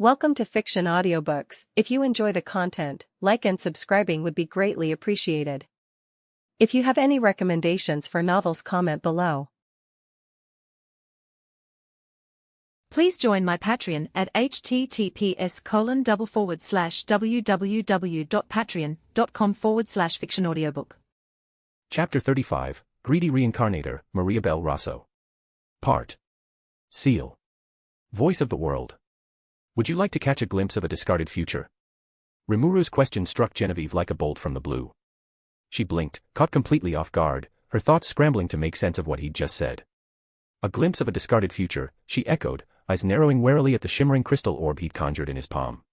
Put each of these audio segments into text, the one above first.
Welcome to Fiction Audiobooks. If you enjoy the content, like and subscribing would be greatly appreciated. If you have any recommendations for novels, comment below. Please join my Patreon at https://www.patreon.com/fictionaudiobook. Chapter 35, Greedy Reincarnator, Maria Bell Rosso. Part. Ciel. Voice of the World. Would you like to catch a glimpse of a discarded future? Rimuru's question struck Genevieve like a bolt from the blue. She blinked, caught completely off guard, her thoughts scrambling to make sense of what he'd just said. A glimpse of a discarded future, she echoed, eyes narrowing warily at the shimmering crystal orb he'd conjured in his palm.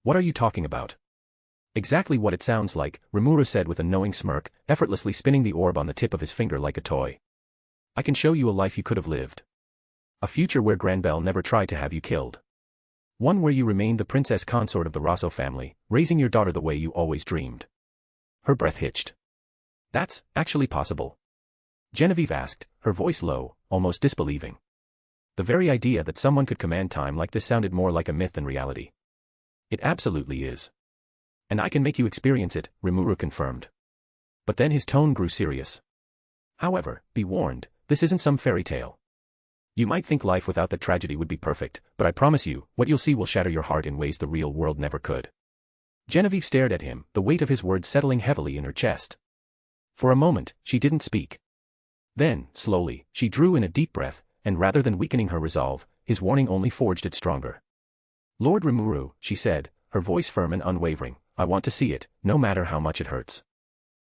What are you talking about? Exactly what it sounds like, Rimuru said with a knowing smirk, effortlessly spinning the orb on the tip of his finger like a toy. I can show you a life you could have lived. A future where Granbell never tried to have you killed. One where you remained the princess consort of the Rosso family, raising your daughter the way you always dreamed. Her breath hitched. That's actually possible? Genevieve asked, her voice low, almost disbelieving. The very idea that someone could command time like this sounded more like a myth than reality. It absolutely is. And I can make you experience it, Rimuru confirmed. But then his tone grew serious. However, be warned, this isn't some fairy tale. You might think life without that tragedy would be perfect, but I promise you, what you'll see will shatter your heart in ways the real world never could. Genevieve stared at him, the weight of his words settling heavily in her chest. For a moment, she didn't speak. Then, slowly, she drew in a deep breath, and rather than weakening her resolve, his warning only forged it stronger. Lord Rimuru, she said, her voice firm and unwavering, I want to see it, no matter how much it hurts.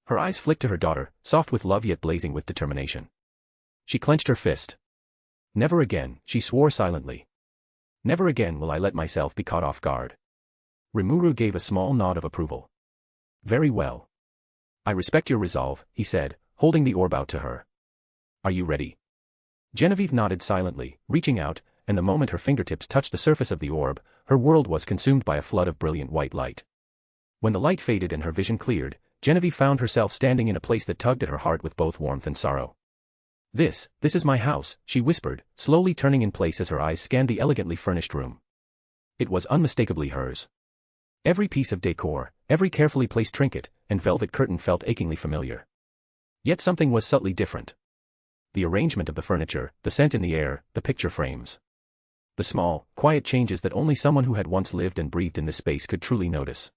Her eyes flicked to her daughter, soft with love yet blazing with determination. She clenched her fist. Never again, she swore silently. Never again will I let myself be caught off guard. Rimuru gave a small nod of approval. Very well. I respect your resolve, he said, holding the orb out to her. Are you ready? Genevieve nodded silently, reaching out, and the moment her fingertips touched the surface of the orb, her world was consumed by a flood of brilliant white light. When the light faded and her vision cleared, Genevieve found herself standing in a place that tugged at her heart with both warmth and sorrow. This is my house, she whispered, slowly turning in place as her eyes scanned the elegantly furnished room. It was unmistakably hers. Every piece of decor, every carefully placed trinket, and velvet curtain felt achingly familiar. Yet something was subtly different. The arrangement of the furniture, the scent in the air, the picture frames. The small, quiet changes that only someone who had once lived and breathed in this space could truly notice.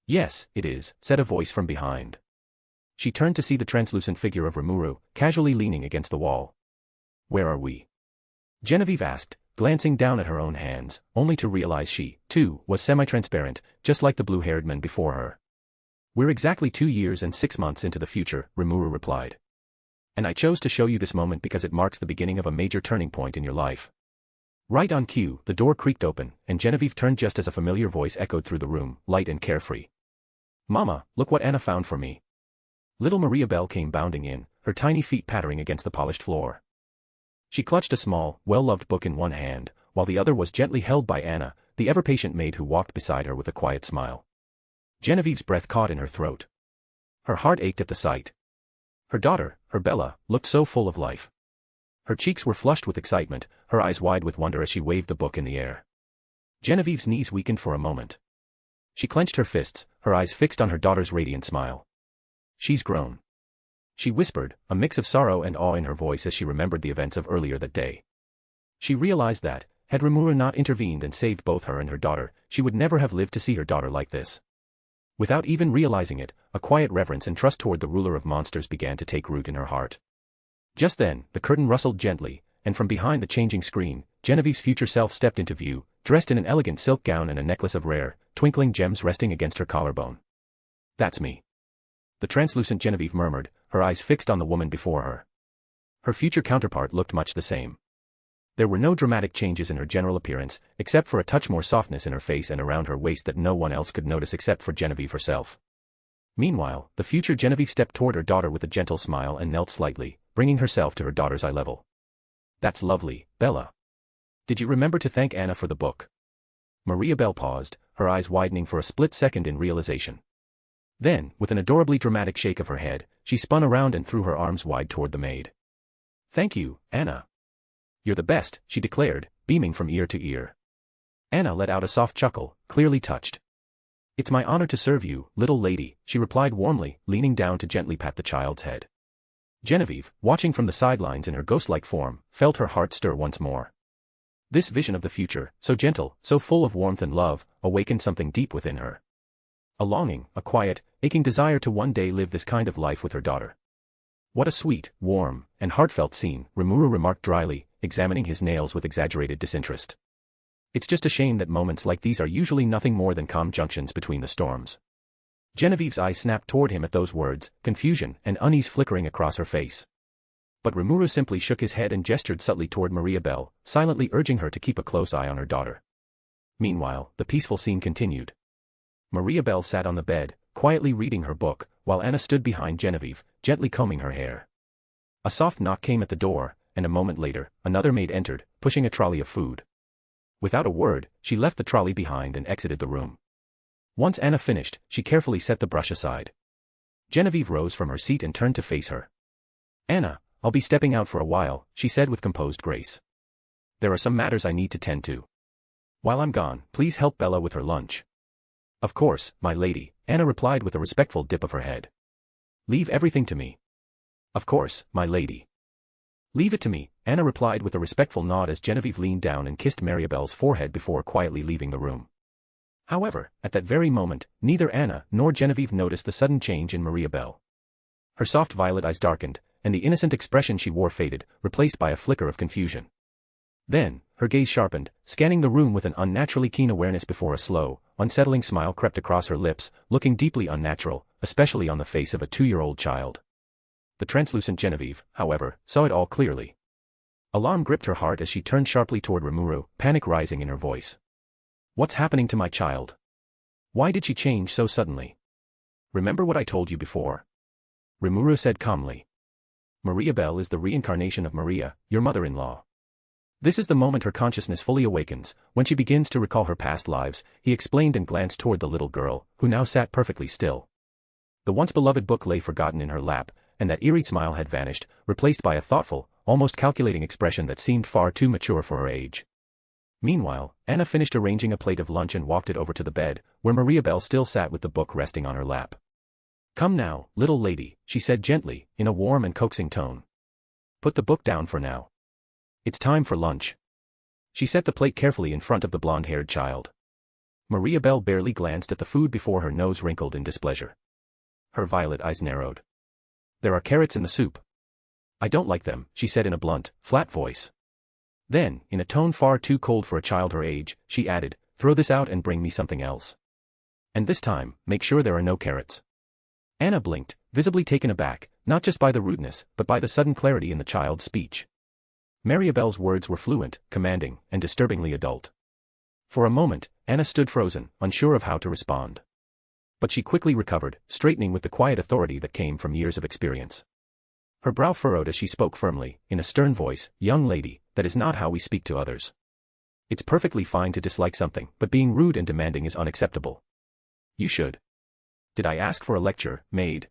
Yes, it is, said a voice from behind. She turned to see the translucent figure of Rimuru, casually leaning against the wall. Where are we? Genevieve asked, glancing down at her own hands, only to realize she, too, was semi-transparent, just like the blue-haired man before her. We're exactly 2 years and 6 months into the future, Rimuru replied. And I chose to show you this moment because it marks the beginning of a major turning point in your life. Right on cue, the door creaked open, and Genevieve turned just as a familiar voice echoed through the room, light and carefree. Mama, look what Anna found for me. Little Maria Bell came bounding in, her tiny feet pattering against the polished floor. She clutched a small, well-loved book in one hand, while the other was gently held by Anna, the ever-patient maid who walked beside her with a quiet smile. Genevieve's breath caught in her throat. Her heart ached at the sight. Her daughter, her Bella, looked so full of life. Her cheeks were flushed with excitement, her eyes wide with wonder as she waved the book in the air. Genevieve's knees weakened for a moment. She clenched her fists, her eyes fixed on her daughter's radiant smile. She's grown. She whispered, a mix of sorrow and awe in her voice as she remembered the events of earlier that day. She realized that, had Rimuru not intervened and saved both her and her daughter, she would never have lived to see her daughter like this. Without even realizing it, a quiet reverence and trust toward the ruler of monsters began to take root in her heart. Just then, the curtain rustled gently, and from behind the changing screen, Genevieve's future self stepped into view, dressed in an elegant silk gown and a necklace of rare, twinkling gems resting against her collarbone. That's me. The translucent Genevieve murmured, her eyes fixed on the woman before her. Her future counterpart looked much the same. There were no dramatic changes in her general appearance, except for a touch more softness in her face and around her waist that no one else could notice except for Genevieve herself. Meanwhile, the future Genevieve stepped toward her daughter with a gentle smile and knelt slightly, bringing herself to her daughter's eye level. That's lovely, Bella. Did you remember to thank Anna for the book? Maria Bell paused, her eyes widening for a split second in realization. Then, with an adorably dramatic shake of her head, she spun around and threw her arms wide toward the maid. Thank you, Anna. You're the best, she declared, beaming from ear to ear. Anna let out a soft chuckle, clearly touched. "It's my honor to serve you, little lady," she replied warmly, leaning down to gently pat the child's head. Genevieve, watching from the sidelines in her ghost-like form, felt her heart stir once more. This vision of the future, so gentle, so full of warmth and love, awakened something deep within her. A longing, a quiet, aching desire to one day live this kind of life with her daughter. "What a sweet, warm, and heartfelt scene," Rimuru remarked dryly, examining his nails with exaggerated disinterest. "It's just a shame that moments like these are usually nothing more than calm junctions between the storms." Genevieve's eyes snapped toward him at those words, confusion and unease flickering across her face. But Rimuru simply shook his head and gestured subtly toward Maria Bell, silently urging her to keep a close eye on her daughter. Meanwhile, the peaceful scene continued. Maria Bell sat on the bed, quietly reading her book, while Anna stood behind Genevieve, gently combing her hair. A soft knock came at the door, and a moment later, another maid entered, pushing a trolley of food. Without a word, she left the trolley behind and exited the room. Once Anna finished, she carefully set the brush aside. Genevieve rose from her seat and turned to face her. "Anna, I'll be stepping out for a while," she said with composed grace. "There are some matters I need to tend to. While I'm gone, please help Bella with her lunch." "Of course, my lady," Anna replied with a respectful dip of her head. "Leave everything to me." "Of course, my lady." "Leave it to me," Anna replied with a respectful nod as Genevieve leaned down and kissed Maribel's forehead before quietly leaving the room. However, at that very moment, neither Anna nor Genevieve noticed the sudden change in Maria Bell. Her soft violet eyes darkened, and the innocent expression she wore faded, replaced by a flicker of confusion. Then, her gaze sharpened, scanning the room with an unnaturally keen awareness before a slow, unsettling smile crept across her lips, looking deeply unnatural, especially on the face of a 2-year-old child. The translucent Genevieve, however, saw it all clearly. Alarm gripped her heart as she turned sharply toward Rimuru, panic rising in her voice. "What's happening to my child? Why did she change so suddenly? Remember what I told you before?" Rimuru said calmly. "Maria Bell is the reincarnation of Maria, your mother-in-law. This is the moment her consciousness fully awakens, when she begins to recall her past lives," he explained and glanced toward the little girl, who now sat perfectly still. The once beloved book lay forgotten in her lap, and that eerie smile had vanished, replaced by a thoughtful, almost calculating expression that seemed far too mature for her age. Meanwhile, Anna finished arranging a plate of lunch and walked it over to the bed, where Maria Bell still sat with the book resting on her lap. "Come now, little lady," she said gently, in a warm and coaxing tone. "Put the book down for now. It's time for lunch." She set the plate carefully in front of the blonde-haired child. Maria Bell barely glanced at the food before her nose wrinkled in displeasure. Her violet eyes narrowed. "There are carrots in the soup. I don't like them," she said in a blunt, flat voice. Then, in a tone far too cold for a child her age, she added, "Throw this out and bring me something else. And this time, make sure there are no carrots." Anna blinked, visibly taken aback, not just by the rudeness, but by the sudden clarity in the child's speech. Maribel's words were fluent, commanding, and disturbingly adult. For a moment, Anna stood frozen, unsure of how to respond. But she quickly recovered, straightening with the quiet authority that came from years of experience. Her brow furrowed as she spoke firmly, in a stern voice, "Young lady, that is not how we speak to others. It's perfectly fine to dislike something, but being rude and demanding is unacceptable. You should." "Did I ask for a lecture, maid?"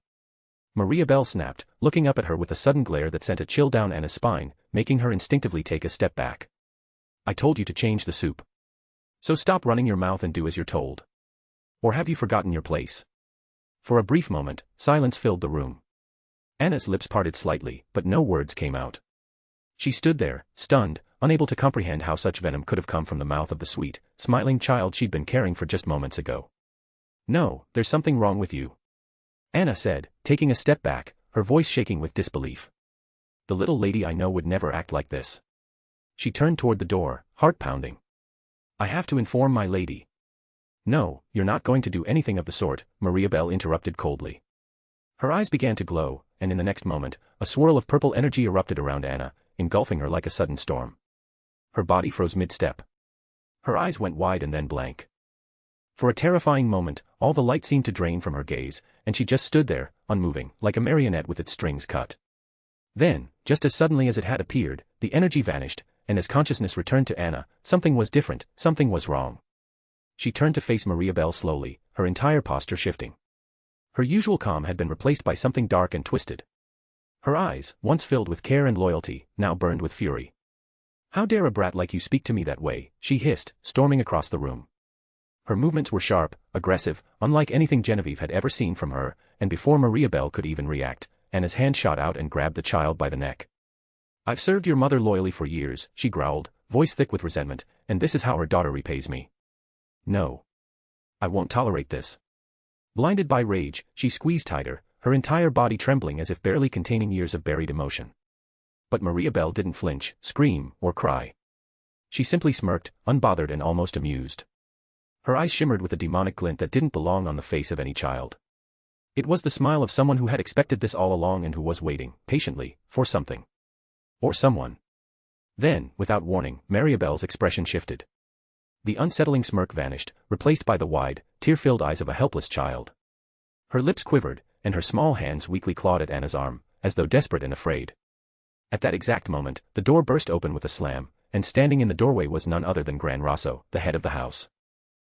Maria Bell snapped, looking up at her with a sudden glare that sent a chill down Anna's spine, making her instinctively take a step back. "I told you to change the soup. So stop running your mouth and do as you're told. Or have you forgotten your place?" For a brief moment, silence filled the room. Anna's lips parted slightly, but no words came out. She stood there, stunned, unable to comprehend how such venom could have come from the mouth of the sweet, smiling child she'd been caring for just moments ago. "No, there's something wrong with you," Anna said, taking a step back, her voice shaking with disbelief. "The little lady I know would never act like this." She turned toward the door, heart pounding. "I have to inform my lady." "No, you're not going to do anything of the sort," Maria Bell interrupted coldly. Her eyes began to glow, and in the next moment, a swirl of purple energy erupted around Anna, engulfing her like a sudden storm. Her body froze mid-step. Her eyes went wide and then blank. For a terrifying moment, all the light seemed to drain from her gaze, and she just stood there, unmoving, like a marionette with its strings cut. Then, just as suddenly as it had appeared, the energy vanished, and as consciousness returned to Anna, something was different, something was wrong. She turned to face Maria Bell slowly, her entire posture shifting. Her usual calm had been replaced by something dark and twisted. Her eyes, once filled with care and loyalty, now burned with fury. How dare a brat like you speak to me that way, she hissed, storming across the room. Her movements were sharp, aggressive, unlike anything Genevieve had ever seen from her, and before Mariabelle could even react, Anna's hand shot out and grabbed the child by the neck. I've served your mother loyally for years, she growled, voice thick with resentment, and this is how her daughter repays me. No. I won't tolerate this. Blinded by rage, she squeezed tighter, her entire body trembling as if barely containing years of buried emotion. But Mariabelle didn't flinch, scream, or cry. She simply smirked, unbothered and almost amused. Her eyes shimmered with a demonic glint that didn't belong on the face of any child. It was the smile of someone who had expected this all along and who was waiting, patiently, for something. Or someone. Then, without warning, Mariabelle's expression shifted. The unsettling smirk vanished, replaced by the wide, tear-filled eyes of a helpless child. Her lips quivered, and her small hands weakly clawed at Anna's arm, as though desperate and afraid. At that exact moment, the door burst open with a slam, and standing in the doorway was none other than Gran Rosso, the head of the house.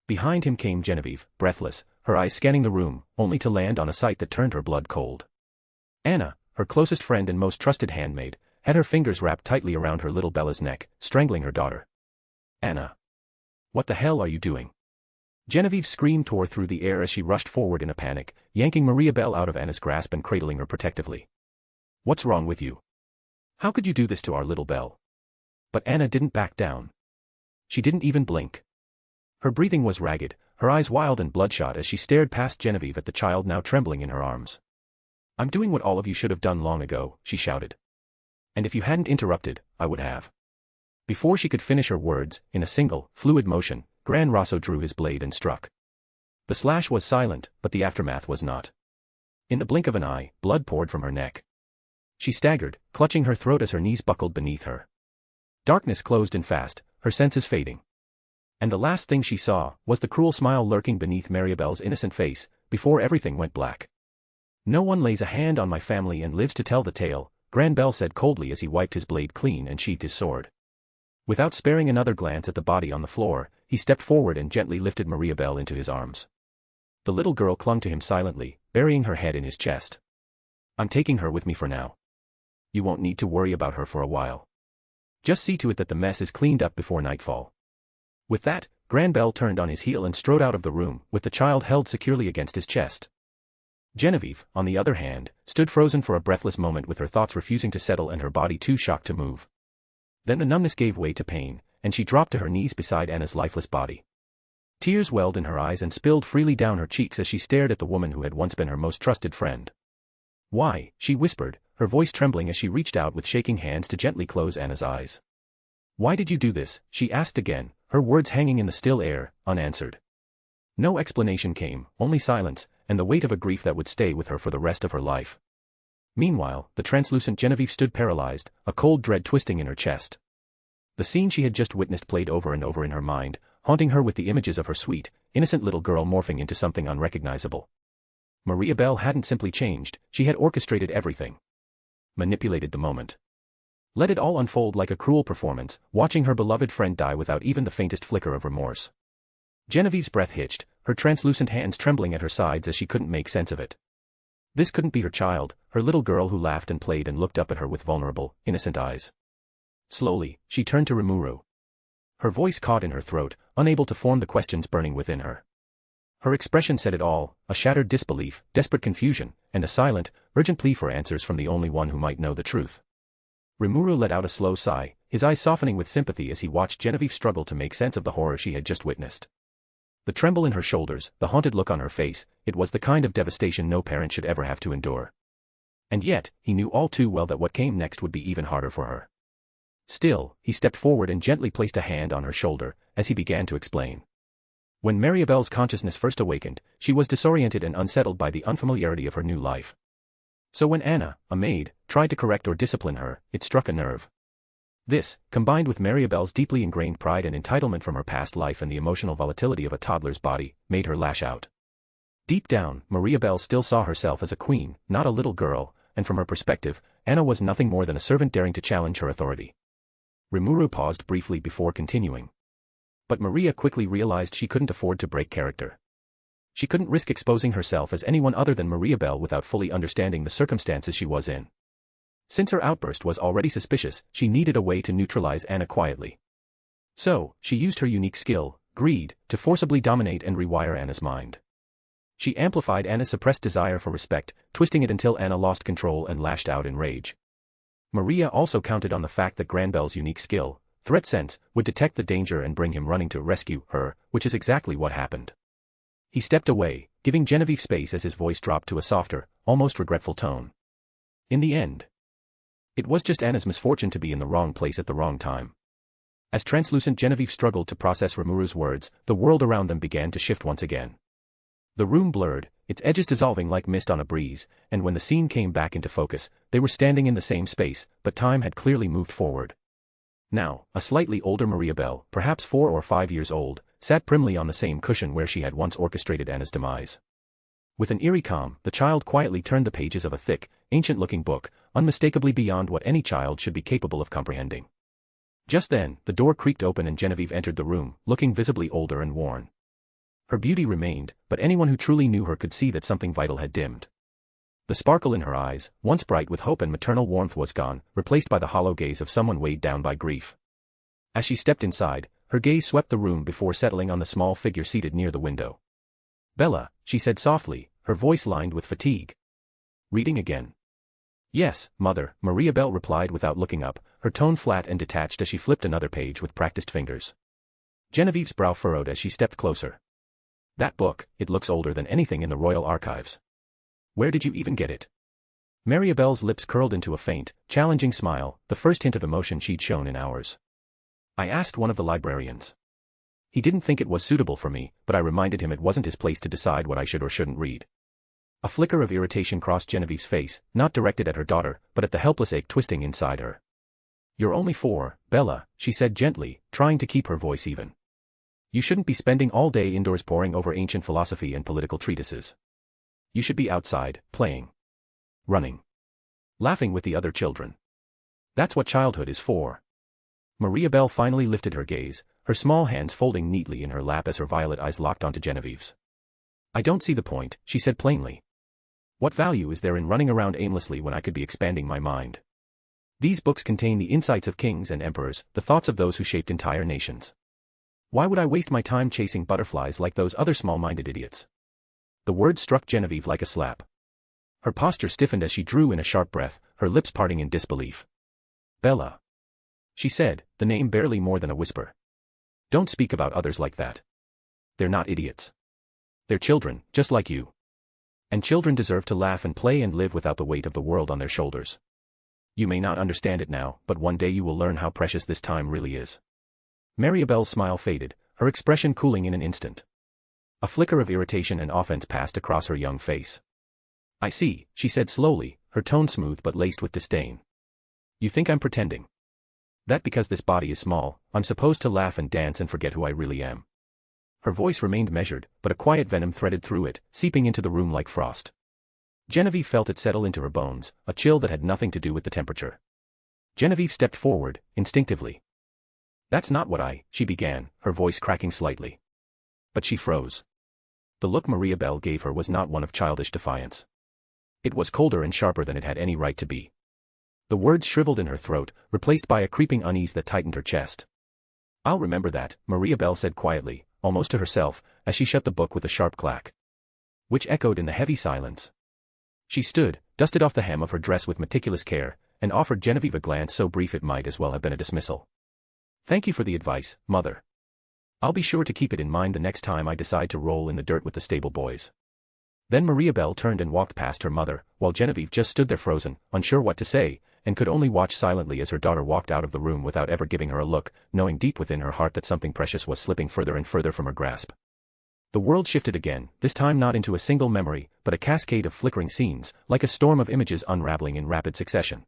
Behind him came Genevieve, breathless, her eyes scanning the room, only to land on a sight that turned her blood cold. Anna, her closest friend and most trusted handmaid, had her fingers wrapped tightly around her little Bella's neck, strangling her daughter. Anna. What the hell are you doing? Genevieve's scream tore through the air as she rushed forward in a panic, yanking Mariabelle out of Anna's grasp and cradling her protectively. What's wrong with you? How could you do this to our little Belle? But Anna didn't back down. She didn't even blink. Her breathing was ragged, her eyes wild and bloodshot as she stared past Genevieve at the child now trembling in her arms. I'm doing what all of you should have done long ago, she shouted. And if you hadn't interrupted, I would have. Before she could finish her words, in a single, fluid motion, Gran Rosso drew his blade and struck. The slash was silent, but the aftermath was not. In the blink of an eye, blood poured from her neck. She staggered, clutching her throat as her knees buckled beneath her. Darkness closed in fast, her senses fading. And the last thing she saw was the cruel smile lurking beneath Mariabelle's innocent face, before everything went black. No one lays a hand on my family and lives to tell the tale, Gran Bell said coldly as he wiped his blade clean and sheathed his sword. Without sparing another glance at the body on the floor, he stepped forward and gently lifted Mariabelle into his arms. The little girl clung to him silently, burying her head in his chest. I'm taking her with me for now. You won't need to worry about her for a while. Just see to it that the mess is cleaned up before nightfall. With that, Gran Bell turned on his heel and strode out of the room, with the child held securely against his chest. Genevieve, on the other hand, stood frozen for a breathless moment with her thoughts refusing to settle and her body too shocked to move. Then the numbness gave way to pain, and she dropped to her knees beside Anna's lifeless body. Tears welled in her eyes and spilled freely down her cheeks as she stared at the woman who had once been her most trusted friend. Why, she whispered, her voice trembling as she reached out with shaking hands to gently close Anna's eyes. Why did you do this? She asked again, her words hanging in the still air, unanswered. No explanation came, only silence, and the weight of a grief that would stay with her for the rest of her life. Meanwhile, the translucent Genevieve stood paralyzed, a cold dread twisting in her chest. The scene she had just witnessed played over and over in her mind, haunting her with the images of her sweet, innocent little girl morphing into something unrecognizable. Mariabelle hadn't simply changed, she had orchestrated everything. Manipulated the moment. Let it all unfold like a cruel performance, watching her beloved friend die without even the faintest flicker of remorse. Genevieve's breath hitched, her translucent hands trembling at her sides as she couldn't make sense of it. This couldn't be her child, her little girl who laughed and played and looked up at her with vulnerable, innocent eyes. Slowly, she turned to Rimuru. Her voice caught in her throat, unable to form the questions burning within her. Her expression said it all, a shattered disbelief, desperate confusion, and a silent, urgent plea for answers from the only one who might know the truth. Rimuru let out a slow sigh, his eyes softening with sympathy as he watched Genevieve struggle to make sense of the horror she had just witnessed. The tremble in her shoulders, the haunted look on her face, it was the kind of devastation no parent should ever have to endure. And yet, he knew all too well that what came next would be even harder for her. Still, he stepped forward and gently placed a hand on her shoulder, as he began to explain. When Mariabelle's consciousness first awakened, she was disoriented and unsettled by the unfamiliarity of her new life. So when Anna, a maid, tried to correct or discipline her, it struck a nerve. This, combined with Mariabelle's deeply ingrained pride and entitlement from her past life and the emotional volatility of a toddler's body, made her lash out. Deep down, Mariabelle still saw herself as a queen, not a little girl, and from her perspective, Anna was nothing more than a servant daring to challenge her authority. Rimuru paused briefly before continuing. But Maria quickly realized she couldn't afford to break character. She couldn't risk exposing herself as anyone other than Mariabelle without fully understanding the circumstances she was in. Since her outburst was already suspicious, she needed a way to neutralize Anna quietly. So, she used her unique skill, greed, to forcibly dominate and rewire Anna's mind. She amplified Anna's suppressed desire for respect, twisting it until Anna lost control and lashed out in rage. Maria also counted on the fact that Granbel's unique skill, threat sense, would detect the danger and bring him running to rescue her, which is exactly what happened. He stepped away, giving Genevieve space as his voice dropped to a softer, almost regretful tone. In the end, it was just Anna's misfortune to be in the wrong place at the wrong time. As translucent Genevieve struggled to process Rimuru's words, the world around them began to shift once again. The room blurred, its edges dissolving like mist on a breeze, and when the scene came back into focus, they were standing in the same space, but time had clearly moved forward. Now, a slightly older Maria Bell, perhaps 4 or 5 years old, sat primly on the same cushion where she had once orchestrated Anna's demise. With an eerie calm, the child quietly turned the pages of a thick, ancient-looking book, unmistakably beyond what any child should be capable of comprehending. Just then, the door creaked open and Genevieve entered the room, looking visibly older and worn. Her beauty remained, but anyone who truly knew her could see that something vital had dimmed. The sparkle in her eyes, once bright with hope and maternal warmth, was gone, replaced by the hollow gaze of someone weighed down by grief. As she stepped inside, her gaze swept the room before settling on the small figure seated near the window. "Bella," she said softly, her voice lined with fatigue. "Reading again?" "Yes, Mother," Maria Bell replied without looking up, her tone flat and detached as she flipped another page with practiced fingers. Genevieve's brow furrowed as she stepped closer. "That book, it looks older than anything in the Royal Archives. Where did you even get it?" Maria Bell's lips curled into a faint, challenging smile, the first hint of emotion she'd shown in hours. "I asked one of the librarians. He didn't think it was suitable for me, but I reminded him it wasn't his place to decide what I should or shouldn't read." A flicker of irritation crossed Genevieve's face, not directed at her daughter, but at the helpless ache twisting inside her. "You're only 4, Bella," she said gently, trying to keep her voice even. "You shouldn't be spending all day indoors poring over ancient philosophy and political treatises. You should be outside, playing, running, laughing with the other children. That's what childhood is for." Maria Bell finally lifted her gaze, her small hands folding neatly in her lap as her violet eyes locked onto Genevieve's. "I don't see the point," she said plainly. "What value is there in running around aimlessly when I could be expanding my mind? These books contain the insights of kings and emperors, the thoughts of those who shaped entire nations. Why would I waste my time chasing butterflies like those other small-minded idiots?" The word struck Genevieve like a slap. Her posture stiffened as she drew in a sharp breath, her lips parting in disbelief. "Bella," she said, the name barely more than a whisper. "Don't speak about others like that. They're not idiots. They're children, just like you. And children deserve to laugh and play and live without the weight of the world on their shoulders. You may not understand it now, but one day you will learn how precious this time really is." Maria Bell's smile faded, her expression cooling in an instant. A flicker of irritation and offense passed across her young face. "I see," she said slowly, her tone smooth but laced with disdain. "You think I'm pretending? That because this body is small, I'm supposed to laugh and dance and forget who I really am?" Her voice remained measured, but a quiet venom threaded through it, seeping into the room like frost. Genevieve felt it settle into her bones, a chill that had nothing to do with the temperature. Genevieve stepped forward, instinctively. "That's not what she began, her voice cracking slightly. But she froze. The look Maria Bell gave her was not one of childish defiance. It was colder and sharper than it had any right to be. The words shriveled in her throat, replaced by a creeping unease that tightened her chest. "I'll remember that," Maria Bell said quietly, almost to herself, as she shut the book with a sharp clack, which echoed in the heavy silence. She stood, dusted off the hem of her dress with meticulous care, and offered Genevieve a glance so brief it might as well have been a dismissal. "Thank you for the advice, Mother. I'll be sure to keep it in mind the next time I decide to roll in the dirt with the stable boys." Then Maria Bell turned and walked past her mother, while Genevieve just stood there frozen, unsure what to say, and could only watch silently as her daughter walked out of the room without ever giving her a look, knowing deep within her heart that something precious was slipping further and further from her grasp. The world shifted again, this time not into a single memory, but a cascade of flickering scenes, like a storm of images unraveling in rapid succession.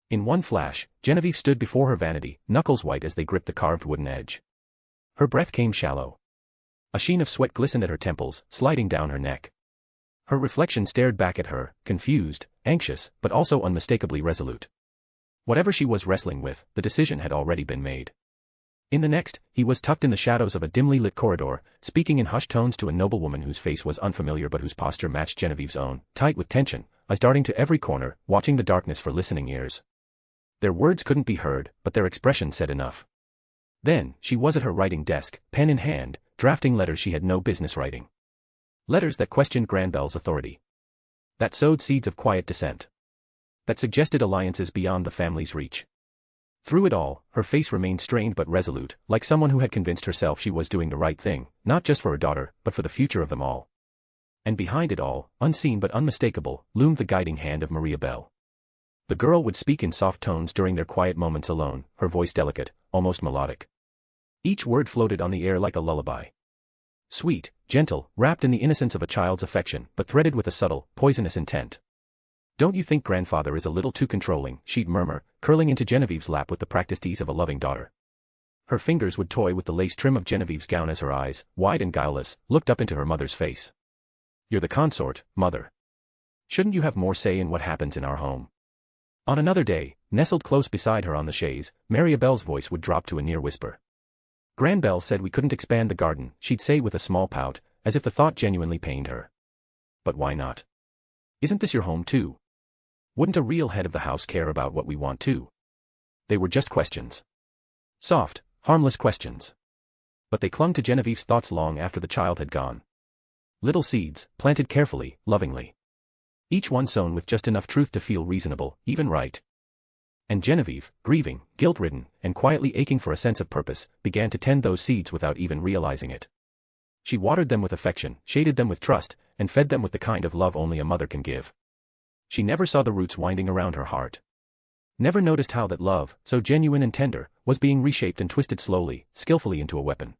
In one flash, Genevieve stood before her vanity, knuckles white as they gripped the carved wooden edge. Her breath came shallow. A sheen of sweat glistened at her temples, sliding down her neck. Her reflection stared back at her, confused, anxious, but also unmistakably resolute. Whatever she was wrestling with, the decision had already been made. In the next, he was tucked in the shadows of a dimly lit corridor, speaking in hushed tones to a noblewoman whose face was unfamiliar but whose posture matched Genevieve's own, tight with tension, eyes darting to every corner, watching the darkness for listening ears. Their words couldn't be heard, but their expression said enough. Then, she was at her writing desk, pen in hand, drafting letters she had no business writing. Letters that questioned Granbel's authority. That sowed seeds of quiet dissent. That suggested alliances beyond the family's reach. Through it all, her face remained strained but resolute, like someone who had convinced herself she was doing the right thing, not just for her daughter, but for the future of them all. And behind it all, unseen but unmistakable, loomed the guiding hand of Maria Bell. The girl would speak in soft tones during their quiet moments alone, her voice delicate, almost melodic. Each word floated on the air like a lullaby. Sweet, gentle, wrapped in the innocence of a child's affection, but threaded with a subtle, poisonous intent. "Don't you think grandfather is a little too controlling?" she'd murmur, curling into Genevieve's lap with the practiced ease of a loving daughter. Her fingers would toy with the lace trim of Genevieve's gown as her eyes, wide and guileless, looked up into her mother's face. "You're the consort, mother. Shouldn't you have more say in what happens in our home?" On another day, nestled close beside her on the chaise, Maria Bell's voice would drop to a near whisper. "Granbel said we couldn't expand the garden," she'd say with a small pout, as if the thought genuinely pained her. "But why not? Isn't this your home too? Wouldn't a real head of the house care about what we want too?" They were just questions. Soft, harmless questions. But they clung to Genevieve's thoughts long after the child had gone. Little seeds, planted carefully, lovingly. Each one sown with just enough truth to feel reasonable, even right. And Genevieve, grieving, guilt-ridden, and quietly aching for a sense of purpose, began to tend those seeds without even realizing it. She watered them with affection, shaded them with trust, and fed them with the kind of love only a mother can give. She never saw the roots winding around her heart. Never noticed how that love, so genuine and tender, was being reshaped and twisted slowly, skillfully into a weapon.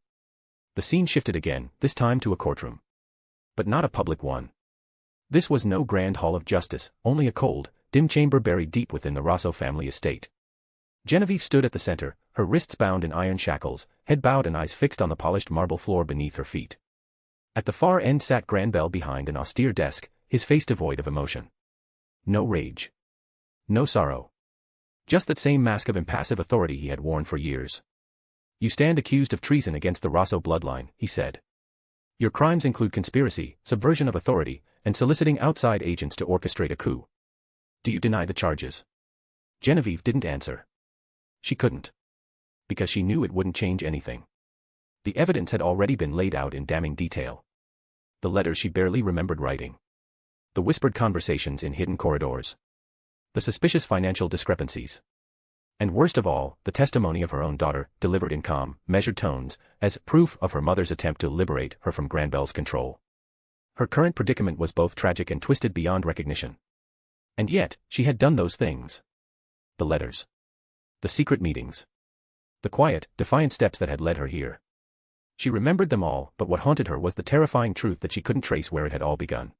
The scene shifted again, this time to a courtroom. But not a public one. This was no grand hall of justice, only a cold, dim chamber buried deep within the Rosso family estate. Genevieve stood at the center, her wrists bound in iron shackles, head bowed and eyes fixed on the polished marble floor beneath her feet. At the far end sat Granbel behind an austere desk, his face devoid of emotion. No rage. No sorrow. Just that same mask of impassive authority he had worn for years. "You stand accused of treason against the Rosso bloodline," he said. "Your crimes include conspiracy, subversion of authority, and soliciting outside agents to orchestrate a coup. Do you deny the charges?" Genevieve didn't answer. She couldn't. Because she knew it wouldn't change anything. The evidence had already been laid out in damning detail. The letters she barely remembered writing. The whispered conversations in hidden corridors. The suspicious financial discrepancies. And worst of all, the testimony of her own daughter, delivered in calm, measured tones, as proof of her mother's attempt to liberate her from Granbel's control. Her current predicament was both tragic and twisted beyond recognition. And yet, she had done those things. The letters. The secret meetings. The quiet, defiant steps that had led her here. She remembered them all, but what haunted her was the terrifying truth that she couldn't trace where it had all begun.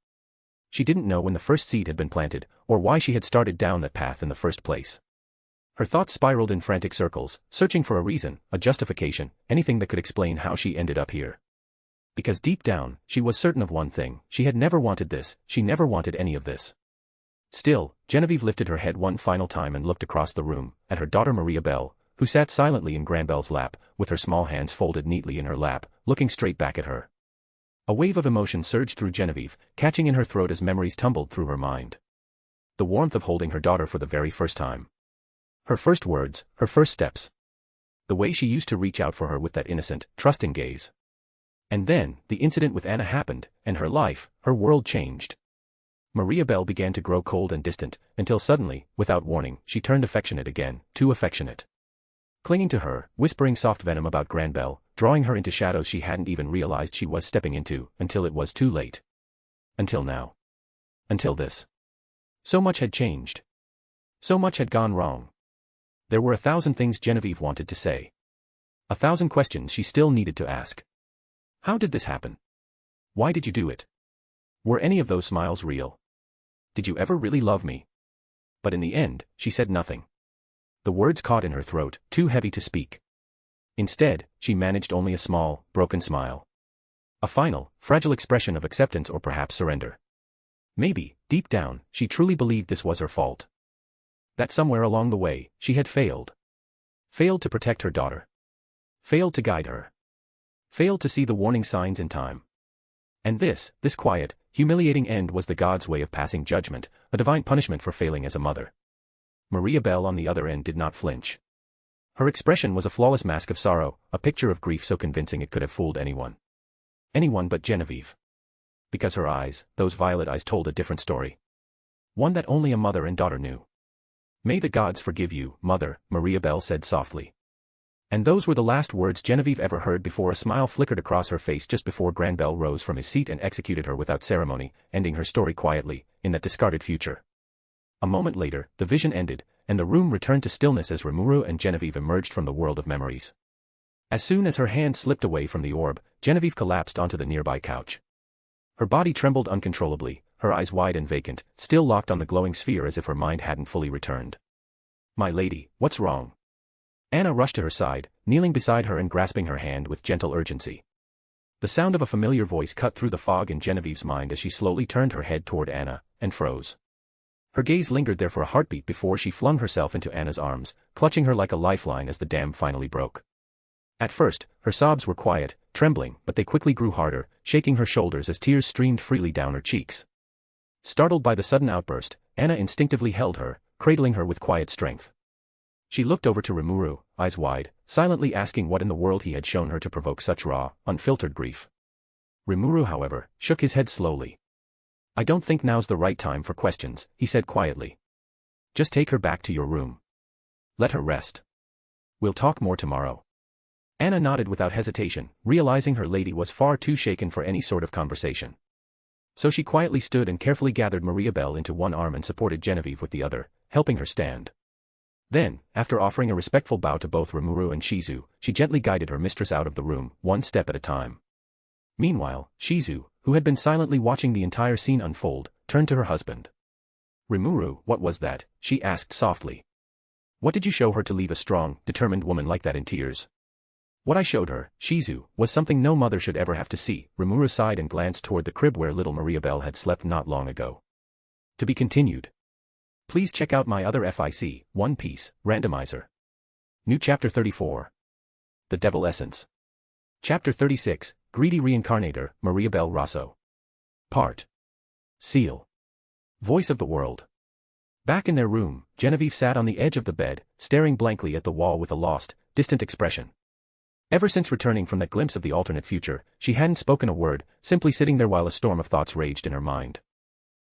She didn't know when the first seed had been planted, or why she had started down that path in the first place. Her thoughts spiraled in frantic circles, searching for a reason, a justification, anything that could explain how she ended up here. Because deep down, she was certain of one thing: she had never wanted this, she never wanted any of this. Still, Genevieve lifted her head one final time and looked across the room, at her daughter Maria Bell, who sat silently in Granbel's lap, with her small hands folded neatly in her lap, looking straight back at her. A wave of emotion surged through Genevieve, catching in her throat as memories tumbled through her mind. The warmth of holding her daughter for the very first time. Her first words, her first steps. The way she used to reach out for her with that innocent, trusting gaze. And then, the incident with Anna happened, and her life, her world changed. Maria Bell began to grow cold and distant, until suddenly, without warning, she turned affectionate again, too affectionate. Clinging to her, whispering soft venom about Granbel, drawing her into shadows she hadn't even realized she was stepping into, until it was too late. Until now. Until this. So much had changed. So much had gone wrong. There were 1,000 things Genevieve wanted to say. 1,000 questions she still needed to ask. How did this happen? Why did you do it? Were any of those smiles real? Did you ever really love me? But in the end, she said nothing. The words caught in her throat, too heavy to speak. Instead, she managed only a small, broken smile. A final, fragile expression of acceptance or perhaps surrender. Maybe, deep down, she truly believed this was her fault. That somewhere along the way, she had failed. Failed to protect her daughter. Failed to guide her. Failed to see the warning signs in time. And this quiet, humiliating end was the god's way of passing judgment, a divine punishment for failing as a mother. Maria Bell on the other end did not flinch. Her expression was a flawless mask of sorrow, a picture of grief so convincing it could have fooled anyone. Anyone but Genevieve. Because her eyes, those violet eyes, told a different story. One that only a mother and daughter knew. "May the gods forgive you, mother," Maria Bell said softly. And those were the last words Genevieve ever heard before a smile flickered across her face just before Granbell rose from his seat and executed her without ceremony, ending her story quietly, in that discarded future. A moment later, the vision ended, and the room returned to stillness as Rimuru and Genevieve emerged from the world of memories. As soon as her hand slipped away from the orb, Genevieve collapsed onto the nearby couch. Her body trembled uncontrollably, her eyes wide and vacant, still locked on the glowing sphere as if her mind hadn't fully returned. "My lady, what's wrong?" Anna rushed to her side, kneeling beside her and grasping her hand with gentle urgency. The sound of a familiar voice cut through the fog in Genevieve's mind as she slowly turned her head toward Anna, and froze. Her gaze lingered there for a heartbeat before she flung herself into Anna's arms, clutching her like a lifeline as the dam finally broke. At first, her sobs were quiet, trembling, but they quickly grew harder, shaking her shoulders as tears streamed freely down her cheeks. Startled by the sudden outburst, Anna instinctively held her, cradling her with quiet strength. She looked over to Rimuru, eyes wide, silently asking what in the world he had shown her to provoke such raw, unfiltered grief. Rimuru, however, shook his head slowly. "I don't think now's the right time for questions," he said quietly. "Just take her back to your room. Let her rest. We'll talk more tomorrow." Anna nodded without hesitation, realizing her lady was far too shaken for any sort of conversation. So she quietly stood and carefully gathered Maria Bell into one arm and supported Genevieve with the other, helping her stand. Then, after offering a respectful bow to both Rimuru and Shizu, she gently guided her mistress out of the room, one step at a time. Meanwhile, Shizu, who had been silently watching the entire scene unfold, turned to her husband. "Rimuru, what was that?" she asked softly. "What did you show her to leave a strong, determined woman like that in tears?" "What I showed her, Shizu, was something no mother should ever have to see." Rimuru sighed and glanced toward the crib where little Maria Bell had slept not long ago. To be continued. Please check out my other FIC, One Piece, Randomizer. New Chapter 34. The Devil Essence. Chapter 36, Greedy Reincarnator, Maria Bell Rosso. Part. Ciel. Voice of the World. Back in their room, Genevieve sat on the edge of the bed, staring blankly at the wall with a lost, distant expression. Ever since returning from that glimpse of the alternate future, she hadn't spoken a word, simply sitting there while a storm of thoughts raged in her mind.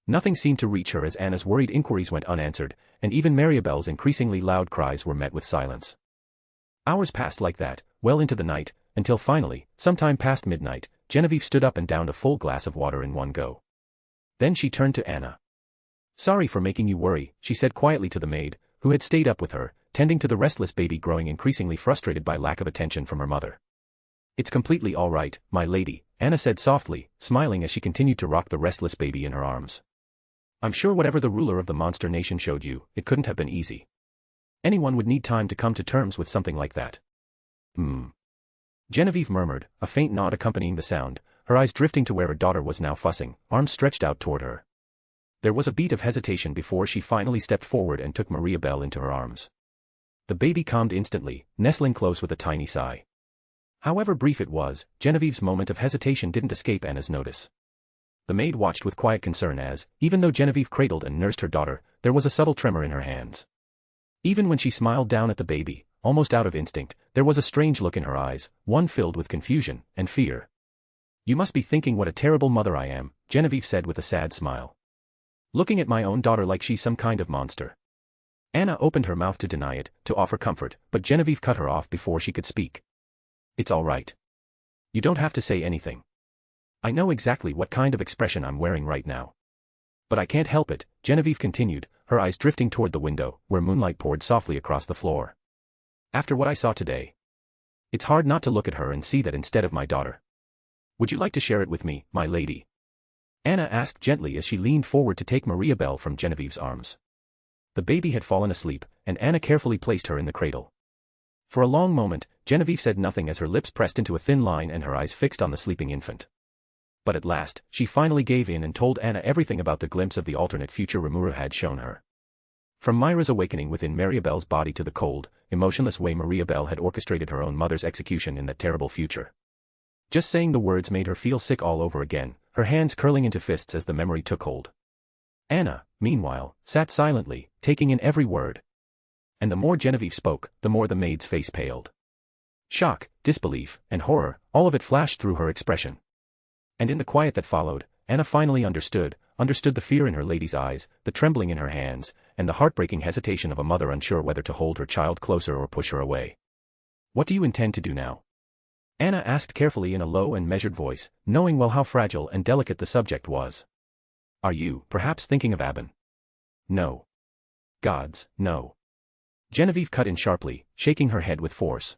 Nothing seemed to reach her as Anna's worried inquiries went unanswered, and even Mariabelle's increasingly loud cries were met with silence. Hours passed like that, well into the night, until finally, sometime past midnight, Genevieve stood up and downed a full glass of water in one go. Then she turned to Anna. "Sorry for making you worry," she said quietly to the maid, who had stayed up with her, tending to the restless baby growing increasingly frustrated by lack of attention from her mother. "It's completely all right, my lady," Anna said softly, smiling as she continued to rock the restless baby in her arms. "I'm sure whatever the ruler of the monster nation showed you, it couldn't have been easy. Anyone would need time to come to terms with something like that." Genevieve murmured, a faint nod accompanying the sound, her eyes drifting to where her daughter was now fussing, arms stretched out toward her. There was a beat of hesitation before she finally stepped forward and took Maria Bell into her arms. The baby calmed instantly, nestling close with a tiny sigh. However brief it was, Genevieve's moment of hesitation didn't escape Anna's notice. The maid watched with quiet concern as, even though Genevieve cradled and nursed her daughter, there was a subtle tremor in her hands. Even when she smiled down at the baby, almost out of instinct, there was a strange look in her eyes, one filled with confusion and fear. "You must be thinking what a terrible mother I am," Genevieve said with a sad smile. "Looking at my own daughter like she's some kind of monster." Anna opened her mouth to deny it, to offer comfort, but Genevieve cut her off before she could speak. "It's all right. You don't have to say anything. I know exactly what kind of expression I'm wearing right now. But I can't help it," Genevieve continued, her eyes drifting toward the window, where moonlight poured softly across the floor. "After what I saw today, it's hard not to look at her and see that instead of my daughter. Would you like to share it with me, my lady?" Anna asked gently as she leaned forward to take Maria Bell from Genevieve's arms. The baby had fallen asleep, and Anna carefully placed her in the cradle. For a long moment, Genevieve said nothing as her lips pressed into a thin line and her eyes fixed on the sleeping infant. But at last, she finally gave in and told Anna everything about the glimpse of the alternate future Rimuru had shown her. From Myra's awakening within Maria Bell's body to the cold, emotionless way Maria Bell had orchestrated her own mother's execution in that terrible future. Just saying the words made her feel sick all over again, her hands curling into fists as the memory took hold. Anna, meanwhile, sat silently, taking in every word. And the more Genevieve spoke, the more the maid's face paled. Shock, disbelief, and horror, all of it flashed through her expression. And in the quiet that followed, Anna finally understood the fear in her lady's eyes, the trembling in her hands, and the heartbreaking hesitation of a mother unsure whether to hold her child closer or push her away. What do you intend to do now? Anna asked carefully in a low and measured voice, knowing well how fragile and delicate the subject was. Are you, perhaps, thinking of Aben? No. Gods, no. Genevieve cut in sharply, shaking her head with force.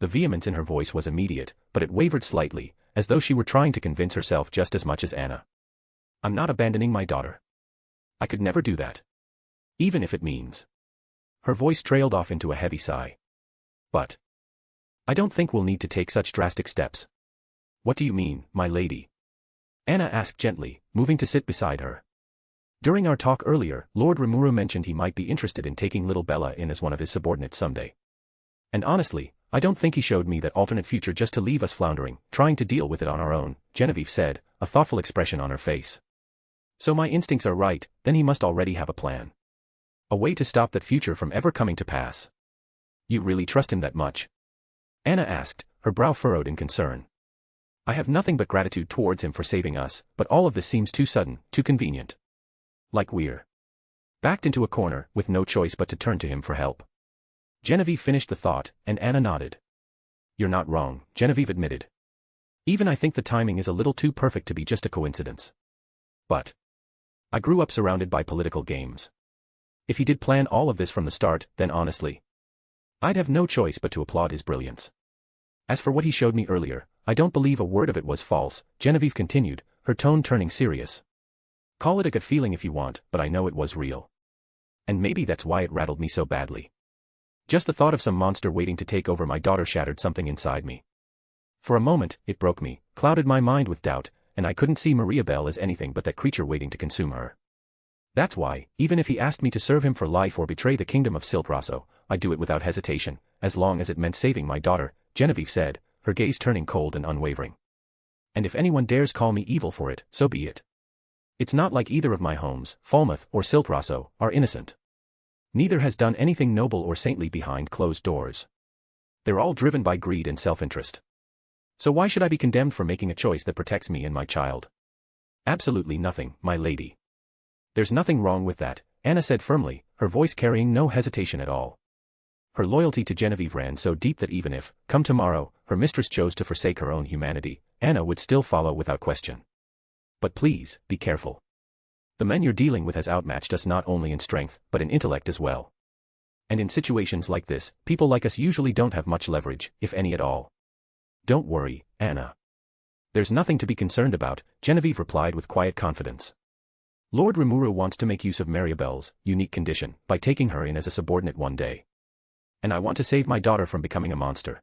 The vehemence in her voice was immediate, but it wavered slightly, as though she were trying to convince herself just as much as Anna. I'm not abandoning my daughter. I could never do that. Even if it means. Her voice trailed off into a heavy sigh. But I don't think we'll need to take such drastic steps. What do you mean, my lady? Anna asked gently, moving to sit beside her. During our talk earlier, Lord Rimuru mentioned he might be interested in taking little Bella in as one of his subordinates someday. And honestly, I don't think he showed me that alternate future just to leave us floundering, trying to deal with it on our own, Genevieve said, a thoughtful expression on her face. So my instincts are right, then he must already have a plan. A way to stop that future from ever coming to pass. You really trust him that much? Anna asked, her brow furrowed in concern. I have nothing but gratitude towards him for saving us, but all of this seems too sudden, too convenient. Like we're backed into a corner, with no choice but to turn to him for help. Genevieve finished the thought, and Anna nodded. You're not wrong, Genevieve admitted. Even I think the timing is a little too perfect to be just a coincidence. But I grew up surrounded by political games. If he did plan all of this from the start, then honestly, I'd have no choice but to applaud his brilliance. As for what he showed me earlier, I don't believe a word of it was false, Genevieve continued, her tone turning serious. Call it a gut feeling if you want, but I know it was real. And maybe that's why it rattled me so badly. Just the thought of some monster waiting to take over my daughter shattered something inside me. For a moment, it broke me, clouded my mind with doubt, and I couldn't see Maria Belle as anything but that creature waiting to consume her. That's why, even if he asked me to serve him for life or betray the kingdom of Ciel, I'd do it without hesitation, as long as it meant saving my daughter, Genevieve said, her gaze turning cold and unwavering. And if anyone dares call me evil for it, so be it. It's not like either of my homes, Falmouth or Ciel, are innocent. Neither has done anything noble or saintly behind closed doors. They're all driven by greed and self-interest. So why should I be condemned for making a choice that protects me and my child? Absolutely nothing, my lady. There's nothing wrong with that, Anna said firmly, her voice carrying no hesitation at all. Her loyalty to Genevieve ran so deep that even if, come tomorrow, her mistress chose to forsake her own humanity, Anna would still follow without question. But please, be careful. The men you're dealing with has outmatched us not only in strength, but in intellect as well. And in situations like this, people like us usually don't have much leverage, if any at all. Don't worry, Anna. There's nothing to be concerned about, Genevieve replied with quiet confidence. Lord Rimuru wants to make use of Maribel's unique condition by taking her in as a subordinate one day. And I want to save my daughter from becoming a monster.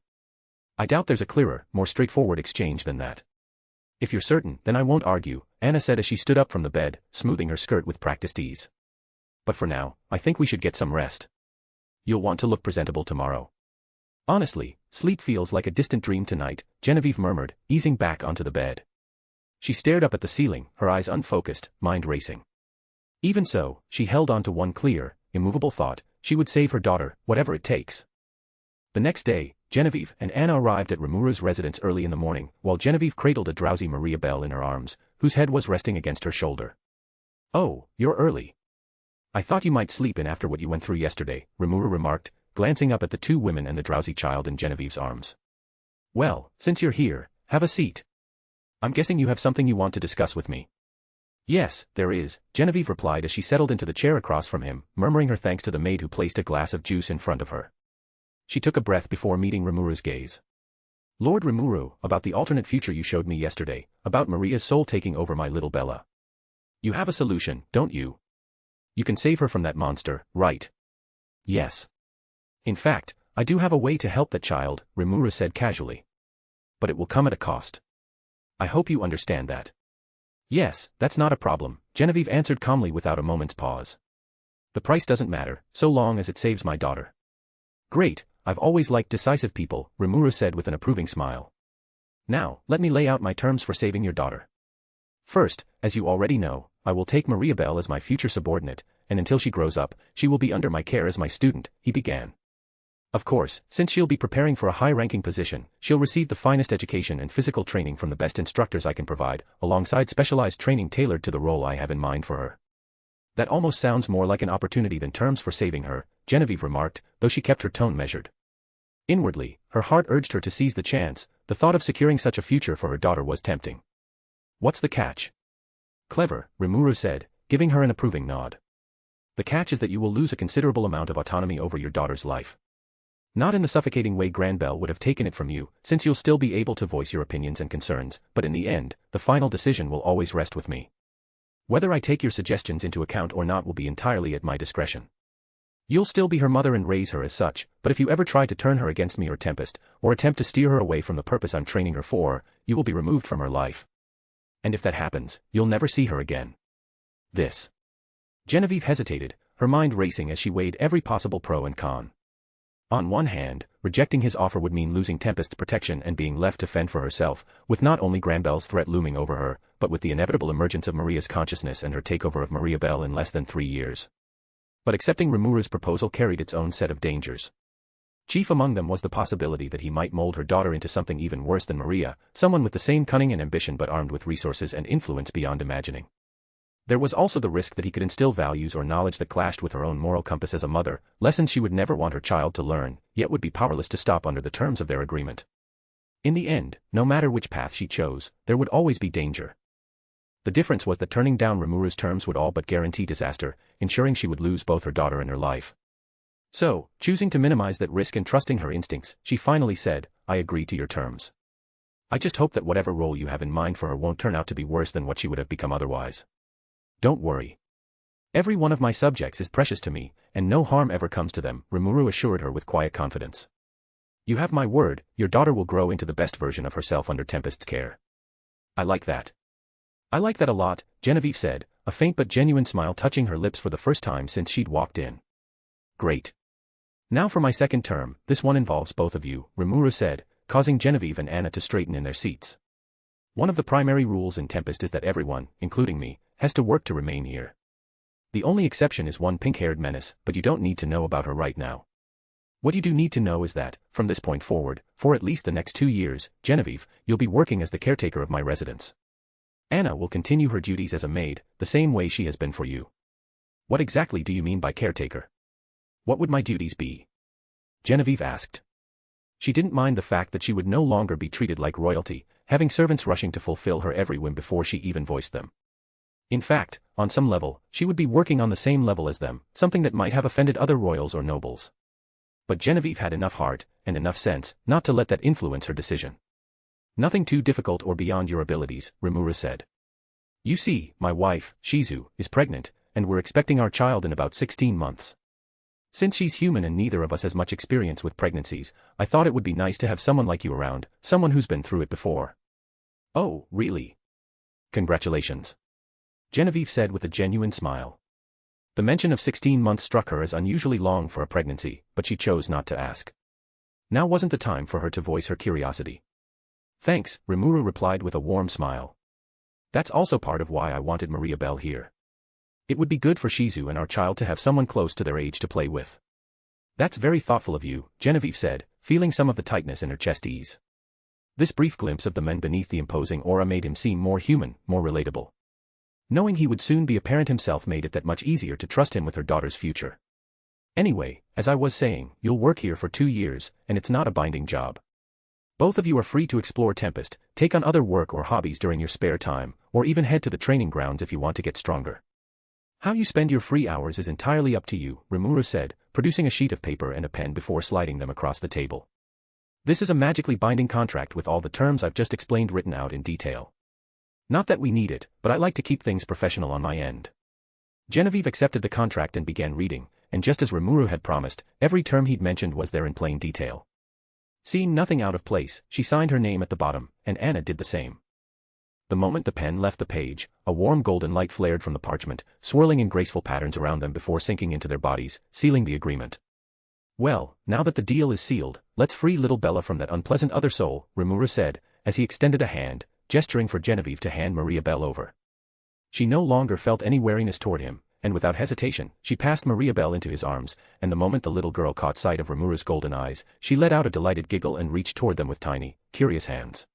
I doubt there's a clearer, more straightforward exchange than that. If you're certain, then I won't argue, Anna said as she stood up from the bed, smoothing her skirt with practiced ease. But for now, I think we should get some rest. You'll want to look presentable tomorrow. Honestly, sleep feels like a distant dream tonight, Genevieve murmured, easing back onto the bed. She stared up at the ceiling, her eyes unfocused, mind racing. Even so, she held on to one clear, immovable thought: she would save her daughter, whatever it takes. The next day, Genevieve and Anna arrived at Rimuru's residence early in the morning, while Genevieve cradled a drowsy Maria Belle in her arms, whose head was resting against her shoulder. Oh, you're early. I thought you might sleep in after what you went through yesterday, Rimuru remarked, glancing up at the two women and the drowsy child in Genevieve's arms. Well, since you're here, have a seat. I'm guessing you have something you want to discuss with me. Yes, there is, Genevieve replied as she settled into the chair across from him, murmuring her thanks to the maid who placed a glass of juice in front of her. She took a breath before meeting Rimuru's gaze. Lord Rimuru, about the alternate future you showed me yesterday, about Maria's soul taking over my little Bella. You have a solution, don't you? You can save her from that monster, right? Yes. In fact, I do have a way to help that child, Rimuru said casually. But it will come at a cost. I hope you understand that. Yes, that's not a problem, Genevieve answered calmly without a moment's pause. The price doesn't matter, so long as it saves my daughter. Great, I've always liked decisive people, Rimuru said with an approving smile. Now, let me lay out my terms for saving your daughter. First, as you already know, I will take Mariabelle as my future subordinate, and until she grows up, she will be under my care as my student, he began. Of course, since she'll be preparing for a high-ranking position, she'll receive the finest education and physical training from the best instructors I can provide, alongside specialized training tailored to the role I have in mind for her. That almost sounds more like an opportunity than terms for saving her, Genevieve remarked, though she kept her tone measured. Inwardly, her heart urged her to seize the chance. The thought of securing such a future for her daughter was tempting. What's the catch? Clever, Rimuru said, giving her an approving nod. The catch is that you will lose a considerable amount of autonomy over your daughter's life. Not in the suffocating way Granbelle would have taken it from you, since you'll still be able to voice your opinions and concerns, but in the end, the final decision will always rest with me. Whether I take your suggestions into account or not will be entirely at my discretion. You'll still be her mother and raise her as such, but if you ever try to turn her against me or Tempest, or attempt to steer her away from the purpose I'm training her for, you will be removed from her life. And if that happens, you'll never see her again. This. Genevieve hesitated, her mind racing as she weighed every possible pro and con. On one hand, rejecting his offer would mean losing Tempest's protection and being left to fend for herself, with not only Granbelle's threat looming over her, but with the inevitable emergence of Maria's consciousness and her takeover of Mariabelle in less than 3 years. But accepting Rimuru's proposal carried its own set of dangers. Chief among them was the possibility that he might mold her daughter into something even worse than Maria, someone with the same cunning and ambition but armed with resources and influence beyond imagining. There was also the risk that he could instill values or knowledge that clashed with her own moral compass as a mother, lessons she would never want her child to learn, yet would be powerless to stop under the terms of their agreement. In the end, no matter which path she chose, there would always be danger. The difference was that turning down Rimuru's terms would all but guarantee disaster, ensuring she would lose both her daughter and her life. So, choosing to minimize that risk and trusting her instincts, she finally said, I agree to your terms. I just hope that whatever role you have in mind for her won't turn out to be worse than what she would have become otherwise. Don't worry. Every one of my subjects is precious to me, and no harm ever comes to them, Rimuru assured her with quiet confidence. You have my word, your daughter will grow into the best version of herself under Tempest's care. I like that. I like that a lot, Genevieve said, a faint but genuine smile touching her lips for the first time since she'd walked in. Great. Now for my second term, this one involves both of you, Rimuru said, causing Genevieve and Anna to straighten in their seats. One of the primary rules in Tempest is that everyone, including me, has to work to remain here. The only exception is one pink-haired menace, but you don't need to know about her right now. What you do need to know is that, from this point forward, for at least the next 2 years, Genevieve, you'll be working as the caretaker of my residence. Anna will continue her duties as a maid, the same way she has been for you. What exactly do you mean by caretaker? What would my duties be? Genevieve asked. She didn't mind the fact that she would no longer be treated like royalty, having servants rushing to fulfill her every whim before she even voiced them. In fact, on some level, she would be working on the same level as them, something that might have offended other royals or nobles. But Genevieve had enough heart, and enough sense, not to let that influence her decision. Nothing too difficult or beyond your abilities, Rimuru said. You see, my wife, Shizu, is pregnant, and we're expecting our child in about 16 months. Since she's human and neither of us has much experience with pregnancies, I thought it would be nice to have someone like you around, someone who's been through it before. Oh, really? Congratulations. Genevieve said with a genuine smile. The mention of 16 months struck her as unusually long for a pregnancy, but she chose not to ask. Now wasn't the time for her to voice her curiosity. Thanks, Rimuru replied with a warm smile. That's also part of why I wanted Mariabelle here. It would be good for Shizu and our child to have someone close to their age to play with. That's very thoughtful of you, Genevieve said, feeling some of the tightness in her chest ease. This brief glimpse of the men beneath the imposing aura made him seem more human, more relatable. Knowing he would soon be a parent himself made it that much easier to trust him with her daughter's future. Anyway, as I was saying, you'll work here for 2 years, and it's not a binding job. Both of you are free to explore Tempest, take on other work or hobbies during your spare time, or even head to the training grounds if you want to get stronger. How you spend your free hours is entirely up to you, Rimuru said, producing a sheet of paper and a pen before sliding them across the table. This is a magically binding contract with all the terms I've just explained written out in detail. Not that we need it, but I like to keep things professional on my end. Genevieve accepted the contract and began reading, and just as Rimuru had promised, every term he'd mentioned was there in plain detail. Seeing nothing out of place, she signed her name at the bottom, and Anna did the same. The moment the pen left the page, a warm golden light flared from the parchment, swirling in graceful patterns around them before sinking into their bodies, sealing the agreement. Well, now that the deal is sealed, let's free little Bella from that unpleasant other soul, Rimuru said, as he extended a hand, gesturing for Genevieve to hand Maria-Belle over. She no longer felt any wariness toward him, and without hesitation, she passed Maria-Belle into his arms, and the moment the little girl caught sight of Rimuru's golden eyes, she let out a delighted giggle and reached toward them with tiny, curious hands.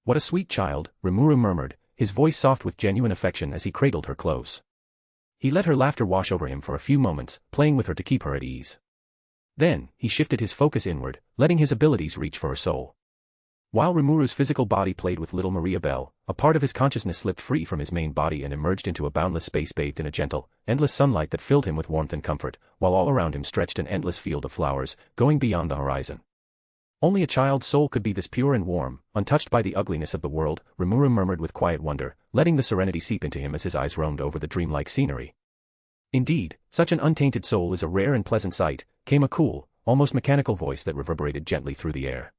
"What a sweet child," Rimuru murmured, his voice soft with genuine affection as he cradled her close. He let her laughter wash over him for a few moments, playing with her to keep her at ease. Then, he shifted his focus inward, letting his abilities reach for her soul. While Rimuru's physical body played with little Maria-Belle, a part of his consciousness slipped free from his main body and emerged into a boundless space bathed in a gentle, endless sunlight that filled him with warmth and comfort, while all around him stretched an endless field of flowers, going beyond the horizon. Only a child's soul could be this pure and warm, untouched by the ugliness of the world, Rimuru murmured with quiet wonder, letting the serenity seep into him as his eyes roamed over the dreamlike scenery. "Indeed, such an untainted soul is a rare and pleasant sight," came a cool, almost mechanical voice that reverberated gently through the air.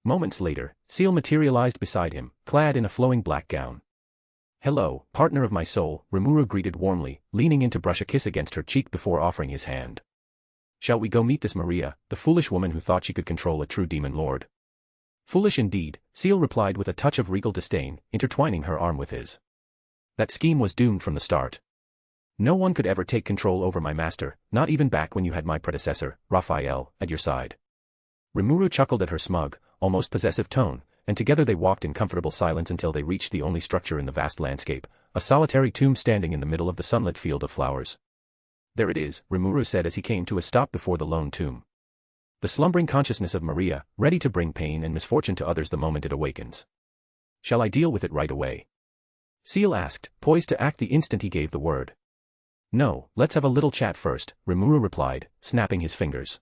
Moments later, Ciel materialized beside him, clad in a flowing black gown. "Hello, partner of my soul," Rimuru greeted warmly, leaning in to brush a kiss against her cheek before offering his hand. "Shall we go meet this Maria, the foolish woman who thought she could control a true demon lord?" "Foolish indeed," Ciel replied with a touch of regal disdain, intertwining her arm with his. "That scheme was doomed from the start. No one could ever take control over my master, not even back when you had my predecessor, Raphael, at your side." Rimuru chuckled at her smug, almost possessive tone, and together they walked in comfortable silence until they reached the only structure in the vast landscape, a solitary tomb standing in the middle of the sunlit field of flowers. "There it is," Rimuru said as he came to a stop before the lone tomb. "The slumbering consciousness of Maria, ready to bring pain and misfortune to others the moment it awakens. Shall I deal with it right away?" Ciel asked, poised to act the instant he gave the word. "No, let's have a little chat first," Rimuru replied, snapping his fingers.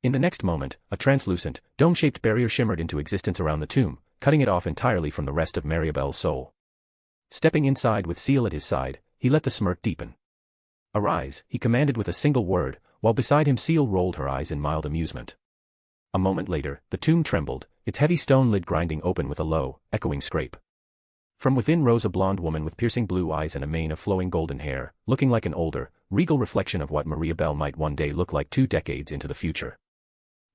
In the next moment, a translucent, dome-shaped barrier shimmered into existence around the tomb, cutting it off entirely from the rest of Maria-Belle's soul. Stepping inside with Ciel at his side, he let the smirk deepen. "Arise," he commanded with a single word, while beside him Ciel rolled her eyes in mild amusement. A moment later, the tomb trembled, its heavy stone lid grinding open with a low, echoing scrape. From within rose a blonde woman with piercing blue eyes and a mane of flowing golden hair, looking like an older, regal reflection of what Maria-Belle might one day look like 2 decades into the future.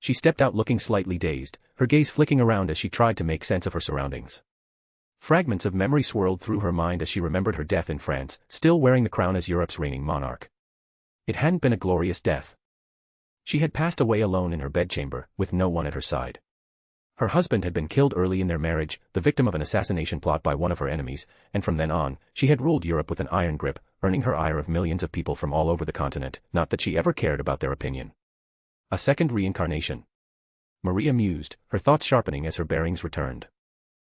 She stepped out looking slightly dazed, her gaze flicking around as she tried to make sense of her surroundings. Fragments of memory swirled through her mind as she remembered her death in France, still wearing the crown as Europe's reigning monarch. It hadn't been a glorious death. She had passed away alone in her bedchamber, with no one at her side. Her husband had been killed early in their marriage, the victim of an assassination plot by one of her enemies, and from then on, she had ruled Europe with an iron grip, earning her ire of millions of people from all over the continent, not that she ever cared about their opinion. A second reincarnation. Maria mused, her thoughts sharpening as her bearings returned.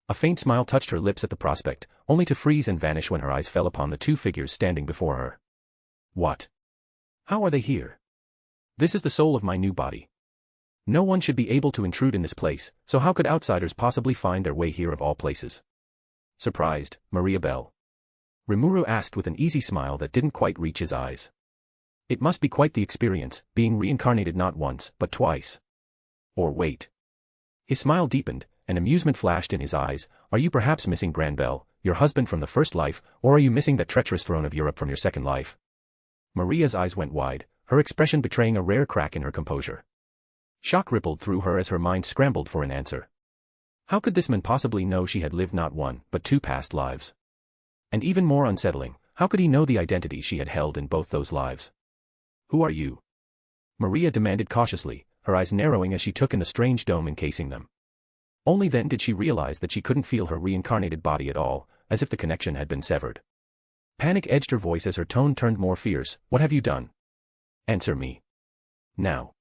A faint smile touched her lips at the prospect, only to freeze and vanish when her eyes fell upon the 2 figures standing before her. "What? How are they here? This is the soul of my new body. No one should be able to intrude in this place, so how could outsiders possibly find their way here of all places?" Surprised, Maria-Belle? Rimuru asked with an easy smile that didn't quite reach his eyes. "It must be quite the experience, being reincarnated not once, but twice. Or wait." His smile deepened, and amusement flashed in his eyes. "Are you perhaps missing Granbelle, your husband from the first life, or are you missing that treacherous throne of Europe from your second life?" Maria's eyes went wide, her expression betraying a rare crack in her composure. Shock rippled through her as her mind scrambled for an answer. How could this man possibly know she had lived not 1, but 2 past lives? And even more unsettling, how could he know the identity she had held in both those lives? "Who are you?" Maria demanded cautiously, her eyes narrowing as she took in the strange dome encasing them. Only then did she realize that she couldn't feel her reincarnated body at all, as if the connection had been severed. Panic edged her voice as her tone turned more fierce. "What have you done? Answer me. Now.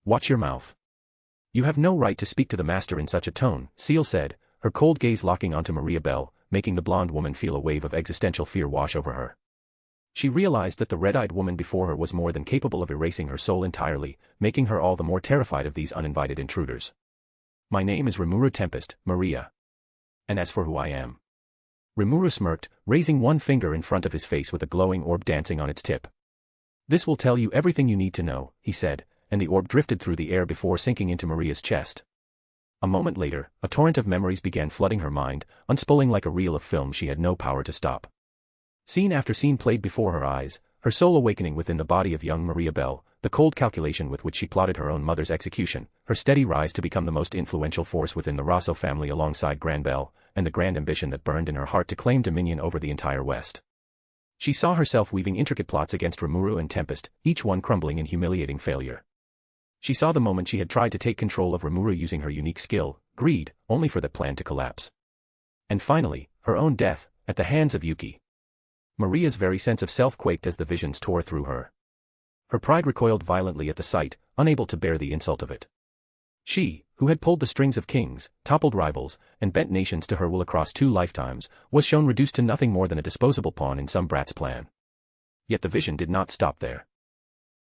Watch your mouth." "You have no right to speak to the master in such a tone," Ciel said, her cold gaze locking onto Maria-Belle, making the blonde woman feel a wave of existential fear wash over her. She realized that the red-eyed woman before her was more than capable of erasing her soul entirely, making her all the more terrified of these uninvited intruders. "My name is Rimuru Tempest, Maria. And as for who I am..." Rimuru smirked, raising one finger in front of his face with a glowing orb dancing on its tip. "This will tell you everything you need to know," he said, and the orb drifted through the air before sinking into Maria's chest. A moment later, a torrent of memories began flooding her mind, unspooling like a reel of film she had no power to stop. Scene after scene played before her eyes, her soul awakening within the body of young Maria-Belle, the cold calculation with which she plotted her own mother's execution, her steady rise to become the most influential force within the Rosso family alongside Granbell, and the grand ambition that burned in her heart to claim dominion over the entire West. She saw herself weaving intricate plots against Rimuru and Tempest, each one crumbling in humiliating failure. She saw the moment she had tried to take control of Rimuru using her unique skill, greed, only for that plan to collapse. And finally, her own death, at the hands of Yuki. Maria's very sense of self quaked as the visions tore through her. Her pride recoiled violently at the sight, unable to bear the insult of it. She, who had pulled the strings of kings, toppled rivals, and bent nations to her will across 2 lifetimes, was shown reduced to nothing more than a disposable pawn in some brat's plan. Yet the vision did not stop there.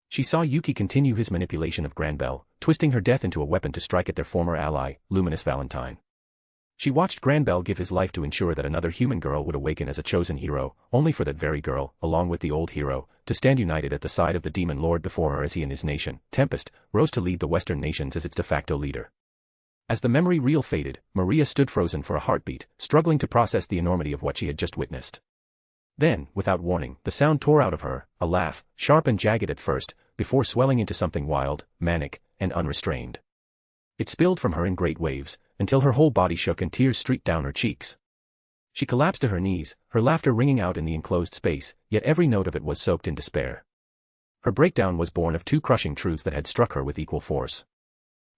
She saw Yuki continue his manipulation of Granbell, twisting her death into a weapon to strike at their former ally, Luminous Valentine. She watched Granbell give his life to ensure that another human girl would awaken as a chosen hero, only for that very girl, along with the old hero, to stand united at the side of the demon lord before her as he and his nation, Tempest, rose to lead the Western nations as its de facto leader. As the memory reel faded, Maria stood frozen for a heartbeat, struggling to process the enormity of what she had just witnessed. Then, without warning, the sound tore out of her, a laugh, sharp and jagged at first, before swelling into something wild, manic, and unrestrained. It spilled from her in great waves, until her whole body shook and tears streaked down her cheeks. She collapsed to her knees, her laughter ringing out in the enclosed space, yet every note of it was soaked in despair. Her breakdown was born of 2 crushing truths that had struck her with equal force.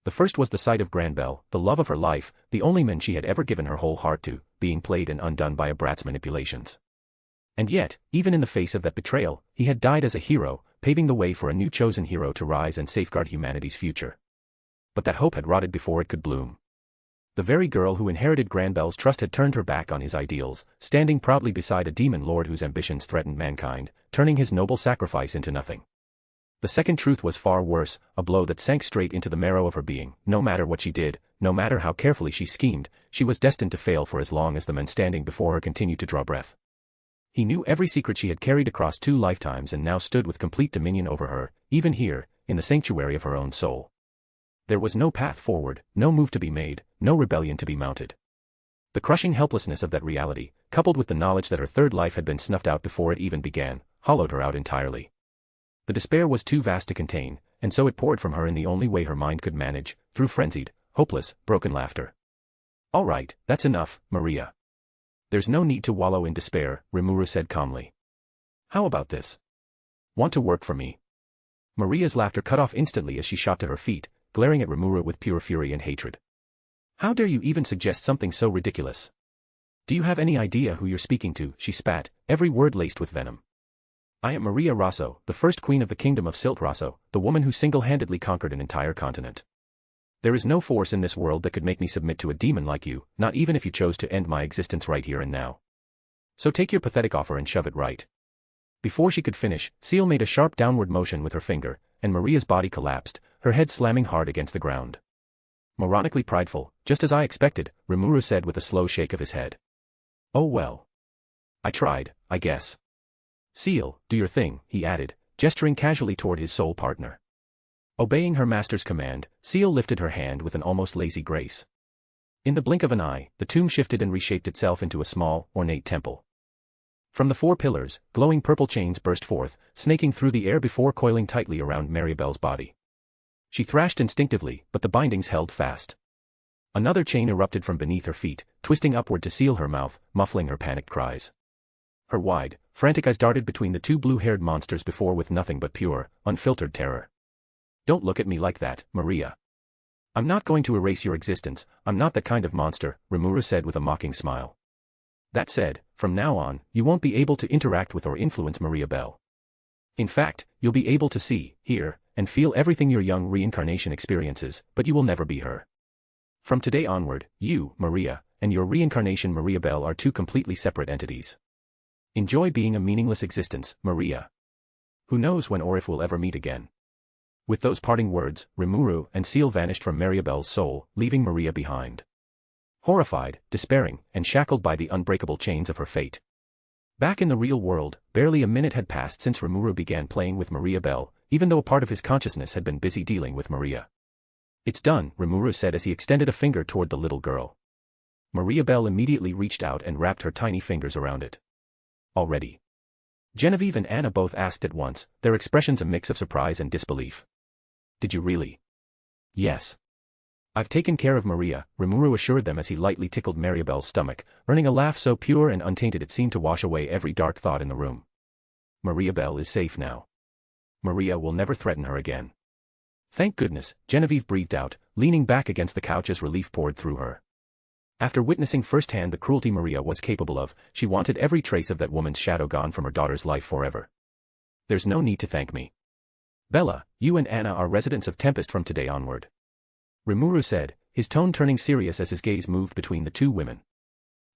The first was the sight of Granbell, the love of her life, the only man she had ever given her whole heart to, being played and undone by a brat's manipulations. And yet, even in the face of that betrayal, he had died as a hero, paving the way for a new chosen hero to rise and safeguard humanity's future. But that hope had rotted before it could bloom. The very girl who inherited Granbell's trust had turned her back on his ideals, standing proudly beside a demon lord whose ambitions threatened mankind, turning his noble sacrifice into nothing. The second truth was far worse, a blow that sank straight into the marrow of her being. No matter what she did, no matter how carefully she schemed, she was destined to fail for as long as the men standing before her continued to draw breath. He knew every secret she had carried across 2 lifetimes and now stood with complete dominion over her, even here, in the sanctuary of her own soul. There was no path forward, no move to be made, no rebellion to be mounted. The crushing helplessness of that reality, coupled with the knowledge that her third life had been snuffed out before it even began, hollowed her out entirely. The despair was too vast to contain, and so it poured from her in the only way her mind could manage, through frenzied, hopeless, broken laughter. "All right, that's enough, Maria. There's no need to wallow in despair," Rimuru said calmly. "How about this? Want to work for me?" Maria's laughter cut off instantly as she shot to her feet, glaring at Rimuru with pure fury and hatred. "How dare you even suggest something so ridiculous? Do you have any idea who you're speaking to?" she spat, every word laced with venom. "I am Maria Rosso, the first queen of the kingdom of Silt Rosso, the woman who single-handedly conquered an entire continent. There is no force in this world that could make me submit to a demon like you, not even if you chose to end my existence right here and now. So take your pathetic offer and shove it right." Before she could finish, Ciel made a sharp downward motion with her finger, and Maria's body collapsed, her head slamming hard against the ground. Moronically prideful, just as I expected, Rimuru said with a slow shake of his head. "Oh well. I tried, I guess. Ciel, do your thing," he added, gesturing casually toward his soul partner. Obeying her master's command, Ciel lifted her hand with an almost lazy grace. In the blink of an eye, the tomb shifted and reshaped itself into a small, ornate temple. From the 4 pillars, glowing purple chains burst forth, snaking through the air before coiling tightly around Maribel's body. She thrashed instinctively, but the bindings held fast. Another chain erupted from beneath her feet, twisting upward to seal her mouth, muffling her panicked cries. Her wide, frantic eyes darted between the 2 blue-haired monsters before with nothing but pure, unfiltered terror. "Don't look at me like that, Maria. I'm not going to erase your existence, I'm not that kind of monster," Rimuru said with a mocking smile. "That said, from now on, you won't be able to interact with or influence Maria Bell. In fact, you'll be able to see, hear, and feel everything your young reincarnation experiences, but you will never be her. From today onward, you, Maria, and your reincarnation Maria Bell are 2 completely separate entities. Enjoy being a meaningless existence, Maria. Who knows when or if we'll ever meet again." With those parting words, Rimuru and Ciel vanished from Maribel's soul, leaving Maria behind. Horrified, despairing, and shackled by the unbreakable chains of her fate. Back in the real world, barely a minute had passed since Rimuru began playing with Maria Bell, even though a part of his consciousness had been busy dealing with Maria. "It's done," Rimuru said as he extended a finger toward the little girl. Maria Bell immediately reached out and wrapped her tiny fingers around it. "Already. Genevieve and Anna both asked at once, their expressions a mix of surprise and disbelief. Did you really? Yes. I've taken care of Maria, Rimuru assured them as he lightly tickled Maribel's stomach, earning a laugh so pure and untainted it seemed to wash away every dark thought in the room. Maribel is safe now. Maria will never threaten her again. Thank goodness, Genevieve breathed out, leaning back against the couch as relief poured through her. After witnessing firsthand the cruelty Maria was capable of, she wanted every trace of that woman's shadow gone from her daughter's life forever. There's no need to thank me. Bella, you and Anna are residents of Tempest from today onward. Rimuru said, his tone turning serious as his gaze moved between the two women.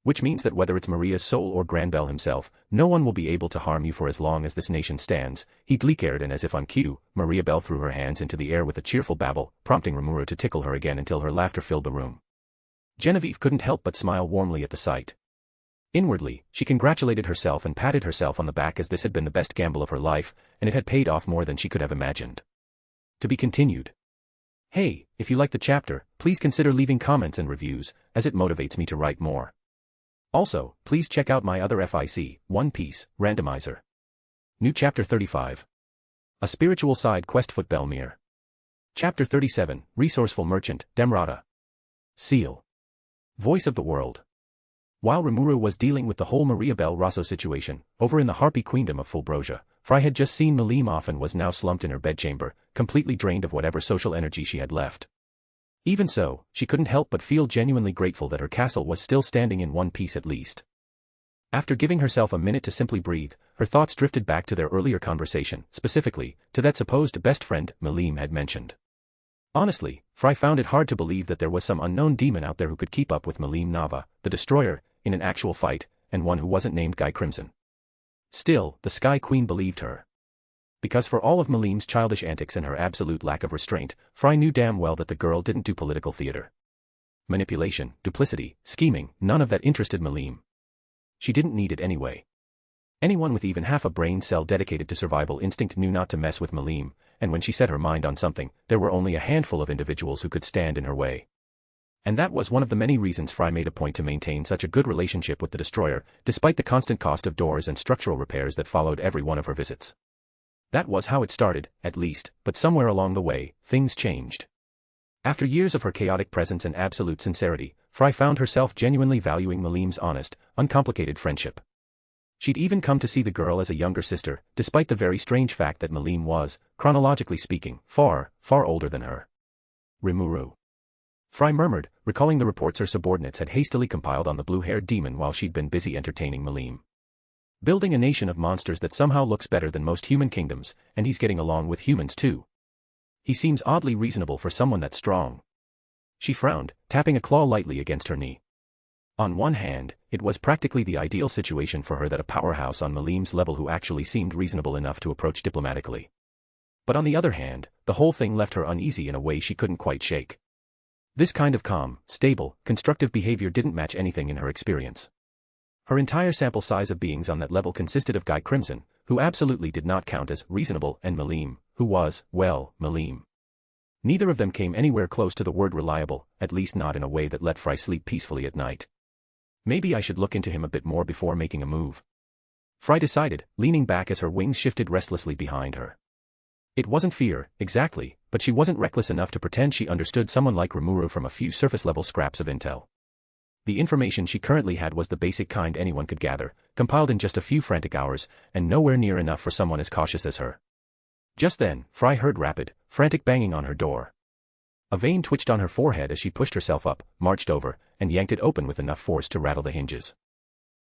Which means that whether it's Maria's soul or Granbell himself, no one will be able to harm you for as long as this nation stands, he gleecared, and as if on cue, Maribel threw her hands into the air with a cheerful babble, prompting Rimuru to tickle her again until her laughter filled the room. Genevieve couldn't help but smile warmly at the sight. Inwardly, she congratulated herself and patted herself on the back as this had been the best gamble of her life, and it had paid off more than she could have imagined. To be continued. Hey, if you like the chapter, please consider leaving comments and reviews, as it motivates me to write more. Also, please check out my other FIC, One Piece, randomizer. New Chapter 35. A Spiritual Side Quest Footbellmere. Chapter 37, Resourceful Merchant, Demrata. Ciel. Voice of the World. While Rimuru was dealing with the whole Maribel Rosso situation, over in the Harpy Queendom of Fulbrosia, Fry had just seen Malim off and was now slumped in her bedchamber, completely drained of whatever social energy she had left. Even so, she couldn't help but feel genuinely grateful that her castle was still standing in one piece at least. After giving herself a minute to simply breathe, her thoughts drifted back to their earlier conversation, specifically, to that supposed best friend Malim had mentioned. Honestly, Fry found it hard to believe that there was some unknown demon out there who could keep up with Malim Nava, the Destroyer, in an actual fight, and one who wasn't named Guy Crimson. Still, the Sky Queen believed her. Because for all of Malim's childish antics and her absolute lack of restraint, Fry knew damn well that the girl didn't do political theater. Manipulation, duplicity, scheming, none of that interested Malim. She didn't need it anyway. Anyone with even half a brain cell dedicated to survival instinct knew not to mess with Malim, and when she set her mind on something, there were only a handful of individuals who could stand in her way. And that was one of the many reasons Fry made a point to maintain such a good relationship with the Destroyer, despite the constant cost of doors and structural repairs that followed every one of her visits. That was how it started, at least, but somewhere along the way, things changed. After years of her chaotic presence and absolute sincerity, Fry found herself genuinely valuing Malim's honest, uncomplicated friendship. She'd even come to see the girl as a younger sister, despite the very strange fact that Malim was, chronologically speaking, far, far older than her. Rimuru. Fry murmured, recalling the reports her subordinates had hastily compiled on the blue-haired demon while she'd been busy entertaining Malim. Building a nation of monsters that somehow looks better than most human kingdoms, and he's getting along with humans too. He seems oddly reasonable for someone that strong. She frowned, tapping a claw lightly against her knee. On one hand, it was practically the ideal situation for her that a powerhouse on Malim's level who actually seemed reasonable enough to approach diplomatically. But on the other hand, the whole thing left her uneasy in a way she couldn't quite shake. This kind of calm, stable, constructive behavior didn't match anything in her experience. Her entire sample size of beings on that level consisted of Guy Crimson, who absolutely did not count as reasonable, and Malim, who was, well, Malim. Neither of them came anywhere close to the word reliable, at least not in a way that let Fry sleep peacefully at night. Maybe I should look into him a bit more before making a move. Fry decided, leaning back as her wings shifted restlessly behind her. It wasn't fear, exactly, but she wasn't reckless enough to pretend she understood someone like Rimuru from a few surface-level scraps of intel. The information she currently had was the basic kind anyone could gather, compiled in just a few frantic hours, and nowhere near enough for someone as cautious as her. Just then, Fry heard rapid, frantic banging on her door. A vein twitched on her forehead as she pushed herself up, marched over, and yanked it open with enough force to rattle the hinges.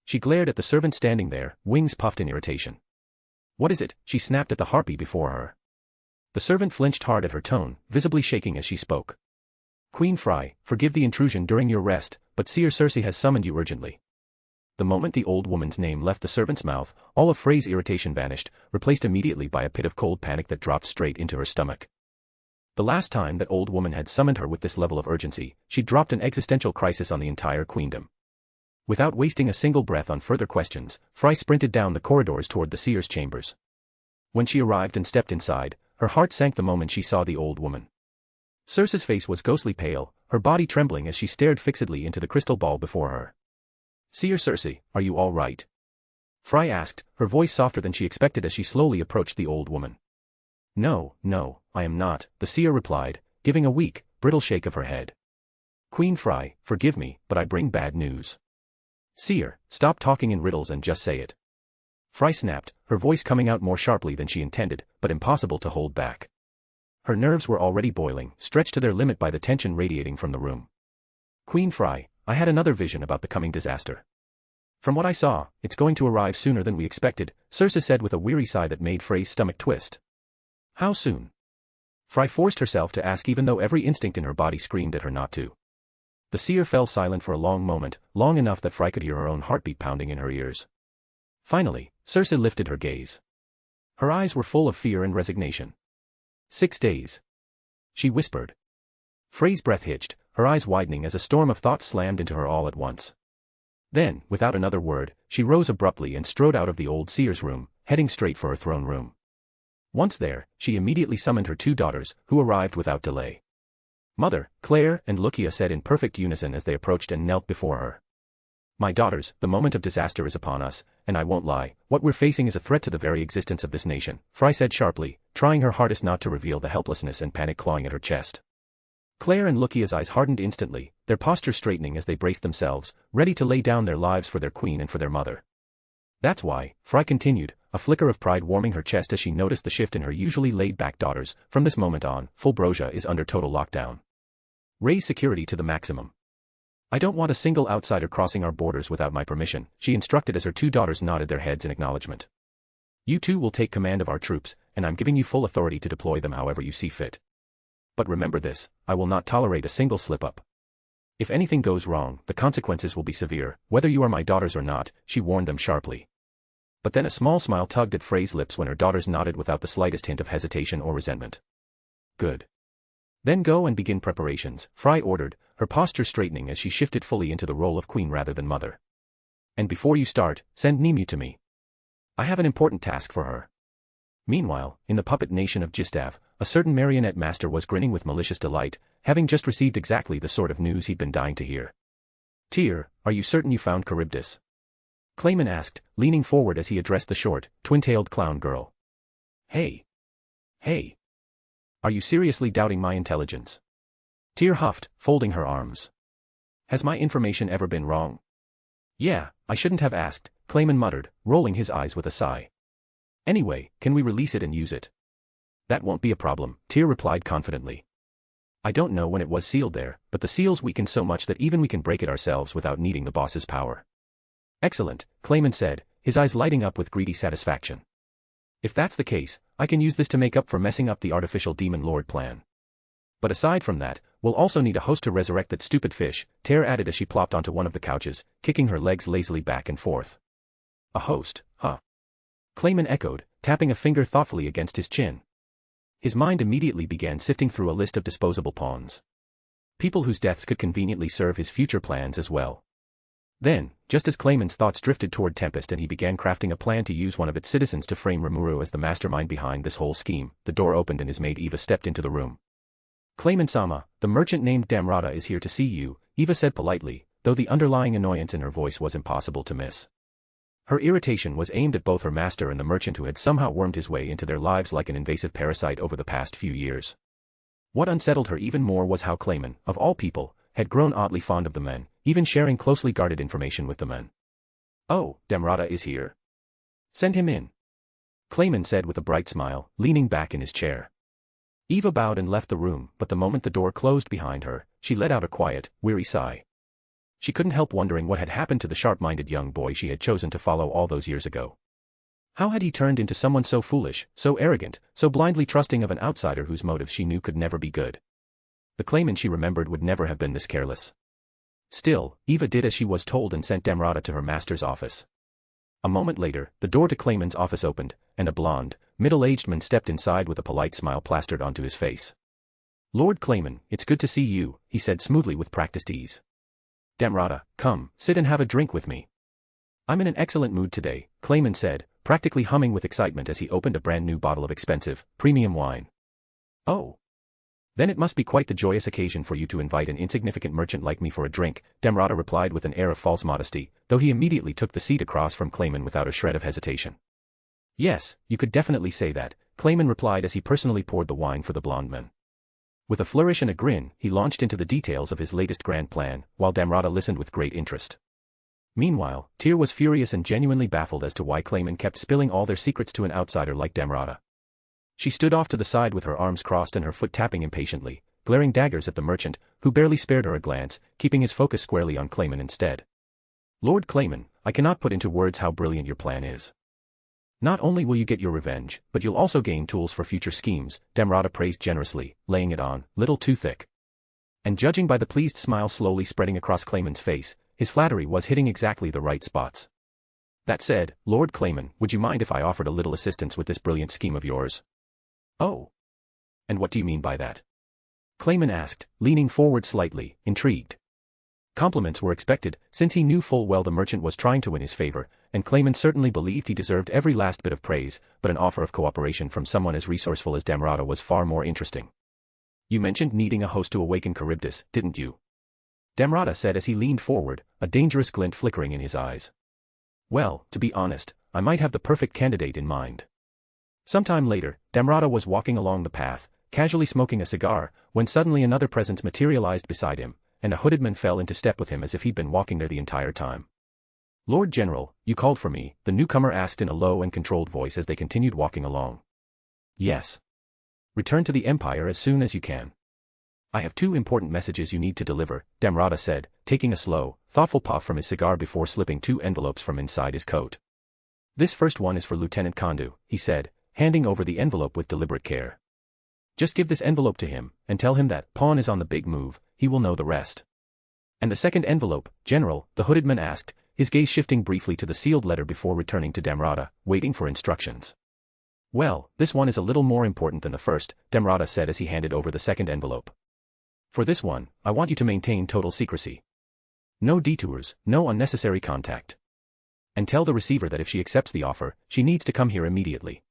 She glared at the servant standing there, wings puffed in irritation. "What is it?" she snapped at the harpy before her. The servant flinched hard at her tone, visibly shaking as she spoke. "Queen Fry, forgive the intrusion during your rest, but Seer Cersei has summoned you urgently." The moment the old woman's name left the servant's mouth, all of Frey's irritation vanished, replaced immediately by a pit of cold panic that dropped straight into her stomach. The last time that old woman had summoned her with this level of urgency, she'd dropped an existential crisis on the entire queendom. Without wasting a single breath on further questions, Fry sprinted down the corridors toward the seer's chambers. When she arrived and stepped inside, her heart sank the moment she saw the old woman. Cersei's face was ghostly pale, her body trembling as she stared fixedly into the crystal ball before her. "Seer Cersei, are you all right?" Fry asked, her voice softer than she expected as she slowly approached the old woman. No, no, I am not, the seer replied, giving a weak, brittle shake of her head. Queen Fry, forgive me, but I bring bad news. Seer, stop talking in riddles and just say it. Fry snapped, her voice coming out more sharply than she intended, but impossible to hold back. Her nerves were already boiling, stretched to their limit by the tension radiating from the room. Queen Fry, I had another vision about the coming disaster. From what I saw, it's going to arrive sooner than we expected, Circe said with a weary sigh that made Frey's stomach twist. How soon? Fry forced herself to ask even though every instinct in her body screamed at her not to. The seer fell silent for a long moment, long enough that Fry could hear her own heartbeat pounding in her ears. Finally, Circe lifted her gaze. Her eyes were full of fear and resignation. 6 days. She whispered. Frey's breath hitched, her eyes widening as a storm of thoughts slammed into her all at once. Then, without another word, she rose abruptly and strode out of the old seer's room, heading straight for her throne room. Once there, she immediately summoned her 2 daughters, who arrived without delay. Mother, Claire and Lucia said in perfect unison as they approached and knelt before her. My daughters, the moment of disaster is upon us, and I won't lie, what we're facing is a threat to the very existence of this nation, Fry said sharply, trying her hardest not to reveal the helplessness and panic clawing at her chest. Claire and Lucia's eyes hardened instantly, their posture straightening as they braced themselves, ready to lay down their lives for their queen and for their mother. That's why, Fry continued, a flicker of pride warming her chest as she noticed the shift in her usually laid-back daughters, from this moment on, Fulbrosia is under total lockdown. Raise security to the maximum. I don't want a single outsider crossing our borders without my permission, she instructed as her 2 daughters nodded their heads in acknowledgement. You 2 will take command of our troops, and I'm giving you full authority to deploy them however you see fit. But remember this, I will not tolerate a single slip-up. If anything goes wrong, the consequences will be severe, whether you are my daughters or not, she warned them sharply. But then a small smile tugged at Frey's lips when her daughters nodded without the slightest hint of hesitation or resentment. Good. Then go and begin preparations, Fry ordered, her posture straightening as she shifted fully into the role of queen rather than mother. And before you start, send Nemu to me. I have an important task for her. Meanwhile, in the puppet nation of Gistav, a certain marionette master was grinning with malicious delight, having just received exactly the sort of news he'd been dying to hear. Tyr, are you certain you found Charybdis? Clayman asked, leaning forward as he addressed the short, twin-tailed clown girl. Hey. Hey. Are you seriously doubting my intelligence? Tyr huffed, folding her arms. Has my information ever been wrong? Yeah, I shouldn't have asked, Clayman muttered, rolling his eyes with a sigh. Anyway, can we release it and use it? That won't be a problem, Tyr replied confidently. I don't know when it was sealed there, but the seal's weakened so much that even we can break it ourselves without needing the boss's power. Excellent, Clayman said, his eyes lighting up with greedy satisfaction. If that's the case, I can use this to make up for messing up the artificial demon lord plan. But aside from that, we'll also need a host to resurrect that stupid fish, Tyr added as she plopped onto one of the couches, kicking her legs lazily back and forth. A host, huh? Clayman echoed, tapping a finger thoughtfully against his chin. His mind immediately began sifting through a list of disposable pawns. People whose deaths could conveniently serve his future plans as well. Then, just as Clayman's thoughts drifted toward Tempest and he began crafting a plan to use one of its citizens to frame Rimuru as the mastermind behind this whole scheme, the door opened and his maid Eva stepped into the room. Clayman-sama, the merchant named Damrata is here to see you, Eva said politely, though the underlying annoyance in her voice was impossible to miss. Her irritation was aimed at both her master and the merchant who had somehow wormed his way into their lives like an invasive parasite over the past few years. What unsettled her even more was how Clayman, of all people, had grown oddly fond of the men, even sharing closely guarded information with the men. Oh, Damrata is here. Send him in. Clayman said with a bright smile, leaning back in his chair. Eva bowed and left the room, but the moment the door closed behind her, she let out a quiet, weary sigh. She couldn't help wondering what had happened to the sharp-minded young boy she had chosen to follow all those years ago. How had he turned into someone so foolish, so arrogant, so blindly trusting of an outsider whose motives she knew could never be good? The Clayman she remembered would never have been this careless. Still, Eva did as she was told and sent Damrata to her master's office. A moment later, the door to Clayman's office opened, and a blonde, middle-aged man stepped inside with a polite smile plastered onto his face. Lord Clayman, it's good to see you, he said smoothly with practiced ease. Damrata, come, sit and have a drink with me. I'm in an excellent mood today, Clayman said, practically humming with excitement as he opened a brand new bottle of expensive, premium wine. Oh. Then it must be quite the joyous occasion for you to invite an insignificant merchant like me for a drink, Demrata replied with an air of false modesty, though he immediately took the seat across from Clayman without a shred of hesitation. Yes, you could definitely say that, Clayman replied as he personally poured the wine for the blonde man. With a flourish and a grin, he launched into the details of his latest grand plan, while Demrata listened with great interest. Meanwhile, Tyr was furious and genuinely baffled as to why Clayman kept spilling all their secrets to an outsider like Demrata. She stood off to the side with her arms crossed and her foot tapping impatiently, glaring daggers at the merchant, who barely spared her a glance, keeping his focus squarely on Clayman instead. Lord Clayman, I cannot put into words how brilliant your plan is. Not only will you get your revenge, but you'll also gain tools for future schemes, Demrata praised generously, laying it on, little too thick. And judging by the pleased smile slowly spreading across Clayman's face, his flattery was hitting exactly the right spots. That said, Lord Clayman, would you mind if I offered a little assistance with this brilliant scheme of yours? Oh. And what do you mean by that? Clayman asked, leaning forward slightly, intrigued. Compliments were expected, since he knew full well the merchant was trying to win his favor, and Clayman certainly believed he deserved every last bit of praise, but an offer of cooperation from someone as resourceful as Demrata was far more interesting. You mentioned needing a host to awaken Charybdis, didn't you? Demrata said as he leaned forward, a dangerous glint flickering in his eyes. Well, to be honest, I might have the perfect candidate in mind. Sometime later, Demrata was walking along the path, casually smoking a cigar, when suddenly another presence materialized beside him, and a hooded man fell into step with him as if he'd been walking there the entire time. Lord General, you called for me, the newcomer asked in a low and controlled voice as they continued walking along. Yes. Return to the Empire as soon as you can. I have 2 important messages you need to deliver, Demrata said, taking a slow, thoughtful puff from his cigar before slipping 2 envelopes from inside his coat. This first one is for Lieutenant Kondu, he said, handing over the envelope with deliberate care. Just give this envelope to him, and tell him that Pawn is on the big move, he will know the rest. And the second envelope, General, the hooded man asked, his gaze shifting briefly to the sealed letter before returning to Demrata, waiting for instructions. Well, this one is a little more important than the first, Demrata said as he handed over the second envelope. For this one, I want you to maintain total secrecy. No detours, no unnecessary contact. And tell the receiver that if she accepts the offer, she needs to come here immediately.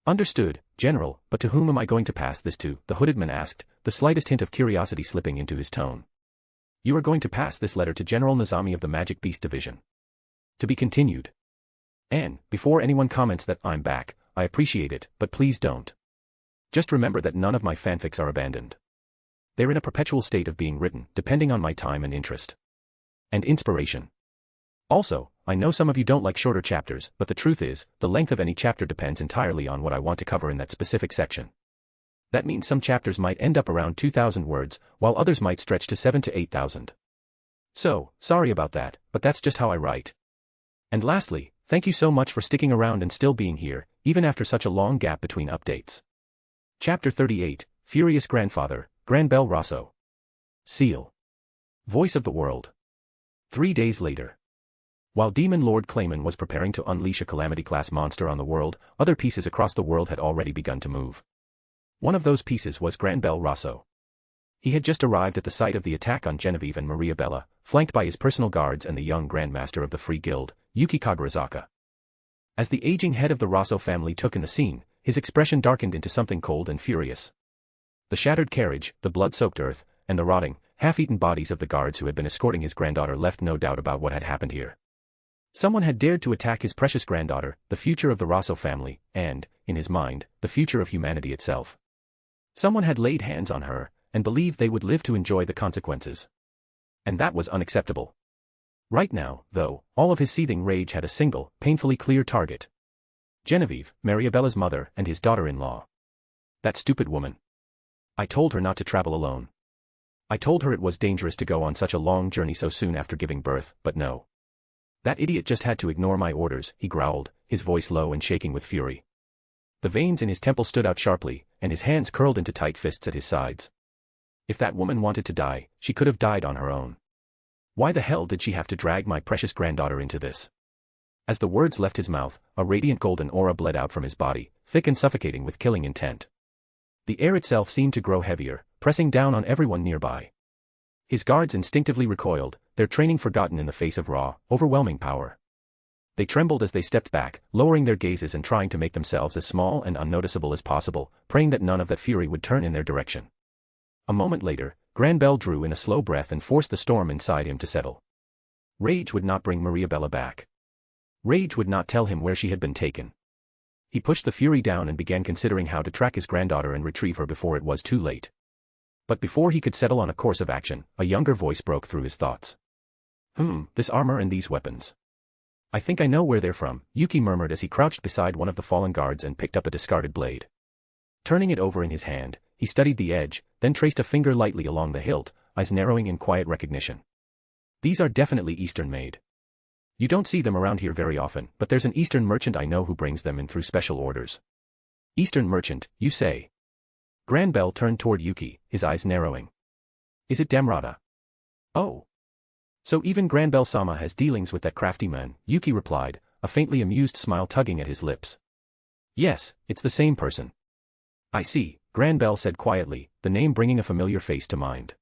Understood, General, but to whom am I going to pass this to? The hooded man asked, the slightest hint of curiosity slipping into his tone. You are going to pass this letter to General Nizami of the Magic Beast Division. To be continued. And, before anyone comments that I'm back, I appreciate it, but please don't. Just remember that none of my fanfics are abandoned. They're in a perpetual state of being written, depending on my time and interest. And inspiration. Also, I know some of you don't like shorter chapters, but the truth is, the length of any chapter depends entirely on what I want to cover in that specific section. That means some chapters might end up around 2,000 words, while others might stretch to 7,000 to 8,000. So, sorry about that, but that's just how I write. And lastly, thank you so much for sticking around and still being here, even after such a long gap between updates. Chapter 38, Furious Grandfather, Granbel Rosso. Ciel. Voice of the World. 3 days later. While Demon Lord Clayman was preparing to unleash a Calamity-class monster on the world, other pieces across the world had already begun to move. One of those pieces was Granbel Rosso. He had just arrived at the site of the attack on Genevieve and Maria Bella, flanked by his personal guards and the young Grandmaster of the Free Guild, Yuki Kagarazaka. As the aging head of the Rosso family took in the scene, his expression darkened into something cold and furious. The shattered carriage, the blood-soaked earth, and the rotting, half-eaten bodies of the guards who had been escorting his granddaughter left no doubt about what had happened here. Someone had dared to attack his precious granddaughter, the future of the Rosso family, and, in his mind, the future of humanity itself. Someone had laid hands on her, and believed they would live to enjoy the consequences. And that was unacceptable. Right now, though, all of his seething rage had a single, painfully clear target. Genevieve, Mariabella's mother, and his daughter-in-law. That stupid woman. I told her not to travel alone. I told her it was dangerous to go on such a long journey so soon after giving birth, but no. That idiot just had to ignore my orders, he growled, his voice low and shaking with fury. The veins in his temple stood out sharply, and his hands curled into tight fists at his sides. If that woman wanted to die, she could have died on her own. Why the hell did she have to drag my precious granddaughter into this? As the words left his mouth, a radiant golden aura bled out from his body, thick and suffocating with killing intent. The air itself seemed to grow heavier, pressing down on everyone nearby. His guards instinctively recoiled, their training forgotten in the face of raw, overwhelming power. They trembled as they stepped back, lowering their gazes and trying to make themselves as small and unnoticeable as possible, praying that none of that fury would turn in their direction. A moment later, Granbell drew in a slow breath and forced the storm inside him to settle. Rage would not bring Mariabella back. Rage would not tell him where she had been taken. He pushed the fury down and began considering how to track his granddaughter and retrieve her before it was too late. But before he could settle on a course of action, a younger voice broke through his thoughts. This armor and these weapons. I think I know where they're from, Yuki murmured as he crouched beside one of the fallen guards and picked up a discarded blade. Turning it over in his hand, he studied the edge, then traced a finger lightly along the hilt, eyes narrowing in quiet recognition. These are definitely Eastern-made. You don't see them around here very often, but there's an Eastern merchant I know who brings them in through special orders. Eastern merchant, you say? Granbell turned toward Yuki, his eyes narrowing. Is it Damrata? Oh. So even Granbell-sama has dealings with that crafty man, Yuki replied, a faintly amused smile tugging at his lips. Yes, it's the same person. I see, Granbell said quietly, the name bringing a familiar face to mind.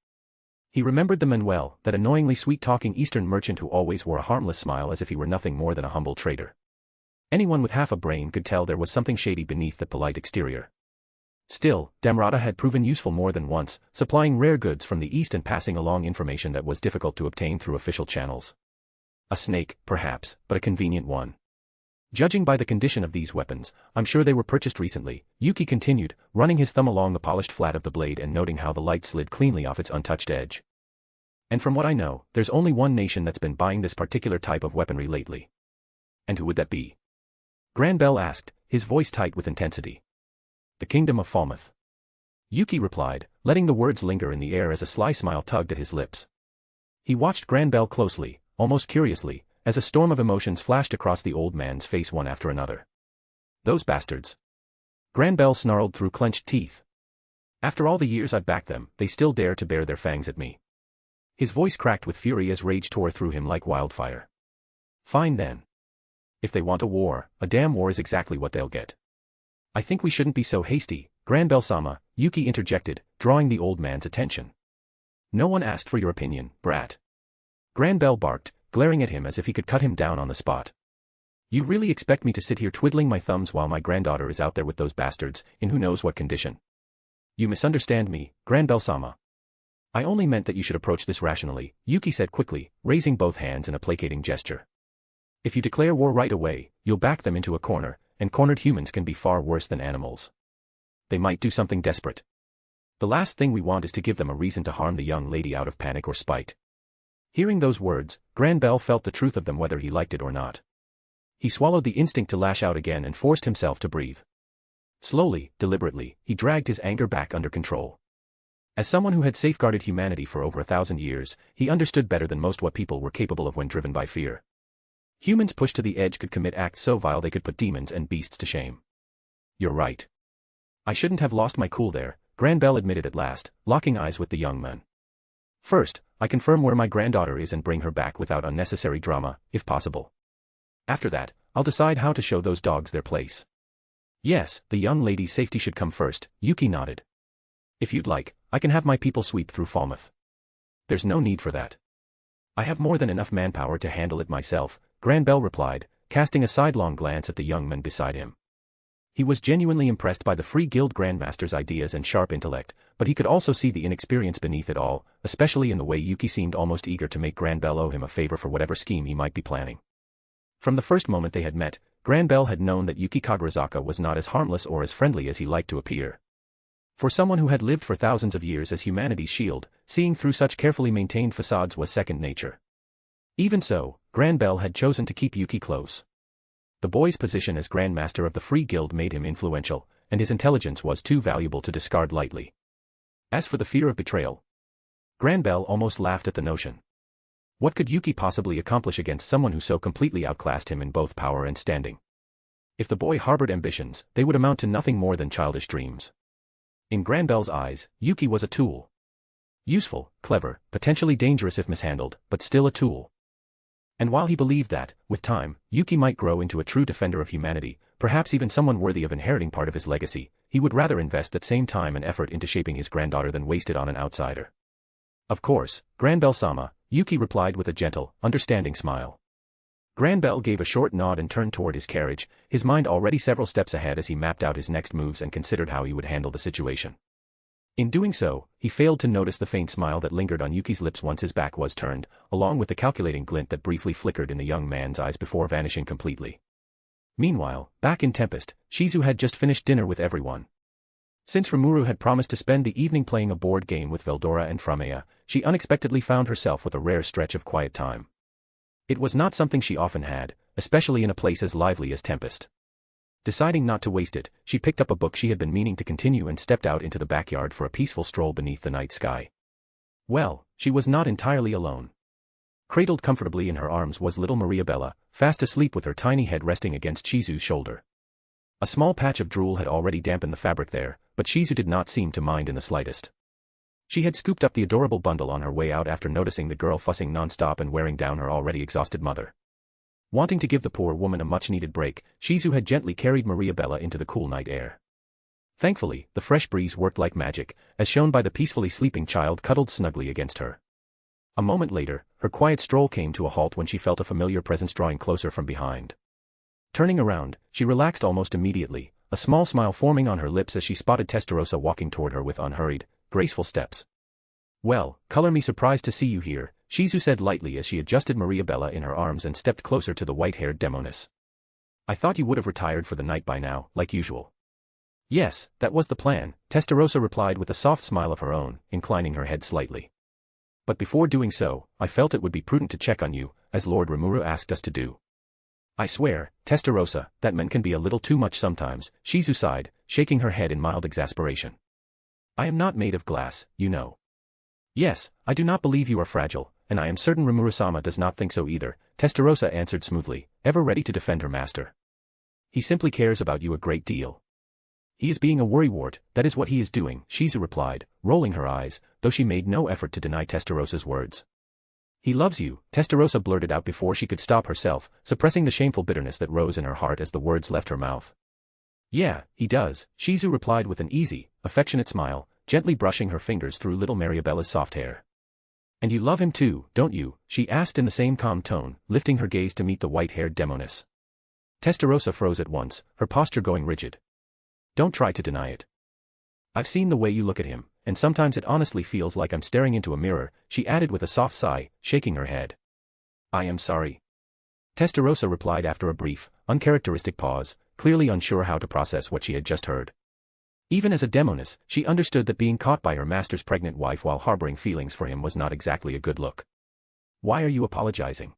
He remembered the Manuel, that annoyingly sweet-talking Eastern merchant who always wore a harmless smile as if he were nothing more than a humble trader. Anyone with half a brain could tell there was something shady beneath the polite exterior. Still, Damrata had proven useful more than once, supplying rare goods from the east and passing along information that was difficult to obtain through official channels. A snake, perhaps, but a convenient one. Judging by the condition of these weapons, I'm sure they were purchased recently, Yuki continued, running his thumb along the polished flat of the blade and noting how the light slid cleanly off its untouched edge. And from what I know, there's only one nation that's been buying this particular type of weaponry lately. And who would that be? Granbell asked, his voice tight with intensity. The Kingdom of Falmouth. Yuki replied, letting the words linger in the air as a sly smile tugged at his lips. He watched Granbell closely, almost curiously, as a storm of emotions flashed across the old man's face one after another. Those bastards. Granbell snarled through clenched teeth. After all the years I've backed them, they still dare to bare their fangs at me. His voice cracked with fury as rage tore through him like wildfire. Fine then. If they want a damn war is exactly what they'll get. I think we shouldn't be so hasty, Granbell-sama, Yuki interjected, drawing the old man's attention. No one asked for your opinion, brat. Granbell barked, glaring at him as if he could cut him down on the spot. You really expect me to sit here twiddling my thumbs while my granddaughter is out there with those bastards, in who knows what condition? You misunderstand me, Granbell-sama. I only meant that you should approach this rationally, Yuki said quickly, raising both hands in a placating gesture. If you declare war right away, you'll back them into a corner, and cornered humans can be far worse than animals. They might do something desperate. The last thing we want is to give them a reason to harm the young lady out of panic or spite. Hearing those words, Granbell felt the truth of them whether he liked it or not. He swallowed the instinct to lash out again and forced himself to breathe. Slowly, deliberately, he dragged his anger back under control. As someone who had safeguarded humanity for over 1,000 years, he understood better than most what people were capable of when driven by fear. Humans pushed to the edge could commit acts so vile they could put demons and beasts to shame. You're right. I shouldn't have lost my cool there, Granbell admitted at last, locking eyes with the young man. First, I confirm where my granddaughter is and bring her back without unnecessary drama, if possible. After that, I'll decide how to show those dogs their place. Yes, the young lady's safety should come first, Yuki nodded. If you'd like, I can have my people sweep through Falmouth. There's no need for that. I have more than enough manpower to handle it myself, Granbell replied, casting a sidelong glance at the young man beside him. He was genuinely impressed by the Free Guild Grandmaster's ideas and sharp intellect, but he could also see the inexperience beneath it all, especially in the way Yuki seemed almost eager to make Granbell owe him a favor for whatever scheme he might be planning. From the first moment they had met, Granbell had known that Yuki Kagarazaka was not as harmless or as friendly as he liked to appear. For someone who had lived for thousands of years as humanity's shield, seeing through such carefully maintained facades was second nature. Even so, Granbell had chosen to keep Yuki close. The boy's position as Grandmaster of the Free Guild made him influential, and his intelligence was too valuable to discard lightly. As for the fear of betrayal, Granbell almost laughed at the notion. What could Yuki possibly accomplish against someone who so completely outclassed him in both power and standing? If the boy harbored ambitions, they would amount to nothing more than childish dreams. In Granbell's eyes, Yuki was a tool. Useful, clever, potentially dangerous if mishandled, but still a tool. And while he believed that, with time, Yuki might grow into a true defender of humanity, perhaps even someone worthy of inheriting part of his legacy, he would rather invest that same time and effort into shaping his granddaughter than waste it on an outsider. Of course, Granbell-sama, Yuki replied with a gentle, understanding smile. Granbell gave a short nod and turned toward his carriage, his mind already several steps ahead as he mapped out his next moves and considered how he would handle the situation. In doing so, he failed to notice the faint smile that lingered on Yuki's lips once his back was turned, along with the calculating glint that briefly flickered in the young man's eyes before vanishing completely. Meanwhile, back in Tempest, Shizu had just finished dinner with everyone. Since Rimuru had promised to spend the evening playing a board game with Veldora and Framea, she unexpectedly found herself with a rare stretch of quiet time. It was not something she often had, especially in a place as lively as Tempest. Deciding not to waste it, she picked up a book she had been meaning to continue and stepped out into the backyard for a peaceful stroll beneath the night sky. Well, she was not entirely alone. Cradled comfortably in her arms was little Mariabella, fast asleep with her tiny head resting against Shizu's shoulder. A small patch of drool had already dampened the fabric there, but Shizu did not seem to mind in the slightest. She had scooped up the adorable bundle on her way out after noticing the girl fussing non-stop and wearing down her already exhausted mother. Wanting to give the poor woman a much-needed break, Shizu had gently carried Mariabella into the cool night air. Thankfully, the fresh breeze worked like magic, as shown by the peacefully sleeping child cuddled snugly against her. A moment later, her quiet stroll came to a halt when she felt a familiar presence drawing closer from behind. Turning around, she relaxed almost immediately, a small smile forming on her lips as she spotted Testarossa walking toward her with unhurried, graceful steps. "Well, color me surprised to see you here," Shizu said lightly as she adjusted Mariabella in her arms and stepped closer to the white-haired demoness. "I thought you would have retired for the night by now, like usual." "Yes, that was the plan," Testarossa replied with a soft smile of her own, inclining her head slightly. "But before doing so, I felt it would be prudent to check on you, as Lord Rimuru asked us to do." "I swear, Testarossa, that man can be a little too much sometimes," Shizu sighed, shaking her head in mild exasperation. "I am not made of glass, you know." "Yes, I do not believe you are fragile, and I am certain Rimuru-sama does not think so either," Testarossa answered smoothly, ever ready to defend her master. "He simply cares about you a great deal." "He is being a worrywart, that is what he is doing," Shizu replied, rolling her eyes, though she made no effort to deny Testarossa's words. "He loves you," Testarossa blurted out before she could stop herself, suppressing the shameful bitterness that rose in her heart as the words left her mouth. "Yeah, he does," Shizu replied with an easy, affectionate smile, gently brushing her fingers through little Mariabella's soft hair. "And you love him too, don't you?" she asked in the same calm tone, lifting her gaze to meet the white-haired demoness. Testarossa froze at once, her posture going rigid. "Don't try to deny it. I've seen the way you look at him, and sometimes it honestly feels like I'm staring into a mirror," she added with a soft sigh, shaking her head. "I am sorry," Testarossa replied after a brief, uncharacteristic pause, clearly unsure how to process what she had just heard. Even as a demoness, she understood that being caught by her master's pregnant wife while harboring feelings for him was not exactly a good look. "Why are you apologizing?"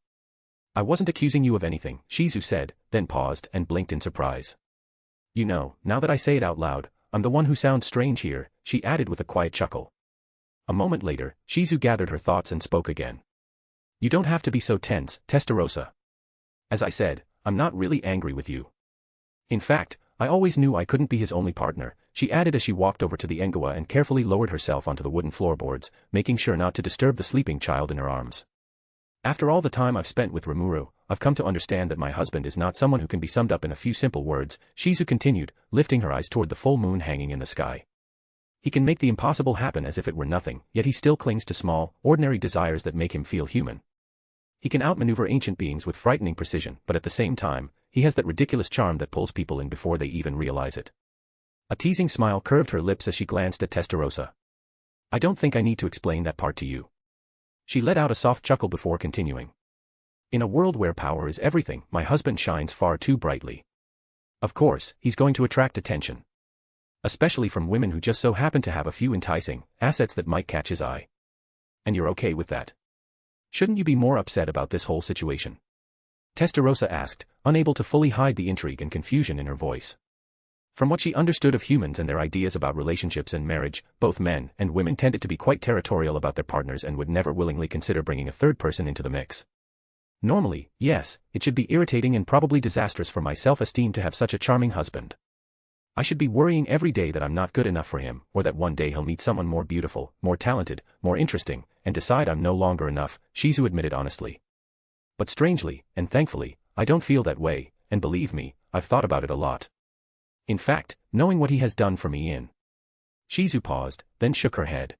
"I wasn't accusing you of anything," Shizu said, then paused and blinked in surprise. "You know, now that I say it out loud, I'm the one who sounds strange here," she added with a quiet chuckle. A moment later, Shizu gathered her thoughts and spoke again. "You don't have to be so tense, Testarossa. As I said, I'm not really angry with you. In fact, I always knew I couldn't be his only partner," she added as she walked over to the Engawa and carefully lowered herself onto the wooden floorboards, making sure not to disturb the sleeping child in her arms. "After all the time I've spent with Rimuru, I've come to understand that my husband is not someone who can be summed up in a few simple words," Shizu continued, lifting her eyes toward the full moon hanging in the sky. "He can make the impossible happen as if it were nothing, yet he still clings to small, ordinary desires that make him feel human. He can outmaneuver ancient beings with frightening precision, but at the same time, he has that ridiculous charm that pulls people in before they even realize it." A teasing smile curved her lips as she glanced at Testarossa. "I don't think I need to explain that part to you." She let out a soft chuckle before continuing. "In a world where power is everything, my husband shines far too brightly. Of course, he's going to attract attention. Especially from women who just so happen to have a few enticing assets that might catch his eye. And you're okay with that? Shouldn't you be more upset about this whole situation?" Testarossa asked, unable to fully hide the intrigue and confusion in her voice. From what she understood of humans and their ideas about relationships and marriage, both men and women tended to be quite territorial about their partners and would never willingly consider bringing a third person into the mix. "Normally, yes, it should be irritating and probably disastrous for my self-esteem to have such a charming husband. I should be worrying every day that I'm not good enough for him, or that one day he'll meet someone more beautiful, more talented, more interesting, and decide I'm no longer enough," Shizu admitted honestly. "But strangely, and thankfully, I don't feel that way, and believe me, I've thought about it a lot. In fact, knowing what he has done for me in..." Shizu paused, then shook her head.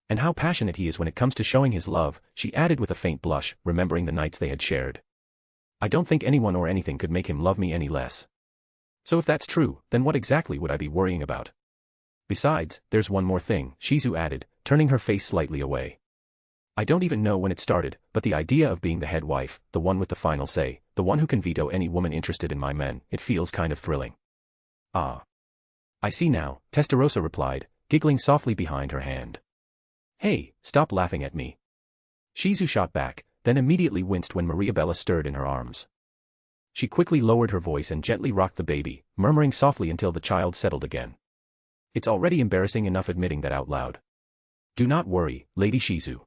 "And how passionate he is when it comes to showing his love," she added with a faint blush, remembering the nights they had shared. "I don't think anyone or anything could make him love me any less. So if that's true, then what exactly would I be worrying about?" Besides, there's one more thing, Shizu added, turning her face slightly away. I don't even know when it started, but the idea of being the head wife, the one with the final say, the one who can veto any woman interested in my men, it feels kind of thrilling. Ah. I see now, Testarossa replied, giggling softly behind her hand. Hey, stop laughing at me. Shizu shot back, then immediately winced when Mariabella stirred in her arms. She quickly lowered her voice and gently rocked the baby, murmuring softly until the child settled again. It's already embarrassing enough admitting that out loud. Do not worry, Lady Shizu.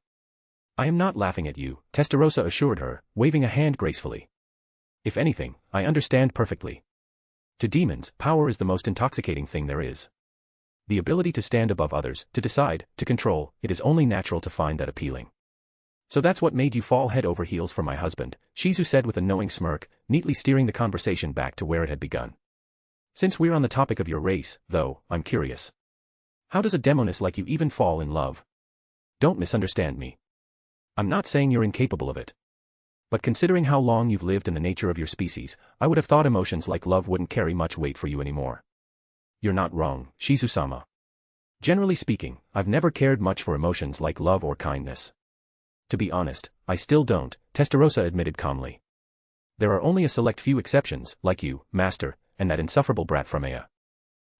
I am not laughing at you, Testarossa assured her, waving a hand gracefully. If anything, I understand perfectly. To demons, power is the most intoxicating thing there is. The ability to stand above others, to decide, to control, it is only natural to find that appealing. So that's what made you fall head over heels for my husband, Shizu said with a knowing smirk, neatly steering the conversation back to where it had begun. Since we're on the topic of your race, though, I'm curious. How does a demoness like you even fall in love? Don't misunderstand me. I'm not saying you're incapable of it. But considering how long you've lived and the nature of your species, I would have thought emotions like love wouldn't carry much weight for you anymore. You're not wrong, Shizu-sama. Generally speaking, I've never cared much for emotions like love or kindness. To be honest, I still don't, Testarossa admitted calmly. There are only a select few exceptions, like you, Master, and that insufferable brat Framea.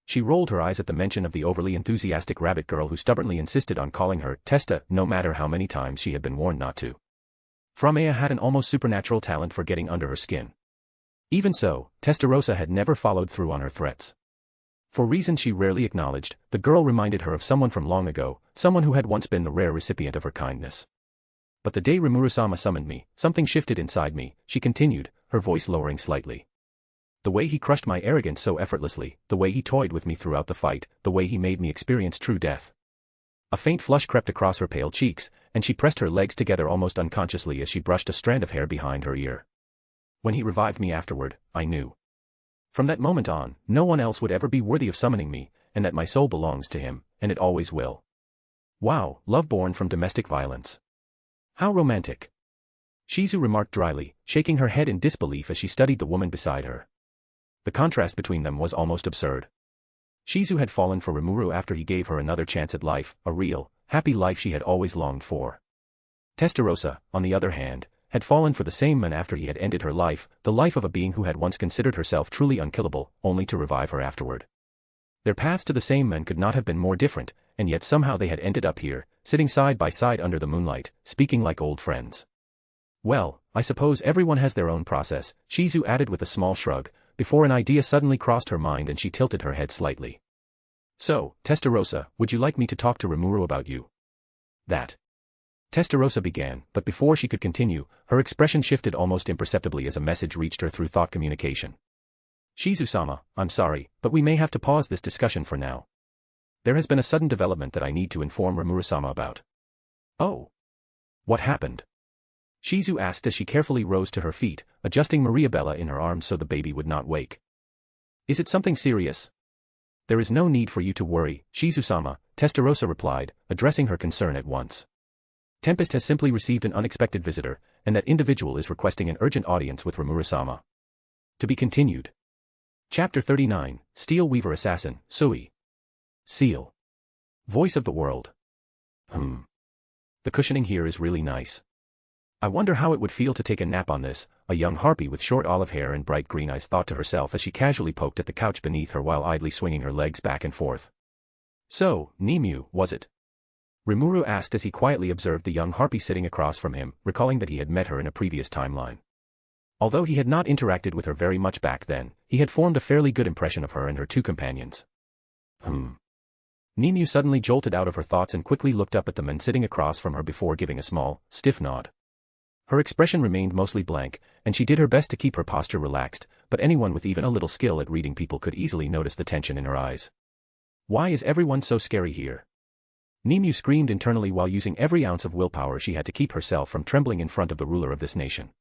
She rolled her eyes at the mention of the overly enthusiastic rabbit girl who stubbornly insisted on calling her Testa, no matter how many times she had been warned not to. Framea had an almost supernatural talent for getting under her skin. Even so, Testarossa had never followed through on her threats. For reasons she rarely acknowledged, the girl reminded her of someone from long ago, someone who had once been the rare recipient of her kindness. But the day Rimuru-sama summoned me, something shifted inside me, she continued, her voice lowering slightly. The way he crushed my arrogance so effortlessly, the way he toyed with me throughout the fight, the way he made me experience true death. A faint flush crept across her pale cheeks, and she pressed her legs together almost unconsciously as she brushed a strand of hair behind her ear. When he revived me afterward, I knew. From that moment on, no one else would ever be worthy of summoning me, and that my soul belongs to him, and it always will. Wow, love born from domestic violence. How romantic. Shizu remarked dryly, shaking her head in disbelief as she studied the woman beside her. The contrast between them was almost absurd. Shizu had fallen for Rimuru after he gave her another chance at life, a real, happy life she had always longed for. Testarossa, on the other hand, had fallen for the same man after he had ended her life, the life of a being who had once considered herself truly unkillable, only to revive her afterward. Their paths to the same man could not have been more different, and yet somehow they had ended up here, sitting side by side under the moonlight, speaking like old friends. Well, I suppose everyone has their own process, Shizu added with a small shrug, before an idea suddenly crossed her mind and she tilted her head slightly. So, Testarossa, would you like me to talk to Rimuru about you? That. Testarossa began, but before she could continue, her expression shifted almost imperceptibly as a message reached her through thought communication. Shizu-sama, I'm sorry, but we may have to pause this discussion for now. There has been a sudden development that I need to inform Rimuru-sama about. Oh. What happened? Shizu asked as she carefully rose to her feet, adjusting Mariabella in her arms so the baby would not wake. Is it something serious? There is no need for you to worry, Shizu-sama, Testarossa replied, addressing her concern at once. Tempest has simply received an unexpected visitor, and that individual is requesting an urgent audience with Rimuru-sama. To be continued. Chapter 39, Steel Weaver Assassin, Sui. Ciel. Voice of the world. The cushioning here is really nice. I wonder how it would feel to take a nap on this, a young harpy with short olive hair and bright green eyes thought to herself as she casually poked at the couch beneath her while idly swinging her legs back and forth. So, Nimue, was it? Rimuru asked as he quietly observed the young harpy sitting across from him, recalling that he had met her in a previous timeline. Although he had not interacted with her very much back then, he had formed a fairly good impression of her and her two companions. Nimue suddenly jolted out of her thoughts and quickly looked up at the man sitting across from her before giving a small, stiff nod. Her expression remained mostly blank, and she did her best to keep her posture relaxed, but anyone with even a little skill at reading people could easily notice the tension in her eyes. Why is everyone so scary here? Nimue screamed internally while using every ounce of willpower she had to keep herself from trembling in front of the ruler of this nation.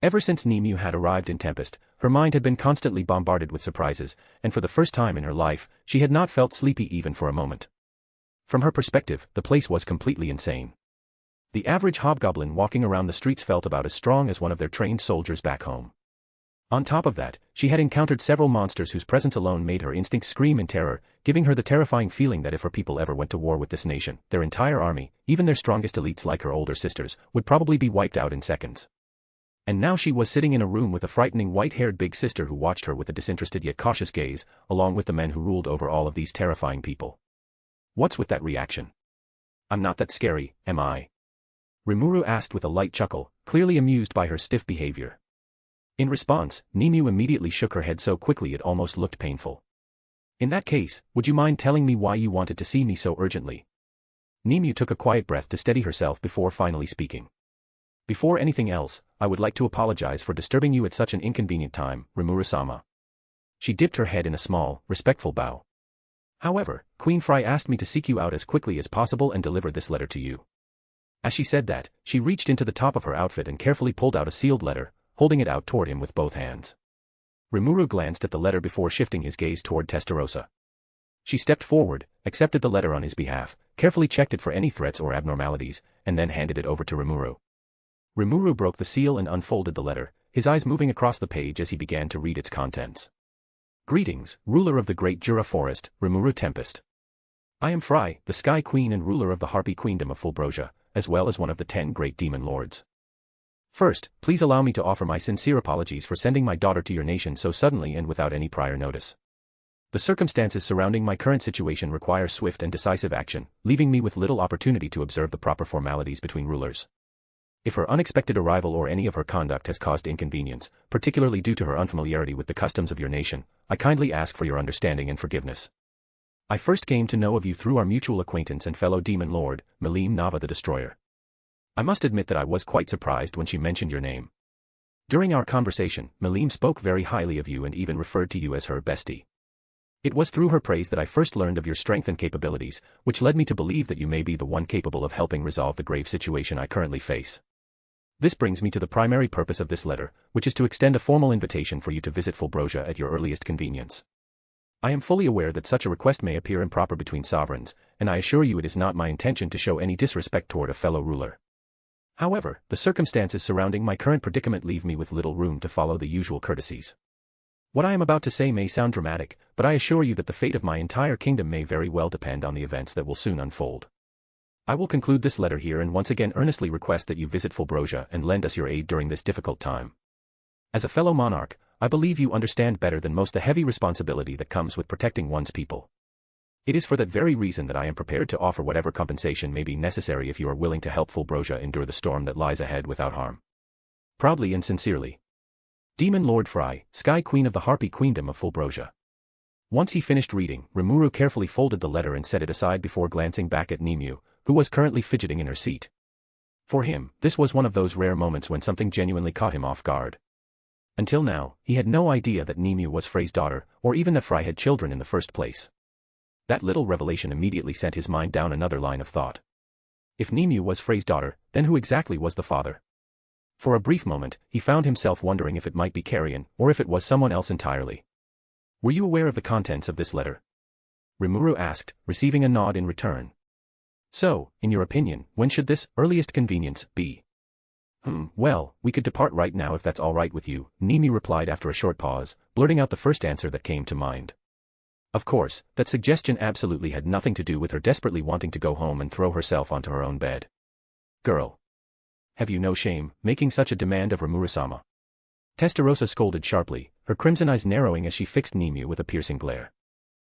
Ever since Nimue had arrived in Tempest, her mind had been constantly bombarded with surprises, and for the first time in her life, she had not felt sleepy even for a moment. From her perspective, the place was completely insane. The average hobgoblin walking around the streets felt about as strong as one of their trained soldiers back home. On top of that, she had encountered several monsters whose presence alone made her instincts scream in terror, giving her the terrifying feeling that if her people ever went to war with this nation, their entire army, even their strongest elites like her older sisters, would probably be wiped out in seconds. And now she was sitting in a room with a frightening white-haired big sister who watched her with a disinterested yet cautious gaze, along with the men who ruled over all of these terrifying people. What's with that reaction? I'm not that scary, am I? Rimuru asked with a light chuckle, clearly amused by her stiff behavior. In response, Nimue immediately shook her head so quickly it almost looked painful. In that case, would you mind telling me why you wanted to see me so urgently? Nimue took a quiet breath to steady herself before finally speaking. Before anything else, I would like to apologize for disturbing you at such an inconvenient time, Rimuru-sama. She dipped her head in a small, respectful bow. However, Queen Fry asked me to seek you out as quickly as possible and deliver this letter to you. As she said that, she reached into the top of her outfit and carefully pulled out a sealed letter, holding it out toward him with both hands. Rimuru glanced at the letter before shifting his gaze toward Testarossa. She stepped forward, accepted the letter on his behalf, carefully checked it for any threats or abnormalities, and then handed it over to Rimuru. Rimuru broke the seal and unfolded the letter, his eyes moving across the page as he began to read its contents. Greetings, ruler of the great Jura forest, Rimuru Tempest. I am Fry, the Sky Queen and ruler of the Harpy Queendom of Fulbrosia, as well as one of the 10 great demon lords. First, please allow me to offer my sincere apologies for sending my daughter to your nation so suddenly and without any prior notice. The circumstances surrounding my current situation require swift and decisive action, leaving me with little opportunity to observe the proper formalities between rulers. If her unexpected arrival or any of her conduct has caused inconvenience, particularly due to her unfamiliarity with the customs of your nation, I kindly ask for your understanding and forgiveness. I first came to know of you through our mutual acquaintance and fellow demon lord, Melim Nava the Destroyer. I must admit that I was quite surprised when she mentioned your name. During our conversation, Melim spoke very highly of you and even referred to you as her bestie. It was through her praise that I first learned of your strength and capabilities, which led me to believe that you may be the one capable of helping resolve the grave situation I currently face. This brings me to the primary purpose of this letter, which is to extend a formal invitation for you to visit Fulbrosia at your earliest convenience. I am fully aware that such a request may appear improper between sovereigns, and I assure you it is not my intention to show any disrespect toward a fellow ruler. However, the circumstances surrounding my current predicament leave me with little room to follow the usual courtesies. What I am about to say may sound dramatic, but I assure you that the fate of my entire kingdom may very well depend on the events that will soon unfold. I will conclude this letter here and once again earnestly request that you visit Fulbrosia and lend us your aid during this difficult time. As a fellow monarch, I believe you understand better than most the heavy responsibility that comes with protecting one's people. It is for that very reason that I am prepared to offer whatever compensation may be necessary if you are willing to help Fulbrosia endure the storm that lies ahead without harm. Proudly and sincerely. Demon Lord Fry, Sky Queen of the Harpy Queendom of Fulbrosia. Once he finished reading, Rimuru carefully folded the letter and set it aside before glancing back at Nimue, who was currently fidgeting in her seat. For him, this was one of those rare moments when something genuinely caught him off guard. Until now, he had no idea that Nimue was Frey's daughter, or even that Fry had children in the first place. That little revelation immediately sent his mind down another line of thought. If Nimue was Frey's daughter, then who exactly was the father? For a brief moment, he found himself wondering if it might be Carrion, or if it was someone else entirely. Were you aware of the contents of this letter? Rimuru asked, receiving a nod in return. So, in your opinion, when should this earliest convenience be? Well, we could depart right now if that's all right with you, Nimue replied after a short pause, blurting out the first answer that came to mind. Of course, that suggestion absolutely had nothing to do with her desperately wanting to go home and throw herself onto her own bed. Girl. Have you no shame, making such a demand of Rimuru-sama? Testarossa scolded sharply, her crimson eyes narrowing as she fixed Nimue with a piercing glare.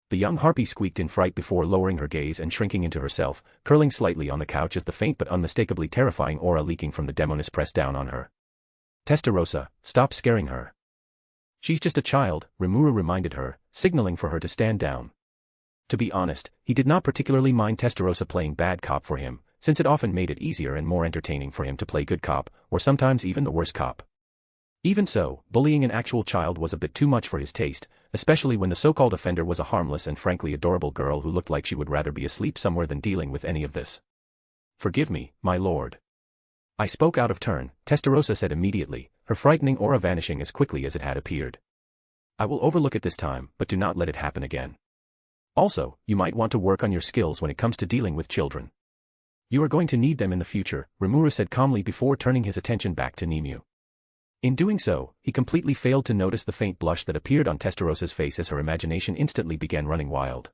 The young harpy squeaked in fright before lowering her gaze and shrinking into herself, curling slightly on the couch as the faint but unmistakably terrifying aura leaking from the demoness pressed down on her. Testarossa, stop scaring her. She's just a child, Rimuru reminded her, signaling for her to stand down. To be honest, he did not particularly mind Testarossa playing bad cop for him, since it often made it easier and more entertaining for him to play good cop, or sometimes even the worst cop. Even so, bullying an actual child was a bit too much for his taste, especially when the so-called offender was a harmless and frankly adorable girl who looked like she would rather be asleep somewhere than dealing with any of this. Forgive me, my lord. I spoke out of turn, Testarossa said immediately, her frightening aura vanishing as quickly as it had appeared. I will overlook it this time, but do not let it happen again. Also, you might want to work on your skills when it comes to dealing with children. You are going to need them in the future, Rimuru said calmly before turning his attention back to Nimue. In doing so, he completely failed to notice the faint blush that appeared on Testarossa's face as her imagination instantly began running wild.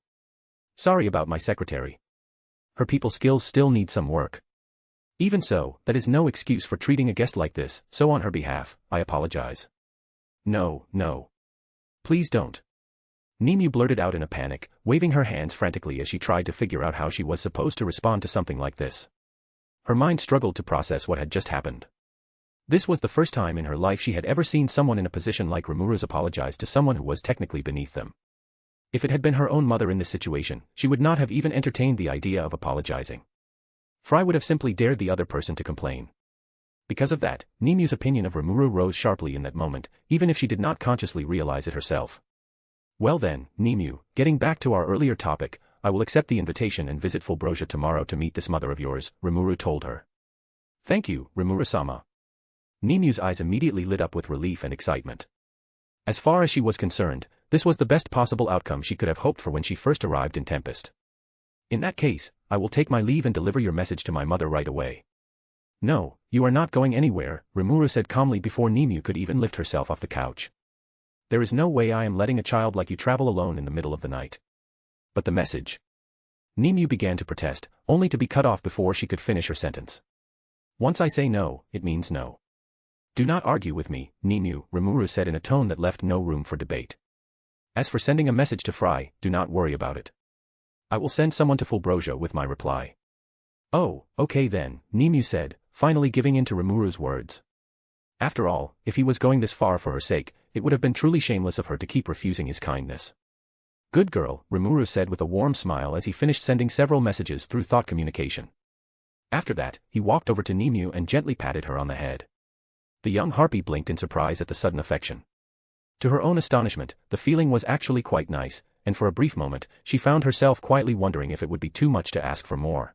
Sorry about my secretary. Her people skills still need some work. Even so, that is no excuse for treating a guest like this, so on her behalf, I apologize. No, no. Please don't. Nemu blurted out in a panic, waving her hands frantically as she tried to figure out how she was supposed to respond to something like this. Her mind struggled to process what had just happened. This was the first time in her life she had ever seen someone in a position like Rimuru's apologize to someone who was technically beneath them. If it had been her own mother in this situation, she would not have even entertained the idea of apologizing. Fry would have simply dared the other person to complain. Because of that, Nemu's opinion of Rimuru rose sharply in that moment, even if she did not consciously realize it herself. Well then, Nemu, getting back to our earlier topic, I will accept the invitation and visit Fulbrosia tomorrow to meet this mother of yours, Rimuru told her. Thank you, Rimuru-sama. Nemu's eyes immediately lit up with relief and excitement. As far as she was concerned, this was the best possible outcome she could have hoped for when she first arrived in Tempest. In that case, I will take my leave and deliver your message to my mother right away. No, you are not going anywhere, Rimuru said calmly before Nemu could even lift herself off the couch. There is no way I am letting a child like you travel alone in the middle of the night. But the message. Nemu began to protest, only to be cut off before she could finish her sentence. Once I say no, it means no. Do not argue with me, Nemu, Rimuru said in a tone that left no room for debate. As for sending a message to Fry, do not worry about it. I will send someone to Fulbrosia with my reply. Oh, okay then, Nemu said, finally giving in to Rimuru's words. After all, if he was going this far for her sake, it would have been truly shameless of her to keep refusing his kindness. Good girl, Rimuru said with a warm smile as he finished sending several messages through thought communication. After that, he walked over to Nemu and gently patted her on the head. The young harpy blinked in surprise at the sudden affection. To her own astonishment, the feeling was actually quite nice, and for a brief moment, she found herself quietly wondering if it would be too much to ask for more.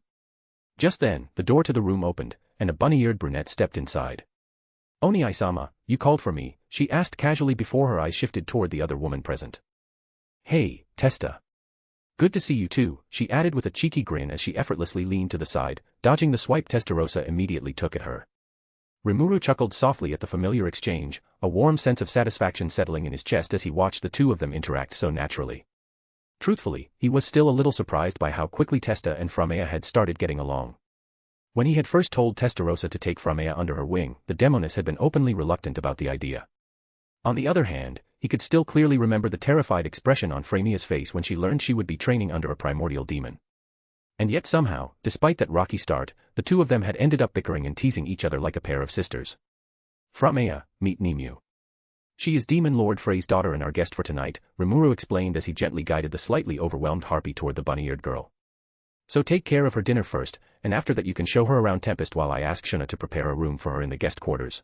Just then, the door to the room opened, and a bunny-eared brunette stepped inside. Oni-sama, you called for me, she asked casually before her eyes shifted toward the other woman present. Hey, Testa. Good to see you too, she added with a cheeky grin as she effortlessly leaned to the side, dodging the swipe Testarossa immediately took at her. Rimuru chuckled softly at the familiar exchange, a warm sense of satisfaction settling in his chest as he watched the two of them interact so naturally. Truthfully, he was still a little surprised by how quickly Testa and Framea had started getting along. When he had first told Testarossa to take Framea under her wing, the demoness had been openly reluctant about the idea. On the other hand, he could still clearly remember the terrified expression on Framea's face when she learned she would be training under a primordial demon. And yet somehow, despite that rocky start, the two of them had ended up bickering and teasing each other like a pair of sisters. Framea, meet Nemu. She is Demon Lord Frey's daughter and our guest for tonight, Rimuru explained as he gently guided the slightly overwhelmed harpy toward the bunny-eared girl. So take care of her dinner first, and after that you can show her around Tempest while I ask Shuna to prepare a room for her in the guest quarters.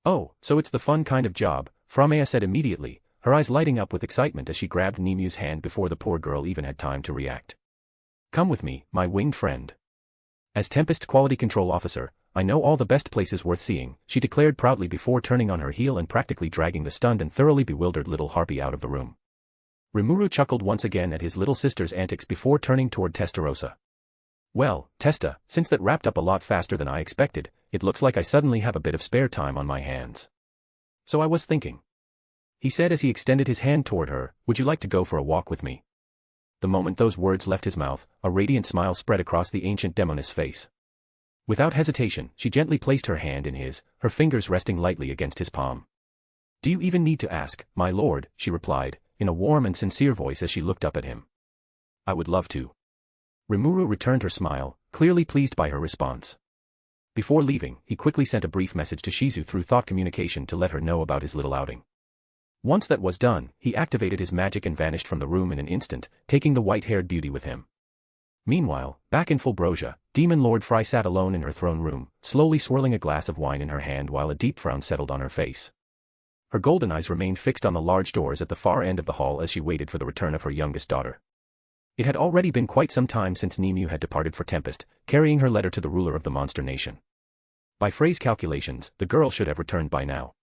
Oh, so it's the fun kind of job, Framea said immediately, her eyes lighting up with excitement as she grabbed Nemu's hand before the poor girl even had time to react. Come with me, my winged friend. As Tempest Quality Control Officer, I know all the best places worth seeing, she declared proudly before turning on her heel and practically dragging the stunned and thoroughly bewildered little harpy out of the room. Rimuru chuckled once again at his little sister's antics before turning toward Testarossa. Well, Testa, since that wrapped up a lot faster than I expected, it looks like I suddenly have a bit of spare time on my hands. So I was thinking. He said as he extended his hand toward her, would you like to go for a walk with me? The moment those words left his mouth, a radiant smile spread across the ancient demoness face. Without hesitation, she gently placed her hand in his, her fingers resting lightly against his palm. Do you even need to ask, my lord, she replied, in a warm and sincere voice as she looked up at him. I would love to. Rimuru returned her smile, clearly pleased by her response. Before leaving, he quickly sent a brief message to Shizu through thought communication to let her know about his little outing. Once that was done, he activated his magic and vanished from the room in an instant, taking the white-haired beauty with him. Meanwhile, back in Fulbrosia, Demon Lord Fry sat alone in her throne room, slowly swirling a glass of wine in her hand while a deep frown settled on her face. Her golden eyes remained fixed on the large doors at the far end of the hall as she waited for the return of her youngest daughter. It had already been quite some time since Nemu had departed for Tempest, carrying her letter to the ruler of the monster nation. By Frey's calculations, the girl should have returned by now.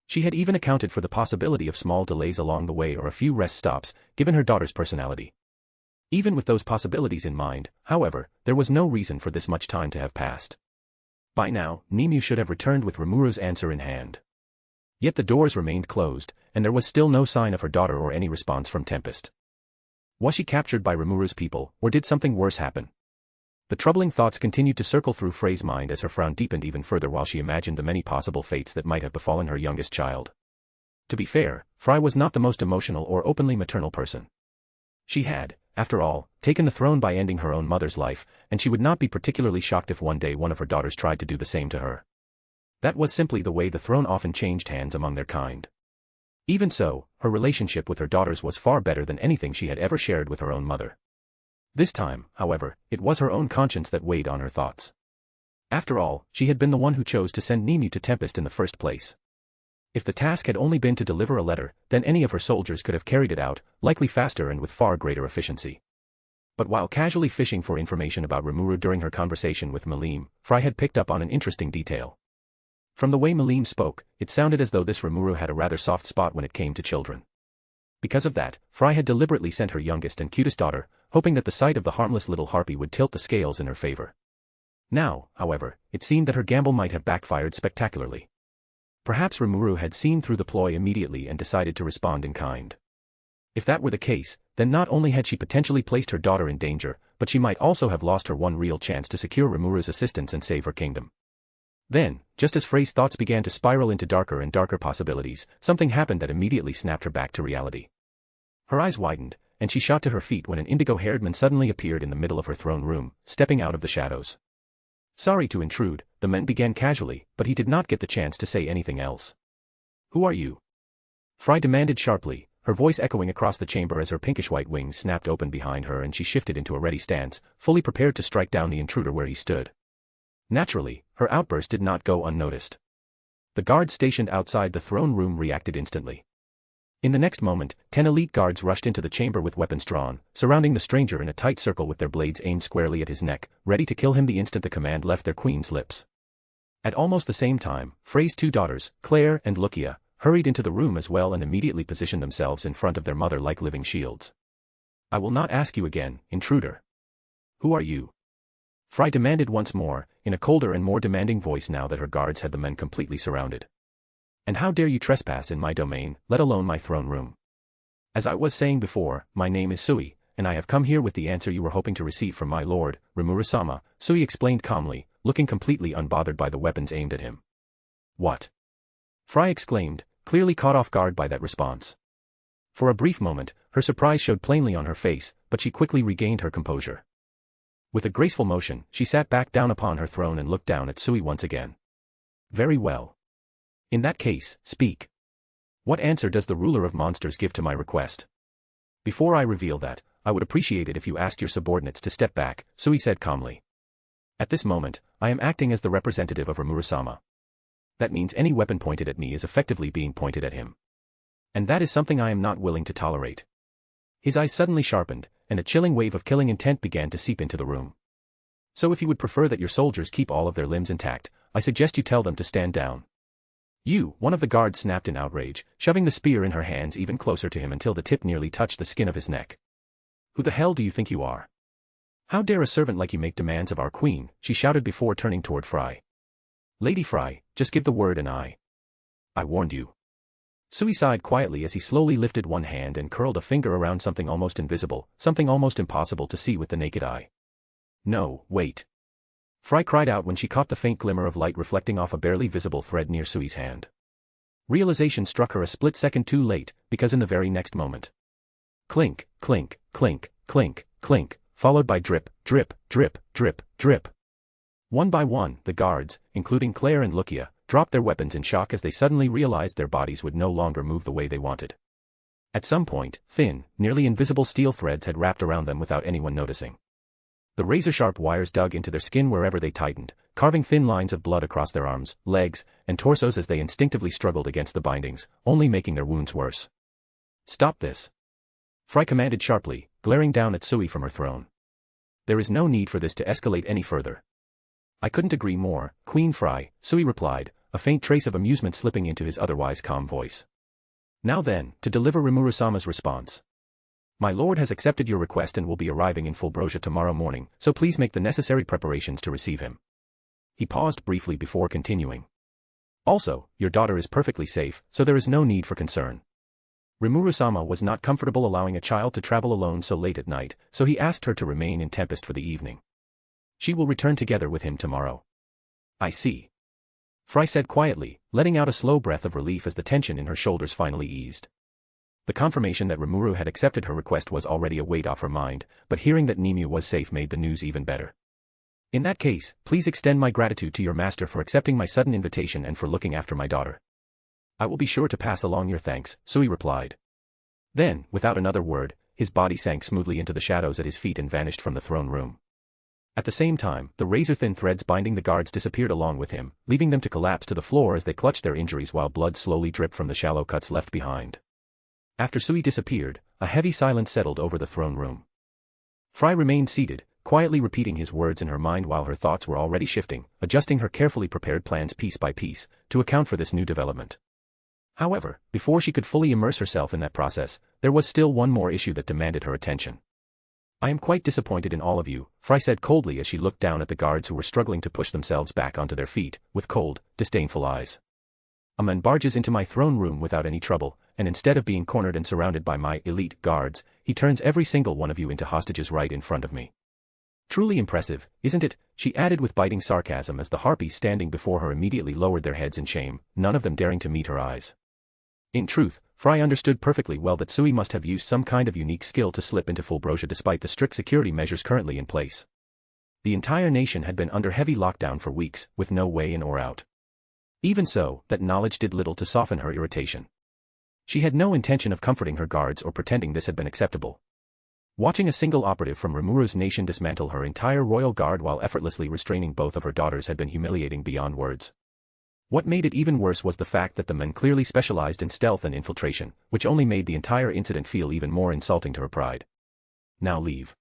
She had even accounted for the possibility of small delays along the way or a few rest stops, given her daughter's personality. Even with those possibilities in mind, however, there was no reason for this much time to have passed. By now, Nemu should have returned with Rimuru's answer in hand. Yet the doors remained closed, and there was still no sign of her daughter or any response from Tempest. Was she captured by Rimuru's people, or did something worse happen? The troubling thoughts continued to circle through Frey's mind as her frown deepened even further while she imagined the many possible fates that might have befallen her youngest child. To be fair, Frey was not the most emotional or openly maternal person. She had, after all, taken the throne by ending her own mother's life, and she would not be particularly shocked if one day one of her daughters tried to do the same to her. That was simply the way the throne often changed hands among their kind. Even so, her relationship with her daughters was far better than anything she had ever shared with her own mother. This time, however, it was her own conscience that weighed on her thoughts. After all, she had been the one who chose to send Nimi to Tempest in the first place. If the task had only been to deliver a letter, then any of her soldiers could have carried it out, likely faster and with far greater efficiency. But while casually fishing for information about Rimuru during her conversation with Malim, Frey had picked up on an interesting detail. From the way Malim spoke, it sounded as though this Rimuru had a rather soft spot when it came to children. Because of that, Frey had deliberately sent her youngest and cutest daughter, hoping that the sight of the harmless little harpy would tilt the scales in her favor. Now, however, it seemed that her gamble might have backfired spectacularly. Perhaps Rimuru had seen through the ploy immediately and decided to respond in kind. If that were the case, then not only had she potentially placed her daughter in danger, but she might also have lost her one real chance to secure Rimuru's assistance and save her kingdom. Then, just as Frey's thoughts began to spiral into darker and darker possibilities, something happened that immediately snapped her back to reality. Her eyes widened, and she shot to her feet when an indigo-haired man suddenly appeared in the middle of her throne room, stepping out of the shadows. Sorry to intrude, the man began casually, but he did not get the chance to say anything else. Who are you? Frey demanded sharply, her voice echoing across the chamber as her pinkish-white wings snapped open behind her and she shifted into a ready stance, fully prepared to strike down the intruder where he stood. Naturally, her outburst did not go unnoticed. The guards stationed outside the throne room reacted instantly. In the next moment, 10 elite guards rushed into the chamber with weapons drawn, surrounding the stranger in a tight circle with their blades aimed squarely at his neck, ready to kill him the instant the command left their queen's lips. At almost the same time, Frey's two daughters, Claire and Lucia, hurried into the room as well and immediately positioned themselves in front of their mother like living shields. I will not ask you again, intruder. Who are you? Frey demanded once more, in a colder and more demanding voice now that her guards had the men completely surrounded. And how dare you trespass in my domain, let alone my throne room? As I was saying before, my name is Sui, and I have come here with the answer you were hoping to receive from my lord, Rimuru-sama, Sui explained calmly, looking completely unbothered by the weapons aimed at him. What? Frey exclaimed, clearly caught off guard by that response. For a brief moment, her surprise showed plainly on her face, but she quickly regained her composure. With a graceful motion, she sat back down upon her throne and looked down at Sui once again. Very well. In that case, speak. What answer does the ruler of monsters give to my request? Before I reveal that, I would appreciate it if you asked your subordinates to step back, Sui said calmly. At this moment, I am acting as the representative of Rimuru-sama. That means any weapon pointed at me is effectively being pointed at him. And that is something I am not willing to tolerate. His eyes suddenly sharpened, and a chilling wave of killing intent began to seep into the room. So if you would prefer that your soldiers keep all of their limbs intact, I suggest you tell them to stand down. You, one of the guards snapped in outrage, shoving the spear in her hands even closer to him until the tip nearly touched the skin of his neck. Who the hell do you think you are? How dare a servant like you make demands of our queen, she shouted before turning toward Frey. Lady Frey, just give the word and I warned you. Sui sighed quietly as he slowly lifted one hand and curled a finger around something almost invisible, something almost impossible to see with the naked eye. No, wait. Frey cried out when she caught the faint glimmer of light reflecting off a barely visible thread near Sui's hand. Realization struck her a split second too late, because in the very next moment. Clink, clink, clink, clink, clink, followed by drip, drip, drip, drip, drip. One by one, the guards, including Claire and Lucia, dropped their weapons in shock as they suddenly realized their bodies would no longer move the way they wanted. At some point, thin, nearly invisible steel threads had wrapped around them without anyone noticing. The razor-sharp wires dug into their skin wherever they tightened, carving thin lines of blood across their arms, legs, and torsos as they instinctively struggled against the bindings, only making their wounds worse. Stop this. Frey commanded sharply, glaring down at Sui from her throne. There is no need for this to escalate any further. I couldn't agree more, Queen Frey, Sui replied, a faint trace of amusement slipping into his otherwise calm voice. Now then, to deliver Rimuru-sama's response. My lord has accepted your request and will be arriving in Fulbrosia tomorrow morning, so please make the necessary preparations to receive him. He paused briefly before continuing. Also, your daughter is perfectly safe, so there is no need for concern. Rimuru-sama was not comfortable allowing a child to travel alone so late at night, so he asked her to remain in Tempest for the evening. She will return together with him tomorrow. I see. Fry said quietly, letting out a slow breath of relief as the tension in her shoulders finally eased. The confirmation that Rimuru had accepted her request was already a weight off her mind, but hearing that Nimue was safe made the news even better. In that case, please extend my gratitude to your master for accepting my sudden invitation and for looking after my daughter. I will be sure to pass along your thanks, Sui replied. Then, without another word, his body sank smoothly into the shadows at his feet and vanished from the throne room. At the same time, the razor-thin threads binding the guards disappeared along with him, leaving them to collapse to the floor as they clutched their injuries while blood slowly dripped from the shallow cuts left behind. After Sui disappeared, a heavy silence settled over the throne room. Fry remained seated, quietly repeating his words in her mind while her thoughts were already shifting, adjusting her carefully prepared plans piece by piece, to account for this new development. However, before she could fully immerse herself in that process, there was still one more issue that demanded her attention. I am quite disappointed in all of you, Fry said coldly as she looked down at the guards who were struggling to push themselves back onto their feet, with cold, disdainful eyes. A man barges into my throne room without any trouble, and instead of being cornered and surrounded by my elite guards, he turns every single one of you into hostages right in front of me. Truly impressive, isn't it? She added with biting sarcasm as the harpies standing before her immediately lowered their heads in shame, none of them daring to meet her eyes. In truth, Fry understood perfectly well that Sui must have used some kind of unique skill to slip into full brojia despite the strict security measures currently in place. The entire nation had been under heavy lockdown for weeks, with no way in or out. Even so, that knowledge did little to soften her irritation. She had no intention of comforting her guards or pretending this had been acceptable. Watching a single operative from Rimuru's nation dismantle her entire royal guard while effortlessly restraining both of her daughters had been humiliating beyond words. What made it even worse was the fact that the men clearly specialized in stealth and infiltration, which only made the entire incident feel even more insulting to her pride. Now leave.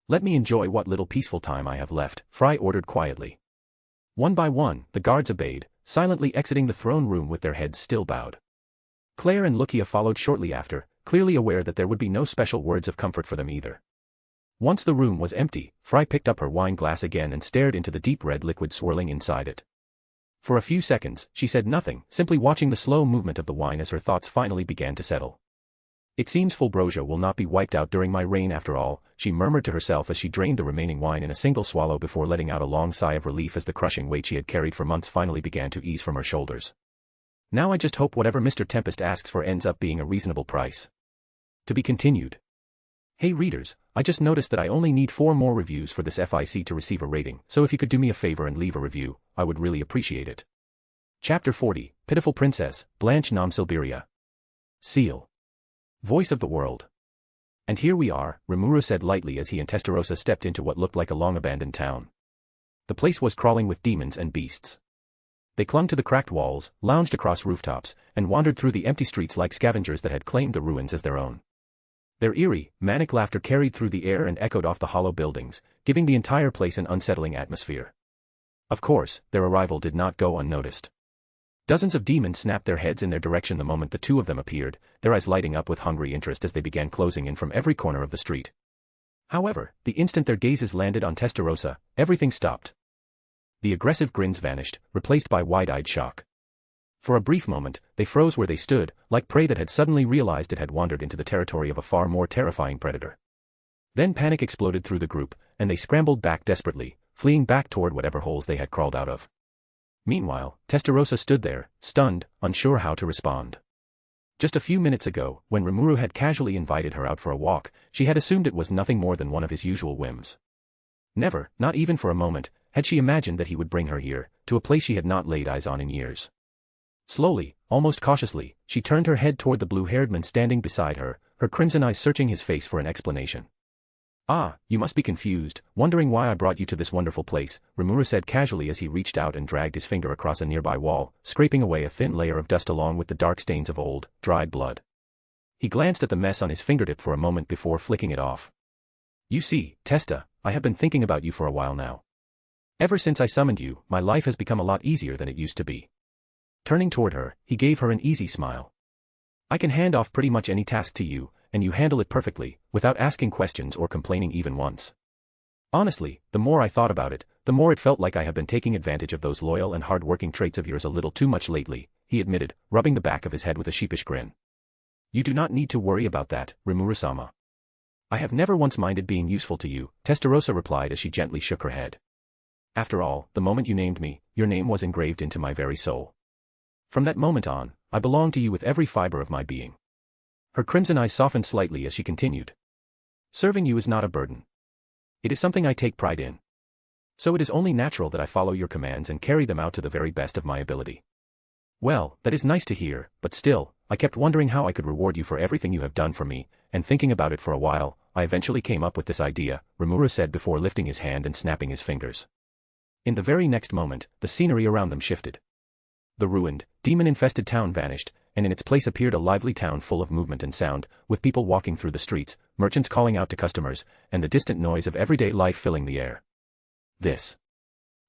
Let me enjoy what little peaceful time I have left, Fry ordered quietly. One by one, the guards obeyed, silently exiting the throne room with their heads still bowed. Claire and Lucia followed shortly after, clearly aware that there would be no special words of comfort for them either. Once the room was empty, Fry picked up her wine glass again and stared into the deep red liquid swirling inside it. For a few seconds, she said nothing, simply watching the slow movement of the wine as her thoughts finally began to settle. It seems full brojia will not be wiped out during my reign after all, she murmured to herself as she drained the remaining wine in a single swallow before letting out a long sigh of relief as the crushing weight she had carried for months finally began to ease from her shoulders. Now I just hope whatever Mr. Tempest asks for ends up being a reasonable price. To be continued. Hey readers, I just noticed that I only need 4 more reviews for this FIC to receive a rating, so if you could do me a favor and leave a review, I would really appreciate it. Chapter 40, Pitiful Princess, Blanche Nam Silberia. Ciel. Voice of the world. And here we are, Rimuru said lightly as he and Testarossa stepped into what looked like a long-abandoned town. The place was crawling with demons and beasts. They clung to the cracked walls, lounged across rooftops, and wandered through the empty streets like scavengers that had claimed the ruins as their own. Their eerie, manic laughter carried through the air and echoed off the hollow buildings, giving the entire place an unsettling atmosphere. Of course, their arrival did not go unnoticed. Dozens of demons snapped their heads in their direction the moment the two of them appeared, their eyes lighting up with hungry interest as they began closing in from every corner of the street. However, the instant their gazes landed on Testarossa, everything stopped. The aggressive grins vanished, replaced by wide-eyed shock. For a brief moment, they froze where they stood, like prey that had suddenly realized it had wandered into the territory of a far more terrifying predator. Then panic exploded through the group, and they scrambled back desperately, fleeing back toward whatever holes they had crawled out of. Meanwhile, Testarossa stood there, stunned, unsure how to respond. Just a few minutes ago, when Rimuru had casually invited her out for a walk, she had assumed it was nothing more than one of his usual whims. Never, not even for a moment, had she imagined that he would bring her here, to a place she had not laid eyes on in years. Slowly, almost cautiously, she turned her head toward the blue-haired man standing beside her, her crimson eyes searching his face for an explanation. Ah, you must be confused, wondering why I brought you to this wonderful place, Rimuru said casually as he reached out and dragged his finger across a nearby wall, scraping away a thin layer of dust along with the dark stains of old, dried blood. He glanced at the mess on his fingertip for a moment before flicking it off. You see, Testa, I have been thinking about you for a while now. Ever since I summoned you, my life has become a lot easier than it used to be. Turning toward her, he gave her an easy smile. I can hand off pretty much any task to you, and you handle it perfectly, without asking questions or complaining even once. Honestly, the more I thought about it, the more it felt like I have been taking advantage of those loyal and hard-working traits of yours a little too much lately, he admitted, rubbing the back of his head with a sheepish grin. You do not need to worry about that, Rimuru-sama. I have never once minded being useful to you, Testarossa replied as she gently shook her head. After all, the moment you named me, your name was engraved into my very soul. From that moment on, I belong to you with every fiber of my being. Her crimson eyes softened slightly as she continued. Serving you is not a burden. It is something I take pride in. So it is only natural that I follow your commands and carry them out to the very best of my ability. Well, that is nice to hear, but still, I kept wondering how I could reward you for everything you have done for me, and thinking about it for a while, I eventually came up with this idea, Rimuru said before lifting his hand and snapping his fingers. In the very next moment, the scenery around them shifted. The ruined, demon-infested town vanished, and in its place appeared a lively town full of movement and sound, with people walking through the streets, merchants calling out to customers, and the distant noise of everyday life filling the air. This.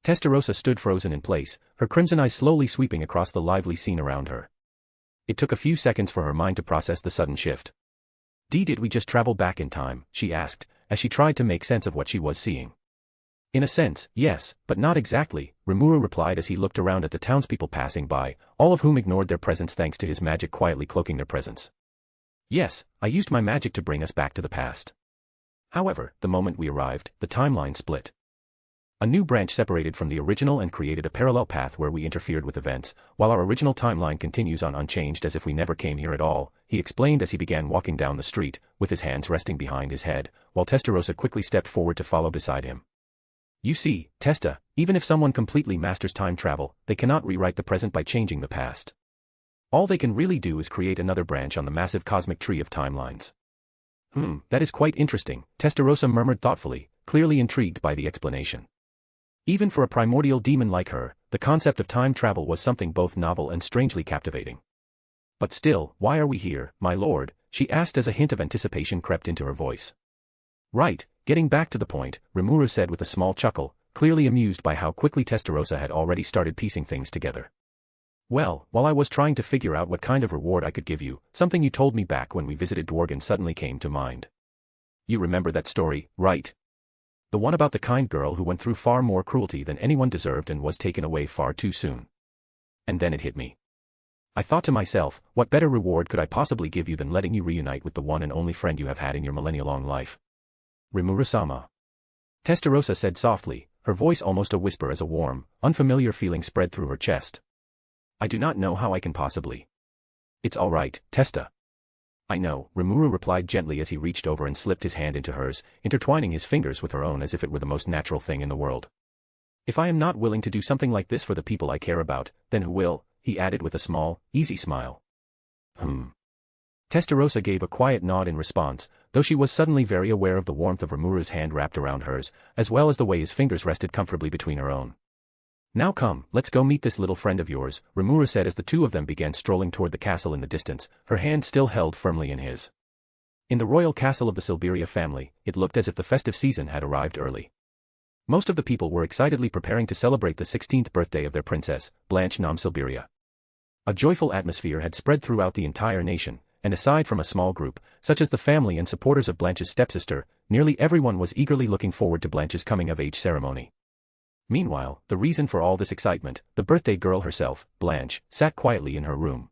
Testarossa stood frozen in place, her crimson eyes slowly sweeping across the lively scene around her. It took a few seconds for her mind to process the sudden shift. Did we just travel back in time, she asked, as she tried to make sense of what she was seeing. In a sense, yes, but not exactly, Rimuru replied as he looked around at the townspeople passing by, all of whom ignored their presence thanks to his magic quietly cloaking their presence. Yes, I used my magic to bring us back to the past. However, the moment we arrived, the timeline split. A new branch separated from the original and created a parallel path where we interfered with events, while our original timeline continues on unchanged as if we never came here at all, he explained as he began walking down the street, with his hands resting behind his head, while Testarossa quickly stepped forward to follow beside him. You see, Testa, even if someone completely masters time travel, they cannot rewrite the present by changing the past. All they can really do is create another branch on the massive cosmic tree of timelines. That is quite interesting, Testarossa murmured thoughtfully, clearly intrigued by the explanation. Even for a primordial demon like her, the concept of time travel was something both novel and strangely captivating. But still, why are we here, my lord? She asked as a hint of anticipation crept into her voice. Right, getting back to the point, Rimuru said with a small chuckle, clearly amused by how quickly Testarossa had already started piecing things together. Well, while I was trying to figure out what kind of reward I could give you, something you told me back when we visited Dworgen suddenly came to mind. You remember that story, right? The one about the kind girl who went through far more cruelty than anyone deserved and was taken away far too soon. And then it hit me. I thought to myself, what better reward could I possibly give you than letting you reunite with the one and only friend you have had in your millennia-long life? Rimuru-sama. Testarossa said softly, her voice almost a whisper as a warm, unfamiliar feeling spread through her chest. I do not know how I can possibly. It's all right, Testa. I know, Rimuru replied gently as he reached over and slipped his hand into hers, intertwining his fingers with her own as if it were the most natural thing in the world. If I am not willing to do something like this for the people I care about, then who will? He added with a small, easy smile. Testarossa gave a quiet nod in response, though she was suddenly very aware of the warmth of Rimuru's hand wrapped around hers, as well as the way his fingers rested comfortably between her own. Now come, let's go meet this little friend of yours, Rimuru said as the two of them began strolling toward the castle in the distance, her hand still held firmly in his. In the royal castle of the Silberia family, it looked as if the festive season had arrived early. Most of the people were excitedly preparing to celebrate the 16th birthday of their princess, Blanche Nam Silberia. A joyful atmosphere had spread throughout the entire nation, and aside from a small group, such as the family and supporters of Blanche's stepsister, nearly everyone was eagerly looking forward to Blanche's coming-of-age ceremony. Meanwhile, the reason for all this excitement, the birthday girl herself, Blanche, sat quietly in her room.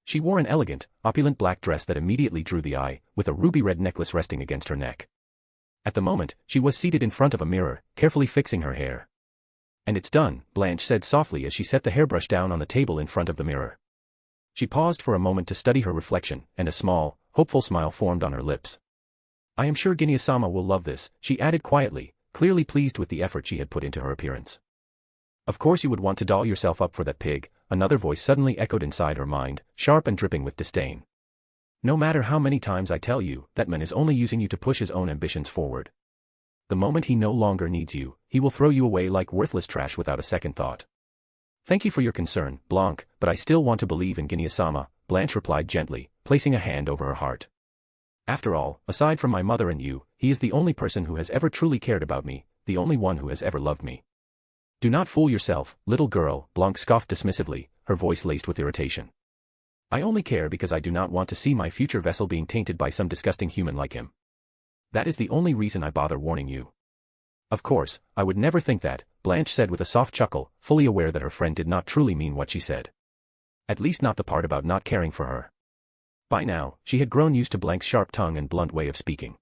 She wore an elegant, opulent black dress that immediately drew the eye, with a ruby-red necklace resting against her neck. At the moment, she was seated in front of a mirror, carefully fixing her hair. And it's done, Blanche said softly as she set the hairbrush down on the table in front of the mirror. She paused for a moment to study her reflection, and a small, hopeful smile formed on her lips. I am sure Ginya-sama will love this, she added quietly, clearly pleased with the effort she had put into her appearance. Of course you would want to doll yourself up for that pig, another voice suddenly echoed inside her mind, sharp and dripping with disdain. No matter how many times I tell you, that man is only using you to push his own ambitions forward. The moment he no longer needs you, he will throw you away like worthless trash without a second thought. Thank you for your concern, Blanc, but I still want to believe in Ginya-sama, Blanche replied gently, placing a hand over her heart. After all, aside from my mother and you, he is the only person who has ever truly cared about me, the only one who has ever loved me. Do not fool yourself, little girl, Blanc scoffed dismissively, her voice laced with irritation. I only care because I do not want to see my future vessel being tainted by some disgusting human like him. That is the only reason I bother warning you. Of course, I would never think that, Blanche said with a soft chuckle, fully aware that her friend did not truly mean what she said. At least not the part about not caring for her. By now, she had grown used to Blanc's sharp tongue and blunt way of speaking.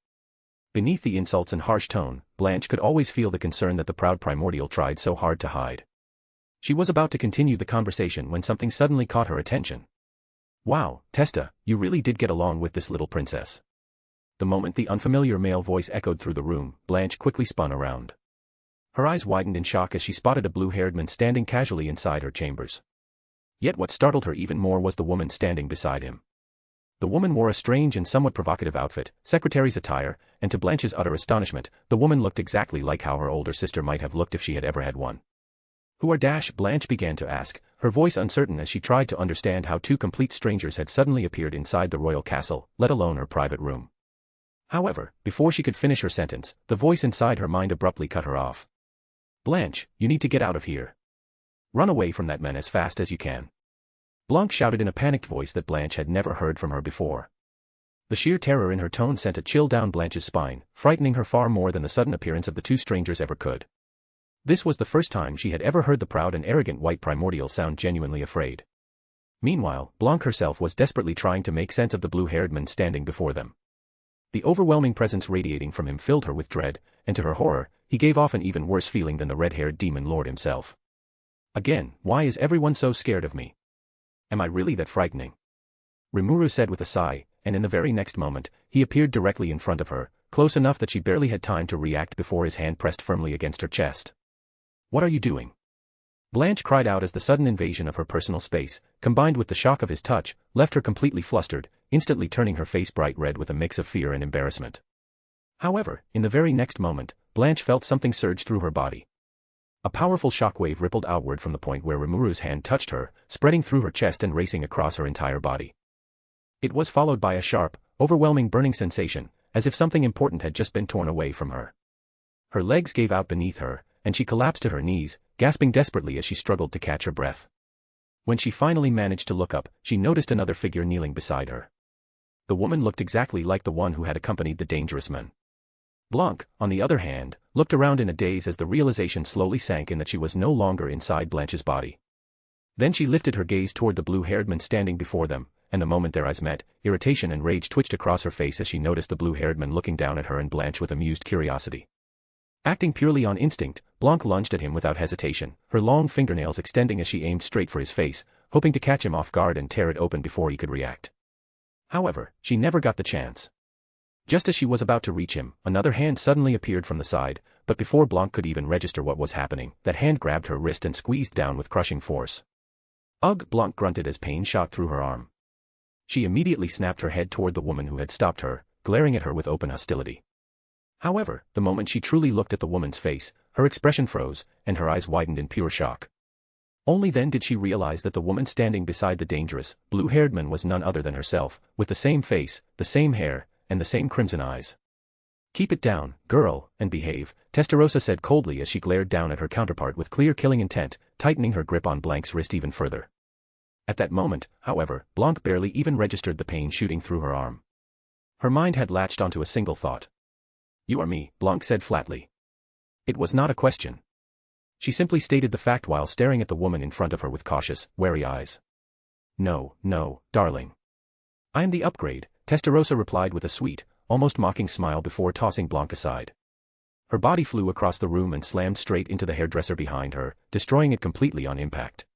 Beneath the insults and harsh tone, Blanche could always feel the concern that the proud primordial tried so hard to hide. She was about to continue the conversation when something suddenly caught her attention. "Wow, Testa, you really did get along with this little princess." The moment the unfamiliar male voice echoed through the room, Blanche quickly spun around. Her eyes widened in shock as she spotted a blue-haired man standing casually inside her chambers. Yet what startled her even more was the woman standing beside him. The woman wore a strange and somewhat provocative outfit, secretary's attire, and to Blanche's utter astonishment, the woman looked exactly like how her older sister might have looked if she had ever had one. "Who are Blanche began to ask, her voice uncertain as she tried to understand how two complete strangers had suddenly appeared inside the royal castle, let alone her private room. However, before she could finish her sentence, the voice inside her mind abruptly cut her off. "Blanche, you need to get out of here. Run away from that man as fast as you can." Blanche shouted in a panicked voice that Blanche had never heard from her before. The sheer terror in her tone sent a chill down Blanche's spine, frightening her far more than the sudden appearance of the two strangers ever could. This was the first time she had ever heard the proud and arrogant white primordial sound genuinely afraid. Meanwhile, Blanche herself was desperately trying to make sense of the blue-haired man standing before them. The overwhelming presence radiating from him filled her with dread, and to her horror, he gave off an even worse feeling than the red-haired demon lord himself. "Again, why is everyone so scared of me? Am I really that frightening?" Rimuru said with a sigh, and in the very next moment, he appeared directly in front of her, close enough that she barely had time to react before his hand pressed firmly against her chest. "What are you doing?" Blanche cried out as the sudden invasion of her personal space, combined with the shock of his touch, left her completely flustered, instantly turning her face bright red with a mix of fear and embarrassment. However, in the very next moment, Blanche felt something surge through her body. A powerful shockwave rippled outward from the point where Rimuru's hand touched her, spreading through her chest and racing across her entire body. It was followed by a sharp, overwhelming burning sensation, as if something important had just been torn away from her. Her legs gave out beneath her, and she collapsed to her knees, gasping desperately as she struggled to catch her breath. When she finally managed to look up, she noticed another figure kneeling beside her. The woman looked exactly like the one who had accompanied the dangerous man. Blanche, on the other hand, looked around in a daze as the realization slowly sank in that she was no longer inside Blanche's body. Then she lifted her gaze toward the blue-haired man standing before them, and the moment their eyes met, irritation and rage twitched across her face as she noticed the blue-haired man looking down at her and Blanche with amused curiosity. Acting purely on instinct, Blanche lunged at him without hesitation, her long fingernails extending as she aimed straight for his face, hoping to catch him off guard and tear it open before he could react. However, she never got the chance. Just as she was about to reach him, another hand suddenly appeared from the side, but before Blanche could even register what was happening, that hand grabbed her wrist and squeezed down with crushing force. "Ugh!" Blanche grunted as pain shot through her arm. She immediately snapped her head toward the woman who had stopped her, glaring at her with open hostility. However, the moment she truly looked at the woman's face, her expression froze, and her eyes widened in pure shock. Only then did she realize that the woman standing beside the dangerous, blue-haired man was none other than herself, with the same face, the same hair, and the same crimson eyes. "Keep it down, girl, and behave," Testarossa said coldly as she glared down at her counterpart with clear killing intent, tightening her grip on Blanche's wrist even further. At that moment, however, Blanche barely even registered the pain shooting through her arm. Her mind had latched onto a single thought. "You are me," Blanche said flatly. It was not a question. She simply stated the fact while staring at the woman in front of her with cautious, wary eyes. "No, darling. I am the upgrade," Testarossa replied with a sweet, almost mocking smile before tossing Blanche aside. Her body flew across the room and slammed straight into the hairdresser behind her, destroying it completely on impact.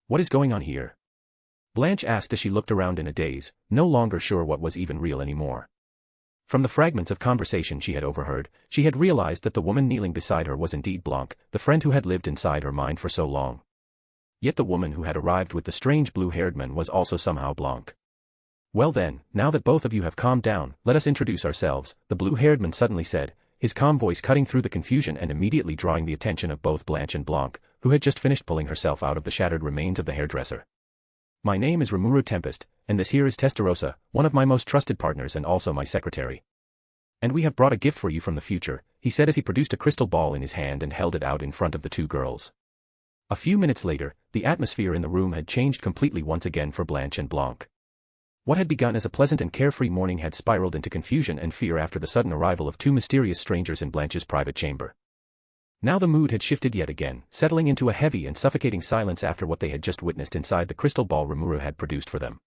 "What is going on here?" Blanche asked as she looked around in a daze, no longer sure what was even real anymore. From the fragments of conversation she had overheard, she had realized that the woman kneeling beside her was indeed Blanche, the friend who had lived inside her mind for so long. Yet the woman who had arrived with the strange blue-haired man was also somehow Blanche. "Well then, now that both of you have calmed down, let us introduce ourselves," the blue-haired man suddenly said, his calm voice cutting through the confusion and immediately drawing the attention of both Blanche and Blanche, who had just finished pulling herself out of the shattered remains of the hairdresser. "My name is Rimuru Tempest, and this here is Testarossa, one of my most trusted partners and also my secretary. And we have brought a gift for you from the future," he said as he produced a crystal ball in his hand and held it out in front of the two girls. A few minutes later, the atmosphere in the room had changed completely once again for Blanche and Blanche. What had begun as a pleasant and carefree morning had spiraled into confusion and fear after the sudden arrival of two mysterious strangers in Blanche's private chamber. Now the mood had shifted yet again, settling into a heavy and suffocating silence after what they had just witnessed inside the crystal ball Rimuru had produced for them.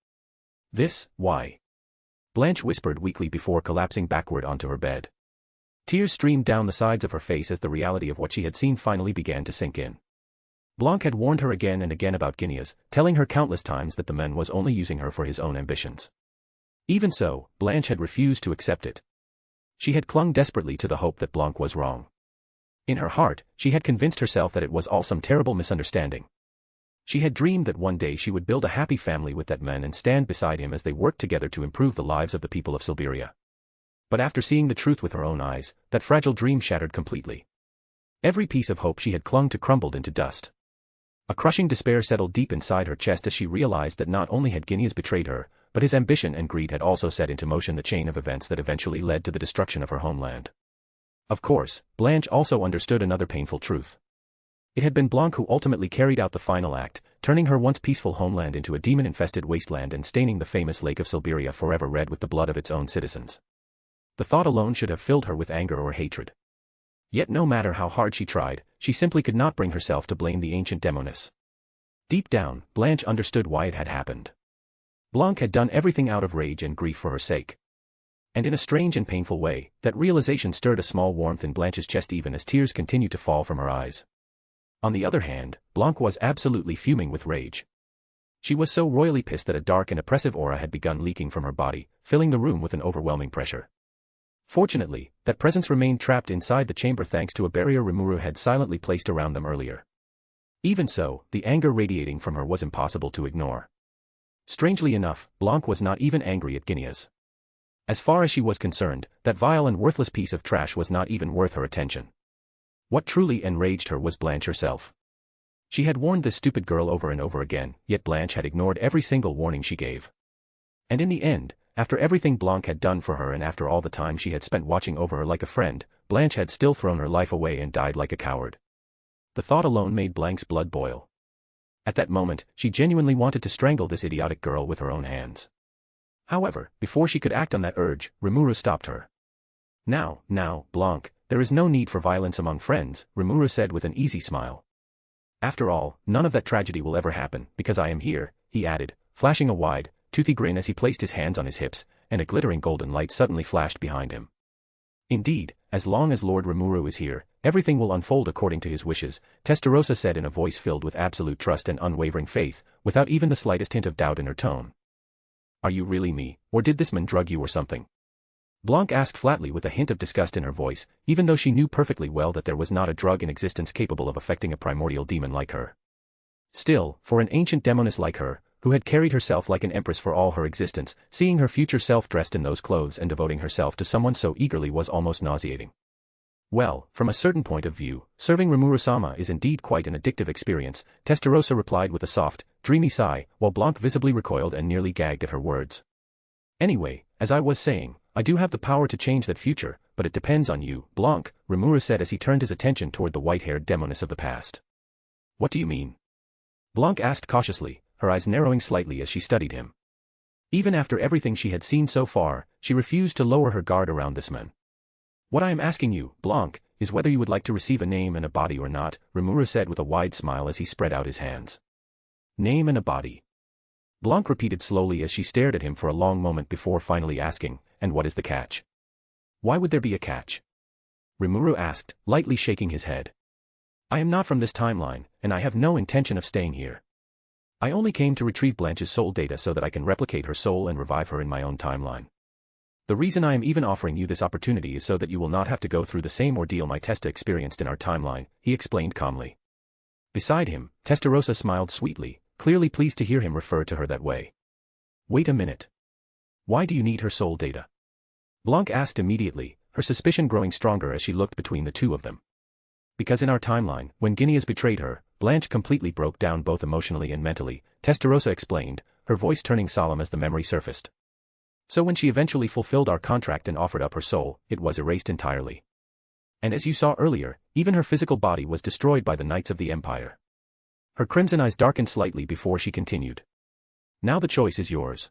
Why? Blanche whispered weakly before collapsing backward onto her bed. Tears streamed down the sides of her face as the reality of what she had seen finally began to sink in. Blanc had warned her again and again about Guineas, telling her countless times that the man was only using her for his own ambitions. Even so, Blanche had refused to accept it. She had clung desperately to the hope that Blanc was wrong. In her heart, she had convinced herself that it was all some terrible misunderstanding. She had dreamed that one day she would build a happy family with that man and stand beside him as they worked together to improve the lives of the people of Siberia. But after seeing the truth with her own eyes, that fragile dream shattered completely. Every piece of hope she had clung to crumbled into dust. A crushing despair settled deep inside her chest as she realized that not only had Guineas betrayed her, but his ambition and greed had also set into motion the chain of events that eventually led to the destruction of her homeland. Of course, Blanche also understood another painful truth. It had been Blanc who ultimately carried out the final act, turning her once peaceful homeland into a demon-infested wasteland and staining the famous Lake of Siberia forever red with the blood of its own citizens. The thought alone should have filled her with anger or hatred. Yet no matter how hard she tried, she simply could not bring herself to blame the ancient demoness. Deep down, Blanche understood why it had happened. Blanc had done everything out of rage and grief for her sake. And in a strange and painful way, that realization stirred a small warmth in Blanche's chest even as tears continued to fall from her eyes. On the other hand, Blanc was absolutely fuming with rage. She was so royally pissed that a dark and oppressive aura had begun leaking from her body, filling the room with an overwhelming pressure. Fortunately, that presence remained trapped inside the chamber thanks to a barrier Rimuru had silently placed around them earlier. Even so, the anger radiating from her was impossible to ignore. Strangely enough, Blanc was not even angry at Guineas. As far as she was concerned, that vile and worthless piece of trash was not even worth her attention. What truly enraged her was Blanche herself. She had warned this stupid girl over and over again, yet Blanche had ignored every single warning she gave. And in the end, after everything Blanc had done for her and after all the time she had spent watching over her like a friend, Blanche had still thrown her life away and died like a coward. The thought alone made Blanc's blood boil. At that moment, she genuinely wanted to strangle this idiotic girl with her own hands. However, before she could act on that urge, Rimuru stopped her. Now, Blanc, there is no need for violence among friends, Rimuru said with an easy smile. After all, none of that tragedy will ever happen, because I am here, he added, flashing a wide, toothy grin as he placed his hands on his hips, and a glittering golden light suddenly flashed behind him. Indeed, as long as Lord Rimuru is here, everything will unfold according to his wishes, Testarossa said in a voice filled with absolute trust and unwavering faith, without even the slightest hint of doubt in her tone. Are you really me, or did this man drug you or something? Blanc asked flatly with a hint of disgust in her voice, even though she knew perfectly well that there was not a drug in existence capable of affecting a primordial demon like her. Still, for an ancient demoness like her, who had carried herself like an empress for all her existence, seeing her future self dressed in those clothes and devoting herself to someone so eagerly was almost nauseating. Well, from a certain point of view, serving Rimuru-sama is indeed quite an addictive experience, Testarossa replied with a soft, dreamy sigh, while Blanc visibly recoiled and nearly gagged at her words. Anyway, as I was saying, I do have the power to change that future, but it depends on you, Blanc, Rimuru said as he turned his attention toward the white-haired demoness of the past. What do you mean? Blanc asked cautiously, her eyes narrowing slightly as she studied him. Even after everything she had seen so far, she refused to lower her guard around this man. What I am asking you, Blanc, is whether you would like to receive a name and a body or not, Rimuru said with a wide smile as he spread out his hands. Name and a body. Blanc repeated slowly as she stared at him for a long moment before finally asking, and what is the catch? Why would there be a catch? Rimuru asked, lightly shaking his head. I am not from this timeline, and I have no intention of staying here. I only came to retrieve Blanche's soul data so that I can replicate her soul and revive her in my own timeline. The reason I am even offering you this opportunity is so that you will not have to go through the same ordeal my Testa experienced in our timeline, he explained calmly. Beside him, Testarossa smiled sweetly, clearly pleased to hear him refer to her that way. Wait a minute. Why do you need her soul data? Blanc asked immediately, her suspicion growing stronger as she looked between the two of them. Because in our timeline, when Guineas betrayed her, Blanche completely broke down both emotionally and mentally, Testarossa explained, her voice turning solemn as the memory surfaced. So when she eventually fulfilled our contract and offered up her soul, it was erased entirely. And as you saw earlier, even her physical body was destroyed by the Knights of the Empire. Her crimson eyes darkened slightly before she continued. Now the choice is yours.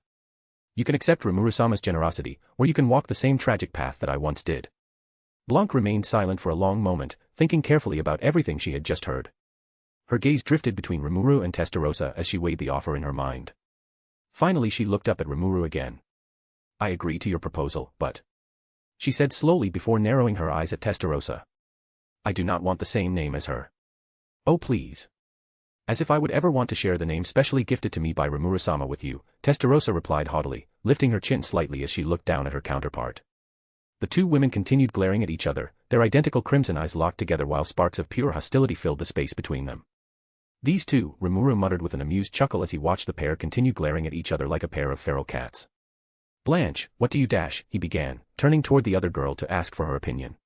You can accept Rimuru-sama's generosity, or you can walk the same tragic path that I once did. Blanc remained silent for a long moment, thinking carefully about everything she had just heard. Her gaze drifted between Rimuru and Testarossa as she weighed the offer in her mind. Finally she looked up at Rimuru again. I agree to your proposal, but... she said slowly before narrowing her eyes at Testarossa. I do not want the same name as her. Oh please. As if I would ever want to share the name specially gifted to me by Rimuru-sama with you, Testarossa replied haughtily, lifting her chin slightly as she looked down at her counterpart. The two women continued glaring at each other, their identical crimson eyes locked together while sparks of pure hostility filled the space between them. These two, Rimuru muttered with an amused chuckle as he watched the pair continue glaring at each other like a pair of feral cats. Blanche, what do you he began, turning toward the other girl to ask for her opinion.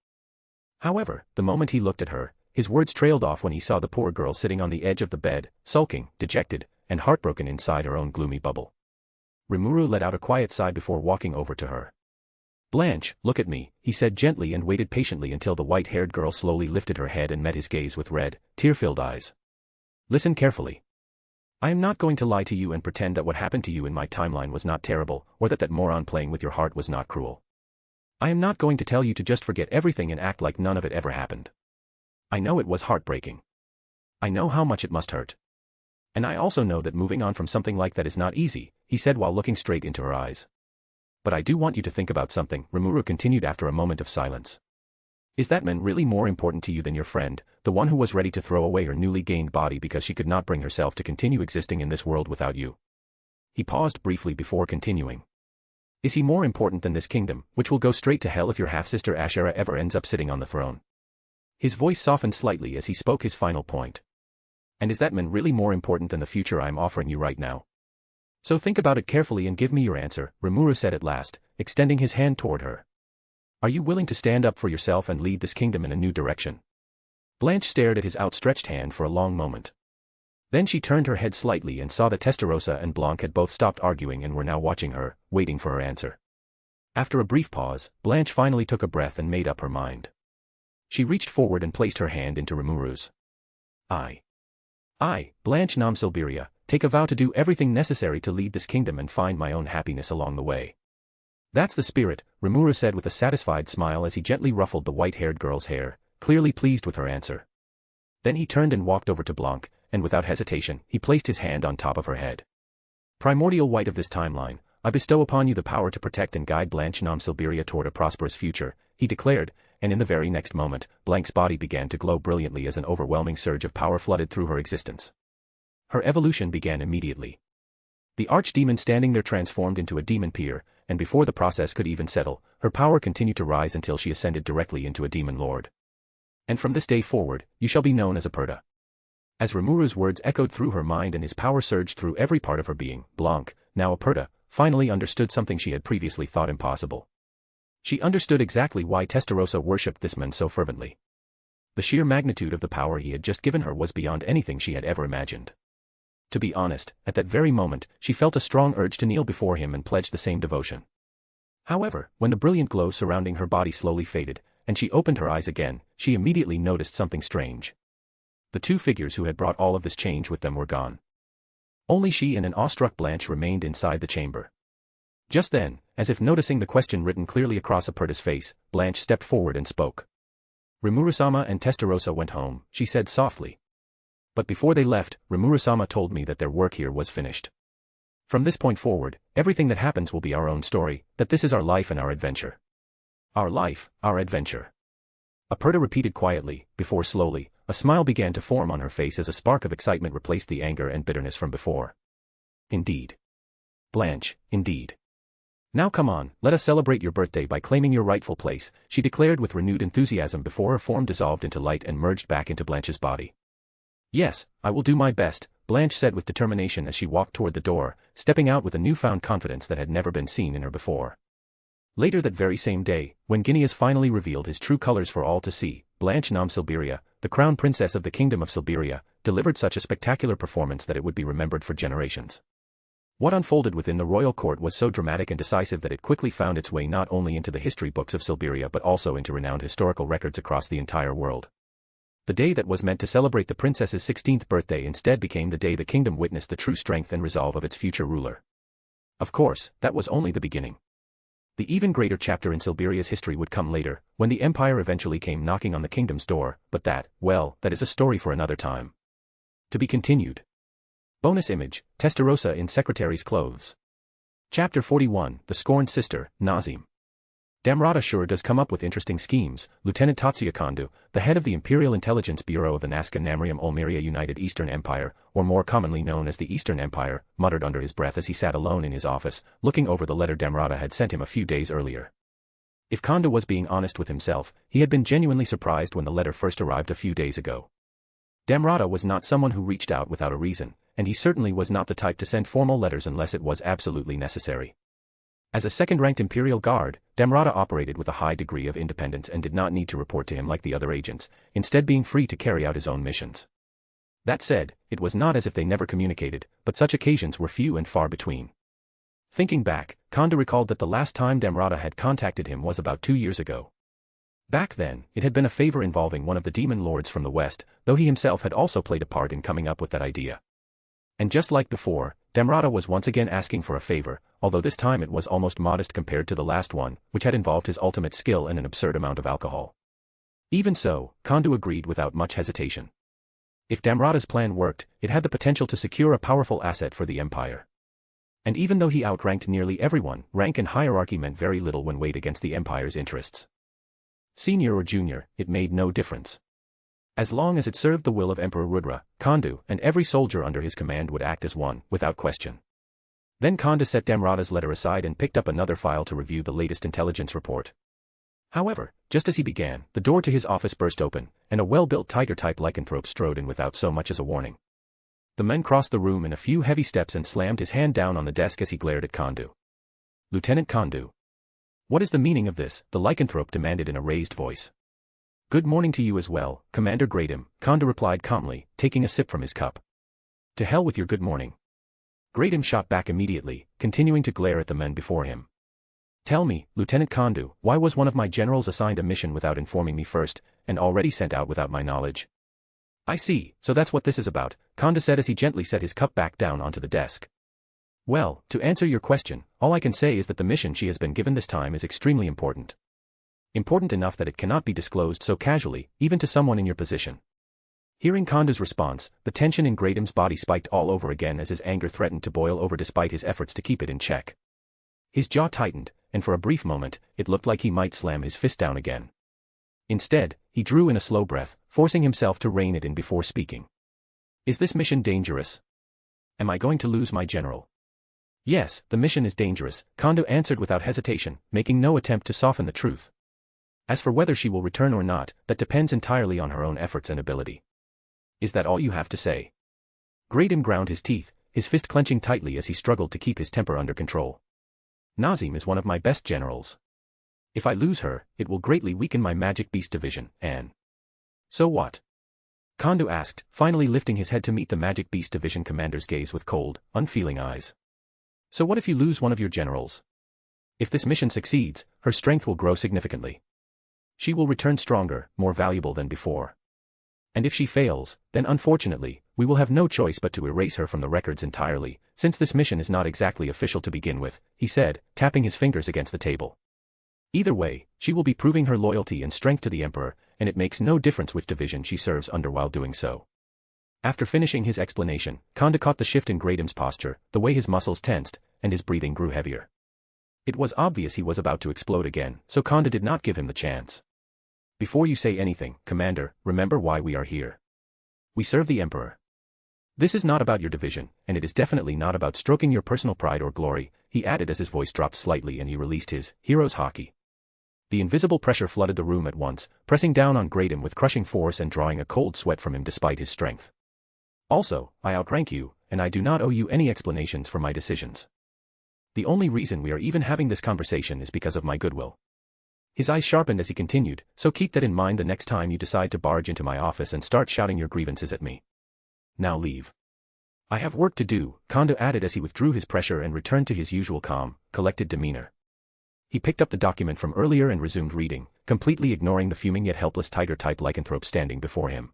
However, the moment he looked at her, his words trailed off when he saw the poor girl sitting on the edge of the bed, sulking, dejected, and heartbroken inside her own gloomy bubble. Rimuru let out a quiet sigh before walking over to her. Blanche, look at me, he said gently and waited patiently until the white-haired girl slowly lifted her head and met his gaze with red, tear-filled eyes. Listen carefully. I am not going to lie to you and pretend that what happened to you in my timeline was not terrible, or that moron playing with your heart was not cruel. I am not going to tell you to just forget everything and act like none of it ever happened. I know it was heartbreaking. I know how much it must hurt. And I also know that moving on from something like that is not easy, he said while looking straight into her eyes. But I do want you to think about something, Rimuru continued after a moment of silence. Is that man really more important to you than your friend, the one who was ready to throw away her newly gained body because she could not bring herself to continue existing in this world without you? He paused briefly before continuing. Is he more important than this kingdom, which will go straight to hell if your half-sister Ashera ever ends up sitting on the throne? His voice softened slightly as he spoke his final point. And is that man really more important than the future I am offering you right now? So think about it carefully and give me your answer, Rimuru said at last, extending his hand toward her. Are you willing to stand up for yourself and lead this kingdom in a new direction? Blanche stared at his outstretched hand for a long moment. Then she turned her head slightly and saw that Testarossa and Blanc had both stopped arguing and were now watching her, waiting for her answer. After a brief pause, Blanche finally took a breath and made up her mind. She reached forward and placed her hand into Rimuru's. I, Blanche Nam Silberia, take a vow to do everything necessary to lead this kingdom and find my own happiness along the way. That's the spirit, Rimuru said with a satisfied smile as he gently ruffled the white-haired girl's hair, clearly pleased with her answer. Then he turned and walked over to Blanc, and without hesitation, he placed his hand on top of her head. Primordial white of this timeline, I bestow upon you the power to protect and guide Blanche Nam Silberia toward a prosperous future, he declared, and in the very next moment, Blanc's body began to glow brilliantly as an overwhelming surge of power flooded through her existence. Her evolution began immediately. The archdemon standing there transformed into a demon peer, and before the process could even settle, her power continued to rise until she ascended directly into a demon lord. And from this day forward, you shall be known as a Perta. As Rimuru's words echoed through her mind and his power surged through every part of her being, Blanc, now a Perta, finally understood something she had previously thought impossible. She understood exactly why Testarossa worshipped this man so fervently. The sheer magnitude of the power he had just given her was beyond anything she had ever imagined. To be honest, at that very moment, she felt a strong urge to kneel before him and pledge the same devotion. However, when the brilliant glow surrounding her body slowly faded, and she opened her eyes again, she immediately noticed something strange. The two figures who had brought all of this change with them were gone. Only she and an awestruck Blanche remained inside the chamber. Just then, as if noticing the question written clearly across a Perta's face, Blanche stepped forward and spoke. Rimuru-sama and Testarossa went home, she said softly. But before they left, Rimuru-sama told me that their work here was finished. From this point forward, everything that happens will be our own story, that this is our life and our adventure. Our life, our adventure. Aperta repeated quietly, before slowly, a smile began to form on her face as a spark of excitement replaced the anger and bitterness from before. Indeed. Blanche, indeed. Now come on, let us celebrate your birthday by claiming your rightful place, she declared with renewed enthusiasm before her form dissolved into light and merged back into Blanche's body. Yes, I will do my best, Blanche said with determination as she walked toward the door, stepping out with a newfound confidence that had never been seen in her before. Later that very same day, when Guineas finally revealed his true colors for all to see, Blanche Nam Silberia, the crown princess of the Kingdom of Silberia, delivered such a spectacular performance that it would be remembered for generations. What unfolded within the royal court was so dramatic and decisive that it quickly found its way not only into the history books of Silberia but also into renowned historical records across the entire world. The day that was meant to celebrate the princess's 16th birthday instead became the day the kingdom witnessed the true strength and resolve of its future ruler. Of course, that was only the beginning. The even greater chapter in Silberia's history would come later, when the empire eventually came knocking on the kingdom's door, but that, well, that is a story for another time. To be continued. Bonus image, Testarossa in secretary's clothes. Chapter 41, The Scorned Sister, Nazim. Damrata sure does come up with interesting schemes, Lieutenant Tatsuya Kondo, the head of the Imperial Intelligence Bureau of the Nazca Namrium Olmeria United Eastern Empire, or more commonly known as the Eastern Empire, muttered under his breath as he sat alone in his office, looking over the letter Damrata had sent him a few days earlier. If Kondo was being honest with himself, he had been genuinely surprised when the letter first arrived a few days ago. Damrata was not someone who reached out without a reason, and he certainly was not the type to send formal letters unless it was absolutely necessary. As a second-ranked Imperial Guard, Damrata operated with a high degree of independence and did not need to report to him like the other agents, instead being free to carry out his own missions. That said, it was not as if they never communicated, but such occasions were few and far between. Thinking back, Kondo recalled that the last time Damrata had contacted him was about 2 years ago. Back then, it had been a favor involving one of the demon lords from the west, though he himself had also played a part in coming up with that idea. And just like before, Damrata was once again asking for a favor, although this time it was almost modest compared to the last one, which had involved his ultimate skill and an absurd amount of alcohol. Even so, Kondo agreed without much hesitation. If Damrata's plan worked, it had the potential to secure a powerful asset for the Empire. And even though he outranked nearly everyone, rank and hierarchy meant very little when weighed against the Empire's interests. Senior or junior, it made no difference. As long as it served the will of Emperor Rudra, Kondo and every soldier under his command would act as one, without question. Then Kondo set Damrata's letter aside and picked up another file to review the latest intelligence report. However, just as he began, the door to his office burst open, and a well-built tiger-type lycanthrope strode in without so much as a warning. The man crossed the room in a few heavy steps and slammed his hand down on the desk as he glared at Kondo. "Lieutenant Kondo. What is the meaning of this?" the lycanthrope demanded in a raised voice. "Good morning to you as well, Commander Gradam," Kondo replied calmly, taking a sip from his cup. "To hell with your good morning." Gradam shot back immediately, continuing to glare at the men before him. "Tell me, Lieutenant Kondo, why was one of my generals assigned a mission without informing me first, and already sent out without my knowledge?" "I see, so that's what this is about," Kondo said as he gently set his cup back down onto the desk. "Well, to answer your question, all I can say is that the mission she has been given this time is extremely important. Important enough that it cannot be disclosed so casually, even to someone in your position." Hearing Kondo's response, the tension in Gradam's body spiked all over again as his anger threatened to boil over despite his efforts to keep it in check. His jaw tightened, and for a brief moment, it looked like he might slam his fist down again. Instead, he drew in a slow breath, forcing himself to rein it in before speaking. "Is this mission dangerous? Am I going to lose my general?" "Yes, the mission is dangerous," Kondo answered without hesitation, making no attempt to soften the truth. "As for whether she will return or not, that depends entirely on her own efforts and ability." "Is that all you have to say?" Gradam ground his teeth, his fist clenching tightly as he struggled to keep his temper under control. "Nazim is one of my best generals. If I lose her, it will greatly weaken my Magic Beast Division, and..." "So what?" Kondo asked, finally lifting his head to meet the Magic Beast Division commander's gaze with cold, unfeeling eyes. "So what if you lose one of your generals? If this mission succeeds, her strength will grow significantly. She will return stronger, more valuable than before. And if she fails, then unfortunately, we will have no choice but to erase her from the records entirely, since this mission is not exactly official to begin with," he said, tapping his fingers against the table. "Either way, she will be proving her loyalty and strength to the Emperor, and it makes no difference which division she serves under while doing so." After finishing his explanation, Kondo caught the shift in Gradam's posture, the way his muscles tensed, and his breathing grew heavier. It was obvious he was about to explode again, so Kondo did not give him the chance. "Before you say anything, Commander, remember why we are here. We serve the Emperor. This is not about your division, and it is definitely not about stroking your personal pride or glory," he added as his voice dropped slightly and he released his hero's haki. The invisible pressure flooded the room at once, pressing down on Gradam with crushing force and drawing a cold sweat from him despite his strength. "Also, I outrank you, and I do not owe you any explanations for my decisions. The only reason we are even having this conversation is because of my goodwill." His eyes sharpened as he continued, "So keep that in mind the next time you decide to barge into my office and start shouting your grievances at me. Now leave." "I have work to do," Kondo added as he withdrew his pressure and returned to his usual calm, collected demeanor. He picked up the document from earlier and resumed reading, completely ignoring the fuming yet helpless tiger-type lycanthrope standing before him.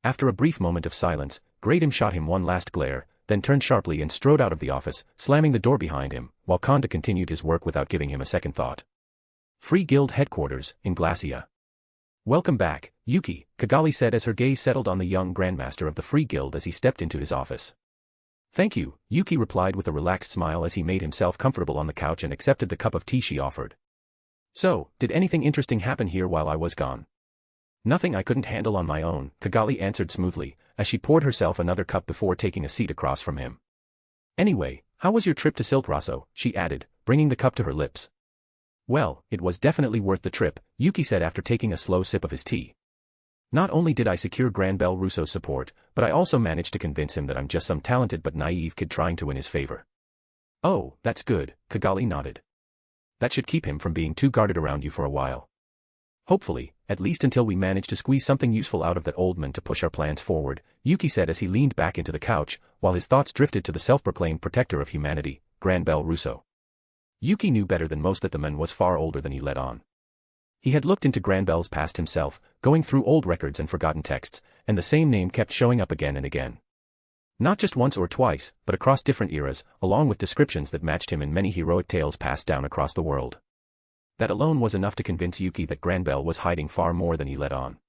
After a brief moment of silence, Gradam shot him one last glare, then turned sharply and strode out of the office, slamming the door behind him, while Kondo continued his work without giving him a second thought. Free Guild headquarters, in Glacia. "Welcome back, Yuki," Kigali said as her gaze settled on the young Grandmaster of the Free Guild as he stepped into his office. Thank you, Yuki replied with a relaxed smile as he made himself comfortable on the couch and accepted the cup of tea she offered. So, did anything interesting happen here while I was gone? Nothing I couldn't handle on my own, Kigali answered smoothly, as she poured herself another cup before taking a seat across from him. Anyway, how was your trip to Silk Raso? She added, bringing the cup to her lips. Well, it was definitely worth the trip, Yuki said after taking a slow sip of his tea. Not only did I secure Grand Bell Russo's support, but I also managed to convince him that I'm just some talented but naive kid trying to win his favor. Oh, that's good, Kigali nodded. That should keep him from being too guarded around you for a while. Hopefully, at least until we manage to squeeze something useful out of that old man to push our plans forward, Yuki said as he leaned back into the couch, while his thoughts drifted to the self-proclaimed protector of humanity, Grand Bell Russo. Yuki knew better than most that the man was far older than he let on. He had looked into Grand Bell's past himself, going through old records and forgotten texts, and the same name kept showing up again and again. Not just once or twice, but across different eras, along with descriptions that matched him in many heroic tales passed down across the world. That alone was enough to convince Yuki that Grand Bell was hiding far more than he let on.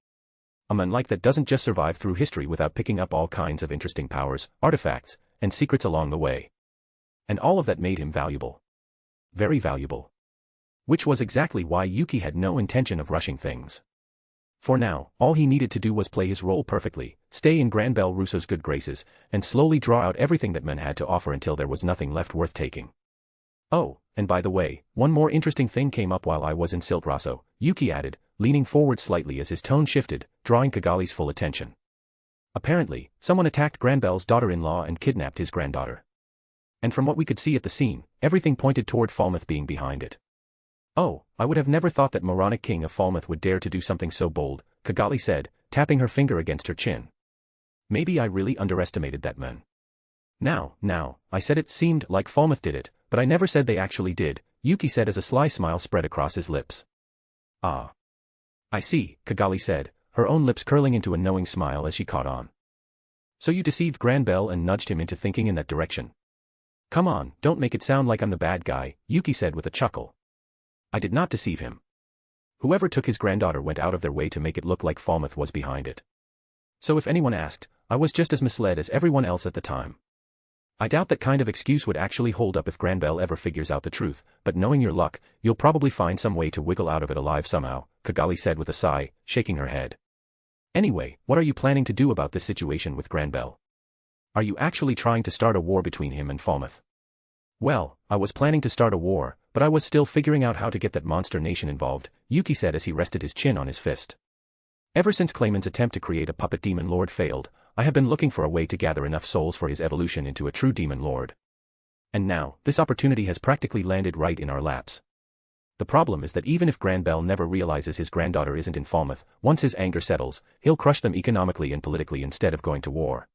A man like that doesn't just survive through history without picking up all kinds of interesting powers, artifacts, and secrets along the way. And all of that made him valuable. Very valuable. Which was exactly why Yuki had no intention of rushing things. For now, all he needed to do was play his role perfectly, stay in Grand Bell Russo's good graces, and slowly draw out everything that men had to offer until there was nothing left worth taking. Oh, and by the way, one more interesting thing came up while I was in Silk Raso, Yuki added, leaning forward slightly as his tone shifted, drawing Kigali's full attention. Apparently, someone attacked Grand Bell's daughter-in-law and kidnapped his granddaughter. And from what we could see at the scene, everything pointed toward Falmouth being behind it. Oh, I would have never thought that moronic king of Falmouth would dare to do something so bold, Kigali said, tapping her finger against her chin. Maybe I really underestimated that man. Now, I said it seemed like Falmouth did it, but I never said they actually did, Yuki said as a sly smile spread across his lips. Ah. I see, Kigali said, her own lips curling into a knowing smile as she caught on. So you deceived Grand Bell and nudged him into thinking in that direction. Come on, don't make it sound like I'm the bad guy, Yuki said with a chuckle. I did not deceive him. Whoever took his granddaughter went out of their way to make it look like Falmouth was behind it. So if anyone asked, I was just as misled as everyone else at the time. I doubt that kind of excuse would actually hold up if Grand Bell ever figures out the truth, but knowing your luck, you'll probably find some way to wiggle out of it alive somehow, Kigali said with a sigh, shaking her head. Anyway, what are you planning to do about this situation with Grand Bell? Are you actually trying to start a war between him and Falmouth? Well, I was planning to start a war, but I was still figuring out how to get that monster nation involved, Yuki said as he rested his chin on his fist. Ever since Clayman's attempt to create a puppet demon lord failed, I have been looking for a way to gather enough souls for his evolution into a true demon lord. And now, this opportunity has practically landed right in our laps. The problem is that even if Grand Bell never realizes his granddaughter isn't in Falmouth, once his anger settles, he'll crush them economically and politically instead of going to war.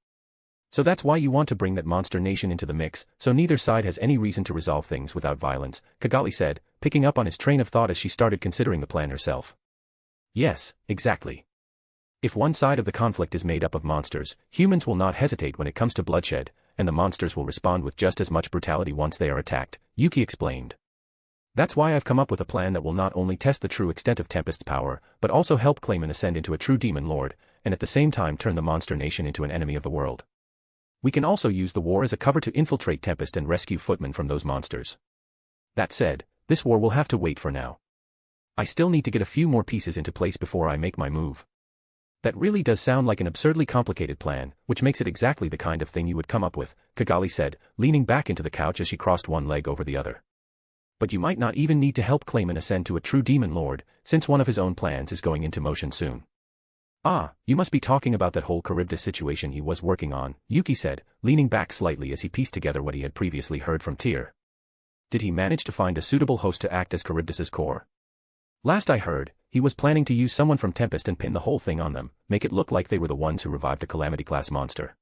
So that's why you want to bring that monster nation into the mix, so neither side has any reason to resolve things without violence, Kigali said, picking up on his train of thought as she started considering the plan herself. Yes, exactly. If one side of the conflict is made up of monsters, humans will not hesitate when it comes to bloodshed, and the monsters will respond with just as much brutality once they are attacked, Yuki explained. That's why I've come up with a plan that will not only test the true extent of Tempest's power, but also help Clayman ascend into a true demon lord, and at the same time turn the monster nation into an enemy of the world. We can also use the war as a cover to infiltrate Tempest and rescue footmen from those monsters. That said, this war will have to wait for now. I still need to get a few more pieces into place before I make my move. That really does sound like an absurdly complicated plan, which makes it exactly the kind of thing you would come up with, Kigali said, leaning back into the couch as she crossed one leg over the other. But you might not even need to help Clayman ascend to a true demon lord, since one of his own plans is going into motion soon. Ah, you must be talking about that whole Charybdis situation he was working on, Yuki said, leaning back slightly as he pieced together what he had previously heard from Tyr. Did he manage to find a suitable host to act as Charybdis's core? Last I heard, he was planning to use someone from Tempest and pin the whole thing on them, make it look like they were the ones who revived a Calamity-class monster.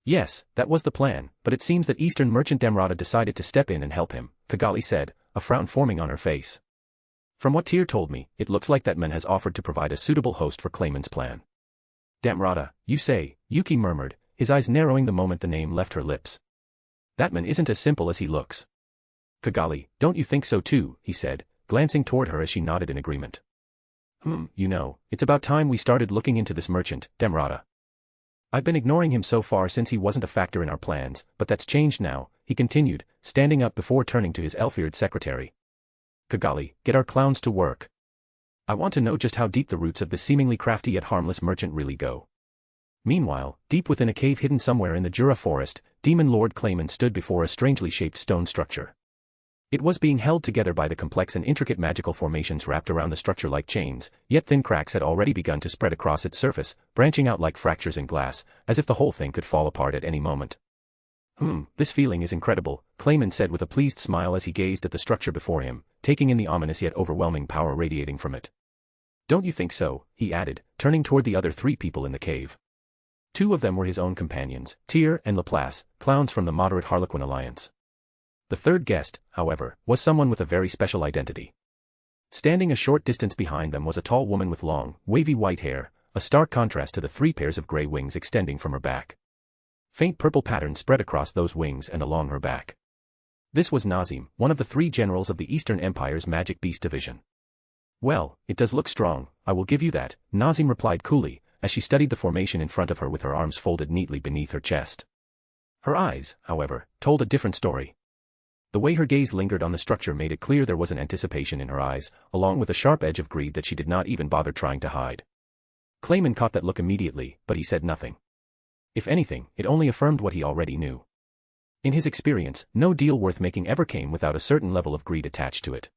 Yes, that was the plan, but it seems that Eastern merchant Damrata decided to step in and help him, Kigali said, a frown forming on her face. From what Tyr told me, it looks like that man has offered to provide a suitable host for Clayman's plan. Damrata, you say, Yuki murmured, his eyes narrowing the moment the name left her lips. That man isn't as simple as he looks. Kigali, don't you think so too, he said, glancing toward her as she nodded in agreement. You know, it's about time we started looking into this merchant, Damrata. I've been ignoring him so far since he wasn't a factor in our plans, but that's changed now, he continued, standing up before turning to his elf-eared secretary. Kigali, get our clowns to work. I want to know just how deep the roots of this seemingly crafty yet harmless merchant really go. Meanwhile, deep within a cave hidden somewhere in the Jura forest, Demon Lord Clayman stood before a strangely shaped stone structure. It was being held together by the complex and intricate magical formations wrapped around the structure like chains, yet thin cracks had already begun to spread across its surface, branching out like fractures in glass, as if the whole thing could fall apart at any moment. This feeling is incredible, Clayman said with a pleased smile as he gazed at the structure before him, taking in the ominous yet overwhelming power radiating from it. Don't you think so, he added, turning toward the other 3 people in the cave. 2 of them were his own companions, Tyr and Laplace, clowns from the moderate Harlequin Alliance. The third guest, however, was someone with a very special identity. Standing a short distance behind them was a tall woman with long, wavy white hair, a stark contrast to the 3 pairs of gray wings extending from her back. Faint purple patterns spread across those wings and along her back. This was Nazim, one of the 3 generals of the Eastern Empire's Magic Beast Division. Well, it does look strong, I will give you that, Nazim replied coolly, as she studied the formation in front of her with her arms folded neatly beneath her chest. Her eyes, however, told a different story. The way her gaze lingered on the structure made it clear there was an anticipation in her eyes, along with a sharp edge of greed that she did not even bother trying to hide. Clayman caught that look immediately, but he said nothing. If anything, it only affirmed what he already knew. In his experience, no deal worth making ever came without a certain level of greed attached to it.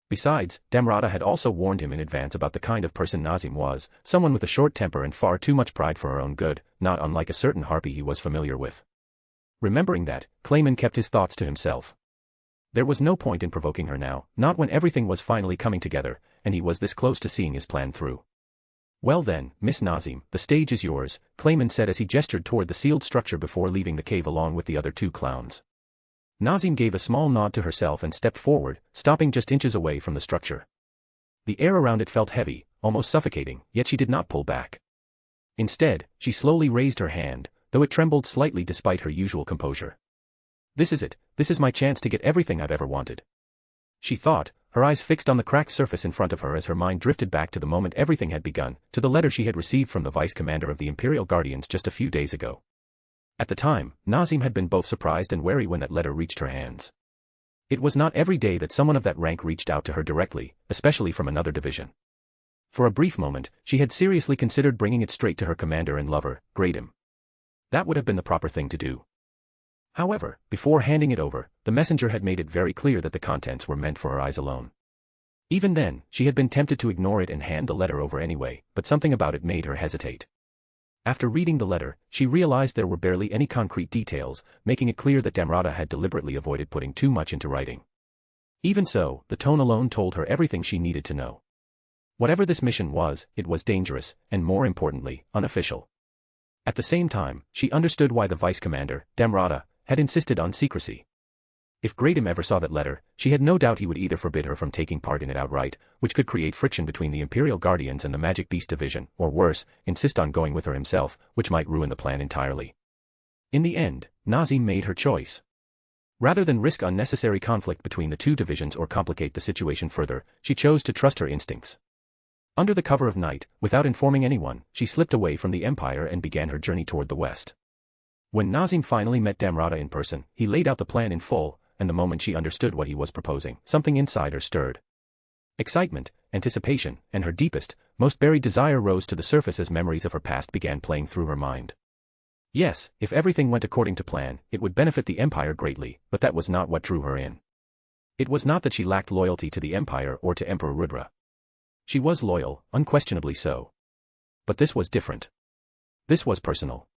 Besides, Damrata had also warned him in advance about the kind of person Nazim was, someone with a short temper and far too much pride for her own good, not unlike a certain harpy he was familiar with. Remembering that, Clayman kept his thoughts to himself. There was no point in provoking her now, not when everything was finally coming together, and he was this close to seeing his plan through. Well then, Miss Nazim, the stage is yours, Clayman said as he gestured toward the sealed structure before leaving the cave along with the other 2 clowns. Nazim gave a small nod to herself and stepped forward, stopping just inches away from the structure. The air around it felt heavy, almost suffocating, yet she did not pull back. Instead, she slowly raised her hand, though it trembled slightly despite her usual composure. This is it, this is my chance to get everything I've ever wanted. She thought, her eyes fixed on the cracked surface in front of her as her mind drifted back to the moment everything had begun, to the letter she had received from the vice-commander of the Imperial Guardians just a few days ago. At the time, Nazim had been both surprised and wary when that letter reached her hands. It was not every day that someone of that rank reached out to her directly, especially from another division. For a brief moment, she had seriously considered bringing it straight to her commander and lover, Gradam. That would have been the proper thing to do. However, before handing it over, the messenger had made it very clear that the contents were meant for her eyes alone. Even then, she had been tempted to ignore it and hand the letter over anyway, but something about it made her hesitate. After reading the letter, she realized there were barely any concrete details, making it clear that Damrata had deliberately avoided putting too much into writing. Even so, the tone alone told her everything she needed to know. Whatever this mission was, it was dangerous, and more importantly, unofficial. At the same time, she understood why the vice-commander, Damrata, had insisted on secrecy. If Gradam ever saw that letter, she had no doubt he would either forbid her from taking part in it outright, which could create friction between the Imperial Guardians and the Magic Beast Division, or worse, insist on going with her himself, which might ruin the plan entirely. In the end, Nazim made her choice. Rather than risk unnecessary conflict between the 2 divisions or complicate the situation further, she chose to trust her instincts. Under the cover of night, without informing anyone, she slipped away from the Empire and began her journey toward the west. When Nazim finally met Damrata in person, he laid out the plan in full, and the moment she understood what he was proposing, something inside her stirred. Excitement, anticipation, and her deepest, most buried desire rose to the surface as memories of her past began playing through her mind. Yes, if everything went according to plan, it would benefit the Empire greatly, but that was not what drew her in. It was not that she lacked loyalty to the Empire or to Emperor Rudra. She was loyal, unquestionably so. But this was different. This was personal.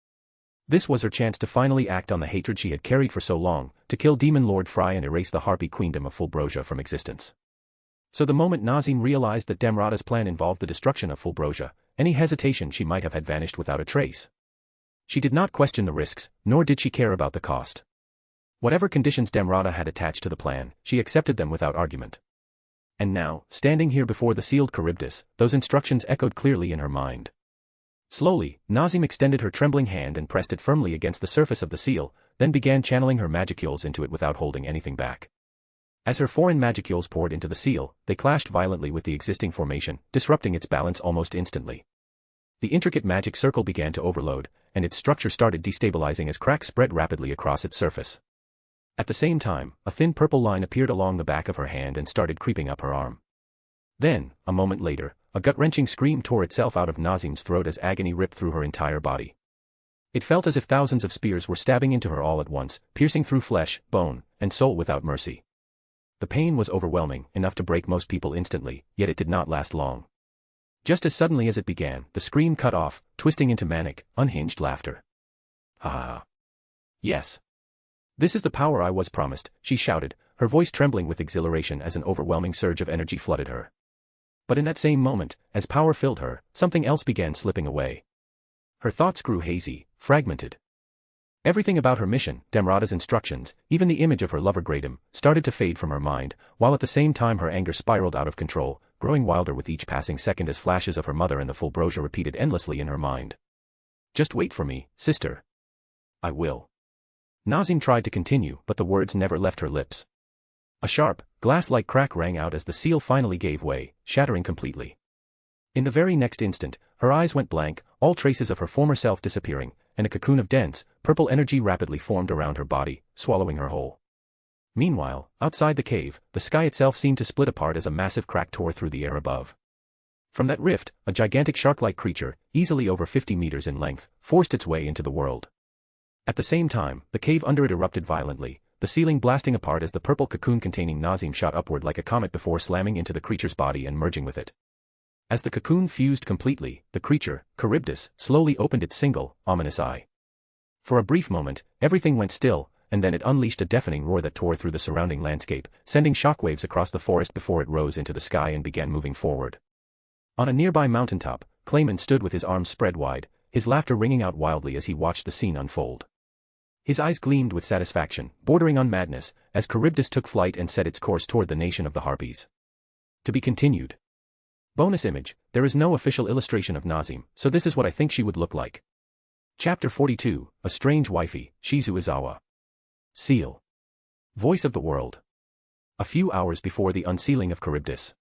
This was her chance to finally act on the hatred she had carried for so long, to kill Demon Lord Fry and erase the Harpy Queendom of Fulbrosia from existence. So the moment Nazim realized that Damrata's plan involved the destruction of Fulbrosia, any hesitation she might have had vanished without a trace. She did not question the risks, nor did she care about the cost. Whatever conditions Damrata had attached to the plan, she accepted them without argument. And now, standing here before the sealed Charybdis, those instructions echoed clearly in her mind. Slowly, Nazim extended her trembling hand and pressed it firmly against the surface of the seal, then began channeling her magicules into it without holding anything back. As her foreign magicules poured into the seal, they clashed violently with the existing formation, disrupting its balance almost instantly. The intricate magic circle began to overload, and its structure started destabilizing as cracks spread rapidly across its surface. At the same time, a thin purple line appeared along the back of her hand and started creeping up her arm. Then, a moment later, a gut-wrenching scream tore itself out of Nazim's throat as agony ripped through her entire body. It felt as if thousands of spears were stabbing into her all at once, piercing through flesh, bone, and soul without mercy. The pain was overwhelming, enough to break most people instantly, yet it did not last long. Just as suddenly as it began, the scream cut off, twisting into manic, unhinged laughter. Ha ha ha. Yes. This is the power I was promised, she shouted, her voice trembling with exhilaration as an overwhelming surge of energy flooded her. But in that same moment, as power filled her, something else began slipping away. Her thoughts grew hazy, fragmented. Everything about her mission, Damrata's instructions, even the image of her lover Gradam, started to fade from her mind, while at the same time her anger spiraled out of control, growing wilder with each passing second as flashes of her mother and the full brochure repeated endlessly in her mind. Just wait for me, sister. I will. Nazim tried to continue, but the words never left her lips. A sharp, glass-like crack rang out as the seal finally gave way, shattering completely. In the very next instant, her eyes went blank, all traces of her former self disappearing, and a cocoon of dense, purple energy rapidly formed around her body, swallowing her whole. Meanwhile, outside the cave, the sky itself seemed to split apart as a massive crack tore through the air above. From that rift, a gigantic shark-like creature, easily over 50 meters in length, forced its way into the world. At the same time, the cave under it erupted violently, the ceiling blasting apart as the purple cocoon containing Nazim shot upward like a comet before slamming into the creature's body and merging with it. As the cocoon fused completely, the creature, Charybdis, slowly opened its single, ominous eye. For a brief moment, everything went still, and then it unleashed a deafening roar that tore through the surrounding landscape, sending shockwaves across the forest before it rose into the sky and began moving forward. On a nearby mountaintop, Clayman stood with his arms spread wide, his laughter ringing out wildly as he watched the scene unfold. His eyes gleamed with satisfaction, bordering on madness, as Charybdis took flight and set its course toward the nation of the Harpies. To be continued. Bonus image, there is no official illustration of Nazim, so this is what I think she would look like. Chapter 42, A Strange Wifey, Shizu Izawa. Ciel. Voice of the World. A few hours before the unsealing of Charybdis.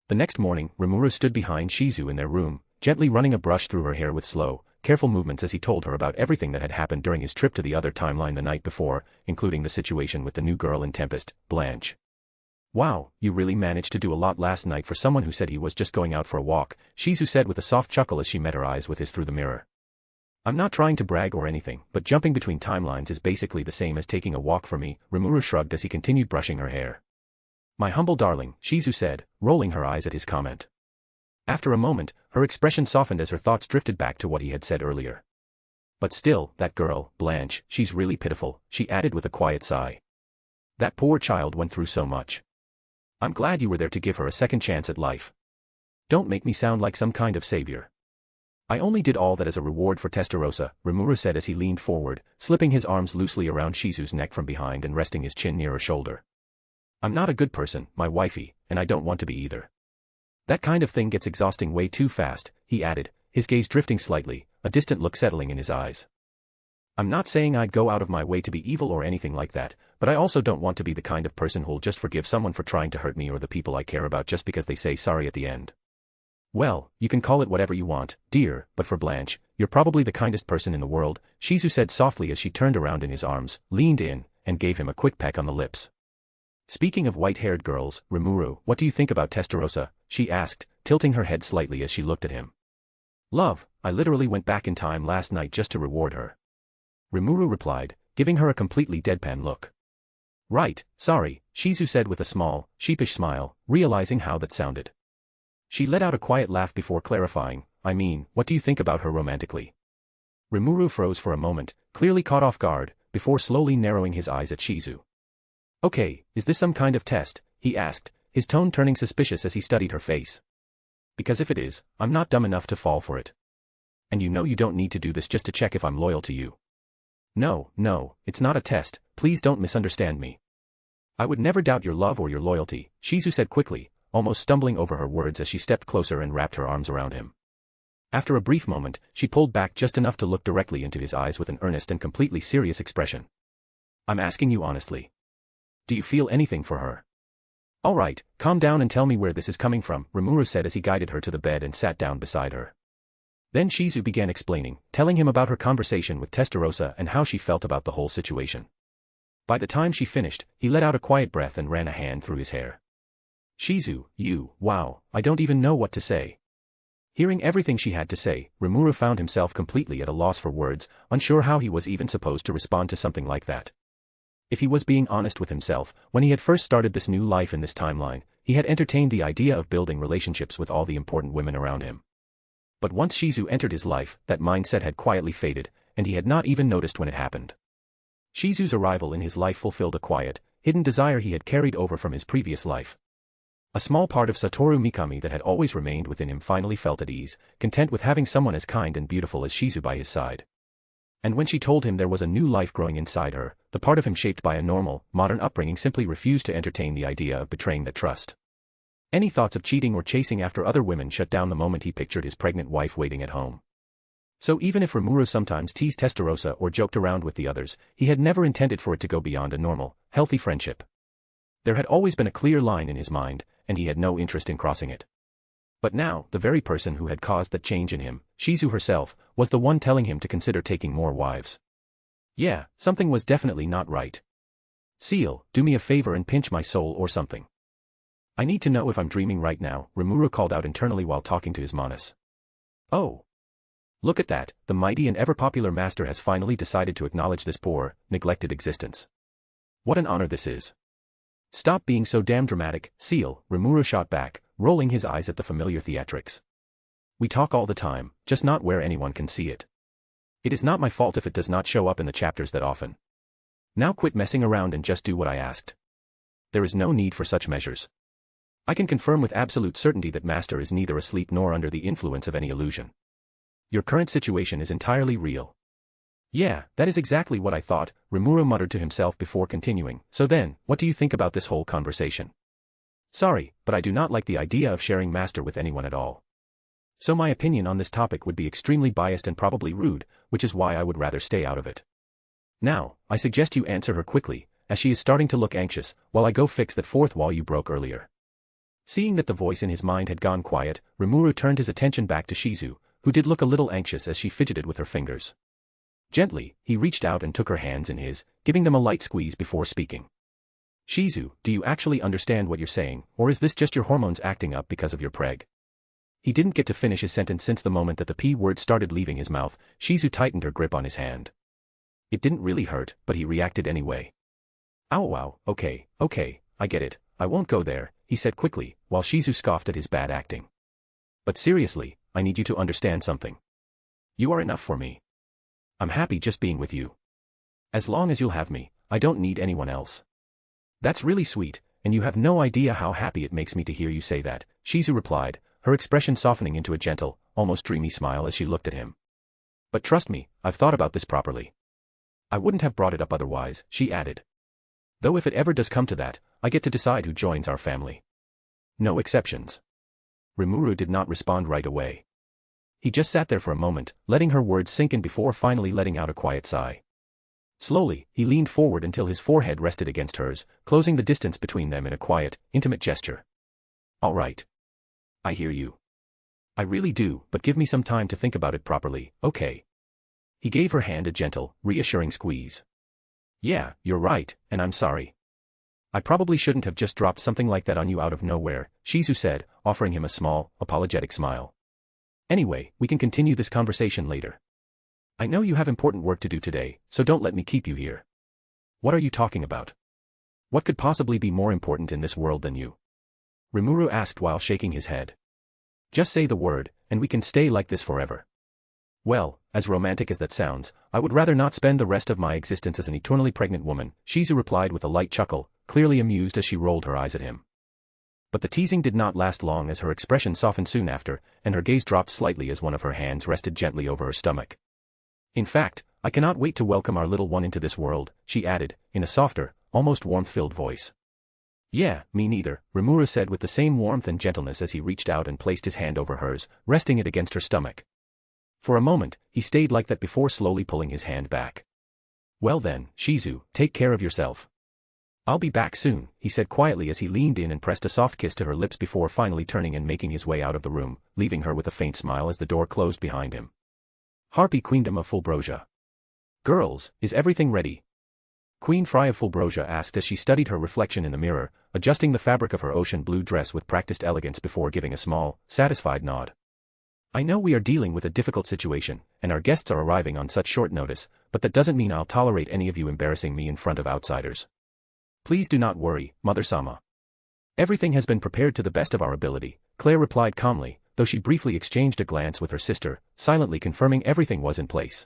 The next morning, Rimuru stood behind Shizu in their room, gently running a brush through her hair with slow, careful movements as he told her about everything that had happened during his trip to the other timeline the night before, including the situation with the new girl in Tempest, Blanche. Wow, you really managed to do a lot last night for someone who said he was just going out for a walk, Shizu said with a soft chuckle as she met her eyes with his through the mirror. I'm not trying to brag or anything, but jumping between timelines is basically the same as taking a walk for me, Rimuru shrugged as he continued brushing her hair. My humble darling, Shizu said, rolling her eyes at his comment. After a moment, her expression softened as her thoughts drifted back to what he had said earlier. But still, that girl, Blanche, she's really pitiful, she added with a quiet sigh. That poor child went through so much. I'm glad you were there to give her a second chance at life. Don't make me sound like some kind of savior. I only did all that as a reward for Testarossa, Rimuru said as he leaned forward, slipping his arms loosely around Shizu's neck from behind and resting his chin near her shoulder. I'm not a good person, my wifey, and I don't want to be either. That kind of thing gets exhausting way too fast, he added, his gaze drifting slightly, a distant look settling in his eyes. I'm not saying I'd go out of my way to be evil or anything like that, but I also don't want to be the kind of person who'll just forgive someone for trying to hurt me or the people I care about just because they say sorry at the end. Well, you can call it whatever you want, dear, but for Blanche, you're probably the kindest person in the world, Shizu said softly as she turned around in his arms, leaned in, and gave him a quick peck on the lips. Speaking of white-haired girls, Rimuru, what do you think about Testarossa? She asked, tilting her head slightly as she looked at him. Love, I literally went back in time last night just to reward her. Rimuru replied, giving her a completely deadpan look. Right, sorry, Shizu said with a small, sheepish smile, realizing how that sounded. She let out a quiet laugh before clarifying, I mean, what do you think about her romantically? Rimuru froze for a moment, clearly caught off guard, before slowly narrowing his eyes at Shizu. Okay, is this some kind of test? He asked, his tone turning suspicious as he studied her face. Because if it is, I'm not dumb enough to fall for it. And you know you don't need to do this just to check if I'm loyal to you. No, it's not a test, please don't misunderstand me. I would never doubt your love or your loyalty, Shizu said quickly, almost stumbling over her words as she stepped closer and wrapped her arms around him. After a brief moment, she pulled back just enough to look directly into his eyes with an earnest and completely serious expression. I'm asking you honestly. Do you feel anything for her? All right, calm down and tell me where this is coming from, Rimuru said as he guided her to the bed and sat down beside her. Then Shizu began explaining, telling him about her conversation with Testarossa and how she felt about the whole situation. By the time she finished, he let out a quiet breath and ran a hand through his hair. Shizu, wow, I don't even know what to say. Hearing everything she had to say, Rimuru found himself completely at a loss for words, unsure how he was even supposed to respond to something like that. If he was being honest with himself, when he had first started this new life in this timeline, he had entertained the idea of building relationships with all the important women around him. But once Shizu entered his life, that mindset had quietly faded, and he had not even noticed when it happened. Shizu's arrival in his life fulfilled a quiet, hidden desire he had carried over from his previous life. A small part of Satoru Mikami that had always remained within him finally felt at ease, content with having someone as kind and beautiful as Shizu by his side. And when she told him there was a new life growing inside her, the part of him shaped by a normal, modern upbringing simply refused to entertain the idea of betraying that trust. Any thoughts of cheating or chasing after other women shut down the moment he pictured his pregnant wife waiting at home. So even if Rimuru sometimes teased Testarossa or joked around with the others, he had never intended for it to go beyond a normal, healthy friendship. There had always been a clear line in his mind, and he had no interest in crossing it. But now, the very person who had caused that change in him, Shizu herself, was the one telling him to consider taking more wives. Yeah, something was definitely not right. Ciel, do me a favor and pinch my soul or something. I need to know if I'm dreaming right now, Rimuru called out internally while talking to his Manas. Oh. Look at that, the mighty and ever-popular master has finally decided to acknowledge this poor, neglected existence. What an honor this is. Stop being so damn dramatic, Ciel, Rimuru shot back, rolling his eyes at the familiar theatrics. We talk all the time, just not where anyone can see it. It is not my fault if it does not show up in the chapters that often. Now quit messing around and just do what I asked. There is no need for such measures. I can confirm with absolute certainty that Master is neither asleep nor under the influence of any illusion. Your current situation is entirely real. Yeah, that is exactly what I thought, Rimuru muttered to himself before continuing. So then, what do you think about this whole conversation? Sorry, but I do not like the idea of sharing Master with anyone at all. So my opinion on this topic would be extremely biased and probably rude, which is why I would rather stay out of it. Now, I suggest you answer her quickly, as she is starting to look anxious, while I go fix that fourth wall you broke earlier. Seeing that the voice in his mind had gone quiet, Rimuru turned his attention back to Shizu, who did look a little anxious as she fidgeted with her fingers. Gently, he reached out and took her hands in his, giving them a light squeeze before speaking. Shizu, do you actually understand what you're saying, or is this just your hormones acting up because of your preg? He didn't get to finish his sentence since the moment that the P word started leaving his mouth. Shizu tightened her grip on his hand. It didn't really hurt, but he reacted anyway. Ow wow, okay, I get it, I won't go there, he said quickly, while Shizu scoffed at his bad acting. But seriously, I need you to understand something. You are enough for me. I'm happy just being with you. As long as you'll have me, I don't need anyone else. That's really sweet, and you have no idea how happy it makes me to hear you say that, Shizu replied, her expression softening into a gentle, almost dreamy smile as she looked at him. But trust me, I've thought about this properly. I wouldn't have brought it up otherwise, she added. Though if it ever does come to that, I get to decide who joins our family. No exceptions. Rimuru did not respond right away. He just sat there for a moment, letting her words sink in before finally letting out a quiet sigh. Slowly, he leaned forward until his forehead rested against hers, closing the distance between them in a quiet, intimate gesture. All right. I hear you. I really do, but give me some time to think about it properly, okay? He gave her hand a gentle, reassuring squeeze. Yeah, you're right, and I'm sorry. I probably shouldn't have just dropped something like that on you out of nowhere, Shizu said, offering him a small, apologetic smile. Anyway, we can continue this conversation later. I know you have important work to do today, so don't let me keep you here. What are you talking about? What could possibly be more important in this world than you? Rimuru asked while shaking his head. Just say the word, and we can stay like this forever. Well, as romantic as that sounds, I would rather not spend the rest of my existence as an eternally pregnant woman, Shizu replied with a light chuckle, clearly amused as she rolled her eyes at him. But the teasing did not last long as her expression softened soon after, and her gaze dropped slightly as one of her hands rested gently over her stomach. In fact, I cannot wait to welcome our little one into this world, she added, in a softer, almost warmth-filled voice. Yeah, me neither, Rimuru said with the same warmth and gentleness as he reached out and placed his hand over hers, resting it against her stomach. For a moment, he stayed like that before slowly pulling his hand back. Well then, Shizu, take care of yourself. I'll be back soon, he said quietly as he leaned in and pressed a soft kiss to her lips before finally turning and making his way out of the room, leaving her with a faint smile as the door closed behind him. Harpy Queendom of Fulbrosia. Girls, is everything ready? Queen Fry of Fulbrosia asked as she studied her reflection in the mirror, adjusting the fabric of her ocean blue dress with practiced elegance before giving a small, satisfied nod. I know we are dealing with a difficult situation, and our guests are arriving on such short notice, but that doesn't mean I'll tolerate any of you embarrassing me in front of outsiders. Please do not worry, Mother-sama. Everything has been prepared to the best of our ability, Claire replied calmly, though she briefly exchanged a glance with her sister, silently confirming everything was in place.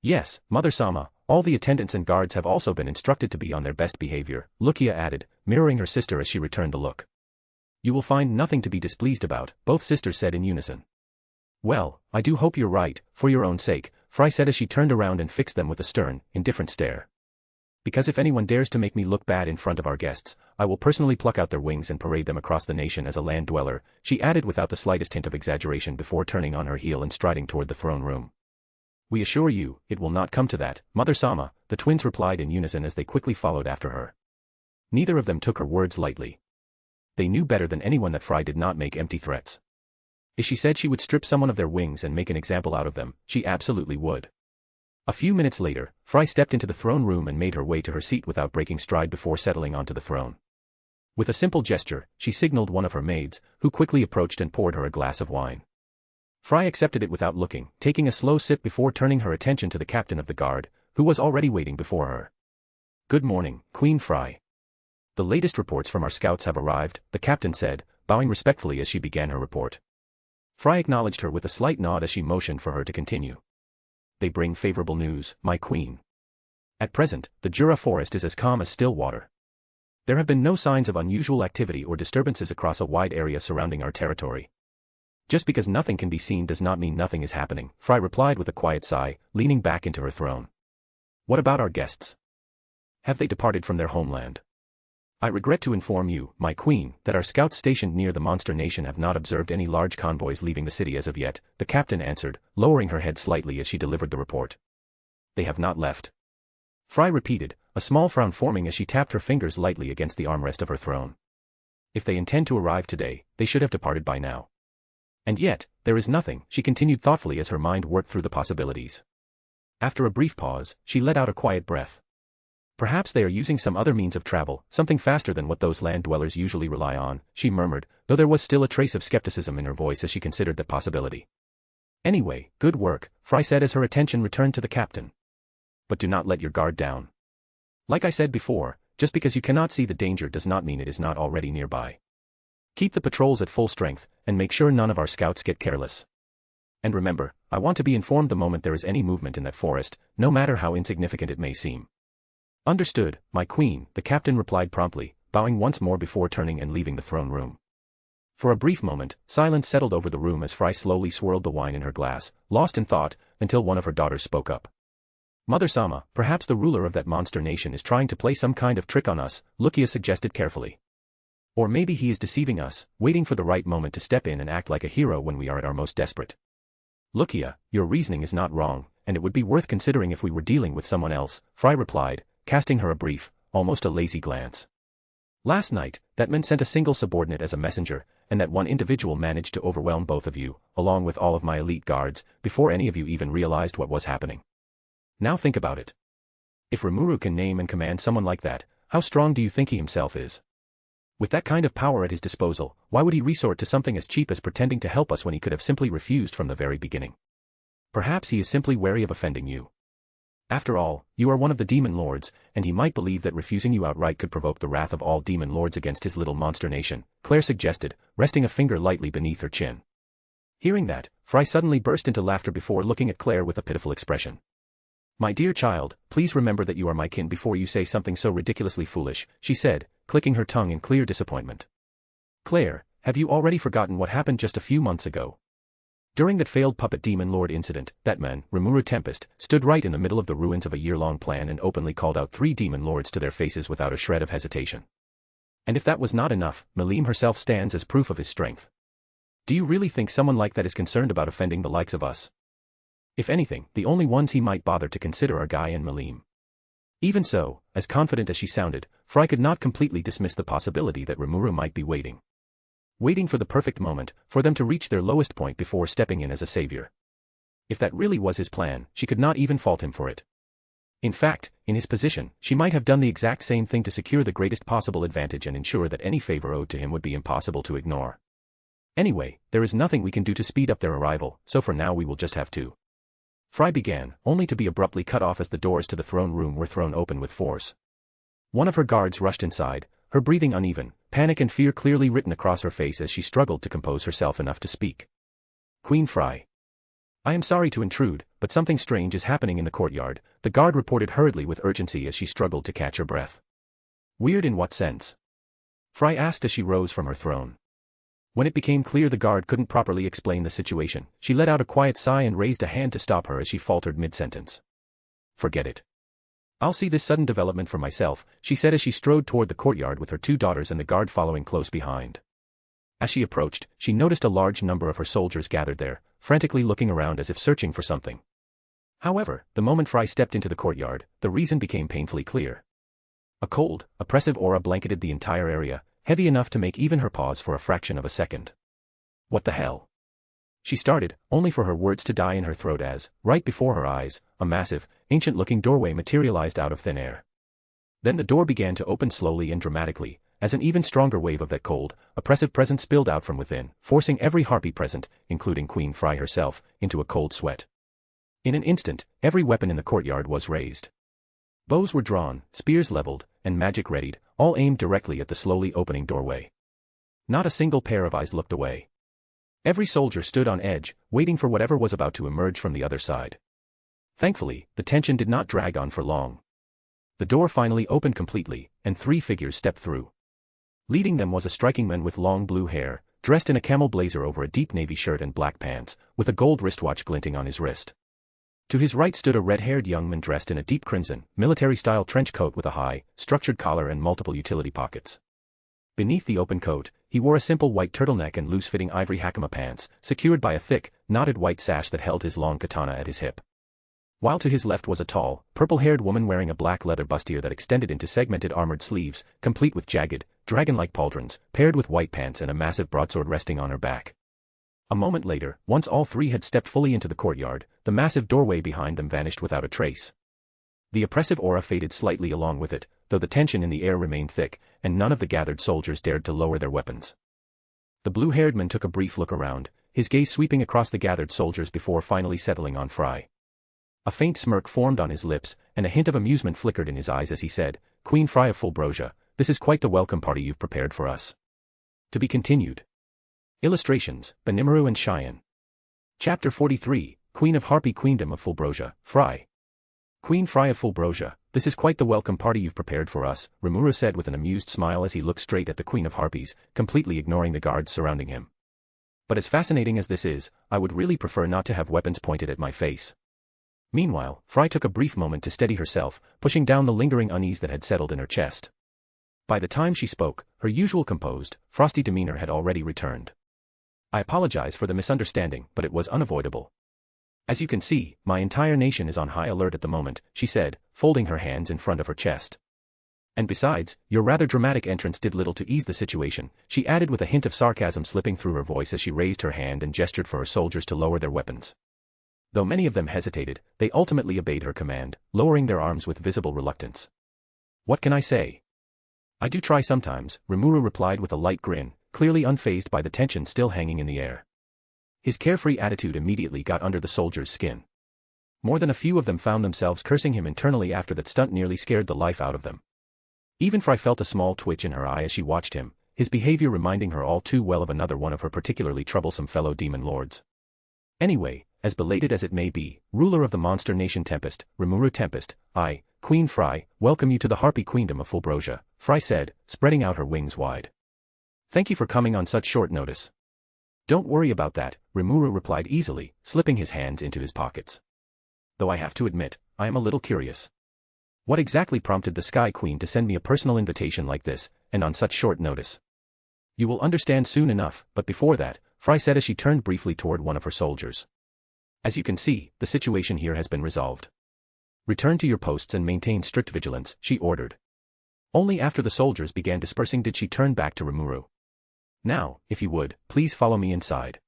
Yes, Mother-sama, all the attendants and guards have also been instructed to be on their best behavior, Lucia added, mirroring her sister as she returned the look. You will find nothing to be displeased about, both sisters said in unison. Well, I do hope you're right, for your own sake, Fry said as she turned around and fixed them with a stern, indifferent stare. Because if anyone dares to make me look bad in front of our guests, I will personally pluck out their wings and parade them across the nation as a land dweller, she added without the slightest hint of exaggeration before turning on her heel and striding toward the throne room. We assure you, it will not come to that, Mother-sama, the twins replied in unison as they quickly followed after her. Neither of them took her words lightly. They knew better than anyone that Fry did not make empty threats. If she said she would strip someone of their wings and make an example out of them, she absolutely would. A few minutes later, Fry stepped into the throne room and made her way to her seat without breaking stride before settling onto the throne. With a simple gesture, she signaled one of her maids, who quickly approached and poured her a glass of wine. Fry accepted it without looking, taking a slow sip before turning her attention to the captain of the guard, who was already waiting before her. Good morning, Queen Fry. The latest reports from our scouts have arrived, the captain said, bowing respectfully as she began her report. Fry acknowledged her with a slight nod as she motioned for her to continue. They bring favorable news, my queen. At present, the Jura forest is as calm as still water. There have been no signs of unusual activity or disturbances across a wide area surrounding our territory. Just because nothing can be seen does not mean nothing is happening, Fry replied with a quiet sigh, leaning back into her throne. What about our guests? Have they departed from their homeland? I regret to inform you, my queen, that our scouts stationed near the monster nation have not observed any large convoys leaving the city as of yet, the captain answered, lowering her head slightly as she delivered the report. They have not left. Fry repeated, a small frown forming as she tapped her fingers lightly against the armrest of her throne. If they intend to arrive today, they should have departed by now. And yet, there is nothing, she continued thoughtfully as her mind worked through the possibilities. After a brief pause, she let out a quiet breath. Perhaps they are using some other means of travel, something faster than what those land dwellers usually rely on, she murmured, though there was still a trace of skepticism in her voice as she considered that possibility. Anyway, good work, Fry said as her attention returned to the captain. But do not let your guard down. Like I said before, just because you cannot see the danger does not mean it is not already nearby. Keep the patrols at full strength, and make sure none of our scouts get careless. And remember, I want to be informed the moment there is any movement in that forest, no matter how insignificant it may seem. Understood, my queen, the captain replied promptly, bowing once more before turning and leaving the throne room. For a brief moment, silence settled over the room as Fry slowly swirled the wine in her glass, lost in thought, until one of her daughters spoke up. Mother-sama, perhaps the ruler of that monster nation is trying to play some kind of trick on us, Lucia suggested carefully. Or maybe he is deceiving us, waiting for the right moment to step in and act like a hero when we are at our most desperate. Lucia, your reasoning is not wrong, and it would be worth considering if we were dealing with someone else, Fry replied, casting her a brief, almost a lazy glance. Last night, that man sent a single subordinate as a messenger, and that one individual managed to overwhelm both of you, along with all of my elite guards, before any of you even realized what was happening. Now think about it. If Rimuru can name and command someone like that, how strong do you think he himself is? With that kind of power at his disposal, why would he resort to something as cheap as pretending to help us when he could have simply refused from the very beginning? Perhaps he is simply wary of offending you. After all, you are one of the demon lords, and he might believe that refusing you outright could provoke the wrath of all demon lords against his little monster nation, Claire suggested, resting a finger lightly beneath her chin. Hearing that, Fry suddenly burst into laughter before looking at Claire with a pitiful expression. My dear child, please remember that you are my kin before you say something so ridiculously foolish, she said, clicking her tongue in clear disappointment. Claire, have you already forgotten what happened just a few months ago? During that failed puppet demon lord incident, that man, Rimuru Tempest, stood right in the middle of the ruins of a year-long plan and openly called out 3 demon lords to their faces without a shred of hesitation. And if that was not enough, Melim herself stands as proof of his strength. Do you really think someone like that is concerned about offending the likes of us? If anything, the only ones he might bother to consider are Guy and Melim. Even so, as confident as she sounded, Fry could not completely dismiss the possibility that Rimuru might be waiting. Waiting for the perfect moment, for them to reach their lowest point before stepping in as a savior. If that really was his plan, she could not even fault him for it. In fact, in his position, she might have done the exact same thing to secure the greatest possible advantage and ensure that any favor owed to him would be impossible to ignore. Anyway, there is nothing we can do to speed up their arrival, so for now we will just have to. Fry began, only to be abruptly cut off as the doors to the throne room were thrown open with force. One of her guards rushed inside, her breathing uneven, panic and fear clearly written across her face as she struggled to compose herself enough to speak. Queen Fry. I am sorry to intrude, but something strange is happening in the courtyard, the guard reported hurriedly with urgency as she struggled to catch her breath. Weird in what sense? Fry asked as she rose from her throne. When it became clear the guard couldn't properly explain the situation, she let out a quiet sigh and raised a hand to stop her as she faltered mid-sentence. Forget it. I'll see this sudden development for myself, she said as she strode toward the courtyard with her two daughters and the guard following close behind. As she approached, she noticed a large number of her soldiers gathered there, frantically looking around as if searching for something. However, the moment Fry stepped into the courtyard, the reason became painfully clear. A cold, oppressive aura blanketed the entire area, heavy enough to make even her pause for a fraction of a second. What the hell? She started, only for her words to die in her throat as, right before her eyes, a massive, ancient-looking doorway materialized out of thin air. Then the door began to open slowly and dramatically, as an even stronger wave of that cold, oppressive presence spilled out from within, forcing every harpy present, including Queen Fry herself, into a cold sweat. In an instant, every weapon in the courtyard was raised. Bows were drawn, spears leveled, and magic readied, all aimed directly at the slowly opening doorway. Not a single pair of eyes looked away. Every soldier stood on edge, waiting for whatever was about to emerge from the other side. Thankfully, the tension did not drag on for long. The door finally opened completely, and three figures stepped through. Leading them was a striking man with long blue hair, dressed in a camel blazer over a deep navy shirt and black pants, with a gold wristwatch glinting on his wrist. To his right stood a red-haired young man dressed in a deep crimson, military-style trench coat with a high, structured collar and multiple utility pockets. Beneath the open coat, he wore a simple white turtleneck and loose-fitting ivory hakama pants, secured by a thick, knotted white sash that held his long katana at his hip. While to his left was a tall, purple-haired woman wearing a black leather bustier that extended into segmented armored sleeves, complete with jagged, dragon-like pauldrons, paired with white pants and a massive broadsword resting on her back. A moment later, once all three had stepped fully into the courtyard, the massive doorway behind them vanished without a trace. The oppressive aura faded slightly along with it, though the tension in the air remained thick, and none of the gathered soldiers dared to lower their weapons. The blue-haired man took a brief look around, his gaze sweeping across the gathered soldiers before finally settling on Fry. A faint smirk formed on his lips, and a hint of amusement flickered in his eyes as he said, "Queen Fry of Fulbrosia, this is quite the welcome party you've prepared for us." To be continued. Illustrations, Rimuru and Ciel. Chapter 43, Queen of Harpy Queendom of Fulbrosia, Fry. Queen Fry of Fulbrosia, this is quite the welcome party you've prepared for us, Rimuru said with an amused smile as he looked straight at the Queen of Harpies, completely ignoring the guards surrounding him. But as fascinating as this is, I would really prefer not to have weapons pointed at my face. Meanwhile, Fry took a brief moment to steady herself, pushing down the lingering unease that had settled in her chest. By the time she spoke, her usual composed, frosty demeanor had already returned. I apologize for the misunderstanding, but it was unavoidable. As you can see, my entire nation is on high alert at the moment, she said, folding her hands in front of her chest. And besides, your rather dramatic entrance did little to ease the situation, she added with a hint of sarcasm slipping through her voice as she raised her hand and gestured for her soldiers to lower their weapons. Though many of them hesitated, they ultimately obeyed her command, lowering their arms with visible reluctance. What can I say? I do try sometimes, Rimuru replied with a light grin, clearly unfazed by the tension still hanging in the air. His carefree attitude immediately got under the soldiers' skin. More than a few of them found themselves cursing him internally after that stunt nearly scared the life out of them. Even Fry felt a small twitch in her eye as she watched him, his behavior reminding her all too well of another one of her particularly troublesome fellow demon lords. Anyway, as belated as it may be, ruler of the monster nation Tempest, Rimuru Tempest, I, Queen Fry, welcome you to the Harpy Queendom of Fulbrosia, Fry said, spreading out her wings wide. Thank you for coming on such short notice. Don't worry about that, Rimuru replied easily, slipping his hands into his pockets. Though I have to admit, I am a little curious. What exactly prompted the Sky Queen to send me a personal invitation like this, and on such short notice? You will understand soon enough, but before that, Fry said as she turned briefly toward one of her soldiers. As you can see, the situation here has been resolved. Return to your posts and maintain strict vigilance, she ordered. Only after the soldiers began dispersing did she turn back to Rimuru. Now, if you would, please follow me inside.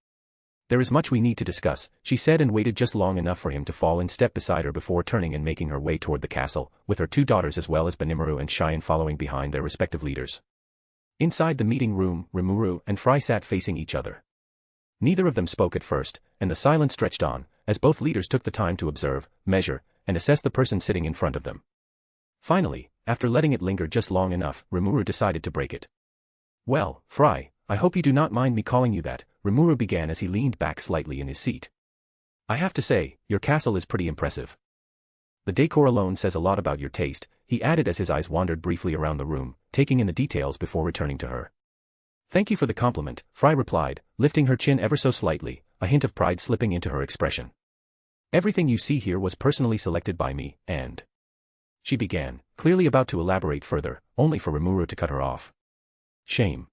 There is much we need to discuss, she said, and waited just long enough for him to fall in step beside her before turning and making her way toward the castle, with her two daughters as well as Benimaru and Cheyenne following behind their respective leaders. Inside the meeting room, Rimuru and Fry sat facing each other. Neither of them spoke at first, and the silence stretched on, as both leaders took the time to observe, measure, and assess the person sitting in front of them. Finally, after letting it linger just long enough, Rimuru decided to break it. Well, Fry, I hope you do not mind me calling you that, Rimuru began as he leaned back slightly in his seat. I have to say, your castle is pretty impressive. The decor alone says a lot about your taste, he added as his eyes wandered briefly around the room, taking in the details before returning to her. Thank you for the compliment, Fry replied, lifting her chin ever so slightly, a hint of pride slipping into her expression. Everything you see here was personally selected by me, and... She began, clearly about to elaborate further, only for Rimuru to cut her off. Shame.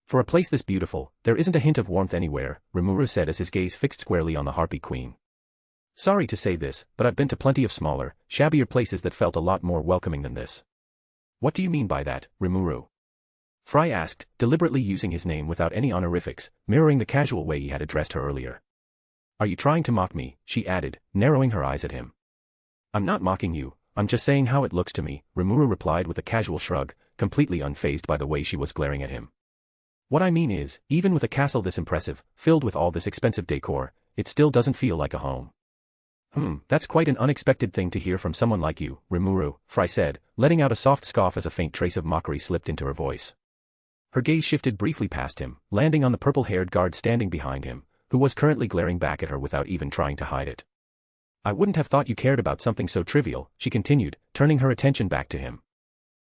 For a place this beautiful, there isn't a hint of warmth anywhere, Rimuru said as his gaze fixed squarely on the Harpy Queen. Sorry to say this, but I've been to plenty of smaller, shabbier places that felt a lot more welcoming than this. What do you mean by that, Rimuru? Fry asked, deliberately using his name without any honorifics, mirroring the casual way he had addressed her earlier. Are you trying to mock me, she added, narrowing her eyes at him. I'm not mocking you, I'm just saying how it looks to me, Rimuru replied with a casual shrug, completely unfazed by the way she was glaring at him. What I mean is, even with a castle this impressive, filled with all this expensive decor, it still doesn't feel like a home. That's quite an unexpected thing to hear from someone like you, Rimuru, Fry said, letting out a soft scoff as a faint trace of mockery slipped into her voice. Her gaze shifted briefly past him, landing on the purple-haired guard standing behind him, who was currently glaring back at her without even trying to hide it. I wouldn't have thought you cared about something so trivial, she continued, turning her attention back to him.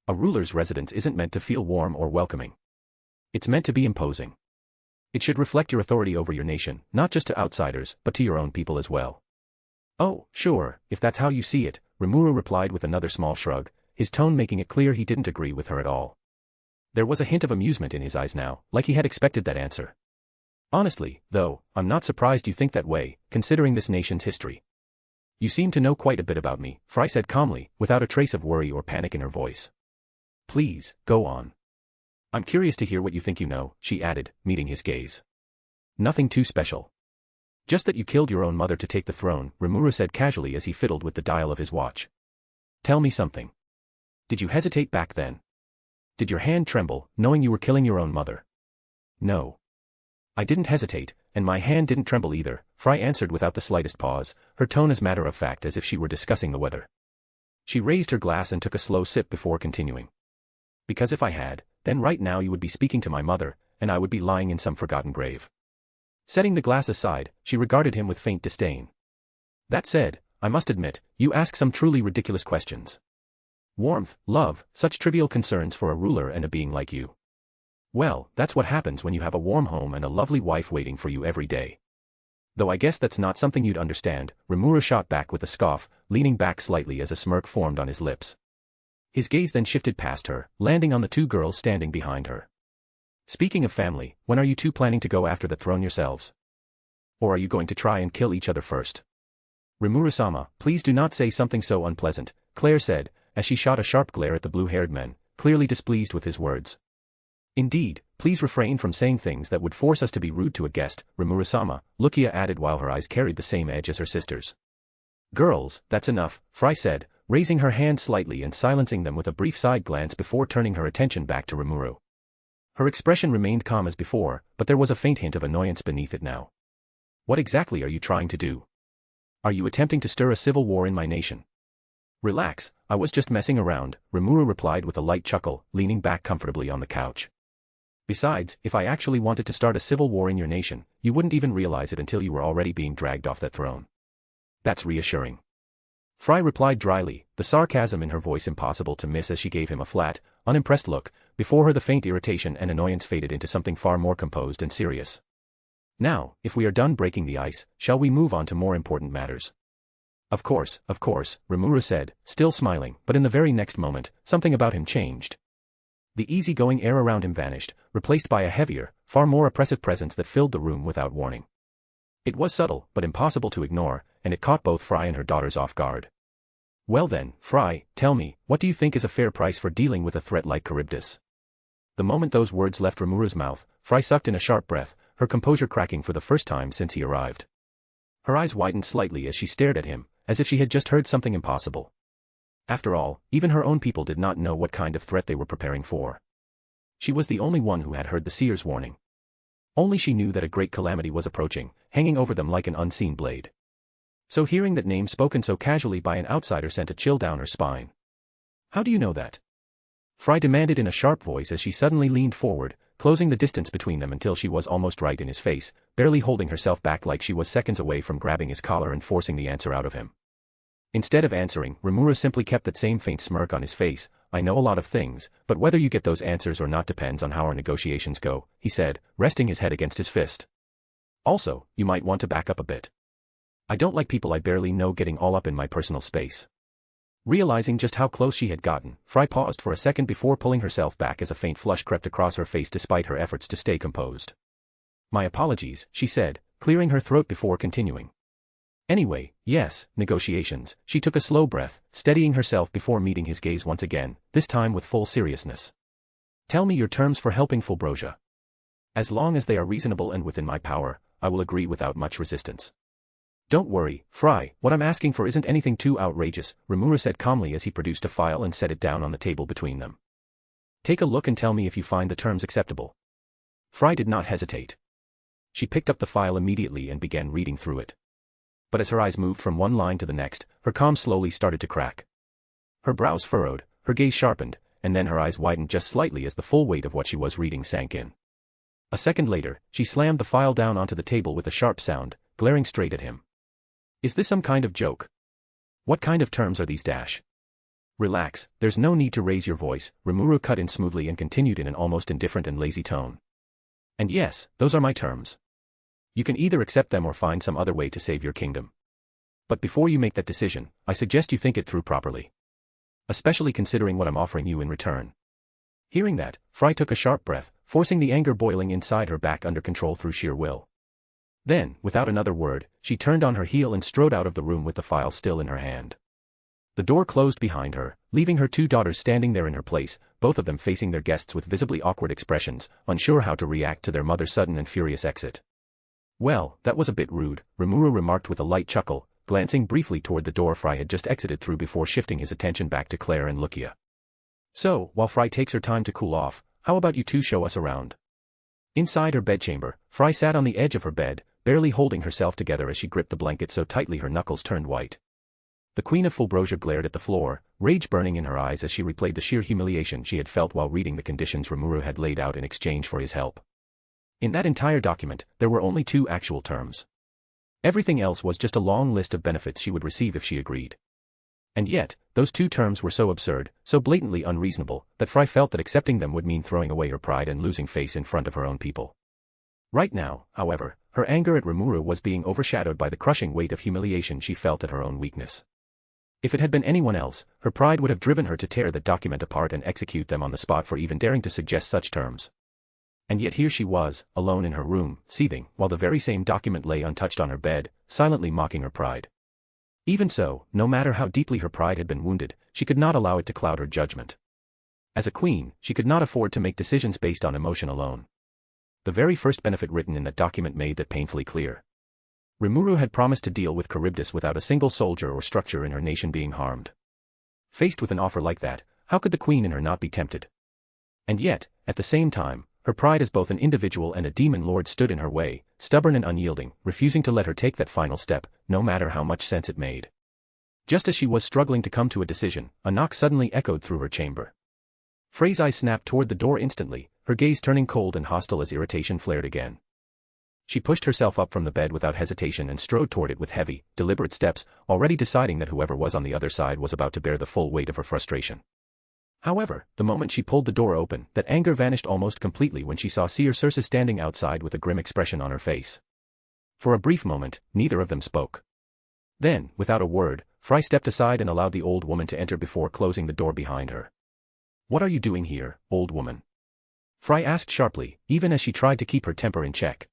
A ruler's residence isn't meant to feel warm or welcoming. It's meant to be imposing. It should reflect your authority over your nation, not just to outsiders, but to your own people as well. Oh, sure, if that's how you see it, Rimuru replied with another small shrug, his tone making it clear he didn't agree with her at all. There was a hint of amusement in his eyes now, like he had expected that answer. Honestly, though, I'm not surprised you think that way, considering this nation's history. You seem to know quite a bit about me, Fry said calmly, without a trace of worry or panic in her voice. Please, go on. I'm curious to hear what you think you know, she added, meeting his gaze. Nothing too special. Just that you killed your own mother to take the throne, Rimuru said casually as he fiddled with the dial of his watch. Tell me something. Did you hesitate back then? Did your hand tremble, knowing you were killing your own mother? No. I didn't hesitate, and my hand didn't tremble either, Fry answered without the slightest pause, her tone as matter-of-fact as if she were discussing the weather. She raised her glass and took a slow sip before continuing. Because if I had, then right now you would be speaking to my mother, and I would be lying in some forgotten grave. Setting the glass aside, she regarded him with faint disdain. That said, I must admit, you ask some truly ridiculous questions. Warmth, love, such trivial concerns for a ruler and a being like you. Well, that's what happens when you have a warm home and a lovely wife waiting for you every day. Though I guess that's not something you'd understand, Rimuru shot back with a scoff, leaning back slightly as a smirk formed on his lips. His gaze then shifted past her, landing on the two girls standing behind her. Speaking of family, when are you two planning to go after the throne yourselves? Or are you going to try and kill each other first? Rimuru-sama, please do not say something so unpleasant, Claire said, as she shot a sharp glare at the blue-haired men, clearly displeased with his words. Indeed, please refrain from saying things that would force us to be rude to a guest, Rimuru-sama, Lukia added while her eyes carried the same edge as her sister's. Girls, that's enough, Fry said, raising her hand slightly and silencing them with a brief side glance before turning her attention back to Rimuru. Her expression remained calm as before, but there was a faint hint of annoyance beneath it now. What exactly are you trying to do? Are you attempting to stir a civil war in my nation? Relax, I was just messing around, Rimuru replied with a light chuckle, leaning back comfortably on the couch. Besides, if I actually wanted to start a civil war in your nation, you wouldn't even realize it until you were already being dragged off that throne. That's reassuring. Fry replied dryly, the sarcasm in her voice impossible to miss as she gave him a flat, unimpressed look. Before her the faint irritation and annoyance faded into something far more composed and serious. Now, if we are done breaking the ice, shall we move on to more important matters? Of course, Rimuru said, still smiling, but in the very next moment, something about him changed. The easygoing air around him vanished, replaced by a heavier, far more oppressive presence that filled the room without warning. It was subtle, but impossible to ignore, and it caught both Fry and her daughters off guard. Well then, Fry, tell me, what do you think is a fair price for dealing with a threat like Charybdis? The moment those words left Rimuru's mouth, Fry sucked in a sharp breath, her composure cracking for the first time since he arrived. Her eyes widened slightly as she stared at him, as if she had just heard something impossible. After all, even her own people did not know what kind of threat they were preparing for. She was the only one who had heard the seer's warning. Only she knew that a great calamity was approaching, hanging over them like an unseen blade. So hearing that name spoken so casually by an outsider sent a chill down her spine. How do you know that? Fry demanded in a sharp voice as she suddenly leaned forward, closing the distance between them until she was almost right in his face, barely holding herself back like she was seconds away from grabbing his collar and forcing the answer out of him. Instead of answering, Rimuru simply kept that same faint smirk on his face. I know a lot of things, but whether you get those answers or not depends on how our negotiations go, he said, resting his head against his fist. Also, you might want to back up a bit. I don't like people I barely know getting all up in my personal space. Realizing just how close she had gotten, Fry paused for a second before pulling herself back as a faint flush crept across her face despite her efforts to stay composed. My apologies, she said, clearing her throat before continuing. Anyway, yes, negotiations. She took a slow breath, steadying herself before meeting his gaze once again, this time with full seriousness. Tell me your terms for helping Fulbrosia. As long as they are reasonable and within my power, I will agree without much resistance. Don't worry, Fry, what I'm asking for isn't anything too outrageous, Rimuru said calmly as he produced a file and set it down on the table between them. Take a look and tell me if you find the terms acceptable. Fry did not hesitate. She picked up the file immediately and began reading through it. But as her eyes moved from one line to the next, her calm slowly started to crack. Her brows furrowed, her gaze sharpened, and then her eyes widened just slightly as the full weight of what she was reading sank in. A second later, she slammed the file down onto the table with a sharp sound, glaring straight at him. Is this some kind of joke? What kind of terms are these? Relax, there's no need to raise your voice, Rimuru cut in smoothly and continued in an almost indifferent and lazy tone. And yes, those are my terms. You can either accept them or find some other way to save your kingdom. But before you make that decision, I suggest you think it through properly. Especially considering what I'm offering you in return. Hearing that, Fry took a sharp breath, forcing the anger boiling inside her back under control through sheer will. Then, without another word, she turned on her heel and strode out of the room with the file still in her hand. The door closed behind her, leaving her two daughters standing there in her place, both of them facing their guests with visibly awkward expressions, unsure how to react to their mother's sudden and furious exit. Well, that was a bit rude, Rimuru remarked with a light chuckle, glancing briefly toward the door Fry had just exited through before shifting his attention back to Claire and Lucia. So, while Fry takes her time to cool off, how about you two show us around? Inside her bedchamber, Fry sat on the edge of her bed, barely holding herself together as she gripped the blanket so tightly her knuckles turned white. The Queen of Fulbrosia glared at the floor, rage burning in her eyes as she replayed the sheer humiliation she had felt while reading the conditions Rimuru had laid out in exchange for his help. In that entire document, there were only two actual terms. Everything else was just a long list of benefits she would receive if she agreed. And yet, those two terms were so absurd, so blatantly unreasonable, that Fry felt that accepting them would mean throwing away her pride and losing face in front of her own people. Right now, however, her anger at Rimuru was being overshadowed by the crushing weight of humiliation she felt at her own weakness. If it had been anyone else, her pride would have driven her to tear the document apart and execute them on the spot for even daring to suggest such terms. And yet here she was, alone in her room, seething, while the very same document lay untouched on her bed, silently mocking her pride. Even so, no matter how deeply her pride had been wounded, she could not allow it to cloud her judgment. As a queen, she could not afford to make decisions based on emotion alone. The very first benefit written in that document made that painfully clear. Rimuru had promised to deal with Charybdis without a single soldier or structure in her nation being harmed. Faced with an offer like that, how could the queen in her not be tempted? And yet, at the same time, her pride as both an individual and a demon lord stood in her way, stubborn and unyielding, refusing to let her take that final step, no matter how much sense it made. Just as she was struggling to come to a decision, a knock suddenly echoed through her chamber. Frey's eyes snapped toward the door instantly, her gaze turning cold and hostile as irritation flared again. She pushed herself up from the bed without hesitation and strode toward it with heavy, deliberate steps, already deciding that whoever was on the other side was about to bear the full weight of her frustration. However, the moment she pulled the door open, that anger vanished almost completely when she saw Seer Circe standing outside with a grim expression on her face. For a brief moment, neither of them spoke. Then, without a word, Fry stepped aside and allowed the old woman to enter before closing the door behind her. "What are you doing here, old woman?" Fry asked sharply, even as she tried to keep her temper in check.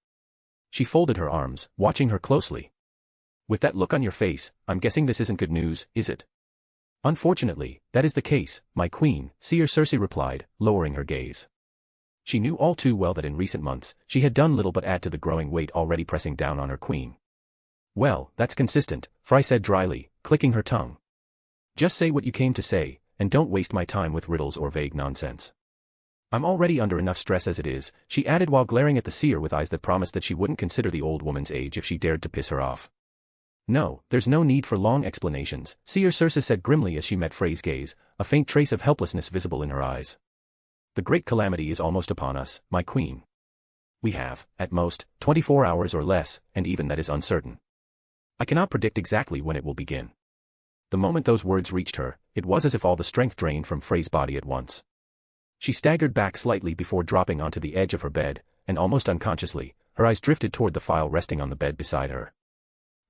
She folded her arms, watching her closely. "With that look on your face, I'm guessing this isn't good news, is it?" Unfortunately, that is the case, my queen, Seer Circe replied, lowering her gaze. She knew all too well that in recent months, she had done little but add to the growing weight already pressing down on her queen. Well, that's consistent, Fry said dryly, clicking her tongue. Just say what you came to say, and don't waste my time with riddles or vague nonsense. I'm already under enough stress as it is, she added while glaring at the seer with eyes that promised that she wouldn't consider the old woman's age if she dared to piss her off. No, there's no need for long explanations, Seer Circe said grimly as she met Frey's gaze, a faint trace of helplessness visible in her eyes. The great calamity is almost upon us, my queen. We have, at most, 24 hours or less, and even that is uncertain. I cannot predict exactly when it will begin. The moment those words reached her, it was as if all the strength drained from Frey's body at once. She staggered back slightly before dropping onto the edge of her bed, and almost unconsciously, her eyes drifted toward the file resting on the bed beside her.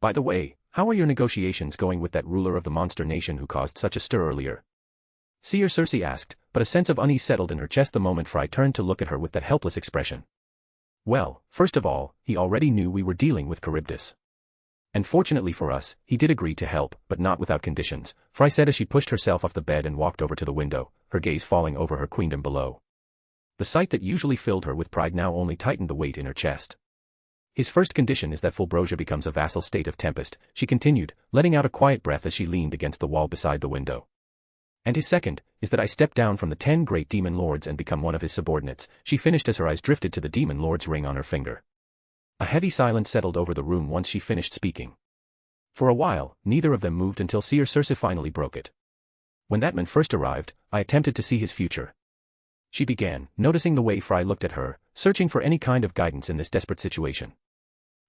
By the way, how are your negotiations going with that ruler of the monster nation who caused such a stir earlier? Seer Circe asked, but a sense of unease settled in her chest the moment Fry turned to look at her with that helpless expression. Well, first of all, he already knew we were dealing with Charybdis. And fortunately for us, he did agree to help, but not without conditions, Fry said as she pushed herself off the bed and walked over to the window, her gaze falling over her queendom below. The sight that usually filled her with pride now only tightened the weight in her chest. His first condition is that Fulbrosia becomes a vassal state of Tempest, she continued, letting out a quiet breath as she leaned against the wall beside the window. And his second, is that I step down from the 10 great demon lords and become one of his subordinates, she finished as her eyes drifted to the demon lord's ring on her finger. A heavy silence settled over the room once she finished speaking. For a while, neither of them moved until Seer Circe finally broke it. When that man first arrived, I attempted to see his future. She began, noticing the way Fry looked at her, searching for any kind of guidance in this desperate situation.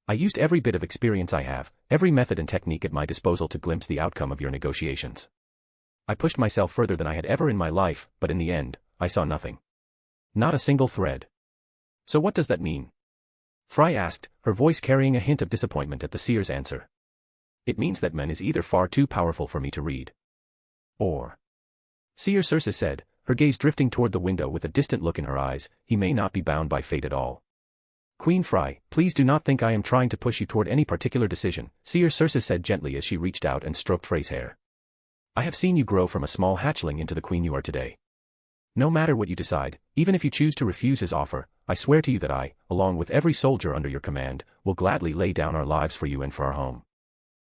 I used every bit of experience I have, every method and technique at my disposal to glimpse the outcome of your negotiations. I pushed myself further than I had ever in my life, but in the end, I saw nothing. Not a single thread. So what does that mean? Fry asked, her voice carrying a hint of disappointment at the seer's answer. It means that man is either far too powerful for me to read. Or. Seer Circe said, her gaze drifting toward the window with a distant look in her eyes, he may not be bound by fate at all. Queen Fry, please do not think I am trying to push you toward any particular decision, Seer Circe said gently as she reached out and stroked Frey's hair. I have seen you grow from a small hatchling into the queen you are today. No matter what you decide, even if you choose to refuse his offer, I swear to you that I, along with every soldier under your command, will gladly lay down our lives for you and for our home.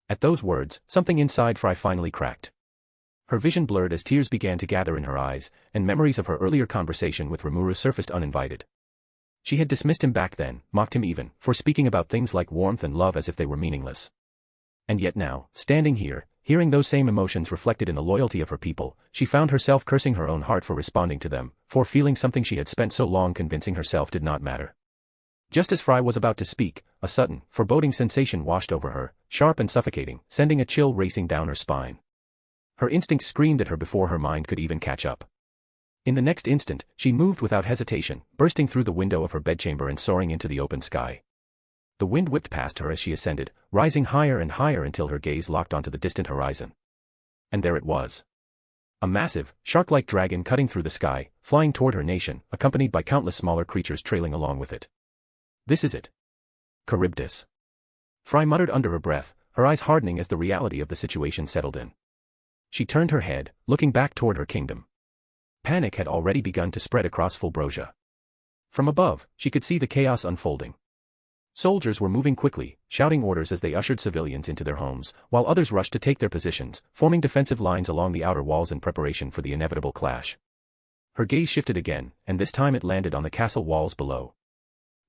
At those words, something inside Fry finally cracked. Her vision blurred as tears began to gather in her eyes, and memories of her earlier conversation with Rimuru surfaced uninvited. She had dismissed him back then, mocked him even, for speaking about things like warmth and love as if they were meaningless. And yet now, standing here, hearing those same emotions reflected in the loyalty of her people, she found herself cursing her own heart for responding to them, for feeling something she had spent so long convincing herself did not matter. Just as Fry was about to speak, a sudden, foreboding sensation washed over her, sharp and suffocating, sending a chill racing down her spine. Her instincts screamed at her before her mind could even catch up. In the next instant, she moved without hesitation, bursting through the window of her bedchamber and soaring into the open sky. The wind whipped past her as she ascended, rising higher and higher until her gaze locked onto the distant horizon. And there it was. A massive, shark-like dragon cutting through the sky, flying toward her nation, accompanied by countless smaller creatures trailing along with it. This is it. Charybdis. Fry muttered under her breath, her eyes hardening as the reality of the situation settled in. She turned her head, looking back toward her kingdom. Panic had already begun to spread across Fulbrosia. From above, she could see the chaos unfolding. Soldiers were moving quickly, shouting orders as they ushered civilians into their homes, while others rushed to take their positions, forming defensive lines along the outer walls in preparation for the inevitable clash. Her gaze shifted again, and this time it landed on the castle walls below.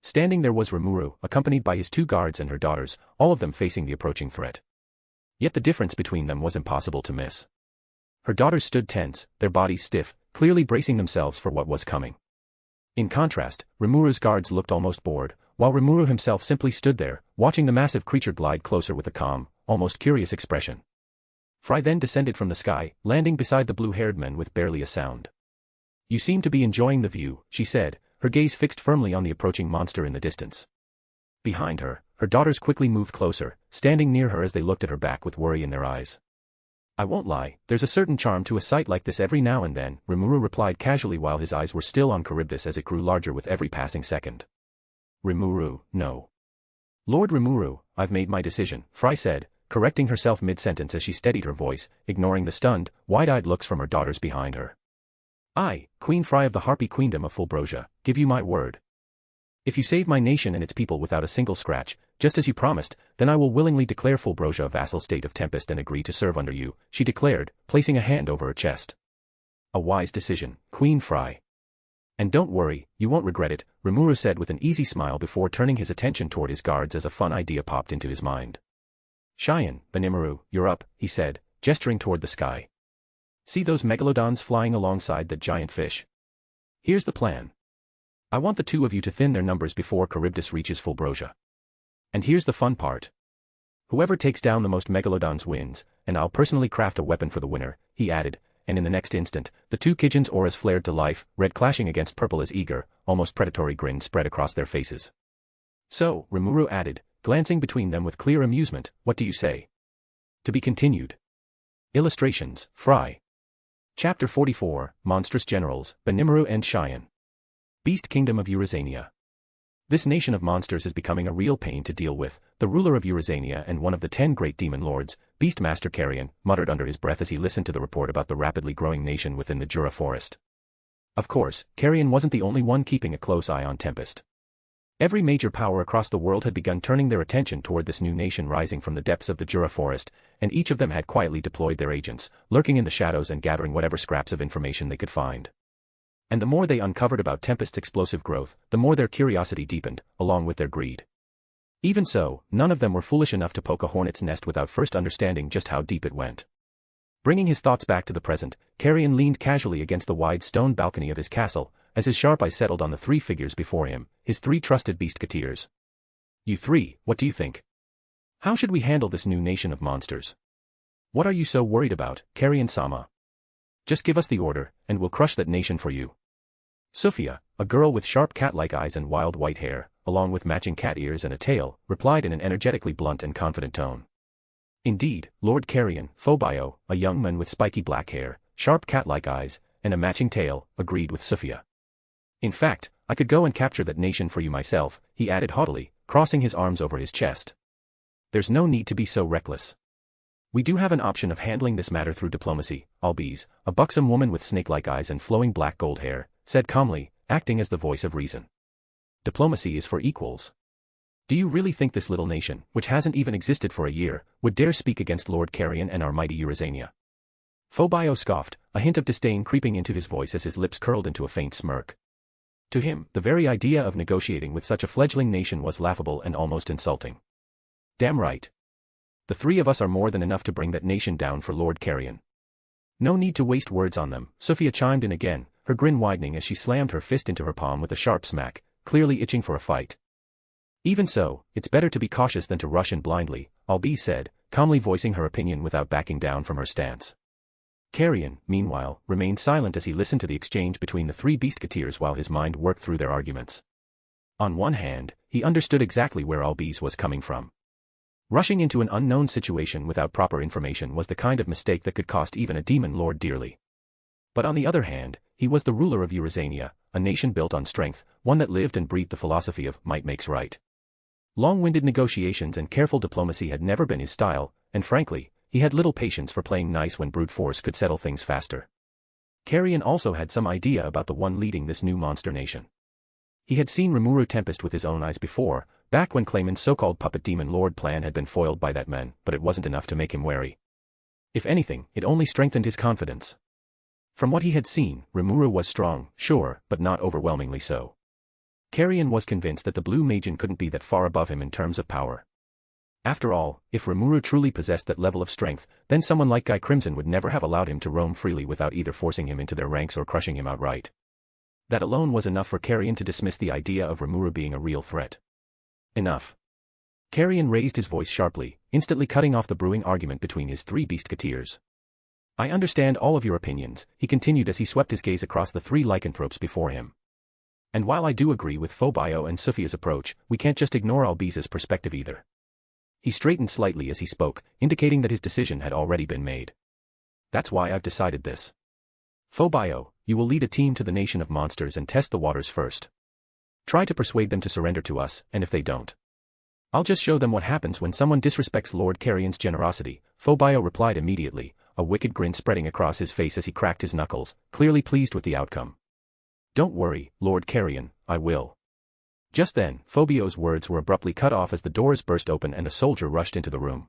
Standing there was Rimuru, accompanied by his 2 guards and her daughters, all of them facing the approaching threat. Yet the difference between them was impossible to miss. Her daughters stood tense, their bodies stiff, clearly bracing themselves for what was coming. In contrast, Rimuru's guards looked almost bored, while Rimuru himself simply stood there, watching the massive creature glide closer with a calm, almost curious expression. Fry then descended from the sky, landing beside the blue-haired man with barely a sound. You seem to be enjoying the view, she said, her gaze fixed firmly on the approaching monster in the distance. Behind her, her daughters quickly moved closer, standing near her as they looked at her back with worry in their eyes. I won't lie, there's a certain charm to a sight like this every now and then, Rimuru replied casually while his eyes were still on Charybdis as it grew larger with every passing second. Rimuru, no. Lord Rimuru, I've made my decision, Fry said, correcting herself mid-sentence as she steadied her voice, ignoring the stunned, wide-eyed looks from her daughters behind her. I, Queen Fry of the Harpy Queendom of Fulbrosia, give you my word. If you save my nation and its people without a single scratch, just as you promised, then I will willingly declare Fulbrosia a vassal state of Tempest and agree to serve under you, she declared, placing a hand over her chest. A wise decision, Queen Fry. And don't worry, you won't regret it, Rimuru said with an easy smile before turning his attention toward his guards as a fun idea popped into his mind. Ciel, Rimuru, you're up, he said, gesturing toward the sky. See those megalodons flying alongside that giant fish? Here's the plan. I want the two of you to thin their numbers before Charybdis reaches Fulbrosia. And here's the fun part. Whoever takes down the most megalodons wins, and I'll personally craft a weapon for the winner, he added, and in the next instant, the two Kijin's auras flared to life, red clashing against purple as eager, almost predatory grins spread across their faces. So, Rimuru added, glancing between them with clear amusement, what do you say? To be continued. Illustrations, Fry. Chapter 44, Monstrous Generals, Rimuru and Ciel. Beast Kingdom of Eurasania. This nation of monsters is becoming a real pain to deal with, the ruler of Eurasania and one of the 10 great demon lords, Beastmaster Carrion, muttered under his breath as he listened to the report about the rapidly growing nation within the Jura forest. Of course, Carrion wasn't the only one keeping a close eye on Tempest. Every major power across the world had begun turning their attention toward this new nation rising from the depths of the Jura forest, and each of them had quietly deployed their agents, lurking in the shadows and gathering whatever scraps of information they could find. And the more they uncovered about Tempest's explosive growth, the more their curiosity deepened, along with their greed. Even so, none of them were foolish enough to poke a hornet's nest without first understanding just how deep it went. Bringing his thoughts back to the present, Carrion leaned casually against the wide stone balcony of his castle, as his sharp eyes settled on the three figures before him, his three trusted beastketeers. You three, what do you think? How should we handle this new nation of monsters? What are you so worried about, Carrion-sama? Just give us the order, and we'll crush that nation for you. Sophia, a girl with sharp cat-like eyes and wild white hair, along with matching cat ears and a tail, replied in an energetically blunt and confident tone. Indeed, Lord Carrion, Phobio, a young man with spiky black hair, sharp cat-like eyes, and a matching tail, agreed with Sophia. In fact, I could go and capture that nation for you myself, he added haughtily, crossing his arms over his chest. There's no need to be so reckless. We do have an option of handling this matter through diplomacy, Albise, a buxom woman with snake-like eyes and flowing black gold hair, said calmly, acting as the voice of reason. Diplomacy is for equals. Do you really think this little nation, which hasn't even existed for a year, would dare speak against Lord Carrion and our mighty Eurasania? Phobio scoffed, a hint of disdain creeping into his voice as his lips curled into a faint smirk. To him, the very idea of negotiating with such a fledgling nation was laughable and almost insulting. Damn right. The three of us are more than enough to bring that nation down for Lord Carrion. No need to waste words on them, Sophia chimed in again, her grin widening as she slammed her fist into her palm with a sharp smack, clearly itching for a fight. Even so, it's better to be cautious than to rush in blindly, Albise said, calmly voicing her opinion without backing down from her stance. Carrion, meanwhile, remained silent as he listened to the exchange between the three beastketeers while his mind worked through their arguments. On one hand, he understood exactly where Albise was coming from. Rushing into an unknown situation without proper information was the kind of mistake that could cost even a demon lord dearly. But on the other hand, he was the ruler of Eurasania, a nation built on strength, one that lived and breathed the philosophy of might makes right. Long-winded negotiations and careful diplomacy had never been his style, and frankly, he had little patience for playing nice when brute force could settle things faster. Carrion also had some idea about the one leading this new monster nation. He had seen Rimuru Tempest with his own eyes before, back when Clayman's so-called puppet demon lord plan had been foiled by that man, but it wasn't enough to make him wary. If anything, it only strengthened his confidence. From what he had seen, Rimuru was strong, sure, but not overwhelmingly so. Carrion was convinced that the Blue Magian couldn't be that far above him in terms of power. After all, if Rimuru truly possessed that level of strength, then someone like Guy Crimson would never have allowed him to roam freely without either forcing him into their ranks or crushing him outright. That alone was enough for Carrion to dismiss the idea of Rimuru being a real threat. Enough. Carrion raised his voice sharply, instantly cutting off the brewing argument between his three beastketeers. I understand all of your opinions, he continued as he swept his gaze across the three lycanthropes before him. And while I do agree with Phobio and Sophia's approach, we can't just ignore Albise's perspective either. He straightened slightly as he spoke, indicating that his decision had already been made. That's why I've decided this. Phobio, you will lead a team to the nation of monsters and test the waters first. Try to persuade them to surrender to us, and if they don't, I'll just show them what happens when someone disrespects Lord Carrion's generosity, Phobio replied immediately, a wicked grin spreading across his face as he cracked his knuckles, clearly pleased with the outcome. Don't worry, Lord Carrion, I will. Just then, Phobio's words were abruptly cut off as the doors burst open and a soldier rushed into the room.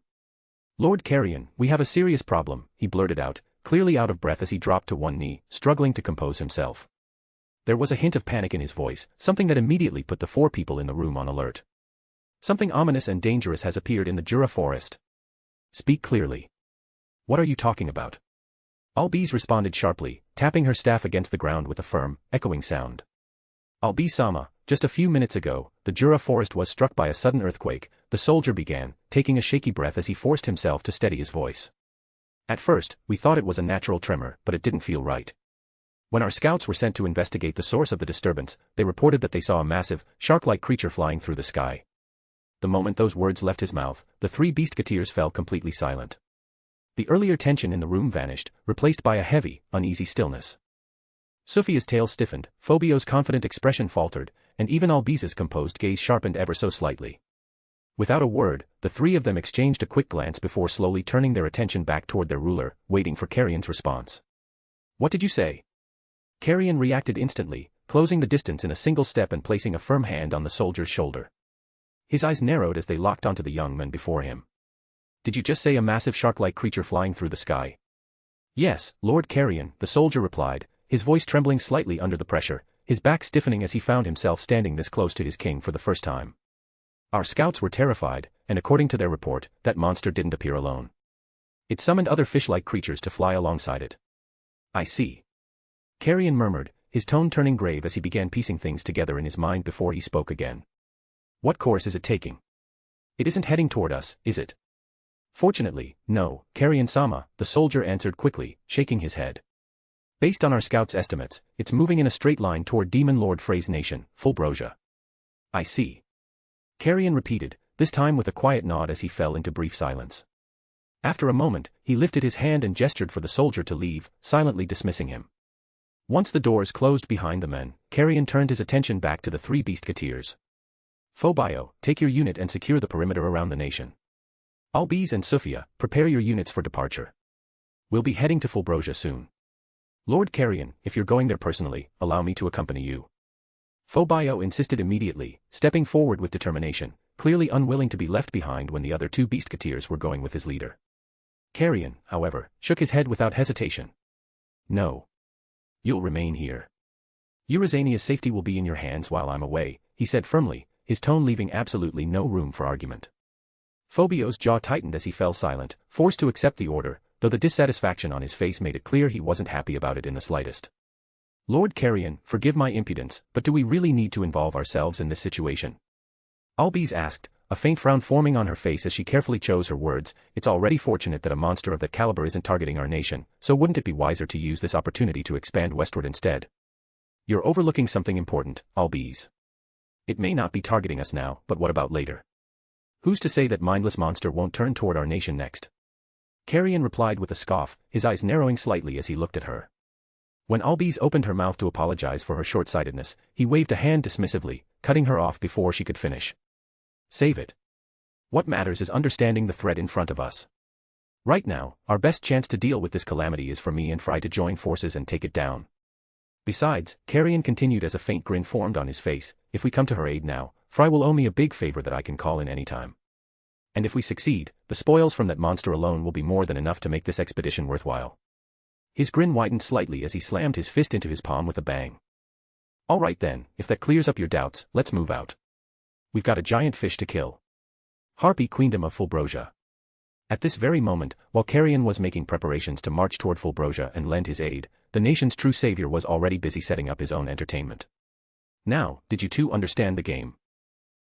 Lord Carrion, we have a serious problem, he blurted out, clearly out of breath as he dropped to one knee, struggling to compose himself. There was a hint of panic in his voice, something that immediately put the 4 people in the room on alert. Something ominous and dangerous has appeared in the Jura forest. Speak clearly. What are you talking about? Albiz responded sharply, tapping her staff against the ground with a firm, echoing sound. Albiz-sama, just a few minutes ago, the Jura forest was struck by a sudden earthquake, the soldier began, taking a shaky breath as he forced himself to steady his voice. At first, we thought it was a natural tremor, but it didn't feel right. When our scouts were sent to investigate the source of the disturbance, they reported that they saw a massive, shark-like creature flying through the sky. The moment those words left his mouth, the 3 beastketeers fell completely silent. The earlier tension in the room vanished, replaced by a heavy, uneasy stillness. Sophia's tail stiffened, Phobio's confident expression faltered, and even Albiz's composed gaze sharpened ever so slightly. Without a word, the 3 of them exchanged a quick glance before slowly turning their attention back toward their ruler, waiting for Carrion's response. What did you say? Carrion reacted instantly, closing the distance in a single step and placing a firm hand on the soldier's shoulder. His eyes narrowed as they locked onto the young man before him. Did you just say a massive shark-like creature flying through the sky? Yes, Lord Carrion, the soldier replied, his voice trembling slightly under the pressure, his back stiffening as he found himself standing this close to his king for the first time. Our scouts were terrified, and according to their report, that monster didn't appear alone. It summoned other fish-like creatures to fly alongside it. I see. Carrion murmured, his tone turning grave as he began piecing things together in his mind before he spoke again. What course is it taking? It isn't heading toward us, is it? Fortunately, no, Carrion-sama, the soldier answered quickly, shaking his head. Based on our scouts' estimates, it's moving in a straight line toward Demon Lord Frey's nation, Fulbrosia. I see. Carrion repeated, this time with a quiet nod as he fell into brief silence. After a moment, he lifted his hand and gestured for the soldier to leave, silently dismissing him. Once the doors closed behind the men, Carrion turned his attention back to the 3 beastketeers. Phobio, take your unit and secure the perimeter around the nation. Albiz and Sophia, prepare your units for departure. We'll be heading to Fulbrosia soon. Lord Carrion, if you're going there personally, allow me to accompany you. Phobio insisted immediately, stepping forward with determination, clearly unwilling to be left behind when the other 2 beastketeers were going with his leader. Carrion, however, shook his head without hesitation. No. You'll remain here. Eurazania's safety will be in your hands while I'm away, he said firmly, his tone leaving absolutely no room for argument. Phobio's jaw tightened as he fell silent, forced to accept the order, though the dissatisfaction on his face made it clear he wasn't happy about it in the slightest. Lord Carrion, forgive my impudence, but do we really need to involve ourselves in this situation? Albiz asked, a faint frown forming on her face as she carefully chose her words. It's already fortunate that a monster of that caliber isn't targeting our nation, so wouldn't it be wiser to use this opportunity to expand westward instead? You're overlooking something important, Albiz. It may not be targeting us now, but what about later? Who's to say that mindless monster won't turn toward our nation next? Carrion replied with a scoff, his eyes narrowing slightly as he looked at her. When Albiz opened her mouth to apologize for her short-sightedness, he waved a hand dismissively, cutting her off before she could finish. Save it. What matters is understanding the threat in front of us. Right now, our best chance to deal with this calamity is for me and Frey to join forces and take it down. Besides, Carrion continued as a faint grin formed on his face, if we come to her aid now, Frey will owe me a big favor that I can call in any time. And if we succeed, the spoils from that monster alone will be more than enough to make this expedition worthwhile. His grin widened slightly as he slammed his fist into his palm with a bang. All right then, if that clears up your doubts, let's move out. We've got a giant fish to kill. Harpy Queendom of Fulbrosia. At this very moment, while Carrion was making preparations to march toward Fulbrosia and lend his aid, the nation's true savior was already busy setting up his own entertainment. Now, did you 2 understand the game?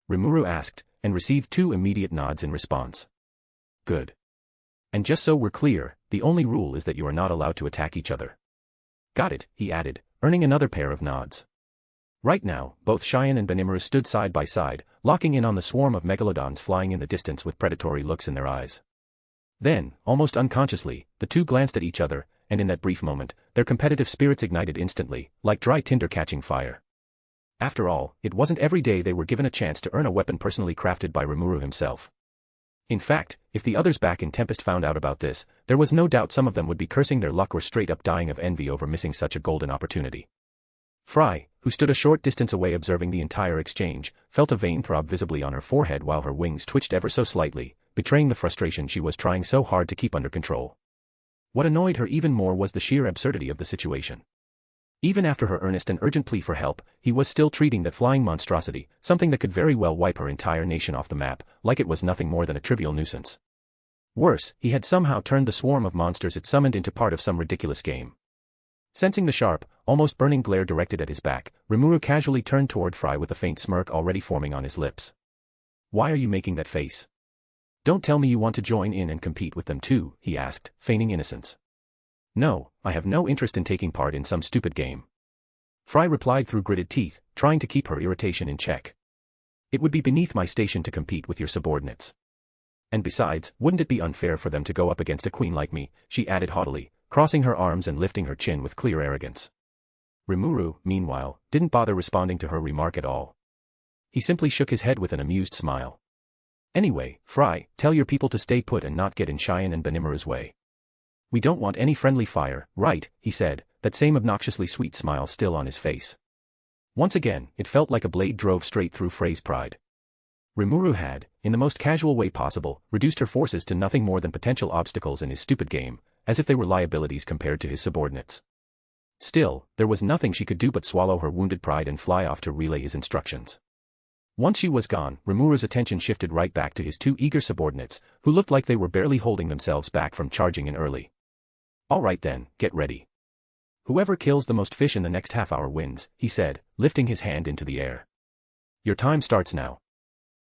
Rimuru asked, and received 2 immediate nods in response. Good. And just so we're clear, the only rule is that you are not allowed to attack each other. Got it, he added, earning another pair of nods. Right now, both Cheyenne and Benimaru stood side by side, locking in on the swarm of megalodons flying in the distance with predatory looks in their eyes. Then, almost unconsciously, the 2 glanced at each other, and in that brief moment, their competitive spirits ignited instantly, like dry tinder catching fire. After all, it wasn't every day they were given a chance to earn a weapon personally crafted by Rimuru himself. In fact, if the others back in Tempest found out about this, there was no doubt some of them would be cursing their luck or straight up dying of envy over missing such a golden opportunity. Fry, who stood a short distance away observing the entire exchange, felt a vein throb visibly on her forehead while her wings twitched ever so slightly, betraying the frustration she was trying so hard to keep under control. What annoyed her even more was the sheer absurdity of the situation. Even after her earnest and urgent plea for help, he was still treating that flying monstrosity, something that could very well wipe her entire nation off the map, like it was nothing more than a trivial nuisance. Worse, he had somehow turned the swarm of monsters it summoned into part of some ridiculous game. Sensing the sharp, almost burning glare directed at his back, Rimuru casually turned toward Fry with a faint smirk already forming on his lips. "Why are you making that face? Don't tell me you want to join in and compete with them too," he asked, feigning innocence. "No, I have no interest in taking part in some stupid game," Fry replied through gritted teeth, trying to keep her irritation in check. "It would be beneath my station to compete with your subordinates. And besides, wouldn't it be unfair for them to go up against a queen like me?" she added haughtily, crossing her arms and lifting her chin with clear arrogance. Rimuru, meanwhile, didn't bother responding to her remark at all. He simply shook his head with an amused smile. "Anyway, Fry, tell your people to stay put and not get in Ciel and Benimaru's way. We don't want any friendly fire, right?" he said, that same obnoxiously sweet smile still on his face. Once again, it felt like a blade drove straight through Frey's pride. Rimuru had, in the most casual way possible, reduced her forces to nothing more than potential obstacles in his stupid game, as if they were liabilities compared to his subordinates. Still, there was nothing she could do but swallow her wounded pride and fly off to relay his instructions. Once she was gone, Rimuru's attention shifted right back to his two eager subordinates, who looked like they were barely holding themselves back from charging in early. "All right then, get ready. Whoever kills the most fish in the next half hour wins," he said, lifting his hand into the air. "Your time starts now."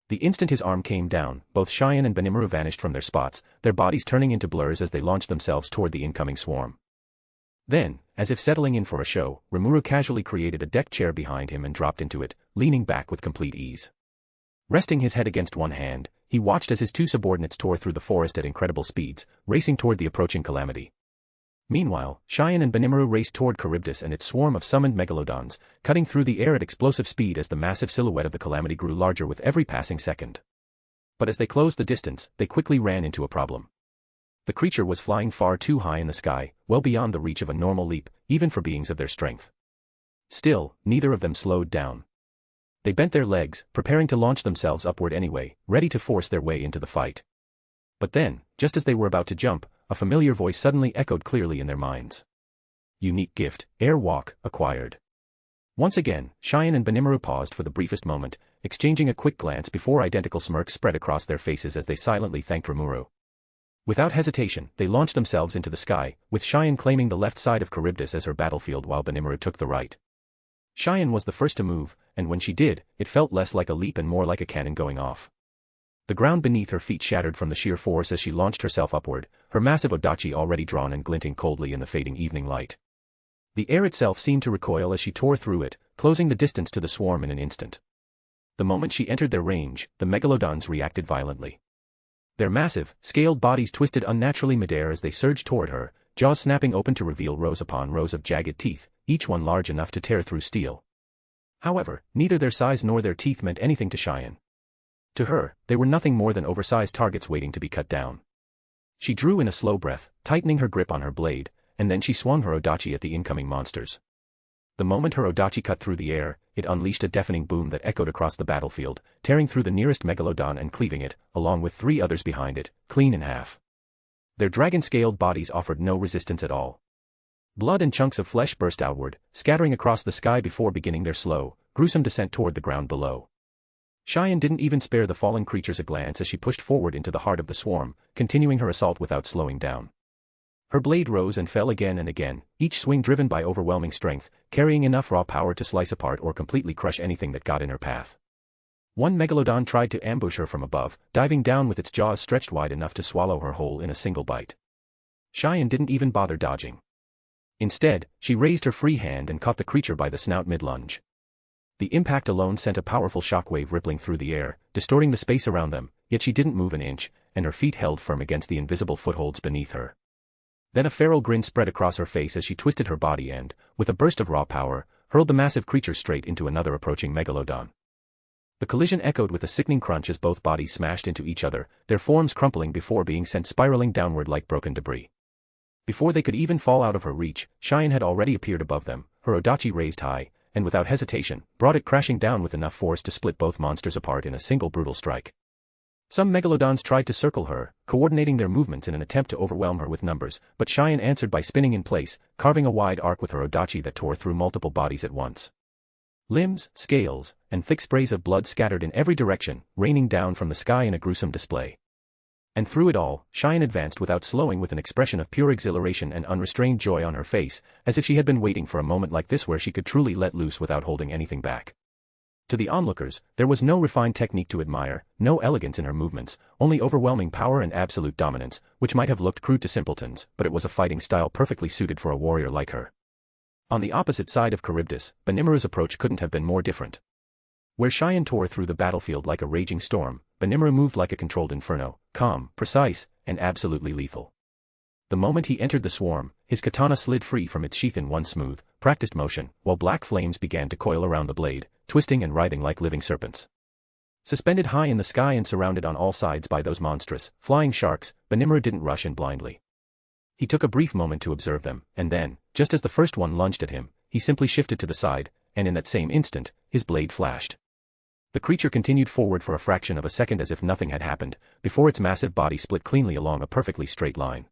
The instant his arm came down, both Ciel and Benimaru vanished from their spots, their bodies turning into blurs as they launched themselves toward the incoming swarm. Then, as if settling in for a show, Rimuru casually created a deck chair behind him and dropped into it, leaning back with complete ease. Resting his head against one hand, he watched as his two subordinates tore through the forest at incredible speeds, racing toward the approaching calamity. Meanwhile, Ciel and Benimaru raced toward Charybdis and its swarm of summoned megalodons, cutting through the air at explosive speed as the massive silhouette of the calamity grew larger with every passing second. But as they closed the distance, they quickly ran into a problem. The creature was flying far too high in the sky, well beyond the reach of a normal leap, even for beings of their strength. Still, neither of them slowed down. They bent their legs, preparing to launch themselves upward anyway, ready to force their way into the fight. But then, just as they were about to jump, a familiar voice suddenly echoed clearly in their minds. "Unique gift, Air Walk, acquired." Once again, Ciel and Benimaru paused for the briefest moment, exchanging a quick glance before identical smirks spread across their faces as they silently thanked Rimuru. Without hesitation, they launched themselves into the sky, with Ciel claiming the left side of Charybdis as her battlefield while Benimaru took the right. Ciel was the first to move, and when she did, it felt less like a leap and more like a cannon going off. The ground beneath her feet shattered from the sheer force as she launched herself upward, her massive odachi already drawn and glinting coldly in the fading evening light. The air itself seemed to recoil as she tore through it, closing the distance to the swarm in an instant. The moment she entered their range, the megalodons reacted violently. Their massive, scaled bodies twisted unnaturally midair as they surged toward her, jaws snapping open to reveal rows upon rows of jagged teeth, each one large enough to tear through steel. However, neither their size nor their teeth meant anything to Ciel. To her, they were nothing more than oversized targets waiting to be cut down. She drew in a slow breath, tightening her grip on her blade, and then she swung her odachi at the incoming monsters. The moment her odachi cut through the air, it unleashed a deafening boom that echoed across the battlefield, tearing through the nearest megalodon and cleaving it, along with three others behind it, clean in half. Their dragon-scaled bodies offered no resistance at all. Blood and chunks of flesh burst outward, scattering across the sky before beginning their slow, gruesome descent toward the ground below. Ciel didn't even spare the fallen creatures a glance as she pushed forward into the heart of the swarm, continuing her assault without slowing down. Her blade rose and fell again and again, each swing driven by overwhelming strength, carrying enough raw power to slice apart or completely crush anything that got in her path. One megalodon tried to ambush her from above, diving down with its jaws stretched wide enough to swallow her whole in a single bite. Ciel didn't even bother dodging. Instead, she raised her free hand and caught the creature by the snout mid-lunge. The impact alone sent a powerful shockwave rippling through the air, distorting the space around them, yet she didn't move an inch, and her feet held firm against the invisible footholds beneath her. Then a feral grin spread across her face as she twisted her body and, with a burst of raw power, hurled the massive creature straight into another approaching megalodon. The collision echoed with a sickening crunch as both bodies smashed into each other, their forms crumpling before being sent spiraling downward like broken debris. Before they could even fall out of her reach, Ciel had already appeared above them, her odachi raised high, and without hesitation, brought it crashing down with enough force to split both monsters apart in a single brutal strike. Some megalodons tried to circle her, coordinating their movements in an attempt to overwhelm her with numbers, but Ciel answered by spinning in place, carving a wide arc with her odachi that tore through multiple bodies at once. Limbs, scales, and thick sprays of blood scattered in every direction, raining down from the sky in a gruesome display. And through it all, Ciel advanced without slowing with an expression of pure exhilaration and unrestrained joy on her face, as if she had been waiting for a moment like this where she could truly let loose without holding anything back. To the onlookers, there was no refined technique to admire, no elegance in her movements, only overwhelming power and absolute dominance, which might have looked crude to simpletons, but it was a fighting style perfectly suited for a warrior like her. On the opposite side of Charybdis, Benimaru's approach couldn't have been more different. Where Ciel tore through the battlefield like a raging storm, Benimaru moved like a controlled inferno, calm, precise, and absolutely lethal. The moment he entered the swarm, his katana slid free from its sheath in one smooth, practiced motion, while black flames began to coil around the blade, twisting and writhing like living serpents. Suspended high in the sky and surrounded on all sides by those monstrous, flying sharks, Benimaru didn't rush in blindly. He took a brief moment to observe them, and then, just as the first one lunged at him, he simply shifted to the side, and in that same instant, his blade flashed. The creature continued forward for a fraction of a second as if nothing had happened, before its massive body split cleanly along a perfectly straight line.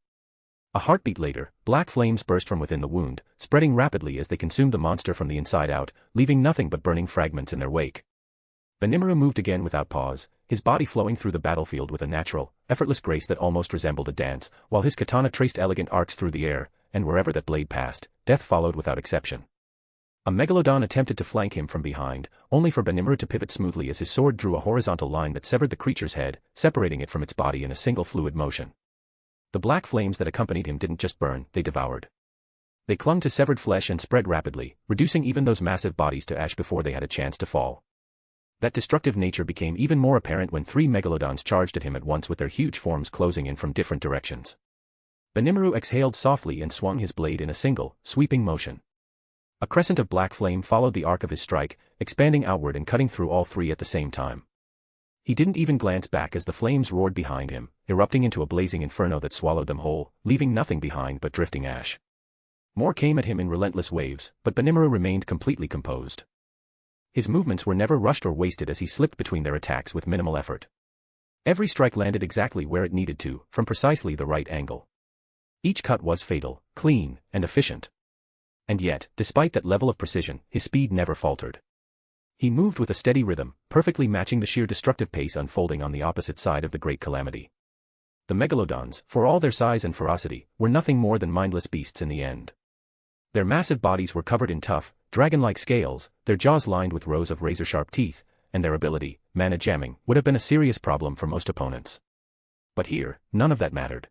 A heartbeat later, black flames burst from within the wound, spreading rapidly as they consumed the monster from the inside out, leaving nothing but burning fragments in their wake. Benimaru moved again without pause, his body flowing through the battlefield with a natural, effortless grace that almost resembled a dance, while his katana traced elegant arcs through the air, and wherever that blade passed, death followed without exception. A megalodon attempted to flank him from behind, only for Benimaru to pivot smoothly as his sword drew a horizontal line that severed the creature's head, separating it from its body in a single fluid motion. The black flames that accompanied him didn't just burn, they devoured. They clung to severed flesh and spread rapidly, reducing even those massive bodies to ash before they had a chance to fall. That destructive nature became even more apparent when three megalodons charged at him at once with their huge forms closing in from different directions. Benimaru exhaled softly and swung his blade in a single, sweeping motion. A crescent of black flame followed the arc of his strike, expanding outward and cutting through all three at the same time. He didn't even glance back as the flames roared behind him, erupting into a blazing inferno that swallowed them whole, leaving nothing behind but drifting ash. More came at him in relentless waves, but Benimaru remained completely composed. His movements were never rushed or wasted as he slipped between their attacks with minimal effort. Every strike landed exactly where it needed to, from precisely the right angle. Each cut was fatal, clean, and efficient. And yet, despite that level of precision, his speed never faltered. He moved with a steady rhythm, perfectly matching the sheer destructive pace unfolding on the opposite side of the great calamity. The megalodons, for all their size and ferocity, were nothing more than mindless beasts in the end. Their massive bodies were covered in tough, dragon-like scales, their jaws lined with rows of razor-sharp teeth, and their ability, mana jamming, would have been a serious problem for most opponents. But here, none of that mattered.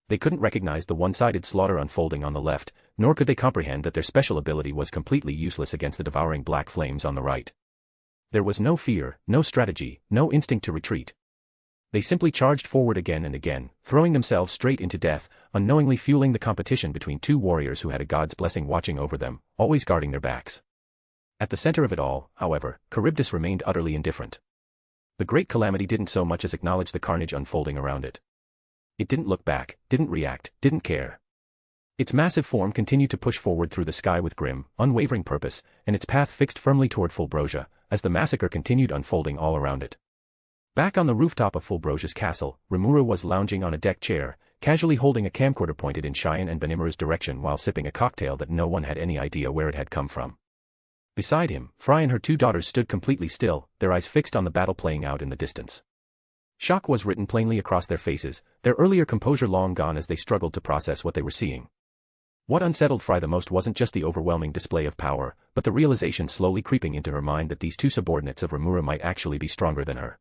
They couldn't recognize the one-sided slaughter unfolding on the left, nor could they comprehend that their special ability was completely useless against the devouring black flames on the right. There was no fear, no strategy, no instinct to retreat. They simply charged forward again and again, throwing themselves straight into death, unknowingly fueling the competition between two warriors who had a god's blessing watching over them, always guarding their backs. At the center of it all, however, Charybdis remained utterly indifferent. The great calamity didn't so much as acknowledge the carnage unfolding around it. It didn't look back, didn't react, didn't care. Its massive form continued to push forward through the sky with grim, unwavering purpose, and its path fixed firmly toward Fulbrosia, as the massacre continued unfolding all around it. Back on the rooftop of Fulbrosia's castle, Rimuru was lounging on a deck chair, casually holding a camcorder pointed in Ciel and Benimaru's direction while sipping a cocktail that no one had any idea where it had come from. Beside him, Fry and her two daughters stood completely still, their eyes fixed on the battle playing out in the distance. Shock was written plainly across their faces, their earlier composure long gone as they struggled to process what they were seeing. What unsettled Fry the most wasn't just the overwhelming display of power, but the realization slowly creeping into her mind that these two subordinates of Rimuru might actually be stronger than her.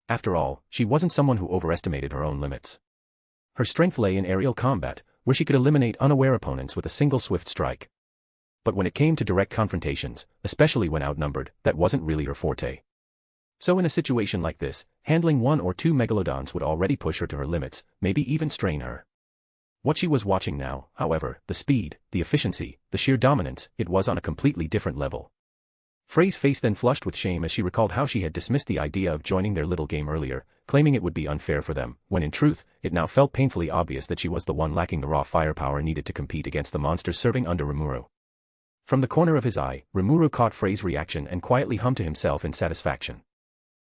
After all, she wasn't someone who overestimated her own limits. Her strength lay in aerial combat, where she could eliminate unaware opponents with a single swift strike. But when it came to direct confrontations, especially when outnumbered, that wasn't really her forte. So in a situation like this, handling one or two megalodons would already push her to her limits, maybe even strain her. What she was watching now, however, the speed, the efficiency, the sheer dominance, it was on a completely different level. Frey's face then flushed with shame as she recalled how she had dismissed the idea of joining their little game earlier, claiming it would be unfair for them, when in truth, it now felt painfully obvious that she was the one lacking the raw firepower needed to compete against the monsters serving under Rimuru. From the corner of his eye, Rimuru caught Frey's reaction and quietly hummed to himself in satisfaction.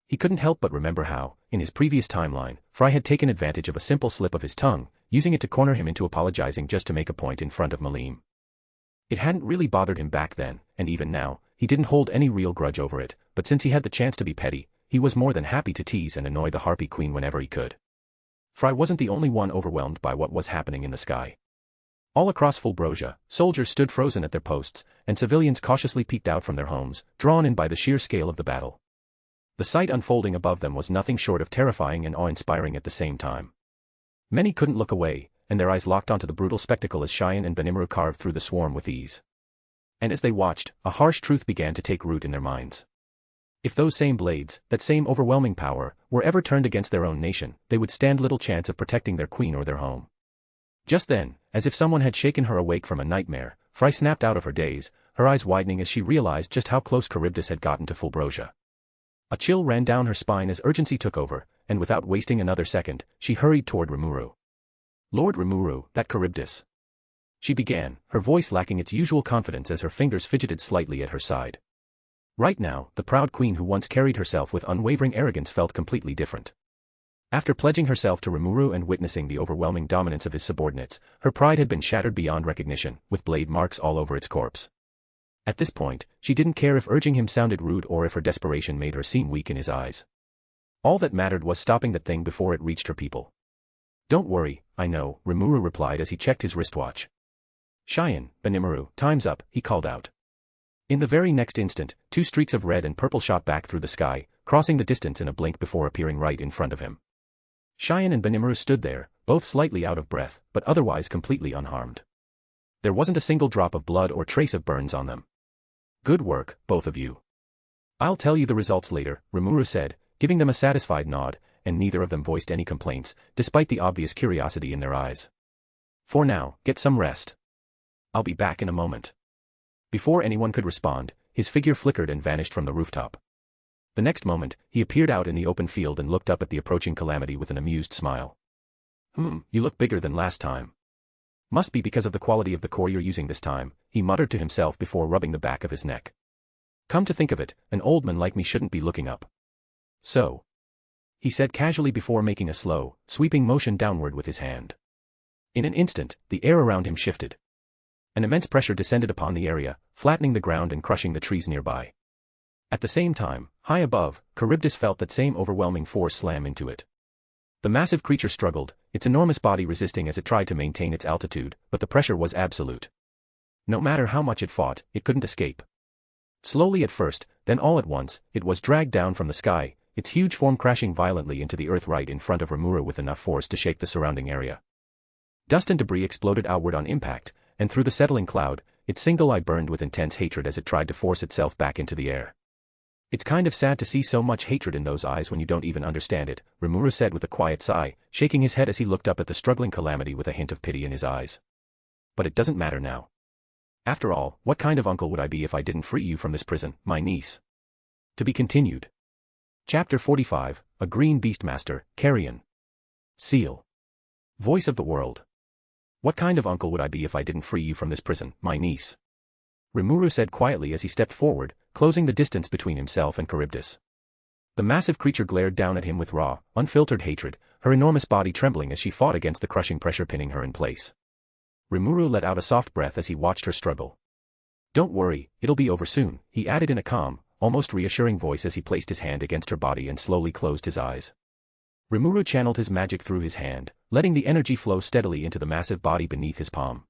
He couldn't help but remember how, in his previous timeline, Frey had taken advantage of a simple slip of his tongue, using it to corner him into apologizing just to make a point in front of Malim. It hadn't really bothered him back then, and even now, he didn't hold any real grudge over it, but since he had the chance to be petty, he was more than happy to tease and annoy the Harpy Queen whenever he could. Frey wasn't the only one overwhelmed by what was happening in the sky. All across Fulbrosia, soldiers stood frozen at their posts, and civilians cautiously peeked out from their homes, drawn in by the sheer scale of the battle. The sight unfolding above them was nothing short of terrifying and awe-inspiring at the same time. Many couldn't look away, and their eyes locked onto the brutal spectacle as Ciel and Rimuru carved through the swarm with ease. And as they watched, a harsh truth began to take root in their minds. If those same blades, that same overwhelming power, were ever turned against their own nation, they would stand little chance of protecting their queen or their home. Just then, as if someone had shaken her awake from a nightmare, Frey snapped out of her daze, her eyes widening as she realized just how close Charybdis had gotten to Fulbrosia. A chill ran down her spine as urgency took over, and without wasting another second, she hurried toward Rimuru. "Lord Rimuru, that Charybdis," she began, her voice lacking its usual confidence as her fingers fidgeted slightly at her side. Right now, the proud queen who once carried herself with unwavering arrogance felt completely different. After pledging herself to Rimuru and witnessing the overwhelming dominance of his subordinates, her pride had been shattered beyond recognition, with blade marks all over its corpse. At this point, she didn't care if urging him sounded rude or if her desperation made her seem weak in his eyes. All that mattered was stopping that thing before it reached her people. "Don't worry, I know," Rimuru replied as he checked his wristwatch. "Ciel, Rimuru, time's up," he called out. In the very next instant, two streaks of red and purple shot back through the sky, crossing the distance in a blink before appearing right in front of him. Ciel and Rimuru stood there, both slightly out of breath, but otherwise completely unharmed. There wasn't a single drop of blood or trace of burns on them. "Good work, both of you. I'll tell you the results later," Rimuru said, giving them a satisfied nod, and neither of them voiced any complaints, despite the obvious curiosity in their eyes. "For now, get some rest. I'll be back in a moment." Before anyone could respond, his figure flickered and vanished from the rooftop. The next moment, he appeared out in the open field and looked up at the approaching calamity with an amused smile. You look bigger than last time. Must be because of the quality of the core you're using this time," he muttered to himself before rubbing the back of his neck. "Come to think of it, an old man like me shouldn't be looking up. So," he said casually before making a slow, sweeping motion downward with his hand. In an instant, the air around him shifted. An immense pressure descended upon the area, flattening the ground and crushing the trees nearby. At the same time, high above, Charybdis felt that same overwhelming force slam into it. The massive creature struggled, its enormous body resisting as it tried to maintain its altitude, but the pressure was absolute. No matter how much it fought, it couldn't escape. Slowly at first, then all at once, it was dragged down from the sky, its huge form crashing violently into the earth right in front of Rimuru with enough force to shake the surrounding area. Dust and debris exploded outward on impact, and through the settling cloud, its single eye burned with intense hatred as it tried to force itself back into the air. "It's kind of sad to see so much hatred in those eyes when you don't even understand it," Rimuru said with a quiet sigh, shaking his head as he looked up at the struggling calamity with a hint of pity in his eyes. "But it doesn't matter now. After all, what kind of uncle would I be if I didn't free you from this prison, my niece?" To be continued. Chapter 45, A Green Beastmaster, Carrion. Ciel. Voice of the World. "What kind of uncle would I be if I didn't free you from this prison, my niece?" Rimuru said quietly as he stepped forward, closing the distance between himself and Charybdis. The massive creature glared down at him with raw, unfiltered hatred, her enormous body trembling as she fought against the crushing pressure pinning her in place. Rimuru let out a soft breath as he watched her struggle. "Don't worry, it'll be over soon," he added in a calm, almost reassuring voice as he placed his hand against her body and slowly closed his eyes. Rimuru channeled his magic through his hand, letting the energy flow steadily into the massive body beneath his palm.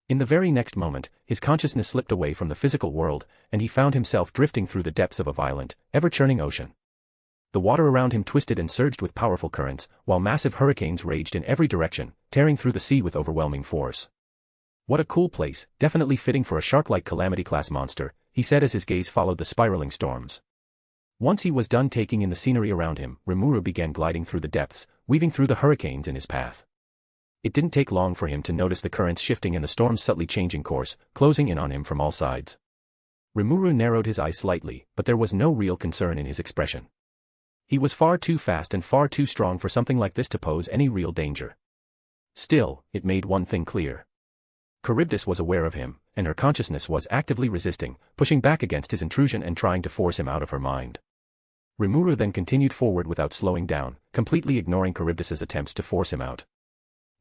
In the very next moment, his consciousness slipped away from the physical world, and he found himself drifting through the depths of a violent, ever-churning ocean. The water around him twisted and surged with powerful currents, while massive hurricanes raged in every direction, tearing through the sea with overwhelming force. "What a cool place, definitely fitting for a shark-like calamity-class monster," he said as his gaze followed the spiraling storms. Once he was done taking in the scenery around him, Rimuru began gliding through the depths, weaving through the hurricanes in his path. It didn't take long for him to notice the currents shifting and the storm subtly changing course, closing in on him from all sides. Rimuru narrowed his eyes slightly, but there was no real concern in his expression. He was far too fast and far too strong for something like this to pose any real danger. Still, it made one thing clear. Charybdis was aware of him, and her consciousness was actively resisting, pushing back against his intrusion and trying to force him out of her mind. Rimuru then continued forward without slowing down, completely ignoring Charybdis's attempts to force him out.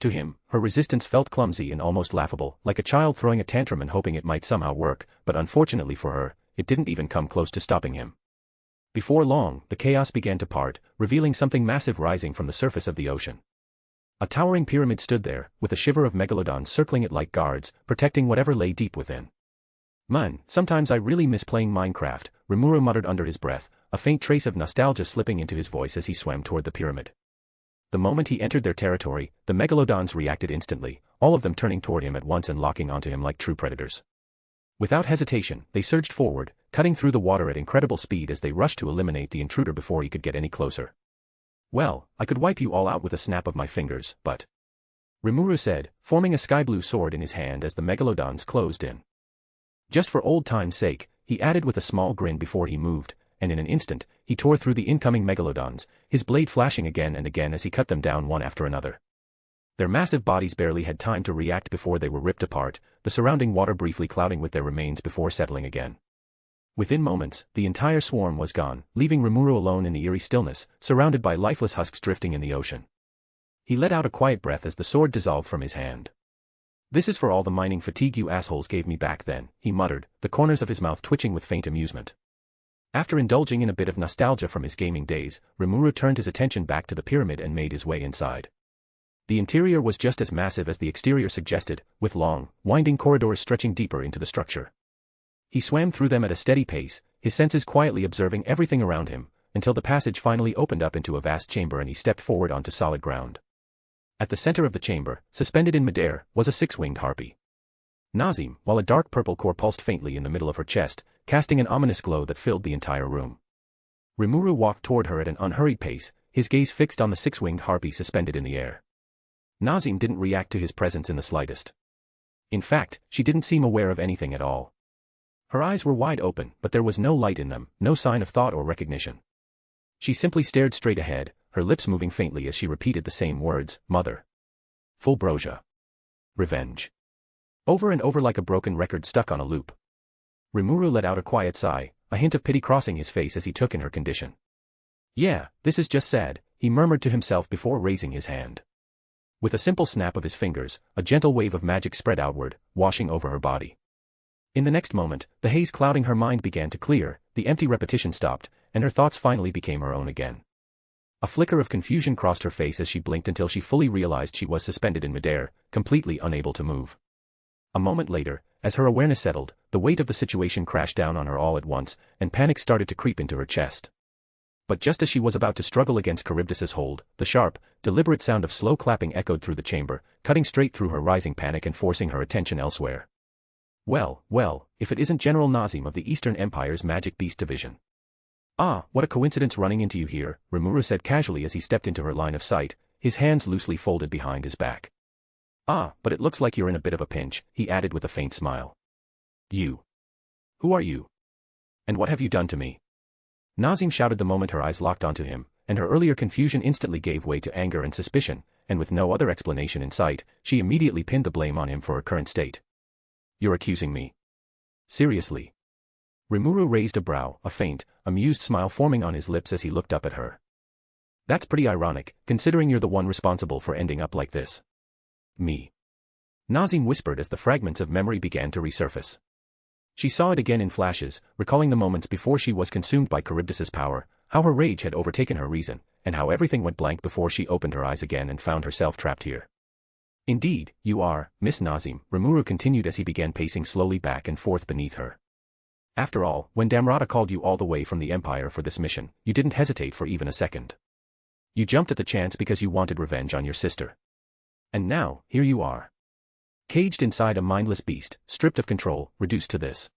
To him, her resistance felt clumsy and almost laughable, like a child throwing a tantrum and hoping it might somehow work, but unfortunately for her, it didn't even come close to stopping him. Before long, the chaos began to part, revealing something massive rising from the surface of the ocean. A towering pyramid stood there, with a shiver of megalodons circling it like guards, protecting whatever lay deep within. Man, sometimes I really miss playing Minecraft, Rimuru muttered under his breath, a faint trace of nostalgia slipping into his voice as he swam toward the pyramid. The moment he entered their territory, the megalodons reacted instantly, all of them turning toward him at once and locking onto him like true predators. Without hesitation, they surged forward, cutting through the water at incredible speed as they rushed to eliminate the intruder before he could get any closer. Well, I could wipe you all out with a snap of my fingers, but... Rimuru said, forming a sky-blue sword in his hand as the megalodons closed in. Just for old time's sake, he added with a small grin before he moved, and in an instant, he tore through the incoming megalodons, his blade flashing again and again as he cut them down one after another. Their massive bodies barely had time to react before they were ripped apart, the surrounding water briefly clouding with their remains before settling again. Within moments, the entire swarm was gone, leaving Rimuru alone in the eerie stillness, surrounded by lifeless husks drifting in the ocean. He let out a quiet breath as the sword dissolved from his hand. "This is for all the mining fatigue you assholes gave me back then," he muttered, the corners of his mouth twitching with faint amusement. After indulging in a bit of nostalgia from his gaming days, Rimuru turned his attention back to the pyramid and made his way inside. The interior was just as massive as the exterior suggested, with long, winding corridors stretching deeper into the structure. He swam through them at a steady pace, his senses quietly observing everything around him, until the passage finally opened up into a vast chamber and he stepped forward onto solid ground. At the center of the chamber, suspended in midair, was a six-winged harpy. Nazim, while a dark purple core pulsed faintly in the middle of her chest, casting an ominous glow that filled the entire room. Rimuru walked toward her at an unhurried pace, his gaze fixed on the six-winged harpy suspended in the air. Nazim didn't react to his presence in the slightest. In fact, she didn't seem aware of anything at all. Her eyes were wide open, but there was no light in them, no sign of thought or recognition. She simply stared straight ahead, her lips moving faintly as she repeated the same words, "Mother." Fulbrosia. Revenge. Over and over like a broken record stuck on a loop. Rimuru let out a quiet sigh, a hint of pity crossing his face as he took in her condition. "Yeah, this is just sad," he murmured to himself before raising his hand. With a simple snap of his fingers, a gentle wave of magic spread outward, washing over her body. In the next moment, the haze clouding her mind began to clear, the empty repetition stopped, and her thoughts finally became her own again. A flicker of confusion crossed her face as she blinked until she fully realized she was suspended in midair, completely unable to move. A moment later, as her awareness settled, the weight of the situation crashed down on her all at once, and panic started to creep into her chest. But just as she was about to struggle against Charybdis's hold, the sharp, deliberate sound of slow clapping echoed through the chamber, cutting straight through her rising panic and forcing her attention elsewhere. Well, if it isn't General Nazim of the Eastern Empire's Magic Beast Division. "Ah, what a coincidence running into you here," Rimuru said casually as he stepped into her line of sight, his hands loosely folded behind his back. "Ah, but it looks like you're in a bit of a pinch," he added with a faint smile. "You. Who are you? And what have you done to me?" Nazim shouted the moment her eyes locked onto him, and her earlier confusion instantly gave way to anger and suspicion, and with no other explanation in sight, she immediately pinned the blame on him for her current state. "You're accusing me? Seriously?" Rimuru raised a brow, a faint, amused smile forming on his lips as he looked up at her. "That's pretty ironic, considering you're the one responsible for ending up like this." "Me?" Nazim whispered as the fragments of memory began to resurface. She saw it again in flashes, recalling the moments before she was consumed by Charybdis's power, how her rage had overtaken her reason, and how everything went blank before she opened her eyes again and found herself trapped here. "Indeed, you are, Miss Nazim," Rimuru continued as he began pacing slowly back and forth beneath her. "After all, when Damrata called you all the way from the Empire for this mission, you didn't hesitate for even a second. You jumped at the chance because you wanted revenge on your sister. And now, here you are. Caged inside a mindless beast, stripped of control, reduced to this."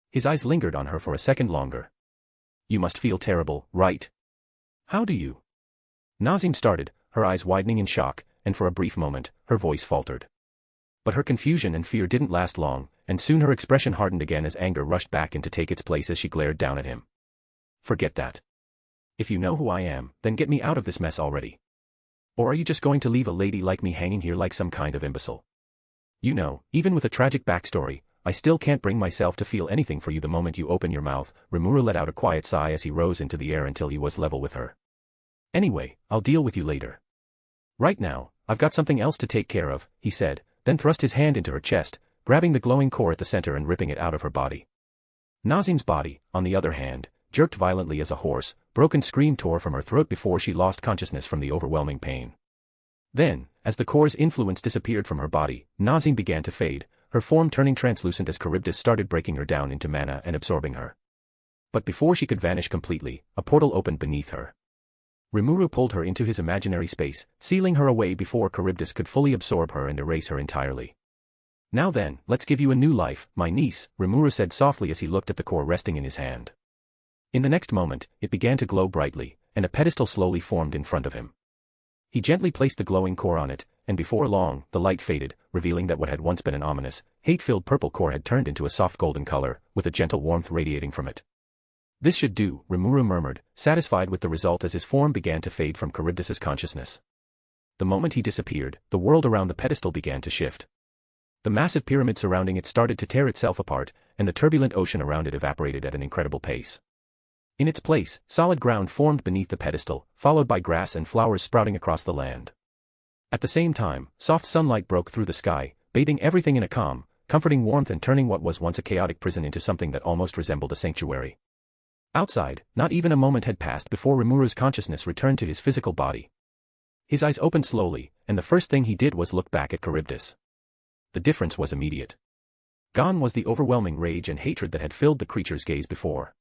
His eyes lingered on her for a second longer. "You must feel terrible, right? How do you?" Nazim started, her eyes widening in shock, and for a brief moment, her voice faltered. But her confusion and fear didn't last long, and soon her expression hardened again as anger rushed back in to take its place as she glared down at him. Forget that. If you know who I am, then get me out of this mess already. Or are you just going to leave a lady like me hanging here like some kind of imbecile? You know, even with a tragic backstory, I still can't bring myself to feel anything for you the moment you open your mouth. Rimuru let out a quiet sigh as he rose into the air until he was level with her. Anyway, I'll deal with you later. Right now, I've got something else to take care of, he said, then thrust his hand into her chest, grabbing the glowing core at the center and ripping it out of her body. Nazim's body, on the other hand, jerked violently as a hoarse, broken scream tore from her throat before she lost consciousness from the overwhelming pain. Then, as the core's influence disappeared from her body, Nazim began to fade, her form turning translucent as Charybdis started breaking her down into mana and absorbing her. But before she could vanish completely, a portal opened beneath her. Rimuru pulled her into his imaginary space, sealing her away before Charybdis could fully absorb her and erase her entirely. Now then, let's give you a new life, my niece, Rimuru said softly as he looked at the core resting in his hand. In the next moment, it began to glow brightly, and a pedestal slowly formed in front of him. He gently placed the glowing core on it, and before long, the light faded, revealing that what had once been an ominous, hate-filled purple core had turned into a soft golden color, with a gentle warmth radiating from it. This should do, Rimuru murmured, satisfied with the result as his form began to fade from Charybdis's consciousness. The moment he disappeared, the world around the pedestal began to shift. The massive pyramid surrounding it started to tear itself apart, and the turbulent ocean around it evaporated at an incredible pace. In its place, solid ground formed beneath the pedestal, followed by grass and flowers sprouting across the land. At the same time, soft sunlight broke through the sky, bathing everything in a calm, comforting warmth and turning what was once a chaotic prison into something that almost resembled a sanctuary. Outside, not even a moment had passed before Rimuru's consciousness returned to his physical body. His eyes opened slowly, and the first thing he did was look back at Charybdis. The difference was immediate. Gone was the overwhelming rage and hatred that had filled the creature's gaze before.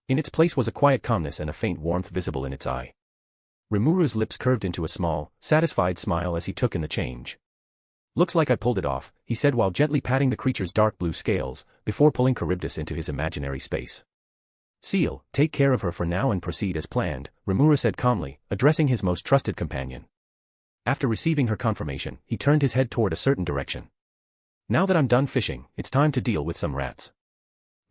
In its place was a quiet calmness and a faint warmth visible in its eye. Rimuru's lips curved into a small, satisfied smile as he took in the change. Looks like I pulled it off, he said while gently patting the creature's dark blue scales, before pulling Charybdis into his imaginary space. Ciel, take care of her for now and proceed as planned, Rimuru said calmly, addressing his most trusted companion. After receiving her confirmation, he turned his head toward a certain direction. Now that I'm done fishing, it's time to deal with some rats.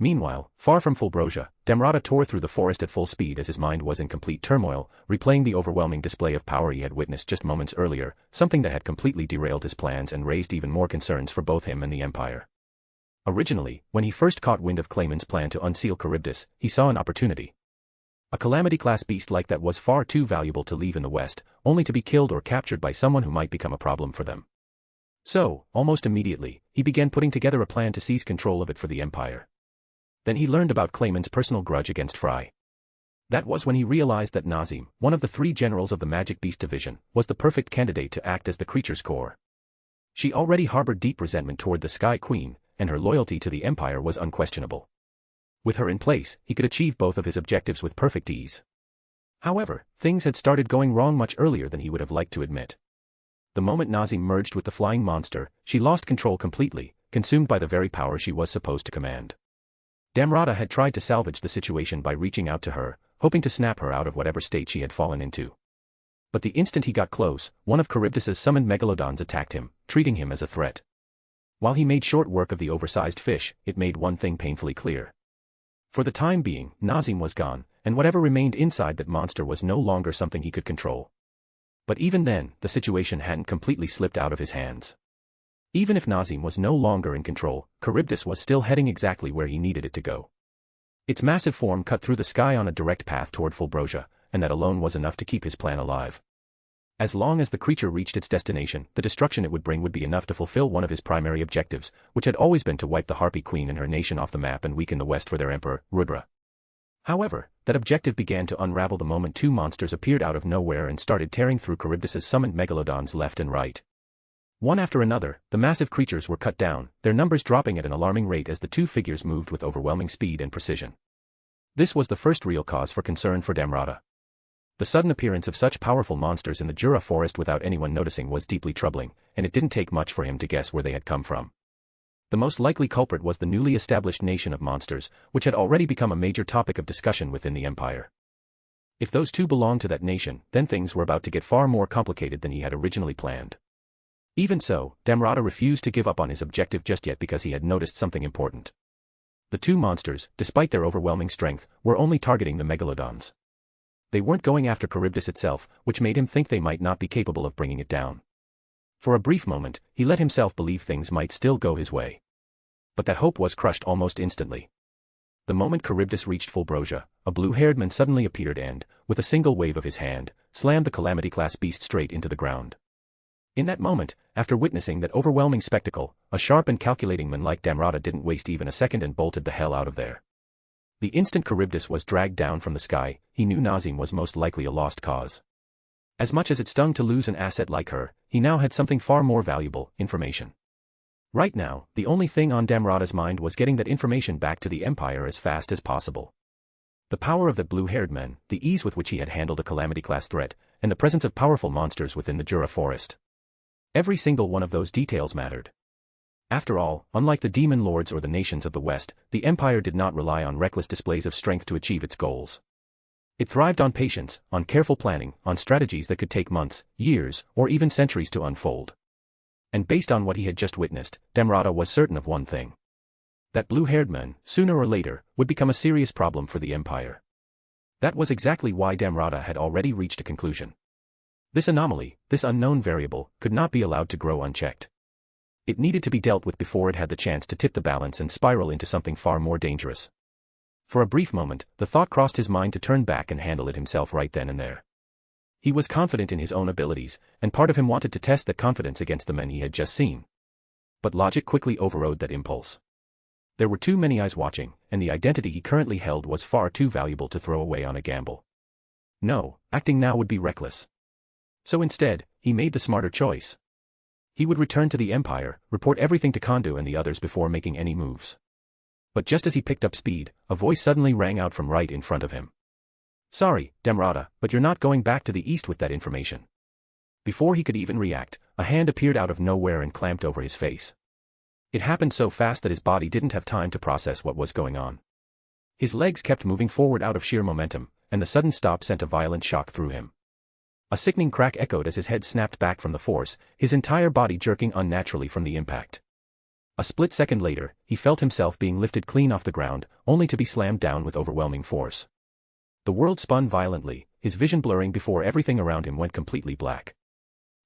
Meanwhile, far from Fulbrosia, Damrata tore through the forest at full speed as his mind was in complete turmoil, replaying the overwhelming display of power he had witnessed just moments earlier, something that had completely derailed his plans and raised even more concerns for both him and the Empire. Originally, when he first caught wind of Clayman's plan to unseal Charybdis, he saw an opportunity. A calamity-class beast like that was far too valuable to leave in the West, only to be killed or captured by someone who might become a problem for them. So, almost immediately, he began putting together a plan to seize control of it for the Empire. Then he learned about Clayman's personal grudge against Fry. That was when he realized that Nazim, one of the 3 generals of the Magic Beast Division, was the perfect candidate to act as the creature's core. She already harbored deep resentment toward the Sky Queen, and her loyalty to the Empire was unquestionable. With her in place, he could achieve both of his objectives with perfect ease. However, things had started going wrong much earlier than he would have liked to admit. The moment Nazim merged with the flying monster, she lost control completely, consumed by the very power she was supposed to command. Damrata had tried to salvage the situation by reaching out to her, hoping to snap her out of whatever state she had fallen into. But the instant he got close, one of Charybdis's summoned megalodons attacked him, treating him as a threat. While he made short work of the oversized fish, it made one thing painfully clear. For the time being, Nazim was gone, and whatever remained inside that monster was no longer something he could control. But even then, the situation hadn't completely slipped out of his hands. Even if Nazim was no longer in control, Charybdis was still heading exactly where he needed it to go. Its massive form cut through the sky on a direct path toward Fulbrosia, and that alone was enough to keep his plan alive. As long as the creature reached its destination, the destruction it would bring would be enough to fulfill one of his primary objectives, which had always been to wipe the Harpy Queen and her nation off the map and weaken the West for their emperor, Rudra. However, that objective began to unravel the moment 2 monsters appeared out of nowhere and started tearing through Charybdis's summoned megalodons left and right. One after another, the massive creatures were cut down, their numbers dropping at an alarming rate as the 2 figures moved with overwhelming speed and precision. This was the first real cause for concern for Damrata. The sudden appearance of such powerful monsters in the Jura forest without anyone noticing was deeply troubling, and it didn't take much for him to guess where they had come from. The most likely culprit was the newly established nation of monsters, which had already become a major topic of discussion within the Empire. If those two belonged to that nation, then things were about to get far more complicated than he had originally planned. Even so, Damrata refused to give up on his objective just yet because he had noticed something important. The two monsters, despite their overwhelming strength, were only targeting the megalodons. They weren't going after Charybdis itself, which made him think they might not be capable of bringing it down. For a brief moment, he let himself believe things might still go his way. But that hope was crushed almost instantly. The moment Charybdis reached Fulbrosia, a blue-haired man suddenly appeared and, with a single wave of his hand, slammed the Calamity-class beast straight into the ground. In that moment, after witnessing that overwhelming spectacle, a sharp and calculating man like Damrata didn't waste even a second and bolted the hell out of there. The instant Charybdis was dragged down from the sky, he knew Nazim was most likely a lost cause. As much as it stung to lose an asset like her, he now had something far more valuable, information. Right now, the only thing on Damrata's mind was getting that information back to the Empire as fast as possible. The power of that blue-haired man, the ease with which he had handled a Calamity-class threat, and the presence of powerful monsters within the Jura forest. Every single one of those details mattered. After all, unlike the demon lords or the nations of the West, the Empire did not rely on reckless displays of strength to achieve its goals. It thrived on patience, on careful planning, on strategies that could take months, years, or even centuries to unfold. And based on what he had just witnessed, Damrata was certain of one thing. That blue-haired man, sooner or later, would become a serious problem for the Empire. That was exactly why Damrata had already reached a conclusion. This anomaly, this unknown variable, could not be allowed to grow unchecked. It needed to be dealt with before it had the chance to tip the balance and spiral into something far more dangerous. For a brief moment, the thought crossed his mind to turn back and handle it himself right then and there. He was confident in his own abilities, and part of him wanted to test that confidence against the men he had just seen. But logic quickly overrode that impulse. There were too many eyes watching, and the identity he currently held was far too valuable to throw away on a gamble. No, acting now would be reckless. So instead, he made the smarter choice. He would return to the Empire, report everything to Kondu and the others before making any moves. But just as he picked up speed, a voice suddenly rang out from right in front of him. "Sorry, Damrata, but you're not going back to the east with that information." Before he could even react, a hand appeared out of nowhere and clamped over his face. It happened so fast that his body didn't have time to process what was going on. His legs kept moving forward out of sheer momentum, and the sudden stop sent a violent shock through him. A sickening crack echoed as his head snapped back from the force, his entire body jerking unnaturally from the impact. A split second later, he felt himself being lifted clean off the ground, only to be slammed down with overwhelming force. The world spun violently, his vision blurring before everything around him went completely black.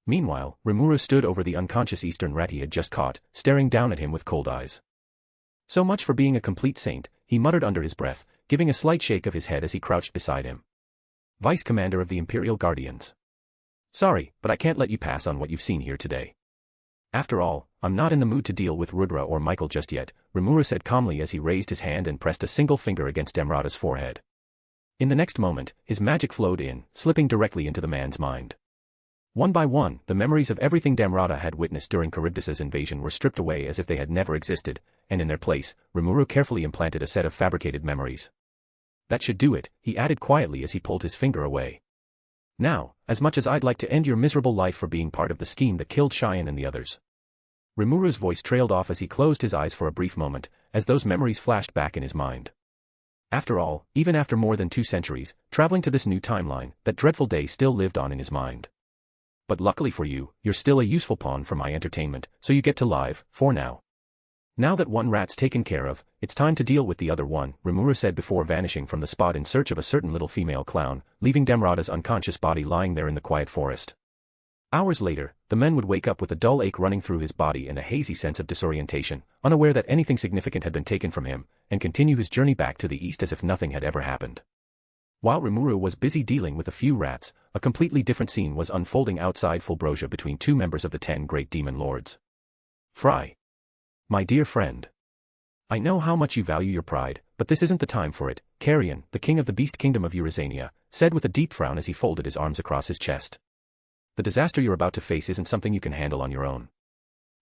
Meanwhile, Rimuru stood over the unconscious eastern rat he had just caught, staring down at him with cold eyes. So much for being a complete saint, he muttered under his breath, giving a slight shake of his head as he crouched beside him. "Vice Commander of the Imperial Guardians. Sorry, but I can't let you pass on what you've seen here today. After all, I'm not in the mood to deal with Rudra or Michael just yet," Rimuru said calmly as he raised his hand and pressed a single finger against Damrata's forehead. In the next moment, his magic flowed in, slipping directly into the man's mind. One by one, the memories of everything Damrata had witnessed during Charybdis's invasion were stripped away as if they had never existed, and in their place, Rimuru carefully implanted a set of fabricated memories. "That should do it," he added quietly as he pulled his finger away. "Now, as much as I'd like to end your miserable life for being part of the scheme that killed Cheyenne and the others." Rimuru's voice trailed off as he closed his eyes for a brief moment, as those memories flashed back in his mind. After all, even after more than 2 centuries, traveling to this new timeline, that dreadful day still lived on in his mind. "But luckily for you, you're still a useful pawn for my entertainment, so you get to live, for now. Now that one rat's taken care of, it's time to deal with the other one," Rimuru said before vanishing from the spot in search of a certain little female clown, leaving Damrata's unconscious body lying there in the quiet forest. Hours later, the man would wake up with a dull ache running through his body and a hazy sense of disorientation, unaware that anything significant had been taken from him, and continue his journey back to the east as if nothing had ever happened. While Rimuru was busy dealing with a few rats, a completely different scene was unfolding outside Fulbrosia between 2 members of the 10 great demon lords. "Fry. My dear friend. I know how much you value your pride, but this isn't the time for it," Carrion, the king of the beast kingdom of Eurasania, said with a deep frown as he folded his arms across his chest. "The disaster you're about to face isn't something you can handle on your own.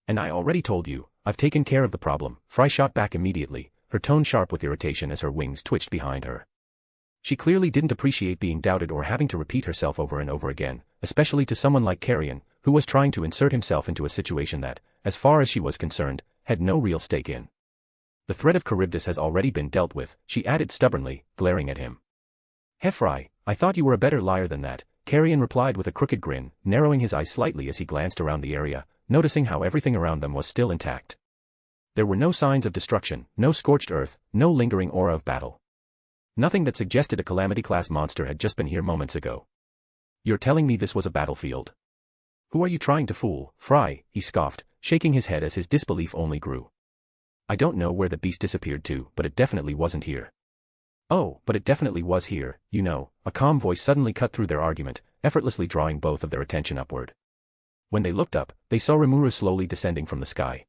And I already told you, I've taken care of the problem," Fry shot back immediately, her tone sharp with irritation as her wings twitched behind her. She clearly didn't appreciate being doubted or having to repeat herself over and over again, especially to someone like Carrion, who was trying to insert himself into a situation that, as far as she was concerned, had no real stake in. "The threat of Charybdis has already been dealt with," she added stubbornly, glaring at him. "Fry, I thought you were a better liar than that, Carrion replied with a crooked grin, narrowing his eyes slightly as he glanced around the area, noticing how everything around them was still intact. There were no signs of destruction, no scorched earth, no lingering aura of battle. Nothing that suggested a Calamity-class monster had just been here moments ago. You're telling me this was a battlefield? Who are you trying to fool, Fry? He scoffed, shaking his head as his disbelief only grew. I don't know where the beast disappeared to, but it definitely wasn't here. Oh, but it definitely was here, you know, a calm voice suddenly cut through their argument, effortlessly drawing both of their attention upward. When they looked up, they saw Rimuru slowly descending from the sky.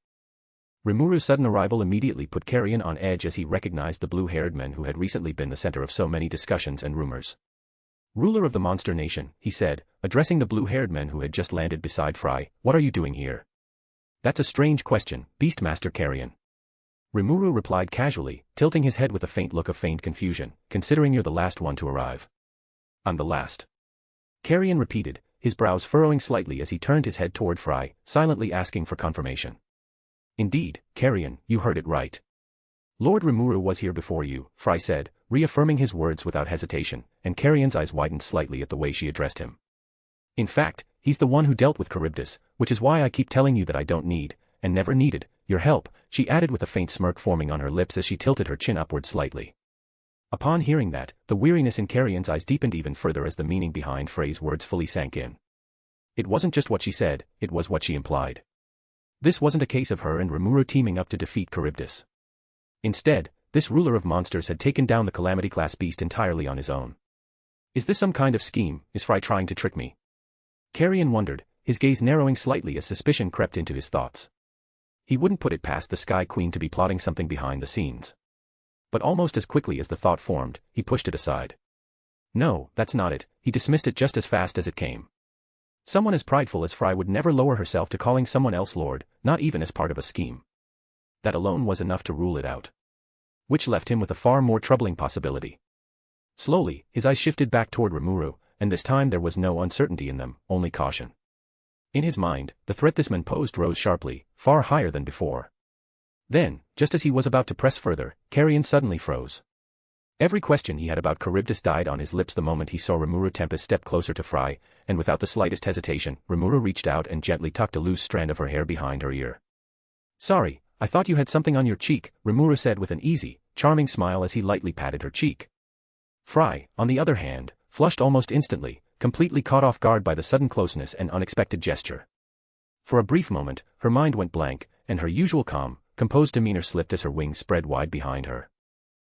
Rimuru's sudden arrival immediately put Carrion on edge as he recognized the blue-haired men who had recently been the center of so many discussions and rumors. Ruler of the Monster Nation, he said, addressing the blue-haired men who had just landed beside Fry, what are you doing here? That's a strange question, Beastmaster Carrion. Rimuru replied casually, tilting his head with a faint look of feigned confusion, considering you're the last one to arrive. I'm the last. Carrion repeated, his brows furrowing slightly as he turned his head toward Fry, silently asking for confirmation. Indeed, Carrion, you heard it right. Lord Rimuru was here before you, Fry said, reaffirming his words without hesitation, and Carrion's eyes widened slightly at the way she addressed him. In fact, he's the one who dealt with Charybdis, which is why I keep telling you that I don't need, and never needed, your help, she added with a faint smirk forming on her lips as she tilted her chin upward slightly. Upon hearing that, the weariness in Carrion's eyes deepened even further as the meaning behind Frey's words fully sank in. It wasn't just what she said, it was what she implied. This wasn't a case of her and Rimuru teaming up to defeat Charybdis. Instead, this ruler of monsters had taken down the Calamity-class beast entirely on his own. Is this some kind of scheme? Is Fry trying to trick me? Carrion wondered, his gaze narrowing slightly as suspicion crept into his thoughts. He wouldn't put it past the Sky Queen to be plotting something behind the scenes. But almost as quickly as the thought formed, he pushed it aside. No, that's not it, he dismissed it just as fast as it came. Someone as prideful as Fry would never lower herself to calling someone else lord, not even as part of a scheme. That alone was enough to rule it out. Which left him with a far more troubling possibility. Slowly, his eyes shifted back toward Rimuru, and this time there was no uncertainty in them, only caution. In his mind, the threat this man posed rose sharply, far higher than before. Then, just as he was about to press further, Carrion suddenly froze. Every question he had about Charybdis died on his lips the moment he saw Rimuru Tempest step closer to Fry, and without the slightest hesitation, Rimuru reached out and gently tucked a loose strand of her hair behind her ear. Sorry, I thought you had something on your cheek, Rimuru said with an easy, charming smile as he lightly patted her cheek. Fry, on the other hand, flushed almost instantly, completely caught off guard by the sudden closeness and unexpected gesture. For a brief moment, her mind went blank, and her usual calm, composed demeanor slipped as her wings spread wide behind her.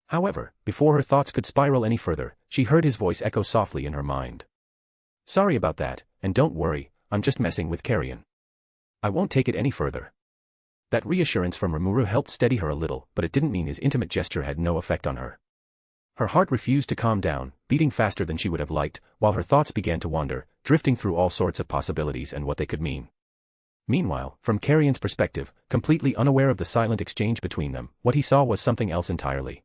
However, before her thoughts could spiral any further, she heard his voice echo softly in her mind. Sorry about that, and don't worry, I'm just messing with Carrion. I won't take it any further. That reassurance from Rimuru helped steady her a little, but it didn't mean his intimate gesture had no effect on her. Her heart refused to calm down, beating faster than she would have liked, while her thoughts began to wander, drifting through all sorts of possibilities and what they could mean. Meanwhile, from Carrion's perspective, completely unaware of the silent exchange between them, what he saw was something else entirely.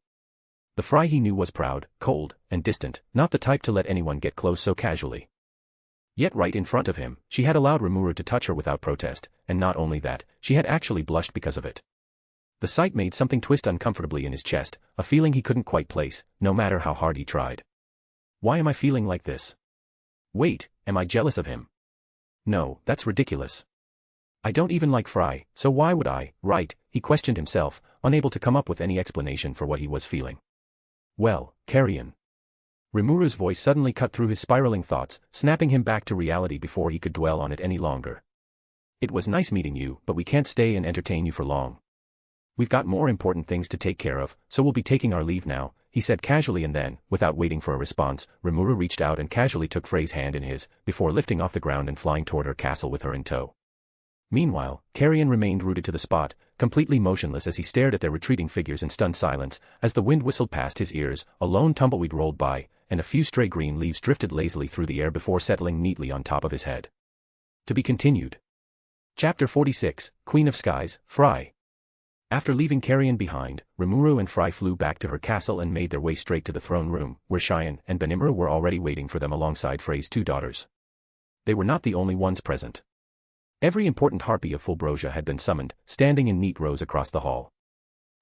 The Fry he knew was proud, cold, and distant, not the type to let anyone get close so casually. Yet right in front of him, she had allowed Rimuru to touch her without protest, and not only that, she had actually blushed because of it. The sight made something twist uncomfortably in his chest, a feeling he couldn't quite place, no matter how hard he tried. Why am I feeling like this? Wait, am I jealous of him? No, that's ridiculous. I don't even like Fry, so why would I, right? He questioned himself, unable to come up with any explanation for what he was feeling. Well, Carrion. Rimuru's voice suddenly cut through his spiraling thoughts, snapping him back to reality before he could dwell on it any longer. It was nice meeting you, but we can't stay and entertain you for long. We've got more important things to take care of, so we'll be taking our leave now, he said casually, and then, without waiting for a response, Rimuru reached out and casually took Frey's hand in his, before lifting off the ground and flying toward her castle with her in tow. Meanwhile, Carrion remained rooted to the spot, completely motionless as he stared at their retreating figures in stunned silence. As the wind whistled past his ears, a lone tumbleweed rolled by, and a few stray green leaves drifted lazily through the air before settling neatly on top of his head. To be continued. Chapter 46, Queen of Skies, Fry. After leaving Carrion behind, Rimuru and Fry flew back to her castle and made their way straight to the throne room, where Cheyenne and Benimura were already waiting for them alongside Frey's two daughters. They were not the only ones present. Every important harpy of Fulbrosia had been summoned, standing in neat rows across the hall.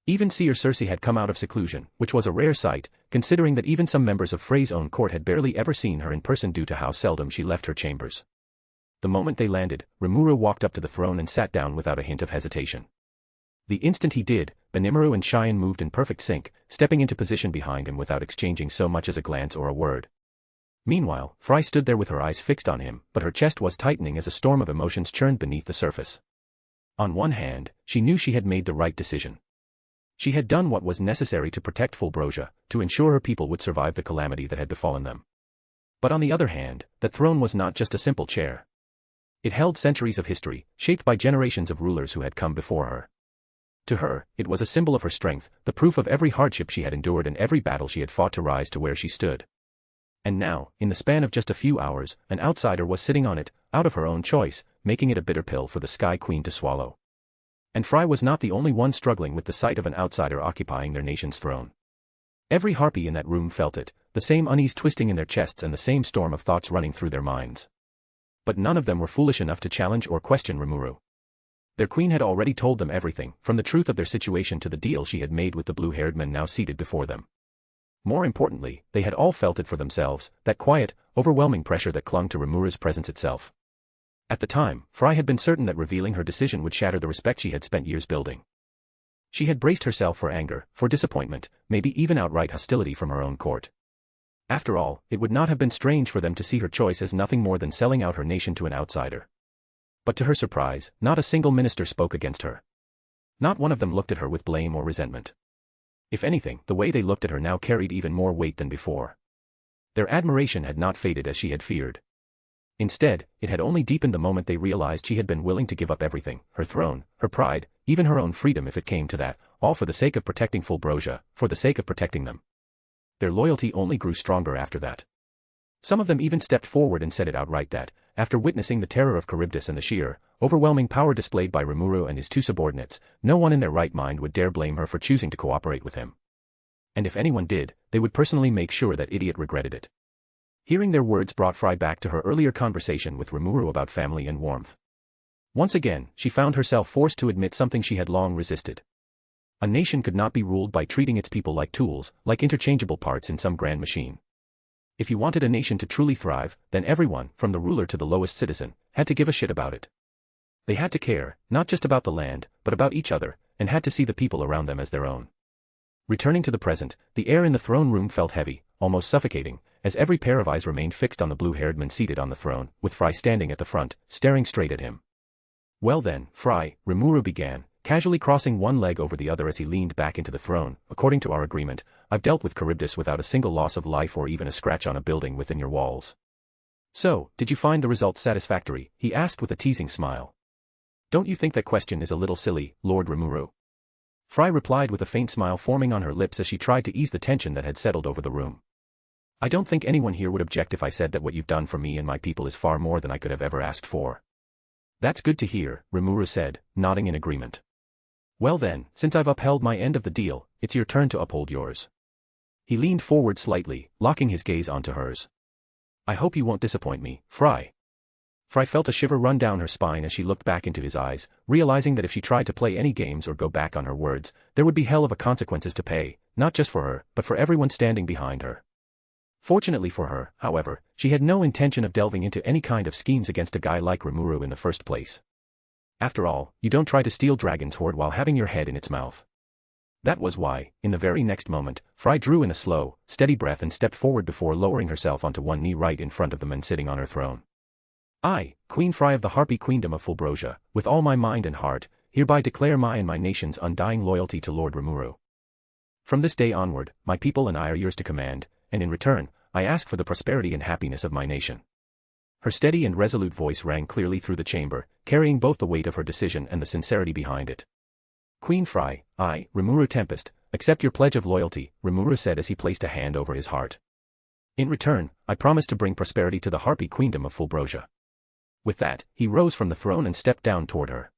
Even seer Circe had come out of seclusion, which was a rare sight, considering that even some members of Frey's own court had barely ever seen her in person due to how seldom she left her chambers. The moment they landed, Rimuru walked up to the throne and sat down without a hint of hesitation. The instant he did, Rimuru and Cheyenne moved in perfect sync, stepping into position behind him without exchanging so much as a glance or a word. Meanwhile, Frey stood there with her eyes fixed on him, but her chest was tightening as a storm of emotions churned beneath the surface. On one hand, she knew she had made the right decision. She had done what was necessary to protect Fulbrosia, to ensure her people would survive the calamity that had befallen them. But on the other hand, that throne was not just a simple chair. It held centuries of history, shaped by generations of rulers who had come before her. To her, it was a symbol of her strength, the proof of every hardship she had endured and every battle she had fought to rise to where she stood. And now, in the span of just a few hours, an outsider was sitting on it, out of her own choice, making it a bitter pill for the Sky Queen to swallow. And Frey was not the only one struggling with the sight of an outsider occupying their nation's throne. Every harpy in that room felt it, the same unease twisting in their chests and the same storm of thoughts running through their minds. But none of them were foolish enough to challenge or question Rimuru. Their queen had already told them everything, from the truth of their situation to the deal she had made with the blue-haired man now seated before them. More importantly, they had all felt it for themselves, that quiet, overwhelming pressure that clung to Rimuru's presence itself. At the time, Frey had been certain that revealing her decision would shatter the respect she had spent years building. She had braced herself for anger, for disappointment, maybe even outright hostility from her own court. After all, it would not have been strange for them to see her choice as nothing more than selling out her nation to an outsider. But to her surprise, not a single minister spoke against her. Not one of them looked at her with blame or resentment. If anything, the way they looked at her now carried even more weight than before. Their admiration had not faded as she had feared. Instead, it had only deepened the moment they realized she had been willing to give up everything, her throne, her pride, even her own freedom if it came to that, all for the sake of protecting Fulbrosia, for the sake of protecting them. Their loyalty only grew stronger after that. Some of them even stepped forward and said it outright that, after witnessing the terror of Charybdis and the sheer, overwhelming power displayed by Rimuru and his two subordinates, no one in their right mind would dare blame her for choosing to cooperate with him. And if anyone did, they would personally make sure that idiot regretted it. Hearing their words brought Frey back to her earlier conversation with Rimuru about family and warmth. Once again, she found herself forced to admit something she had long resisted. A nation could not be ruled by treating its people like tools, like interchangeable parts in some grand machine. If you wanted a nation to truly thrive, then everyone, from the ruler to the lowest citizen, had to give a shit about it. They had to care, not just about the land, but about each other, and had to see the people around them as their own. Returning to the present, the air in the throne room felt heavy, almost suffocating, as every pair of eyes remained fixed on the blue-haired man seated on the throne, with Frey standing at the front, staring straight at him. Well then, Frey, Rimuru began, casually crossing one leg over the other as he leaned back into the throne. According to our agreement, I've dealt with Charybdis without a single loss of life or even a scratch on a building within your walls. So, did you find the results satisfactory? He asked with a teasing smile. Don't you think that question is a little silly, Lord Rimuru? Frey replied with a faint smile forming on her lips as she tried to ease the tension that had settled over the room. I don't think anyone here would object if I said that what you've done for me and my people is far more than I could have ever asked for. That's good to hear, Rimuru said, nodding in agreement. Well then, since I've upheld my end of the deal, it's your turn to uphold yours. He leaned forward slightly, locking his gaze onto hers. I hope you won't disappoint me, Frey. Frey felt a shiver run down her spine as she looked back into his eyes, realizing that if she tried to play any games or go back on her words, there would be hell of a consequences to pay, not just for her, but for everyone standing behind her. Fortunately for her, however, she had no intention of delving into any kind of schemes against a guy like Rimuru in the first place. After all, you don't try to steal Dragon's hoard while having your head in its mouth. That was why, in the very next moment, Frey drew in a slow, steady breath and stepped forward before lowering herself onto one knee right in front of the man sitting on her throne. I, Queen Frey of the Harpy Queendom of Fulbrosia, with all my mind and heart, hereby declare my and my nation's undying loyalty to Lord Rimuru. From this day onward, my people and I are yours to command, and in return, I ask for the prosperity and happiness of my nation. Her steady and resolute voice rang clearly through the chamber, carrying both the weight of her decision and the sincerity behind it. Queen Frey, I, Rimuru Tempest, accept your pledge of loyalty, Rimuru said as he placed a hand over his heart. In return, I promise to bring prosperity to the Harpy Queendom of Fulbrosia. With that, he rose from the throne and stepped down toward her.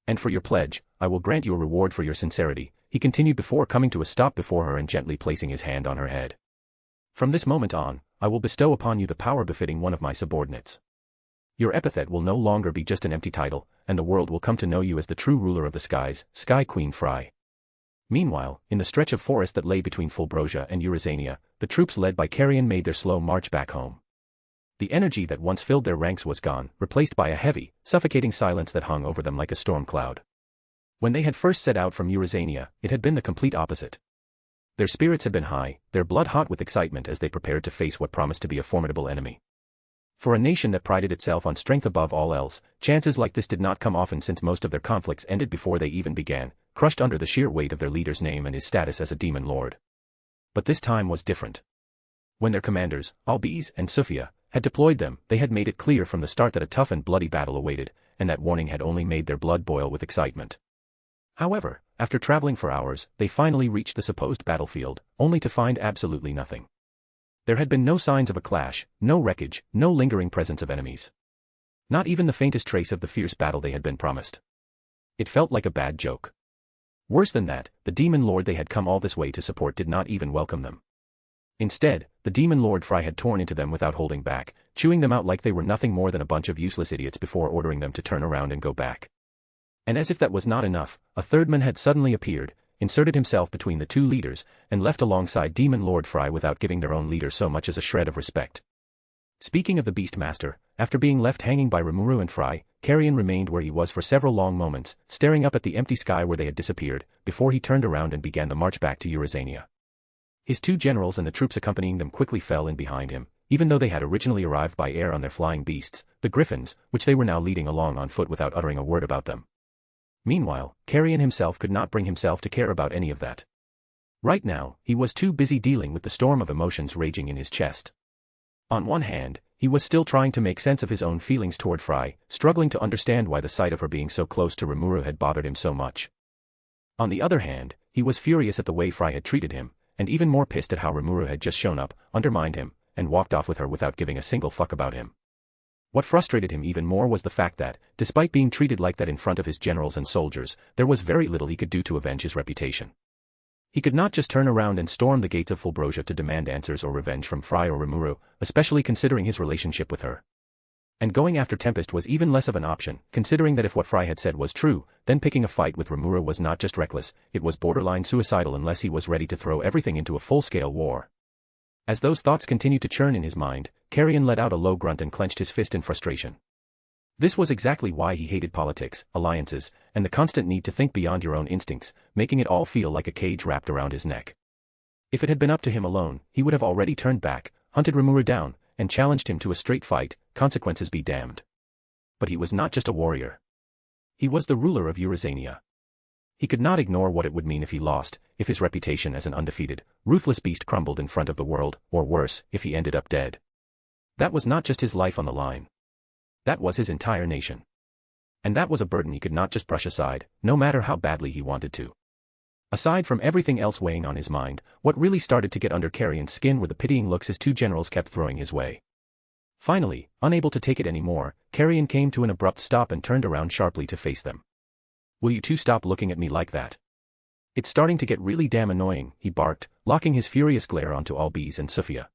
And for your pledge, I will grant you a reward for your sincerity, he continued before coming to a stop before her and gently placing his hand on her head. From this moment on, I will bestow upon you the power befitting one of my subordinates. Your epithet will no longer be just an empty title, and the world will come to know you as the true ruler of the skies, Sky Queen Frey. Meanwhile, in the stretch of forest that lay between Fulbrosia and Eurysania, the troops led by Carrion made their slow march back home. The energy that once filled their ranks was gone, replaced by a heavy, suffocating silence that hung over them like a storm cloud. When they had first set out from Eurysania, it had been the complete opposite. Their spirits had been high, their blood hot with excitement as they prepared to face what promised to be a formidable enemy. For a nation that prided itself on strength above all else, chances like this did not come often, since most of their conflicts ended before they even began, crushed under the sheer weight of their leader's name and his status as a demon lord. But this time was different. When their commanders, Albise and Sophia, had deployed them, they had made it clear from the start that a tough and bloody battle awaited, and that warning had only made their blood boil with excitement. However, after traveling for hours, they finally reached the supposed battlefield, only to find absolutely nothing. There had been no signs of a clash, no wreckage, no lingering presence of enemies. Not even the faintest trace of the fierce battle they had been promised. It felt like a bad joke. Worse than that, the demon lord they had come all this way to support did not even welcome them. Instead, the demon lord Fry had torn into them without holding back, chewing them out like they were nothing more than a bunch of useless idiots before ordering them to turn around and go back. And as if that was not enough, a third man had suddenly appeared, inserted himself between the two leaders, and left alongside demon lord Fry without giving their own leader so much as a shred of respect. Speaking of the Beastmaster, after being left hanging by Rimuru and Fry, Carrion remained where he was for several long moments, staring up at the empty sky where they had disappeared, before he turned around and began the march back to Eurysania. His two generals and the troops accompanying them quickly fell in behind him, even though they had originally arrived by air on their flying beasts, the griffins, which they were now leading along on foot without uttering a word about them. Meanwhile, Carrion himself could not bring himself to care about any of that. Right now, he was too busy dealing with the storm of emotions raging in his chest. On one hand, he was still trying to make sense of his own feelings toward Fry, struggling to understand why the sight of her being so close to Rimuru had bothered him so much. On the other hand, he was furious at the way Fry had treated him, and even more pissed at how Rimuru had just shown up, undermined him, and walked off with her without giving a single fuck about him. What frustrated him even more was the fact that, despite being treated like that in front of his generals and soldiers, there was very little he could do to avenge his reputation. He could not just turn around and storm the gates of Fulbrosia to demand answers or revenge from Fry or Rimuru, especially considering his relationship with her. And going after Tempest was even less of an option, considering that if what Fry had said was true, then picking a fight with Rimuru was not just reckless, it was borderline suicidal unless he was ready to throw everything into a full-scale war. As those thoughts continued to churn in his mind, Carrion let out a low grunt and clenched his fist in frustration. This was exactly why he hated politics, alliances, and the constant need to think beyond your own instincts, making it all feel like a cage wrapped around his neck. If it had been up to him alone, he would have already turned back, hunted Rimuru down, and challenged him to a straight fight, consequences be damned. But he was not just a warrior. He was the ruler of Eurysania. He could not ignore what it would mean if he lost, if his reputation as an undefeated, ruthless beast crumbled in front of the world, or worse, if he ended up dead. That was not just his life on the line. That was his entire nation. And that was a burden he could not just brush aside, no matter how badly he wanted to. Aside from everything else weighing on his mind, what really started to get under Carrion's skin were the pitying looks his two generals kept throwing his way. Finally, unable to take it anymore, Carrion came to an abrupt stop and turned around sharply to face them. "Will you two stop looking at me like that? It's starting to get really damn annoying," he barked, locking his furious glare onto Albise and Sophia.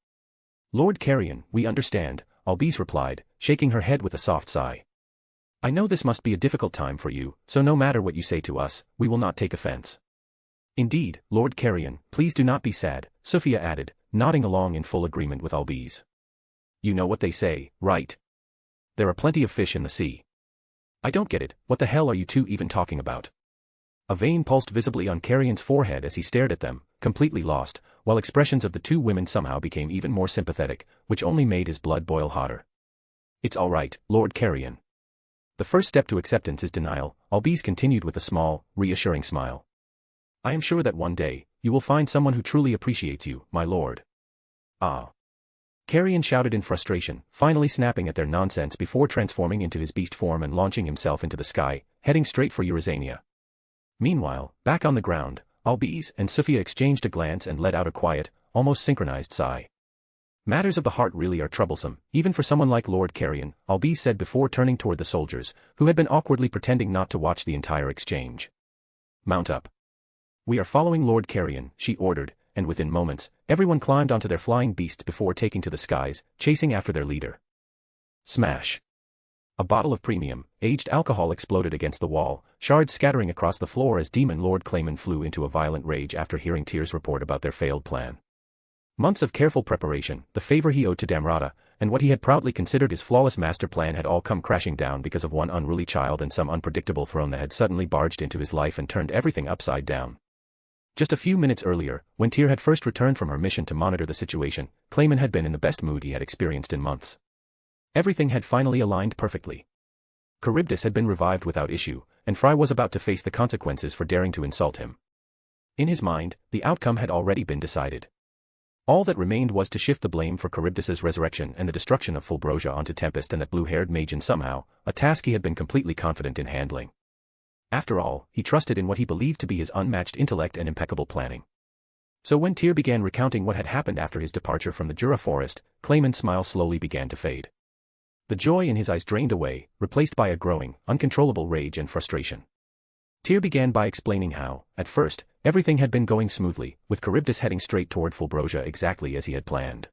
"Lord Carrion, we understand," Albise replied, shaking her head with a soft sigh. "I know this must be a difficult time for you, so no matter what you say to us, we will not take offense." "Indeed, Lord Carrion, please do not be sad," Sophia added, nodding along in full agreement with Albise. "You know what they say, right? There are plenty of fish in the sea." "I don't get it, what the hell are you two even talking about?" A vein pulsed visibly on Carrion's forehead as he stared at them, completely lost, while expressions of the two women somehow became even more sympathetic, which only made his blood boil hotter. "It's all right, Lord Carrion." "The first step to acceptance is denial," Albise continued with a small, reassuring smile. "I am sure that one day, you will find someone who truly appreciates you, my lord." "Ah!" Carrion shouted in frustration, finally snapping at their nonsense before transforming into his beast form and launching himself into the sky, heading straight for Eurysania. Meanwhile, back on the ground, Albise and Sophia exchanged a glance and let out a quiet, almost synchronized sigh. "Matters of the heart really are troublesome, even for someone like Lord Carrion," Albise said before turning toward the soldiers, who had been awkwardly pretending not to watch the entire exchange. "Mount up. We are following Lord Carrion," she ordered, and within moments, everyone climbed onto their flying beasts before taking to the skies, chasing after their leader. Smash! A bottle of premium, aged alcohol exploded against the wall, shards scattering across the floor as Demon Lord Clayman flew into a violent rage after hearing Tyr's report about their failed plan. Months of careful preparation, the favor he owed to Damrata, and what he had proudly considered his flawless master plan had all come crashing down because of one unruly child and some unpredictable throne that had suddenly barged into his life and turned everything upside down. Just a few minutes earlier, when Tyr had first returned from her mission to monitor the situation, Clayman had been in the best mood he had experienced in months. Everything had finally aligned perfectly. Charybdis had been revived without issue, and Fry was about to face the consequences for daring to insult him. In his mind, the outcome had already been decided. All that remained was to shift the blame for Charybdis's resurrection and the destruction of Fulbrosia onto Tempest and that blue-haired Magian somehow, a task he had been completely confident in handling. After all, he trusted in what he believed to be his unmatched intellect and impeccable planning. So when Tyr began recounting what had happened after his departure from the Jura forest, Clayman's smile slowly began to fade. The joy in his eyes drained away, replaced by a growing, uncontrollable rage and frustration. Tyr began by explaining how, at first, everything had been going smoothly, with Charybdis heading straight toward Fulbrosia exactly as he had planned.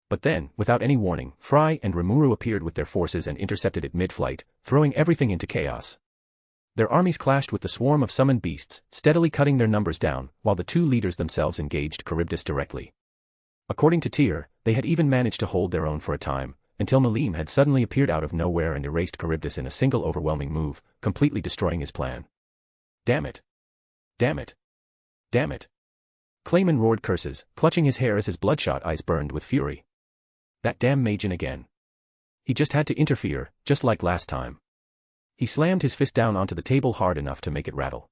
But then, without any warning, Fry and Rimuru appeared with their forces and intercepted it mid-flight, throwing everything into chaos. Their armies clashed with the swarm of summoned beasts, steadily cutting their numbers down, while the two leaders themselves engaged Charybdis directly. According to Tyr, they had even managed to hold their own for a time, until Malim had suddenly appeared out of nowhere and erased Charybdis in a single overwhelming move, completely destroying his plan. Damn it! Damn it! Damn it! Clayman roared curses, clutching his hair as his bloodshot eyes burned with fury. That damn Magian again. He just had to interfere, just like last time. He slammed his fist down onto the table hard enough to make it rattle.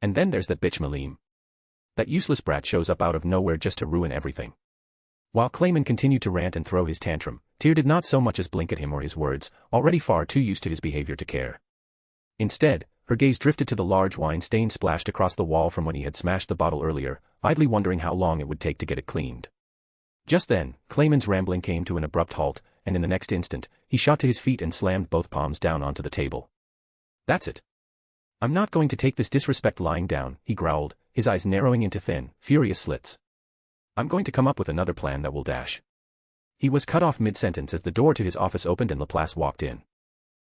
And then there's that bitch Malim. That useless brat shows up out of nowhere just to ruin everything. While Clayman continued to rant and throw his tantrum, Tyr did not so much as blink at him or his words, already far too used to his behavior to care. Instead, her gaze drifted to the large wine stain splashed across the wall from when he had smashed the bottle earlier, idly wondering how long it would take to get it cleaned. Just then, Clayman's rambling came to an abrupt halt, and in the next instant, he shot to his feet and slammed both palms down onto the table. That's it. I'm not going to take this disrespect lying down, he growled, his eyes narrowing into thin, furious slits. I'm going to come up with another plan that will dash. He was cut off mid-sentence as the door to his office opened and Laplace walked in.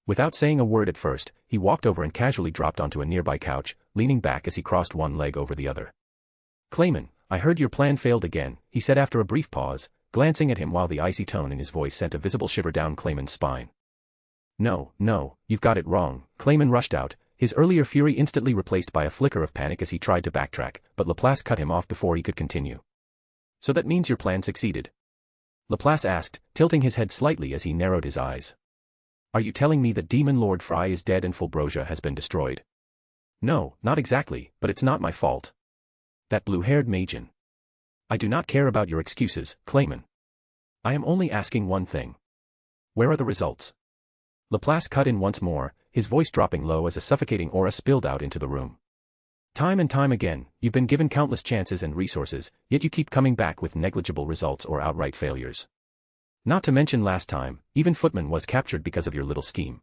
Without saying a word at first, he walked over and casually dropped onto a nearby couch, leaning back as he crossed one leg over the other. Clayman, I heard your plan failed again, he said after a brief pause, glancing at him while the icy tone in his voice sent a visible shiver down Clayman's spine. No, you've got it wrong, Clayman rushed out, his earlier fury instantly replaced by a flicker of panic as he tried to backtrack, but Laplace cut him off before he could continue. So that means your plan succeeded? Laplace asked, tilting his head slightly as he narrowed his eyes. Are you telling me that Demon Lord Fry is dead and Fulbrosia has been destroyed? No, not exactly, but it's not my fault. That blue-haired Magian. I do not care about your excuses, Clayman. I am only asking one thing. Where are the results? Laplace cut in once more, his voice dropping low as a suffocating aura spilled out into the room. Time and time again, you've been given countless chances and resources, yet you keep coming back with negligible results or outright failures. Not to mention last time, even Footman was captured because of your little scheme.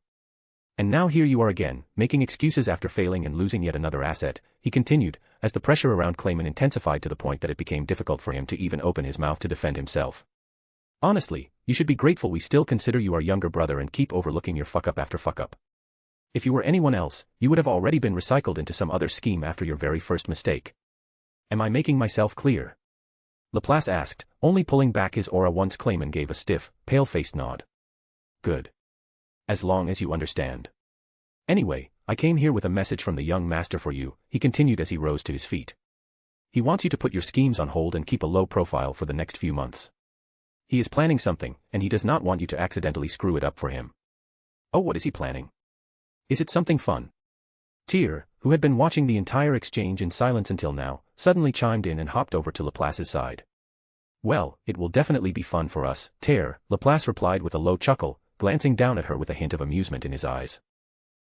And now here you are again, making excuses after failing and losing yet another asset, he continued, as the pressure around Clayman intensified to the point that it became difficult for him to even open his mouth to defend himself. Honestly, you should be grateful we still consider you our younger brother and keep overlooking your fuck-up after fuck-up. If you were anyone else, you would have already been recycled into some other scheme after your very first mistake. Am I making myself clear? Laplace asked, only pulling back his aura once Clayman gave a stiff, pale-faced nod. Good. As long as you understand. Anyway, I came here with a message from the young master for you, he continued as he rose to his feet. He wants you to put your schemes on hold and keep a low profile for the next few months. He is planning something, and he does not want you to accidentally screw it up for him. Oh, what is he planning? Is it something fun? Tyr, who had been watching the entire exchange in silence until now, suddenly chimed in and hopped over to Laplace's side. Well, it will definitely be fun for us, Tyr, Laplace replied with a low chuckle, glancing down at her with a hint of amusement in his eyes.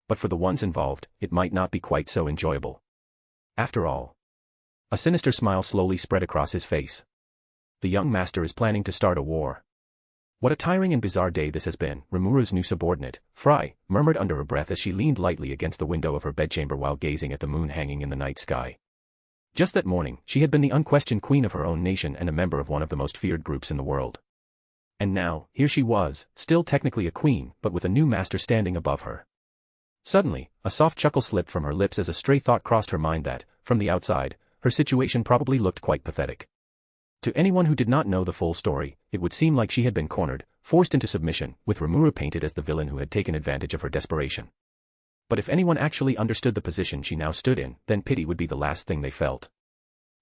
But for the ones involved, it might not be quite so enjoyable. After all. A sinister smile slowly spread across his face. The young master is planning to start a war. What a tiring and bizarre day this has been, Rimuru's new subordinate, Fry, murmured under her breath as she leaned lightly against the window of her bedchamber while gazing at the moon hanging in the night sky. Just that morning, she had been the unquestioned queen of her own nation and a member of one of the most feared groups in the world. And now, here she was, still technically a queen, but with a new master standing above her. Suddenly, a soft chuckle slipped from her lips as a stray thought crossed her mind that, from the outside, her situation probably looked quite pathetic. To anyone who did not know the full story, it would seem like she had been cornered, forced into submission, with Rimuru painted as the villain who had taken advantage of her desperation. But if anyone actually understood the position she now stood in, then pity would be the last thing they felt.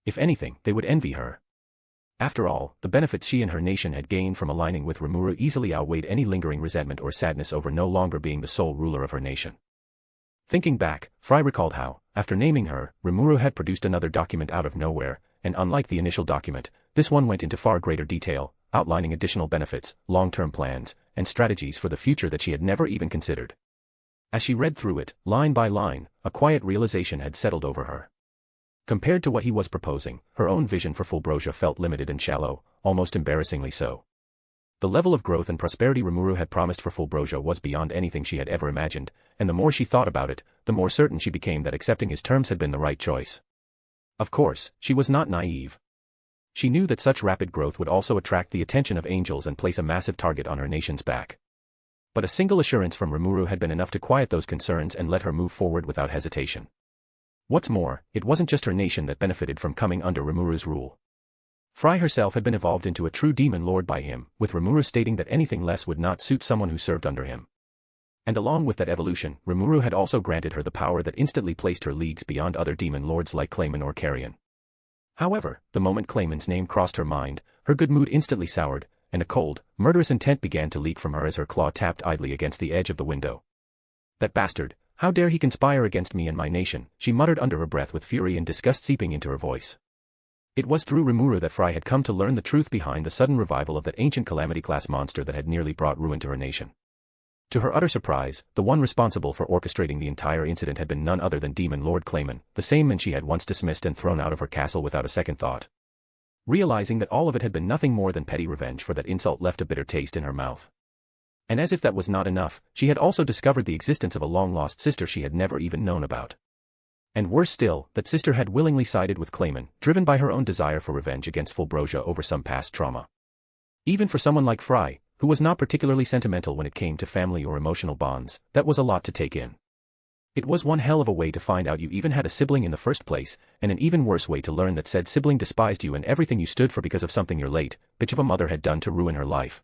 If anything, they would envy her. After all, the benefits she and her nation had gained from aligning with Rimuru easily outweighed any lingering resentment or sadness over no longer being the sole ruler of her nation. Thinking back, Fry recalled how, after naming her, Rimuru had produced another document out of nowhere, and unlike the initial document, this one went into far greater detail, outlining additional benefits, long-term plans, and strategies for the future that she had never even considered. As she read through it, line by line, a quiet realization had settled over her. Compared to what he was proposing, her own vision for Fulbrosia felt limited and shallow, almost embarrassingly so. The level of growth and prosperity Rimuru had promised for Fulbrosia was beyond anything she had ever imagined, and the more she thought about it, the more certain she became that accepting his terms had been the right choice. Of course, she was not naive. She knew that such rapid growth would also attract the attention of angels and place a massive target on her nation's back. But a single assurance from Rimuru had been enough to quiet those concerns and let her move forward without hesitation. What's more, it wasn't just her nation that benefited from coming under Rimuru's rule. Fry herself had been evolved into a true demon lord by him, with Rimuru stating that anything less would not suit someone who served under him. And along with that evolution, Rimuru had also granted her the power that instantly placed her leagues beyond other demon lords like Clayman or Carrion. However, the moment Clayman's name crossed her mind, her good mood instantly soured, and a cold, murderous intent began to leak from her as her claw tapped idly against the edge of the window. "That bastard! How dare he conspire against me and my nation," she muttered under her breath with fury and disgust seeping into her voice. It was through Rimuru that Fry had come to learn the truth behind the sudden revival of that ancient calamity-class monster that had nearly brought ruin to her nation. To her utter surprise, the one responsible for orchestrating the entire incident had been none other than Demon Lord Clayman, the same man she had once dismissed and thrown out of her castle without a second thought. Realizing that all of it had been nothing more than petty revenge for that insult left a bitter taste in her mouth. And as if that was not enough, she had also discovered the existence of a long-lost sister she had never even known about. And worse still, that sister had willingly sided with Clayman, driven by her own desire for revenge against Fulbrosia over some past trauma. Even for someone like Fry, who was not particularly sentimental when it came to family or emotional bonds, that was a lot to take in. It was one hell of a way to find out you even had a sibling in the first place, and an even worse way to learn that said sibling despised you and everything you stood for because of something your late, bitch of a mother had done to ruin her life.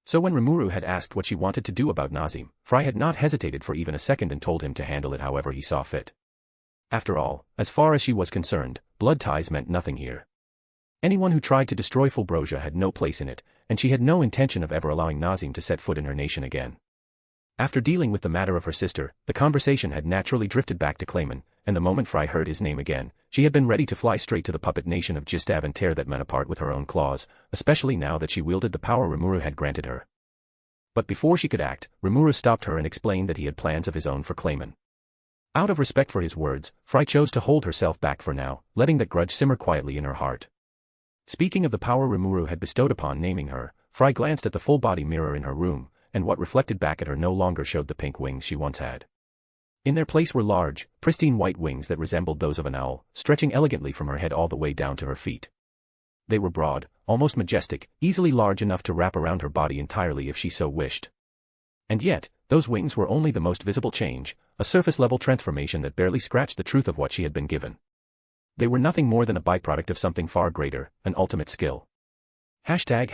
So when Rimuru had asked what she wanted to do about Nazim, Fry had not hesitated for even a second and told him to handle it however he saw fit. After all, as far as she was concerned, blood ties meant nothing here. Anyone who tried to destroy Fulbrosia had no place in it, and she had no intention of ever allowing Nazim to set foot in her nation again. After dealing with the matter of her sister, the conversation had naturally drifted back to Clayman, and the moment Fry heard his name again, she had been ready to fly straight to the puppet nation of Gistav and tear that man apart with her own claws, especially now that she wielded the power Rimuru had granted her. But before she could act, Rimuru stopped her and explained that he had plans of his own for Clayman. Out of respect for his words, Fry chose to hold herself back for now, letting that grudge simmer quietly in her heart. Speaking of the power Rimuru had bestowed upon naming her, Fry glanced at the full-body mirror in her room, and what reflected back at her no longer showed the pink wings she once had. In their place were large, pristine white wings that resembled those of an owl, stretching elegantly from her head all the way down to her feet. They were broad, almost majestic, easily large enough to wrap around her body entirely if she so wished. And yet, those wings were only the most visible change, a surface-level transformation that barely scratched the truth of what she had been given. They were nothing more than a byproduct of something far greater, an ultimate skill. Hashtag.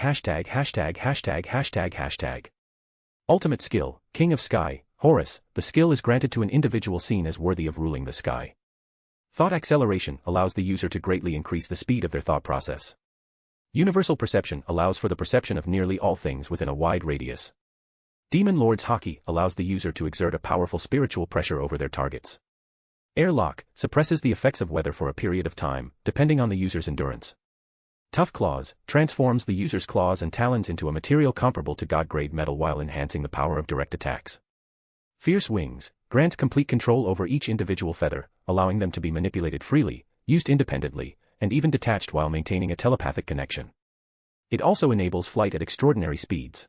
Ultimate skill, King of Sky, Horus, the skill is granted to an individual seen as worthy of ruling the sky. Thought acceleration allows the user to greatly increase the speed of their thought process. Universal perception allows for the perception of nearly all things within a wide radius. Demon Lord's Haki allows the user to exert a powerful spiritual pressure over their targets. Airlock suppresses the effects of weather for a period of time, depending on the user's endurance. Tough Claws transforms the user's claws and talons into a material comparable to God-grade metal while enhancing the power of direct attacks. Fierce Wings grants complete control over each individual feather, allowing them to be manipulated freely, used independently, and even detached while maintaining a telepathic connection. It also enables flight at extraordinary speeds.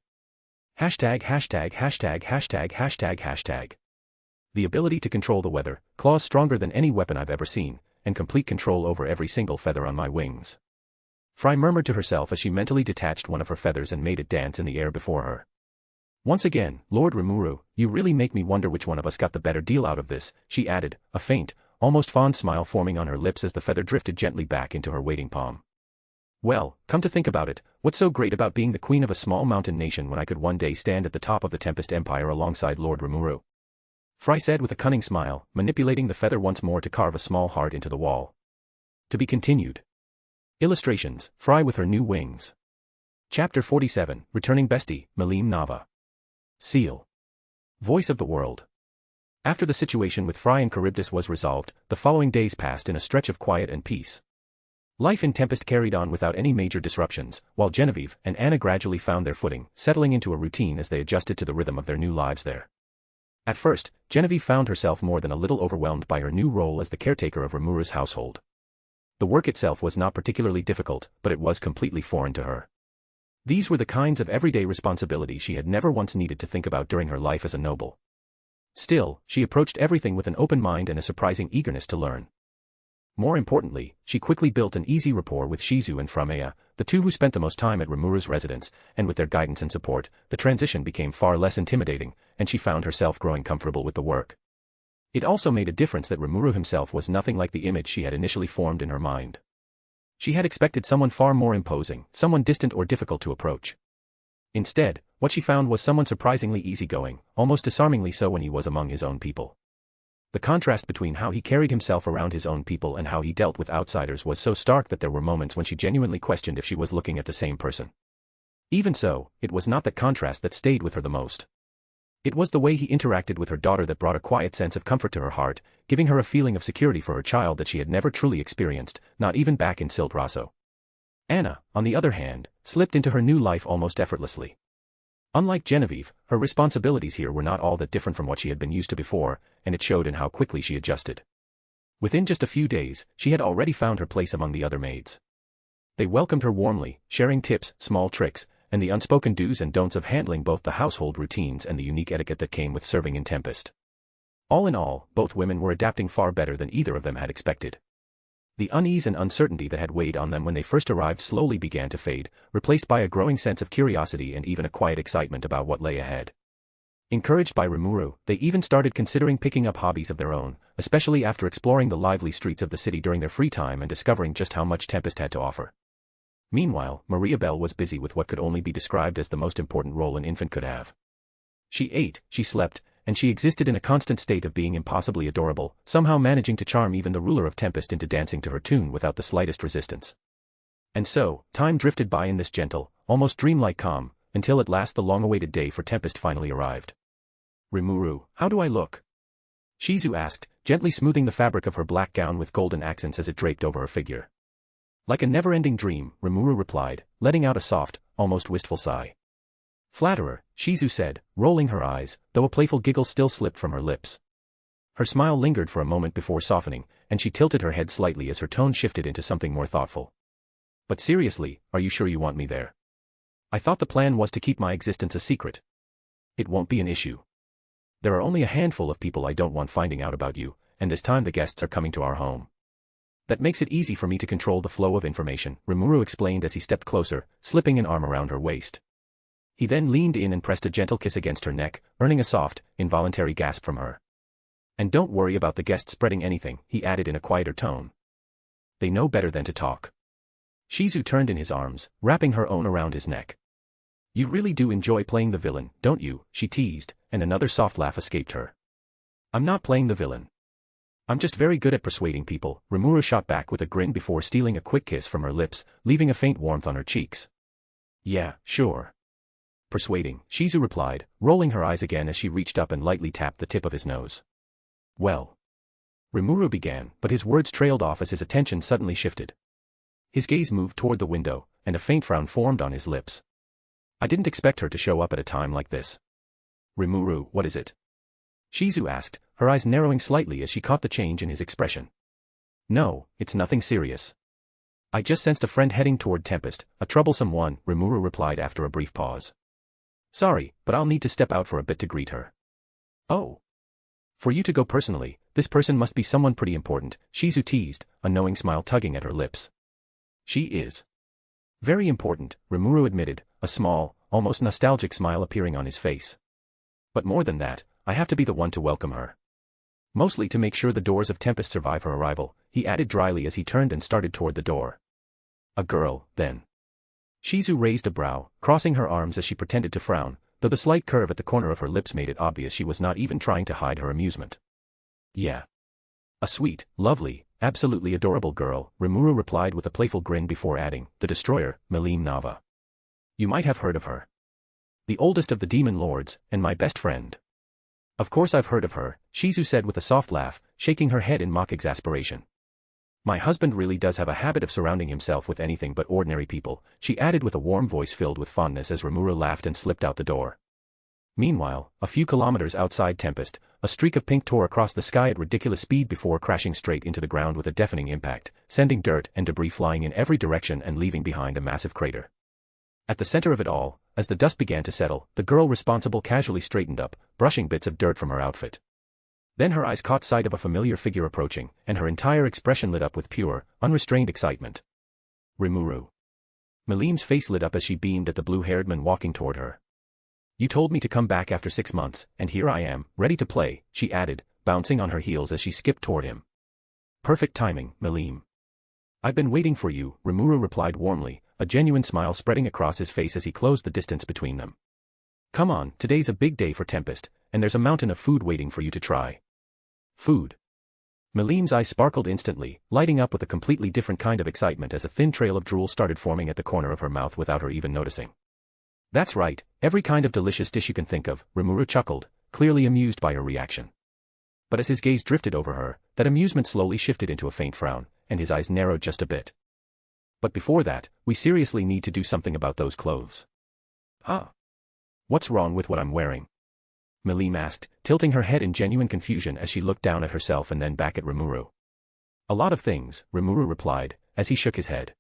Hashtag. The ability to control the weather, claws stronger than any weapon I've ever seen, and complete control over every single feather on my wings. Fry murmured to herself as she mentally detached one of her feathers and made it dance in the air before her. Once again, Lord Rimuru, you really make me wonder which one of us got the better deal out of this, she added, a faint, almost fond smile forming on her lips as the feather drifted gently back into her waiting palm. Well, come to think about it, what's so great about being the queen of a small mountain nation when I could one day stand at the top of the Tempest Empire alongside Lord Rimuru? Fry said with a cunning smile, manipulating the feather once more to carve a small heart into the wall. To be continued. Illustrations, Fry with her new wings. Chapter 47, Returning Bestie, Malim Nava. Ciel. Voice of the world. After the situation with Fry and Charybdis was resolved, the following days passed in a stretch of quiet and peace. Life in Tempest carried on without any major disruptions, while Genevieve and Anna gradually found their footing, settling into a routine as they adjusted to the rhythm of their new lives there. At first, Genevieve found herself more than a little overwhelmed by her new role as the caretaker of Rimuru's household. The work itself was not particularly difficult, but it was completely foreign to her. These were the kinds of everyday responsibilities she had never once needed to think about during her life as a noble. Still, she approached everything with an open mind and a surprising eagerness to learn. More importantly, she quickly built an easy rapport with Shizu and Frameya, the two who spent the most time at Rimuru's residence, and with their guidance and support, the transition became far less intimidating, and she found herself growing comfortable with the work. It also made a difference that Rimuru himself was nothing like the image she had initially formed in her mind. She had expected someone far more imposing, someone distant or difficult to approach. Instead, what she found was someone surprisingly easygoing, almost disarmingly so when he was among his own people. The contrast between how he carried himself around his own people and how he dealt with outsiders was so stark that there were moments when she genuinely questioned if she was looking at the same person. Even so, it was not that contrast that stayed with her the most. It was the way he interacted with her daughter that brought a quiet sense of comfort to her heart, giving her a feeling of security for her child that she had never truly experienced, not even back in Ciel. Anna, on the other hand, slipped into her new life almost effortlessly. Unlike Genevieve, her responsibilities here were not all that different from what she had been used to before, and it showed in how quickly she adjusted. Within just a few days, she had already found her place among the other maids. They welcomed her warmly, sharing tips, small tricks, and the unspoken do's and don'ts of handling both the household routines and the unique etiquette that came with serving in Tempest. All in all, both women were adapting far better than either of them had expected. The unease and uncertainty that had weighed on them when they first arrived slowly began to fade, replaced by a growing sense of curiosity and even a quiet excitement about what lay ahead. Encouraged by Rimuru, they even started considering picking up hobbies of their own, especially after exploring the lively streets of the city during their free time and discovering just how much Tempest had to offer. Meanwhile, Maria Belle was busy with what could only be described as the most important role an infant could have. She ate, she slept, and she existed in a constant state of being impossibly adorable, somehow managing to charm even the ruler of Tempest into dancing to her tune without the slightest resistance. And so, time drifted by in this gentle, almost dreamlike calm, until at last the long-awaited day for Tempest finally arrived. Rimuru, how do I look? Shizu asked, gently smoothing the fabric of her black gown with golden accents as it draped over her figure. Like a never-ending dream, Rimuru replied, letting out a soft, almost wistful sigh. Flatterer, Shizu said, rolling her eyes, though a playful giggle still slipped from her lips. Her smile lingered for a moment before softening, and she tilted her head slightly as her tone shifted into something more thoughtful. But seriously, are you sure you want me there? I thought the plan was to keep my existence a secret. It won't be an issue. There are only a handful of people I don't want finding out about you, and this time the guests are coming to our home. That makes it easy for me to control the flow of information, Rimuru explained as he stepped closer, slipping an arm around her waist. He then leaned in and pressed a gentle kiss against her neck, earning a soft, involuntary gasp from her. And don't worry about the guests spreading anything, he added in a quieter tone. They know better than to talk. Shizu turned in his arms, wrapping her own around his neck. You really do enjoy playing the villain, don't you, she teased, and another soft laugh escaped her. I'm not playing the villain. I'm just very good at persuading people, Rimuru shot back with a grin before stealing a quick kiss from her lips, leaving a faint warmth on her cheeks. Yeah, sure. Persuading, Shizu replied, rolling her eyes again as she reached up and lightly tapped the tip of his nose. Well. Rimuru began, but his words trailed off as his attention suddenly shifted. His gaze moved toward the window, and a faint frown formed on his lips. I didn't expect her to show up at a time like this. Rimuru, what is it? Shizu asked, her eyes narrowing slightly as she caught the change in his expression. No, it's nothing serious. I just sensed a friend heading toward Tempest, a troublesome one, Rimuru replied after a brief pause. Sorry, but I'll need to step out for a bit to greet her. Oh. For you to go personally, this person must be someone pretty important, Shizu teased, a knowing smile tugging at her lips. She is. Very important, Rimuru admitted, a small, almost nostalgic smile appearing on his face. But more than that, I have to be the one to welcome her. Mostly to make sure the doors of Tempest survive her arrival, he added dryly as he turned and started toward the door. A girl, then. Shizu raised a brow, crossing her arms as she pretended to frown, though the slight curve at the corner of her lips made it obvious she was not even trying to hide her amusement. Yeah. A sweet, lovely, absolutely adorable girl, Rimuru replied with a playful grin before adding, the destroyer, Milim Nava. You might have heard of her. The oldest of the demon lords, and my best friend. Of course I've heard of her, Shizu said with a soft laugh, shaking her head in mock exasperation. My husband really does have a habit of surrounding himself with anything but ordinary people, she added with a warm voice filled with fondness as Rimuru laughed and slipped out the door. Meanwhile, a few kilometers outside Tempest, a streak of pink tore across the sky at ridiculous speed before crashing straight into the ground with a deafening impact, sending dirt and debris flying in every direction and leaving behind a massive crater. At the center of it all, as the dust began to settle, the girl responsible casually straightened up, brushing bits of dirt from her outfit. Then her eyes caught sight of a familiar figure approaching, and her entire expression lit up with pure, unrestrained excitement. Rimuru. Milim's face lit up as she beamed at the blue-haired man walking toward her. You told me to come back after 6 months, and here I am, ready to play, she added, bouncing on her heels as she skipped toward him. Perfect timing, Milim. I've been waiting for you, Rimuru replied warmly, a genuine smile spreading across his face as he closed the distance between them. Come on, today's a big day for Tempest, and there's a mountain of food waiting for you to try. Food. Milim's eyes sparkled instantly, lighting up with a completely different kind of excitement as a thin trail of drool started forming at the corner of her mouth without her even noticing. That's right, every kind of delicious dish you can think of, Rimuru chuckled, clearly amused by her reaction. But as his gaze drifted over her, that amusement slowly shifted into a faint frown, and his eyes narrowed just a bit. But before that, we seriously need to do something about those clothes. Huh? What's wrong with what I'm wearing? Milim asked, tilting her head in genuine confusion as she looked down at herself and then back at Rimuru. A lot of things, Rimuru replied, as he shook his head.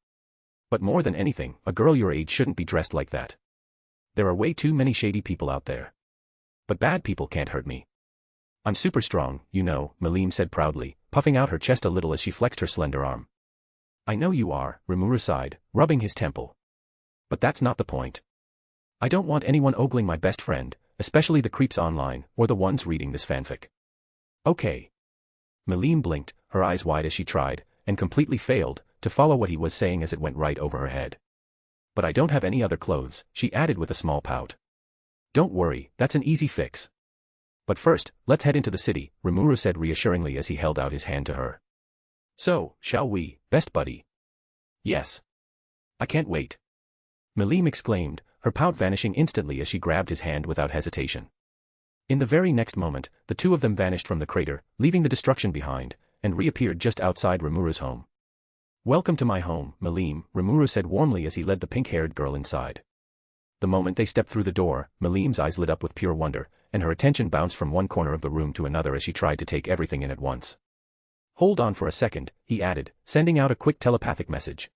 But more than anything, a girl your age shouldn't be dressed like that. There are way too many shady people out there. But bad people can't hurt me. I'm super strong, you know, Milim said proudly, puffing out her chest a little as she flexed her slender arm. I know you are, Rimuru sighed, rubbing his temple. But that's not the point. I don't want anyone ogling my best friend, especially the creeps online, or the ones reading this fanfic. Okay. Milim blinked, her eyes wide as she tried, and completely failed, to follow what he was saying as it went right over her head. But I don't have any other clothes, she added with a small pout. Don't worry, that's an easy fix. But first, let's head into the city, Rimuru said reassuringly as he held out his hand to her. So, shall we, best buddy? Yes. I can't wait. Milim exclaimed, her pout vanishing instantly as she grabbed his hand without hesitation. In the very next moment, the two of them vanished from the crater, leaving the destruction behind, and reappeared just outside Rimuru's home. Welcome to my home, Milim, Rimuru said warmly as he led the pink-haired girl inside. The moment they stepped through the door, Milim's eyes lit up with pure wonder, and her attention bounced from one corner of the room to another as she tried to take everything in at once. Hold on for a second, he added, sending out a quick telepathic message.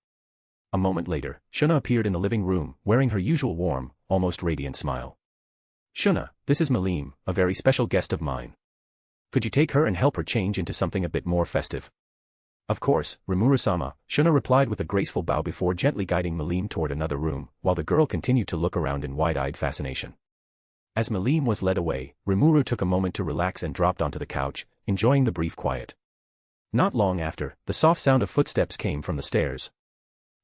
A moment later, Shuna appeared in the living room, wearing her usual warm, almost radiant smile. Shuna, this is Milim, a very special guest of mine. Could you take her and help her change into something a bit more festive? Of course, Rimuru-sama, Shuna replied with a graceful bow before gently guiding Milim toward another room, while the girl continued to look around in wide-eyed fascination. As Milim was led away, Rimuru took a moment to relax and dropped onto the couch, enjoying the brief quiet. Not long after, the soft sound of footsteps came from the stairs.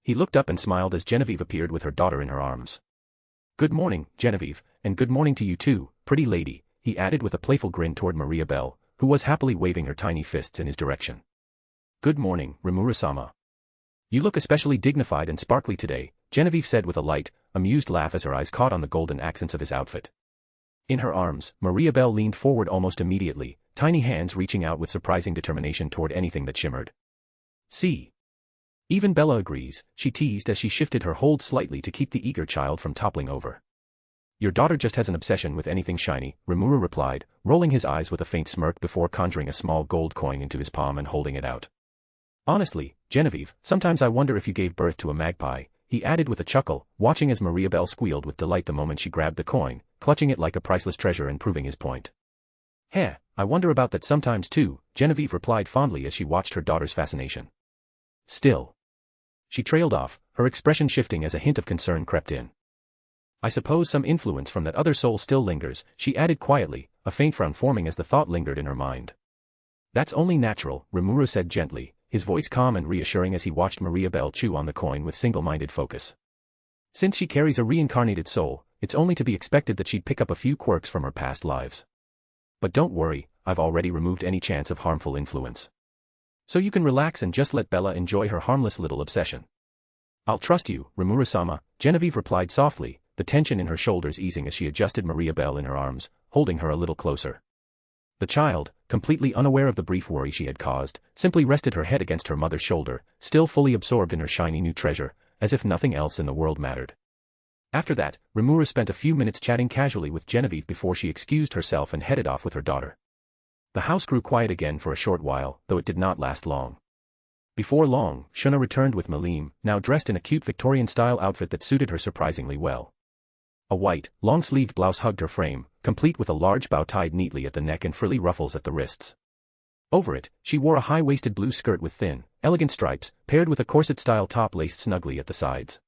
He looked up and smiled as Genevieve appeared with her daughter in her arms. Good morning, Genevieve, and good morning to you too, pretty lady, he added with a playful grin toward Maria Belle, who was happily waving her tiny fists in his direction. Good morning, Rimuru-sama. You look especially dignified and sparkly today, Genevieve said with a light, amused laugh as her eyes caught on the golden accents of his outfit. In her arms, Maria Belle leaned forward almost immediately, tiny hands reaching out with surprising determination toward anything that shimmered. See. Even Bella agrees, she teased as she shifted her hold slightly to keep the eager child from toppling over. Your daughter just has an obsession with anything shiny, Rimuru replied, rolling his eyes with a faint smirk before conjuring a small gold coin into his palm and holding it out. Honestly, Genevieve, sometimes I wonder if you gave birth to a magpie, he added with a chuckle, watching as Maria Belle squealed with delight the moment she grabbed the coin, clutching it like a priceless treasure and proving his point. Heh, I wonder about that sometimes too, Genevieve replied fondly as she watched her daughter's fascination. Still. She trailed off, her expression shifting as a hint of concern crept in. I suppose some influence from that other soul still lingers, she added quietly, a faint frown forming as the thought lingered in her mind. That's only natural, Rimuru said gently, his voice calm and reassuring as he watched Mirabelle chew on the coin with single-minded focus. Since she carries a reincarnated soul, it's only to be expected that she'd pick up a few quirks from her past lives. But don't worry, I've already removed any chance of harmful influence. So you can relax and just let Bella enjoy her harmless little obsession. I'll trust you, Rimuru-sama, Genevieve replied softly, the tension in her shoulders easing as she adjusted Mirabelle in her arms, holding her a little closer. The child, completely unaware of the brief worry she had caused, simply rested her head against her mother's shoulder, still fully absorbed in her shiny new treasure, as if nothing else in the world mattered. After that, Rimuru spent a few minutes chatting casually with Genevieve before she excused herself and headed off with her daughter. The house grew quiet again for a short while, though it did not last long. Before long, Shuna returned with Malim, now dressed in a cute Victorian-style outfit that suited her surprisingly well. A white, long-sleeved blouse hugged her frame, complete with a large bow tied neatly at the neck and frilly ruffles at the wrists. Over it, she wore a high-waisted blue skirt with thin, elegant stripes, paired with a corset-style top laced snugly at the sides.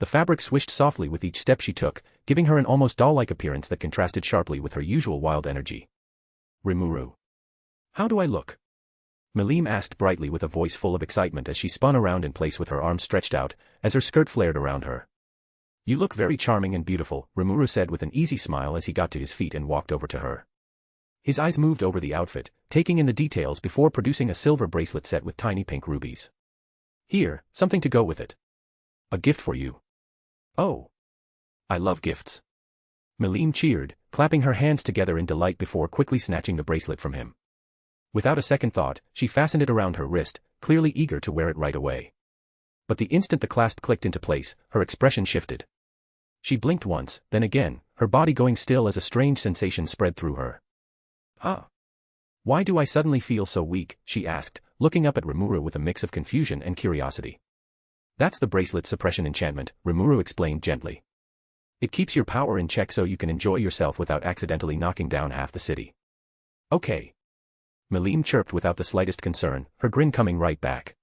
The fabric swished softly with each step she took, giving her an almost doll-like appearance that contrasted sharply with her usual wild energy. Rimuru. How do I look? Malim asked brightly with a voice full of excitement as she spun around in place with her arms stretched out, as her skirt flared around her. You look very charming and beautiful, Rimuru said with an easy smile as he got to his feet and walked over to her. His eyes moved over the outfit, taking in the details before producing a silver bracelet set with tiny pink rubies. Here, something to go with it. A gift for you. Oh. I love gifts. Malim cheered, clapping her hands together in delight before quickly snatching the bracelet from him. Without a second thought, she fastened it around her wrist, clearly eager to wear it right away. But the instant the clasp clicked into place, her expression shifted. She blinked once, then again, her body going still as a strange sensation spread through her. Huh? Why do I suddenly feel so weak, she asked, looking up at Rimuru with a mix of confusion and curiosity. That's the bracelet suppression enchantment, Rimuru explained gently. It keeps your power in check so you can enjoy yourself without accidentally knocking down half the city. Okay. Malim chirped without the slightest concern, her grin coming right back.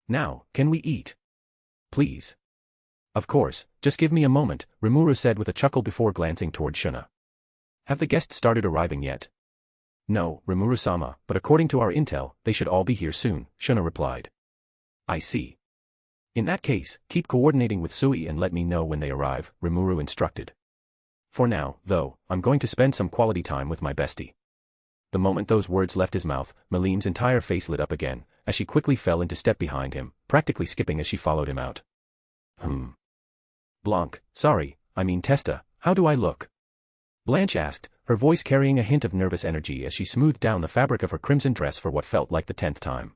Now, can we eat? Please. Of course, just give me a moment, Rimuru said with a chuckle before glancing toward Shuna. Have the guests started arriving yet? No, Rimuru-sama, but according to our intel, they should all be here soon, Shuna replied. I see. In that case, keep coordinating with Sui and let me know when they arrive, Rimuru instructed. For now, though, I'm going to spend some quality time with my bestie. The moment those words left his mouth, Malim's entire face lit up again, as she quickly fell into step behind him, practically skipping as she followed him out. Blanc, sorry, I mean Testa, how do I look? Blanche asked, her voice carrying a hint of nervous energy as she smoothed down the fabric of her crimson dress for what felt like the 10th time.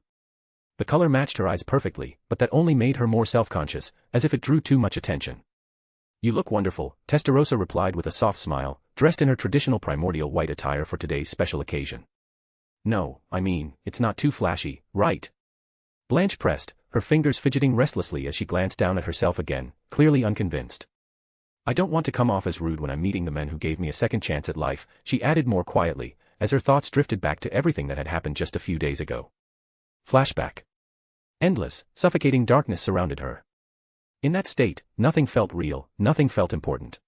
The color matched her eyes perfectly, but that only made her more self-conscious, as if it drew too much attention. You look wonderful, Testarossa replied with a soft smile, dressed in her traditional primordial white attire for today's special occasion. No, I mean, it's not too flashy, right? Blanche pressed, her fingers fidgeting restlessly as she glanced down at herself again, clearly unconvinced. I don't want to come off as rude when I'm meeting the men who gave me a second chance at life, she added more quietly, as her thoughts drifted back to everything that had happened just a few days ago. Flashback. Endless, suffocating darkness surrounded her. In that state, nothing felt real, nothing felt important.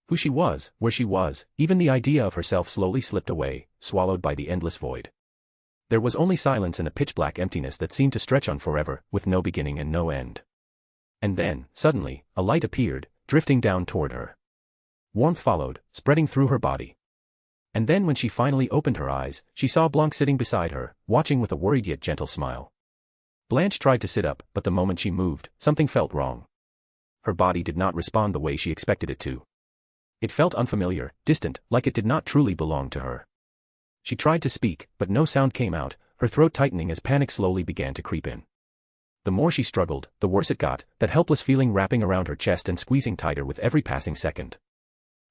Who she was, where she was, even the idea of herself slowly slipped away, swallowed by the endless void. There was only silence and a pitch-black emptiness that seemed to stretch on forever, with no beginning and no end. And then, suddenly, a light appeared, drifting down toward her. Warmth followed, spreading through her body. And then when she finally opened her eyes, she saw Blanc sitting beside her, watching with a worried yet gentle smile. Blanche tried to sit up, but the moment she moved, something felt wrong. Her body did not respond the way she expected it to. It felt unfamiliar, distant, like it did not truly belong to her. She tried to speak, but no sound came out, her throat tightening as panic slowly began to creep in. The more she struggled, the worse it got, that helpless feeling wrapping around her chest and squeezing tighter with every passing second.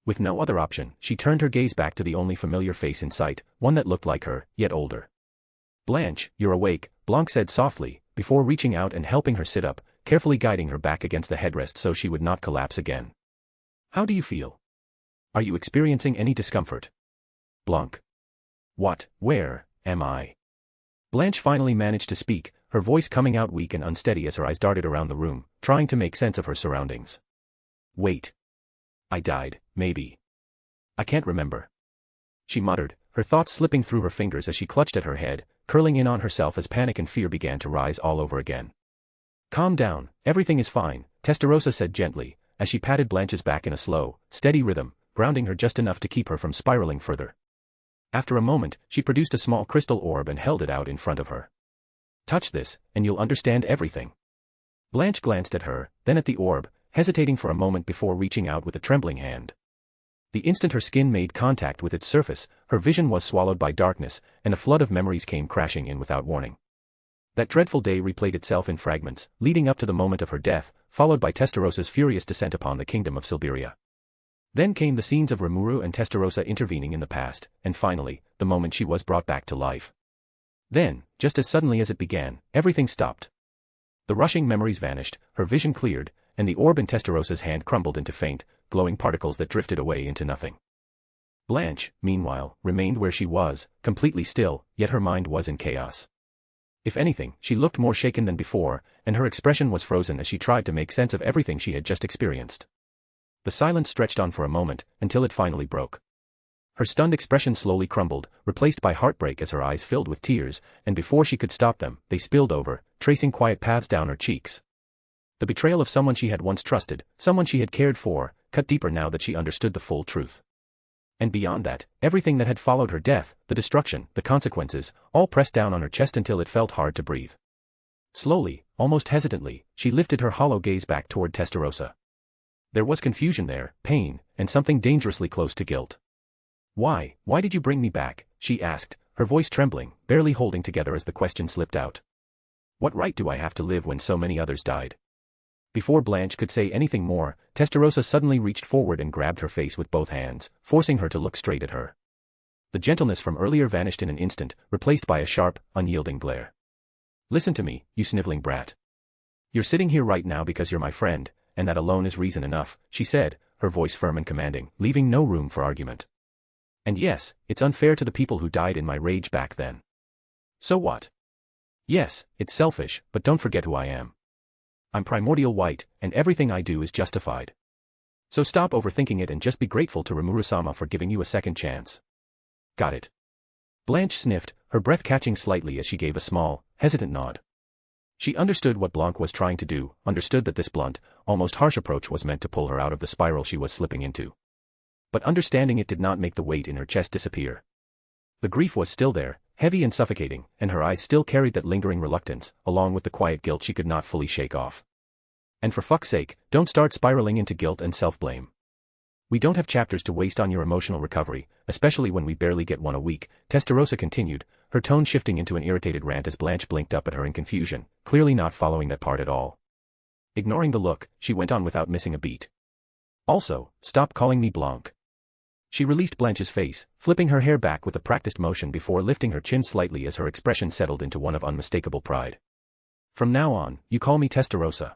With no other option, she turned her gaze back to the only familiar face in sight, one that looked like her, yet older. Blanche, you're awake, Blanc said softly, before reaching out and helping her sit up, carefully guiding her back against the headrest so she would not collapse again. How do you feel? Are you experiencing any discomfort? Blanc. What, where, am I? Blanche finally managed to speak, her voice coming out weak and unsteady as her eyes darted around the room, trying to make sense of her surroundings. Wait. I died, maybe. I can't remember. She muttered, her thoughts slipping through her fingers as she clutched at her head, curling in on herself as panic and fear began to rise all over again. Calm down, everything is fine, Testarossa said gently, as she patted Blanche's back in a slow, steady rhythm, grounding her just enough to keep her from spiraling further. After a moment, she produced a small crystal orb and held it out in front of her. Touch this, and you'll understand everything. Blanche glanced at her, then at the orb, hesitating for a moment before reaching out with a trembling hand. The instant her skin made contact with its surface, her vision was swallowed by darkness, and a flood of memories came crashing in without warning. That dreadful day replayed itself in fragments, leading up to the moment of her death, followed by Testarossa's furious descent upon the kingdom of Silberia. Then came the scenes of Rimuru and Testarossa intervening in the past, and finally, the moment she was brought back to life. Then, just as suddenly as it began, everything stopped. The rushing memories vanished, her vision cleared, and the orb in Testarossa's hand crumbled into faint, glowing particles that drifted away into nothing. Blanche, meanwhile, remained where she was, completely still, yet her mind was in chaos. If anything, she looked more shaken than before, and her expression was frozen as she tried to make sense of everything she had just experienced. The silence stretched on for a moment, until it finally broke. Her stunned expression slowly crumbled, replaced by heartbreak as her eyes filled with tears, and before she could stop them, they spilled over, tracing quiet paths down her cheeks. The betrayal of someone she had once trusted, someone she had cared for, cut deeper now that she understood the full truth. And beyond that, everything that had followed her death, the destruction, the consequences, all pressed down on her chest until it felt hard to breathe. Slowly, almost hesitantly, she lifted her hollow gaze back toward Testarossa. There was confusion there, pain, and something dangerously close to guilt. Why did you bring me back?" she asked, her voice trembling, barely holding together as the question slipped out. "What right do I have to live when so many others died?" Before Blanche could say anything more, Testarossa suddenly reached forward and grabbed her face with both hands, forcing her to look straight at her. The gentleness from earlier vanished in an instant, replaced by a sharp, unyielding glare. "Listen to me, you sniveling brat. You're sitting here right now because you're my friend, and that alone is reason enough," she said, her voice firm and commanding, leaving no room for argument. "And yes, it's unfair to the people who died in my rage back then. So what? Yes, it's selfish, but don't forget who I am. I'm primordial white, and everything I do is justified. So stop overthinking it and just be grateful to Rimuru-sama for giving you a second chance." "Got it." Blanche sniffed, her breath catching slightly as she gave a small, hesitant nod. She understood what Blanc was trying to do, understood that this blunt, almost harsh approach was meant to pull her out of the spiral she was slipping into. But understanding it did not make the weight in her chest disappear. The grief was still there, heavy and suffocating, and her eyes still carried that lingering reluctance, along with the quiet guilt she could not fully shake off. "And for fuck's sake, don't start spiraling into guilt and self-blame. We don't have chapters to waste on your emotional recovery, especially when we barely get one a week," Testarossa continued, her tone shifting into an irritated rant as Blanche blinked up at her in confusion, clearly not following that part at all. Ignoring the look, she went on without missing a beat. "Also, stop calling me Blanc." She released Blanche's face, flipping her hair back with a practiced motion before lifting her chin slightly as her expression settled into one of unmistakable pride. "From now on, you call me Testarossa."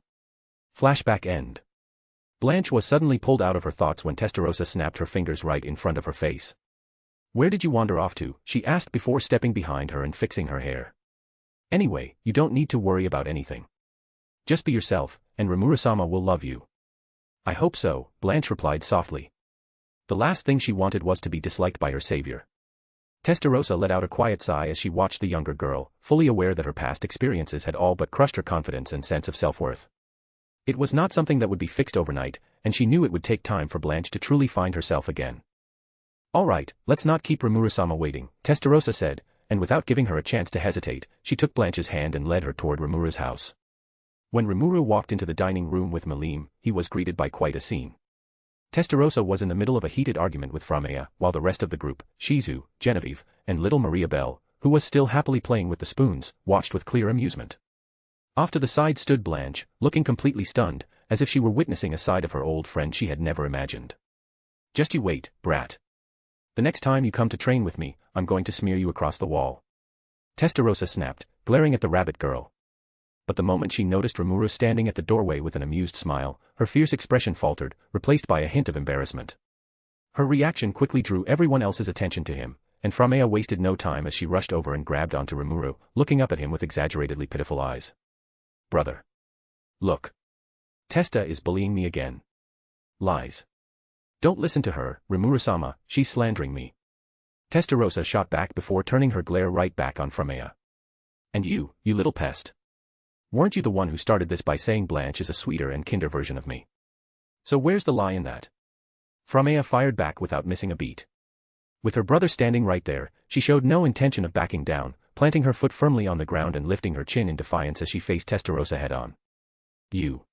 Flashback end. Blanche was suddenly pulled out of her thoughts when Testarossa snapped her fingers right in front of her face. "Where did you wander off to?" she asked before stepping behind her and fixing her hair. "Anyway, you don't need to worry about anything. Just be yourself, and Rimuru-sama will love you." "I hope so," Blanche replied softly. The last thing she wanted was to be disliked by her savior. Testarossa let out a quiet sigh as she watched the younger girl, fully aware that her past experiences had all but crushed her confidence and sense of self-worth. It was not something that would be fixed overnight, and she knew it would take time for Blanche to truly find herself again. "All right, let's not keep Rimuru-sama waiting," Testarossa said, and without giving her a chance to hesitate, she took Blanche's hand and led her toward Rimuru's house. When Rimuru walked into the dining room with Malim, he was greeted by quite a scene. Testarossa was in the middle of a heated argument with Framea, while the rest of the group, Shizu, Genevieve, and little Maria Belle, who was still happily playing with the spoons, watched with clear amusement. Off to the side stood Blanche, looking completely stunned, as if she were witnessing a side of her old friend she had never imagined. "Just you wait, brat. The next time you come to train with me, I'm going to smear you across the wall." Testarossa snapped, glaring at the rabbit girl. But the moment she noticed Rimuru standing at the doorway with an amused smile, her fierce expression faltered, replaced by a hint of embarrassment. Her reaction quickly drew everyone else's attention to him, and Framea wasted no time as she rushed over and grabbed onto Rimuru, looking up at him with exaggeratedly pitiful eyes. Brother. Look. Testa is bullying me again. Lies. Don't listen to her, Rimuru-sama, she's slandering me. Testarossa shot back before turning her glare right back on Framea. And you little pest. Weren't you the one who started this by saying Blanche is a sweeter and kinder version of me? So where's the lie in that? Framea fired back without missing a beat. With her brother standing right there, she showed no intention of backing down, planting her foot firmly on the ground and lifting her chin in defiance as she faced Testarossa head-on. You.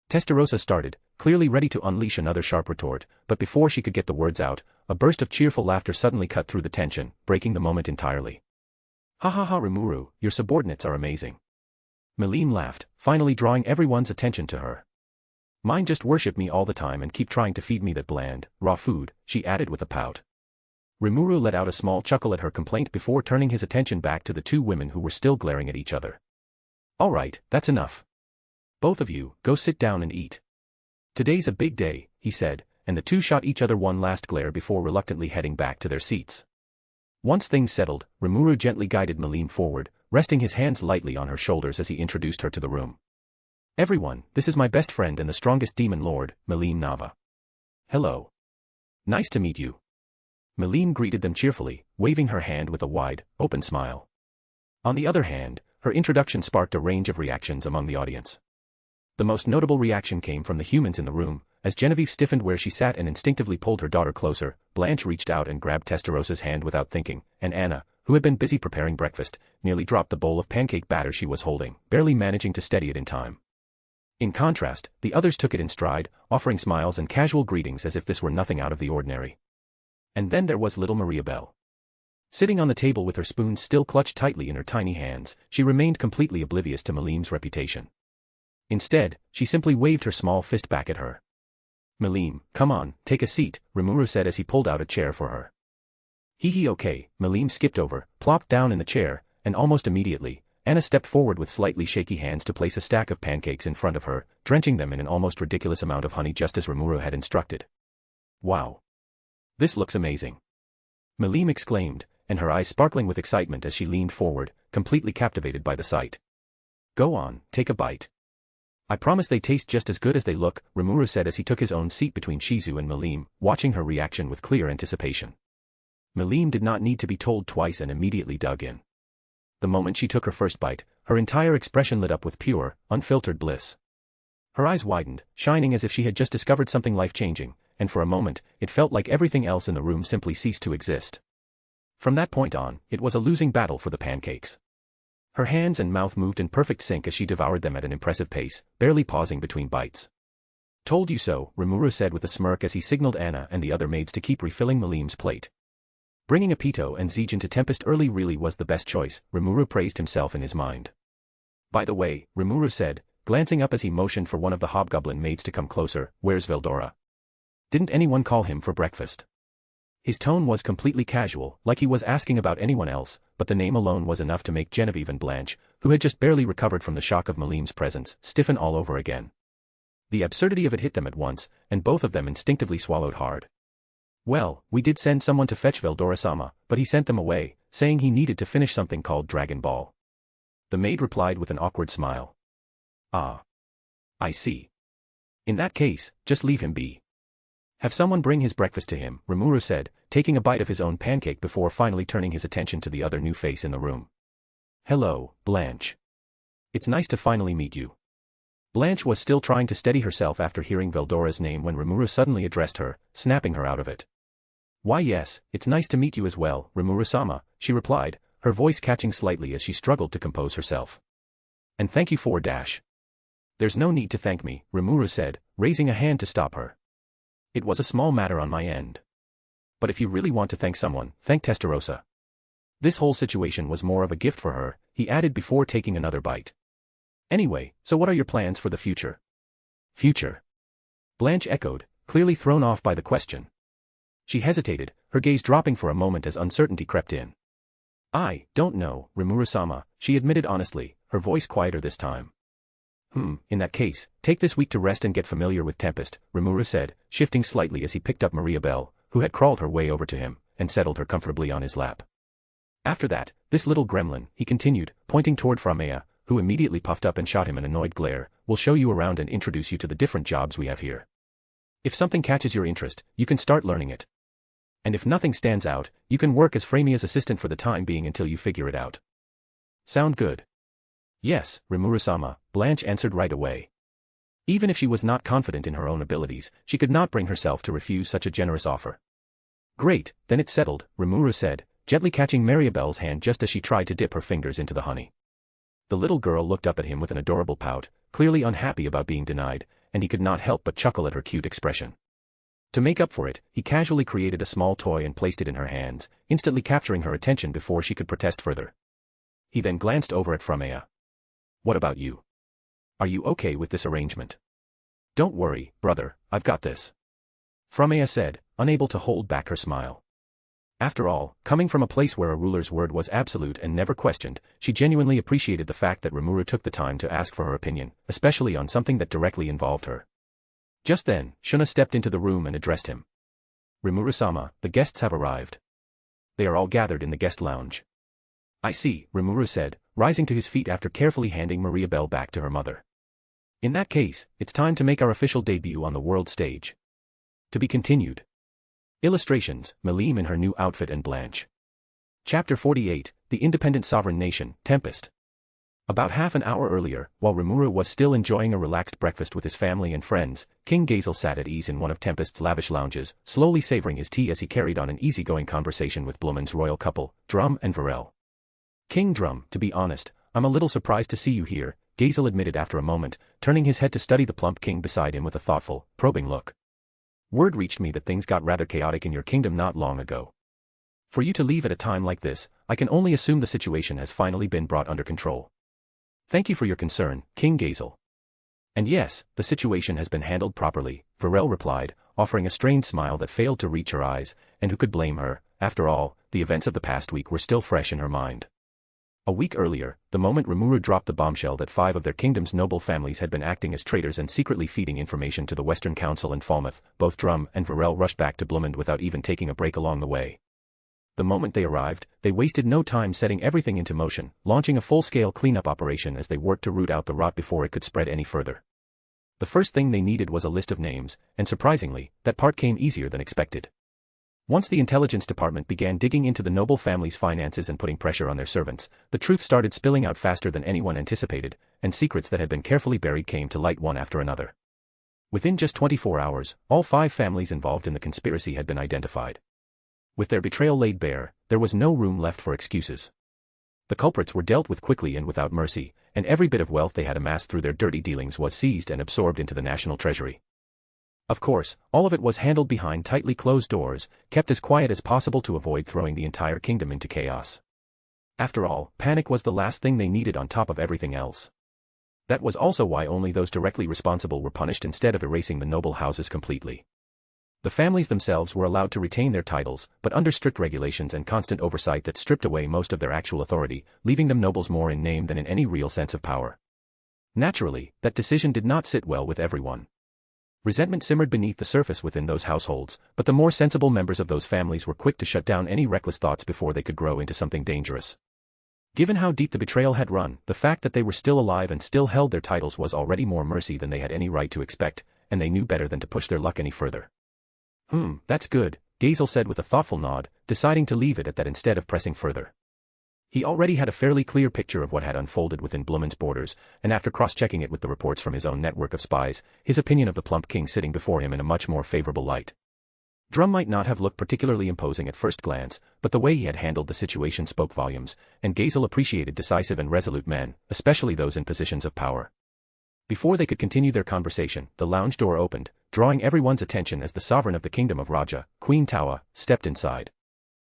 Testarossa started, clearly ready to unleash another sharp retort, but before she could get the words out, a burst of cheerful laughter suddenly cut through the tension, breaking the moment entirely. Ha ha ha, Rimuru, your subordinates are amazing. Melim laughed, finally drawing everyone's attention to her. Mine just worship me all the time and keep trying to feed me that bland, raw food, she added with a pout. Rimuru let out a small chuckle at her complaint before turning his attention back to the two women who were still glaring at each other. All right, that's enough. Both of you, go sit down and eat. Today's a big day, he said, and the two shot each other one last glare before reluctantly heading back to their seats. Once things settled, Rimuru gently guided Melim forward, resting his hands lightly on her shoulders as he introduced her to the room. Everyone, this is my best friend and the strongest demon lord, Melim Nava. Hello. Nice to meet you. Melim greeted them cheerfully, waving her hand with a wide, open smile. On the other hand, her introduction sparked a range of reactions among the audience. The most notable reaction came from the humans in the room. As Genevieve stiffened where she sat and instinctively pulled her daughter closer, Blanche reached out and grabbed Testarossa's hand without thinking, and Anna, who had been busy preparing breakfast, nearly dropped the bowl of pancake batter she was holding, barely managing to steady it in time. In contrast, the others took it in stride, offering smiles and casual greetings as if this were nothing out of the ordinary. And then there was little Maria Belle. Sitting on the table with her spoons still clutched tightly in her tiny hands, she remained completely oblivious to Melim's reputation. Instead, she simply waved her small fist back at her. Melim, come on, take a seat, Rimuru said as he pulled out a chair for her. Hee okay, Melim skipped over, plopped down in the chair, and almost immediately, Anna stepped forward with slightly shaky hands to place a stack of pancakes in front of her, drenching them in an almost ridiculous amount of honey just as Rimuru had instructed. Wow. This looks amazing. Melim exclaimed, and her eyes sparkling with excitement as she leaned forward, completely captivated by the sight. Go on, take a bite. I promise they taste just as good as they look, Rimuru said as he took his own seat between Shizu and Melim, watching her reaction with clear anticipation. Melim did not need to be told twice and immediately dug in. The moment she took her first bite, her entire expression lit up with pure, unfiltered bliss. Her eyes widened, shining as if she had just discovered something life-changing, and for a moment, it felt like everything else in the room simply ceased to exist. From that point on, it was a losing battle for the pancakes. Her hands and mouth moved in perfect sync as she devoured them at an impressive pace, barely pausing between bites. Told you so, Rimuru said with a smirk as he signaled Anna and the other maids to keep refilling Melim's plate. Bringing Apito and Zijin to Tempest early really was the best choice, Rimuru praised himself in his mind. By the way, Rimuru said, glancing up as he motioned for one of the hobgoblin maids to come closer, where's Veldora? Didn't anyone call him for breakfast? His tone was completely casual, like he was asking about anyone else, but the name alone was enough to make Genevieve and Blanche, who had just barely recovered from the shock of Melim's presence, stiffen all over again. The absurdity of it hit them at once, and both of them instinctively swallowed hard. Well, we did send someone to fetch Veldora-sama, but he sent them away, saying he needed to finish something called Dragon Ball. The maid replied with an awkward smile. Ah. I see. In that case, just leave him be. Have someone bring his breakfast to him, Rimuru said, taking a bite of his own pancake before finally turning his attention to the other new face in the room. Hello, Blanche. It's nice to finally meet you. Blanche was still trying to steady herself after hearing Veldora's name when Rimuru suddenly addressed her, snapping her out of it. Why yes, it's nice to meet you as well, Rimuru-sama, she replied, her voice catching slightly as she struggled to compose herself. And thank you for dash. There's no need to thank me, Rimuru said, raising a hand to stop her. It was a small matter on my end. But if you really want to thank someone, thank Testarossa. This whole situation was more of a gift for her, he added before taking another bite. Anyway, so what are your plans for the future? Future? Blanche echoed, clearly thrown off by the question. She hesitated, her gaze dropping for a moment as uncertainty crept in. I don't know, Rimuru-sama, she admitted honestly, her voice quieter this time. In that case, take this week to rest and get familiar with Tempest, Rimuru said, shifting slightly as he picked up Maria Belle, who had crawled her way over to him, and settled her comfortably on his lap. After that, this little gremlin, he continued, pointing toward Framea, who immediately puffed up and shot him an annoyed glare, will show you around and introduce you to the different jobs we have here. If something catches your interest, you can start learning it. And if nothing stands out, you can work as Framea's assistant for the time being until you figure it out. Sound good? Yes, Rimuru-sama, Blanche answered right away. Even if she was not confident in her own abilities, she could not bring herself to refuse such a generous offer. Great, then it's settled, Rimuru said, gently catching Maribel's hand just as she tried to dip her fingers into the honey. The little girl looked up at him with an adorable pout, clearly unhappy about being denied, and he could not help but chuckle at her cute expression. To make up for it, he casually created a small toy and placed it in her hands, instantly capturing her attention before she could protest further. He then glanced over at Framea. What about you? Are you okay with this arrangement? Don't worry, brother, I've got this. Framea said, unable to hold back her smile. After all, coming from a place where a ruler's word was absolute and never questioned, she genuinely appreciated the fact that Rimuru took the time to ask for her opinion, especially on something that directly involved her. Just then, Shuna stepped into the room and addressed him. Rimuru-sama, the guests have arrived. They are all gathered in the guest lounge. I see, Rimuru said, rising to his feet after carefully handing Maribel back to her mother. In that case, it's time to make our official debut on the world stage. To be continued. Illustrations, Melim in her new outfit and Blanche. Chapter 48, The Independent Sovereign Nation, Tempest. About half an hour earlier, while Rimuru was still enjoying a relaxed breakfast with his family and friends, King Gazel sat at ease in one of Tempest's lavish lounges, slowly savoring his tea as he carried on an easygoing conversation with Blumen's royal couple, Drum and Varel. King Drum, to be honest, I'm a little surprised to see you here, Gazel admitted after a moment, turning his head to study the plump king beside him with a thoughtful, probing look. Word reached me that things got rather chaotic in your kingdom not long ago. For you to leave at a time like this, I can only assume the situation has finally been brought under control. Thank you for your concern, King Gazel. And yes, the situation has been handled properly, Varel replied, offering a strained smile that failed to reach her eyes, and who could blame her, after all, the events of the past week were still fresh in her mind. A week earlier, the moment Rimuru dropped the bombshell that 5 of their kingdom's noble families had been acting as traitors and secretly feeding information to the Western Council in Falmouth, both Drum and Varel rushed back to Blumend without even taking a break along the way. The moment they arrived, they wasted no time setting everything into motion, launching a full-scale cleanup operation as they worked to root out the rot before it could spread any further. The first thing they needed was a list of names, and surprisingly, that part came easier than expected. Once the intelligence department began digging into the noble family's finances and putting pressure on their servants, the truth started spilling out faster than anyone anticipated, and secrets that had been carefully buried came to light one after another. Within just 24 hours, all 5 families involved in the conspiracy had been identified. With their betrayal laid bare, there was no room left for excuses. The culprits were dealt with quickly and without mercy, and every bit of wealth they had amassed through their dirty dealings was seized and absorbed into the national treasury. Of course, all of it was handled behind tightly closed doors, kept as quiet as possible to avoid throwing the entire kingdom into chaos. After all, panic was the last thing they needed on top of everything else. That was also why only those directly responsible were punished instead of erasing the noble houses completely. The families themselves were allowed to retain their titles, but under strict regulations and constant oversight that stripped away most of their actual authority, leaving them nobles more in name than in any real sense of power. Naturally, that decision did not sit well with everyone. Resentment simmered beneath the surface within those households, but the more sensible members of those families were quick to shut down any reckless thoughts before they could grow into something dangerous. Given how deep the betrayal had run, the fact that they were still alive and still held their titles was already more mercy than they had any right to expect, and they knew better than to push their luck any further. That's good, Gazel said with a thoughtful nod, deciding to leave it at that instead of pressing further. He already had a fairly clear picture of what had unfolded within Blumen's borders, and after cross-checking it with the reports from his own network of spies, his opinion of the plump king sitting before him in a much more favorable light. Drum might not have looked particularly imposing at first glance, but the way he had handled the situation spoke volumes, and Gazel appreciated decisive and resolute men, especially those in positions of power. Before they could continue their conversation, the lounge door opened, drawing everyone's attention as the sovereign of the kingdom of Raja, Queen Tawa, stepped inside.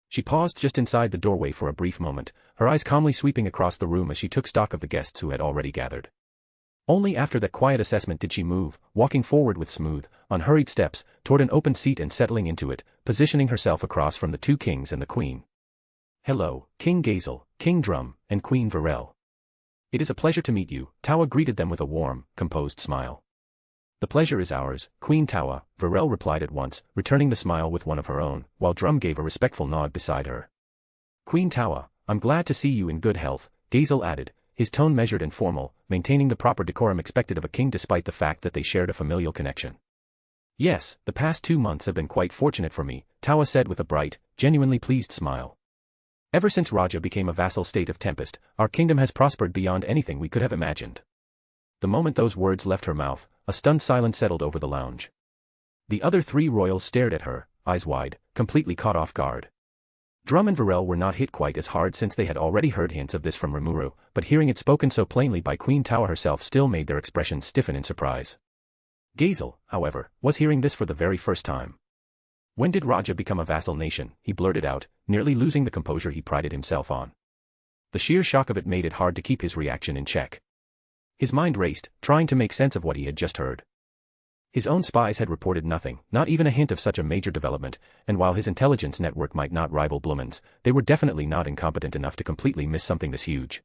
She paused just inside the doorway for a brief moment, her eyes calmly sweeping across the room as she took stock of the guests who had already gathered. Only after that quiet assessment did she move, walking forward with smooth, unhurried steps, toward an open seat and settling into it, positioning herself across from the 2 kings and the queen. Hello, King Gazel, King Drum, and Queen Varel. It is a pleasure to meet you, Tawa greeted them with a warm, composed smile. The pleasure is ours, Queen Tawa, Varel replied at once, returning the smile with one of her own, while Drum gave a respectful nod beside her. Queen Tawa, I'm glad to see you in good health, Gazel added, his tone measured and formal, maintaining the proper decorum expected of a king despite the fact that they shared a familial connection. Yes, the past 2 months have been quite fortunate for me, Tawa said with a bright, genuinely pleased smile. Ever since Raja became a vassal state of Tempest, our kingdom has prospered beyond anything we could have imagined. The moment those words left her mouth, a stunned silence settled over the lounge. The other 3 royals stared at her, eyes wide, completely caught off guard. Drum and Varel were not hit quite as hard since they had already heard hints of this from Rimuru, but hearing it spoken so plainly by Queen Tawa herself still made their expressions stiffen in surprise. Gazel, however, was hearing this for the very first time. When did Raja become a vassal nation, he blurted out, nearly losing the composure he prided himself on. The sheer shock of it made it hard to keep his reaction in check. His mind raced, trying to make sense of what he had just heard. His own spies had reported nothing, not even a hint of such a major development, and while his intelligence network might not rival Blumen's, they were definitely not incompetent enough to completely miss something this huge.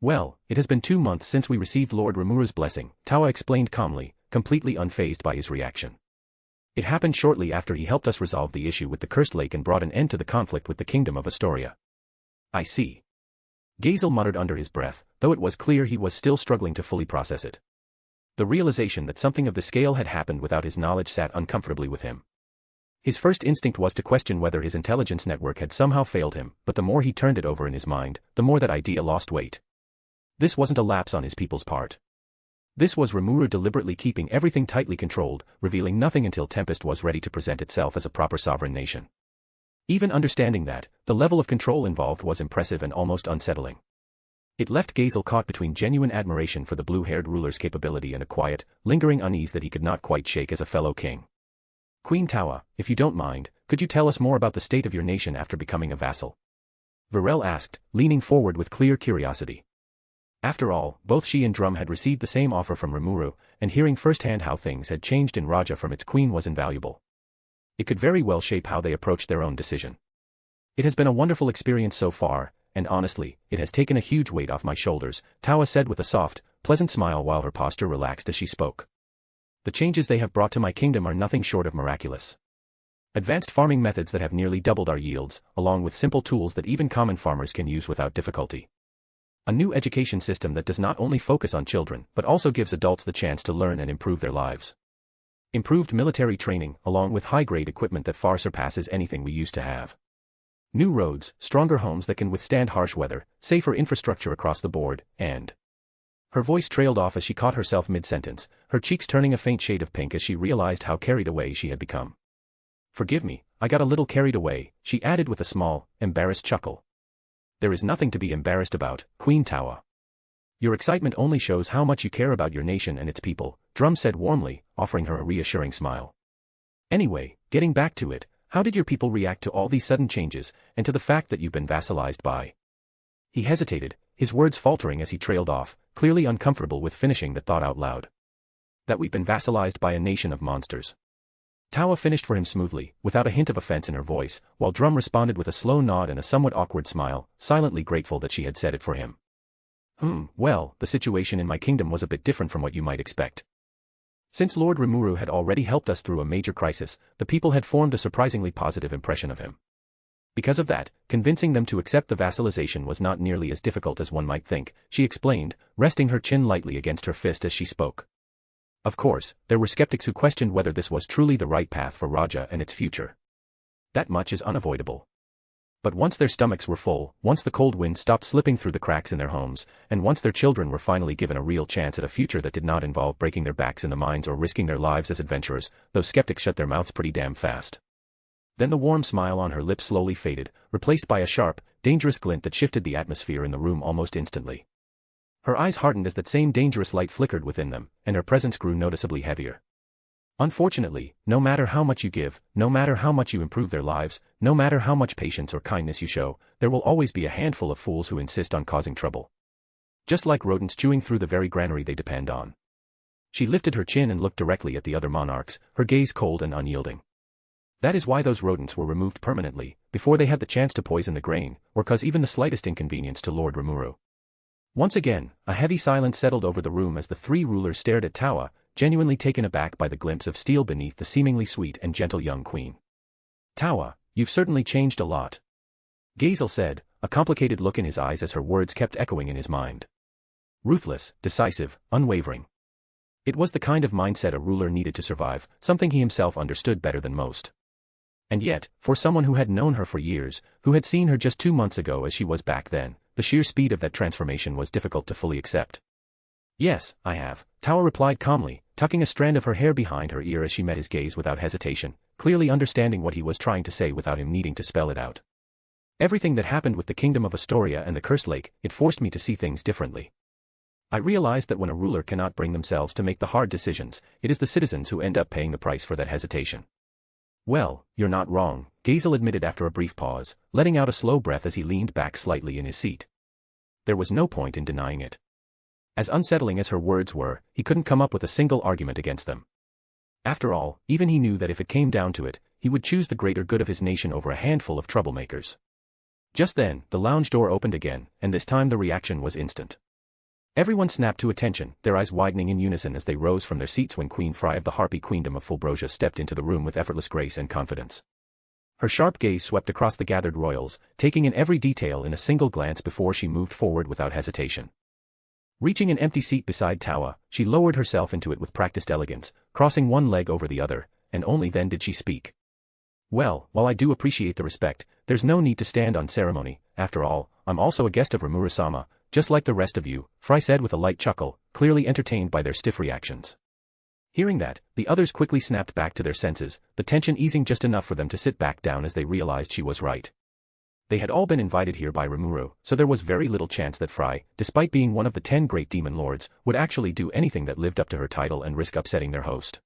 Well, it has been 2 months since we received Lord Rimuru's blessing, Tawa explained calmly, completely unfazed by his reaction. It happened shortly after he helped us resolve the issue with the Cursed Lake and brought an end to the conflict with the Kingdom of Astoria. I see. Gazel muttered under his breath, though it was clear he was still struggling to fully process it. The realization that something of the scale had happened without his knowledge sat uncomfortably with him. His first instinct was to question whether his intelligence network had somehow failed him, but the more he turned it over in his mind, the more that idea lost weight. This wasn't a lapse on his people's part. This was Rimuru deliberately keeping everything tightly controlled, revealing nothing until Tempest was ready to present itself as a proper sovereign nation. Even understanding that, the level of control involved was impressive and almost unsettling. It left Gazel caught between genuine admiration for the blue-haired ruler's capability and a quiet, lingering unease that he could not quite shake as a fellow king. Queen Tawa, if you don't mind, could you tell us more about the state of your nation after becoming a vassal? Varel asked, leaning forward with clear curiosity. After all, both she and Drum had received the same offer from Rimuru, and hearing firsthand how things had changed in Raja from its queen was invaluable. It could very well shape how they approached their own decision. It has been a wonderful experience so far, and honestly, it has taken a huge weight off my shoulders, Tawa said with a soft, pleasant smile while her posture relaxed as she spoke. The changes they have brought to my kingdom are nothing short of miraculous. Advanced farming methods that have nearly doubled our yields, along with simple tools that even common farmers can use without difficulty. A new education system that does not only focus on children, but also gives adults the chance to learn and improve their lives. Improved military training, along with high-grade equipment that far surpasses anything we used to have. New roads, stronger homes that can withstand harsh weather, safer infrastructure across the board, and... Her voice trailed off as she caught herself mid-sentence, her cheeks turning a faint shade of pink as she realized how carried away she had become. Forgive me, I got a little carried away, she added with a small, embarrassed chuckle. There is nothing to be embarrassed about, Queen Tawa. Your excitement only shows how much you care about your nation and its people, Drum said warmly, offering her a reassuring smile. Anyway, getting back to it, how did your people react to all these sudden changes, and to the fact that you've been vassalized by... He hesitated, his words faltering as he trailed off, clearly uncomfortable with finishing the thought out loud. That we've been vassalized by a nation of monsters. Tawa finished for him smoothly, without a hint of offense in her voice, while Drum responded with a slow nod and a somewhat awkward smile, silently grateful that she had said it for him. Well, the situation in my kingdom was a bit different from what you might expect. Since Lord Rimuru had already helped us through a major crisis, the people had formed a surprisingly positive impression of him. Because of that, convincing them to accept the vassalization was not nearly as difficult as one might think, she explained, resting her chin lightly against her fist as she spoke. Of course, there were skeptics who questioned whether this was truly the right path for Raja and its future. That much is unavoidable. But once their stomachs were full, once the cold wind stopped slipping through the cracks in their homes, and once their children were finally given a real chance at a future that did not involve breaking their backs in the mines or risking their lives as adventurers, those skeptics shut their mouths pretty damn fast. Then the warm smile on her lips slowly faded, replaced by a sharp, dangerous glint that shifted the atmosphere in the room almost instantly. Her eyes hardened as that same dangerous light flickered within them, and her presence grew noticeably heavier. Unfortunately, no matter how much you give, no matter how much you improve their lives, no matter how much patience or kindness you show, there will always be a handful of fools who insist on causing trouble. Just like rodents chewing through the very granary they depend on. She lifted her chin and looked directly at the other monarchs, her gaze cold and unyielding. That is why those rodents were removed permanently, before they had the chance to poison the grain, or cause even the slightest inconvenience to Lord Rimuru. Once again, a heavy silence settled over the room as the 3 rulers stared at Tawa, genuinely taken aback by the glimpse of steel beneath the seemingly sweet and gentle young queen. "Tawa, you've certainly changed a lot," Ciel said, a complicated look in his eyes as her words kept echoing in his mind. Ruthless, decisive, unwavering. It was the kind of mindset a ruler needed to survive, something he himself understood better than most. And yet, for someone who had known her for years, who had seen her just 2 months ago as she was back then, the sheer speed of that transformation was difficult to fully accept. "Yes, I have," Tawa replied calmly, tucking a strand of her hair behind her ear as she met his gaze without hesitation, clearly understanding what he was trying to say without him needing to spell it out. "Everything that happened with the Kingdom of Astoria and the Cursed Lake, it forced me to see things differently. I realized that when a ruler cannot bring themselves to make the hard decisions, it is the citizens who end up paying the price for that hesitation." "Well, you're not wrong," Ciel admitted after a brief pause, letting out a slow breath as he leaned back slightly in his seat. There was no point in denying it. As unsettling as her words were, he couldn't come up with a single argument against them. After all, even he knew that if it came down to it, he would choose the greater good of his nation over a handful of troublemakers. Just then, the lounge door opened again, and this time the reaction was instant. Everyone snapped to attention, their eyes widening in unison as they rose from their seats when Queen Fry of the Harpy Queendom of Fulbrosia stepped into the room with effortless grace and confidence. Her sharp gaze swept across the gathered royals, taking in every detail in a single glance before she moved forward without hesitation. Reaching an empty seat beside Tawa, she lowered herself into it with practiced elegance, crossing one leg over the other, and only then did she speak. "Well, while I do appreciate the respect, there's no need to stand on ceremony. After all, I'm also a guest of Rimuru-sama, just like the rest of you," Fry said with a light chuckle, clearly entertained by their stiff reactions. Hearing that, the others quickly snapped back to their senses, the tension easing just enough for them to sit back down as they realized she was right. They had all been invited here by Rimuru, so there was very little chance that Fry, despite being one of the 10 great demon lords, would actually do anything that lived up to her title and risk upsetting their host.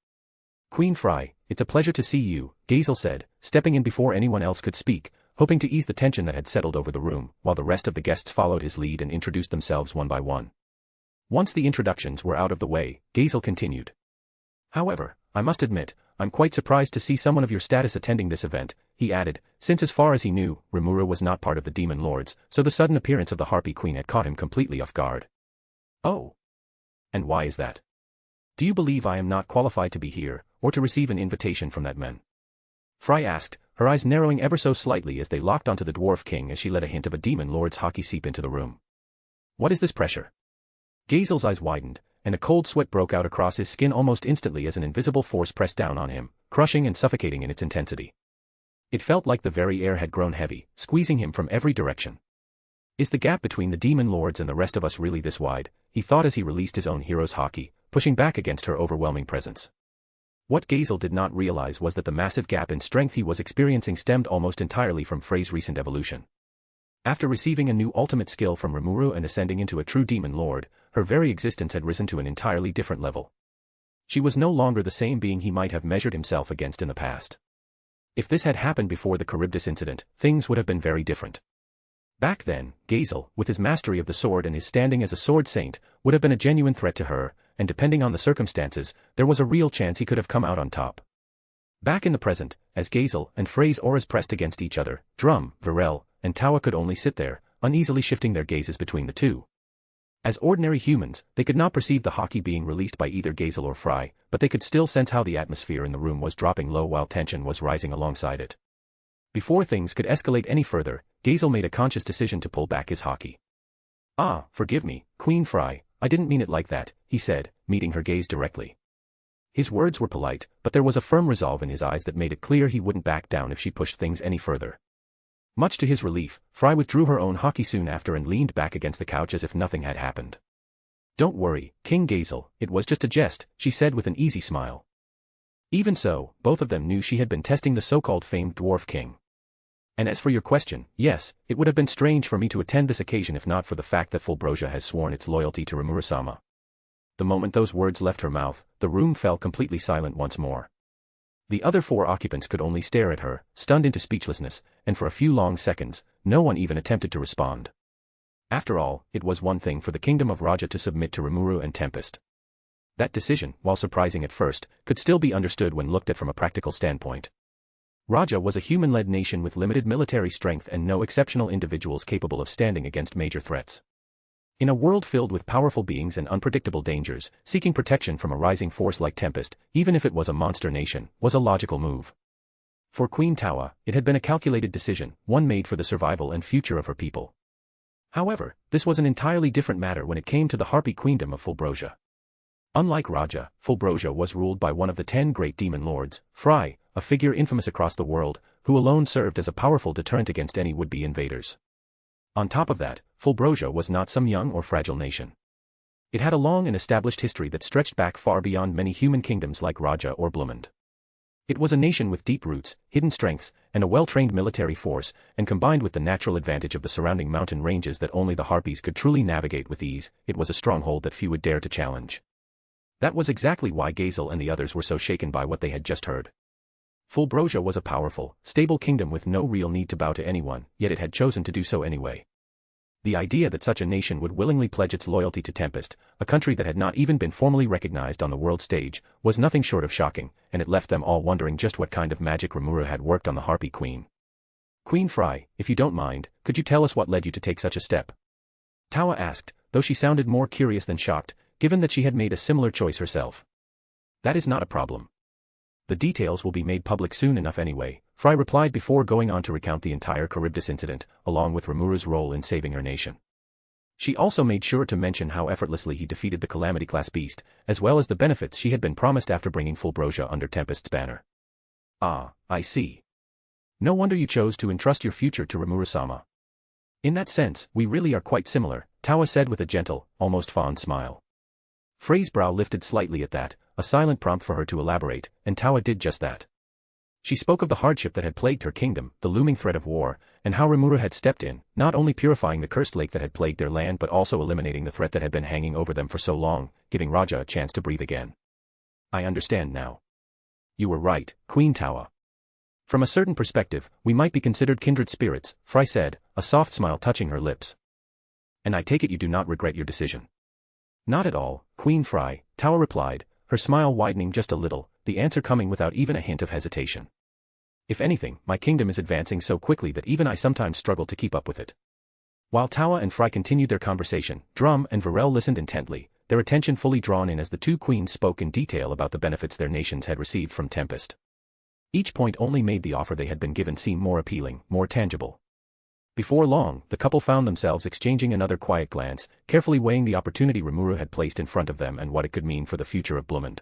"Queen Fry, it's a pleasure to see you," Ciel said, stepping in before anyone else could speak, hoping to ease the tension that had settled over the room, while the rest of the guests followed his lead and introduced themselves one by one. Once the introductions were out of the way, Ciel continued. "However, I must admit, I'm quite surprised to see someone of your status attending this event," he added, since as far as he knew, Rimuru was not part of the Demon Lords, so the sudden appearance of the Harpy Queen had caught him completely off guard. "Oh. And why is that? Do you believe I am not qualified to be here, or to receive an invitation from that man?" Fry asked, her eyes narrowing ever so slightly as they locked onto the Dwarf King as she let a hint of a Demon Lord's hockey seep into the room. "What is this pressure?" Ciel's eyes widened, and a cold sweat broke out across his skin almost instantly as an invisible force pressed down on him, crushing and suffocating in its intensity. It felt like the very air had grown heavy, squeezing him from every direction. "Is the gap between the Demon Lords and the rest of us really this wide?" he thought as he released his own hero's hockey, pushing back against her overwhelming presence. What Ciel did not realize was that the massive gap in strength he was experiencing stemmed almost entirely from Frey's recent evolution. After receiving a new ultimate skill from Rimuru and ascending into a true Demon Lord, her very existence had risen to an entirely different level. She was no longer the same being he might have measured himself against in the past. If this had happened before the Charybdis incident, things would have been very different. Back then, Ciel, with his mastery of the sword and his standing as a sword saint, would have been a genuine threat to her, and depending on the circumstances, there was a real chance he could have come out on top. Back in the present, as Ciel and Frey's auras pressed against each other, Drum, Virel, and Tawa could only sit there, uneasily shifting their gazes between the two. As ordinary humans, they could not perceive the hockey being released by either Ciel or Fry, but they could still sense how the atmosphere in the room was dropping low while tension was rising alongside it. Before things could escalate any further, Ciel made a conscious decision to pull back his hockey. "Ah, forgive me, Queen Fry, I didn't mean it like that," he said, meeting her gaze directly. His words were polite, but there was a firm resolve in his eyes that made it clear he wouldn't back down if she pushed things any further. Much to his relief, Fry withdrew her own hockey soon after and leaned back against the couch as if nothing had happened. "Don't worry, King Ciel, it was just a jest," she said with an easy smile. Even so, both of them knew she had been testing the so-called famed Dwarf King. "And as for your question, yes, it would have been strange for me to attend this occasion if not for the fact that Fulbrosia has sworn its loyalty to Rimuru-sama." The moment those words left her mouth, the room fell completely silent once more. The other 4 occupants could only stare at her, stunned into speechlessness, and for a few long seconds, no one even attempted to respond. After all, it was one thing for the Kingdom of Raja to submit to Rimuru and Tempest. That decision, while surprising at first, could still be understood when looked at from a practical standpoint. Raja was a human-led nation with limited military strength and no exceptional individuals capable of standing against major threats. In a world filled with powerful beings and unpredictable dangers, seeking protection from a rising force like Tempest, even if it was a monster nation, was a logical move. For Queen Tawa, it had been a calculated decision, one made for the survival and future of her people. However, this was an entirely different matter when it came to the Harpy Queendom of Fulbrosia. Unlike Raja, Fulbrosia was ruled by one of the 10 great demon lords, Fry, a figure infamous across the world, who alone served as a powerful deterrent against any would-be invaders. On top of that, Fulbrosia was not some young or fragile nation. It had a long and established history that stretched back far beyond many human kingdoms like Raja or Blumund. It was a nation with deep roots, hidden strengths, and a well-trained military force, and combined with the natural advantage of the surrounding mountain ranges that only the Harpies could truly navigate with ease, it was a stronghold that few would dare to challenge. That was exactly why Gazel and the others were so shaken by what they had just heard. Fulbrosia was a powerful, stable kingdom with no real need to bow to anyone, yet it had chosen to do so anyway. The idea that such a nation would willingly pledge its loyalty to Tempest, a country that had not even been formally recognized on the world stage, was nothing short of shocking, and it left them all wondering just what kind of magic Rimuru had worked on the Harpy Queen. Queen Fry, if you don't mind, could you tell us what led you to take such a step? Tawa asked, though she sounded more curious than shocked, given that she had made a similar choice herself. That is not a problem. The details will be made public soon enough anyway, Fry replied before going on to recount the entire Charybdis incident, along with Rimuru's role in saving her nation. She also made sure to mention how effortlessly he defeated the Calamity-class beast, as well as the benefits she had been promised after bringing Fulbrosia under Tempest's banner. Ah, I see. No wonder you chose to entrust your future to Rimuru-sama. In that sense, we really are quite similar, Tawa said with a gentle, almost fond smile. Frey's brow lifted slightly at that, a silent prompt for her to elaborate, and Tawa did just that. She spoke of the hardship that had plagued her kingdom, the looming threat of war, and how Rimuru had stepped in, not only purifying the cursed lake that had plagued their land but also eliminating the threat that had been hanging over them for so long, giving Raja a chance to breathe again. I understand now. You were right, Queen Tawa. From a certain perspective, we might be considered kindred spirits, Fry said, a soft smile touching her lips. And I take it you do not regret your decision. Not at all, Queen Fry, Tawa replied, her smile widening just a little, the answer coming without even a hint of hesitation. If anything, my kingdom is advancing so quickly that even I sometimes struggle to keep up with it. While Tawa and Fry continued their conversation, Drum and Varel listened intently, their attention fully drawn in as the two queens spoke in detail about the benefits their nations had received from Tempest. Each point only made the offer they had been given seem more appealing, more tangible. Before long, the couple found themselves exchanging another quiet glance, carefully weighing the opportunity Rimuru had placed in front of them and what it could mean for the future of Blumund.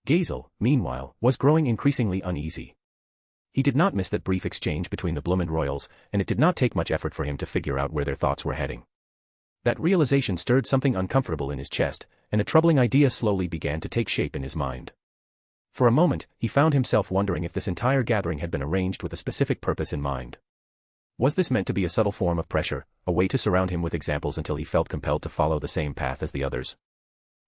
Gazel, meanwhile, was growing increasingly uneasy. He did not miss that brief exchange between the Blumund royals, and it did not take much effort for him to figure out where their thoughts were heading. That realization stirred something uncomfortable in his chest, and a troubling idea slowly began to take shape in his mind. For a moment, he found himself wondering if this entire gathering had been arranged with a specific purpose in mind. Was this meant to be a subtle form of pressure, a way to surround him with examples until he felt compelled to follow the same path as the others?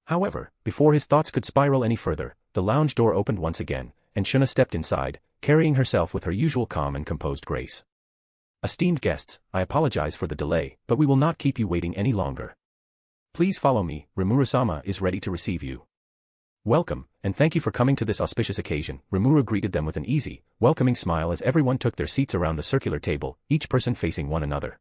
However, before his thoughts could spiral any further, the lounge door opened once again, and Shuna stepped inside, carrying herself with her usual calm and composed grace. Esteemed guests, I apologize for the delay, but we will not keep you waiting any longer. Please follow me, Rimuru-sama is ready to receive you. Welcome, and thank you for coming to this auspicious occasion. Rimuru greeted them with an easy, welcoming smile as everyone took their seats around the circular table, each person facing one another.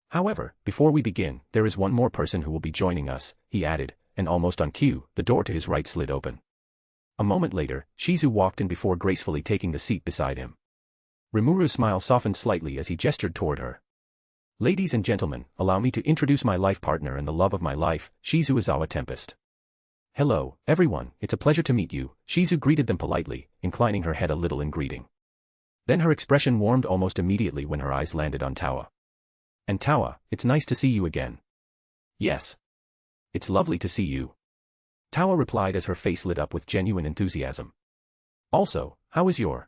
However, before we begin, there is one more person who will be joining us, he added, and almost on cue, the door to his right slid open. A moment later, Shizu walked in before gracefully taking the seat beside him. Rimuru's smile softened slightly as he gestured toward her. Ladies and gentlemen, allow me to introduce my life partner and the love of my life, Shizu Izawa Tempest. Hello, everyone, it's a pleasure to meet you, Shizu greeted them politely, inclining her head a little in greeting. Then her expression warmed almost immediately when her eyes landed on Tawa. And Tawa, it's nice to see you again. Yes. It's lovely to see you. Tawa replied as her face lit up with genuine enthusiasm. Also, how is your?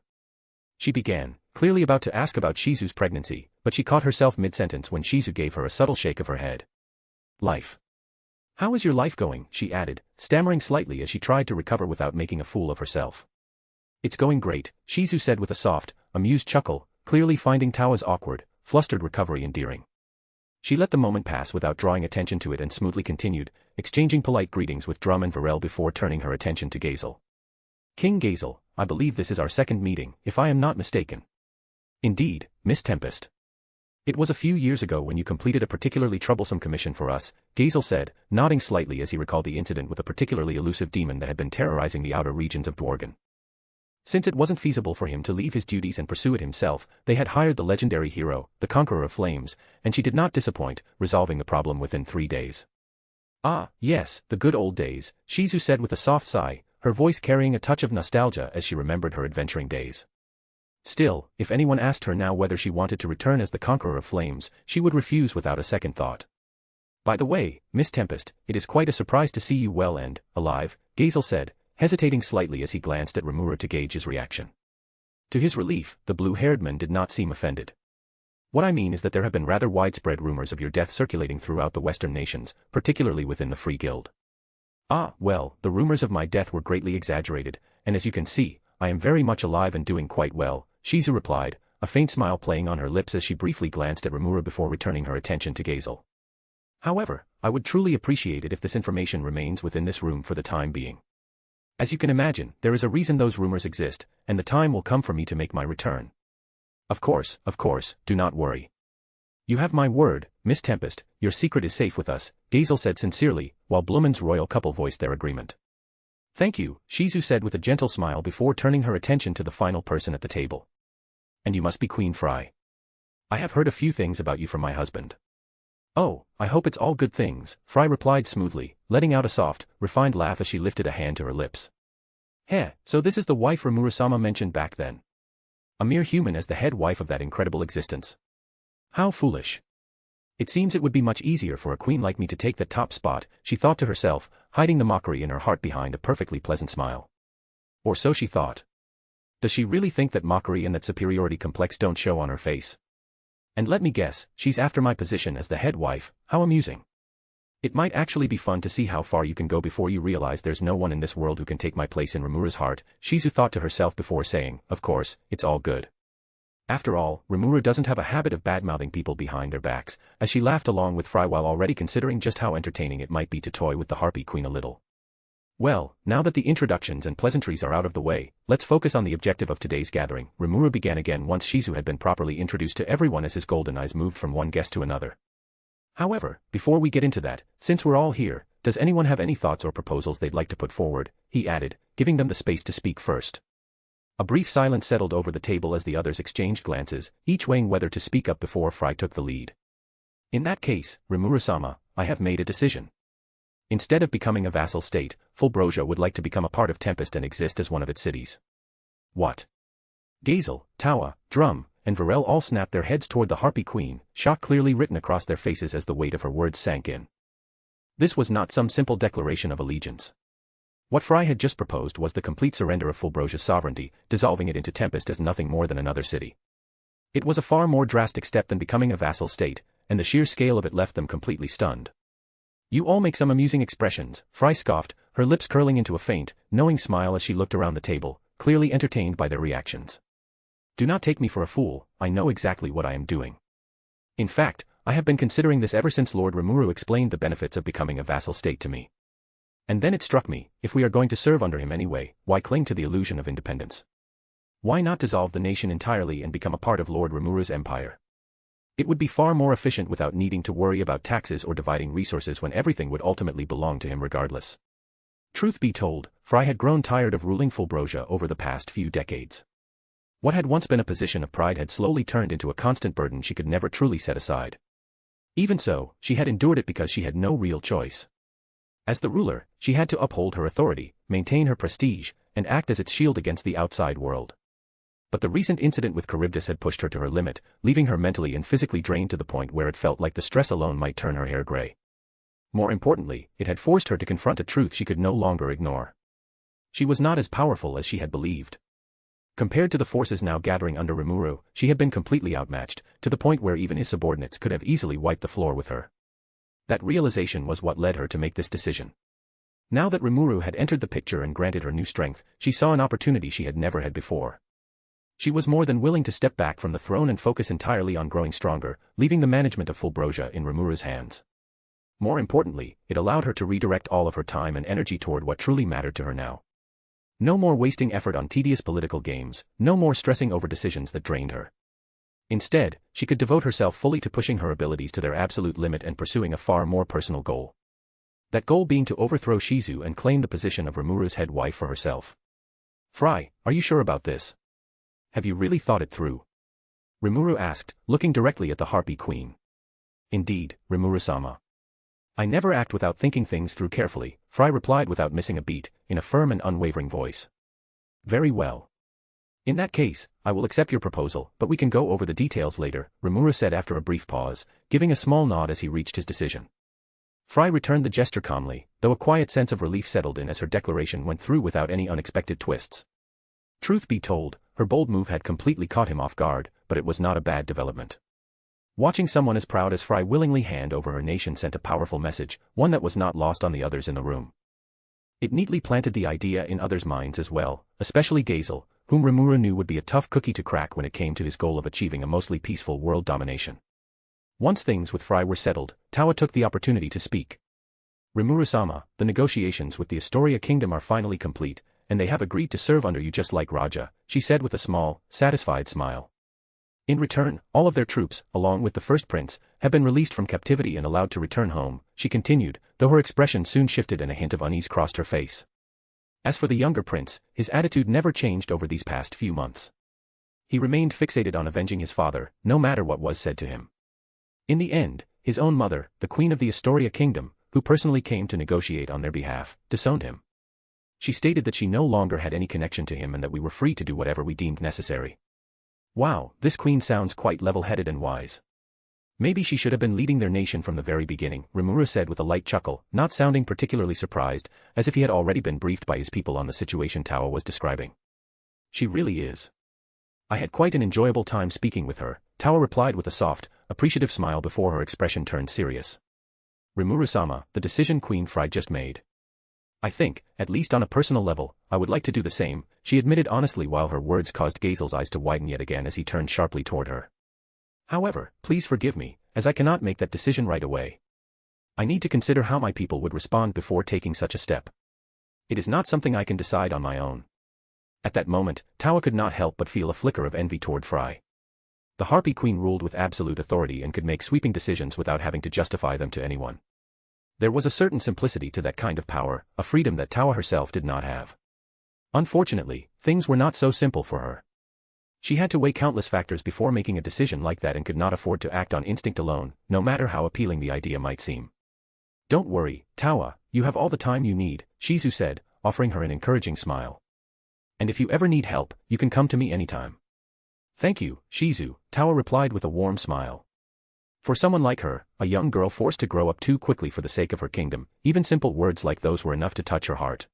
She began, clearly about to ask about Shizu's pregnancy, but she caught herself mid-sentence when Shizu gave her a subtle shake of her head. Life. How is your life going? She added, stammering slightly as she tried to recover without making a fool of herself. It's going great, Shizu said with a soft, amused chuckle, clearly finding Tawa's awkward, flustered recovery endearing. She let the moment pass without drawing attention to it and smoothly continued, exchanging polite greetings with Drum and Varel before turning her attention to Gazel. King Gazel, I believe this is our second meeting, if I am not mistaken. Indeed, Miss Tempest. It was a few years ago when you completed a particularly troublesome commission for us, Ciel said, nodding slightly as he recalled the incident with a particularly elusive demon that had been terrorizing the outer regions of Dworgen. Since it wasn't feasible for him to leave his duties and pursue it himself, they had hired the legendary hero, the Conqueror of Flames, and she did not disappoint, resolving the problem within 3 days. Ah, yes, the good old days, Shizu said with a soft sigh, her voice carrying a touch of nostalgia as she remembered her adventuring days. Still, if anyone asked her now whether she wanted to return as the Conqueror of Flames, she would refuse without a second thought. By the way, Miss Tempest, it is quite a surprise to see you well and alive, Ciel said, hesitating slightly as he glanced at Rimuru to gauge his reaction. To his relief, the blue-haired man did not seem offended. What I mean is that there have been rather widespread rumors of your death circulating throughout the Western nations, particularly within the Free Guild. Ah, well, the rumors of my death were greatly exaggerated, and as you can see, I am very much alive and doing quite well, Shizu replied, a faint smile playing on her lips as she briefly glanced at Rimuru before returning her attention to Ciel. However, I would truly appreciate it if this information remains within this room for the time being. As you can imagine, there is a reason those rumors exist, and the time will come for me to make my return. Of course, do not worry. You have my word, Miss Tempest, your secret is safe with us, Ciel said sincerely, while Blumen's royal couple voiced their agreement. Thank you, Shizu said with a gentle smile before turning her attention to the final person at the table. And you must be Queen Fry. I have heard a few things about you from my husband. Oh, I hope it's all good things, Fry replied smoothly, letting out a soft, refined laugh as she lifted a hand to her lips. Heh, so this is the wife Rimuru-sama mentioned back then. A mere human as the head wife of that incredible existence. How foolish. It seems it would be much easier for a queen like me to take that top spot, she thought to herself, hiding the mockery in her heart behind a perfectly pleasant smile. Or so she thought. Does she really think that mockery and that superiority complex don't show on her face? And let me guess, she's after my position as the head wife, how amusing. It might actually be fun to see how far you can go before you realize there's no one in this world who can take my place in Rimuru's heart, Shizu thought to herself before saying, of course, it's all good. After all, Rimuru doesn't have a habit of bad-mouthing people behind their backs, as she laughed along with Fry while already considering just how entertaining it might be to toy with the Harpy Queen a little. Well, now that the introductions and pleasantries are out of the way, let's focus on the objective of today's gathering, Rimuru began again once Shizu had been properly introduced to everyone as his golden eyes moved from one guest to another. However, before we get into that, since we're all here, does anyone have any thoughts or proposals they'd like to put forward, he added, giving them the space to speak first. A brief silence settled over the table as the others exchanged glances, each weighing whether to speak up before Fry took the lead. In that case, Rimuru-sama, I have made a decision. Instead of becoming a vassal state, Fulbrosia would like to become a part of Tempest and exist as one of its cities. What? Ciel, Tawa, Drum, and Varel all snapped their heads toward the Harpy Queen, shock clearly written across their faces as the weight of her words sank in. This was not some simple declaration of allegiance. What Fry had just proposed was the complete surrender of Fulbrosia's sovereignty, dissolving it into Tempest as nothing more than another city. It was a far more drastic step than becoming a vassal state, and the sheer scale of it left them completely stunned. You all make some amusing expressions, Fry scoffed, her lips curling into a faint, knowing smile as she looked around the table, clearly entertained by their reactions. Do not take me for a fool, I know exactly what I am doing. In fact, I have been considering this ever since Lord Rimuru explained the benefits of becoming a vassal state to me. And then it struck me, if we are going to serve under him anyway, why cling to the illusion of independence? Why not dissolve the nation entirely and become a part of Lord Rimuru's empire? It would be far more efficient without needing to worry about taxes or dividing resources when everything would ultimately belong to him regardless. Truth be told, Fry had grown tired of ruling Fulbrosia over the past few decades. What had once been a position of pride had slowly turned into a constant burden she could never truly set aside. Even so, she had endured it because she had no real choice. As the ruler, she had to uphold her authority, maintain her prestige, and act as its shield against the outside world. But the recent incident with Charybdis had pushed her to her limit, leaving her mentally and physically drained to the point where it felt like the stress alone might turn her hair gray. More importantly, it had forced her to confront a truth she could no longer ignore. She was not as powerful as she had believed. Compared to the forces now gathering under Rimuru, she had been completely outmatched, to the point where even his subordinates could have easily wiped the floor with her. That realization was what led her to make this decision. Now that Rimuru had entered the picture and granted her new strength, she saw an opportunity she had never had before. She was more than willing to step back from the throne and focus entirely on growing stronger, leaving the management of Fulbrosia in Rimuru's hands. More importantly, it allowed her to redirect all of her time and energy toward what truly mattered to her now. No more wasting effort on tedious political games, no more stressing over decisions that drained her. Instead, she could devote herself fully to pushing her abilities to their absolute limit and pursuing a far more personal goal. That goal being to overthrow Shizu and claim the position of Rimuru's head wife for herself. Fry, are you sure about this? Have you really thought it through? Rimuru asked, looking directly at the Harpy Queen. Indeed, Rimuru-sama. I never act without thinking things through carefully, Fry replied without missing a beat, in a firm and unwavering voice. Very well. In that case, I will accept your proposal, but we can go over the details later, Rimuru said after a brief pause, giving a small nod as he reached his decision. Fry returned the gesture calmly, though a quiet sense of relief settled in as her declaration went through without any unexpected twists. Truth be told, her bold move had completely caught him off guard, but it was not a bad development. Watching someone as proud as Fry willingly hand over her nation sent a powerful message, one that was not lost on the others in the room. It neatly planted the idea in others' minds as well, especially Gazel, whom Rimuru knew would be a tough cookie to crack when it came to his goal of achieving a mostly peaceful world domination. Once things with Fry were settled, Tawa took the opportunity to speak. Rimuru-sama, the negotiations with the Astoria Kingdom are finally complete, and they have agreed to serve under you just like Raja, she said with a small, satisfied smile. In return, all of their troops, along with the first prince, have been released from captivity and allowed to return home, she continued, though her expression soon shifted and a hint of unease crossed her face. As for the younger prince, his attitude never changed over these past few months. He remained fixated on avenging his father, no matter what was said to him. In the end, his own mother, the queen of the Astoria Kingdom, who personally came to negotiate on their behalf, disowned him. She stated that she no longer had any connection to him and that we were free to do whatever we deemed necessary. Wow, this queen sounds quite level-headed and wise. Maybe she should have been leading their nation from the very beginning, Rimuru said with a light chuckle, not sounding particularly surprised, as if he had already been briefed by his people on the situation Tawa was describing. She really is. I had quite an enjoyable time speaking with her, Tawa replied with a soft, appreciative smile before her expression turned serious. Rimuru-sama, the decision Queen Fry just made. I think, at least on a personal level, I would like to do the same, she admitted honestly while her words caused Gazel's eyes to widen yet again as he turned sharply toward her. However, please forgive me, as I cannot make that decision right away. I need to consider how my people would respond before taking such a step. It is not something I can decide on my own. At that moment, Tawa could not help but feel a flicker of envy toward Fry. The Harpy Queen ruled with absolute authority and could make sweeping decisions without having to justify them to anyone. There was a certain simplicity to that kind of power, a freedom that Tawa herself did not have. Unfortunately, things were not so simple for her. She had to weigh countless factors before making a decision like that and could not afford to act on instinct alone, no matter how appealing the idea might seem. Don't worry, Tawa, you have all the time you need, Shizu said, offering her an encouraging smile. And if you ever need help, you can come to me anytime. Thank you, Shizu, Tawa replied with a warm smile. For someone like her, a young girl forced to grow up too quickly for the sake of her kingdom, even simple words like those were enough to touch her heart.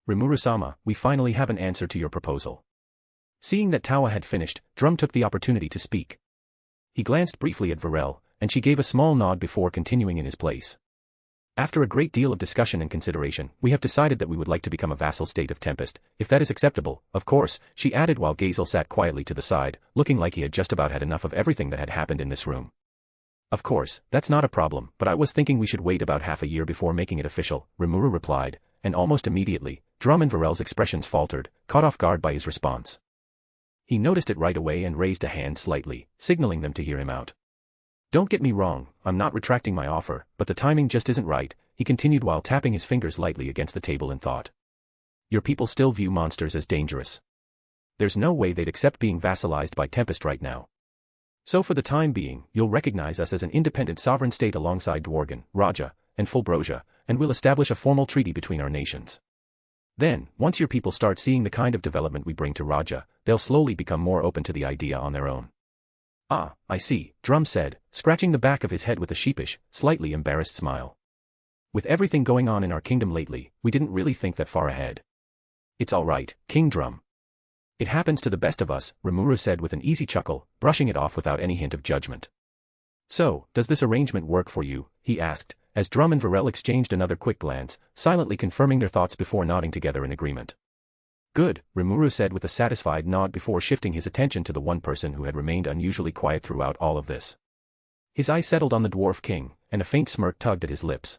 Rimuru-sama, we finally have an answer to your proposal. Seeing that Tawa had finished, Drum took the opportunity to speak. He glanced briefly at Varel, and she gave a small nod before continuing in his place. After a great deal of discussion and consideration, we have decided that we would like to become a vassal state of Tempest, if that is acceptable, of course, she added while Gazel sat quietly to the side, looking like he had just about had enough of everything that had happened in this room. Of course, that's not a problem, but I was thinking we should wait about half a year before making it official, Rimuru replied, and almost immediately, Drum and Varel's expressions faltered, caught off guard by his response. He noticed it right away and raised a hand slightly, signaling them to hear him out. Don't get me wrong, I'm not retracting my offer, but the timing just isn't right, he continued while tapping his fingers lightly against the table in thought. Your people still view monsters as dangerous. There's no way they'd accept being vassalized by Tempest right now. So for the time being, you'll recognize us as an independent sovereign state alongside Dworgen, Raja, and Fulbrosia, and we'll establish a formal treaty between our nations. Then, once your people start seeing the kind of development we bring to Raja, they'll slowly become more open to the idea on their own. Ah, I see, Drum said, scratching the back of his head with a sheepish, slightly embarrassed smile. With everything going on in our kingdom lately, we didn't really think that far ahead. It's all right, King Drum. It happens to the best of us, Rimuru said with an easy chuckle, brushing it off without any hint of judgment. So, does this arrangement work for you? He asked, as Drum and Varel exchanged another quick glance, silently confirming their thoughts before nodding together in agreement. Good, Rimuru said with a satisfied nod before shifting his attention to the one person who had remained unusually quiet throughout all of this. His eyes settled on the Dwarf King, and a faint smirk tugged at his lips.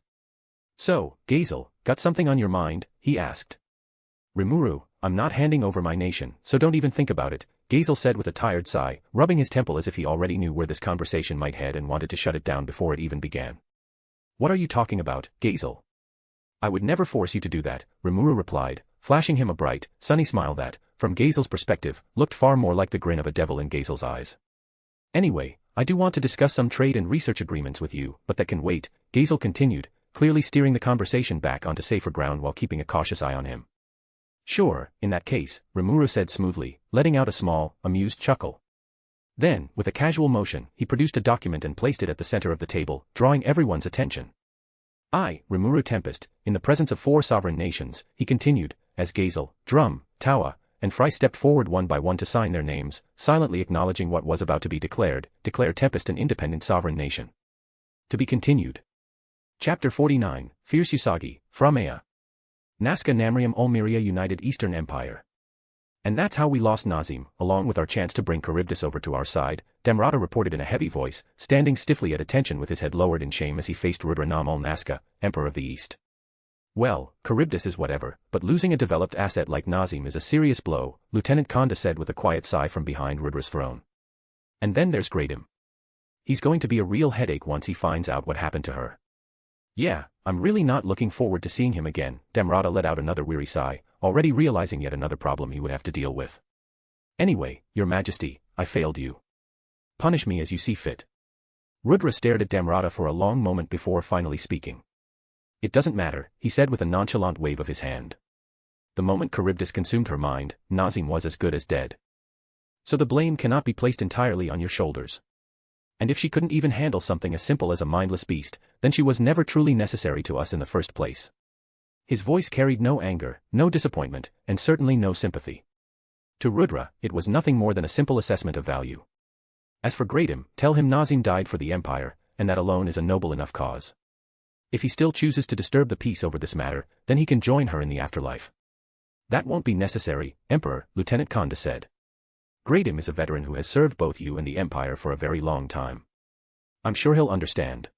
So, Gazel, got something on your mind? He asked. Rimuru, I'm not handing over my nation, so don't even think about it, Gazel said with a tired sigh, rubbing his temple as if he already knew where this conversation might head and wanted to shut it down before it even began. What are you talking about, Gazel? I would never force you to do that, Rimuru replied, flashing him a bright, sunny smile that, from Gazel's perspective, looked far more like the grin of a devil in Gazel's eyes. Anyway, I do want to discuss some trade and research agreements with you, but that can wait, Gazel continued, clearly steering the conversation back onto safer ground while keeping a cautious eye on him. Sure, in that case, Rimuru said smoothly, letting out a small, amused chuckle. Then, with a casual motion, he produced a document and placed it at the center of the table, drawing everyone's attention. I, Rimuru Tempest, in the presence of 4 sovereign nations, he continued, as Gazel, Drum, Tawa, and Fry stepped forward one by one to sign their names, silently acknowledging what was about to be declare Tempest an independent sovereign nation. To be continued. Chapter 49, Fierce Usagi, Framea. Nazca Namrium Ulmiria United Eastern Empire. And that's how we lost Nazim, along with our chance to bring Charybdis over to our side, Damrata reported in a heavy voice, standing stiffly at attention with his head lowered in shame as he faced Rudra Nam ul Nazca, Emperor of the East. Well, Charybdis is whatever, but losing a developed asset like Nazim is a serious blow, Lieutenant Konda said with a quiet sigh from behind Rudra's throne. And then there's Gradim. He's going to be a real headache once he finds out what happened to her. Yeah, I'm really not looking forward to seeing him again, Damrata let out another weary sigh, already realizing yet another problem he would have to deal with. Anyway, Your Majesty, I failed you. Punish me as you see fit. Rudra stared at Damrata for a long moment before finally speaking. It doesn't matter, he said with a nonchalant wave of his hand. The moment Charybdis consumed her mind, Nazim was as good as dead. So the blame cannot be placed entirely on your shoulders. And if she couldn't even handle something as simple as a mindless beast, then she was never truly necessary to us in the first place. His voice carried no anger, no disappointment, and certainly no sympathy. To Rudra, it was nothing more than a simple assessment of value. As for Gradim, tell him Nazim died for the Empire, and that alone is a noble enough cause. If he still chooses to disturb the peace over this matter, then he can join her in the afterlife. That won't be necessary, Emperor, Lieutenant Konda said. Gradim is a veteran who has served both you and the Empire for a very long time. I'm sure he'll understand.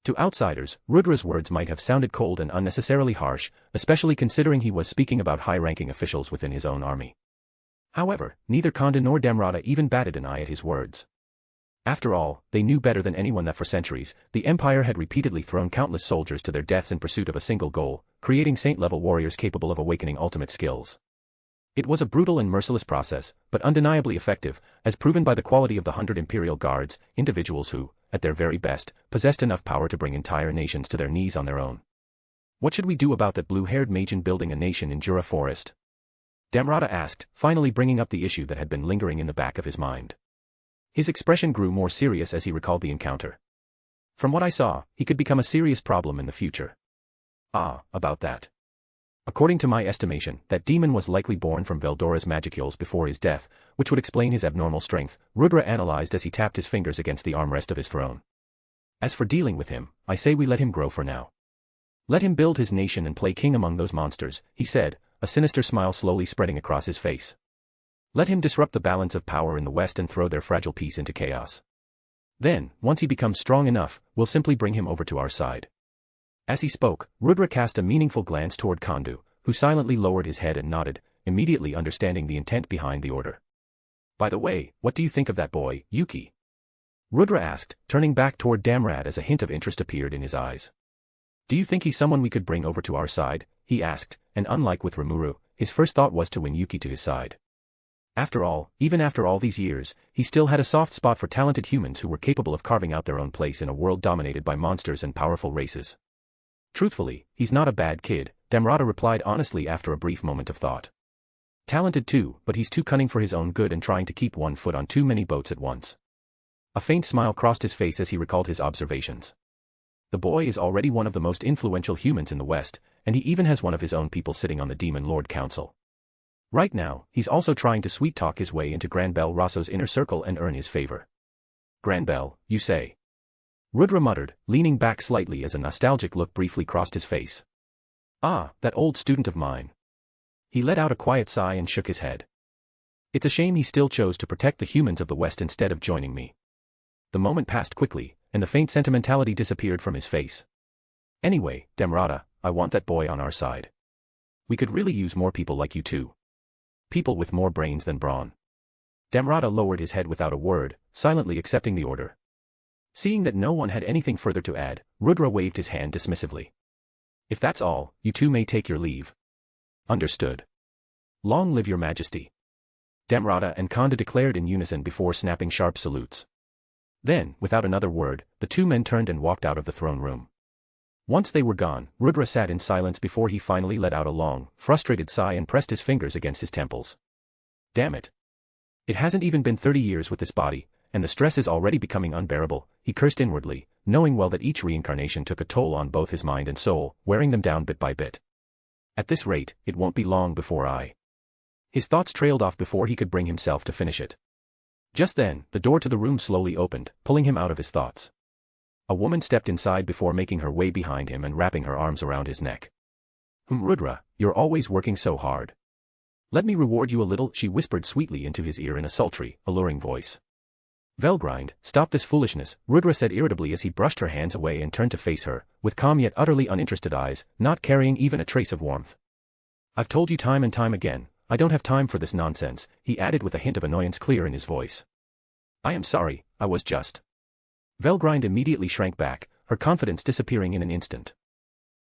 To outsiders, Rudra's words might have sounded cold and unnecessarily harsh, especially considering he was speaking about high-ranking officials within his own army. However, neither Konda nor Damrata even batted an eye at his words. After all, they knew better than anyone that for centuries, the Empire had repeatedly thrown countless soldiers to their deaths in pursuit of a single goal, creating saint-level warriors capable of awakening ultimate skills. It was a brutal and merciless process, but undeniably effective, as proven by the quality of the 100 Imperial Guards, individuals who, at their very best, possessed enough power to bring entire nations to their knees on their own. What should we do about that blue-haired Magian building a nation in Jura Forest? Damrata asked, finally bringing up the issue that had been lingering in the back of his mind. His expression grew more serious as he recalled the encounter. From what I saw, he could become a serious problem in the future. Ah, about that. According to my estimation, that demon was likely born from Veldora's magicules before his death, which would explain his abnormal strength, Rudra analyzed as he tapped his fingers against the armrest of his throne. As for dealing with him, I say we let him grow for now. Let him build his nation and play king among those monsters, he said, a sinister smile slowly spreading across his face. Let him disrupt the balance of power in the West and throw their fragile peace into chaos. Then, once he becomes strong enough, we'll simply bring him over to our side. As he spoke, Rudra cast a meaningful glance toward Kondu, who silently lowered his head and nodded, immediately understanding the intent behind the order. By the way, what do you think of that boy, Yuki? Rudra asked, turning back toward Damrad as a hint of interest appeared in his eyes. Do you think he's someone we could bring over to our side? He asked, and unlike with Rimuru, his first thought was to win Yuki to his side. After all, even after all these years, he still had a soft spot for talented humans who were capable of carving out their own place in a world dominated by monsters and powerful races. Truthfully, he's not a bad kid, Damrata replied honestly after a brief moment of thought. Talented too, but he's too cunning for his own good and trying to keep one foot on too many boats at once. A faint smile crossed his face as he recalled his observations. The boy is already one of the most influential humans in the West, and he even has one of his own people sitting on the Demon Lord Council. Right now, he's also trying to sweet-talk his way into Grand Bell Rosso's inner circle and earn his favor. Grand Bell, you say? Rudra muttered, leaning back slightly as a nostalgic look briefly crossed his face. Ah, that old student of mine. He let out a quiet sigh and shook his head. It's a shame he still chose to protect the humans of the West instead of joining me. The moment passed quickly, and the faint sentimentality disappeared from his face. Anyway, Damrata, I want that boy on our side. We could really use more people like you too. People with more brains than brawn. Damrata lowered his head without a word, silently accepting the order. Seeing that no one had anything further to add, Rudra waved his hand dismissively. If that's all, you two may take your leave. Understood. Long live your majesty. Damrata and Khanda declared in unison before snapping sharp salutes. Then, without another word, the two men turned and walked out of the throne room. Once they were gone, Rudra sat in silence before he finally let out a long, frustrated sigh and pressed his fingers against his temples. Damn it. It hasn't even been 30 years with this body, and the stress is already becoming unbearable, he cursed inwardly, knowing well that each reincarnation took a toll on both his mind and soul, wearing them down bit by bit. At this rate, it won't be long before His thoughts trailed off before he could bring himself to finish it. Just then, the door to the room slowly opened, pulling him out of his thoughts. A woman stepped inside before making her way behind him and wrapping her arms around his neck. Rudra, you're always working so hard. Let me reward you a little, she whispered sweetly into his ear in a sultry, alluring voice. Velgrind, stop this foolishness, Rudra said irritably as he brushed her hands away and turned to face her, with calm yet utterly uninterested eyes, not carrying even a trace of warmth. I've told you time and time again, I don't have time for this nonsense, he added with a hint of annoyance clear in his voice. I am sorry, I was just. Velgrind immediately shrank back, her confidence disappearing in an instant.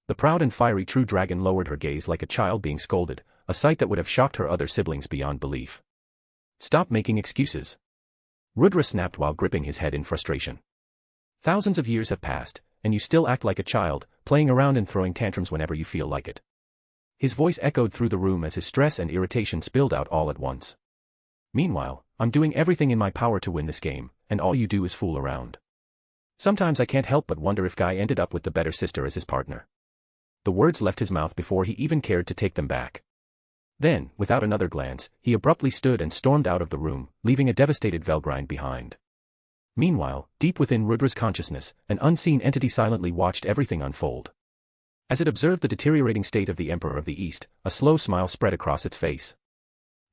The proud and fiery true dragon lowered her gaze like a child being scolded, a sight that would have shocked her other siblings beyond belief. Stop making excuses. Rudra snapped while gripping his head in frustration. Thousands of years have passed, and you still act like a child, playing around and throwing tantrums whenever you feel like it. His voice echoed through the room as his stress and irritation spilled out all at once. Meanwhile, I'm doing everything in my power to win this game, and all you do is fool around. Sometimes I can't help but wonder if Guy ended up with the better sister as his partner. The words left his mouth before he even cared to take them back. Then, without another glance, he abruptly stood and stormed out of the room, leaving a devastated Velgrind behind. Meanwhile, deep within Rudra's consciousness, an unseen entity silently watched everything unfold. As it observed the deteriorating state of the Emperor of the East, a slow smile spread across its face.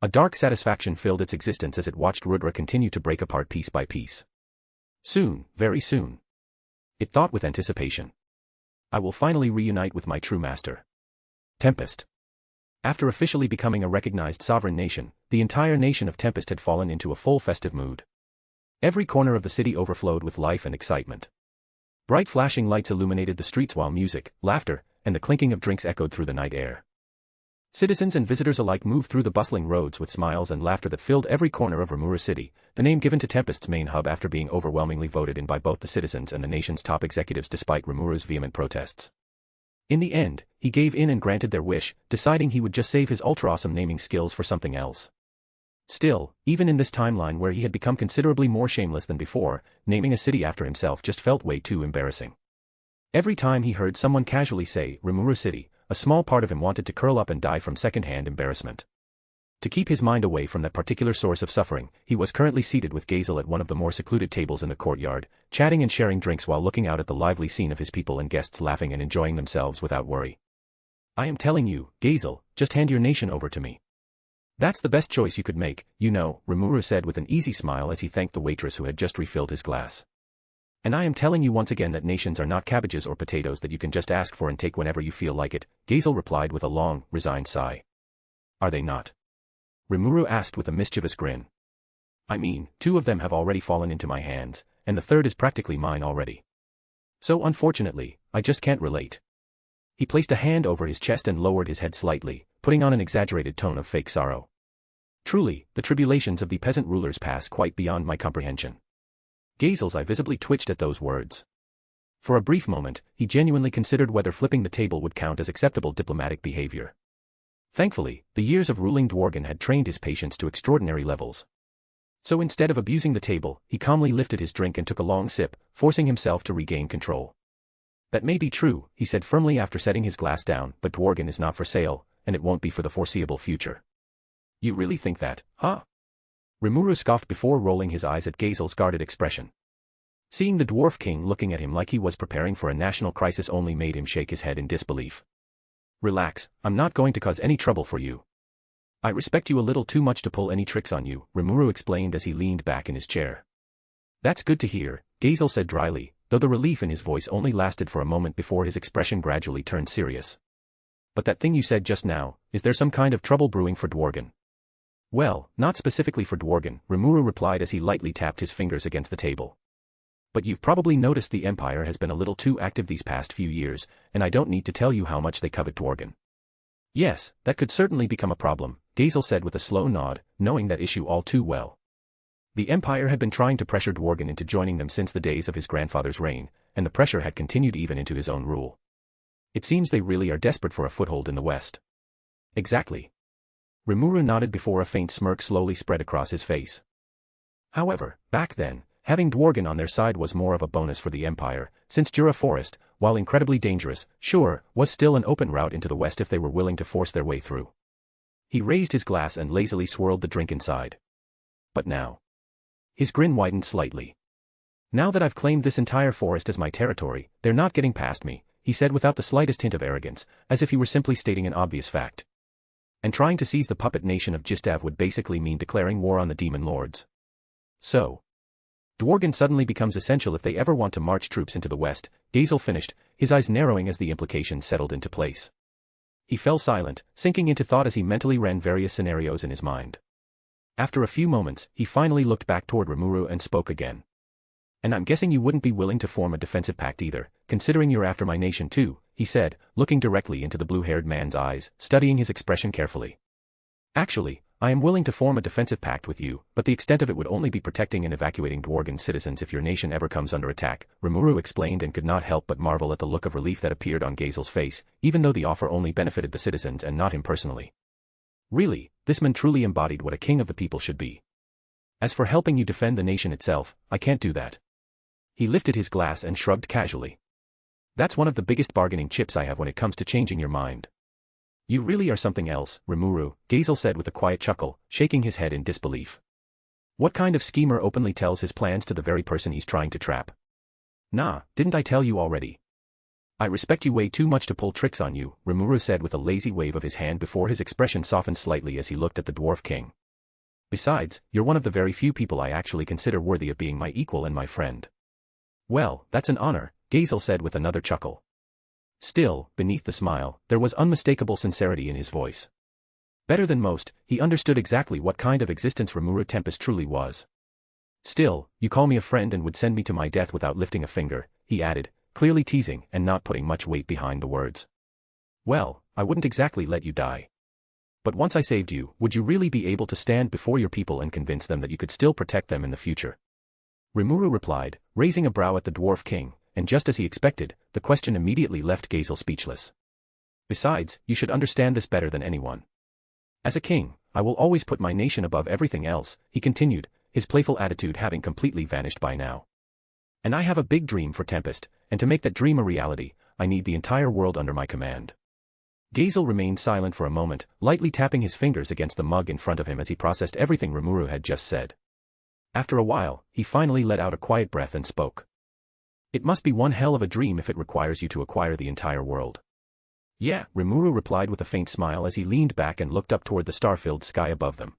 A dark satisfaction filled its existence as it watched Rudra continue to break apart piece by piece. Soon, very soon. It thought with anticipation. I will finally reunite with my true master. Tempest. After officially becoming a recognized sovereign nation, the entire nation of Tempest had fallen into a full festive mood. Every corner of the city overflowed with life and excitement. Bright flashing lights illuminated the streets while music, laughter, and the clinking of drinks echoed through the night air. Citizens and visitors alike moved through the bustling roads with smiles and laughter that filled every corner of Rimuru City, the name given to Tempest's main hub after being overwhelmingly voted in by both the citizens and the nation's top executives despite Rimuru's vehement protests. In the end, he gave in and granted their wish, deciding he would just save his ultra-awesome naming skills for something else. Still, even in this timeline where he had become considerably more shameless than before, naming a city after himself just felt way too embarrassing. Every time he heard someone casually say, Rimuru City, a small part of him wanted to curl up and die from second-hand embarrassment. To keep his mind away from that particular source of suffering, he was currently seated with Gazel at one of the more secluded tables in the courtyard, chatting and sharing drinks while looking out at the lively scene of his people and guests laughing and enjoying themselves without worry. I am telling you, Gazel, just hand your nation over to me. That's the best choice you could make, you know, Rimuru said with an easy smile as he thanked the waitress who had just refilled his glass. And I am telling you once again that nations are not cabbages or potatoes that you can just ask for and take whenever you feel like it, Gazel replied with a long, resigned sigh. Are they not? Rimuru asked with a mischievous grin. I mean, 2 of them have already fallen into my hands, and the 3rd is practically mine already. So unfortunately, I just can't relate. He placed a hand over his chest and lowered his head slightly, putting on an exaggerated tone of fake sorrow. Truly, the tribulations of the peasant rulers pass quite beyond my comprehension. Gazel's eye visibly twitched at those words. For a brief moment, he genuinely considered whether flipping the table would count as acceptable diplomatic behavior. Thankfully, the years of ruling Dworgen had trained his patience to extraordinary levels. So instead of abusing the table, he calmly lifted his drink and took a long sip, forcing himself to regain control. That may be true, he said firmly after setting his glass down, but Dworgen is not for sale, and it won't be for the foreseeable future. You really think that, huh? Rimuru scoffed before rolling his eyes at Gazel's guarded expression. Seeing the dwarf king looking at him like he was preparing for a national crisis only made him shake his head in disbelief. Relax, I'm not going to cause any trouble for you. I respect you a little too much to pull any tricks on you, Rimuru explained as he leaned back in his chair. That's good to hear, Gazel said dryly, though the relief in his voice only lasted for a moment before his expression gradually turned serious. But that thing you said just now, is there some kind of trouble brewing for Dworgen? Well, not specifically for Dworgen, Rimuru replied as he lightly tapped his fingers against the table. But you've probably noticed the Empire has been a little too active these past few years, and I don't need to tell you how much they covet Dworgen. Yes, that could certainly become a problem, Gazel said with a slow nod, knowing that issue all too well. The Empire had been trying to pressure Dworgen into joining them since the days of his grandfather's reign, and the pressure had continued even into his own rule. It seems they really are desperate for a foothold in the West. Exactly. Rimuru nodded before a faint smirk slowly spread across his face. However, back then, having Dworgen on their side was more of a bonus for the Empire, since Jura Forest, while incredibly dangerous, sure, was still an open route into the West if they were willing to force their way through. He raised his glass and lazily swirled the drink inside. But now. His grin widened slightly. Now that I've claimed this entire forest as my territory, they're not getting past me, he said without the slightest hint of arrogance, as if he were simply stating an obvious fact. And trying to seize the puppet nation of Gistav would basically mean declaring war on the demon lords. So. Dworgen suddenly becomes essential if they ever want to march troops into the West, Gazel finished, his eyes narrowing as the implications settled into place. He fell silent, sinking into thought as he mentally ran various scenarios in his mind. After a few moments, he finally looked back toward Rimuru and spoke again. And I'm guessing you wouldn't be willing to form a defensive pact either, considering you're after my nation too, he said, looking directly into the blue-haired man's eyes, studying his expression carefully. Actually, I am willing to form a defensive pact with you, but the extent of it would only be protecting and evacuating Dworgen citizens if your nation ever comes under attack, Rimuru explained and could not help but marvel at the look of relief that appeared on Gazel's face, even though the offer only benefited the citizens and not him personally. Really, this man truly embodied what a king of the people should be. As for helping you defend the nation itself, I can't do that. He lifted his glass and shrugged casually. That's one of the biggest bargaining chips I have when it comes to changing your mind. You really are something else, Rimuru, Gazel said with a quiet chuckle, shaking his head in disbelief. What kind of schemer openly tells his plans to the very person he's trying to trap? Nah, didn't I tell you already? I respect you way too much to pull tricks on you, Rimuru said with a lazy wave of his hand before his expression softened slightly as he looked at the Dwarf King. Besides, you're one of the very few people I actually consider worthy of being my equal and my friend. Well, that's an honor, Gazel said with another chuckle. Still, beneath the smile, there was unmistakable sincerity in his voice. Better than most, he understood exactly what kind of existence Rimuru Tempest truly was. Still, you call me a friend and would send me to my death without lifting a finger, he added, clearly teasing and not putting much weight behind the words. Well, I wouldn't exactly let you die. But once I saved you, would you really be able to stand before your people and convince them that you could still protect them in the future? Rimuru replied, raising a brow at the Dwarf King, and just as he expected, the question immediately left Gazel speechless. Besides, you should understand this better than anyone. As a king, I will always put my nation above everything else, he continued, his playful attitude having completely vanished by now. And I have a big dream for Tempest, and to make that dream a reality, I need the entire world under my command. Gazel remained silent for a moment, lightly tapping his fingers against the mug in front of him as he processed everything Rimuru had just said. After a while, he finally let out a quiet breath and spoke. It must be one hell of a dream if it requires you to acquire the entire world. Yeah, Rimuru replied with a faint smile as he leaned back and looked up toward the star-filled sky above them.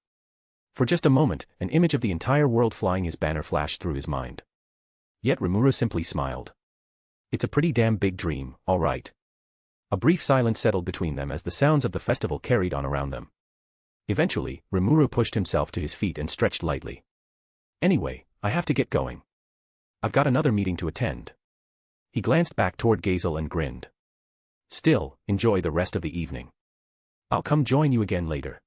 For just a moment, an image of the entire world flying his banner flashed through his mind. Yet Rimuru simply smiled. It's a pretty damn big dream, all right. A brief silence settled between them as the sounds of the festival carried on around them. Eventually, Rimuru pushed himself to his feet and stretched lightly. Anyway, I have to get going. I've got another meeting to attend. He glanced back toward Gazel and grinned. Still, enjoy the rest of the evening. I'll come join you again later.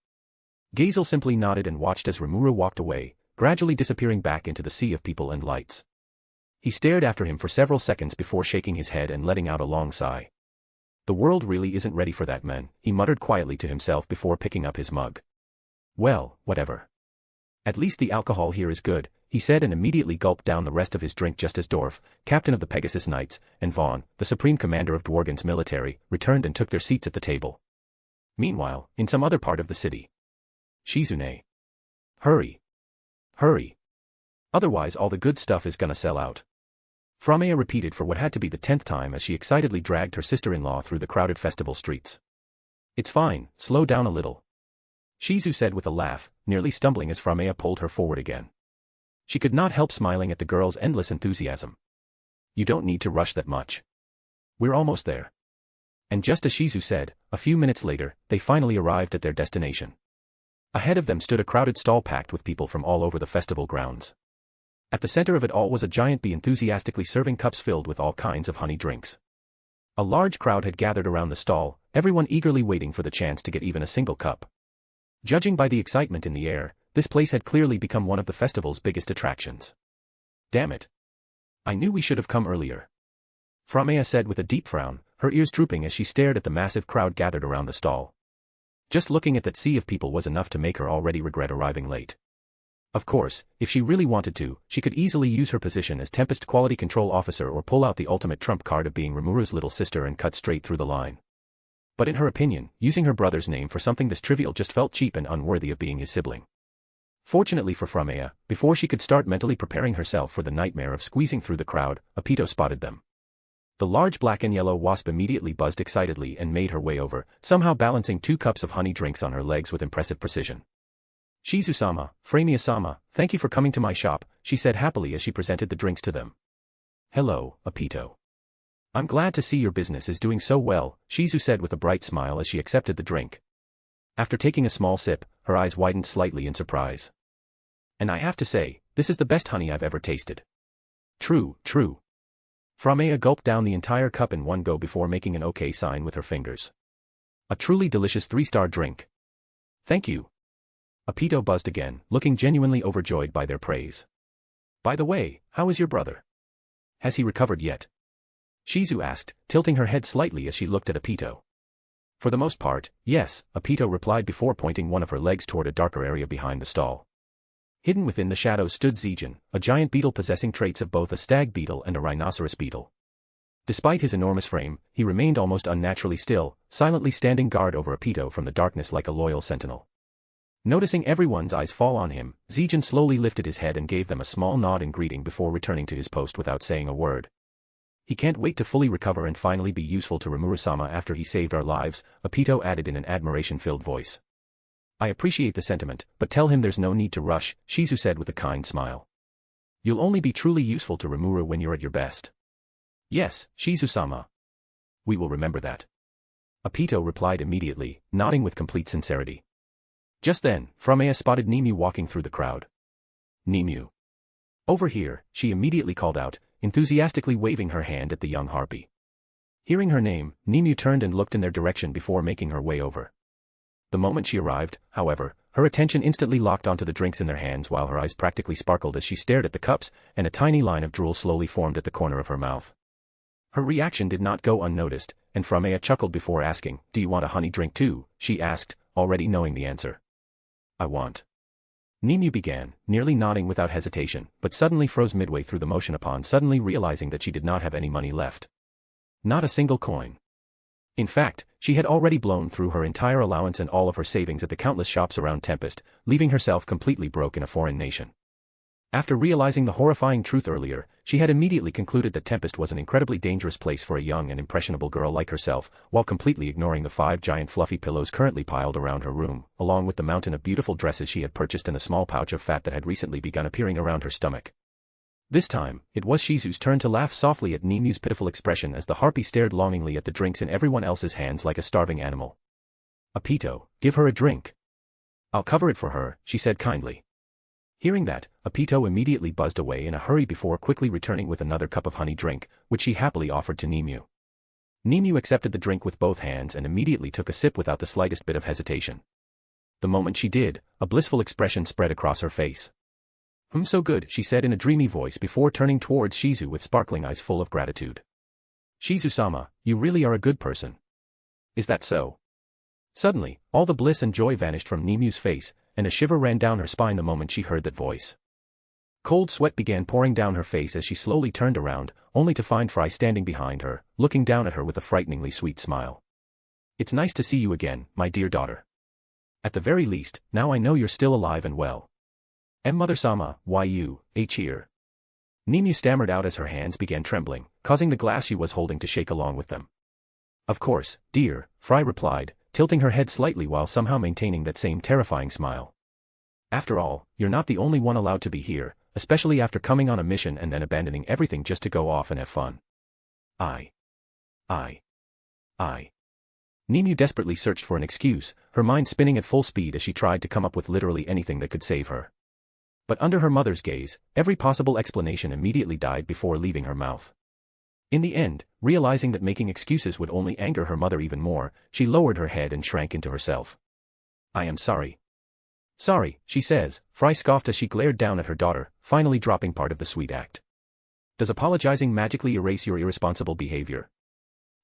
Gazel simply nodded and watched as Rimuru walked away, gradually disappearing back into the sea of people and lights. He stared after him for several seconds before shaking his head and letting out a long sigh. The world really isn't ready for that man, he muttered quietly to himself before picking up his mug. Well, whatever. At least the alcohol here is good, he said and immediately gulped down the rest of his drink just as Dorf, captain of the Pegasus Knights, and Vaughn, the supreme commander of Dworgen's military, returned and took their seats at the table. Meanwhile, in some other part of the city. Shizune. Hurry. Hurry. Otherwise all the good stuff is gonna sell out. Framea repeated for what had to be the 10th time as she excitedly dragged her sister-in-law through the crowded festival streets. It's fine, slow down a little. Shizu said with a laugh, nearly stumbling as Framea pulled her forward again. She could not help smiling at the girl's endless enthusiasm. You don't need to rush that much. We're almost there. And just as Shizu said, a few minutes later, they finally arrived at their destination. Ahead of them stood a crowded stall packed with people from all over the festival grounds. At the center of it all was a giant bee enthusiastically serving cups filled with all kinds of honey drinks. A large crowd had gathered around the stall, everyone eagerly waiting for the chance to get even a single cup. Judging by the excitement in the air, this place had clearly become one of the festival's biggest attractions. Damn it. I knew we should have come earlier. Framea said with a deep frown, her ears drooping as she stared at the massive crowd gathered around the stall. Just looking at that sea of people was enough to make her already regret arriving late. Of course, if she really wanted to, she could easily use her position as Tempest Quality Control Officer or pull out the ultimate trump card of being Rimuru's little sister and cut straight through the line. But in her opinion, using her brother's name for something this trivial just felt cheap and unworthy of being his sibling. Fortunately for Framea, before she could start mentally preparing herself for the nightmare of squeezing through the crowd, Apito spotted them. The large black and yellow wasp immediately buzzed excitedly and made her way over, somehow balancing 2 cups of honey drinks on her legs with impressive precision. Shizu-sama, Framea-sama, thank you for coming to my shop, she said happily as she presented the drinks to them. Hello, Apito. I'm glad to see your business is doing so well, Shizu said with a bright smile as she accepted the drink. After taking a small sip, her eyes widened slightly in surprise. And I have to say, this is the best honey I've ever tasted. True. Framea gulped down the entire cup in one go before making an OK sign with her fingers. A truly delicious 3-star drink. Thank you. Apito buzzed again, looking genuinely overjoyed by their praise. By the way, how is your brother? Has he recovered yet? Shizu asked, tilting her head slightly as she looked at Apito. For the most part, yes, Apito replied before pointing one of her legs toward a darker area behind the stall. Hidden within the shadows stood Zijin, a giant beetle possessing traits of both a stag beetle and a rhinoceros beetle. Despite his enormous frame, he remained almost unnaturally still, silently standing guard over Apito from the darkness like a loyal sentinel. Noticing everyone's eyes fall on him, Zijin slowly lifted his head and gave them a small nod in greeting before returning to his post without saying a word. He can't wait to fully recover and finally be useful to Rimuru-sama after he saved our lives, Apito added in an admiration-filled voice. I appreciate the sentiment, but tell him there's no need to rush, Shizu said with a kind smile. You'll only be truly useful to Rimuru when you're at your best. Yes, Shizu-sama. We will remember that. Apito replied immediately, nodding with complete sincerity. Just then, Framea spotted Nimue walking through the crowd. Nimue. Over here, she immediately called out, enthusiastically waving her hand at the young harpy. Hearing her name, Nimue turned and looked in their direction before making her way over. The moment she arrived, however, her attention instantly locked onto the drinks in their hands while her eyes practically sparkled as she stared at the cups, and a tiny line of drool slowly formed at the corner of her mouth. Her reaction did not go unnoticed, and Framea chuckled before asking, Do you want a honey drink too? She asked, already knowing the answer. I want. Nimue began, nearly nodding without hesitation, but suddenly froze midway through the motion upon suddenly realizing that she did not have any money left. Not a single coin. In fact, she had already blown through her entire allowance and all of her savings at the countless shops around Tempest, leaving herself completely broke in a foreign nation. After realizing the horrifying truth earlier, she had immediately concluded that Tempest was an incredibly dangerous place for a young and impressionable girl like herself, while completely ignoring the 5 giant fluffy pillows currently piled around her room, along with the mountain of beautiful dresses she had purchased and a small pouch of fat that had recently begun appearing around her stomach. This time, it was Shizu's turn to laugh softly at Nimue's pitiful expression as the harpy stared longingly at the drinks in everyone else's hands like a starving animal. Apito, give her a drink. I'll cover it for her, she said kindly. Hearing that, Apito immediately buzzed away in a hurry before quickly returning with another cup of honey drink, which she happily offered to Nimue. Nimue accepted the drink with both hands and immediately took a sip without the slightest bit of hesitation. The moment she did, a blissful expression spread across her face. So good, she said in a dreamy voice before turning towards Shizu with sparkling eyes full of gratitude. Shizu-sama, you really are a good person. Is that so? Suddenly, all the bliss and joy vanished from Nimue's face, and a shiver ran down her spine the moment she heard that voice. Cold sweat began pouring down her face as she slowly turned around, only to find Fry standing behind her, looking down at her with a frighteningly sweet smile. It's nice to see you again, my dear daughter. At the very least, now I know you're still alive and well. Mother-sama, why you, cheer. Nimue stammered out as her hands began trembling, causing the glass she was holding to shake along with them. Of course, dear, Fry replied, tilting her head slightly while somehow maintaining that same terrifying smile. After all, you're not the only one allowed to be here, especially after coming on a mission and then abandoning everything just to go off and have fun. I. Nemu desperately searched for an excuse, her mind spinning at full speed as she tried to come up with literally anything that could save her. But under her mother's gaze, every possible explanation immediately died before leaving her mouth. In the end, realizing that making excuses would only anger her mother even more, she lowered her head and shrank into herself. "I am sorry." "Sorry," she says, Fry scoffed as she glared down at her daughter, finally dropping part of the sweet act. "Does apologizing magically erase your irresponsible behavior?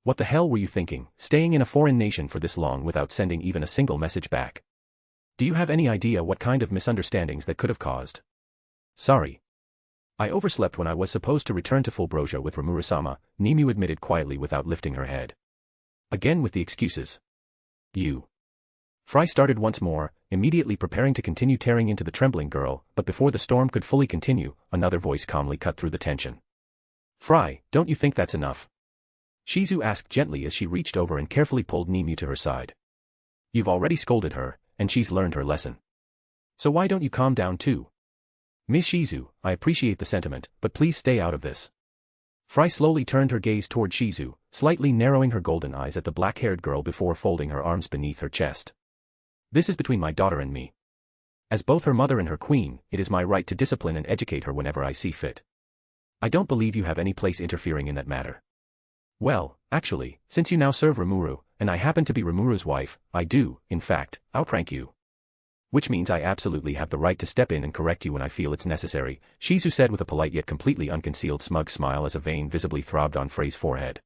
What the hell were you thinking, staying in a foreign nation for this long without sending even a single message back? Do you have any idea what kind of misunderstandings that could have caused?" "Sorry. I overslept when I was supposed to return to Fulbrosia with Rimuru-sama," Nemu admitted quietly without lifting her head. Again with the excuses. "You." Fry started once more, immediately preparing to continue tearing into the trembling girl, but before the storm could fully continue, another voice calmly cut through the tension. "Fry, don't you think that's enough?" Shizu asked gently as she reached over and carefully pulled Nemu to her side. "You've already scolded her, and she's learned her lesson. So why don't you calm down too? Miss Shizu, I appreciate the sentiment, but please stay out of this." Fry slowly turned her gaze toward Shizu, slightly narrowing her golden eyes at the black-haired girl before folding her arms beneath her chest. "This is between my daughter and me. As both her mother and her queen, it is my right to discipline and educate her whenever I see fit. I don't believe you have any place interfering in that matter." "Well, actually, since you now serve Rimuru, and I happen to be Rimuru's wife, I do, in fact, outrank you. Which means I absolutely have the right to step in and correct you when I feel it's necessary," Shizu said with a polite yet completely unconcealed smug smile as a vein visibly throbbed on Frey's forehead.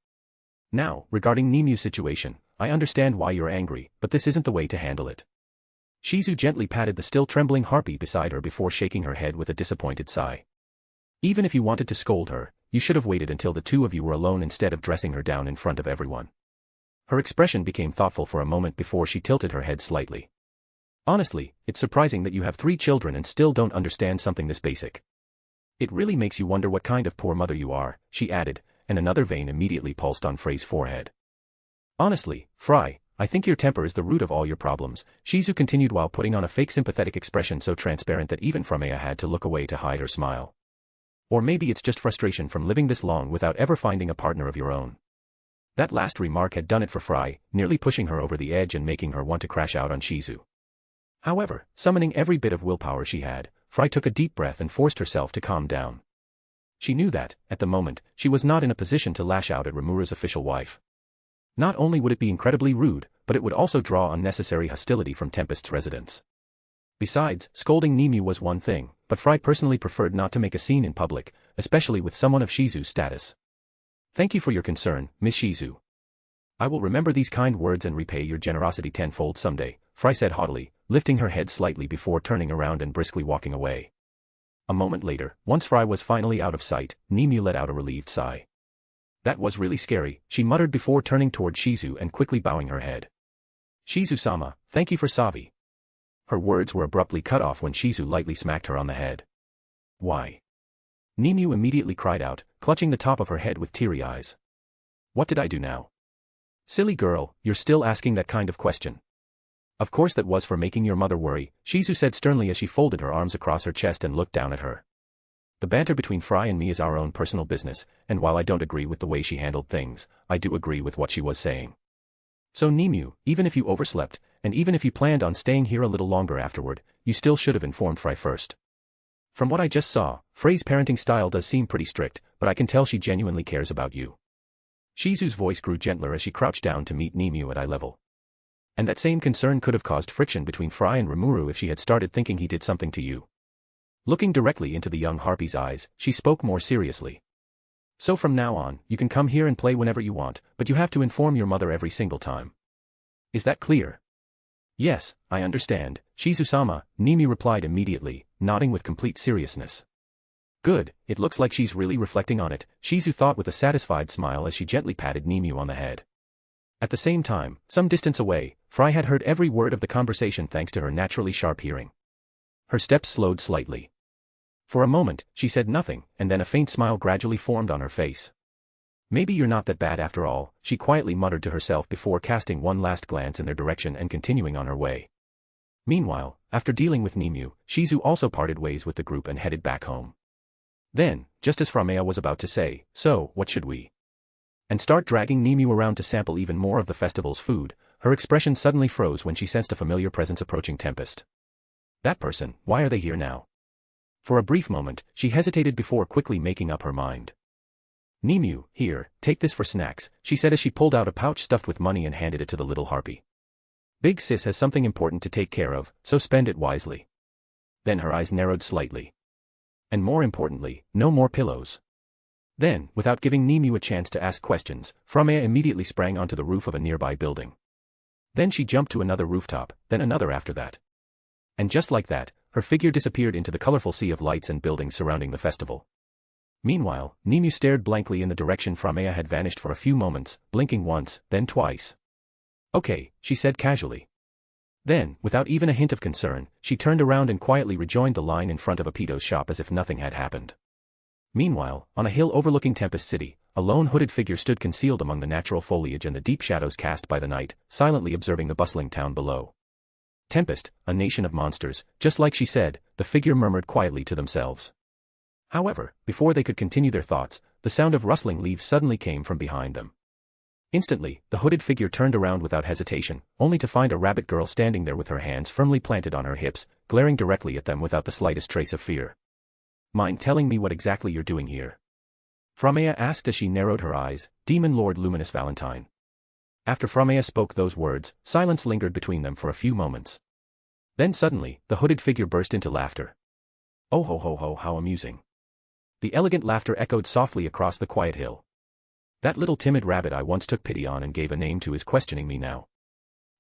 "Now, regarding Nemu's situation, I understand why you're angry, but this isn't the way to handle it." Shizu gently patted the still trembling harpy beside her before shaking her head with a disappointed sigh. "Even if you wanted to scold her, you should have waited until the two of you were alone instead of dressing her down in front of everyone." Her expression became thoughtful for a moment before she tilted her head slightly. "Honestly, it's surprising that you have 3 children and still don't understand something this basic. It really makes you wonder what kind of poor mother you are," she added, and another vein immediately pulsed on Frey's forehead. "Honestly, Fry, I think your temper is the root of all your problems," Shizu continued while putting on a fake sympathetic expression so transparent that even Framea had to look away to hide her smile. "Or maybe it's just frustration from living this long without ever finding a partner of your own." That last remark had done it for Fry, nearly pushing her over the edge and making her want to crash out on Shizu. However, summoning every bit of willpower she had, Fry took a deep breath and forced herself to calm down. She knew that, at the moment, she was not in a position to lash out at Rimuru's official wife. Not only would it be incredibly rude, but it would also draw unnecessary hostility from Tempest's residents. Besides, scolding Nemu was one thing, but Fry personally preferred not to make a scene in public, especially with someone of Shizu's status. "Thank you for your concern, Miss Shizu. I will remember these kind words and repay your generosity tenfold someday," Fry said haughtily, lifting her head slightly before turning around and briskly walking away. A moment later, once Fry was finally out of sight, Nemu let out a relieved sigh. "That was really scary," she muttered before turning toward Shizu and quickly bowing her head. "Shizu-sama, thank you for Savi." Her words were abruptly cut off when Shizu lightly smacked her on the head. "Why?" Nemu immediately cried out, clutching the top of her head with teary eyes. "What did I do now?" "Silly girl, you're still asking that kind of question." "Of course that was for making your mother worry," Shizu said sternly as she folded her arms across her chest and looked down at her. "The banter between Fry and me is our own personal business, and while I don't agree with the way she handled things, I do agree with what she was saying. So Nemu, even if you overslept, and even if you planned on staying here a little longer afterward, you still should have informed Fry first. From what I just saw, Frey's parenting style does seem pretty strict, but I can tell she genuinely cares about you." Shizu's voice grew gentler as she crouched down to meet Nemu at eye level. "And that same concern could have caused friction between Fry and Rimuru if she had started thinking he did something to you." Looking directly into the young harpy's eyes, she spoke more seriously. "So from now on, you can come here and play whenever you want, but you have to inform your mother every single time. Is that clear?" "Yes, I understand, Shizu-sama," Nemu replied immediately, nodding with complete seriousness. "Good, it looks like she's really reflecting on it," Shizu thought with a satisfied smile as she gently patted Nemu on the head. At the same time, some distance away, Fry had heard every word of the conversation thanks to her naturally sharp hearing. Her steps slowed slightly. For a moment, she said nothing, and then a faint smile gradually formed on her face. "Maybe you're not that bad after all," she quietly muttered to herself before casting one last glance in their direction and continuing on her way. Meanwhile, after dealing with Nemu, Shizu also parted ways with the group and headed back home. Then, just as Framea was about to say, "So, what should we?" and start dragging Nemu around to sample even more of the festival's food, her expression suddenly froze when she sensed a familiar presence approaching Tempest. That person, why are they here now? For a brief moment, she hesitated before quickly making up her mind. Anew, here, take this for snacks, she said as she pulled out a pouch stuffed with money and handed it to the little harpy. Big sis has something important to take care of, so spend it wisely. Then her eyes narrowed slightly. And more importantly, no more pillows. Then, without giving Anew a chance to ask questions, Framea immediately sprang onto the roof of a nearby building. Then she jumped to another rooftop, then another after that. And just like that, her figure disappeared into the colorful sea of lights and buildings surrounding the festival. Meanwhile, Anew stared blankly in the direction Framea had vanished for a few moments, blinking once, then twice. Okay, she said casually. Then, without even a hint of concern, she turned around and quietly rejoined the line in front of Apito's shop as if nothing had happened. Meanwhile, on a hill overlooking Tempest City, a lone hooded figure stood concealed among the natural foliage and the deep shadows cast by the night, silently observing the bustling town below. Tempest, a nation of monsters, just like she said, the figure murmured quietly to themselves. However, before they could continue their thoughts, the sound of rustling leaves suddenly came from behind them. Instantly, the hooded figure turned around without hesitation, only to find a rabbit girl standing there with her hands firmly planted on her hips, glaring directly at them without the slightest trace of fear. Mind telling me what exactly you're doing here? Framea asked as she narrowed her eyes, Demon Lord Luminous Valentine. After Framea spoke those words, silence lingered between them for a few moments. Then suddenly, the hooded figure burst into laughter. Oh ho ho ho, how amusing. The elegant laughter echoed softly across the quiet hill. That little timid rabbit I once took pity on and gave a name to is questioning me now.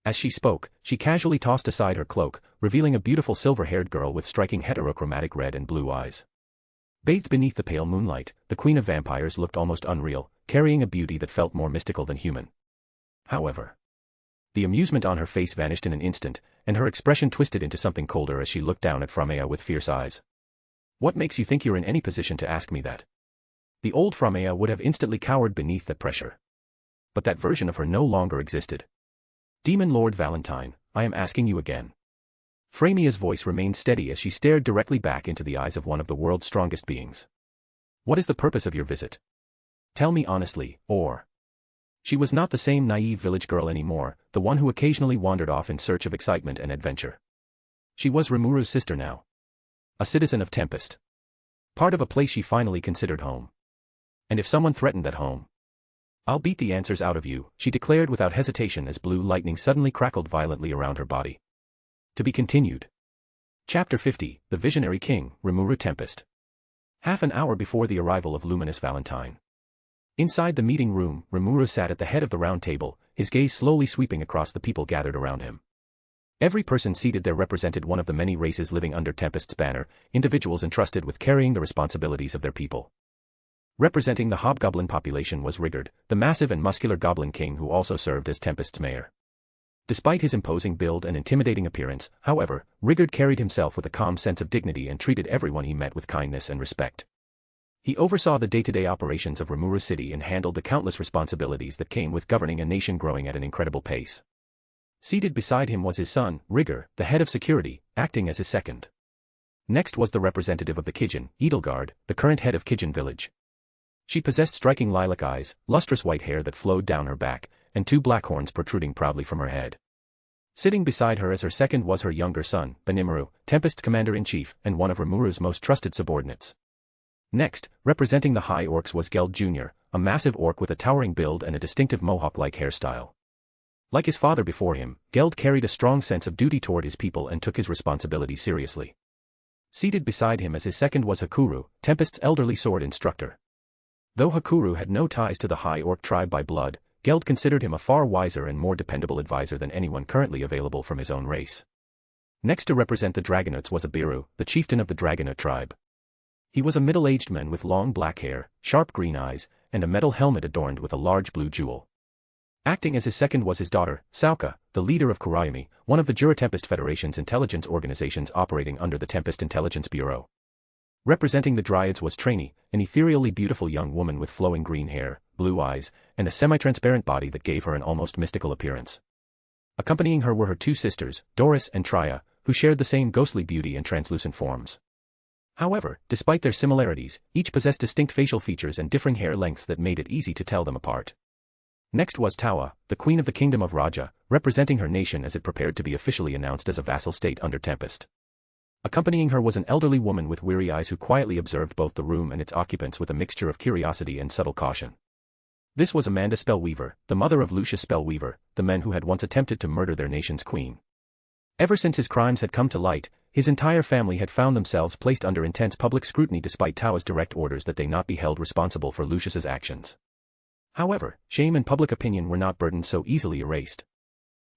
As she spoke, she casually tossed aside her cloak, revealing a beautiful silver-haired girl with striking heterochromatic red and blue eyes. Bathed beneath the pale moonlight, the queen of vampires looked almost unreal, carrying a beauty that felt more mystical than human. However, the amusement on her face vanished in an instant, and her expression twisted into something colder as she looked down at Framea with fierce eyes. What makes you think you're in any position to ask me that? The old Framea would have instantly cowered beneath that pressure. But that version of her no longer existed. Demon Lord Valentine, I am asking you again. Framea's voice remained steady as she stared directly back into the eyes of one of the world's strongest beings. What is the purpose of your visit? Tell me honestly, or... She was not the same naive village girl anymore, the one who occasionally wandered off in search of excitement and adventure. She was Rimuru's sister now. A citizen of Tempest. Part of a place she finally considered home. And if someone threatened that home, I'll beat the answers out of you, she declared without hesitation as blue lightning suddenly crackled violently around her body. To be continued. Chapter 50, The Visionary King, Rimuru Tempest. Half an hour before the arrival of Luminous Valentine. Inside the meeting room, Rimuru sat at the head of the round table, his gaze slowly sweeping across the people gathered around him. Every person seated there represented one of the many races living under Tempest's banner, individuals entrusted with carrying the responsibilities of their people. Representing the hobgoblin population was Rigurd, the massive and muscular goblin king who also served as Tempest's mayor. Despite his imposing build and intimidating appearance, however, Rigurd carried himself with a calm sense of dignity and treated everyone he met with kindness and respect. He oversaw the day-to-day operations of Rimuru City and handled the countless responsibilities that came with governing a nation growing at an incredible pace. Seated beside him was his son, Rigger, the head of security, acting as his second. Next was the representative of the Kijin, Edelgard, the current head of Kijin village. She possessed striking lilac eyes, lustrous white hair that flowed down her back, and two black horns protruding proudly from her head. Sitting beside her as her second was her younger son, Rimuru, Tempest's commander-in-chief and one of Rimuru's most trusted subordinates. Next, representing the High Orcs was Geld Jr., a massive orc with a towering build and a distinctive mohawk-like hairstyle. Like his father before him, Geld carried a strong sense of duty toward his people and took his responsibilities seriously. Seated beside him as his second was Hakuru, Tempest's elderly sword instructor. Though Hakuru had no ties to the High Orc tribe by blood, Geld considered him a far wiser and more dependable advisor than anyone currently available from his own race. Next to represent the Dragonauts was Abiru, the chieftain of the Dragonaut tribe. He was a middle-aged man with long black hair, sharp green eyes, and a metal helmet adorned with a large blue jewel. Acting as his second was his daughter, Sauka, the leader of Kurayami, one of the Jura Tempest Federation's intelligence organizations operating under the Tempest Intelligence Bureau. Representing the Dryads was Trainee, an ethereally beautiful young woman with flowing green hair, blue eyes, and a semi-transparent body that gave her an almost mystical appearance. Accompanying her were her two sisters, Doris and Trya, who shared the same ghostly beauty and translucent forms. However, despite their similarities, each possessed distinct facial features and differing hair lengths that made it easy to tell them apart. Next was Tawa, the queen of the kingdom of Raja, representing her nation as it prepared to be officially announced as a vassal state under Tempest. Accompanying her was an elderly woman with weary eyes who quietly observed both the room and its occupants with a mixture of curiosity and subtle caution. This was Amanda Spellweaver, the mother of Lucius Spellweaver, the men who had once attempted to murder their nation's queen. Ever since his crimes had come to light, his entire family had found themselves placed under intense public scrutiny despite Tawa's direct orders that they not be held responsible for Lucius's actions. However, shame and public opinion were not burdens so easily erased.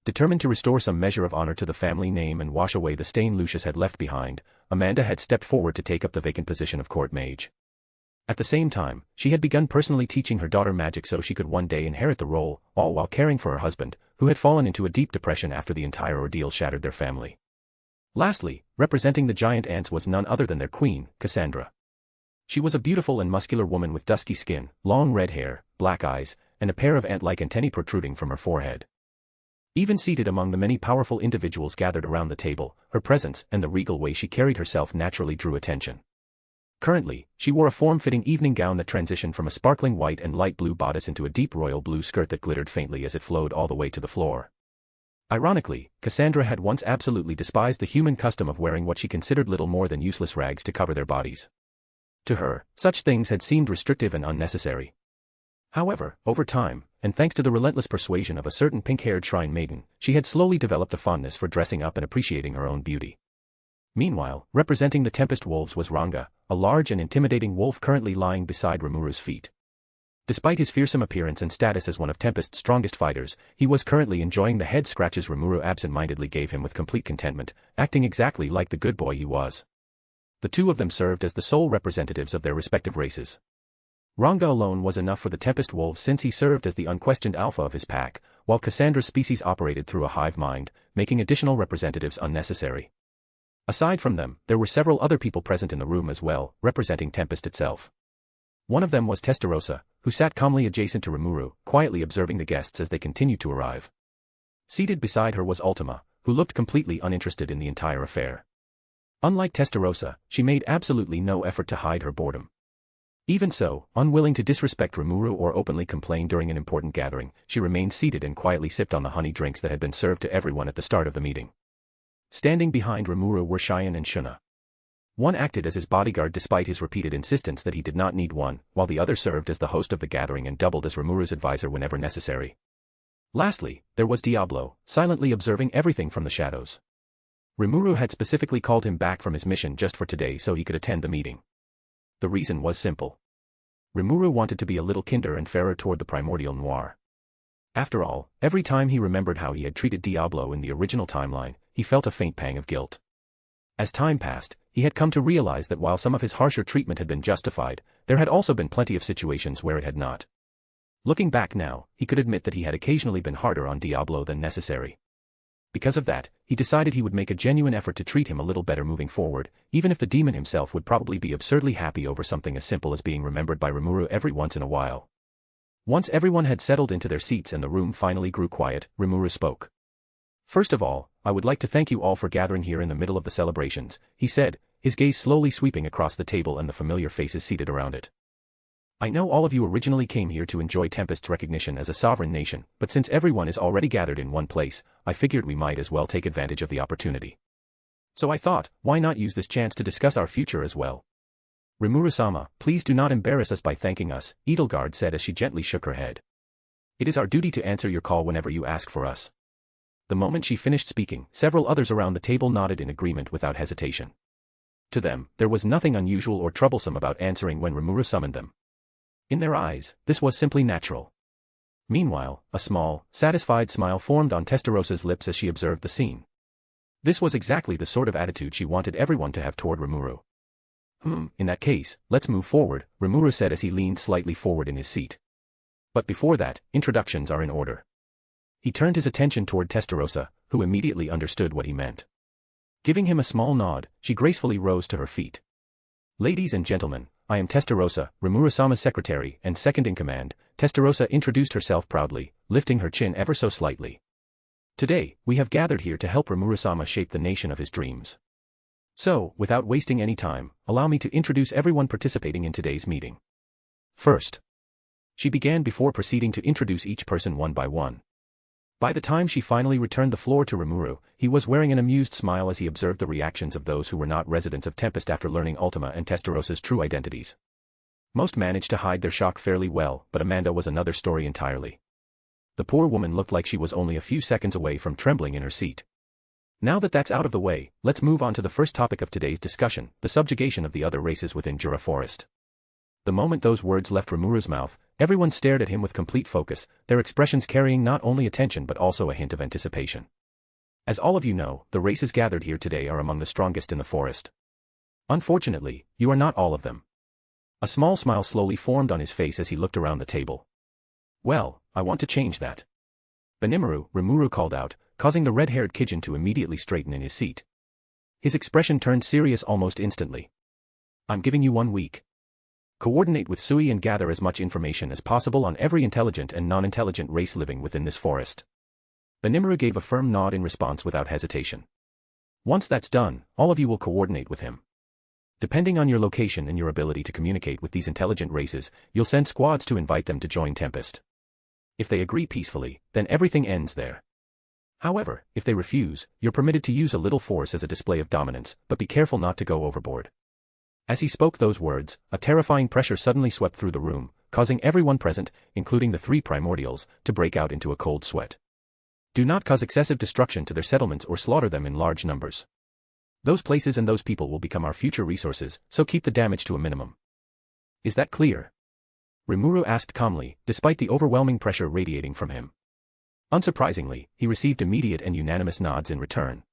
Determined to restore some measure of honor to the family name and wash away the stain Lucius had left behind, Amanda had stepped forward to take up the vacant position of court mage. At the same time, she had begun personally teaching her daughter magic so she could one day inherit the role, all while caring for her husband, who had fallen into a deep depression after the entire ordeal shattered their family. Lastly, representing the giant ants was none other than their queen, Cassandra. She was a beautiful and muscular woman with dusky skin, long red hair, black eyes, and a pair of ant-like antennae protruding from her forehead. Even seated among the many powerful individuals gathered around the table, her presence and the regal way she carried herself naturally drew attention. Currently, she wore a form-fitting evening gown that transitioned from a sparkling white and light blue bodice into a deep royal blue skirt that glittered faintly as it flowed all the way to the floor. Ironically, Cassandra had once absolutely despised the human custom of wearing what she considered little more than useless rags to cover their bodies. To her, such things had seemed restrictive and unnecessary. However, over time, and thanks to the relentless persuasion of a certain pink-haired shrine maiden, she had slowly developed a fondness for dressing up and appreciating her own beauty. Meanwhile, representing the Tempest Wolves was Ranga, a large and intimidating wolf currently lying beside Rimuru's feet. Despite his fearsome appearance and status as one of Tempest's strongest fighters, he was currently enjoying the head scratches Rimuru absent-mindedly gave him with complete contentment, acting exactly like the good boy he was. The two of them served as the sole representatives of their respective races. Ranga alone was enough for the Tempest Wolves since he served as the unquestioned alpha of his pack, while Cassandra's species operated through a hive mind, making additional representatives unnecessary. Aside from them, there were several other people present in the room as well, representing Tempest itself. One of them was Testarossa, who sat calmly adjacent to Rimuru, quietly observing the guests as they continued to arrive. Seated beside her was Ultima, who looked completely uninterested in the entire affair. Unlike Testarossa, she made absolutely no effort to hide her boredom. Even so, unwilling to disrespect Rimuru or openly complain during an important gathering, she remained seated and quietly sipped on the honey drinks that had been served to everyone at the start of the meeting. Standing behind Rimuru were Cheyenne and Shuna. One acted as his bodyguard despite his repeated insistence that he did not need one, while the other served as the host of the gathering and doubled as Rimuru's advisor whenever necessary. Lastly, there was Diablo, silently observing everything from the shadows. Rimuru had specifically called him back from his mission just for today so he could attend the meeting. The reason was simple. Rimuru wanted to be a little kinder and fairer toward the primordial noir. After all, every time he remembered how he had treated Diablo in the original timeline, he felt a faint pang of guilt. As time passed, he had come to realize that while some of his harsher treatment had been justified, there had also been plenty of situations where it had not. Looking back now, he could admit that he had occasionally been harder on Diablo than necessary. Because of that, he decided he would make a genuine effort to treat him a little better moving forward, even if the demon himself would probably be absurdly happy over something as simple as being remembered by Rimuru every once in a while. Once everyone had settled into their seats and the room finally grew quiet, Rimuru spoke. "First of all, I would like to thank you all for gathering here in the middle of the celebrations," he said, his gaze slowly sweeping across the table and the familiar faces seated around it. "I know all of you originally came here to enjoy Tempest's recognition as a sovereign nation, but since everyone is already gathered in one place, I figured we might as well take advantage of the opportunity. So I thought, why not use this chance to discuss our future as well? Rimuru-sama, please do not embarrass us by thanking us," Edelgard said as she gently shook her head. "It is our duty to answer your call whenever you ask for us." The moment she finished speaking, several others around the table nodded in agreement without hesitation. To them, there was nothing unusual or troublesome about answering when Rimuru summoned them. In their eyes, this was simply natural. Meanwhile, a small, satisfied smile formed on Testarossa's lips as she observed the scene. This was exactly the sort of attitude she wanted everyone to have toward Rimuru. In that case, let's move forward," Rimuru said as he leaned slightly forward in his seat. "But before that, introductions are in order." He turned his attention toward Testarossa, who immediately understood what he meant. Giving him a small nod, she gracefully rose to her feet. "Ladies and gentlemen, I am Testarossa, Rimuru-sama's secretary and second-in-command." Testarossa introduced herself proudly, lifting her chin ever so slightly. "Today, we have gathered here to help Rimuru-sama shape the nation of his dreams. So, without wasting any time, allow me to introduce everyone participating in today's meeting. First, She began before proceeding to introduce each person one by one. By the time she finally returned the floor to Rimuru, he was wearing an amused smile as he observed the reactions of those who were not residents of Tempest after learning Ultima and Testarosa's true identities. Most managed to hide their shock fairly well, but Amanda was another story entirely. The poor woman looked like she was only a few seconds away from trembling in her seat. Now that that's out of the way, let's move on to the first topic of today's discussion, the subjugation of the other races within Jura Forest. The moment those words left Rimuru's mouth, everyone stared at him with complete focus, their expressions carrying not only attention but also a hint of anticipation. As all of you know, the races gathered here today are among the strongest in the forest. Unfortunately, you are not all of them. A small smile slowly formed on his face as he looked around the table. Well, I want to change that. Benimaru, Rimuru called out, causing the red-haired Kijin to immediately straighten in his seat. His expression turned serious almost instantly. I'm giving you 1 week. Coordinate with Sui and gather as much information as possible on every intelligent and non-intelligent race living within this forest. Benimaru gave a firm nod in response without hesitation. Once that's done, all of you will coordinate with him. Depending on your location and your ability to communicate with these intelligent races, you'll send squads to invite them to join Tempest. If they agree peacefully, then everything ends there. However, if they refuse, you're permitted to use a little force as a display of dominance, but be careful not to go overboard. As he spoke those words, a terrifying pressure suddenly swept through the room, causing everyone present, including the 3 primordials, to break out into a cold sweat. Do not cause excessive destruction to their settlements or slaughter them in large numbers. Those places and those people will become our future resources, so keep the damage to a minimum. Is that clear? Rimuru asked calmly, despite the overwhelming pressure radiating from him. Unsurprisingly, he received immediate and unanimous nods in return.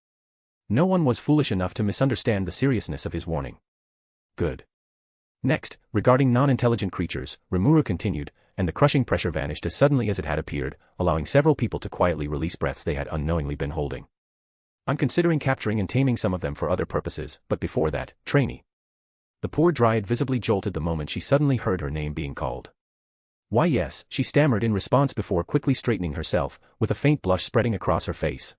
No one was foolish enough to misunderstand the seriousness of his warning. Good. Next, regarding non-intelligent creatures, Rimuru continued, and the crushing pressure vanished as suddenly as it had appeared, allowing several people to quietly release breaths they had unknowingly been holding. I'm considering capturing and taming some of them for other purposes, but before that, trainee. The poor dryad visibly jolted the moment she suddenly heard her name being called. Why yes, she stammered in response before quickly straightening herself, with a faint blush spreading across her face.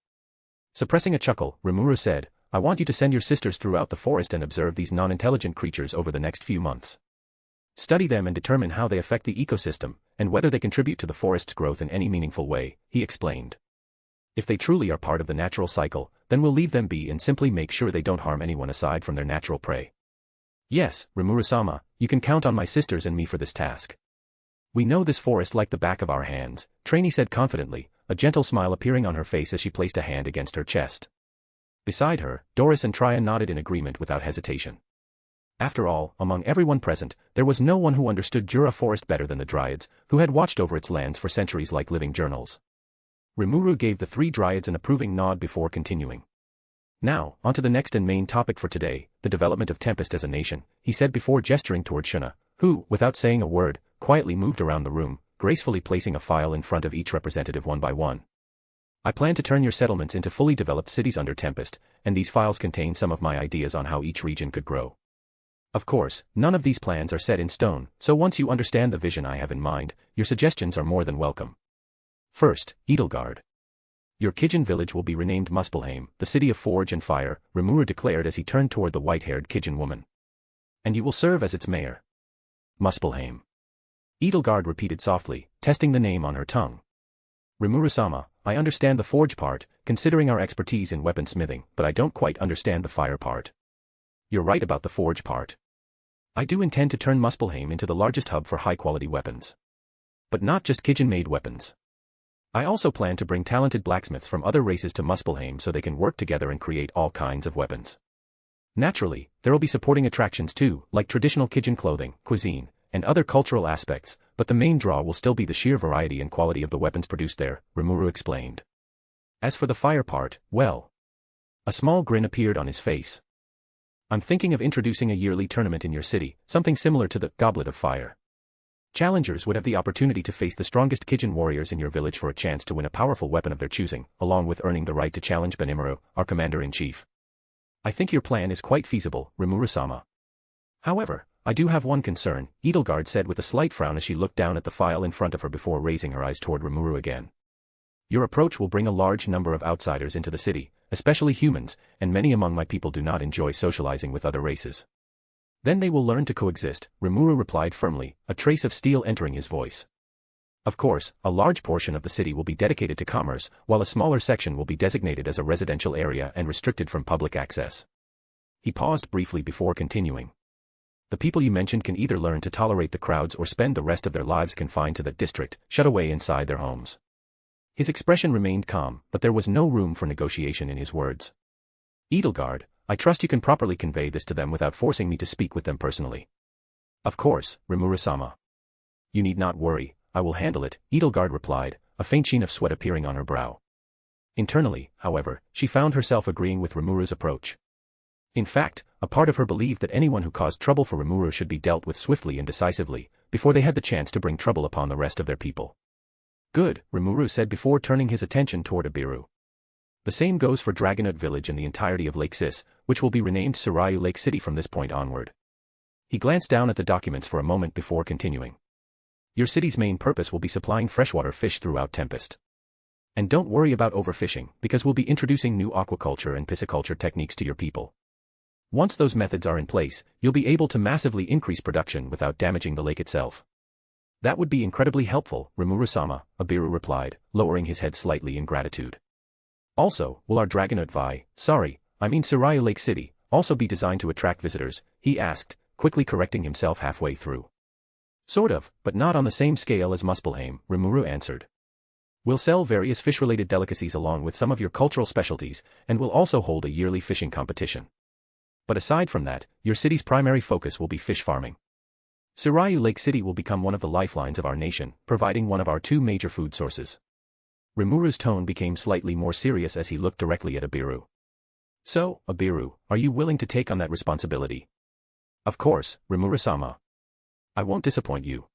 Suppressing a chuckle, Rimuru said, I want you to send your sisters throughout the forest and observe these non-intelligent creatures over the next few months. Study them and determine how they affect the ecosystem, and whether they contribute to the forest's growth in any meaningful way, he explained. If they truly are part of the natural cycle, then we'll leave them be and simply make sure they don't harm anyone aside from their natural prey. Yes, Rimuru-sama, you can count on my sisters and me for this task. We know this forest like the back of our hands, trainee said confidently, a gentle smile appearing on her face as she placed a hand against her chest. Beside her, Doris and Trian nodded in agreement without hesitation. After all, among everyone present, there was no one who understood Jura Forest better than the Dryads, who had watched over its lands for centuries like living journals. Rimuru gave the 3 Dryads an approving nod before continuing. Now, on to the next and main topic for today, the development of Tempest as a nation, he said before gesturing toward Shuna, who, without saying a word, quietly moved around the room, gracefully placing a file in front of each representative one by one. I plan to turn your settlements into fully developed cities under Tempest, and these files contain some of my ideas on how each region could grow. Of course, none of these plans are set in stone, so once you understand the vision I have in mind, your suggestions are more than welcome. First, Edelgard. Your Kijin village will be renamed Muspelheim, the city of forge and fire, Rimuru declared as he turned toward the white-haired Kijin woman. And you will serve as its mayor. Muspelheim. Edelgard repeated softly, testing the name on her tongue. Rimuru-sama, I understand the forge part, considering our expertise in weaponsmithing, but I don't quite understand the fire part. You're right about the forge part. I do intend to turn Muspelheim into the largest hub for high-quality weapons. But not just Kijin-made weapons. I also plan to bring talented blacksmiths from other races to Muspelheim so they can work together and create all kinds of weapons. Naturally, there will be supporting attractions too, like traditional Kijin clothing, cuisine, and other cultural aspects, but the main draw will still be the sheer variety and quality of the weapons produced there, Rimuru explained. As for the fire part, well. A small grin appeared on his face. I'm thinking of introducing a yearly tournament in your city, something similar to the Goblet of Fire. Challengers would have the opportunity to face the strongest Kijin warriors in your village for a chance to win a powerful weapon of their choosing, along with earning the right to challenge Benimaru, our commander-in-chief. I think your plan is quite feasible, Rimuru-sama. However, I do have one concern, Edelgard said with a slight frown as she looked down at the file in front of her before raising her eyes toward Rimuru again. Your approach will bring a large number of outsiders into the city, especially humans, and many among my people do not enjoy socializing with other races. Then they will learn to coexist, Rimuru replied firmly, a trace of steel entering his voice. Of course, a large portion of the city will be dedicated to commerce, while a smaller section will be designated as a residential area and restricted from public access. He paused briefly before continuing. The people you mentioned can either learn to tolerate the crowds or spend the rest of their lives confined to the district, shut away inside their homes. His expression remained calm, but there was no room for negotiation in his words. Edelgard, I trust you can properly convey this to them without forcing me to speak with them personally. Of course, Rimuru-sama. You need not worry, I will handle it, Edelgard replied, a faint sheen of sweat appearing on her brow. Internally, however, she found herself agreeing with Rimuru's approach. In fact, a part of her believed that anyone who caused trouble for Rimuru should be dealt with swiftly and decisively, before they had the chance to bring trouble upon the rest of their people. Good, Rimuru said before turning his attention toward Abiru. The same goes for Dragonut Village and the entirety of Lake Sis, which will be renamed Surayu Lake City from this point onward. He glanced down at the documents for a moment before continuing. Your city's main purpose will be supplying freshwater fish throughout Tempest. And don't worry about overfishing, because we'll be introducing new aquaculture and pisciculture techniques to your people. Once those methods are in place, you'll be able to massively increase production without damaging the lake itself. That would be incredibly helpful, Rimuru-sama, Abiru replied, lowering his head slightly in gratitude. Also, will our Dragonut Surayu Lake City, also be designed to attract visitors, he asked, quickly correcting himself halfway through. Sort of, but not on the same scale as Muspelheim, Rimuru answered. We'll sell various fish-related delicacies along with some of your cultural specialties, and we'll also hold a yearly fishing competition. But aside from that, your city's primary focus will be fish farming. Surayu Lake City will become one of the lifelines of our nation, providing one of our two major food sources. Rimuru's tone became slightly more serious as he looked directly at Abiru. So, Abiru, are you willing to take on that responsibility? Of course, Rimuru-sama. I won't disappoint you.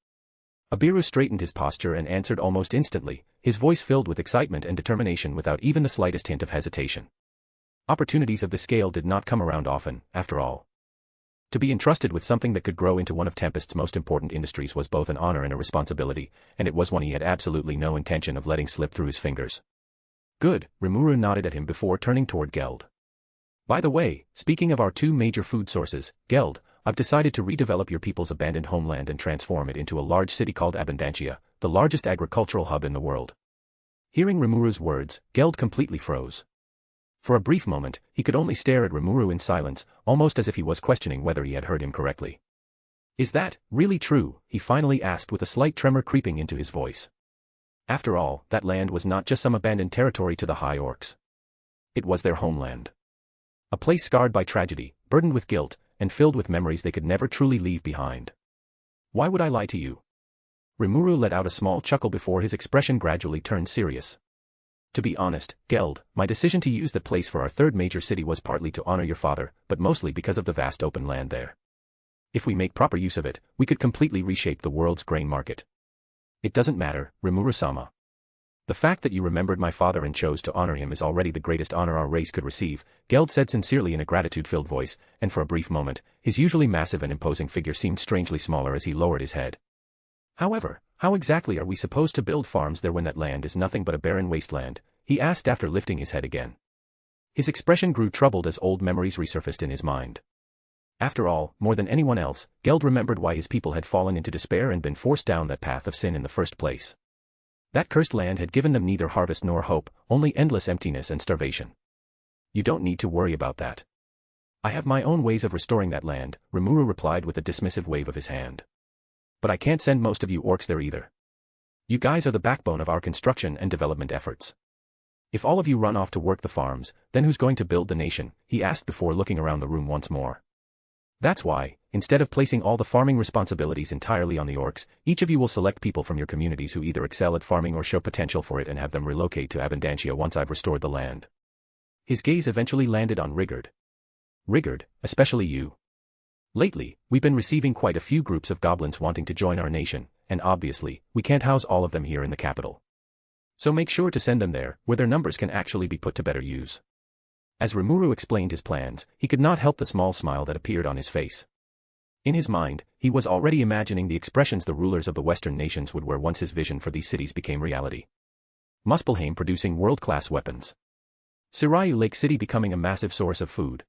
Abiru straightened his posture and answered almost instantly, his voice filled with excitement and determination without even the slightest hint of hesitation. Opportunities of this scale did not come around often, after all. To be entrusted with something that could grow into one of Tempest's most important industries was both an honor and a responsibility, and it was one he had absolutely no intention of letting slip through his fingers. Good, Rimuru nodded at him before turning toward Geld. By the way, speaking of our two major food sources, Geld, I've decided to redevelop your people's abandoned homeland and transform it into a large city called Abundantia, the largest agricultural hub in the world. Hearing Rimuru's words, Geld completely froze. For a brief moment, he could only stare at Rimuru in silence, almost as if he was questioning whether he had heard him correctly. Is that really true? He finally asked with a slight tremor creeping into his voice. After all, that land was not just some abandoned territory to the High Orcs. It was their homeland. A place scarred by tragedy, burdened with guilt, and filled with memories they could never truly leave behind. Why would I lie to you? Rimuru let out a small chuckle before his expression gradually turned serious. To be honest, Geld, my decision to use that place for our third major city was partly to honor your father, but mostly because of the vast open land there. If we make proper use of it, we could completely reshape the world's grain market. It doesn't matter, Rimuru-sama. The fact that you remembered my father and chose to honor him is already the greatest honor our race could receive, Geld said sincerely in a gratitude-filled voice, and for a brief moment, his usually massive and imposing figure seemed strangely smaller as he lowered his head. However, how exactly are we supposed to build farms there when that land is nothing but a barren wasteland? He asked after lifting his head again. His expression grew troubled as old memories resurfaced in his mind. After all, more than anyone else, Geld remembered why his people had fallen into despair and been forced down that path of sin in the first place. That cursed land had given them neither harvest nor hope, only endless emptiness and starvation. You don't need to worry about that. I have my own ways of restoring that land, Rimuru replied with a dismissive wave of his hand. But I can't send most of you orcs there either. You guys are the backbone of our construction and development efforts. If all of you run off to work the farms, then who's going to build the nation? He asked before looking around the room once more. That's why, instead of placing all the farming responsibilities entirely on the orcs, each of you will select people from your communities who either excel at farming or show potential for it and have them relocate to Abundantia once I've restored the land. His gaze eventually landed on Rigurd. Rigurd, especially you. Lately, we've been receiving quite a few groups of goblins wanting to join our nation, and obviously, we can't house all of them here in the capital. So make sure to send them there, where their numbers can actually be put to better use. As Rimuru explained his plans, he could not help the small smile that appeared on his face. In his mind, he was already imagining the expressions the rulers of the Western nations would wear once his vision for these cities became reality. Muspelheim producing world-class weapons. Surayu Lake City becoming a massive source of food.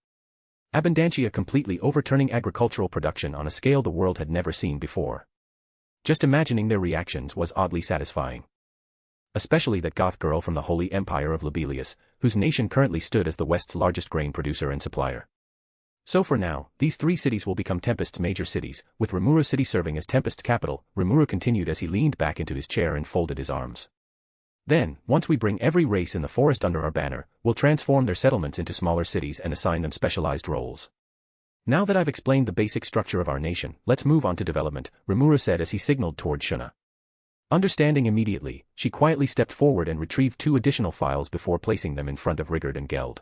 Abundantia completely overturning agricultural production on a scale the world had never seen before. Just imagining their reactions was oddly satisfying. Especially that goth girl from the Holy Empire of Lobelia, whose nation currently stood as the West's largest grain producer and supplier. So for now, these 3 cities will become Tempest's major cities, with Rimuru City serving as Tempest's capital, Rimuru continued as he leaned back into his chair and folded his arms. Then, once we bring every race in the forest under our banner, we'll transform their settlements into smaller cities and assign them specialized roles. Now that I've explained the basic structure of our nation, let's move on to development, Rimuru said as he signaled toward Shuna. Understanding immediately, she quietly stepped forward and retrieved 2 additional files before placing them in front of Rigurd and Geld.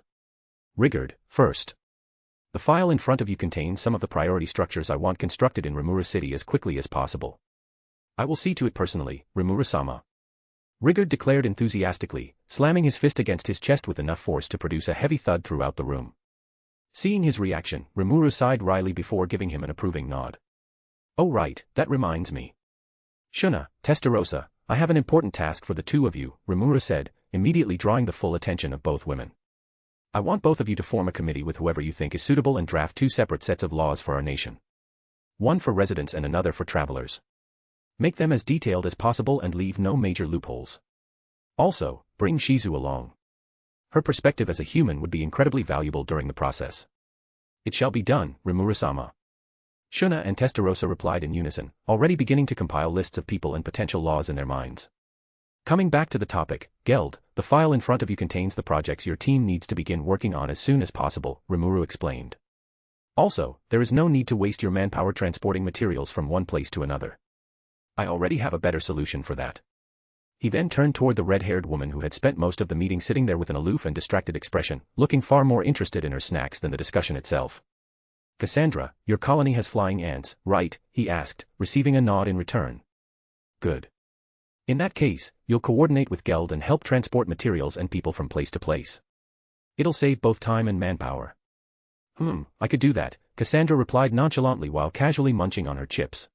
Rigurd, first. The file in front of you contains some of the priority structures I want constructed in Rimuru City as quickly as possible. I will see to it personally, Rimuru-sama. Rigurd declared enthusiastically, slamming his fist against his chest with enough force to produce a heavy thud throughout the room. Seeing his reaction, Rimuru sighed wryly before giving him an approving nod. Oh right, that reminds me. Shuna, Testarossa, I have an important task for the 2 of you, Rimuru said, immediately drawing the full attention of both women. I want both of you to form a committee with whoever you think is suitable and draft 2 separate sets of laws for our nation. One for residents and another for travelers. Make them as detailed as possible and leave no major loopholes. Also, bring Shizu along. Her perspective as a human would be incredibly valuable during the process. It shall be done, Rimuru-sama. Shuna and Testarossa replied in unison, already beginning to compile lists of people and potential laws in their minds. Coming back to the topic, Geld, the file in front of you contains the projects your team needs to begin working on as soon as possible, Rimuru explained. Also, there is no need to waste your manpower transporting materials from one place to another. I already have a better solution for that. He then turned toward the red-haired woman who had spent most of the meeting sitting there with an aloof and distracted expression, looking far more interested in her snacks than the discussion itself. Cassandra, your colony has flying ants, right? He asked, receiving a nod in return. Good. In that case, you'll coordinate with Geld and help transport materials and people from place to place. It'll save both time and manpower. I could do that, Cassandra replied nonchalantly while casually munching on her chips.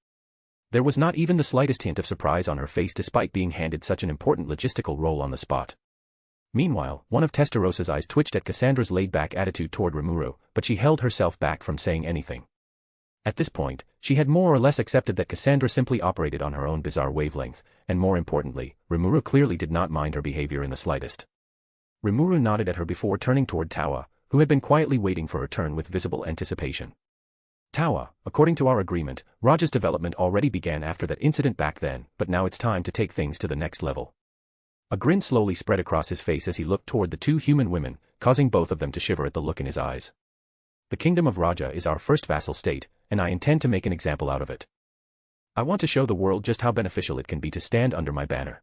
There was not even the slightest hint of surprise on her face despite being handed such an important logistical role on the spot. Meanwhile, one of Testarossa's eyes twitched at Cassandra's laid-back attitude toward Rimuru, but she held herself back from saying anything. At this point, she had more or less accepted that Cassandra simply operated on her own bizarre wavelength, and more importantly, Rimuru clearly did not mind her behavior in the slightest. Rimuru nodded at her before turning toward Tawa, who had been quietly waiting for her turn with visible anticipation. Tawa, according to our agreement, Raja's development already began after that incident back then, but now it's time to take things to the next level. A grin slowly spread across his face as he looked toward the 2 human women, causing both of them to shiver at the look in his eyes. The Kingdom of Raja is our first vassal state, and I intend to make an example out of it. I want to show the world just how beneficial it can be to stand under my banner.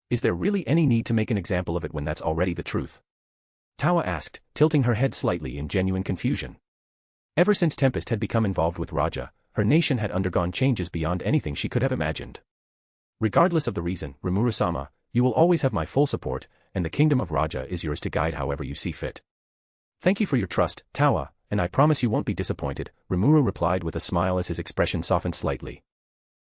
Is there really any need to make an example of it when that's already the truth? Tawa asked, tilting her head slightly in genuine confusion. Ever since Tempest had become involved with Raja, her nation had undergone changes beyond anything she could have imagined. Regardless of the reason, Rimuru-sama, you will always have my full support, and the Kingdom of Raja is yours to guide however you see fit. Thank you for your trust, Tawa, and I promise you won't be disappointed, Rimuru replied with a smile as his expression softened slightly.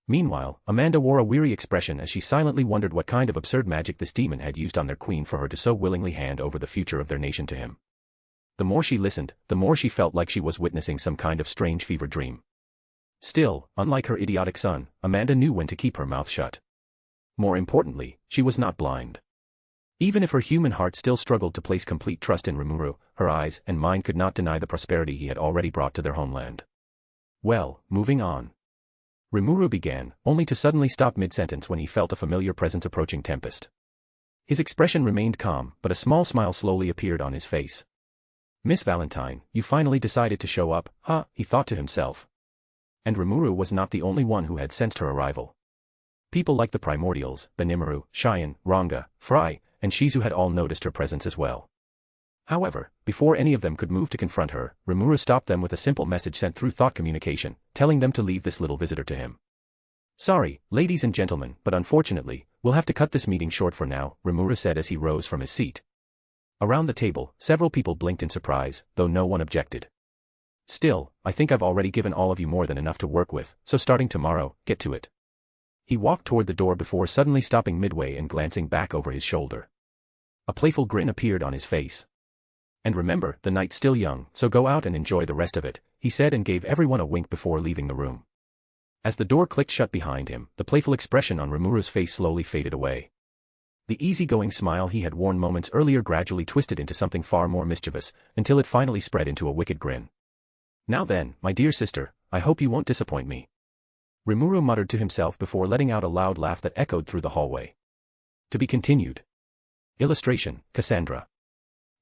Meanwhile, Amanda wore a weary expression as she silently wondered what kind of absurd magic this demon had used on their queen for her to so willingly hand over the future of their nation to him. The more she listened, the more she felt like she was witnessing some kind of strange fever dream. Still, unlike her idiotic son, Amanda knew when to keep her mouth shut. More importantly, she was not blind. Even if her human heart still struggled to place complete trust in Rimuru, her eyes and mind could not deny the prosperity he had already brought to their homeland. Well, moving on. Rimuru began, only to suddenly stop mid-sentence when he felt a familiar presence approaching Tempest. His expression remained calm, but a small smile slowly appeared on his face. Miss Valentine, you finally decided to show up, huh? He thought to himself. And Rimuru was not the only one who had sensed her arrival. People like the Primordials, Benimaru, Cheyenne, Ranga, Fry, and Shizu had all noticed her presence as well. However, before any of them could move to confront her, Rimuru stopped them with a simple message sent through thought communication, telling them to leave this little visitor to him. Sorry, ladies and gentlemen, but unfortunately, we'll have to cut this meeting short for now, Rimuru said as he rose from his seat. Around the table, several people blinked in surprise, though no one objected. Still, I think I've already given all of you more than enough to work with, so starting tomorrow, get to it. He walked toward the door before suddenly stopping midway and glancing back over his shoulder. A playful grin appeared on his face. And remember, the night's still young, so go out and enjoy the rest of it, he said and gave everyone a wink before leaving the room. As the door clicked shut behind him, the playful expression on Rimuru's face slowly faded away. The easygoing smile he had worn moments earlier gradually twisted into something far more mischievous, until it finally spread into a wicked grin. "Now then, my dear sister, I hope you won't disappoint me," Rimuru muttered to himself before letting out a loud laugh that echoed through the hallway. To be continued. Illustration, Cassandra.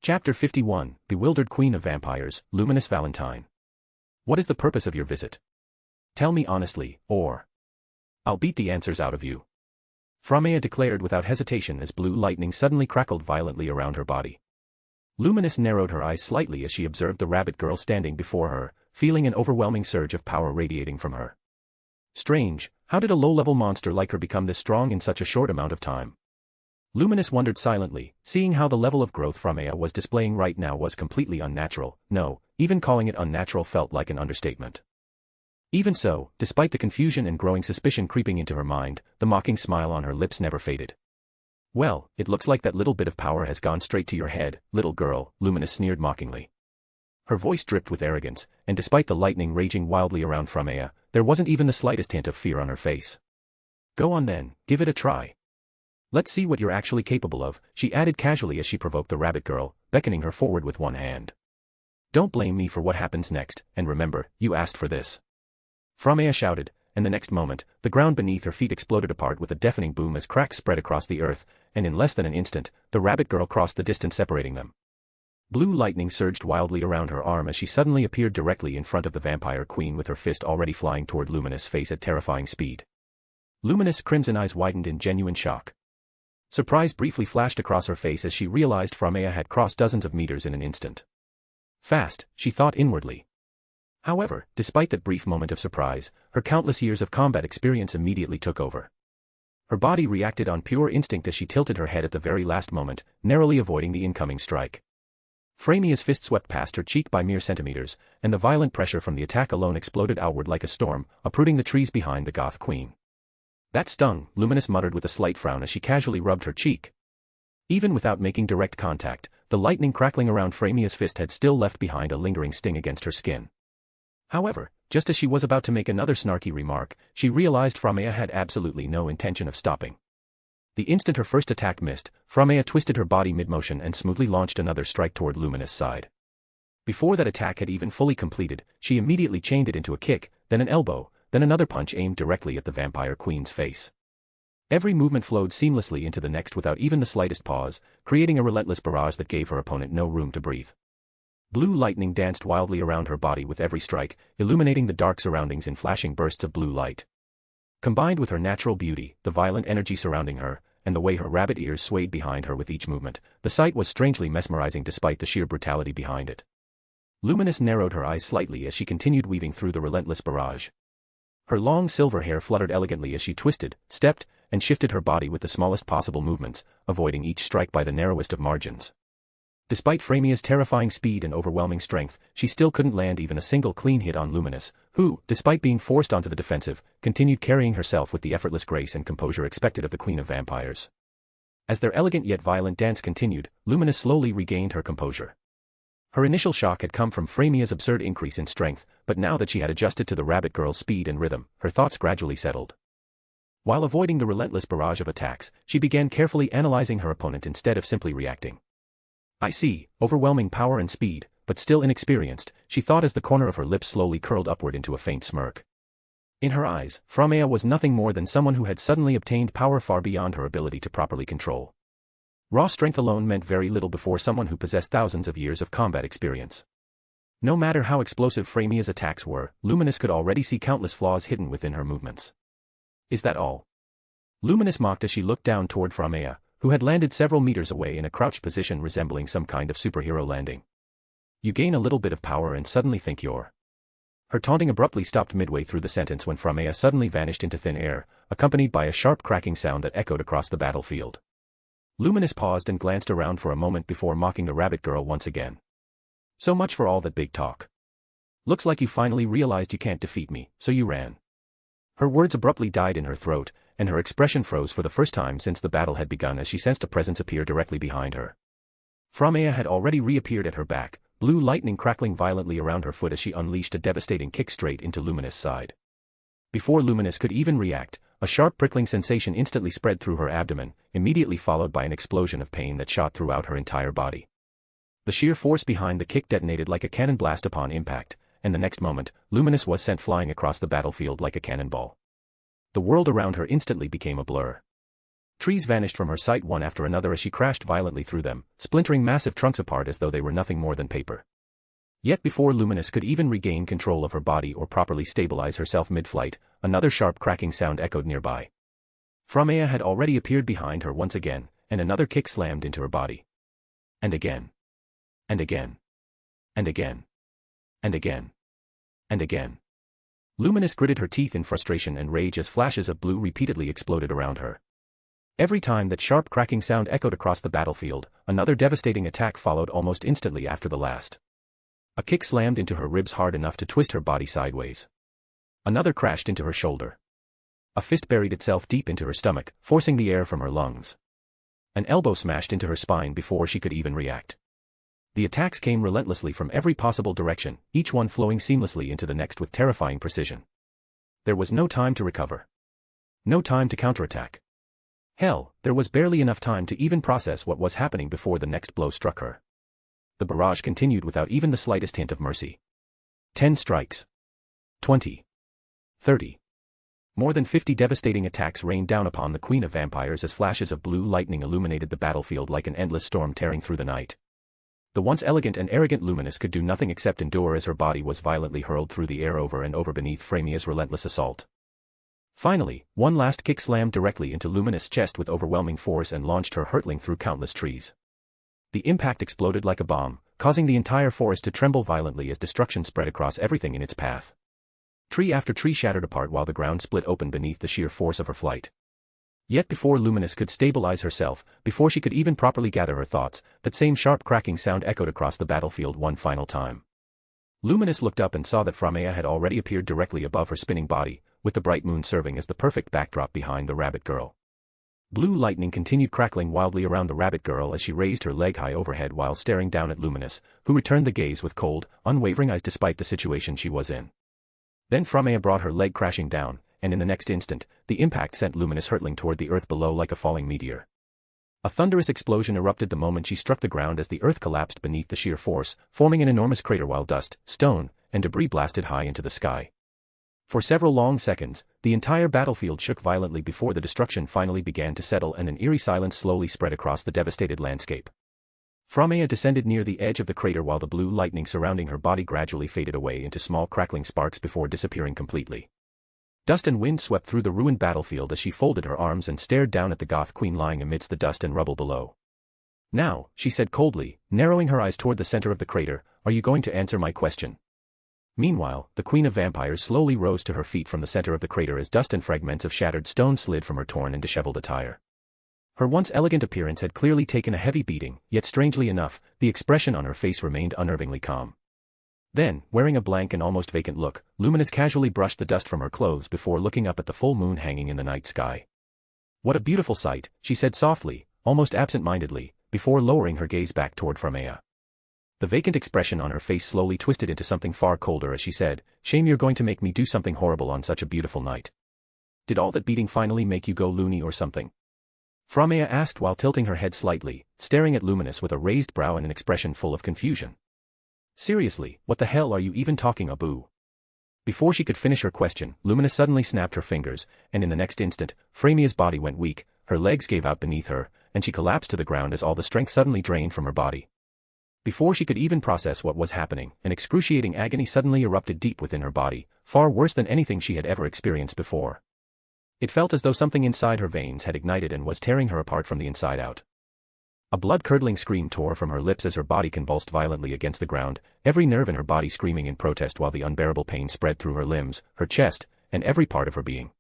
Chapter 51, Bewildered Queen of Vampires, Luminous Valentine. What is the purpose of your visit? Tell me honestly, or I'll beat the answers out of you, Framea declared without hesitation as blue lightning suddenly crackled violently around her body. Luminous narrowed her eyes slightly as she observed the rabbit girl standing before her, feeling an overwhelming surge of power radiating from her. Strange, how did a low-level monster like her become this strong in such a short amount of time? Luminous wondered silently, seeing how the level of growth Framea was displaying right now was completely unnatural. No, even calling it unnatural felt like an understatement. Even so, despite the confusion and growing suspicion creeping into her mind, the mocking smile on her lips never faded. "Well, it looks like that little bit of power has gone straight to your head, little girl," Luminous sneered mockingly. Her voice dripped with arrogance, and despite the lightning raging wildly around Framea, there wasn't even the slightest hint of fear on her face. "Go on then, give it a try. Let's see what you're actually capable of," she added casually as she provoked the rabbit girl, beckoning her forward with one hand. "Don't blame me for what happens next, and remember, you asked for this," Framea shouted, and the next moment, the ground beneath her feet exploded apart with a deafening boom as cracks spread across the earth, and in less than an instant, the rabbit girl crossed the distance separating them. Blue lightning surged wildly around her arm as she suddenly appeared directly in front of the vampire queen with her fist already flying toward Luminous' face at terrifying speed. Luminous' crimson eyes widened in genuine shock. Surprise briefly flashed across her face as she realized Framea had crossed dozens of meters in an instant. Fast, she thought inwardly. However, despite that brief moment of surprise, her countless years of combat experience immediately took over. Her body reacted on pure instinct as she tilted her head at the very last moment, narrowly avoiding the incoming strike. Framea's fist swept past her cheek by mere centimeters, and the violent pressure from the attack alone exploded outward like a storm, uprooting the trees behind the goth queen. "That stung," Luminous muttered with a slight frown as she casually rubbed her cheek. Even without making direct contact, the lightning crackling around Framea's fist had still left behind a lingering sting against her skin. However, just as she was about to make another snarky remark, she realized Framea had absolutely no intention of stopping. The instant her first attack missed, Framea twisted her body mid-motion and smoothly launched another strike toward Luminous' side. Before that attack had even fully completed, she immediately chained it into a kick, then an elbow, then another punch aimed directly at the vampire queen's face. Every movement flowed seamlessly into the next without even the slightest pause, creating a relentless barrage that gave her opponent no room to breathe. Blue lightning danced wildly around her body with every strike, illuminating the dark surroundings in flashing bursts of blue light. Combined with her natural beauty, the violent energy surrounding her, and the way her rabbit ears swayed behind her with each movement, the sight was strangely mesmerizing despite the sheer brutality behind it. Luminous narrowed her eyes slightly as she continued weaving through the relentless barrage. Her long silver hair fluttered elegantly as she twisted, stepped, and shifted her body with the smallest possible movements, avoiding each strike by the narrowest of margins. Despite Framea's terrifying speed and overwhelming strength, she still couldn't land even a single clean hit on Luminous, who, despite being forced onto the defensive, continued carrying herself with the effortless grace and composure expected of the Queen of Vampires. As their elegant yet violent dance continued, Luminous slowly regained her composure. Her initial shock had come from Framea's absurd increase in strength, but now that she had adjusted to the rabbit girl's speed and rhythm, her thoughts gradually settled. While avoiding the relentless barrage of attacks, she began carefully analyzing her opponent instead of simply reacting. "I see, overwhelming power and speed, but still inexperienced," she thought as the corner of her lips slowly curled upward into a faint smirk. In her eyes, Framea was nothing more than someone who had suddenly obtained power far beyond her ability to properly control. Raw strength alone meant very little before someone who possessed thousands of years of combat experience. No matter how explosive Framea's attacks were, Luminous could already see countless flaws hidden within her movements. "Is that all?" Luminous mocked as she looked down toward Framea, who had landed several meters away in a crouched position resembling some kind of superhero landing. "You gain a little bit of power and suddenly think you're..." Her taunting abruptly stopped midway through the sentence when Framea suddenly vanished into thin air, accompanied by a sharp cracking sound that echoed across the battlefield. Luminous paused and glanced around for a moment before mocking the rabbit girl once again. "So much for all that big talk. Looks like you finally realized you can't defeat me, so you ran." Her words abruptly died in her throat, and her expression froze for the first time since the battle had begun as she sensed a presence appear directly behind her. Framea had already reappeared at her back, blue lightning crackling violently around her foot as she unleashed a devastating kick straight into Luminous' side. Before Luminous could even react, a sharp prickling sensation instantly spread through her abdomen, immediately followed by an explosion of pain that shot throughout her entire body. The sheer force behind the kick detonated like a cannon blast upon impact, and the next moment, Luminous was sent flying across the battlefield like a cannonball. The world around her instantly became a blur. Trees vanished from her sight one after another as she crashed violently through them, splintering massive trunks apart as though they were nothing more than paper. Yet before Luminous could even regain control of her body or properly stabilize herself mid-flight, another sharp cracking sound echoed nearby. Framea had already appeared behind her once again, and another kick slammed into her body. And again. And again. And again. And again. And again. Luminous gritted her teeth in frustration and rage as flashes of blue repeatedly exploded around her. Every time that sharp cracking sound echoed across the battlefield, another devastating attack followed almost instantly after the last. A kick slammed into her ribs hard enough to twist her body sideways. Another crashed into her shoulder. A fist buried itself deep into her stomach, forcing the air from her lungs. An elbow smashed into her spine before she could even react. The attacks came relentlessly from every possible direction, each one flowing seamlessly into the next with terrifying precision. There was no time to recover. No time to counterattack. Hell, there was barely enough time to even process what was happening before the next blow struck her. The barrage continued without even the slightest hint of mercy. 10 strikes. 20. 30. More than 50 devastating attacks rained down upon the Queen of Vampires as flashes of blue lightning illuminated the battlefield like an endless storm tearing through the night. The once elegant and arrogant Luminous could do nothing except endure as her body was violently hurled through the air over and over beneath Framea's relentless assault. Finally, one last kick slammed directly into Luminous' chest with overwhelming force and launched her hurtling through countless trees. The impact exploded like a bomb, causing the entire forest to tremble violently as destruction spread across everything in its path. Tree after tree shattered apart while the ground split open beneath the sheer force of her flight. Yet before Luminous could stabilize herself, before she could even properly gather her thoughts, that same sharp cracking sound echoed across the battlefield one final time. Luminous looked up and saw that Framea had already appeared directly above her spinning body, with the bright moon serving as the perfect backdrop behind the rabbit girl. Blue lightning continued crackling wildly around the rabbit girl as she raised her leg high overhead while staring down at Luminous, who returned the gaze with cold, unwavering eyes despite the situation she was in. Then Framea brought her leg crashing down, and in the next instant, the impact sent Luminous hurtling toward the earth below like a falling meteor. A thunderous explosion erupted the moment she struck the ground as the earth collapsed beneath the sheer force, forming an enormous crater while dust, stone, and debris blasted high into the sky. For several long seconds, the entire battlefield shook violently before the destruction finally began to settle and an eerie silence slowly spread across the devastated landscape. Framea descended near the edge of the crater while the blue lightning surrounding her body gradually faded away into small crackling sparks before disappearing completely. Dust and wind swept through the ruined battlefield as she folded her arms and stared down at the Goth Queen lying amidst the dust and rubble below. "Now," she said coldly, narrowing her eyes toward the center of the crater, "are you going to answer my question?" Meanwhile, the Queen of Vampires slowly rose to her feet from the center of the crater as dust and fragments of shattered stone slid from her torn and disheveled attire. Her once elegant appearance had clearly taken a heavy beating, yet strangely enough, the expression on her face remained unnervingly calm. Then, wearing a blank and almost vacant look, Luminous casually brushed the dust from her clothes before looking up at the full moon hanging in the night sky. "What a beautiful sight," she said softly, almost absent-mindedly, before lowering her gaze back toward Framea. The vacant expression on her face slowly twisted into something far colder as she said, "Shame you're going to make me do something horrible on such a beautiful night. Did all that beating finally make you go loony or something?" Framea asked while tilting her head slightly, staring at Luminous with a raised brow and an expression full of confusion. "Seriously, what the hell are you even talking about?" Before she could finish her question, Luminous suddenly snapped her fingers, and in the next instant, Framea's body went weak, her legs gave out beneath her, and she collapsed to the ground as all the strength suddenly drained from her body. Before she could even process what was happening, an excruciating agony suddenly erupted deep within her body, far worse than anything she had ever experienced before. It felt as though something inside her veins had ignited and was tearing her apart from the inside out. A blood-curdling scream tore from her lips as her body convulsed violently against the ground, every nerve in her body screaming in protest while the unbearable pain spread through her limbs, her chest, and every part of her being.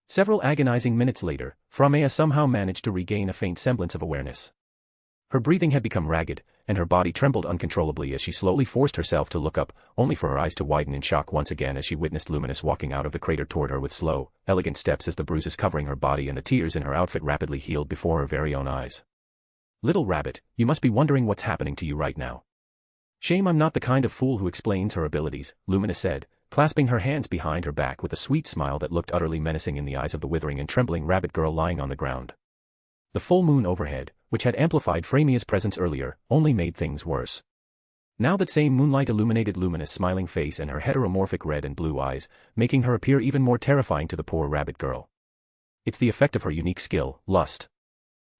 Several agonizing minutes later, Framea somehow managed to regain a faint semblance of awareness. Her breathing had become ragged, and her body trembled uncontrollably as she slowly forced herself to look up, only for her eyes to widen in shock once again as she witnessed Luminous walking out of the crater toward her with slow, elegant steps as the bruises covering her body and the tears in her outfit rapidly healed before her very own eyes. "Little rabbit, you must be wondering what's happening to you right now." "Shame I'm not the kind of fool who explains her abilities," Luminous said, clasping her hands behind her back with a sweet smile that looked utterly menacing in the eyes of the withering and trembling rabbit girl lying on the ground. The full moon overhead, which had amplified Framia's presence earlier, only made things worse. Now that same moonlight illuminated Luminous' smiling face and her heteromorphic red and blue eyes, making her appear even more terrifying to the poor rabbit girl. It's the effect of her unique skill, lust.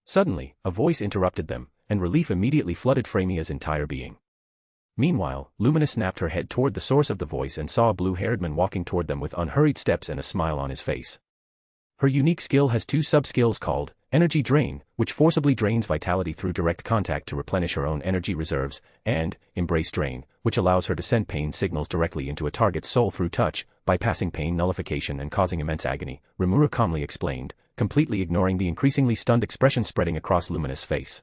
Suddenly, a voice interrupted them, and relief immediately flooded Framia's entire being. Meanwhile, Luminous snapped her head toward the source of the voice and saw a blue-haired man walking toward them with unhurried steps and a smile on his face. Her unique skill has two sub-skills called Energy Drain, which forcibly drains vitality through direct contact to replenish her own energy reserves, and Embrace Drain, which allows her to send pain signals directly into a target's soul through touch, bypassing pain nullification and causing immense agony, Rimuru calmly explained, completely ignoring the increasingly stunned expression spreading across Luminous' face.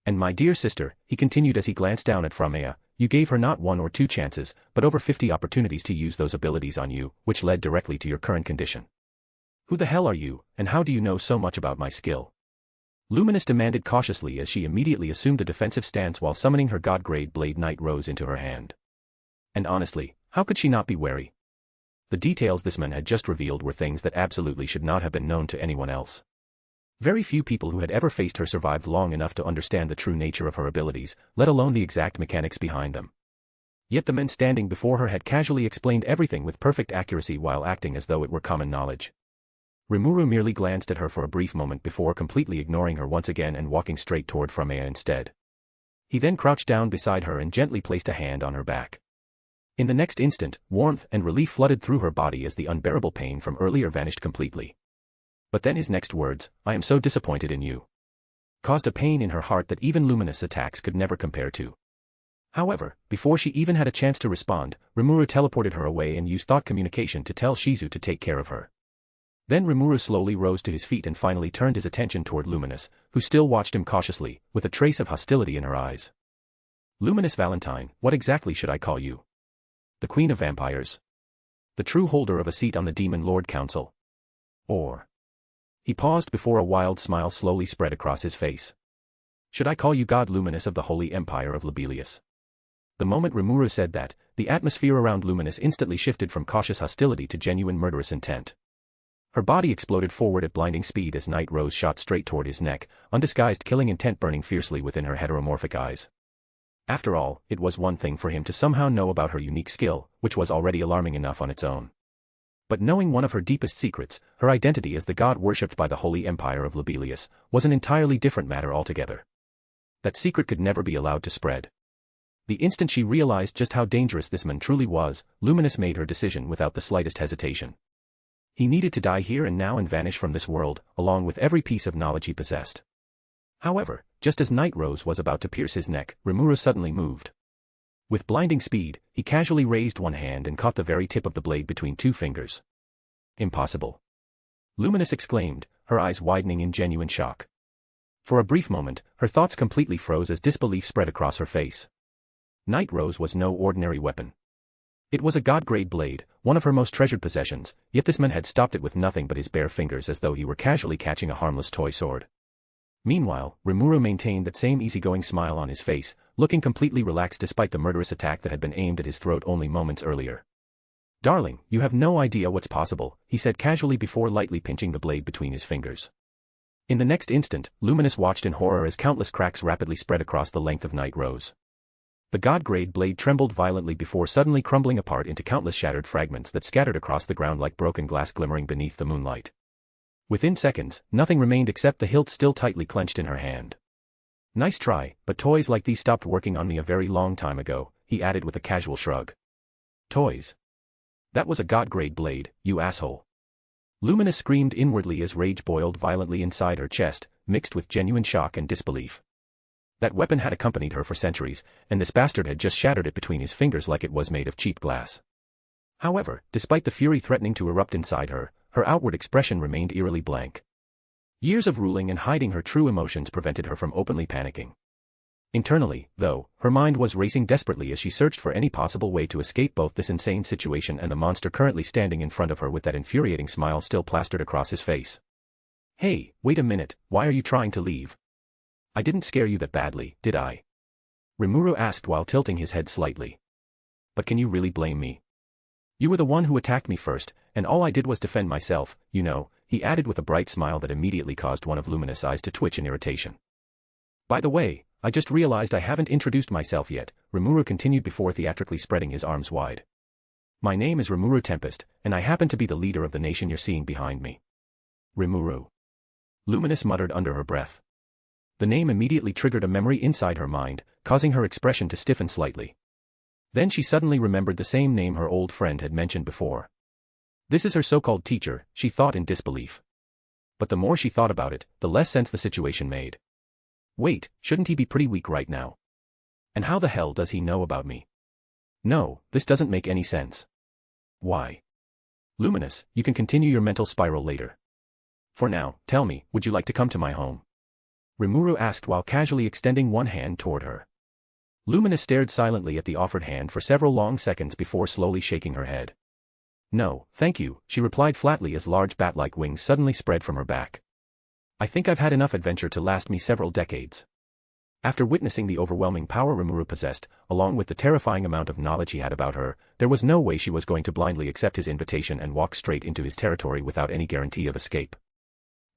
And my dear sister, he continued as he glanced down at Framea, you gave her not 1 or 2 chances, but over 50 opportunities to use those abilities on you, which led directly to your current condition. Who the hell are you, and how do you know so much about my skill? Luminous demanded cautiously as she immediately assumed a defensive stance while summoning her god-grade blade Night Rose into her hand. And honestly, how could she not be wary? The details this man had just revealed were things that absolutely should not have been known to anyone else. Very few people who had ever faced her survived long enough to understand the true nature of her abilities, let alone the exact mechanics behind them. Yet the men standing before her had casually explained everything with perfect accuracy while acting as though it were common knowledge. Rimuru merely glanced at her for a brief moment before completely ignoring her once again and walking straight toward Framea instead. He then crouched down beside her and gently placed a hand on her back. In the next instant, warmth and relief flooded through her body as the unbearable pain from earlier vanished completely. But then his next words, I am so disappointed in you, caused a pain in her heart that even Luminous attacks could never compare to. However, before she even had a chance to respond, Rimuru teleported her away and used thought communication to tell Shizu to take care of her. Then Rimuru slowly rose to his feet and finally turned his attention toward Luminous, who still watched him cautiously, with a trace of hostility in her eyes. Luminous Valentine, what exactly should I call you? The Queen of Vampires? The true holder of a seat on the Demon Lord Council? Or... He paused before a wild smile slowly spread across his face. Should I call you God Luminous of the Holy Empire of Lobelia? The moment Rimuru said that, the atmosphere around Luminous instantly shifted from cautious hostility to genuine murderous intent. Her body exploded forward at blinding speed as Night Rose shot straight toward his neck, undisguised killing intent burning fiercely within her heteromorphic eyes. After all, it was one thing for him to somehow know about her unique skill, which was already alarming enough on its own. But knowing one of her deepest secrets, her identity as the god worshipped by the Holy Empire of Lobelia, was an entirely different matter altogether. That secret could never be allowed to spread. The instant she realized just how dangerous this man truly was, Luminous made her decision without the slightest hesitation. He needed to die here and now and vanish from this world, along with every piece of knowledge he possessed. However, just as Night Rose was about to pierce his neck, Rimuru suddenly moved. With blinding speed, he casually raised one hand and caught the very tip of the blade between 2 fingers. Impossible. Luminous exclaimed, her eyes widening in genuine shock. For a brief moment, her thoughts completely froze as disbelief spread across her face. Night Rose was no ordinary weapon. It was a god-grade blade, one of her most treasured possessions, yet this man had stopped it with nothing but his bare fingers as though he were casually catching a harmless toy sword. Meanwhile, Rimuru maintained that same easygoing smile on his face, looking completely relaxed despite the murderous attack that had been aimed at his throat only moments earlier. Darling, you have no idea what's possible, he said casually before lightly pinching the blade between his fingers. In the next instant, Luminous watched in horror as countless cracks rapidly spread across the length of Night Rose. The god-grade blade trembled violently before suddenly crumbling apart into countless shattered fragments that scattered across the ground like broken glass glimmering beneath the moonlight. Within seconds, nothing remained except the hilt still tightly clenched in her hand. Nice try, but toys like these stopped working on me a very long time ago, he added with a casual shrug. Toys? That was a god-grade blade, you asshole. Luminous screamed inwardly as rage boiled violently inside her chest, mixed with genuine shock and disbelief. That weapon had accompanied her for centuries, and this bastard had just shattered it between his fingers like it was made of cheap glass. However, despite the fury threatening to erupt inside her, her outward expression remained eerily blank. Years of ruling and hiding her true emotions prevented her from openly panicking. Internally, though, her mind was racing desperately as she searched for any possible way to escape both this insane situation and the monster currently standing in front of her with that infuriating smile still plastered across his face. Hey, wait a minute, why are you trying to leave? I didn't scare you that badly, did I? Rimuru asked while tilting his head slightly. But can you really blame me? You were the one who attacked me first, and all I did was defend myself, you know, he added with a bright smile that immediately caused one of Luminous' eyes to twitch in irritation. By the way, I just realized I haven't introduced myself yet, Rimuru continued before theatrically spreading his arms wide. My name is Rimuru Tempest, and I happen to be the leader of the nation you're seeing behind me. Rimuru. Luminous muttered under her breath. The name immediately triggered a memory inside her mind, causing her expression to stiffen slightly. Then she suddenly remembered the same name her old friend had mentioned before. This is her so-called teacher, she thought in disbelief. But the more she thought about it, the less sense the situation made. Wait, shouldn't he be pretty weak right now? And how the hell does he know about me? No, this doesn't make any sense. Why? Luminous, you can continue your mental spiral later. For now, tell me, would you like to come to my home? Rimuru asked while casually extending one hand toward her. Luminous stared silently at the offered hand for several long seconds before slowly shaking her head. No, thank you, she replied flatly as large bat-like wings suddenly spread from her back. I think I've had enough adventure to last me several decades. After witnessing the overwhelming power Rimuru possessed, along with the terrifying amount of knowledge he had about her, there was no way she was going to blindly accept his invitation and walk straight into his territory without any guarantee of escape.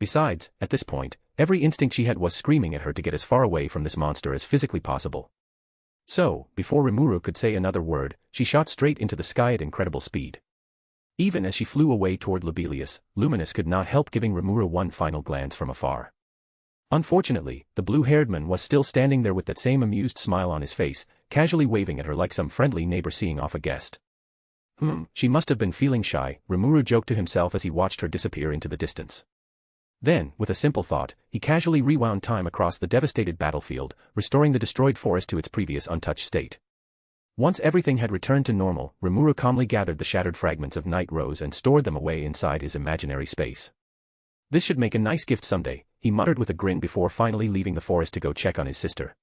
Besides, at this point, every instinct she had was screaming at her to get as far away from this monster as physically possible. So, before Rimuru could say another word, she shot straight into the sky at incredible speed. Even as she flew away toward Lobelia, Luminous could not help giving Rimuru one final glance from afar. Unfortunately, the blue-haired man was still standing there with that same amused smile on his face, casually waving at her like some friendly neighbor seeing off a guest. She must have been feeling shy, Rimuru joked to himself as he watched her disappear into the distance. Then, with a simple thought, he casually rewound time across the devastated battlefield, restoring the destroyed forest to its previous untouched state. Once everything had returned to normal, Rimuru calmly gathered the shattered fragments of Night Rose and stored them away inside his imaginary space. This should make a nice gift someday, he muttered with a grin before finally leaving the forest to go check on his sister.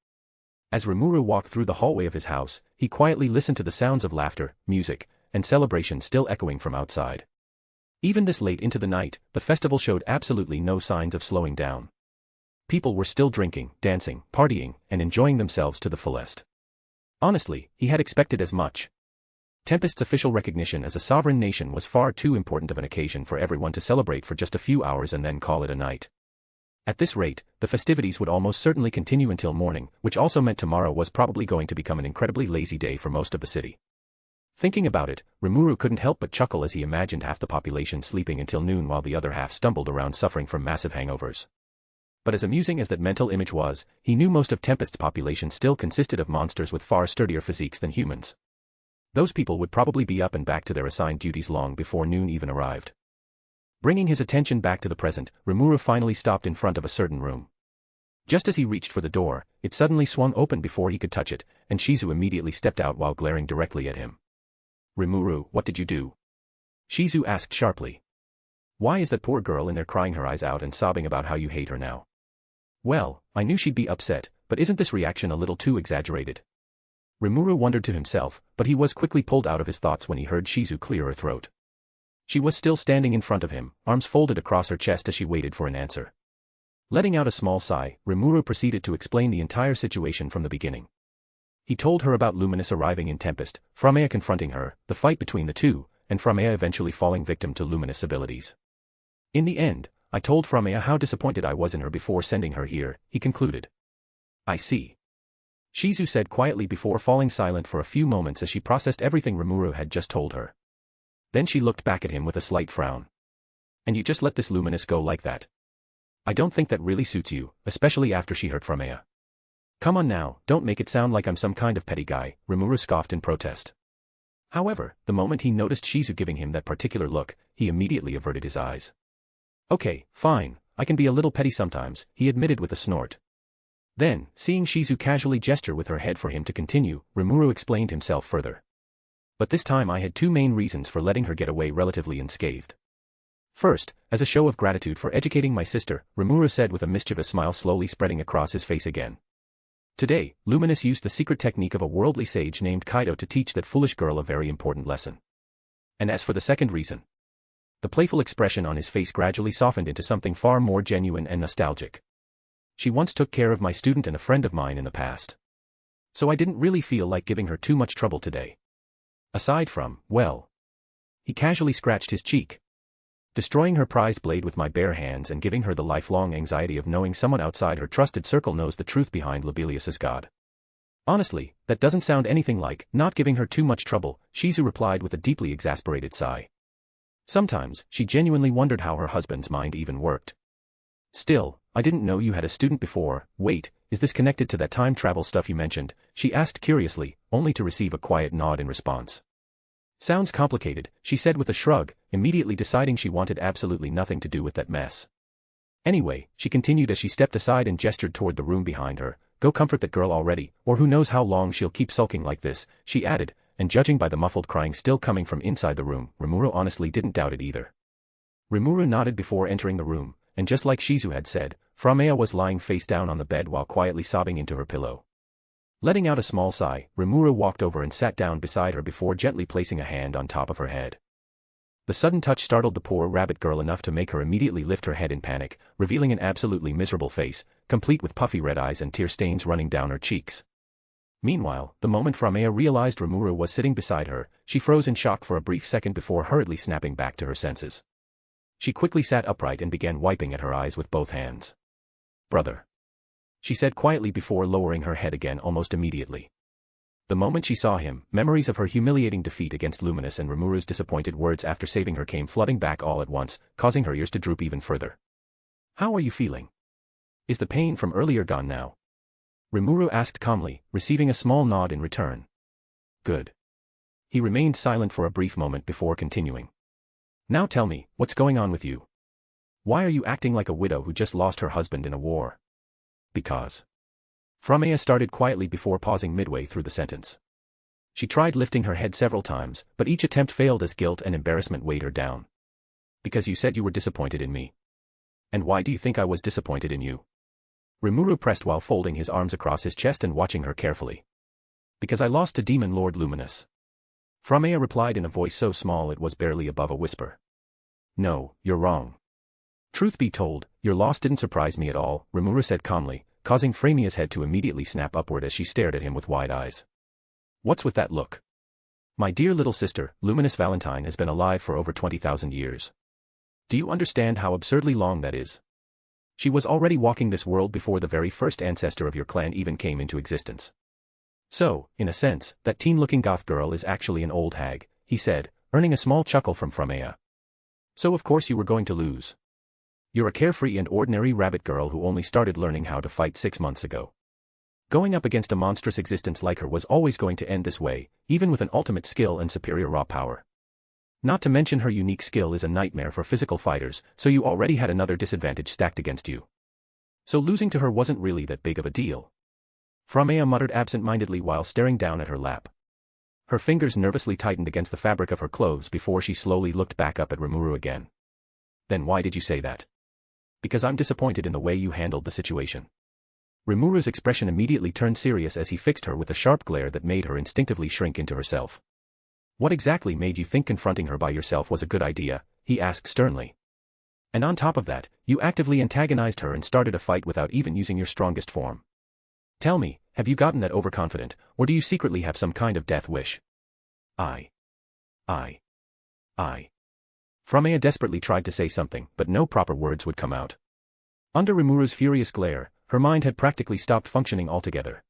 As Rimuru walked through the hallway of his house, he quietly listened to the sounds of laughter, music, and celebration still echoing from outside. Even this late into the night, the festival showed absolutely no signs of slowing down. People were still drinking, dancing, partying, and enjoying themselves to the fullest. Honestly, he had expected as much. Tempest's official recognition as a sovereign nation was far too important of an occasion for everyone to celebrate for just a few hours and then call it a night. At this rate, the festivities would almost certainly continue until morning, which also meant tomorrow was probably going to become an incredibly lazy day for most of the city. Thinking about it, Rimuru couldn't help but chuckle as he imagined half the population sleeping until noon while the other half stumbled around suffering from massive hangovers. But as amusing as that mental image was, he knew most of Tempest's population still consisted of monsters with far sturdier physiques than humans. Those people would probably be up and back to their assigned duties long before noon even arrived. Bringing his attention back to the present, Rimuru finally stopped in front of a certain room. Just as he reached for the door, it suddenly swung open before he could touch it, and Shizu immediately stepped out while glaring directly at him. Rimuru, what did you do? Shizu asked sharply. Why is that poor girl in there crying her eyes out and sobbing about how you hate her now? Well, I knew she'd be upset, but isn't this reaction a little too exaggerated? Rimuru wondered to himself, but he was quickly pulled out of his thoughts when he heard Shizu clear her throat. She was still standing in front of him, arms folded across her chest as she waited for an answer. Letting out a small sigh, Rimuru proceeded to explain the entire situation from the beginning. He told her about Luminous arriving in Tempest, Framea confronting her, the fight between the two, and Framea eventually falling victim to Luminous' abilities. In the end, I told Framea how disappointed I was in her before sending her here, he concluded. I see. Shizu said quietly before falling silent for a few moments as she processed everything Rimuru had just told her. Then she looked back at him with a slight frown. And you just let this Luminous go like that? I don't think that really suits you, especially after she hurt Framea. Come on now, don't make it sound like I'm some kind of petty guy, Rimuru scoffed in protest. However, the moment he noticed Shizu giving him that particular look, he immediately averted his eyes. Okay, fine, I can be a little petty sometimes, he admitted with a snort. Then, seeing Shizu casually gesture with her head for him to continue, Rimuru explained himself further. But this time I had two main reasons for letting her get away relatively unscathed. First, as a show of gratitude for educating my sister, Rimuru said with a mischievous smile slowly spreading across his face again. Today, Luminous used the secret technique of a worldly sage named Kaido to teach that foolish girl a very important lesson. And as for the second reason, the playful expression on his face gradually softened into something far more genuine and nostalgic. She once took care of my student and a friend of mine in the past. So I didn't really feel like giving her too much trouble today. Aside from, well, He casually scratched his cheek. Destroying her prized blade with my bare hands and giving her the lifelong anxiety of knowing someone outside her trusted circle knows the truth behind Lobilius's god. Honestly, that doesn't sound anything like not giving her too much trouble, Shizu replied with a deeply exasperated sigh. Sometimes, she genuinely wondered how her husband's mind even worked. Still, I didn't know you had a student before. Wait, is this connected to that time travel stuff you mentioned? She asked curiously, only to receive a quiet nod in response. Sounds complicated, she said with a shrug, immediately deciding she wanted absolutely nothing to do with that mess. Anyway, she continued as she stepped aside and gestured toward the room behind her, go comfort that girl already, or who knows how long she'll keep sulking like this, she added, and judging by the muffled crying still coming from inside the room, Rimuru honestly didn't doubt it either. Rimuru nodded before entering the room, and just like Shizu had said, Framea was lying face down on the bed while quietly sobbing into her pillow. Letting out a small sigh, Rimuru walked over and sat down beside her before gently placing a hand on top of her head. The sudden touch startled the poor rabbit girl enough to make her immediately lift her head in panic, revealing an absolutely miserable face, complete with puffy red eyes and tear stains running down her cheeks. Meanwhile, the moment Framea realized Rimuru was sitting beside her, she froze in shock for a brief second before hurriedly snapping back to her senses. She quickly sat upright and began wiping at her eyes with both hands. "Brother," she said quietly before lowering her head again almost immediately. The moment she saw him, memories of her humiliating defeat against Luminous and Rimuru's disappointed words after saving her came flooding back all at once, causing her ears to droop even further. "How are you feeling? Is the pain from earlier gone now?" Rimuru asked calmly, receiving a small nod in return. "Good." He remained silent for a brief moment before continuing. "Now tell me, what's going on with you? Why are you acting like a widow who just lost her husband in a war?" "Because." Framea started quietly before pausing midway through the sentence. She tried lifting her head several times, but each attempt failed as guilt and embarrassment weighed her down. "Because you said you were disappointed in me." "And why do you think I was disappointed in you?" Rimuru pressed while folding his arms across his chest and watching her carefully. "Because I lost to Demon Lord Luminous." Framea replied in a voice so small it was barely above a whisper. "No, you're wrong. Truth be told, your loss didn't surprise me at all," Rimuru said calmly, causing Framea's head to immediately snap upward as she stared at him with wide eyes. "What's with that look? My dear little sister, Luminous Valentine has been alive for over 20,000 years. Do you understand how absurdly long that is? She was already walking this world before the very first ancestor of your clan even came into existence. So, in a sense, that teen-looking goth girl is actually an old hag," he said, earning a small chuckle from Framea. "So of course you were going to lose. You're a carefree and ordinary rabbit girl who only started learning how to fight 6 months ago. Going up against a monstrous existence like her was always going to end this way, even with an ultimate skill and superior raw power. Not to mention her unique skill is a nightmare for physical fighters, so you already had another disadvantage stacked against you. So losing to her wasn't really that big of a deal." Framea muttered absent-mindedly while staring down at her lap. Her fingers nervously tightened against the fabric of her clothes before she slowly looked back up at Rimuru again. "Then why did you say that?" "Because I'm disappointed in the way you handled the situation." Rimuru's expression immediately turned serious as he fixed her with a sharp glare that made her instinctively shrink into herself. "What exactly made you think confronting her by yourself was a good idea?" he asked sternly. "And on top of that, you actively antagonized her and started a fight without even using your strongest form. Tell me, have you gotten that overconfident, or do you secretly have some kind of death wish?" I. Framea desperately tried to say something, but no proper words would come out. Under Rimuru's furious glare, her mind had practically stopped functioning altogether.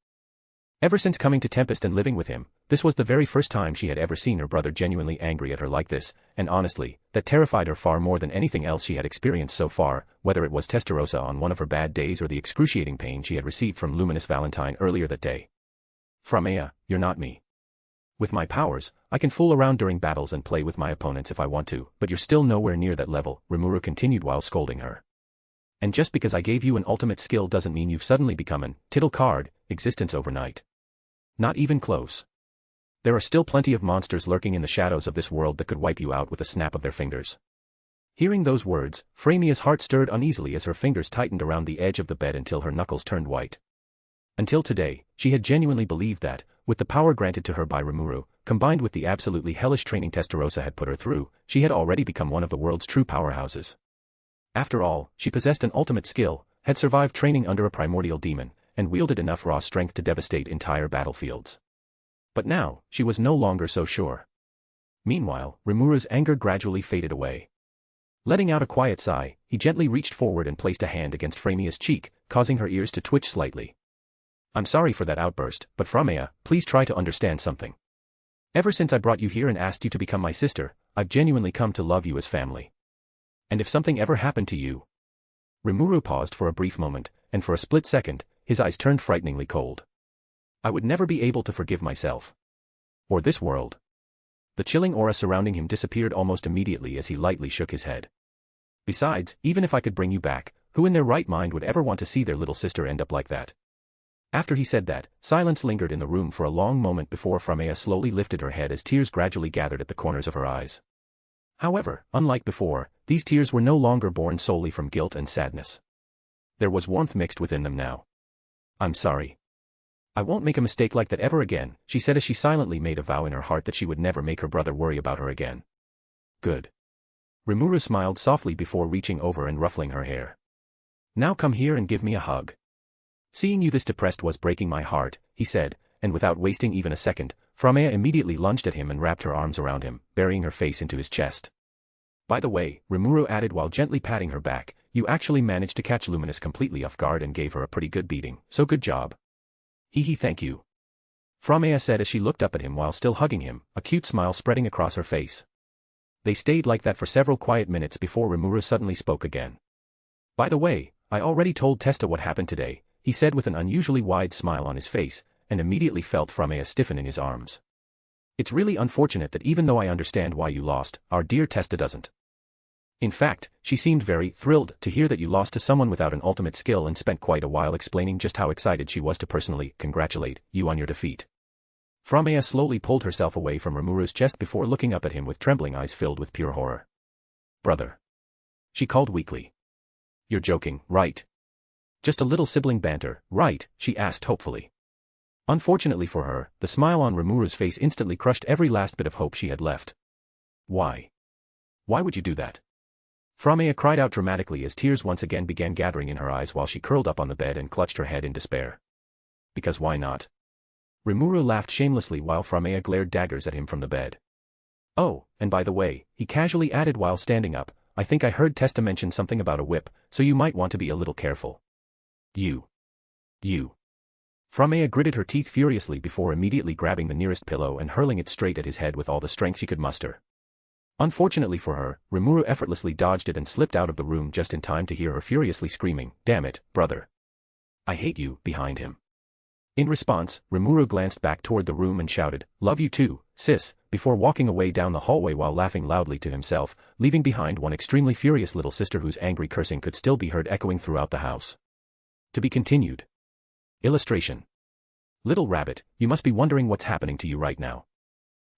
Ever since coming to Tempest and living with him, this was the very first time she had ever seen her brother genuinely angry at her like this, and honestly, that terrified her far more than anything else she had experienced so far, whether it was Testarossa on one of her bad days or the excruciating pain she had received from Luminous Valentine earlier that day. "Framea, you're not me. With my powers, I can fool around during battles and play with my opponents if I want to, but you're still nowhere near that level," Rimuru continued while scolding her. "And just because I gave you an ultimate skill doesn't mean you've suddenly become an tittle card existence overnight. Not even close. There are still plenty of monsters lurking in the shadows of this world that could wipe you out with a snap of their fingers." Hearing those words, Framea's heart stirred uneasily as her fingers tightened around the edge of the bed until her knuckles turned white. Until today, she had genuinely believed that, with the power granted to her by Rimuru, combined with the absolutely hellish training Testarossa had put her through, she had already become one of the world's true powerhouses. After all, she possessed an ultimate skill, had survived training under a primordial demon, and wielded enough raw strength to devastate entire battlefields. But now, she was no longer so sure. Meanwhile, Rimuru's anger gradually faded away. Letting out a quiet sigh, he gently reached forward and placed a hand against Framia's cheek, causing her ears to twitch slightly. I'm sorry for that outburst, but Framea, please try to understand something. Ever since I brought you here and asked you to become my sister, I've genuinely come to love you as family. And if something ever happened to you... Rimuru paused for a brief moment, and for a split second, his eyes turned frighteningly cold. I would never be able to forgive myself. Or this world. The chilling aura surrounding him disappeared almost immediately as he lightly shook his head. Besides, even if I could bring you back, who in their right mind would ever want to see their little sister end up like that? After he said that, silence lingered in the room for a long moment before Framea slowly lifted her head as tears gradually gathered at the corners of her eyes. However, unlike before, these tears were no longer born solely from guilt and sadness. There was warmth mixed within them now. I'm sorry. I won't make a mistake like that ever again, she said as she silently made a vow in her heart that she would never make her brother worry about her again. Good. Rimuru smiled softly before reaching over and ruffling her hair. Now come here and give me a hug. Seeing you this depressed was breaking my heart, he said, and without wasting even a second, Framea immediately lunged at him and wrapped her arms around him, burying her face into his chest. By the way, Rimuru added while gently patting her back, you actually managed to catch Luminous completely off guard and gave her a pretty good beating, so good job. Hee thank you. Framea said as she looked up at him while still hugging him, a cute smile spreading across her face. They stayed like that for several quiet minutes before Rimuru suddenly spoke again. By the way, I already told Testa what happened today, he said with an unusually wide smile on his face, and immediately felt Framea stiffen in his arms. It's really unfortunate that even though I understand why you lost, our dear Testa doesn't. In fact, she seemed very thrilled to hear that you lost to someone without an ultimate skill and spent quite a while explaining just how excited she was to personally congratulate you on your defeat. Framea slowly pulled herself away from Rimuru's chest before looking up at him with trembling eyes filled with pure horror. Brother. She called weakly. You're joking, right? Just a little sibling banter, right? She asked hopefully. Unfortunately for her, the smile on Rimuru's face instantly crushed every last bit of hope she had left. Why? Why would you do that? Framea cried out dramatically as tears once again began gathering in her eyes while she curled up on the bed and clutched her head in despair. Because why not? Rimuru laughed shamelessly while Framea glared daggers at him from the bed. Oh, and by the way, he casually added while standing up, I think I heard Testa mention something about a whip, so you might want to be a little careful. You. Framea gritted her teeth furiously before immediately grabbing the nearest pillow and hurling it straight at his head with all the strength she could muster. Unfortunately for her, Rimuru effortlessly dodged it and slipped out of the room just in time to hear her furiously screaming, "Damn it, brother. I hate you," behind him. In response, Rimuru glanced back toward the room and shouted, "Love you too, sis," before walking away down the hallway while laughing loudly to himself, leaving behind one extremely furious little sister whose angry cursing could still be heard echoing throughout the house. To be continued. Illustration. Little rabbit, you must be wondering what's happening to you right now.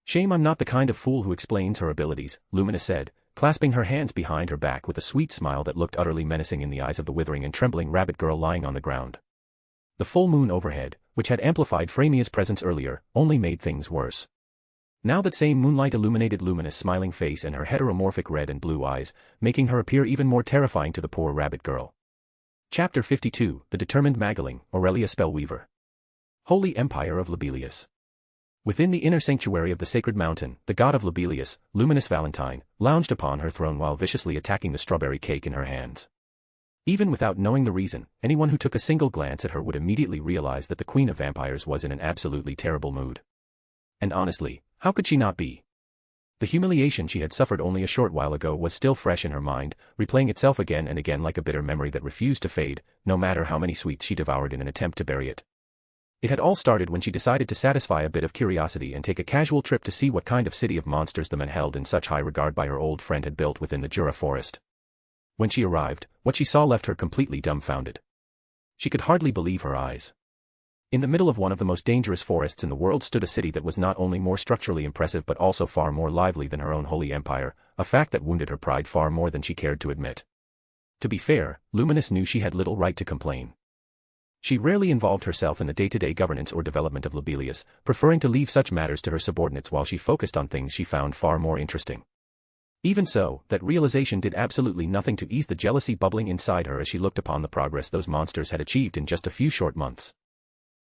Shame I'm not the kind of fool who explains her abilities, Lumina said, clasping her hands behind her back with a sweet smile that looked utterly menacing in the eyes of the withering and trembling rabbit girl lying on the ground. The full moon overhead, which had amplified Framea's presence earlier, only made things worse. Now that same moonlight illuminated Lumina's smiling face and her heteromorphic red and blue eyes, making her appear even more terrifying to the poor rabbit girl. Chapter 52, The Determined Magaling, Aurelia Spellweaver. Holy Empire of Lobelia. Within the inner sanctuary of the sacred mountain, the god of Lobelia, Luminous Valentine, lounged upon her throne while viciously attacking the strawberry cake in her hands. Even without knowing the reason, anyone who took a single glance at her would immediately realize that the Queen of Vampires was in an absolutely terrible mood. And honestly, how could she not be? The humiliation she had suffered only a short while ago was still fresh in her mind, replaying itself again and again like a bitter memory that refused to fade, no matter how many sweets she devoured in an attempt to bury it. It had all started when she decided to satisfy a bit of curiosity and take a casual trip to see what kind of city of monsters the men held in such high regard by her old friend had built within the Jura forest. When she arrived, what she saw left her completely dumbfounded. She could hardly believe her eyes. In the middle of one of the most dangerous forests in the world stood a city that was not only more structurally impressive but also far more lively than her own holy empire, a fact that wounded her pride far more than she cared to admit. To be fair, Luminous knew she had little right to complain. She rarely involved herself in the day-to-day governance or development of Lobelia, preferring to leave such matters to her subordinates while she focused on things she found far more interesting. Even so, that realization did absolutely nothing to ease the jealousy bubbling inside her as she looked upon the progress those monsters had achieved in just a few short months.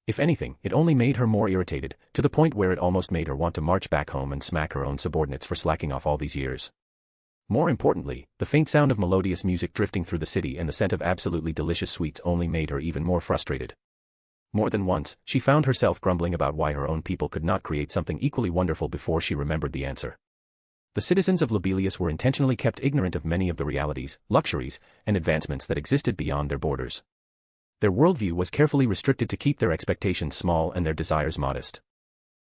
If anything, it only made her more irritated, to the point where it almost made her want to march back home and smack her own subordinates for slacking off all these years. More importantly, the faint sound of melodious music drifting through the city and the scent of absolutely delicious sweets only made her even more frustrated. More than once, she found herself grumbling about why her own people could not create something equally wonderful before she remembered the answer. The citizens of Lobelia were intentionally kept ignorant of many of the realities, luxuries, and advancements that existed beyond their borders. Their worldview was carefully restricted to keep their expectations small and their desires modest.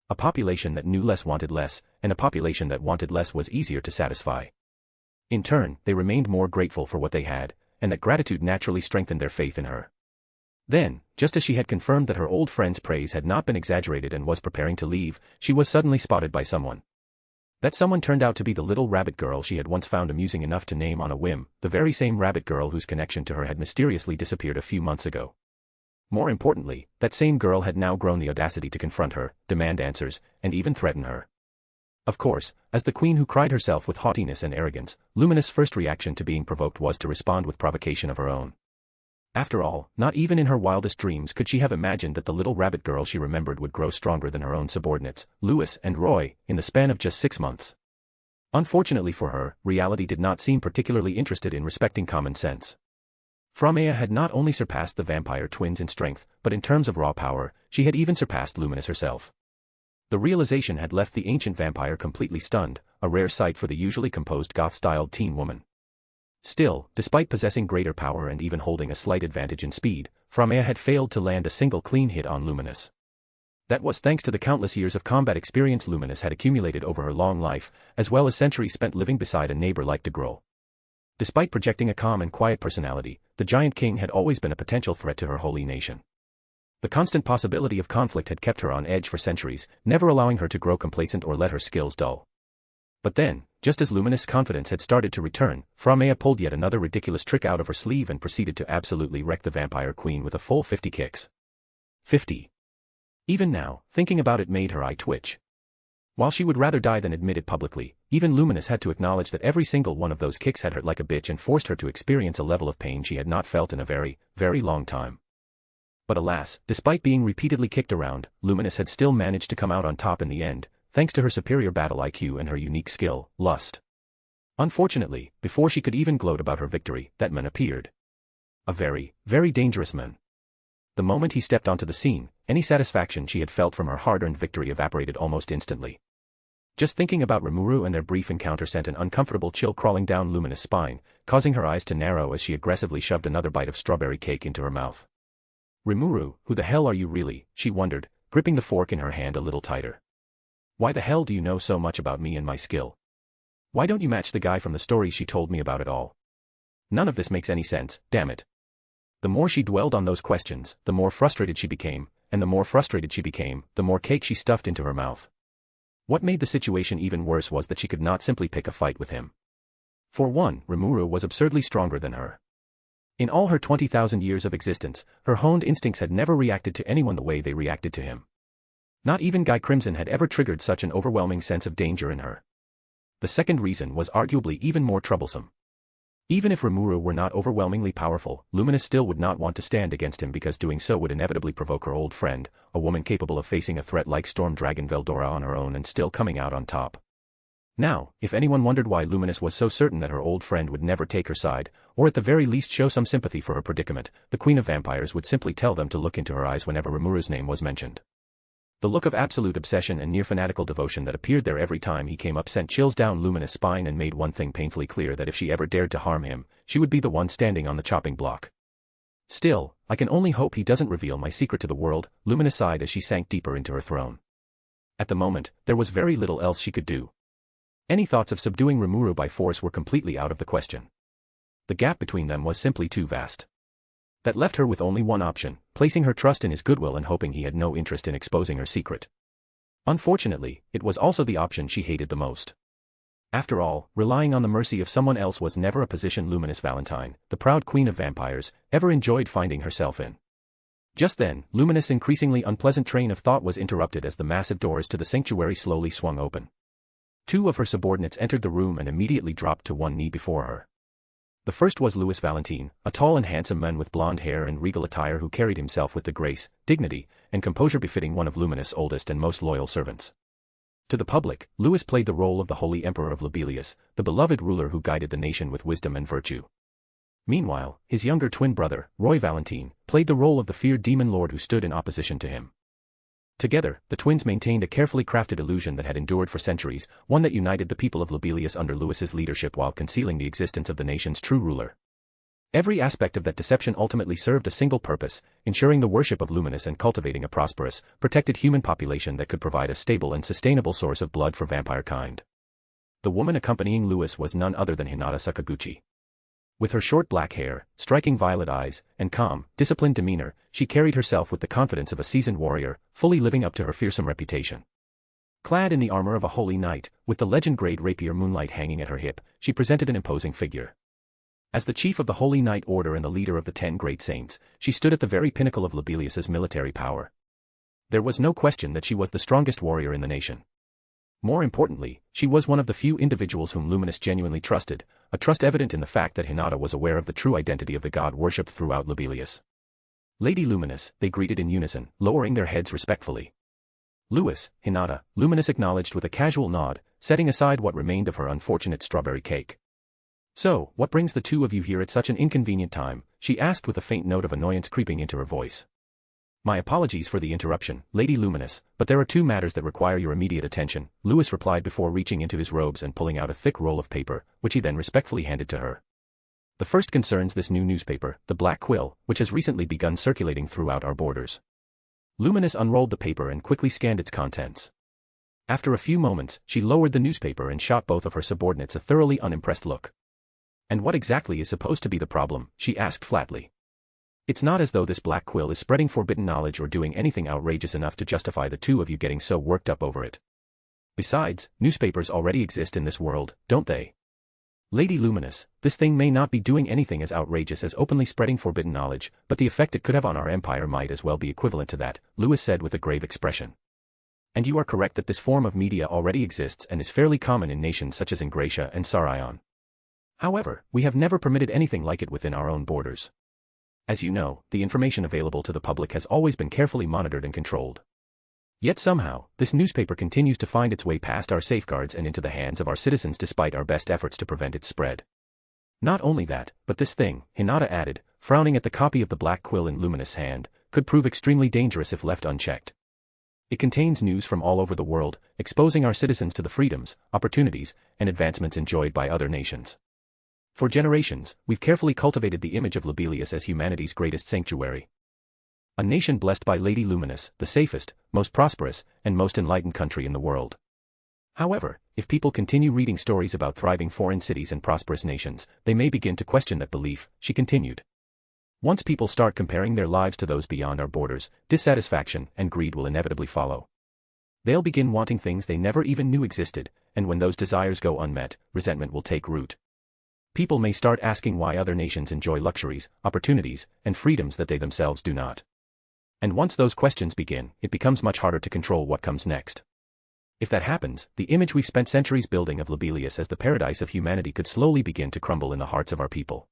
A population that knew less wanted less, and a population that wanted less was easier to satisfy. In turn, they remained more grateful for what they had, and that gratitude naturally strengthened their faith in her. Then, just as she had confirmed that her old friend's praise had not been exaggerated and was preparing to leave, she was suddenly spotted by someone. That someone turned out to be the little rabbit girl she had once found amusing enough to name on a whim, the very same rabbit girl whose connection to her had mysteriously disappeared a few months ago. More importantly, that same girl had now grown the audacity to confront her, demand answers, and even threaten her. Of course, as the queen who cried herself with haughtiness and arrogance, Luminous' first reaction to being provoked was to respond with provocation of her own. After all, not even in her wildest dreams could she have imagined that the little rabbit girl she remembered would grow stronger than her own subordinates, Louis and Roy, in the span of just 6 months. Unfortunately for her, reality did not seem particularly interested in respecting common sense. Framea had not only surpassed the vampire twins in strength, but in terms of raw power, she had even surpassed Luminous herself. The realization had left the ancient vampire completely stunned, a rare sight for the usually composed goth-styled teen woman. Still, despite possessing greater power and even holding a slight advantage in speed, Framea had failed to land a single clean hit on Luminous. That was thanks to the countless years of combat experience Luminous had accumulated over her long life, as well as centuries spent living beside a neighbor like de Grol. Despite projecting a calm and quiet personality, the Giant King had always been a potential threat to her holy nation. The constant possibility of conflict had kept her on edge for centuries, never allowing her to grow complacent or let her skills dull. But then, just as Luminous' confidence had started to return, Framea pulled yet another ridiculous trick out of her sleeve and proceeded to absolutely wreck the vampire queen with a full 50 kicks. 50. Even now, thinking about it made her eye twitch. While she would rather die than admit it publicly, even Luminous had to acknowledge that every single one of those kicks had hurt like a bitch and forced her to experience a level of pain she had not felt in a very, very long time. But alas, despite being repeatedly kicked around, Luminous had still managed to come out on top in the end, thanks to her superior battle IQ and her unique skill, Lust. Unfortunately, before she could even gloat about her victory, that man appeared. A very, very dangerous man. The moment he stepped onto the scene, any satisfaction she had felt from her hard-earned victory evaporated almost instantly. Just thinking about Rimuru and their brief encounter sent an uncomfortable chill crawling down Luminous' spine, causing her eyes to narrow as she aggressively shoved another bite of strawberry cake into her mouth. Rimuru, who the hell are you really, she wondered, gripping the fork in her hand a little tighter. Why the hell do you know so much about me and my skill? Why don't you match the guy from the stories she told me about at all? None of this makes any sense, damn it. The more she dwelled on those questions, the more frustrated she became, and the more frustrated she became, the more cake she stuffed into her mouth. What made the situation even worse was that she could not simply pick a fight with him. For one, Rimuru was absurdly stronger than her. In all her 20,000 years of existence, her honed instincts had never reacted to anyone the way they reacted to him. Not even Guy Crimson had ever triggered such an overwhelming sense of danger in her. The second reason was arguably even more troublesome. Even if Rimuru were not overwhelmingly powerful, Luminous still would not want to stand against him because doing so would inevitably provoke her old friend, a woman capable of facing a threat like Storm Dragon Veldora on her own and still coming out on top. Now, if anyone wondered why Luminous was so certain that her old friend would never take her side, or at the very least show some sympathy for her predicament, the Queen of Vampires would simply tell them to look into her eyes whenever Rimuru's name was mentioned. The look of absolute obsession and near-fanatical devotion that appeared there every time he came up sent chills down Luminous' spine and made one thing painfully clear: that if she ever dared to harm him, she would be the one standing on the chopping block. Still, I can only hope he doesn't reveal my secret to the world, Luminous sighed as she sank deeper into her throne. At the moment, there was very little else she could do. Any thoughts of subduing Rimuru by force were completely out of the question. The gap between them was simply too vast. That left her with only one option: placing her trust in his goodwill and hoping he had no interest in exposing her secret. Unfortunately, it was also the option she hated the most. After all, relying on the mercy of someone else was never a position Luminous Valentine, the proud Queen of Vampires, ever enjoyed finding herself in. Just then, Luminous' increasingly unpleasant train of thought was interrupted as the massive doors to the sanctuary slowly swung open. Two of her subordinates entered the room and immediately dropped to one knee before her. The first was Louis Valentine, a tall and handsome man with blonde hair and regal attire who carried himself with the grace, dignity, and composure befitting one of Luminous' oldest and most loyal servants. To the public, Louis played the role of the Holy Emperor of Lobelia, the beloved ruler who guided the nation with wisdom and virtue. Meanwhile, his younger twin brother, Roy Valentine, played the role of the feared demon lord who stood in opposition to him. Together, the twins maintained a carefully crafted illusion that had endured for centuries, one that united the people of Lobelia under Louis's leadership while concealing the existence of the nation's true ruler. Every aspect of that deception ultimately served a single purpose, ensuring the worship of Luminous and cultivating a prosperous, protected human population that could provide a stable and sustainable source of blood for vampire kind. The woman accompanying Louis was none other than Hinata Sakaguchi. With her short black hair, striking violet eyes, and calm, disciplined demeanor, she carried herself with the confidence of a seasoned warrior, fully living up to her fearsome reputation. Clad in the armor of a holy knight, with the legend-grade rapier Moonlight hanging at her hip, she presented an imposing figure. As the chief of the Holy Knight Order and the leader of the 10 Great Saints, she stood at the very pinnacle of Lobelius's military power. There was no question that she was the strongest warrior in the nation. More importantly, she was one of the few individuals whom Luminous genuinely trusted, a trust evident in the fact that Hinata was aware of the true identity of the god worshipped throughout Lobelia. Lady Luminous, they greeted in unison, lowering their heads respectfully. Louis, Hinata, Luminous acknowledged with a casual nod, setting aside what remained of her unfortunate strawberry cake. "So, what brings the two of you here at such an inconvenient time?" she asked with a faint note of annoyance creeping into her voice. "My apologies for the interruption, Lady Luminous, but there are two matters that require your immediate attention," Louis replied before reaching into his robes and pulling out a thick roll of paper, which he then respectfully handed to her. "The first concerns this new newspaper, The Black Quill, which has recently begun circulating throughout our borders." Luminous unrolled the paper and quickly scanned its contents. After a few moments, she lowered the newspaper and shot both of her subordinates a thoroughly unimpressed look. "And what exactly is supposed to be the problem?" she asked flatly. "It's not as though this black quill is spreading forbidden knowledge or doing anything outrageous enough to justify the two of you getting so worked up over it. Besides, newspapers already exist in this world, don't they? Lady Luminous, this thing may not be doing anything as outrageous as openly spreading forbidden knowledge, but the effect it could have on our empire might as well be equivalent to that," Louis said with a grave expression. "And you are correct that this form of media already exists and is fairly common in nations such as Ingratia and Sarion. However, we have never permitted anything like it within our own borders. As you know, the information available to the public has always been carefully monitored and controlled. Yet somehow, this newspaper continues to find its way past our safeguards and into the hands of our citizens despite our best efforts to prevent its spread. Not only that, but this thing," Hinata added, frowning at the copy of the Black Quill in Luminous' hand, "could prove extremely dangerous if left unchecked. It contains news from all over the world, exposing our citizens to the freedoms, opportunities, and advancements enjoyed by other nations. For generations, we've carefully cultivated the image of Lobelia as humanity's greatest sanctuary. A nation blessed by Lady Luminous, the safest, most prosperous, and most enlightened country in the world. However, if people continue reading stories about thriving foreign cities and prosperous nations, they may begin to question that belief," she continued. "Once people start comparing their lives to those beyond our borders, dissatisfaction and greed will inevitably follow. They'll begin wanting things they never even knew existed, and when those desires go unmet, resentment will take root. People may start asking why other nations enjoy luxuries, opportunities, and freedoms that they themselves do not. And once those questions begin, it becomes much harder to control what comes next. If that happens, the image we've spent centuries building of Lobelia as the paradise of humanity could slowly begin to crumble in the hearts of our people.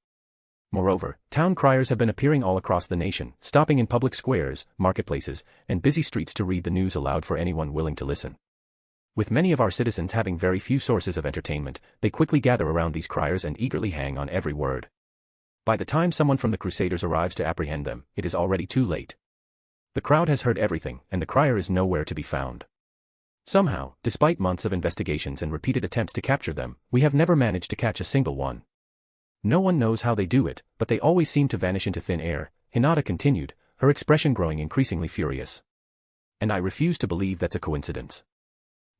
Moreover, town criers have been appearing all across the nation, stopping in public squares, marketplaces, and busy streets to read the news aloud for anyone willing to listen. With many of our citizens having very few sources of entertainment, they quickly gather around these criers and eagerly hang on every word. By the time someone from the Crusaders arrives to apprehend them, it is already too late. The crowd has heard everything, and the crier is nowhere to be found. Somehow, despite months of investigations and repeated attempts to capture them, we have never managed to catch a single one. No one knows how they do it, but they always seem to vanish into thin air," Hinata continued, her expression growing increasingly furious. "And I refuse to believe that's a coincidence.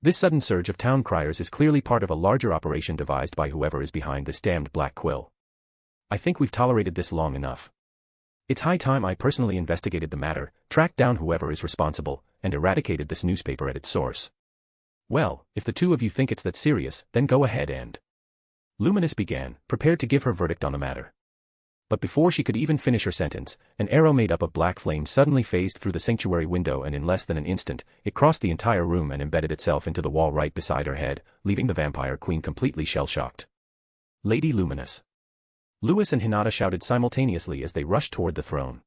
This sudden surge of town criers is clearly part of a larger operation devised by whoever is behind this damned Black Quill. I think we've tolerated this long enough. It's high time I personally investigated the matter, tracked down whoever is responsible, and eradicated this newspaper at its source." "Well, if the two of you think it's that serious, then go ahead and..." Luminous began, prepared to give her verdict on the matter. But before she could even finish her sentence, an arrow made up of black flame suddenly phased through the sanctuary window, and in less than an instant, it crossed the entire room and embedded itself into the wall right beside her head, leaving the vampire queen completely shell-shocked. "Lady Luminous, Lewis and Hinata shouted simultaneously as they rushed toward the throne.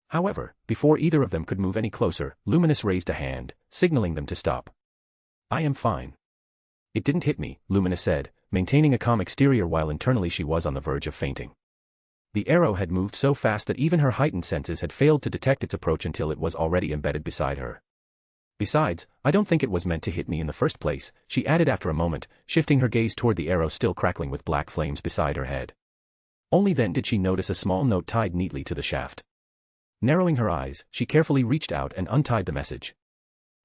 However, before either of them could move any closer, Luminous raised a hand, signaling them to stop. I am fine. It didn't hit me, Luminous said, maintaining a calm exterior while internally she was on the verge of fainting. The arrow had moved so fast that even her heightened senses had failed to detect its approach until it was already embedded beside her. Besides, I don't think it was meant to hit me in the first place, she added after a moment, shifting her gaze toward the arrow still crackling with black flames beside her head. Only then did she notice a small note tied neatly to the shaft. Narrowing her eyes, she carefully reached out and untied the message.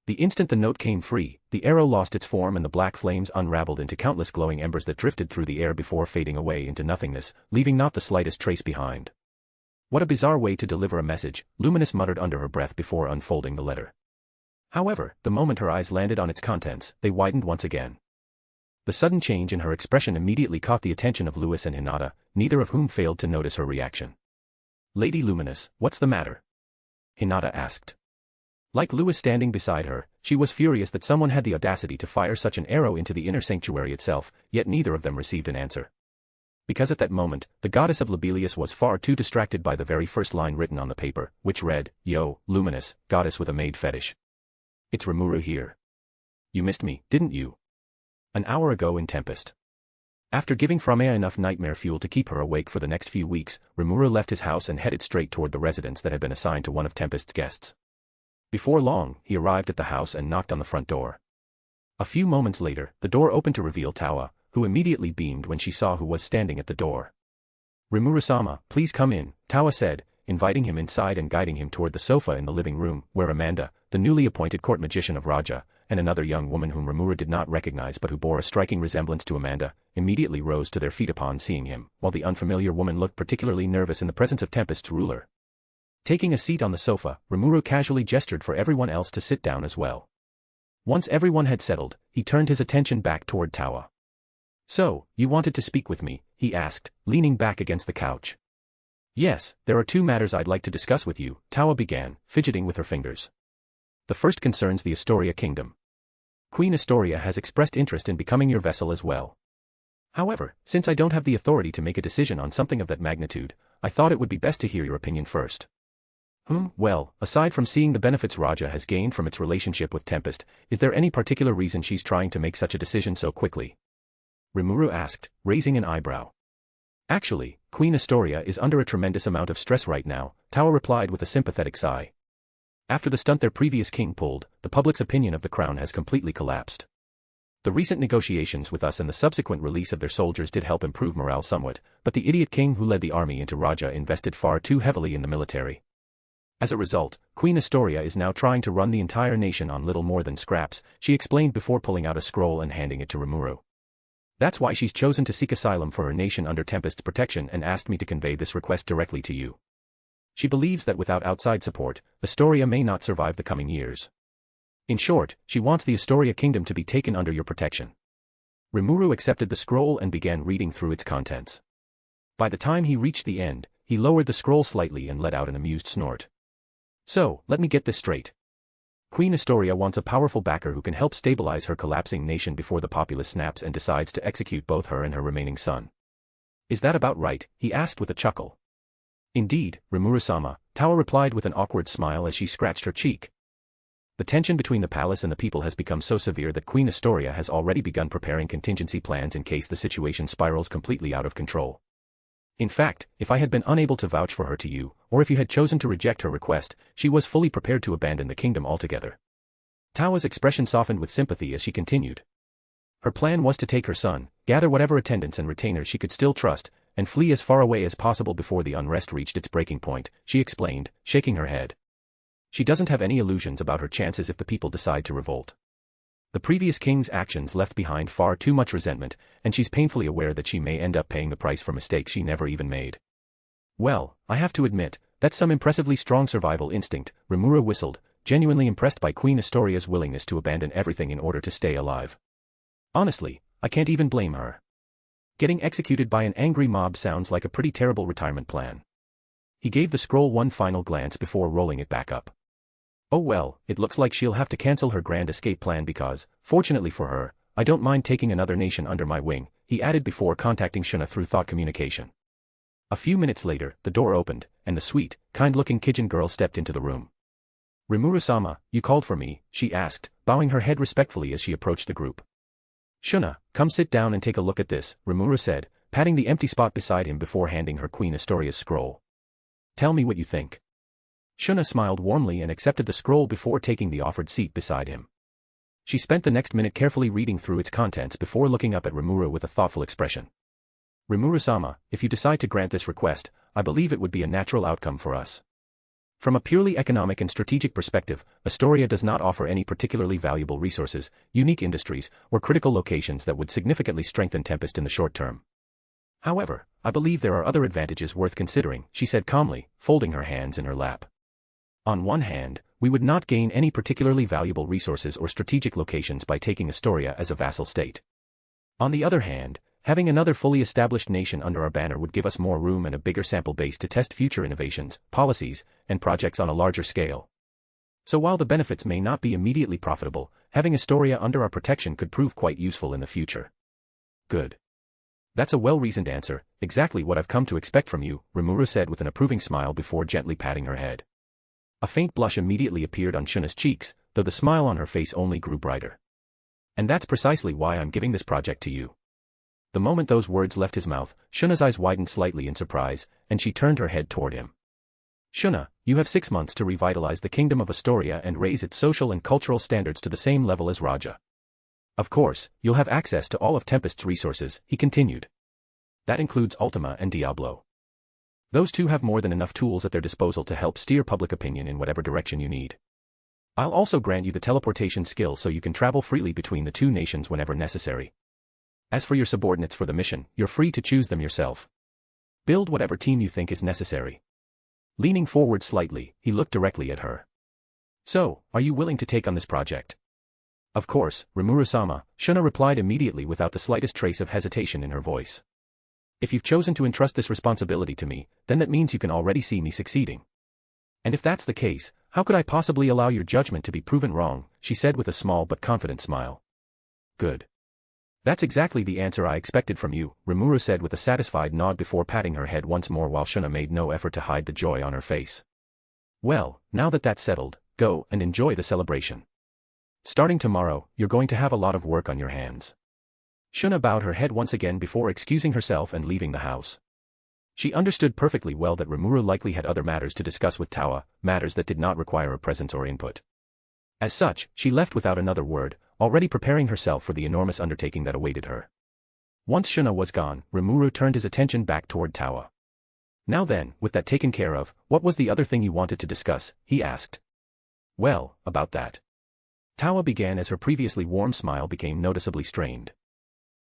The instant the note came free, the arrow lost its form and the black flames unraveled into countless glowing embers that drifted through the air before fading away into nothingness, leaving not the slightest trace behind. What a bizarre way to deliver a message, Luminous muttered under her breath before unfolding the letter. However, the moment her eyes landed on its contents, they widened once again. The sudden change in her expression immediately caught the attention of Lewis and Hinata, neither of whom failed to notice her reaction. Lady Luminous, what's the matter? Hinata asked. Like Lewis standing beside her, she was furious that someone had the audacity to fire such an arrow into the inner sanctuary itself, yet neither of them received an answer. Because at that moment, the goddess of Lobelia was far too distracted by the very first line written on the paper, which read, Yo, Luminous, goddess with a maid fetish. It's Rimuru here. You missed me, didn't you? An hour ago in Tempest. After giving Framea enough nightmare fuel to keep her awake for the next few weeks, Rimuru left his house and headed straight toward the residence that had been assigned to one of Tempest's guests. Before long, he arrived at the house and knocked on the front door. A few moments later, the door opened to reveal Tawa, who immediately beamed when she saw who was standing at the door. Rimuru-sama, please come in, Tawa said, inviting him inside and guiding him toward the sofa in the living room, where Amanda, the newly appointed court magician of Raja, and another young woman whom Rimuru did not recognize but who bore a striking resemblance to Amanda, immediately rose to their feet upon seeing him, while the unfamiliar woman looked particularly nervous in the presence of Tempest's ruler. Taking a seat on the sofa, Rimuru casually gestured for everyone else to sit down as well. Once everyone had settled, he turned his attention back toward Tawa. So, you wanted to speak with me, he asked, leaning back against the couch. Yes, there are two matters I'd like to discuss with you, Tawa began, fidgeting with her fingers. The first concerns the Astoria Kingdom. Queen Astoria has expressed interest in becoming your vessel as well. However, since I don't have the authority to make a decision on something of that magnitude, I thought it would be best to hear your opinion first. Well, aside from seeing the benefits Raja has gained from its relationship with Tempest, is there any particular reason she's trying to make such a decision so quickly? Rimuru asked, raising an eyebrow. Actually, Queen Astoria is under a tremendous amount of stress right now, Tawa replied with a sympathetic sigh. After the stunt their previous king pulled, the public's opinion of the crown has completely collapsed. The recent negotiations with us and the subsequent release of their soldiers did help improve morale somewhat, but the idiot king who led the army into Raja invested far too heavily in the military. As a result, Queen Astoria is now trying to run the entire nation on little more than scraps, she explained before pulling out a scroll and handing it to Rimuru. That's why she's chosen to seek asylum for her nation under Tempest's protection and asked me to convey this request directly to you. She believes that without outside support, Astoria may not survive the coming years. In short, she wants the Astoria kingdom to be taken under your protection. Rimuru accepted the scroll and began reading through its contents. By the time he reached the end, he lowered the scroll slightly and let out an amused snort. So, let me get this straight. Queen Astoria wants a powerful backer who can help stabilize her collapsing nation before the populace snaps and decides to execute both her and her remaining son. Is that about right? He asked with a chuckle. Indeed, Rimuru-sama, Tawa replied with an awkward smile as she scratched her cheek. The tension between the palace and the people has become so severe that Queen Astoria has already begun preparing contingency plans in case the situation spirals completely out of control. In fact, if I had been unable to vouch for her to you, or if you had chosen to reject her request, she was fully prepared to abandon the kingdom altogether. Tawa's expression softened with sympathy as she continued. Her plan was to take her son, gather whatever attendants and retainers she could still trust, and flee as far away as possible before the unrest reached its breaking point, she explained, shaking her head. She doesn't have any illusions about her chances if the people decide to revolt. The previous king's actions left behind far too much resentment, and she's painfully aware that she may end up paying the price for mistakes she never even made. Well, I have to admit, that's some impressively strong survival instinct, Rimuru whistled, genuinely impressed by Queen Astoria's willingness to abandon everything in order to stay alive. Honestly, I can't even blame her. Getting executed by an angry mob sounds like a pretty terrible retirement plan. He gave the scroll one final glance before rolling it back up. Oh well, it looks like she'll have to cancel her grand escape plan because, fortunately for her, I don't mind taking another nation under my wing, he added before contacting Shuna through thought communication. A few minutes later, the door opened, and the sweet, kind-looking Kijin girl stepped into the room. "Rimuru-sama, you called for me," she asked, bowing her head respectfully as she approached the group. "Shuna, come sit down and take a look at this," Rimuru said, patting the empty spot beside him before handing her Queen Astoria's scroll. "Tell me what you think." Shuna smiled warmly and accepted the scroll before taking the offered seat beside him. She spent the next minute carefully reading through its contents before looking up at Rimuru with a thoughtful expression. "Rimuru-sama, if you decide to grant this request, I believe it would be a natural outcome for us. From a purely economic and strategic perspective, Astoria does not offer any particularly valuable resources, unique industries, or critical locations that would significantly strengthen Tempest in the short term. However, I believe there are other advantages worth considering," she said calmly, folding her hands in her lap. "On one hand, we would not gain any particularly valuable resources or strategic locations by taking Astoria as a vassal state. On the other hand, having another fully established nation under our banner would give us more room and a bigger sample base to test future innovations, policies, and projects on a larger scale. So while the benefits may not be immediately profitable, having Astoria under our protection could prove quite useful in the future." "Good. That's a well-reasoned answer, exactly what I've come to expect from you," Rimuru said with an approving smile before gently patting her head. A faint blush immediately appeared on Shuna's cheeks, though the smile on her face only grew brighter. "And that's precisely why I'm giving this project to you." The moment those words left his mouth, Shuna's eyes widened slightly in surprise, and she turned her head toward him. "Shuna, you have 6 months to revitalize the kingdom of Astoria and raise its social and cultural standards to the same level as Raja. Of course, you'll have access to all of Tempest's resources," he continued. "That includes Ultima and Diablo. Those two have more than enough tools at their disposal to help steer public opinion in whatever direction you need. I'll also grant you the teleportation skill so you can travel freely between the two nations whenever necessary. As for your subordinates for the mission, you're free to choose them yourself. Build whatever team you think is necessary." Leaning forward slightly, he looked directly at her. "So, are you willing to take on this project?" "Of course, Rimuru-sama," Shuna replied immediately without the slightest trace of hesitation in her voice. "If you've chosen to entrust this responsibility to me, then that means you can already see me succeeding. And if that's the case, how could I possibly allow your judgment to be proven wrong?" she said with a small but confident smile. "Good. That's exactly the answer I expected from you," Rimuru said with a satisfied nod before patting her head once more while Shuna made no effort to hide the joy on her face. "Well, now that that's settled, go and enjoy the celebration. Starting tomorrow, you're going to have a lot of work on your hands." Shuna bowed her head once again before excusing herself and leaving the house. She understood perfectly well that Rimuru likely had other matters to discuss with Tawa, matters that did not require a presence or input. As such, she left without another word, already preparing herself for the enormous undertaking that awaited her. Once Shuna was gone, Rimuru turned his attention back toward Tawa. "Now then, with that taken care of, what was the other thing you wanted to discuss?" he asked. "Well, about that." Tawa began as her previously warm smile became noticeably strained.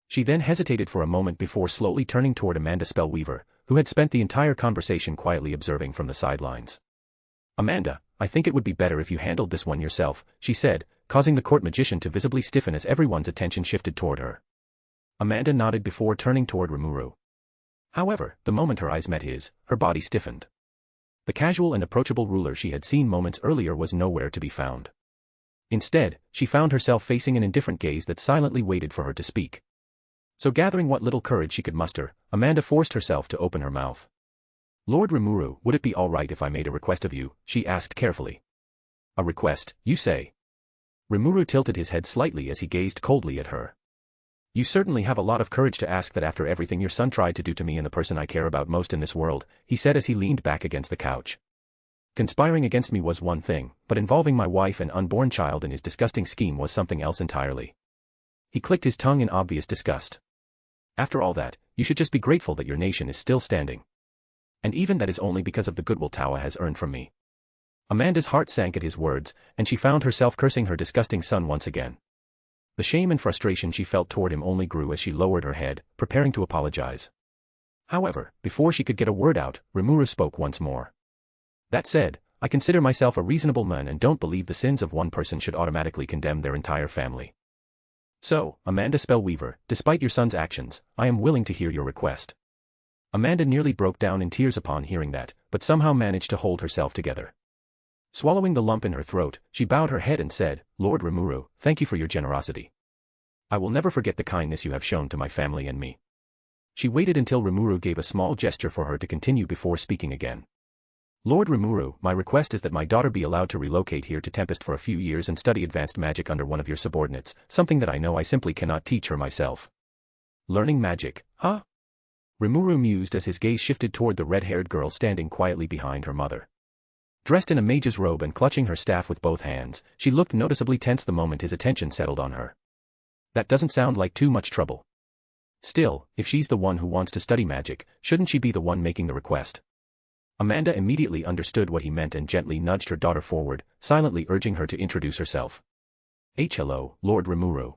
She then hesitated for a moment before slowly turning toward Amanda Spellweaver, who had spent the entire conversation quietly observing from the sidelines. "Amanda, I think it would be better if you handled this one yourself," she said, causing the court magician to visibly stiffen as everyone's attention shifted toward her. Amanda nodded before turning toward Rimuru. However, the moment her eyes met his, her body stiffened. The casual and approachable ruler she had seen moments earlier was nowhere to be found. Instead, she found herself facing an indifferent gaze that silently waited for her to speak. So gathering what little courage she could muster, Amanda forced herself to open her mouth. "Lord Rimuru, would it be all right if I made a request of you?" she asked carefully. "A request, you say?" Rimuru tilted his head slightly as he gazed coldly at her. "You certainly have a lot of courage to ask that after everything your son tried to do to me and the person I care about most in this world," he said as he leaned back against the couch. "Conspiring against me was one thing, but involving my wife and unborn child in his disgusting scheme was something else entirely." He clicked his tongue in obvious disgust. "After all that, you should just be grateful that your nation is still standing. And even that is only because of the goodwill Tawa has earned from me." Amanda's heart sank at his words, and she found herself cursing her disgusting son once again. The shame and frustration she felt toward him only grew as she lowered her head, preparing to apologize. However, before she could get a word out, Rimuru spoke once more. "That said, I consider myself a reasonable man and don't believe the sins of one person should automatically condemn their entire family. So, Amanda Spellweaver, despite your son's actions, I am willing to hear your request." Amanda nearly broke down in tears upon hearing that, but somehow managed to hold herself together. Swallowing the lump in her throat, she bowed her head and said, "Lord Rimuru, thank you for your generosity. I will never forget the kindness you have shown to my family and me." She waited until Rimuru gave a small gesture for her to continue before speaking again. Lord Rimuru, my request is that my daughter be allowed to relocate here to Tempest for a few years and study advanced magic under one of your subordinates, something that I know I simply cannot teach her myself. Learning magic, huh? Rimuru mused as his gaze shifted toward the red-haired girl standing quietly behind her mother. Dressed in a mage's robe and clutching her staff with both hands, she looked noticeably tense the moment his attention settled on her. That doesn't sound like too much trouble. Still, if she's the one who wants to study magic, shouldn't she be the one making the request? Amanda immediately understood what he meant and gently nudged her daughter forward, silently urging her to introduce herself. Hello, Lord Rimuru.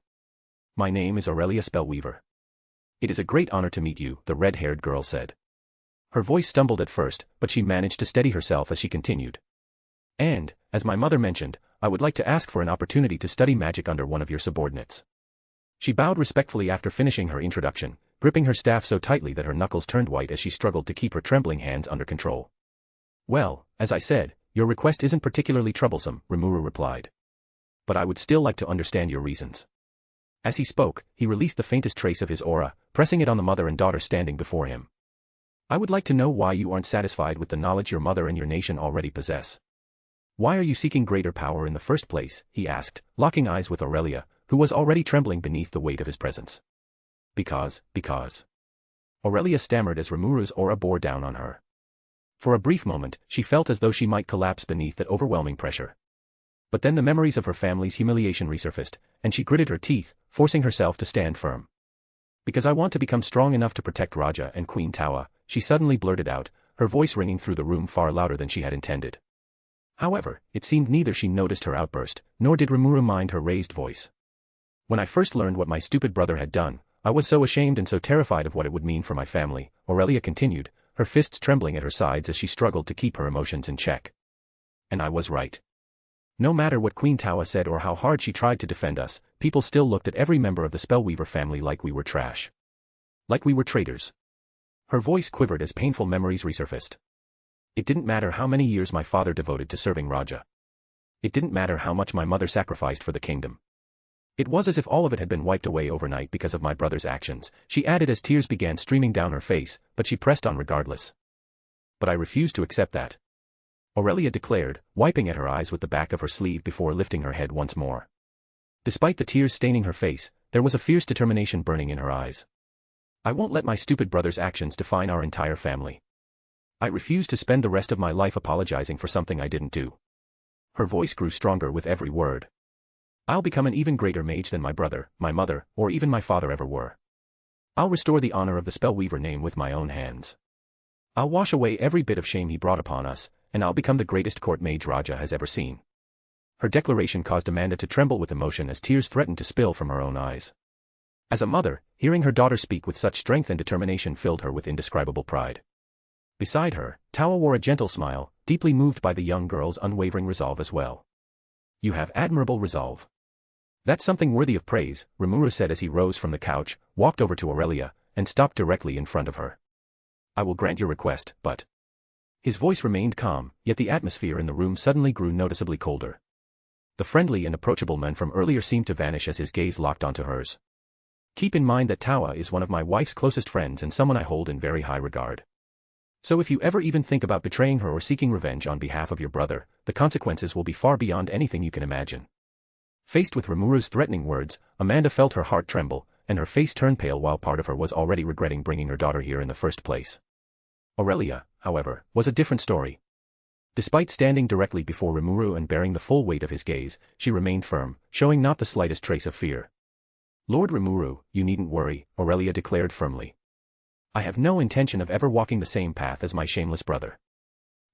My name is Aurelia Spellweaver. It is a great honor to meet you, the red-haired girl said. Her voice stumbled at first, but she managed to steady herself as she continued. And, as my mother mentioned, I would like to ask for an opportunity to study magic under one of your subordinates. She bowed respectfully after finishing her introduction, gripping her staff so tightly that her knuckles turned white as she struggled to keep her trembling hands under control. Well, as I said, your request isn't particularly troublesome, Rimuru replied. But I would still like to understand your reasons. As he spoke, he released the faintest trace of his aura, pressing it on the mother and daughter standing before him. I would like to know why you aren't satisfied with the knowledge your mother and your nation already possess. Why are you seeking greater power in the first place, he asked, locking eyes with Aurelia, who was already trembling beneath the weight of his presence. Because. Aurelia stammered as Rimuru's aura bore down on her. For a brief moment, she felt as though she might collapse beneath that overwhelming pressure. But then the memories of her family's humiliation resurfaced, and she gritted her teeth, forcing herself to stand firm. Because I want to become strong enough to protect Raja and Queen Tawa, she suddenly blurted out, her voice ringing through the room far louder than she had intended. However, it seemed neither she noticed her outburst, nor did Rimuru mind her raised voice. When I first learned what my stupid brother had done, I was so ashamed and so terrified of what it would mean for my family, Aurelia continued, her fists trembling at her sides as she struggled to keep her emotions in check. And I was right. No matter what Queen Tawa said or how hard she tried to defend us, people still looked at every member of the Spellweaver family like we were trash. Like we were traitors. Her voice quivered as painful memories resurfaced. It didn't matter how many years my father devoted to serving Raja. It didn't matter how much my mother sacrificed for the kingdom. It was as if all of it had been wiped away overnight because of my brother's actions, she added as tears began streaming down her face, but she pressed on regardless. But I refuse to accept that. Aurelia declared, wiping at her eyes with the back of her sleeve before lifting her head once more. Despite the tears staining her face, there was a fierce determination burning in her eyes. I won't let my stupid brother's actions define our entire family. I refuse to spend the rest of my life apologizing for something I didn't do. Her voice grew stronger with every word. I'll become an even greater mage than my brother, my mother, or even my father ever were. I'll restore the honor of the Spellweaver name with my own hands. I'll wash away every bit of shame he brought upon us, and I'll become the greatest court mage Raja has ever seen. Her declaration caused Amanda to tremble with emotion as tears threatened to spill from her own eyes. As a mother, hearing her daughter speak with such strength and determination filled her with indescribable pride. Beside her, Tawa wore a gentle smile, deeply moved by the young girl's unwavering resolve as well. You have admirable resolve. That's something worthy of praise, Rimuru said as he rose from the couch, walked over to Aurelia, and stopped directly in front of her. I will grant your request, but... His voice remained calm, yet the atmosphere in the room suddenly grew noticeably colder. The friendly and approachable man from earlier seemed to vanish as his gaze locked onto hers. Keep in mind that Tawa is one of my wife's closest friends and someone I hold in very high regard. So if you ever even think about betraying her or seeking revenge on behalf of your brother, the consequences will be far beyond anything you can imagine. Faced with Rimuru's threatening words, Amanda felt her heart tremble, and her face turn pale while part of her was already regretting bringing her daughter here in the first place. Aurelia, however, was a different story. Despite standing directly before Rimuru and bearing the full weight of his gaze, she remained firm, showing not the slightest trace of fear. Lord Rimuru, you needn't worry, Aurelia declared firmly. I have no intention of ever walking the same path as my shameless brother.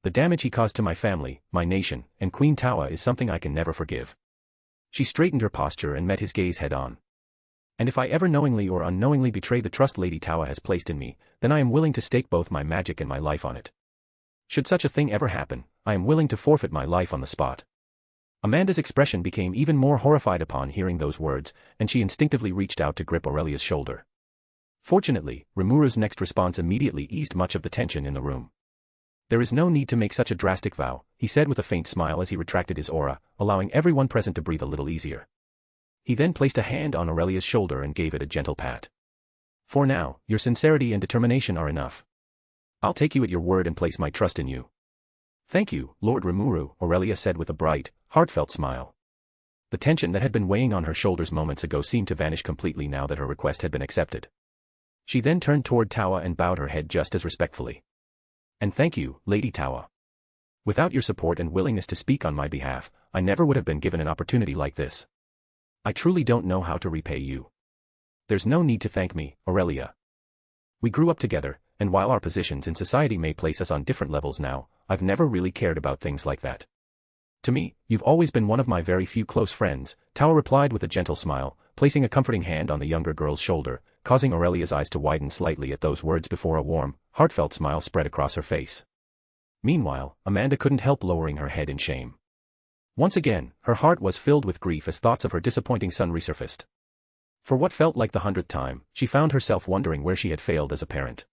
The damage he caused to my family, my nation, and Queen Tawa is something I can never forgive. She straightened her posture and met his gaze head-on. And if I ever knowingly or unknowingly betray the trust Lady Tawa has placed in me, then I am willing to stake both my magic and my life on it. Should such a thing ever happen, I am willing to forfeit my life on the spot. Amanda's expression became even more horrified upon hearing those words, and she instinctively reached out to grip Aurelia's shoulder. Fortunately, Rimuru's next response immediately eased much of the tension in the room. There is no need to make such a drastic vow, he said with a faint smile as he retracted his aura, allowing everyone present to breathe a little easier. He then placed a hand on Aurelia's shoulder and gave it a gentle pat. For now, your sincerity and determination are enough. I'll take you at your word and place my trust in you. Thank you, Lord Rimuru, Aurelia said with a bright, heartfelt smile. The tension that had been weighing on her shoulders moments ago seemed to vanish completely now that her request had been accepted. She then turned toward Tawa and bowed her head just as respectfully. And thank you, Lady Tawa. Without your support and willingness to speak on my behalf, I never would have been given an opportunity like this. I truly don't know how to repay you. There's no need to thank me, Aurelia. We grew up together, and while our positions in society may place us on different levels now, I've never really cared about things like that. To me, you've always been one of my very few close friends, Tawa replied with a gentle smile, placing a comforting hand on the younger girl's shoulder, causing Aurelia's eyes to widen slightly at those words before a warm, heartfelt smile spread across her face. Meanwhile, Amanda couldn't help lowering her head in shame. Once again, her heart was filled with grief as thoughts of her disappointing son resurfaced. For what felt like the 100th time, she found herself wondering where she had failed as a parent.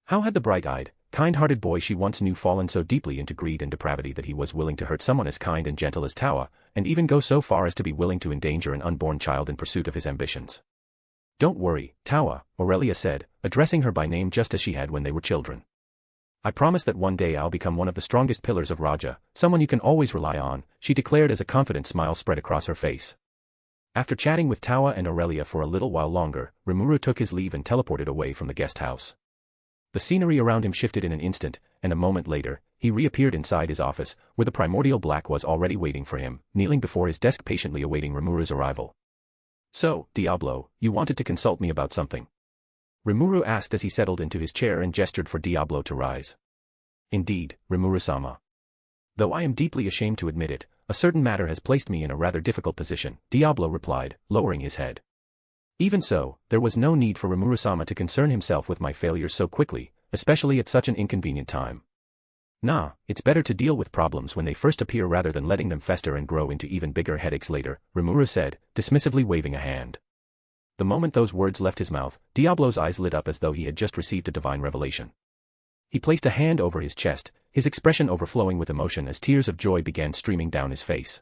How had the bright-eyed, kind-hearted boy she once knew fallen so deeply into greed and depravity that he was willing to hurt someone as kind and gentle as Tawa, and even go so far as to be willing to endanger an unborn child in pursuit of his ambitions? Don't worry, Tawa, Aurelia said, addressing her by name just as she had when they were children. I promise that one day I'll become one of the strongest pillars of Raja, someone you can always rely on, she declared as a confident smile spread across her face. After chatting with Tawa and Aurelia for a little while longer, Rimuru took his leave and teleported away from the guest house. The scenery around him shifted in an instant, and a moment later, he reappeared inside his office, where the primordial black was already waiting for him, kneeling before his desk patiently awaiting Rimuru's arrival. So, Diablo, you wanted to consult me about something? Rimuru asked as he settled into his chair and gestured for Diablo to rise. Indeed, Rimuru-sama. Though I am deeply ashamed to admit it, a certain matter has placed me in a rather difficult position, Diablo replied, lowering his head. Even so, there was no need for Rimuru-sama to concern himself with my failures so quickly, especially at such an inconvenient time. Nah, it's better to deal with problems when they first appear rather than letting them fester and grow into even bigger headaches later, Rimuru said, dismissively waving a hand. The moment those words left his mouth, Diablo's eyes lit up as though he had just received a divine revelation. He placed a hand over his chest, his expression overflowing with emotion as tears of joy began streaming down his face.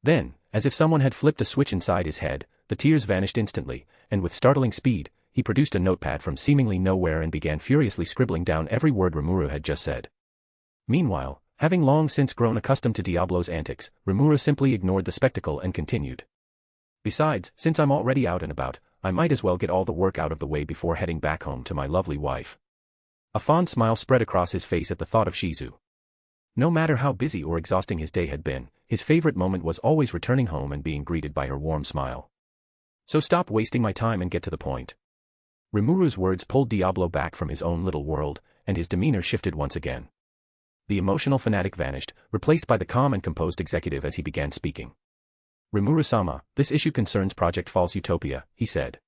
Then, as if someone had flipped a switch inside his head, the tears vanished instantly, and with startling speed, he produced a notepad from seemingly nowhere and began furiously scribbling down every word Rimuru had just said. Meanwhile, having long since grown accustomed to Diablo's antics, Rimuru simply ignored the spectacle and continued. Besides, since I'm already out and about, I might as well get all the work out of the way before heading back home to my lovely wife. A fond smile spread across his face at the thought of Shizu. No matter how busy or exhausting his day had been, his favorite moment was always returning home and being greeted by her warm smile. So stop wasting my time and get to the point. Rimuru's words pulled Diablo back from his own little world, and his demeanor shifted once again. The emotional fanatic vanished, replaced by the calm and composed executive as he began speaking. Rimuru-sama, this issue concerns Project False Utopia, he said.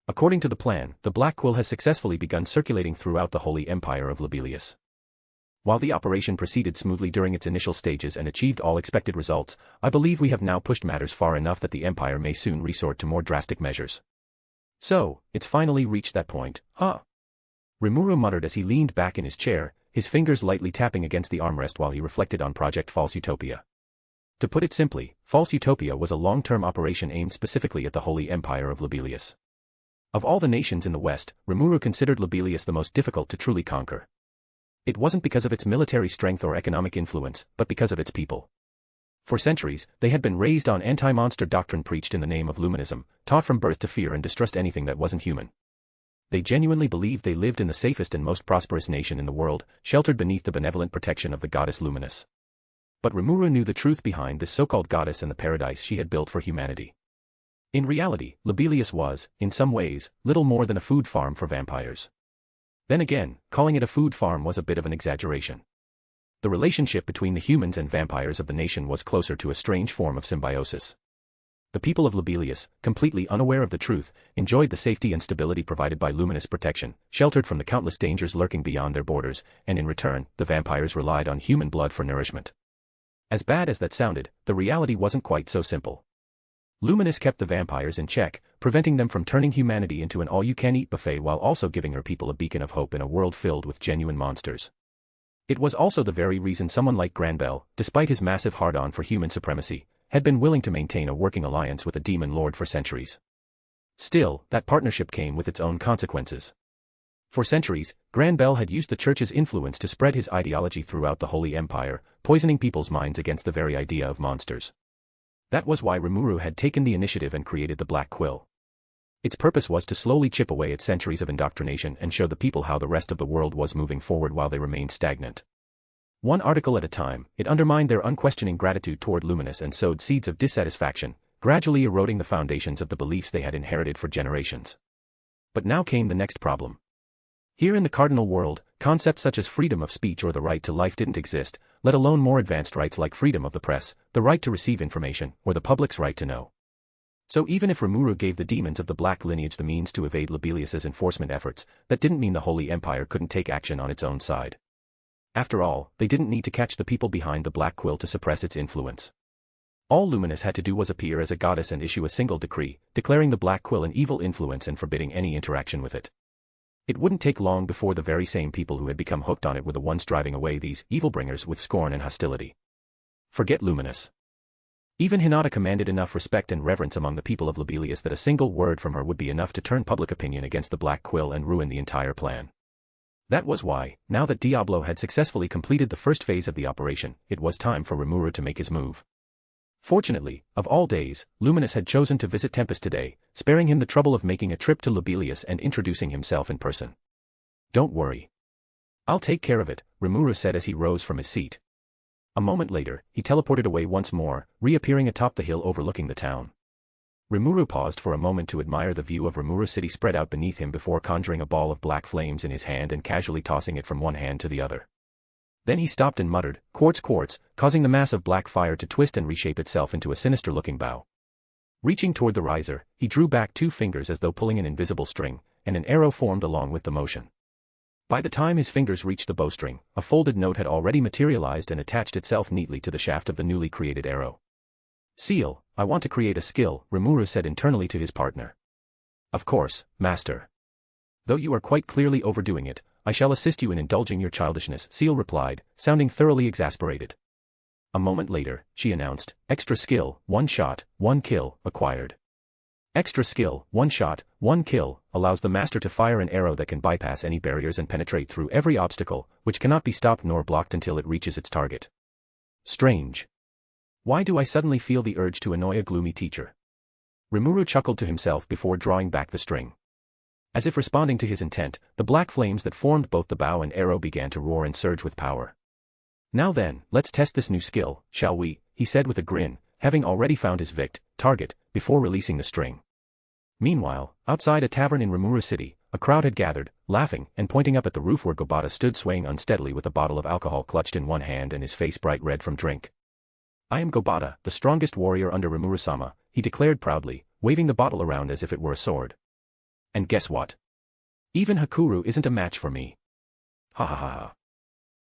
According to the plan, the Black Quill has successfully begun circulating throughout the Holy Empire of Lobelia. While the operation proceeded smoothly during its initial stages and achieved all expected results, I believe we have now pushed matters far enough that the Empire may soon resort to more drastic measures. So, it's finally reached that point, huh? Rimuru muttered as he leaned back in his chair, his fingers lightly tapping against the armrest while he reflected on Project False Utopia. To put it simply, False Utopia was a long-term operation aimed specifically at the Holy Empire of Lobelia. Of all the nations in the West, Rimuru considered Lobelia the most difficult to truly conquer. It wasn't because of its military strength or economic influence, but because of its people. For centuries, they had been raised on anti-monster doctrine preached in the name of luminism, taught from birth to fear and distrust anything that wasn't human. They genuinely believed they lived in the safest and most prosperous nation in the world, sheltered beneath the benevolent protection of the goddess Luminous. But Rimuru knew the truth behind this so-called goddess and the paradise she had built for humanity. In reality, Lobelia was, in some ways, little more than a food farm for vampires. Then again, calling it a food farm was a bit of an exaggeration. The relationship between the humans and vampires of the nation was closer to a strange form of symbiosis. The people of Lobelia, completely unaware of the truth, enjoyed the safety and stability provided by luminous protection, sheltered from the countless dangers lurking beyond their borders, and in return, the vampires relied on human blood for nourishment. As bad as that sounded, the reality wasn't quite so simple. Luminous kept the vampires in check, preventing them from turning humanity into an all-you-can-eat buffet while also giving her people a beacon of hope in a world filled with genuine monsters. It was also the very reason someone like Granbell, despite his massive hard-on for human supremacy, had been willing to maintain a working alliance with a demon lord for centuries. Still, that partnership came with its own consequences. For centuries, Gran Bel had used the church's influence to spread his ideology throughout the Holy Empire, poisoning people's minds against the very idea of monsters. That was why Rimuru had taken the initiative and created the Black Quill. Its purpose was to slowly chip away at centuries of indoctrination and show the people how the rest of the world was moving forward while they remained stagnant. One article at a time, it undermined their unquestioning gratitude toward Luminous and sowed seeds of dissatisfaction, gradually eroding the foundations of the beliefs they had inherited for generations. But now came the next problem. Here in the cardinal world, concepts such as freedom of speech or the right to life didn't exist, let alone more advanced rights like freedom of the press, the right to receive information, or the public's right to know. So even if Rimuru gave the demons of the Black lineage the means to evade Lobelia enforcement efforts, that didn't mean the Holy Empire couldn't take action on its own side. After all, they didn't need to catch the people behind the Black Quill to suppress its influence. All Luminous had to do was appear as a goddess and issue a single decree, declaring the Black Quill an evil influence and forbidding any interaction with it. It wouldn't take long before the very same people who had become hooked on it were the ones driving away these evil bringers with scorn and hostility. Forget Luminous. Even Hinata commanded enough respect and reverence among the people of Lobelia that a single word from her would be enough to turn public opinion against the Black Quill and ruin the entire plan. That was why, now that Diablo had successfully completed the first phase of the operation, it was time for Rimuru to make his move. Fortunately, of all days, Luminous had chosen to visit Tempest today, sparing him the trouble of making a trip to Lobelia and introducing himself in person. "Don't worry. I'll take care of it," Rimuru said as he rose from his seat. A moment later, he teleported away once more, reappearing atop the hill overlooking the town. Rimuru paused for a moment to admire the view of Rimuru City spread out beneath him before conjuring a ball of black flames in his hand and casually tossing it from one hand to the other. Then he stopped and muttered, "Quartz, quartz," causing the mass of black fire to twist and reshape itself into a sinister-looking bow. Reaching toward the riser, he drew back 2 fingers as though pulling an invisible string, and an arrow formed along with the motion. By the time his fingers reached the bowstring, a folded note had already materialized and attached itself neatly to the shaft of the newly created arrow. "Ciel, I want to create a skill," Rimuru said internally to his partner. "Of course, master. Though you are quite clearly overdoing it, I shall assist you in indulging your childishness," Ciel replied, sounding thoroughly exasperated. A moment later, she announced, "Extra skill, 1 shot, 1 kill, acquired." Extra skill, 1 shot, 1 kill, allows the master to fire an arrow that can bypass any barriers and penetrate through every obstacle, which cannot be stopped nor blocked until it reaches its target. Strange. Why do I suddenly feel the urge to annoy a gloomy teacher? Rimuru chuckled to himself before drawing back the string. As if responding to his intent, the black flames that formed both the bow and arrow began to roar and surge with power. "Now then, let's test this new skill, shall we?" he said with a grin, having already found his target, before releasing the string. Meanwhile, outside a tavern in Rimuru City, a crowd had gathered, laughing and pointing up at the roof where Gobata stood swaying unsteadily with a bottle of alcohol clutched in one hand and his face bright red from drink. "I am Gobata, the strongest warrior under Rimuru-sama," he declared proudly, waving the bottle around as if it were a sword. "And guess what? Even Hakuru isn't a match for me. Ha ha ha ha."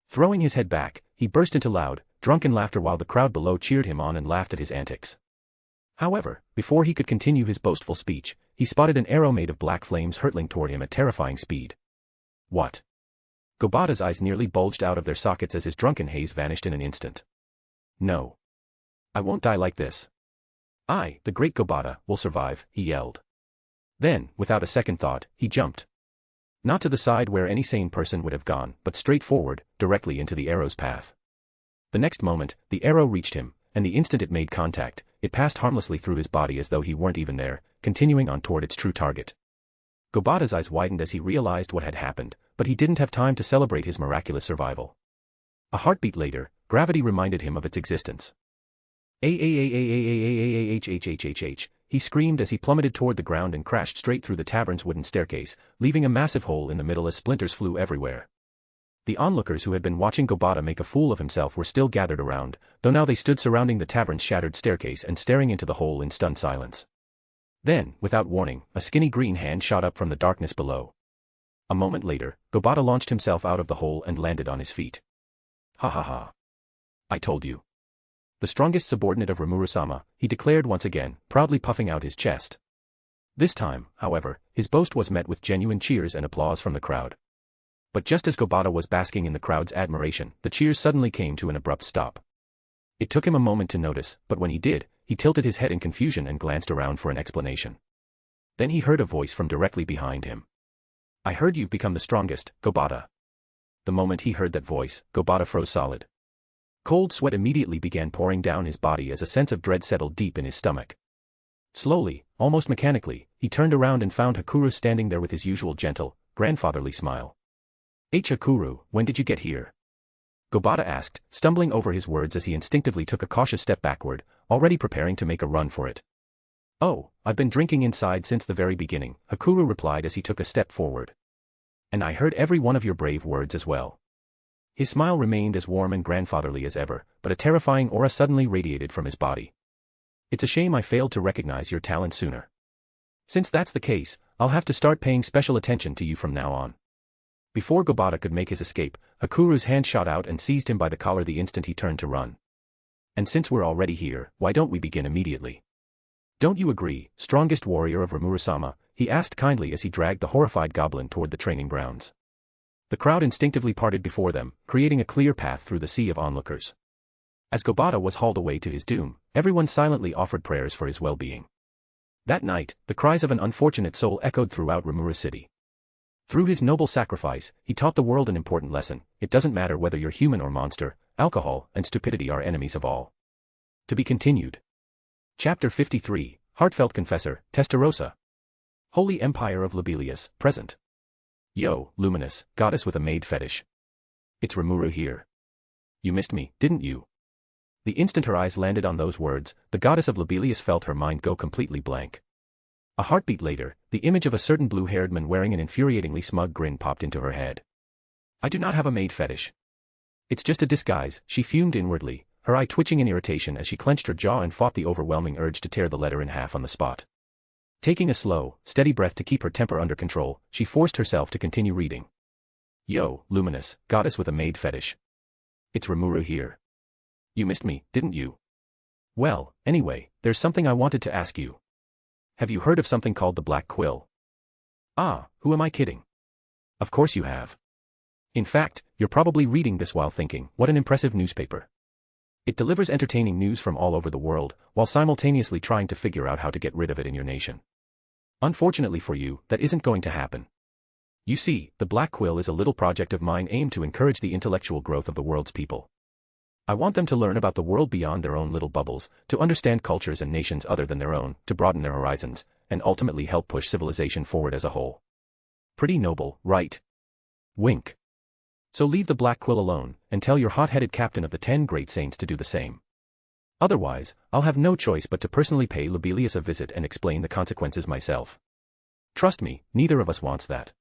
Throwing his head back, he burst into loud, drunken laughter while the crowd below cheered him on and laughed at his antics. However, before he could continue his boastful speech, he spotted an arrow made of black flames hurtling toward him at terrifying speed. "What?" Gobata's eyes nearly bulged out of their sockets as his drunken haze vanished in an instant. "No. I won't die like this. I, the great Gobata, will survive," he yelled. Then, without a second thought, he jumped. Not to the side where any sane person would have gone, but straight forward, directly into the arrow's path. The next moment, the arrow reached him, and the instant it made contact, it passed harmlessly through his body as though he weren't even there, continuing on toward its true target. Gobata's eyes widened as he realized what had happened, but he didn't have time to celebrate his miraculous survival. A heartbeat later, gravity reminded him of its existence. "Ah, he screamed as he plummeted toward the ground and crashed straight through the tavern's wooden staircase, leaving a massive hole in the middle as splinters flew everywhere. The onlookers who had been watching Gobata make a fool of himself were still gathered around, though now they stood surrounding the tavern's shattered staircase and staring into the hole in stunned silence. Then, without warning, a skinny green hand shot up from the darkness below. A moment later, Gobata launched himself out of the hole and landed on his feet. "Ha ha ha. I told you." The strongest subordinate of Rimuru-sama, he declared once again, proudly puffing out his chest. This time, however, his boast was met with genuine cheers and applause from the crowd. But just as Gobata was basking in the crowd's admiration, the cheers suddenly came to an abrupt stop. It took him a moment to notice, but when he did, he tilted his head in confusion and glanced around for an explanation. Then he heard a voice from directly behind him. I heard you've become the strongest, Gobata. The moment he heard that voice, Gobata froze solid. Cold sweat immediately began pouring down his body as a sense of dread settled deep in his stomach. Slowly, almost mechanically, he turned around and found Hakuru standing there with his usual gentle, grandfatherly smile. Hakuru, when did you get here? Gobata asked, stumbling over his words as he instinctively took a cautious step backward, already preparing to make a run for it. Oh, I've been drinking inside since the very beginning, Hakuru replied as he took a step forward. And I heard every one of your brave words as well. His smile remained as warm and grandfatherly as ever, but a terrifying aura suddenly radiated from his body. It's a shame I failed to recognize your talent sooner. Since that's the case, I'll have to start paying special attention to you from now on. Before Gobata could make his escape, Hakuru's hand shot out and seized him by the collar the instant he turned to run. And since we're already here, why don't we begin immediately? Don't you agree, strongest warrior of Rimuru-sama? He asked kindly as he dragged the horrified goblin toward the training grounds. The crowd instinctively parted before them, creating a clear path through the sea of onlookers. As Gobata was hauled away to his doom, everyone silently offered prayers for his well-being. That night, the cries of an unfortunate soul echoed throughout Rimuru City. Through his noble sacrifice, he taught the world an important lesson: it doesn't matter whether you're human or monster, alcohol and stupidity are enemies of all. To be continued. Chapter 53, Heartfelt Confessor, Testarossa. Holy Empire of Lobelia, present. Yo, Luminous, goddess with a maid fetish. It's Rimuru here. You missed me, didn't you? The instant her eyes landed on those words, the goddess of Lobelia felt her mind go completely blank. A heartbeat later, the image of a certain blue-haired man wearing an infuriatingly smug grin popped into her head. I do not have a maid fetish. It's just a disguise, she fumed inwardly, her eye twitching in irritation as she clenched her jaw and fought the overwhelming urge to tear the letter in half on the spot. Taking a slow, steady breath to keep her temper under control, she forced herself to continue reading. Yo, Luminous, goddess with a maid fetish. It's Rimuru here. You missed me, didn't you? Well, anyway, there's something I wanted to ask you. Have you heard of something called the Black Quill? Ah, who am I kidding? Of course you have. In fact, you're probably reading this while thinking, what an impressive newspaper. It delivers entertaining news from all over the world, while simultaneously trying to figure out how to get rid of it in your nation. Unfortunately for you, that isn't going to happen. You see, the Black Quill is a little project of mine aimed to encourage the intellectual growth of the world's people. I want them to learn about the world beyond their own little bubbles, to understand cultures and nations other than their own, to broaden their horizons, and ultimately help push civilization forward as a whole. Pretty noble, right? Wink. So leave the Black Quill alone, and tell your hot-headed captain of the 10 great saints to do the same. Otherwise, I'll have no choice but to personally pay Lobelia a visit and explain the consequences myself. Trust me, neither of us wants that.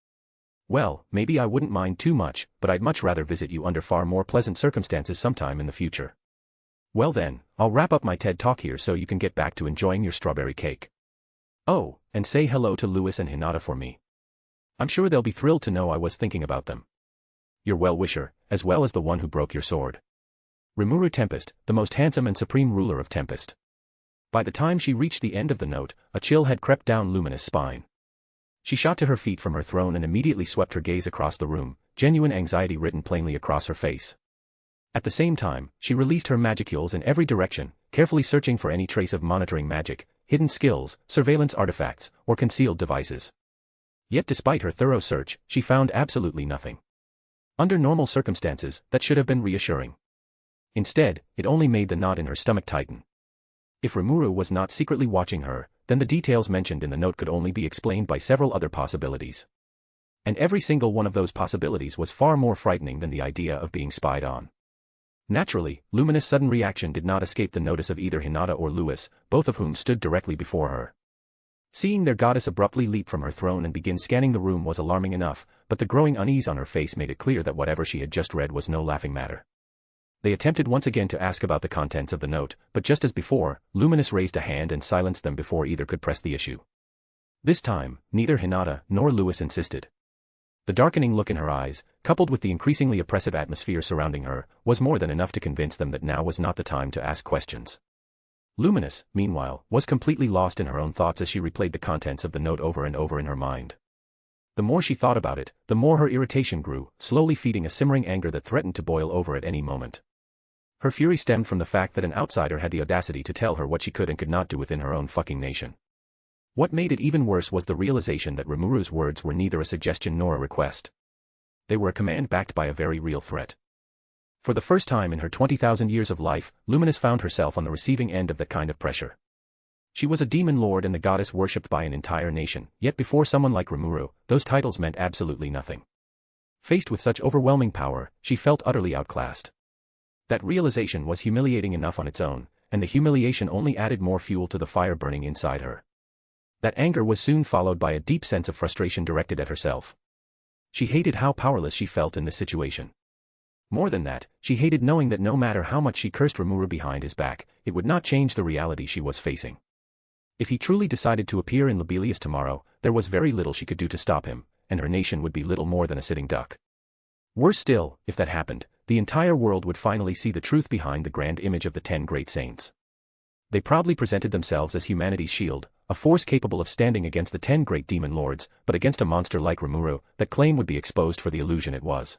Well, maybe I wouldn't mind too much, but I'd much rather visit you under far more pleasant circumstances sometime in the future. Well then, I'll wrap up my TED Talk here so you can get back to enjoying your strawberry cake. Oh, and say hello to Lewis and Hinata for me. I'm sure they'll be thrilled to know I was thinking about them. Your well-wisher, as well as the one who broke your sword. Rimuru Tempest, the most handsome and supreme ruler of Tempest. By the time she reached the end of the note, a chill had crept down Luminous' spine. She shot to her feet from her throne and immediately swept her gaze across the room, genuine anxiety written plainly across her face. At the same time, she released her magicules in every direction, carefully searching for any trace of monitoring magic, hidden skills, surveillance artifacts, or concealed devices. Yet despite her thorough search, she found absolutely nothing. Under normal circumstances, that should have been reassuring. Instead, it only made the knot in her stomach tighten. If Rimuru was not secretly watching her, then the details mentioned in the note could only be explained by several other possibilities. And every single one of those possibilities was far more frightening than the idea of being spied on. Naturally, Luminous' sudden reaction did not escape the notice of either Hinata or Lewis, both of whom stood directly before her. Seeing their goddess abruptly leap from her throne and begin scanning the room was alarming enough, but the growing unease on her face made it clear that whatever she had just read was no laughing matter. They attempted once again to ask about the contents of the note, but just as before, Luminous raised a hand and silenced them before either could press the issue. This time, neither Hinata nor Lewis insisted. The darkening look in her eyes, coupled with the increasingly oppressive atmosphere surrounding her, was more than enough to convince them that now was not the time to ask questions. Luminous, meanwhile, was completely lost in her own thoughts as she replayed the contents of the note over and over in her mind. The more she thought about it, the more her irritation grew, slowly feeding a simmering anger that threatened to boil over at any moment. Her fury stemmed from the fact that an outsider had the audacity to tell her what she could and could not do within her own fucking nation. What made it even worse was the realization that Rimuru's words were neither a suggestion nor a request. They were a command backed by a very real threat. For the first time in her 20,000 years of life, Luminous found herself on the receiving end of that kind of pressure. She was a demon lord and the goddess worshipped by an entire nation, yet before someone like Rimuru, those titles meant absolutely nothing. Faced with such overwhelming power, she felt utterly outclassed. That realization was humiliating enough on its own, and the humiliation only added more fuel to the fire burning inside her. That anger was soon followed by a deep sense of frustration directed at herself. She hated how powerless she felt in this situation. More than that, she hated knowing that no matter how much she cursed Rimuru behind his back, it would not change the reality she was facing. If he truly decided to appear in Lobelia tomorrow, there was very little she could do to stop him, and her nation would be little more than a sitting duck. Worse still, if that happened, the entire world would finally see the truth behind the grand image of the 10 great saints. They proudly presented themselves as humanity's shield, a force capable of standing against the 10 great demon lords, but against a monster like Rimuru, that claim would be exposed for the illusion it was.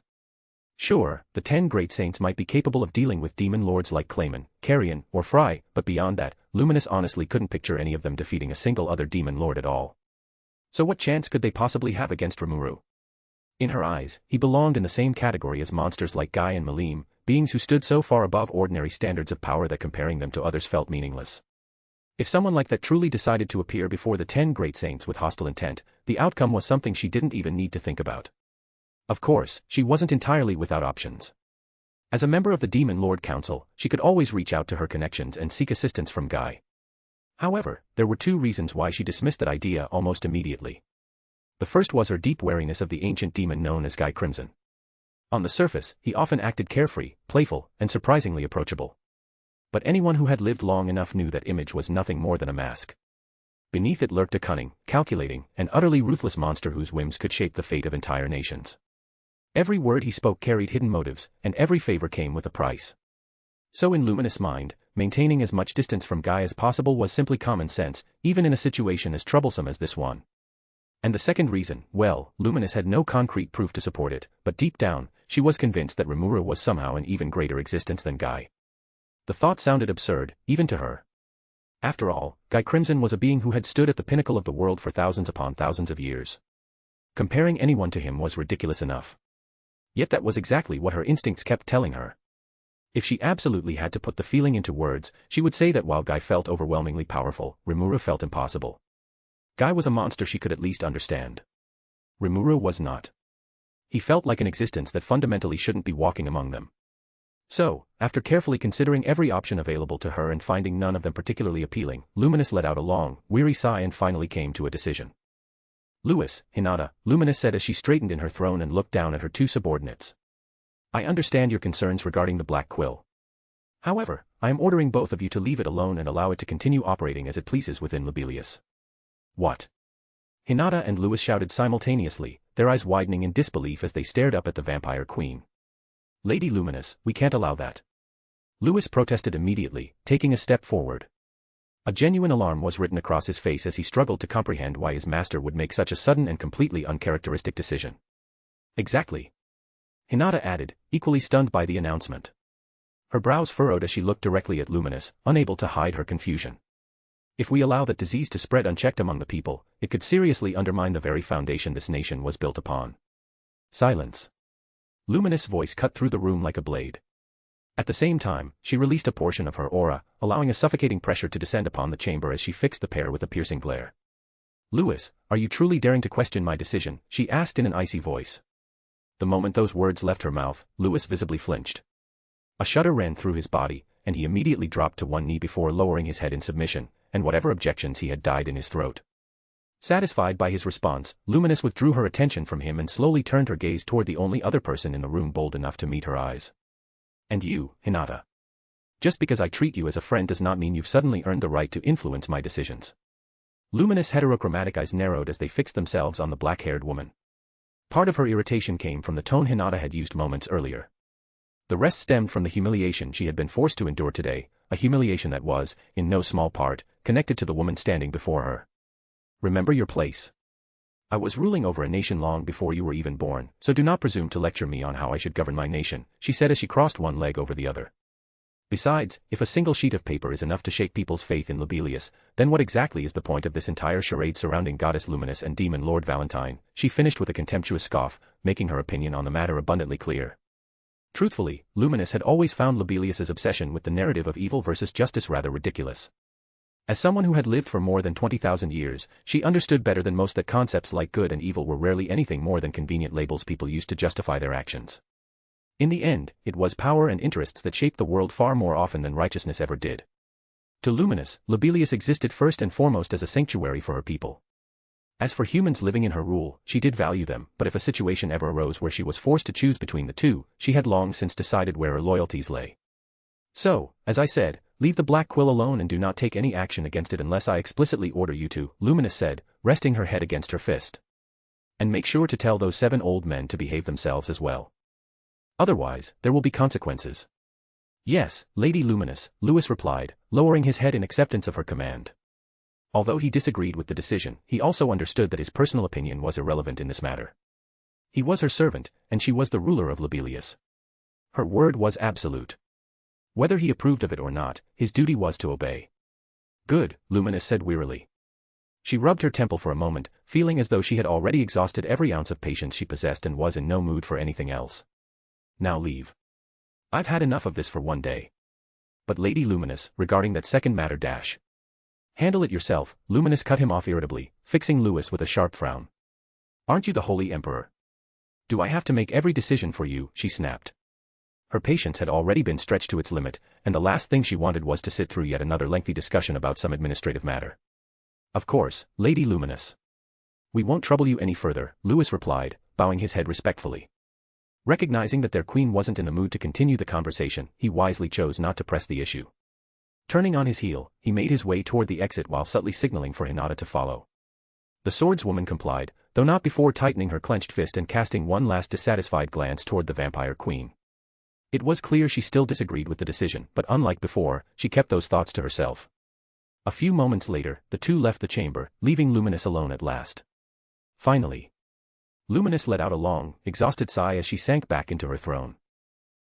Sure, the 10 great saints might be capable of dealing with demon lords like Clayman, Carrion, or Fry, but beyond that, Luminous honestly couldn't picture any of them defeating a single other demon lord at all. So what chance could they possibly have against Rimuru? In her eyes, he belonged in the same category as monsters like Guy and Malim, beings who stood so far above ordinary standards of power that comparing them to others felt meaningless. If someone like that truly decided to appear before the 10 great saints with hostile intent, the outcome was something she didn't even need to think about. Of course, she wasn't entirely without options. As a member of the Demon Lord Council, she could always reach out to her connections and seek assistance from Guy. However, there were 2 reasons why she dismissed that idea almost immediately. The first was her deep wariness of the ancient demon known as Guy Crimson. On the surface, he often acted carefree, playful, and surprisingly approachable. But anyone who had lived long enough knew that image was nothing more than a mask. Beneath it lurked a cunning, calculating, and utterly ruthless monster whose whims could shape the fate of entire nations. Every word he spoke carried hidden motives, and every favor came with a price. So in Luminous' mind, maintaining as much distance from Guy as possible was simply common sense, even in a situation as troublesome as this one. And the second reason, well, Luminous had no concrete proof to support it, but deep down, she was convinced that Rimuru was somehow an even greater existence than Guy. The thought sounded absurd, even to her. After all, Guy Crimson was a being who had stood at the pinnacle of the world for thousands upon thousands of years. Comparing anyone to him was ridiculous enough. Yet that was exactly what her instincts kept telling her. If she absolutely had to put the feeling into words, she would say that while Guy felt overwhelmingly powerful, Rimuru felt impossible. Guy was a monster she could at least understand. Rimuru was not. He felt like an existence that fundamentally shouldn't be walking among them. So, after carefully considering every option available to her and finding none of them particularly appealing, Luminous let out a long, weary sigh and finally came to a decision. "Lewis, Hinata," Luminous said as she straightened in her throne and looked down at her 2 subordinates. "I understand your concerns regarding the Black Quill. However, I am ordering both of you to leave it alone and allow it to continue operating as it pleases within Lobelia." "What?" Hinata and Lewis shouted simultaneously, their eyes widening in disbelief as they stared up at the Vampire Queen. "Lady Luminous, we can't allow that." Lewis protested immediately, taking a step forward. A genuine alarm was written across his face as he struggled to comprehend why his master would make such a sudden and completely uncharacteristic decision. "Exactly," Hinata added, equally stunned by the announcement. Her brows furrowed as she looked directly at Luminous, unable to hide her confusion. If we allow that disease to spread unchecked among the people, it could seriously undermine the very foundation this nation was built upon. Silence. Luminous' voice cut through the room like a blade. At the same time, she released a portion of her aura, allowing a suffocating pressure to descend upon the chamber as she fixed the pair with a piercing glare. "Lewis, are you truly daring to question my decision?" she asked in an icy voice. The moment those words left her mouth, Lewis visibly flinched. A shudder ran through his body, and he immediately dropped to one knee before lowering his head in submission, and whatever objections he had died in his throat. Satisfied by his response, Luminous withdrew her attention from him and slowly turned her gaze toward the only other person in the room bold enough to meet her eyes. "And you, Hinata. Just because I treat you as a friend does not mean you've suddenly earned the right to influence my decisions." Luminous' heterochromatic eyes narrowed as they fixed themselves on the black-haired woman. Part of her irritation came from the tone Hinata had used moments earlier. The rest stemmed from the humiliation she had been forced to endure today, a humiliation that was, in no small part, connected to the woman standing before her. "Remember your place. I was ruling over a nation long before you were even born, so do not presume to lecture me on how I should govern my nation," she said as she crossed one leg over the other. Besides, if a single sheet of paper is enough to shake people's faith in Lobilius, then what exactly is the point of this entire charade surrounding Goddess Luminous and Demon Lord Valentine? She finished with a contemptuous scoff, making her opinion on the matter abundantly clear. Truthfully, Luminous had always found Lobilius's obsession with the narrative of evil versus justice rather ridiculous. As someone who had lived for more than 20,000 years, she understood better than most that concepts like good and evil were rarely anything more than convenient labels people used to justify their actions. In the end, it was power and interests that shaped the world far more often than righteousness ever did. To Luminous, Lobilius existed first and foremost as a sanctuary for her people. As for humans living in her rule, she did value them, but if a situation ever arose where she was forced to choose between the two, she had long since decided where her loyalties lay. So, as I said, leave the black quill alone and do not take any action against it unless I explicitly order you to, Luminous said, resting her head against her fist. And make sure to tell those 7 old men to behave themselves as well. Otherwise, there will be consequences. Yes, Lady Luminous, Louis replied, lowering his head in acceptance of her command. Although he disagreed with the decision, he also understood that his personal opinion was irrelevant in this matter. He was her servant, and she was the ruler of Lobilius. Her word was absolute. Whether he approved of it or not, his duty was to obey. Good, Luminous said wearily. She rubbed her temple for a moment, feeling as though she had already exhausted every ounce of patience she possessed and was in no mood for anything else. Now leave. I've had enough of this for one day. But Lady Luminous, regarding that second matter dash. Handle it yourself, Luminous cut him off irritably, fixing Louis with a sharp frown. Aren't you the Holy Emperor? Do I have to make every decision for you, she snapped. Her patience had already been stretched to its limit, and the last thing she wanted was to sit through yet another lengthy discussion about some administrative matter. Of course, Lady Luminous. We won't trouble you any further, Louis replied, bowing his head respectfully. Recognizing that their queen wasn't in the mood to continue the conversation, he wisely chose not to press the issue. Turning on his heel, he made his way toward the exit while subtly signaling for Hinata to follow. The swordswoman complied, though not before tightening her clenched fist and casting one last dissatisfied glance toward the vampire queen. It was clear she still disagreed with the decision, but unlike before, she kept those thoughts to herself. A few moments later, the two left the chamber, leaving Luminous alone at last. Finally, Luminous let out a long, exhausted sigh as she sank back into her throne.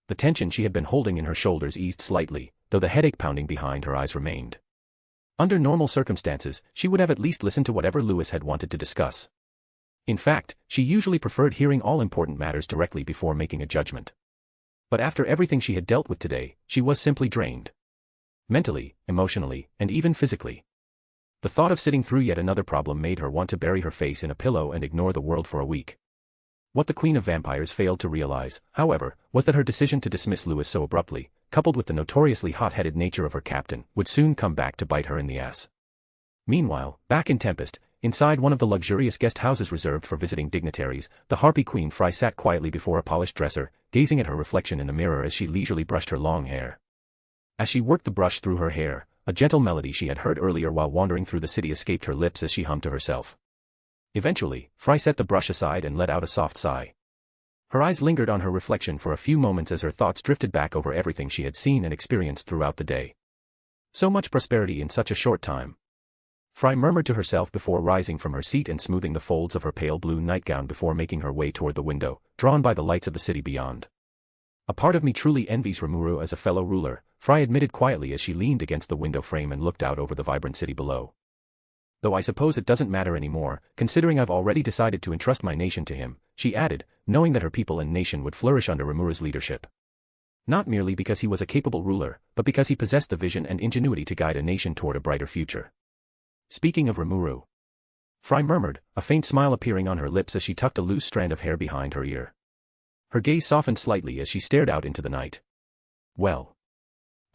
The tension she had been holding in her shoulders eased slightly, though the headache pounding behind her eyes remained. Under normal circumstances, she would have at least listened to whatever Louis had wanted to discuss. In fact, she usually preferred hearing all important matters directly before making a judgment. But after everything she had dealt with today, she was simply drained. Mentally, emotionally, and even physically. The thought of sitting through yet another problem made her want to bury her face in a pillow and ignore the world for a week. What the Queen of Vampires failed to realize, however, was that her decision to dismiss Louis so abruptly, coupled with the notoriously hot-headed nature of her captain, would soon come back to bite her in the ass. Meanwhile, back in Tempest, inside one of the luxurious guest houses reserved for visiting dignitaries, the Harpy Queen Fry sat quietly before a polished dresser, gazing at her reflection in the mirror as she leisurely brushed her long hair. As she worked the brush through her hair, a gentle melody she had heard earlier while wandering through the city escaped her lips as she hummed to herself. Eventually, Fry set the brush aside and let out a soft sigh. Her eyes lingered on her reflection for a few moments as her thoughts drifted back over everything she had seen and experienced throughout the day. So much prosperity in such a short time. Fry murmured to herself before rising from her seat and smoothing the folds of her pale blue nightgown before making her way toward the window, drawn by the lights of the city beyond. A part of me truly envies Rimuru as a fellow ruler, Fry admitted quietly as she leaned against the window frame and looked out over the vibrant city below. Though I suppose it doesn't matter anymore, considering I've already decided to entrust my nation to him, she added, knowing that her people and nation would flourish under Rimuru's leadership. Not merely because he was a capable ruler, but because he possessed the vision and ingenuity to guide a nation toward a brighter future. Speaking of Rimuru, Fry murmured, a faint smile appearing on her lips as she tucked a loose strand of hair behind her ear. Her gaze softened slightly as she stared out into the night. Well,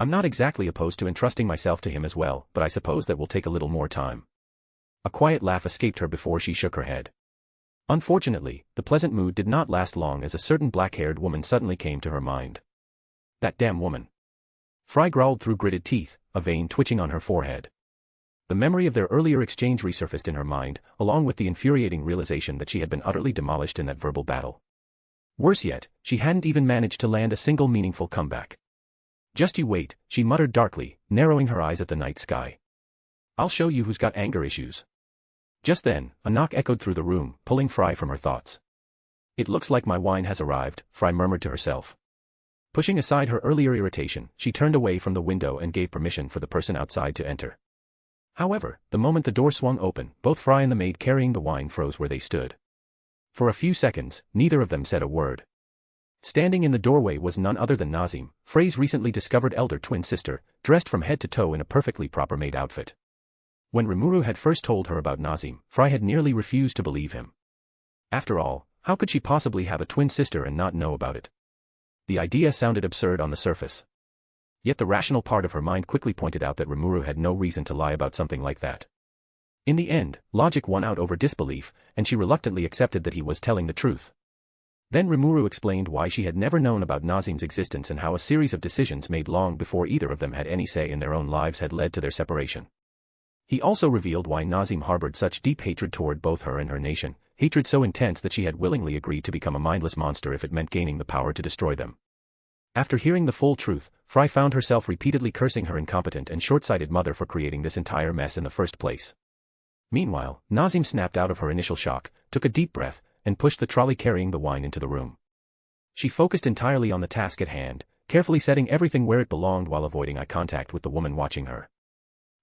I'm not exactly opposed to entrusting myself to him as well, but I suppose that will take a little more time. A quiet laugh escaped her before she shook her head. Unfortunately, the pleasant mood did not last long as a certain black-haired woman suddenly came to her mind. That damn woman. Fry growled through gritted teeth, a vein twitching on her forehead. The memory of their earlier exchange resurfaced in her mind, along with the infuriating realization that she had been utterly demolished in that verbal battle. Worse yet, she hadn't even managed to land a single meaningful comeback. Just you wait, she muttered darkly, narrowing her eyes at the night sky. I'll show you who's got anger issues. Just then, a knock echoed through the room, pulling Fry from her thoughts. It looks like my wine has arrived, Fry murmured to herself. Pushing aside her earlier irritation, she turned away from the window and gave permission for the person outside to enter. However, the moment the door swung open, both Fry and the maid carrying the wine froze where they stood. For a few seconds, neither of them said a word. Standing in the doorway was none other than Nazim, Frey's recently discovered elder twin sister, dressed from head to toe in a perfectly proper maid outfit. When Rimuru had first told her about Nazim, Fry had nearly refused to believe him. After all, how could she possibly have a twin sister and not know about it? The idea sounded absurd on the surface. Yet the rational part of her mind quickly pointed out that Rimuru had no reason to lie about something like that. In the end, logic won out over disbelief, and she reluctantly accepted that he was telling the truth. Then Rimuru explained why she had never known about Nazim's existence and how a series of decisions made long before either of them had any say in their own lives had led to their separation. He also revealed why Nazim harbored such deep hatred toward both her and her nation, hatred so intense that she had willingly agreed to become a mindless monster if it meant gaining the power to destroy them. After hearing the full truth, Fry found herself repeatedly cursing her incompetent and short-sighted mother for creating this entire mess in the first place. Meanwhile, Nazim snapped out of her initial shock, took a deep breath, and pushed the trolley carrying the wine into the room. She focused entirely on the task at hand, carefully setting everything where it belonged while avoiding eye contact with the woman watching her.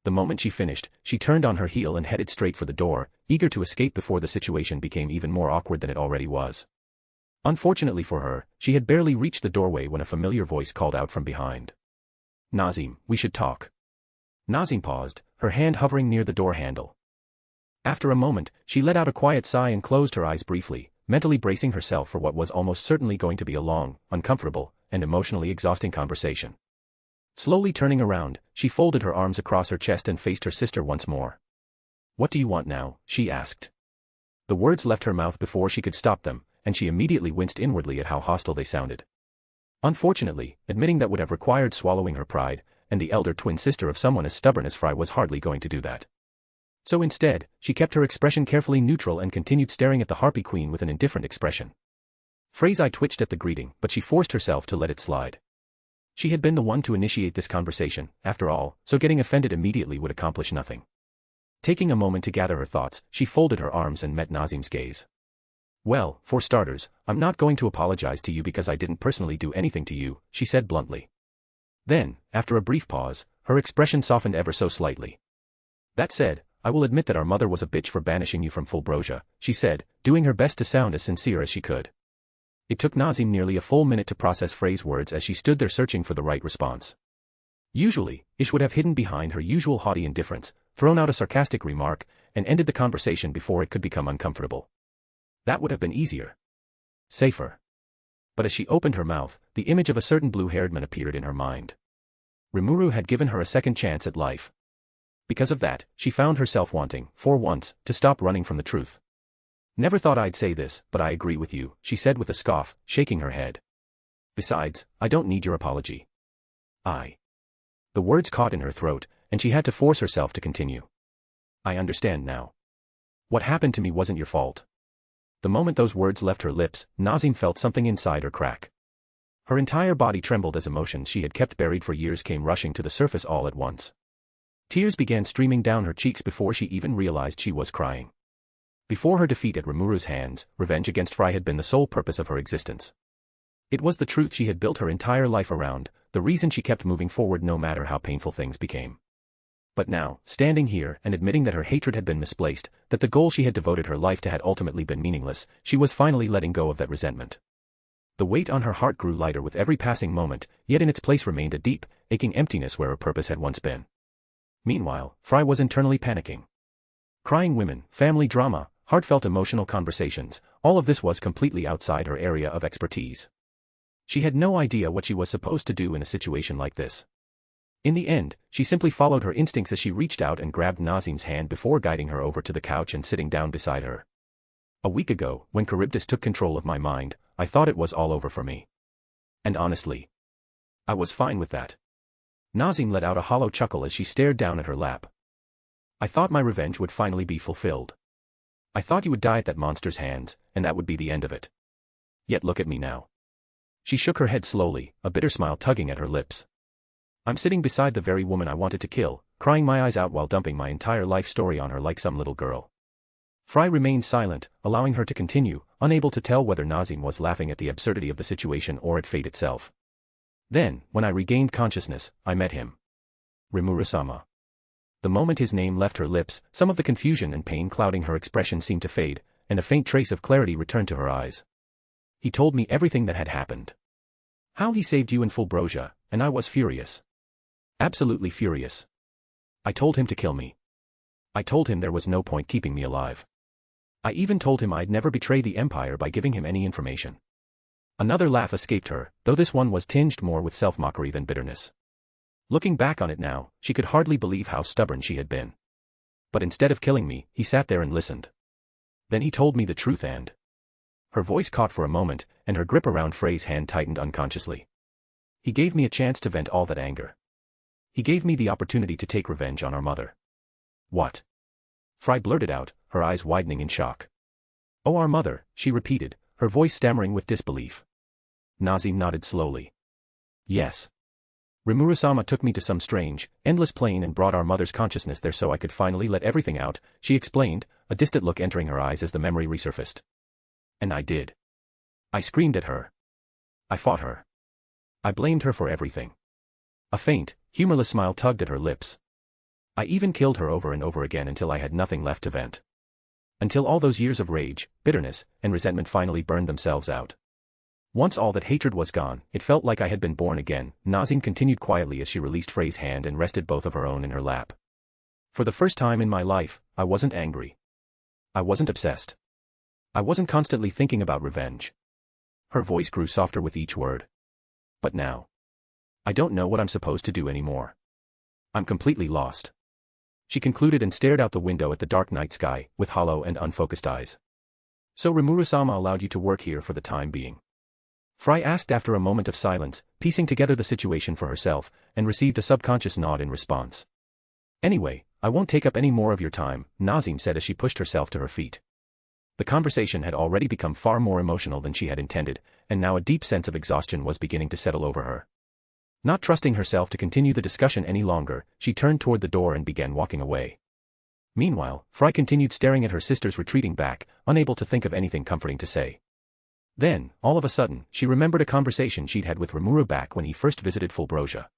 The moment she finished, she turned on her heel and headed straight for the door, eager to escape before the situation became even more awkward than it already was. Unfortunately for her, she had barely reached the doorway when a familiar voice called out from behind. "Nazim, we should talk." Nazim paused, her hand hovering near the door handle. After a moment, she let out a quiet sigh and closed her eyes briefly, mentally bracing herself for what was almost certainly going to be a long, uncomfortable, and emotionally exhausting conversation. Slowly turning around, she folded her arms across her chest and faced her sister once more. "What do you want now?" she asked. The words left her mouth before she could stop them, and she immediately winced inwardly at how hostile they sounded. Unfortunately, admitting that would have required swallowing her pride, and the elder twin sister of someone as stubborn as Fry was hardly going to do that. So instead, she kept her expression carefully neutral and continued staring at the Harpy Queen with an indifferent expression. Frey's eye twitched at the greeting, but she forced herself to let it slide. She had been the one to initiate this conversation, after all, so getting offended immediately would accomplish nothing. Taking a moment to gather her thoughts, she folded her arms and met Nazim's gaze. "Well, for starters, I'm not going to apologize to you because I didn't personally do anything to you," she said bluntly. Then, after a brief pause, her expression softened ever so slightly. "That said, I will admit that our mother was a bitch for banishing you from Fulbrosia," she said, doing her best to sound as sincere as she could. It took Nazim nearly a full minute to process Frey's words as she stood there searching for the right response. Usually, Ish would have hidden behind her usual haughty indifference, thrown out a sarcastic remark, and ended the conversation before it could become uncomfortable. That would have been easier. Safer. But as she opened her mouth, the image of a certain blue-haired man appeared in her mind. Rimuru had given her a second chance at life. Because of that, she found herself wanting, for once, to stop running from the truth. "Never thought I'd say this, but I agree with you," she said with a scoff, shaking her head. "Besides, I don't need your apology." The words caught in her throat, and she had to force herself to continue. "I understand now. What happened to me wasn't your fault." The moment those words left her lips, Nazim felt something inside her crack. Her entire body trembled as emotions she had kept buried for years came rushing to the surface all at once. Tears began streaming down her cheeks before she even realized she was crying. Before her defeat at Rimuru's hands, revenge against Fry had been the sole purpose of her existence. It was the truth she had built her entire life around, the reason she kept moving forward no matter how painful things became. But now, standing here and admitting that her hatred had been misplaced, that the goal she had devoted her life to had ultimately been meaningless, she was finally letting go of that resentment. The weight on her heart grew lighter with every passing moment, yet in its place remained a deep, aching emptiness where her purpose had once been. Meanwhile, Fry was internally panicking. Crying women, family drama, heartfelt emotional conversations, all of this was completely outside her area of expertise. She had no idea what she was supposed to do in a situation like this. In the end, she simply followed her instincts as she reached out and grabbed Nazim's hand before guiding her over to the couch and sitting down beside her. "A week ago, when Charybdis took control of my mind, I thought it was all over for me. And honestly, I was fine with that." Nazim let out a hollow chuckle as she stared down at her lap. "I thought my revenge would finally be fulfilled. I thought you would die at that monster's hands, and that would be the end of it. Yet look at me now." She shook her head slowly, a bitter smile tugging at her lips. "I'm sitting beside the very woman I wanted to kill, crying my eyes out while dumping my entire life story on her like some little girl." Fry remained silent, allowing her to continue, unable to tell whether Nazim was laughing at the absurdity of the situation or at fate itself. Then, when I regained consciousness, I met him. Rimuru-sama. The moment his name left her lips, some of the confusion and pain clouding her expression seemed to fade, and a faint trace of clarity returned to her eyes. He told me everything that had happened. How he saved you in Fulbrosia, and I was furious. Absolutely furious. I told him to kill me. I told him there was no point keeping me alive. I even told him I'd never betray the Empire by giving him any information. Another laugh escaped her, though this one was tinged more with self-mockery than bitterness. Looking back on it now, she could hardly believe how stubborn she had been. But instead of killing me, he sat there and listened. Then he told me the truth and... Her voice caught for a moment, and her grip around Frey's hand tightened unconsciously. He gave me a chance to vent all that anger. He gave me the opportunity to take revenge on our mother. What? Frey blurted out, her eyes widening in shock. Oh, our mother, she repeated, her voice stammering with disbelief. Nazim nodded slowly. Yes. Rimuru-sama took me to some strange, endless plane and brought our mother's consciousness there so I could finally let everything out, she explained, a distant look entering her eyes as the memory resurfaced. And I did. I screamed at her. I fought her. I blamed her for everything. A faint, humorless smile tugged at her lips. I even killed her over and over again until I had nothing left to vent. Until all those years of rage, bitterness, and resentment finally burned themselves out. Once all that hatred was gone, it felt like I had been born again, Nazim continued quietly as she released Frey's hand and rested both of her own in her lap. For the first time in my life, I wasn't angry. I wasn't obsessed. I wasn't constantly thinking about revenge. Her voice grew softer with each word. But now. I don't know what I'm supposed to do anymore. I'm completely lost. She concluded and stared out the window at the dark night sky, with hollow and unfocused eyes. So Rimuru-sama allowed you to work here for the time being? Frey asked after a moment of silence, piecing together the situation for herself, and received a subconscious nod in response. Anyway, I won't take up any more of your time, Nazim said as she pushed herself to her feet. The conversation had already become far more emotional than she had intended, and now a deep sense of exhaustion was beginning to settle over her. Not trusting herself to continue the discussion any longer, she turned toward the door and began walking away. Meanwhile, Frey continued staring at her sister's retreating back, unable to think of anything comforting to say. Then, all of a sudden, she remembered a conversation she'd had with Rimuru back when he first visited Fulbrosia.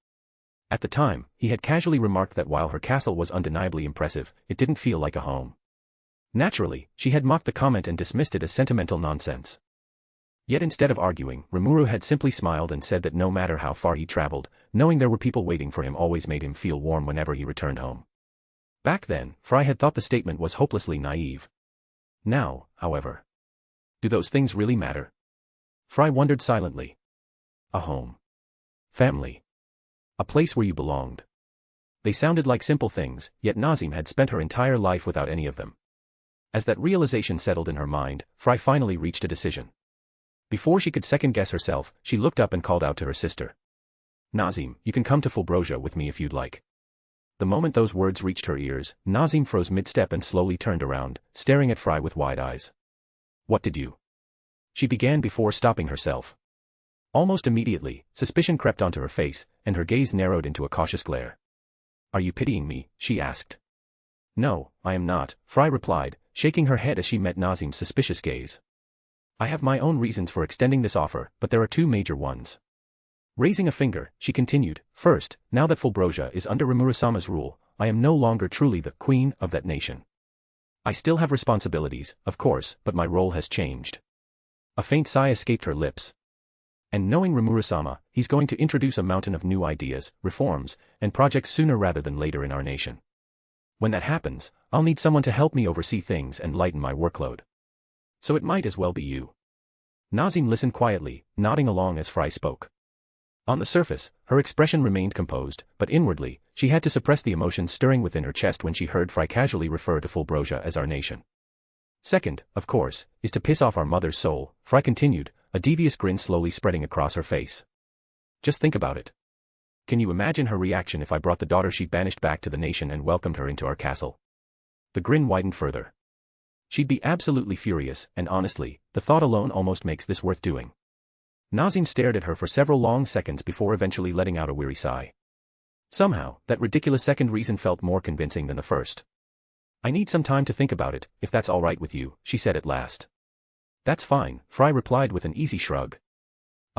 At the time, he had casually remarked that while her castle was undeniably impressive, it didn't feel like a home. Naturally, she had mocked the comment and dismissed it as sentimental nonsense. Yet instead of arguing, Rimuru had simply smiled and said that no matter how far he traveled, knowing there were people waiting for him always made him feel warm whenever he returned home. Back then, Frey had thought the statement was hopelessly naive. Now, however. Do those things really matter? Frey wondered silently. A home. Family. A place where you belonged. They sounded like simple things, yet Nazim had spent her entire life without any of them. As that realization settled in her mind, Frey finally reached a decision. Before she could second-guess herself, she looked up and called out to her sister. Nazim, you can come to Fulbrosia with me if you'd like. The moment those words reached her ears, Nazim froze mid-step and slowly turned around, staring at Frey with wide eyes. What did you? She began before stopping herself. Almost immediately, suspicion crept onto her face, and her gaze narrowed into a cautious glare. Are you pitying me? She asked. No, I am not, Frey replied, shaking her head as she met Nazim's suspicious gaze. I have my own reasons for extending this offer, but there are two major ones. Raising a finger, she continued, first, now that Fulbrosia is under Rimuru-sama's rule, I am no longer truly the queen of that nation. I still have responsibilities, of course, but my role has changed. A faint sigh escaped her lips. And knowing Rimuru-sama, he's going to introduce a mountain of new ideas, reforms, and projects sooner rather than later in our nation. When that happens, I'll need someone to help me oversee things and lighten my workload. So it might as well be you. Nazim listened quietly, nodding along as Frey spoke. On the surface, her expression remained composed, but inwardly, she had to suppress the emotions stirring within her chest when she heard Frey casually refer to Fulbrosia as our nation. Second, of course, is to piss off our mother's soul, Frey continued, a devious grin slowly spreading across her face. Just think about it. Can you imagine her reaction if I brought the daughter she banished back to the nation and welcomed her into our castle? The grin widened further. She'd be absolutely furious, and honestly, the thought alone almost makes this worth doing. Nazim stared at her for several long seconds before eventually letting out a weary sigh. Somehow, that ridiculous second reason felt more convincing than the first. I need some time to think about it, if that's all right with you, she said at last. That's fine, Frey replied with an easy shrug.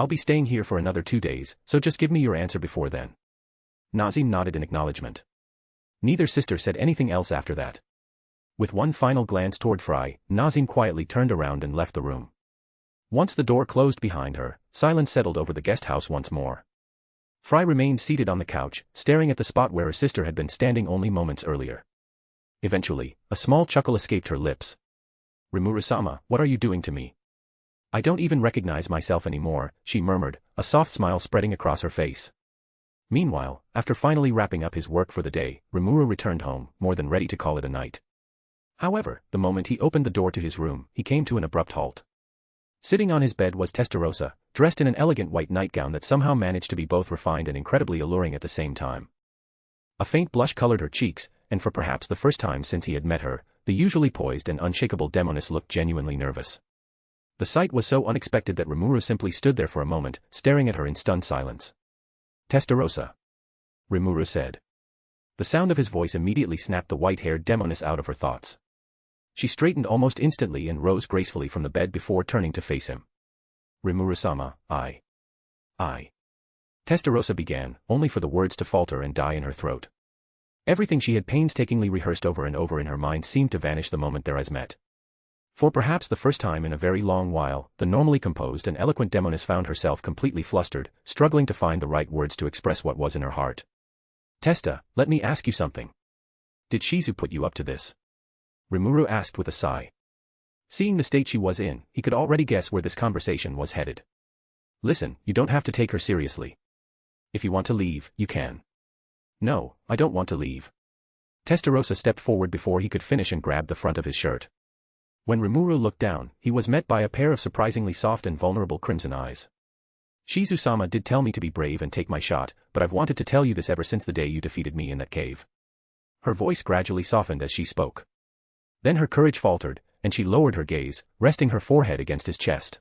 I'll be staying here for another 2 days, so just give me your answer before then. Nazim nodded in acknowledgement. Neither sister said anything else after that. With one final glance toward Fry, Nazim quietly turned around and left the room. Once the door closed behind her, silence settled over the guest house once more. Fry remained seated on the couch, staring at the spot where her sister had been standing only moments earlier. Eventually, a small chuckle escaped her lips. Rimuru-sama, what are you doing to me? I don't even recognize myself anymore, she murmured, a soft smile spreading across her face. Meanwhile, after finally wrapping up his work for the day, Rimuru returned home, more than ready to call it a night. However, the moment he opened the door to his room, he came to an abrupt halt. Sitting on his bed was Tensura, dressed in an elegant white nightgown that somehow managed to be both refined and incredibly alluring at the same time. A faint blush colored her cheeks, and for perhaps the first time since he had met her, the usually poised and unshakable demoness looked genuinely nervous. The sight was so unexpected that Rimuru simply stood there for a moment, staring at her in stunned silence. Tensura, Rimuru said. The sound of his voice immediately snapped the white-haired demoness out of her thoughts. She straightened almost instantly and rose gracefully from the bed before turning to face him. Rimuru-sama, I. Tensura began, only for the words to falter and die in her throat. Everything she had painstakingly rehearsed over and over in her mind seemed to vanish the moment their eyes met. For perhaps the first time in a very long while, the normally composed and eloquent demoness found herself completely flustered, struggling to find the right words to express what was in her heart. Testa, let me ask you something. Did Shizu put you up to this? Rimuru asked with a sigh. Seeing the state she was in, he could already guess where this conversation was headed. Listen, you don't have to take her seriously. If you want to leave, you can. No, I don't want to leave. Tensura stepped forward before he could finish and grabbed the front of his shirt. When Rimuru looked down, he was met by a pair of surprisingly soft and vulnerable crimson eyes. Shizu-sama did tell me to be brave and take my shot, but I've wanted to tell you this ever since the day you defeated me in that cave. Her voice gradually softened as she spoke. Then her courage faltered, and she lowered her gaze, resting her forehead against his chest.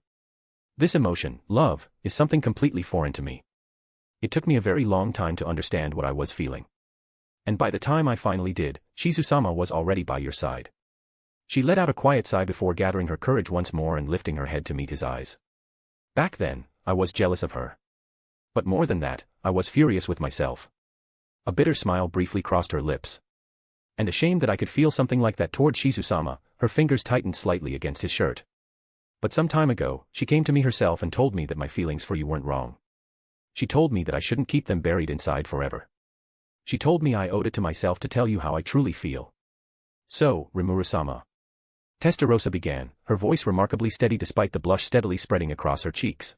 This emotion, love, is something completely foreign to me. It took me a very long time to understand what I was feeling. And by the time I finally did, Shizu-sama was already by your side. She let out a quiet sigh before gathering her courage once more and lifting her head to meet his eyes. Back then, I was jealous of her. But more than that, I was furious with myself. A bitter smile briefly crossed her lips. And ashamed that I could feel something like that toward Shizu-sama, her fingers tightened slightly against his shirt. But some time ago, she came to me herself and told me that my feelings for you weren't wrong. She told me that I shouldn't keep them buried inside forever. She told me I owed it to myself to tell you how I truly feel. So, Rimuru-sama. Tensura began, her voice remarkably steady despite the blush steadily spreading across her cheeks.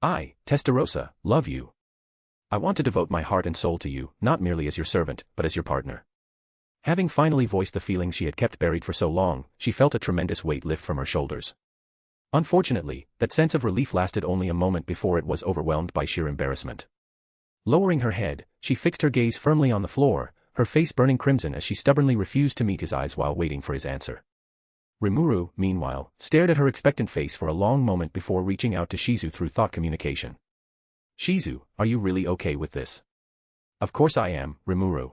I, Tensura, love you. I want to devote my heart and soul to you, not merely as your servant, but as your partner. Having finally voiced the feelings she had kept buried for so long, she felt a tremendous weight lift from her shoulders. Unfortunately, that sense of relief lasted only a moment before it was overwhelmed by sheer embarrassment. Lowering her head, she fixed her gaze firmly on the floor, her face burning crimson as she stubbornly refused to meet his eyes while waiting for his answer. Rimuru, meanwhile, stared at her expectant face for a long moment before reaching out to Shizu through thought communication. Shizu, are you really okay with this? Of course I am, Rimuru.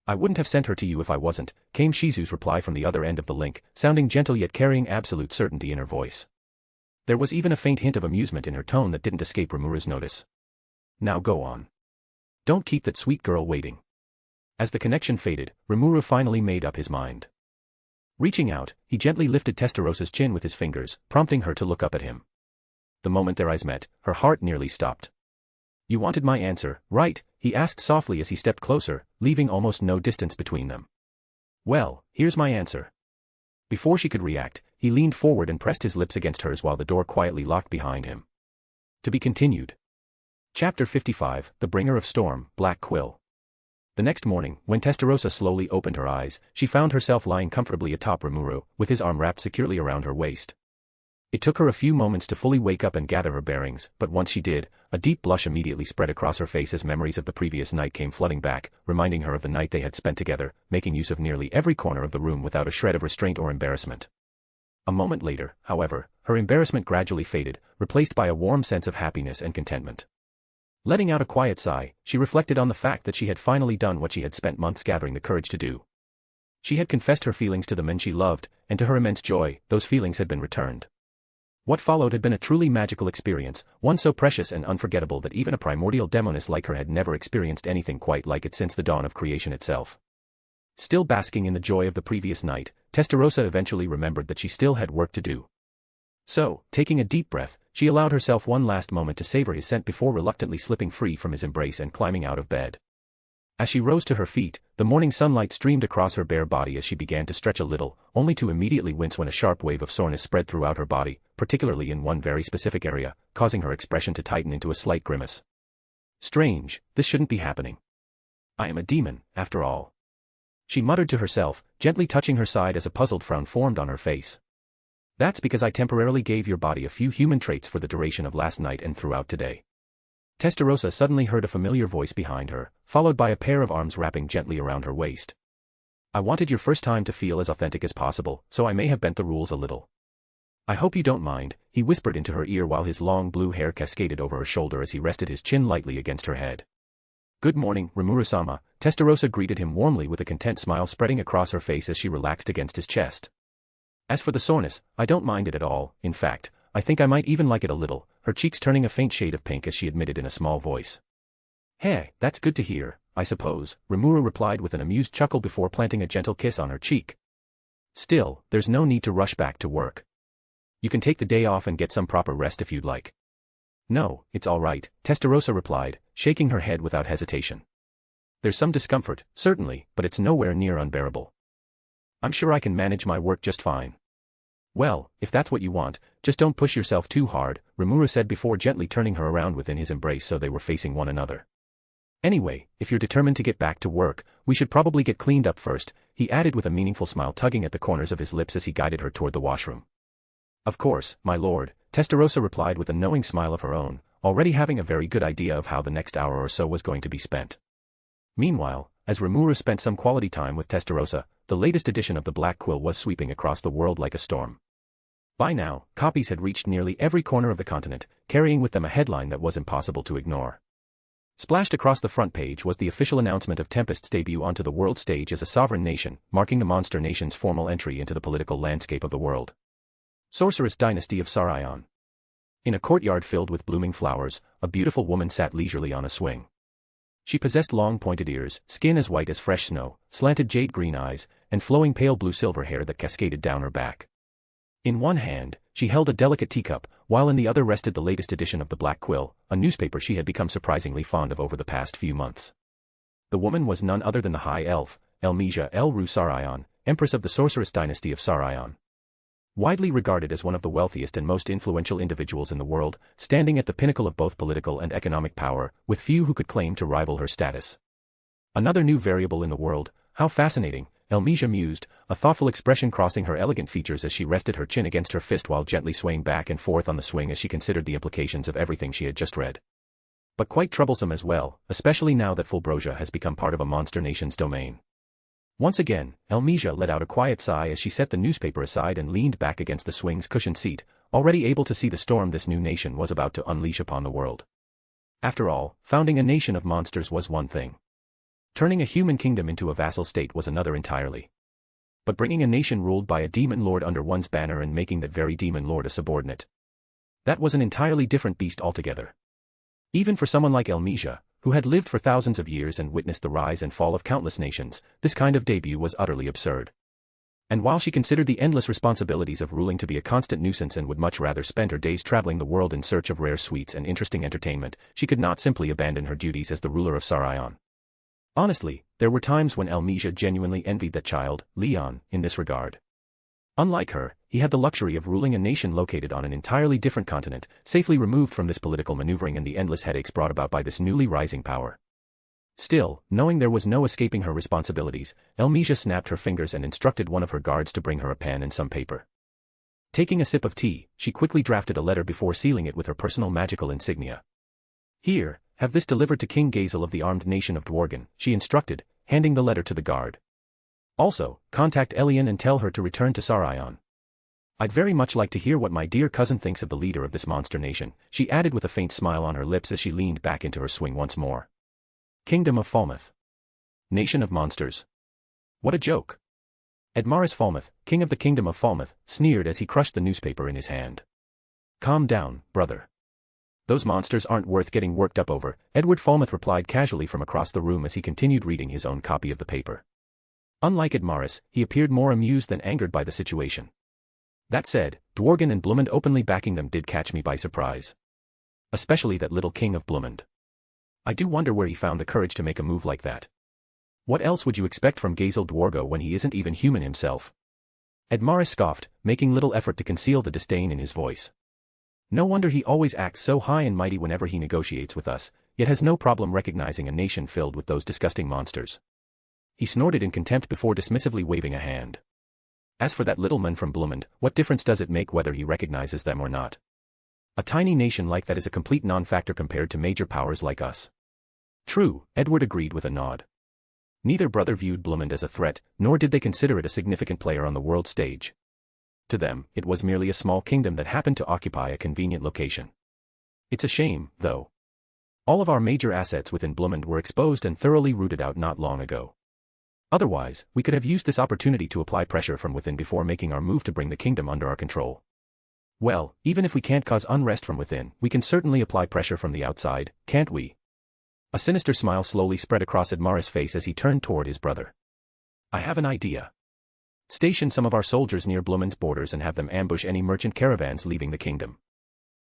I wouldn't have sent her to you if I wasn't, came Shizu's reply from the other end of the link, sounding gentle yet carrying absolute certainty in her voice. There was even a faint hint of amusement in her tone that didn't escape Rimuru's notice. Now go on. Don't keep that sweet girl waiting. As the connection faded, Rimuru finally made up his mind. Reaching out, he gently lifted Tensuro's chin with his fingers, prompting her to look up at him. The moment their eyes met, her heart nearly stopped. You wanted my answer, right? He asked softly as he stepped closer, leaving almost no distance between them. Well, here's my answer. Before she could react, he leaned forward and pressed his lips against hers while the door quietly locked behind him. To be continued. Chapter 55, The Bringer of Storm, Black Quill. The next morning, when Tensura slowly opened her eyes, she found herself lying comfortably atop Rimuru, with his arm wrapped securely around her waist. It took her a few moments to fully wake up and gather her bearings, but once she did, a deep blush immediately spread across her face as memories of the previous night came flooding back, reminding her of the night they had spent together, making use of nearly every corner of the room without a shred of restraint or embarrassment. A moment later, however, her embarrassment gradually faded, replaced by a warm sense of happiness and contentment. Letting out a quiet sigh, she reflected on the fact that she had finally done what she had spent months gathering the courage to do. She had confessed her feelings to the men she loved, and to her immense joy, those feelings had been returned. What followed had been a truly magical experience, one so precious and unforgettable that even a primordial demoness like her had never experienced anything quite like it since the dawn of creation itself. Still basking in the joy of the previous night, Testarossa eventually remembered that she still had work to do. So, taking a deep breath, she allowed herself one last moment to savor his scent before reluctantly slipping free from his embrace and climbing out of bed. As she rose to her feet, the morning sunlight streamed across her bare body as she began to stretch a little, only to immediately wince when a sharp wave of soreness spread throughout her body, particularly in one very specific area, causing her expression to tighten into a slight grimace. Strange, this shouldn't be happening. I am a demon, after all. She muttered to herself, gently touching her side as a puzzled frown formed on her face. That's because I temporarily gave your body a few human traits for the duration of last night and throughout today. Testarossa suddenly heard a familiar voice behind her, followed by a pair of arms wrapping gently around her waist. I wanted your first time to feel as authentic as possible, so I may have bent the rules a little. I hope you don't mind, he whispered into her ear while his long blue hair cascaded over her shoulder as he rested his chin lightly against her head. Good morning, Rimuru-sama, Testarossa greeted him warmly with a content smile spreading across her face as she relaxed against his chest. As for the soreness, I don't mind it at all, in fact, I think I might even like it a little, her cheeks turning a faint shade of pink as she admitted in a small voice. Hey, that's good to hear, I suppose, Rimuru replied with an amused chuckle before planting a gentle kiss on her cheek. Still, there's no need to rush back to work. You can take the day off and get some proper rest if you'd like. No, it's all right, Testarossa replied, shaking her head without hesitation. There's some discomfort, certainly, but it's nowhere near unbearable. I'm sure I can manage my work just fine. Well, if that's what you want, just don't push yourself too hard, Rimuru said before gently turning her around within his embrace so they were facing one another. Anyway, if you're determined to get back to work, we should probably get cleaned up first, he added with a meaningful smile tugging at the corners of his lips as he guided her toward the washroom. Of course, my lord, Testarossa replied with a knowing smile of her own, already having a very good idea of how the next hour or so was going to be spent. Meanwhile, as Rimuru spent some quality time with Testarossa, the latest edition of the Black Quill was sweeping across the world like a storm. By now, copies had reached nearly every corner of the continent, carrying with them a headline that was impossible to ignore. Splashed across the front page was the official announcement of Tempest's debut onto the world stage as a sovereign nation, marking the monster nation's formal entry into the political landscape of the world. Sorceress Dynasty of Sarion. In a courtyard filled with blooming flowers, a beautiful woman sat leisurely on a swing. She possessed long pointed ears, skin as white as fresh snow, slanted jade-green eyes, and flowing pale blue-silver hair that cascaded down her back. In one hand, she held a delicate teacup, while in the other rested the latest edition of the Black Quill, a newspaper she had become surprisingly fond of over the past few months. The woman was none other than the High Elf, Elmesia El-Ru Sarion, Empress of the Sorceress Dynasty of Sarion. Widely regarded as one of the wealthiest and most influential individuals in the world, standing at the pinnacle of both political and economic power, with few who could claim to rival her status. Another new variable in the world, how fascinating, Elmesia mused, a thoughtful expression crossing her elegant features as she rested her chin against her fist while gently swaying back and forth on the swing as she considered the implications of everything she had just read. But quite troublesome as well, especially now that Fulbrosia has become part of a monster nation's domain. Once again, Elmesia let out a quiet sigh as she set the newspaper aside and leaned back against the swing's cushioned seat, already able to see the storm this new nation was about to unleash upon the world. After all, founding a nation of monsters was one thing. Turning a human kingdom into a vassal state was another entirely. But bringing a nation ruled by a demon lord under one's banner and making that very demon lord a subordinate. That was an entirely different beast altogether. Even for someone like Elmesia, who had lived for thousands of years and witnessed the rise and fall of countless nations, this kind of debut was utterly absurd. And while she considered the endless responsibilities of ruling to be a constant nuisance and would much rather spend her days traveling the world in search of rare sweets and interesting entertainment, she could not simply abandon her duties as the ruler of Sarion. Honestly, there were times when Elmesia genuinely envied that child, Leon, in this regard. Unlike her, he had the luxury of ruling a nation located on an entirely different continent, safely removed from this political maneuvering and the endless headaches brought about by this newly rising power. Still, knowing there was no escaping her responsibilities, Elmesia snapped her fingers and instructed one of her guards to bring her a pen and some paper. Taking a sip of tea, she quickly drafted a letter before sealing it with her personal magical insignia. Here, have this delivered to King Gazel of the armed nation of Dworgen, she instructed, handing the letter to the guard. Also, contact Elian and tell her to return to Sarion. I'd very much like to hear what my dear cousin thinks of the leader of this monster nation, she added with a faint smile on her lips as she leaned back into her swing once more. Kingdom of Falmouth. Nation of monsters. What a joke. Edmaris Falmouth, king of the Kingdom of Falmouth, sneered as he crushed the newspaper in his hand. Calm down, brother. Those monsters aren't worth getting worked up over, Edward Falmouth replied casually from across the room as he continued reading his own copy of the paper. Unlike Edmaris, he appeared more amused than angered by the situation. That said, Dworgen and Blumund openly backing them did catch me by surprise. Especially that little king of Blumund. I do wonder where he found the courage to make a move like that. What else would you expect from Gazel Dworgo when he isn't even human himself? Edmaris scoffed, making little effort to conceal the disdain in his voice. No wonder he always acts so high and mighty whenever he negotiates with us, yet has no problem recognizing a nation filled with those disgusting monsters. He snorted in contempt before dismissively waving a hand. As for that little man from Blumund, what difference does it make whether he recognizes them or not? A tiny nation like that is a complete non-factor compared to major powers like us. True, Edward agreed with a nod. Neither brother viewed Blumund as a threat, nor did they consider it a significant player on the world stage. To them, it was merely a small kingdom that happened to occupy a convenient location. It's a shame, though. All of our major assets within Blumund were exposed and thoroughly rooted out not long ago. Otherwise, we could have used this opportunity to apply pressure from within before making our move to bring the kingdom under our control. Well, even if we can't cause unrest from within, we can certainly apply pressure from the outside, can't we? A sinister smile slowly spread across Edmaris' face as he turned toward his brother. I have an idea. Station some of our soldiers near Blumund's borders and have them ambush any merchant caravans leaving the kingdom.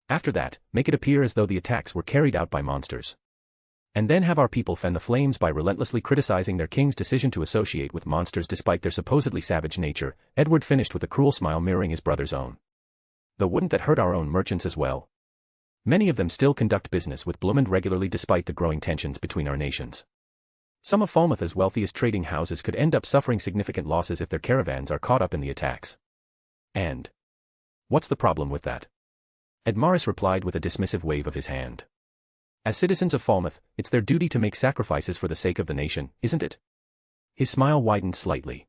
After that, make it appear as though the attacks were carried out by monsters. And then have our people fan the flames by relentlessly criticizing their king's decision to associate with monsters despite their supposedly savage nature. Edward finished with a cruel smile mirroring his brother's own. Though wouldn't that hurt our own merchants as well? Many of them still conduct business with Blumund regularly despite the growing tensions between our nations. Some of Falmouth's wealthiest trading houses could end up suffering significant losses if their caravans are caught up in the attacks. And what's the problem with that? Edmaris replied with a dismissive wave of his hand. As citizens of Falmouth, it's their duty to make sacrifices for the sake of the nation, isn't it? His smile widened slightly.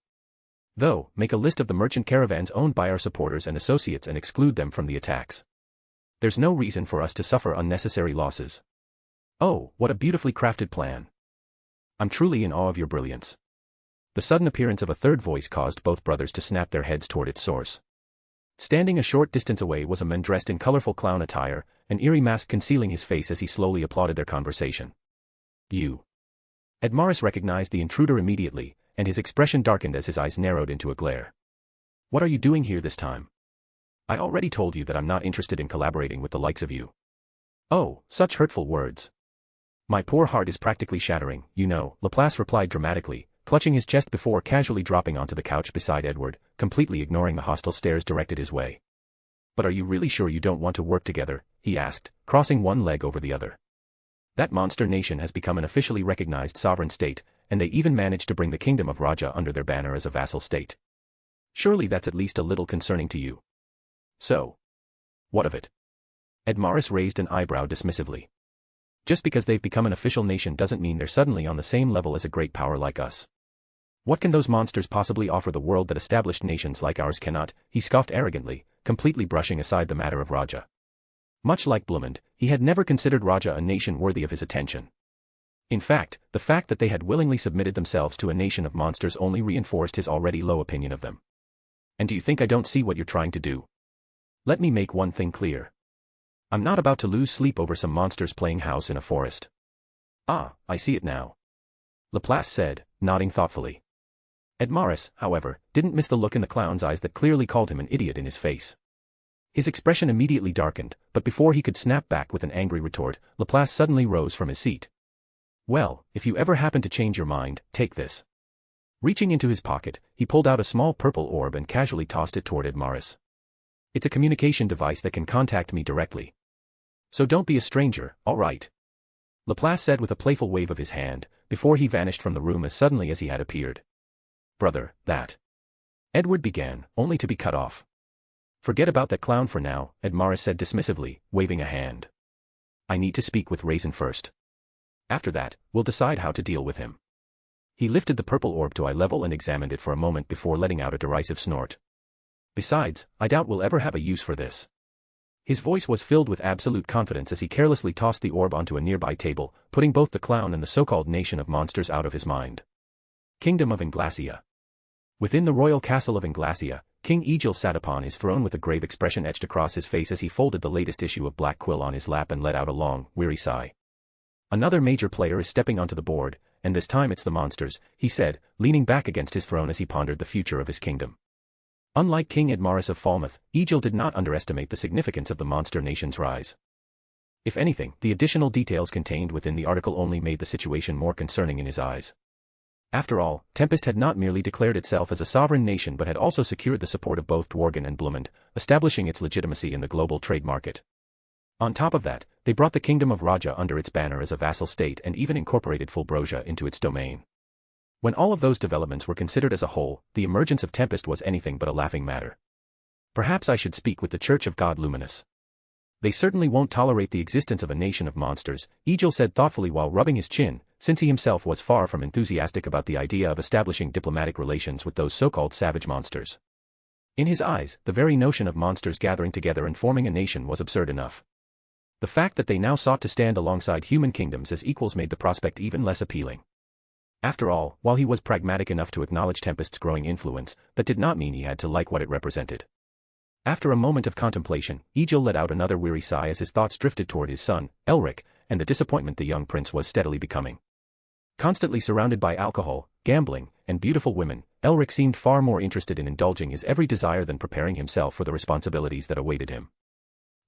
Though, make a list of the merchant caravans owned by our supporters and associates and exclude them from the attacks. There's no reason for us to suffer unnecessary losses. Oh, what a beautifully crafted plan. I'm truly in awe of your brilliance. The sudden appearance of a third voice caused both brothers to snap their heads toward its source. Standing a short distance away was a man dressed in colorful clown attire, an eerie mask concealing his face as he slowly applauded their conversation. You. Edmaris recognized the intruder immediately, and his expression darkened as his eyes narrowed into a glare. What are you doing here this time? I already told you that I'm not interested in collaborating with the likes of you. Oh, such hurtful words. My poor heart is practically shattering, you know, Laplace replied dramatically, clutching his chest before casually dropping onto the couch beside Edward, completely ignoring the hostile stares directed his way. But are you really sure you don't want to work together? He asked, crossing one leg over the other. That monster nation has become an officially recognized sovereign state, and they even managed to bring the kingdom of Raja under their banner as a vassal state. Surely that's at least a little concerning to you. So, what of it? Edmaris raised an eyebrow dismissively. Just because they've become an official nation doesn't mean they're suddenly on the same level as a great power like us. What can those monsters possibly offer the world that established nations like ours cannot? He scoffed arrogantly, completely brushing aside the matter of Raja. Much like Blumund, he had never considered Raja a nation worthy of his attention. In fact, the fact that they had willingly submitted themselves to a nation of monsters only reinforced his already low opinion of them. And do you think I don't see what you're trying to do? Let me make one thing clear. I'm not about to lose sleep over some monsters playing house in a forest. Ah, I see it now. Laplace said, nodding thoughtfully. Edmaris, however, didn't miss the look in the clown's eyes that clearly called him an idiot in his face. His expression immediately darkened, but before he could snap back with an angry retort, Laplace suddenly rose from his seat. Well, if you ever happen to change your mind, take this. Reaching into his pocket, he pulled out a small purple orb and casually tossed it toward Edmaris. It's a communication device that can contact me directly. So don't be a stranger, all right? Laplace said with a playful wave of his hand, before he vanished from the room as suddenly as he had appeared. Brother, that. Edward began, only to be cut off. Forget about that clown for now, Edmaris said dismissively, waving a hand. I need to speak with Raisin first. After that, we'll decide how to deal with him. He lifted the purple orb to eye level and examined it for a moment before letting out a derisive snort. Besides, I doubt we'll ever have a use for this. His voice was filled with absolute confidence as he carelessly tossed the orb onto a nearby table, putting both the clown and the so-called nation of monsters out of his mind. Kingdom of Inglacia. Within the royal castle of Inglacia, King Egil sat upon his throne with a grave expression etched across his face as he folded the latest issue of Black Quill on his lap and let out a long, weary sigh. Another major player is stepping onto the board, and this time it's the monsters, he said, leaning back against his throne as he pondered the future of his kingdom. Unlike King Edmaris of Falmouth, Egil did not underestimate the significance of the monster nation's rise. If anything, the additional details contained within the article only made the situation more concerning in his eyes. After all, Tempest had not merely declared itself as a sovereign nation but had also secured the support of both Dworgen and Blumund, establishing its legitimacy in the global trade market. On top of that, they brought the Kingdom of Raja under its banner as a vassal state and even incorporated Fulbrosia into its domain. When all of those developments were considered as a whole, the emergence of Tempest was anything but a laughing matter. Perhaps I should speak with the Church of God Luminous. They certainly won't tolerate the existence of a nation of monsters, Egil said thoughtfully while rubbing his chin, since he himself was far from enthusiastic about the idea of establishing diplomatic relations with those so-called savage monsters. In his eyes, the very notion of monsters gathering together and forming a nation was absurd enough. The fact that they now sought to stand alongside human kingdoms as equals made the prospect even less appealing. After all, while he was pragmatic enough to acknowledge Tempest's growing influence, that did not mean he had to like what it represented. After a moment of contemplation, Egil let out another weary sigh as his thoughts drifted toward his son, Elric, and the disappointment the young prince was steadily becoming. Constantly surrounded by alcohol, gambling, and beautiful women, Elric seemed far more interested in indulging his every desire than preparing himself for the responsibilities that awaited him.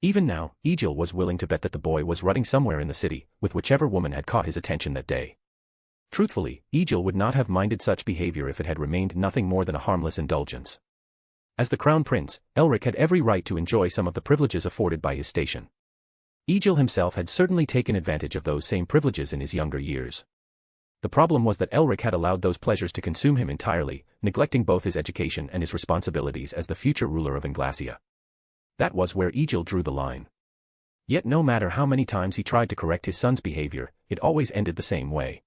Even now, Egil was willing to bet that the boy was rutting somewhere in the city, with whichever woman had caught his attention that day. Truthfully, Egil would not have minded such behavior if it had remained nothing more than a harmless indulgence. As the crown prince, Elric had every right to enjoy some of the privileges afforded by his station. Egil himself had certainly taken advantage of those same privileges in his younger years. The problem was that Elric had allowed those pleasures to consume him entirely, neglecting both his education and his responsibilities as the future ruler of Inglacia. That was where Egil drew the line. Yet no matter how many times he tried to correct his son's behavior, it always ended the same way.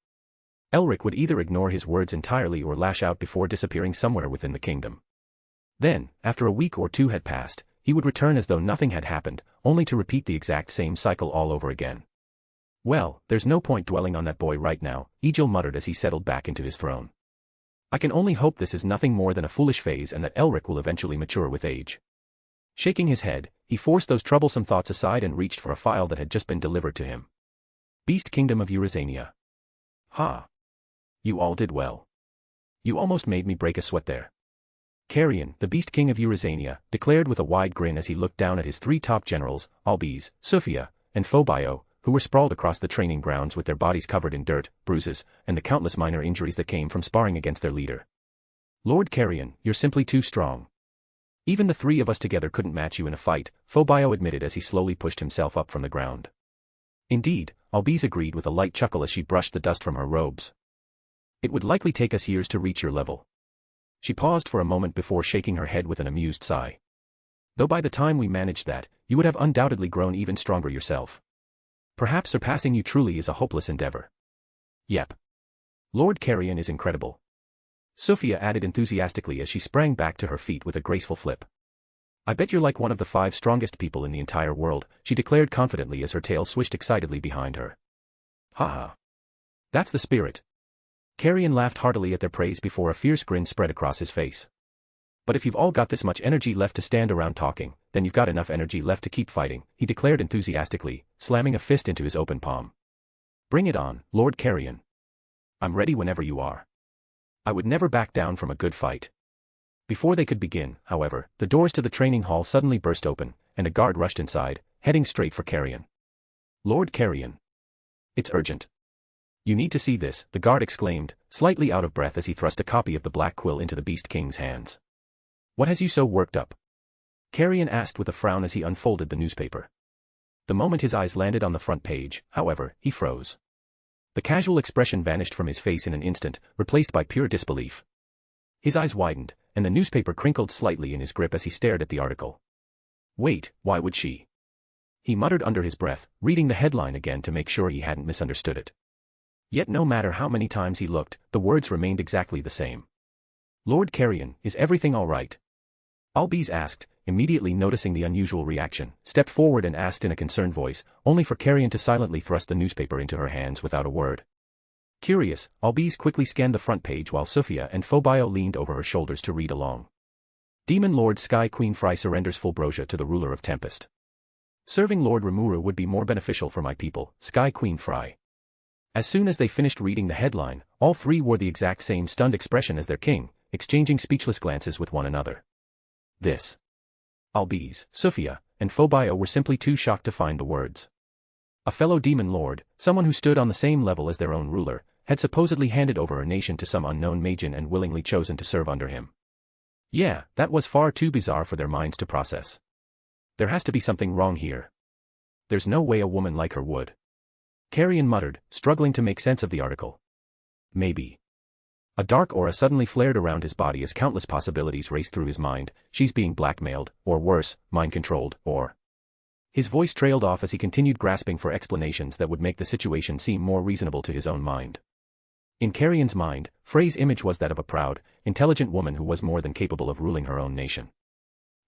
Elric would either ignore his words entirely or lash out before disappearing somewhere within the kingdom. Then, after a week or two had passed, he would return as though nothing had happened, only to repeat the exact same cycle all over again. Well, there's no point dwelling on that boy right now, Egil muttered as he settled back into his throne. I can only hope this is nothing more than a foolish phase and that Elric will eventually mature with age. Shaking his head, he forced those troublesome thoughts aside and reached for a file that had just been delivered to him. Beast Kingdom of Eurasania. Ha! You all did well. You almost made me break a sweat there. Carrion, the Beast King of Eurasania, declared with a wide grin as he looked down at his three top generals, Albiz, Sufia, and Phobio, who were sprawled across the training grounds with their bodies covered in dirt, bruises, and the countless minor injuries that came from sparring against their leader. Lord Carrion, you're simply too strong. Even the three of us together couldn't match you in a fight, Phobio admitted as he slowly pushed himself up from the ground. Indeed, Albiz agreed with a light chuckle as she brushed the dust from her robes. It would likely take us years to reach your level. She paused for a moment before shaking her head with an amused sigh. Though by the time we managed that, you would have undoubtedly grown even stronger yourself. Perhaps surpassing you truly is a hopeless endeavor. Yep. Lord Carrion is incredible. Sufia added enthusiastically as she sprang back to her feet with a graceful flip. I bet you're like one of the 5 strongest people in the entire world, she declared confidently as her tail swished excitedly behind her. Ha. That's the spirit. Carrion laughed heartily at their praise before a fierce grin spread across his face. But if you've all got this much energy left to stand around talking, then you've got enough energy left to keep fighting, he declared enthusiastically, slamming a fist into his open palm. Bring it on, Lord Carrion. I'm ready whenever you are. I would never back down from a good fight. Before they could begin, however, the doors to the training hall suddenly burst open, and a guard rushed inside, heading straight for Carrion. Lord Carrion. It's urgent. You need to see this, the guard exclaimed, slightly out of breath as he thrust a copy of the Black Quill into the Beast King's hands. What has you so worked up? Carrion asked with a frown as he unfolded the newspaper. The moment his eyes landed on the front page, however, he froze. The casual expression vanished from his face in an instant, replaced by pure disbelief. His eyes widened, and the newspaper crinkled slightly in his grip as he stared at the article. Wait, why would she? He muttered under his breath, reading the headline again to make sure he hadn't misunderstood it. Yet no matter how many times he looked, the words remained exactly the same. Lord Carrion, is everything all right? Albiz asked, immediately noticing the unusual reaction, stepped forward and asked in a concerned voice, only for Carrion to silently thrust the newspaper into her hands without a word. Curious, Albiz quickly scanned the front page while Sufia and Phobio leaned over her shoulders to read along. Demon Lord Sky Queen Fry surrenders Fulbrosia to the ruler of Tempest. Serving Lord Rimuru would be more beneficial for my people, Sky Queen Fry. As soon as they finished reading the headline, all three wore the exact same stunned expression as their king, exchanging speechless glances with one another. This. Albiz, Sophia, and Phobio were simply too shocked to find the words. A fellow demon lord, someone who stood on the same level as their own ruler, had supposedly handed over a nation to some unknown Magian and willingly chosen to serve under him. Yeah, that was far too bizarre for their minds to process. There has to be something wrong here. There's no way a woman like her would. Carrion muttered, struggling to make sense of the article. Maybe. A dark aura suddenly flared around his body as countless possibilities raced through his mind. She's being blackmailed, or worse, mind-controlled, or... His voice trailed off as he continued grasping for explanations that would make the situation seem more reasonable to his own mind. In Carrion's mind, Frey's image was that of a proud, intelligent woman who was more than capable of ruling her own nation.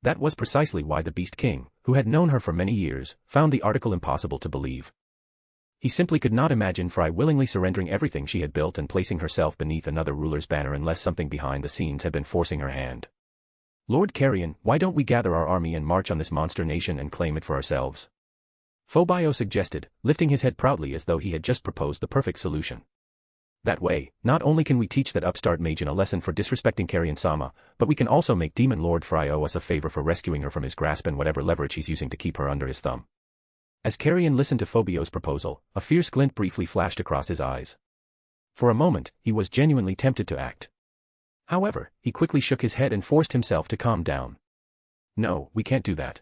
That was precisely why the Beast King, who had known her for many years, found the article impossible to believe. He simply could not imagine Fry willingly surrendering everything she had built and placing herself beneath another ruler's banner unless something behind the scenes had been forcing her hand. Lord Carrion, why don't we gather our army and march on this monster nation and claim it for ourselves? Phobio suggested, lifting his head proudly as though he had just proposed the perfect solution. That way, not only can we teach that upstart Magian a lesson for disrespecting Carrion-sama, but we can also make Demon Lord Fry owe us a favor for rescuing her from his grasp and whatever leverage he's using to keep her under his thumb. As Carrion listened to Phobio's proposal, a fierce glint briefly flashed across his eyes. For a moment, he was genuinely tempted to act. However, he quickly shook his head and forced himself to calm down. No, we can't do that.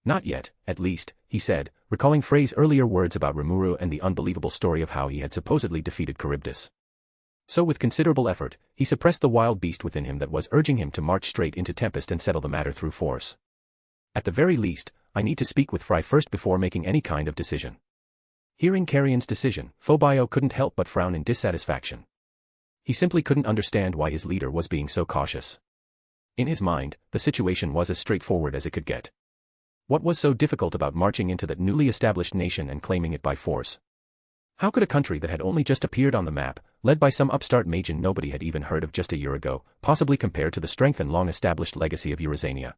Not yet, at least, he said, recalling Frey's earlier words about Rimuru and the unbelievable story of how he had supposedly defeated Charybdis. So with considerable effort, he suppressed the wild beast within him that was urging him to march straight into Tempest and settle the matter through force. At the very least, I need to speak with Fry first before making any kind of decision. Hearing Carrion's decision, Phobio couldn't help but frown in dissatisfaction. He simply couldn't understand why his leader was being so cautious. In his mind, the situation was as straightforward as it could get. What was so difficult about marching into that newly established nation and claiming it by force? How could a country that had only just appeared on the map, led by some upstart Magian nobody had even heard of just a year ago, possibly compare to the strength and long-established legacy of Eurasania?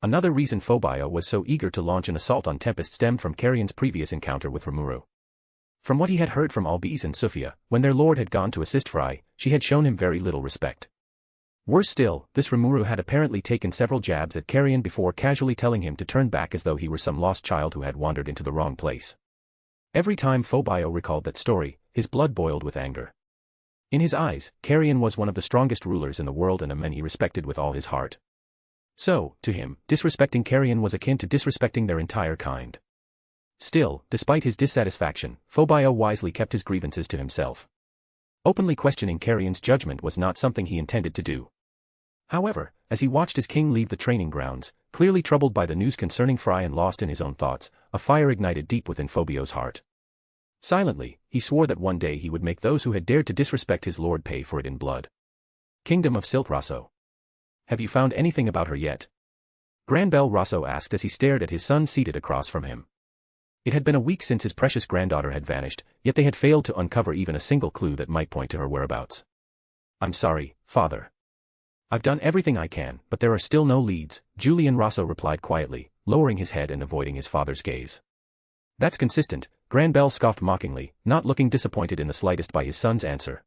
Another reason Phobio was so eager to launch an assault on Tempest stemmed from Carrion's previous encounter with Rimuru. From what he had heard from Albiz and Sophia, when their lord had gone to assist Fry, she had shown him very little respect. Worse still, this Rimuru had apparently taken several jabs at Carrion before casually telling him to turn back as though he were some lost child who had wandered into the wrong place. Every time Phobio recalled that story, his blood boiled with anger. In his eyes, Carrion was one of the strongest rulers in the world and a man he respected with all his heart. So, to him, disrespecting Carrion was akin to disrespecting their entire kind. Still, despite his dissatisfaction, Phobio wisely kept his grievances to himself. Openly questioning Carrion's judgment was not something he intended to do. However, as he watched his king leave the training grounds, clearly troubled by the news concerning Fry and lost in his own thoughts, a fire ignited deep within Phobio's heart. Silently, he swore that one day he would make those who had dared to disrespect his lord pay for it in blood. Kingdom of Silk Rosso. Have you found anything about her yet? Granbell Rosso asked as he stared at his son seated across from him. It had been a week since his precious granddaughter had vanished, yet they had failed to uncover even a single clue that might point to her whereabouts. I'm sorry, father. I've done everything I can, but there are still no leads, Julian Rosso replied quietly, lowering his head and avoiding his father's gaze. That's consistent, Granbell scoffed mockingly, not looking disappointed in the slightest by his son's answer.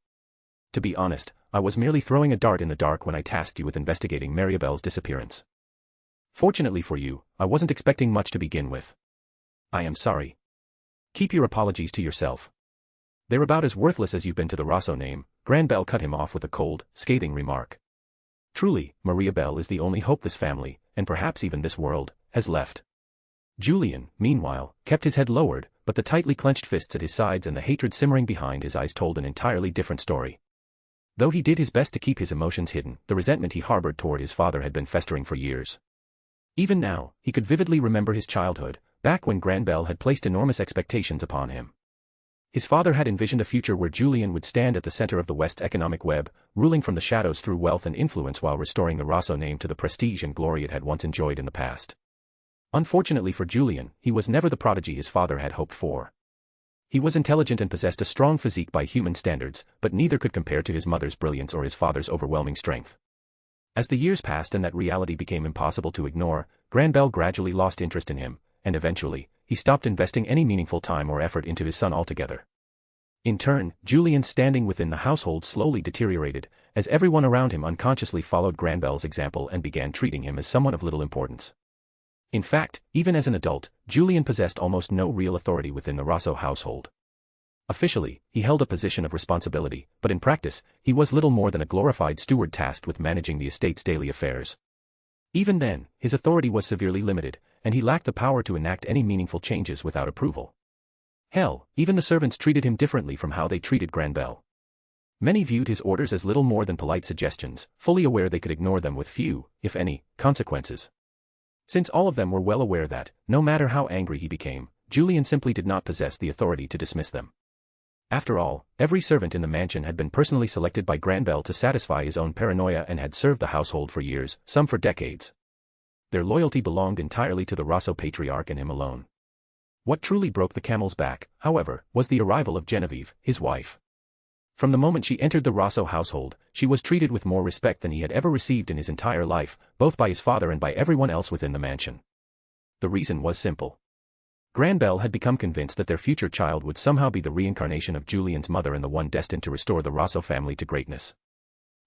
To be honest, I was merely throwing a dart in the dark when I tasked you with investigating Mariabelle's disappearance. Fortunately for you, I wasn't expecting much to begin with. I am sorry. Keep your apologies to yourself. They're about as worthless as you've been to the Rosso name, Granbell cut him off with a cold, scathing remark. Truly, Mariabelle is the only hope this family, and perhaps even this world, has left. Julian, meanwhile, kept his head lowered, but the tightly clenched fists at his sides and the hatred simmering behind his eyes told an entirely different story. Though he did his best to keep his emotions hidden, the resentment he harbored toward his father had been festering for years. Even now, he could vividly remember his childhood, back when Granbell had placed enormous expectations upon him. His father had envisioned a future where Julian would stand at the center of the West's economic web, ruling from the shadows through wealth and influence while restoring the Rosso name to the prestige and glory it had once enjoyed in the past. Unfortunately for Julian, he was never the prodigy his father had hoped for. He was intelligent and possessed a strong physique by human standards, but neither could compare to his mother's brilliance or his father's overwhelming strength. As the years passed and that reality became impossible to ignore, Granbell gradually lost interest in him, and eventually, he stopped investing any meaningful time or effort into his son altogether. In turn, Julian's standing within the household slowly deteriorated, as everyone around him unconsciously followed Granbell's example and began treating him as someone of little importance. In fact, even as an adult, Julian possessed almost no real authority within the Rosso household. Officially, he held a position of responsibility, but in practice, he was little more than a glorified steward tasked with managing the estate's daily affairs. Even then, his authority was severely limited, and he lacked the power to enact any meaningful changes without approval. Hell, even the servants treated him differently from how they treated Granbell. Many viewed his orders as little more than polite suggestions, fully aware they could ignore them with few, if any, consequences. Since all of them were well aware that, no matter how angry he became, Julian simply did not possess the authority to dismiss them. After all, every servant in the mansion had been personally selected by Granbell to satisfy his own paranoia and had served the household for years, some for decades. Their loyalty belonged entirely to the Rosso patriarch and him alone. What truly broke the camel's back, however, was the arrival of Genevieve, his wife. From the moment she entered the Rosso household, she was treated with more respect than he had ever received in his entire life, both by his father and by everyone else within the mansion. The reason was simple. Granbell had become convinced that their future child would somehow be the reincarnation of Julian's mother and the one destined to restore the Rosso family to greatness.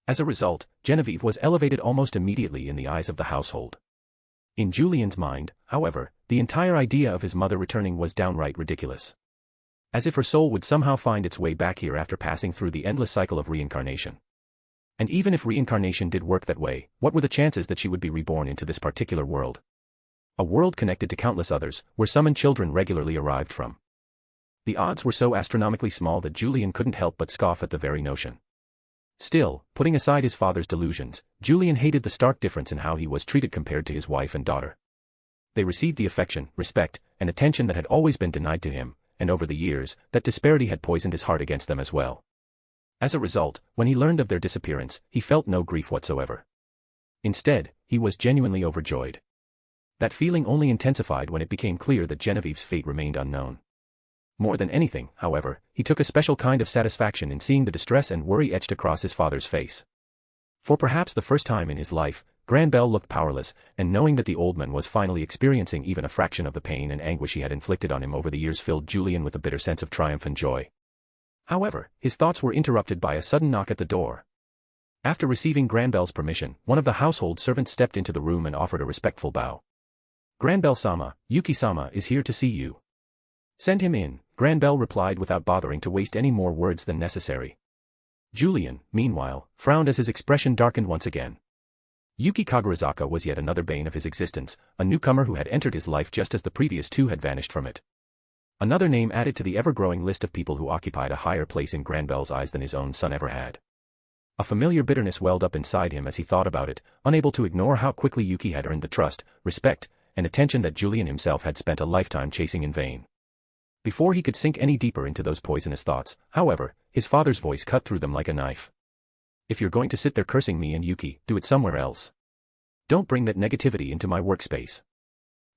As a result, Genevieve was elevated almost immediately in the eyes of the household. In Julian's mind, however, the entire idea of his mother returning was downright ridiculous. As if her soul would somehow find its way back here after passing through the endless cycle of reincarnation. And even if reincarnation did work that way, what were the chances that she would be reborn into this particular world? A world connected to countless others, where summoned children regularly arrived from. The odds were so astronomically small that Julian couldn't help but scoff at the very notion. Still, putting aside his father's delusions, Julian hated the stark difference in how he was treated compared to his wife and daughter. They received the affection, respect, and attention that had always been denied to him, and over the years, that disparity had poisoned his heart against them as well. As a result, when he learned of their disappearance, he felt no grief whatsoever. Instead, he was genuinely overjoyed. That feeling only intensified when it became clear that Genevieve's fate remained unknown. More than anything, however, he took a special kind of satisfaction in seeing the distress and worry etched across his father's face. For perhaps the first time in his life, Granbell looked powerless, and knowing that the old man was finally experiencing even a fraction of the pain and anguish he had inflicted on him over the years filled Julian with a bitter sense of triumph and joy. However, his thoughts were interrupted by a sudden knock at the door. After receiving Granbell's permission, one of the household servants stepped into the room and offered a respectful bow. "Granbell-sama, Yuki-sama is here to see you." "Send him in," Granbell replied without bothering to waste any more words than necessary. Julian, meanwhile, frowned as his expression darkened once again. Yuki Kagerizaka was yet another bane of his existence, a newcomer who had entered his life just as the previous two had vanished from it. Another name added to the ever-growing list of people who occupied a higher place in Granbell's eyes than his own son ever had. A familiar bitterness welled up inside him as he thought about it, unable to ignore how quickly Yuki had earned the trust, respect, and attention that Julian himself had spent a lifetime chasing in vain. Before he could sink any deeper into those poisonous thoughts, however, his father's voice cut through them like a knife. "If you're going to sit there cursing me and Yuki, do it somewhere else. Don't bring that negativity into my workspace."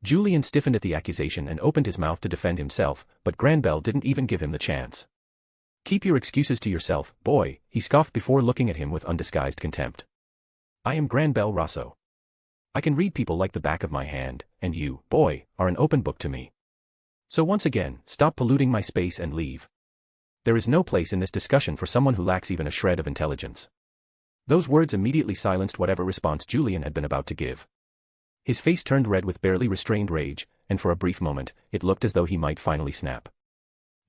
Julian stiffened at the accusation and opened his mouth to defend himself, but Granbell didn't even give him the chance. "Keep your excuses to yourself, boy," he scoffed before looking at him with undisguised contempt. "I am Granbell Rosso. I can read people like the back of my hand, and you, boy, are an open book to me. So once again, stop polluting my space and leave. There is no place in this discussion for someone who lacks even a shred of intelligence." Those words immediately silenced whatever response Julian had been about to give. His face turned red with barely restrained rage, and for a brief moment, it looked as though he might finally snap.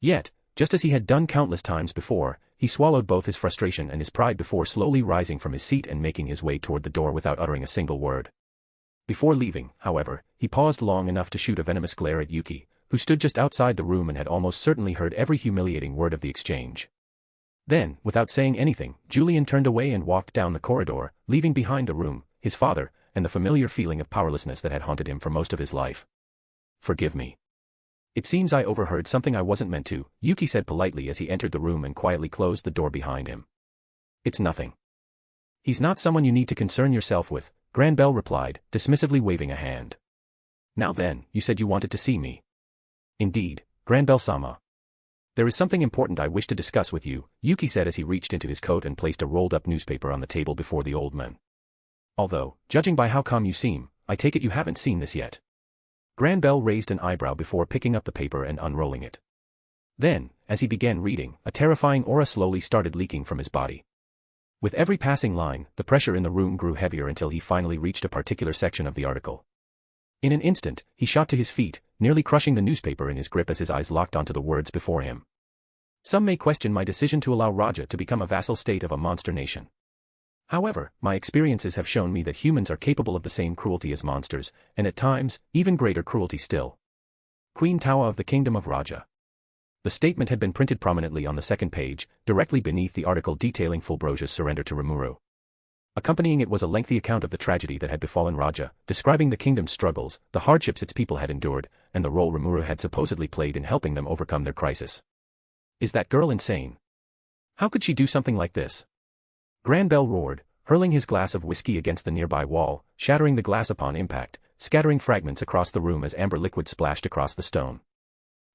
Yet, just as he had done countless times before, he swallowed both his frustration and his pride before slowly rising from his seat and making his way toward the door without uttering a single word. Before leaving, however, he paused long enough to shoot a venomous glare at Yuki, who stood just outside the room and had almost certainly heard every humiliating word of the exchange. Then, without saying anything, Julian turned away and walked down the corridor, leaving behind the room, his father, and the familiar feeling of powerlessness that had haunted him for most of his life. "Forgive me. It seems I overheard something I wasn't meant to," Yuki said politely as he entered the room and quietly closed the door behind him. "It's nothing. He's not someone you need to concern yourself with," Granbell replied, dismissively waving a hand. "Now then, you said you wanted to see me." "Indeed, Granbell-sama. There is something important I wish to discuss with you," Yuki said as he reached into his coat and placed a rolled-up newspaper on the table before the old man. Although, judging by how calm you seem, I take it you haven't seen this yet. Granbell raised an eyebrow before picking up the paper and unrolling it. Then, as he began reading, a terrifying aura slowly started leaking from his body. With every passing line, the pressure in the room grew heavier until he finally reached a particular section of the article. In an instant, he shot to his feet, nearly crushing the newspaper in his grip as his eyes locked onto the words before him. Some may question my decision to allow Raja to become a vassal state of a monster nation. However, my experiences have shown me that humans are capable of the same cruelty as monsters, and at times, even greater cruelty still. Queen Tawa of the Kingdom of Raja. The statement had been printed prominently on the second page, directly beneath the article detailing Fulbrosia's surrender to Rimuru. Accompanying it was a lengthy account of the tragedy that had befallen Raja, describing the kingdom's struggles, the hardships its people had endured, and the role Rimuru had supposedly played in helping them overcome their crisis. Is that girl insane? How could she do something like this? Granbell roared, hurling his glass of whiskey against the nearby wall, shattering the glass upon impact, scattering fragments across the room as amber liquid splashed across the stone.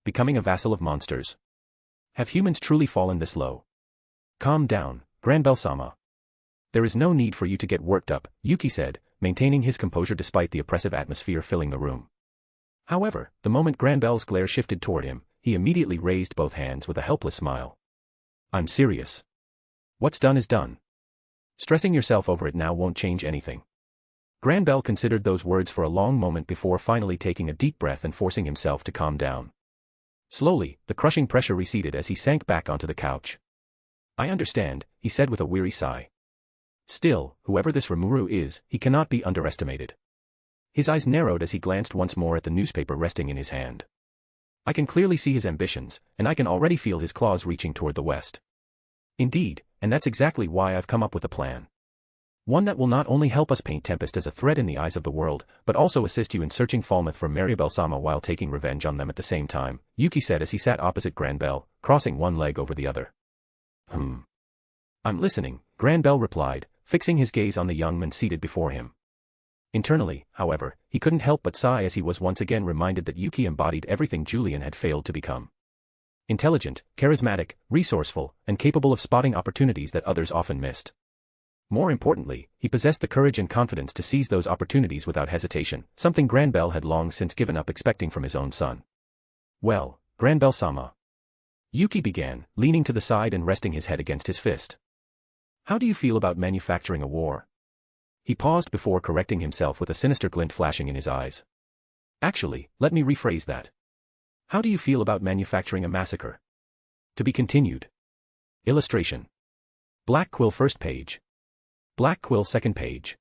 Becoming a vassal of monsters. Have humans truly fallen this low? Calm down, Granbell-sama. There is no need for you to get worked up, Yuki said, maintaining his composure despite the oppressive atmosphere filling the room. However, the moment Granbell's glare shifted toward him, he immediately raised both hands with a helpless smile. I'm serious. What's done is done. Stressing yourself over it now won't change anything. Granbell considered those words for a long moment before finally taking a deep breath and forcing himself to calm down. Slowly, the crushing pressure receded as he sank back onto the couch. I understand, he said with a weary sigh. Still, whoever this Rimuru is, he cannot be underestimated. His eyes narrowed as he glanced once more at the newspaper resting in his hand. I can clearly see his ambitions, and I can already feel his claws reaching toward the west. Indeed, and that's exactly why I've come up with a plan. One that will not only help us paint Tempest as a threat in the eyes of the world, but also assist you in searching Falmouth for Maribel-sama while taking revenge on them at the same time, Yuki said as he sat opposite Granbell, crossing one leg over the other. I'm listening, Granbell replied, fixing his gaze on the young man seated before him. Internally, however, he couldn't help but sigh as he was once again reminded that Yuki embodied everything Julian had failed to become. Intelligent, charismatic, resourceful, and capable of spotting opportunities that others often missed. More importantly, he possessed the courage and confidence to seize those opportunities without hesitation, something Granbell had long since given up expecting from his own son. Well, Granbell-sama. Yuki began, leaning to the side and resting his head against his fist. How do you feel about manufacturing a war? He paused before correcting himself with a sinister glint flashing in his eyes. Actually, let me rephrase that. How do you feel about manufacturing a massacre? To be continued. Illustration. Black Quill first page. Black Quill second page.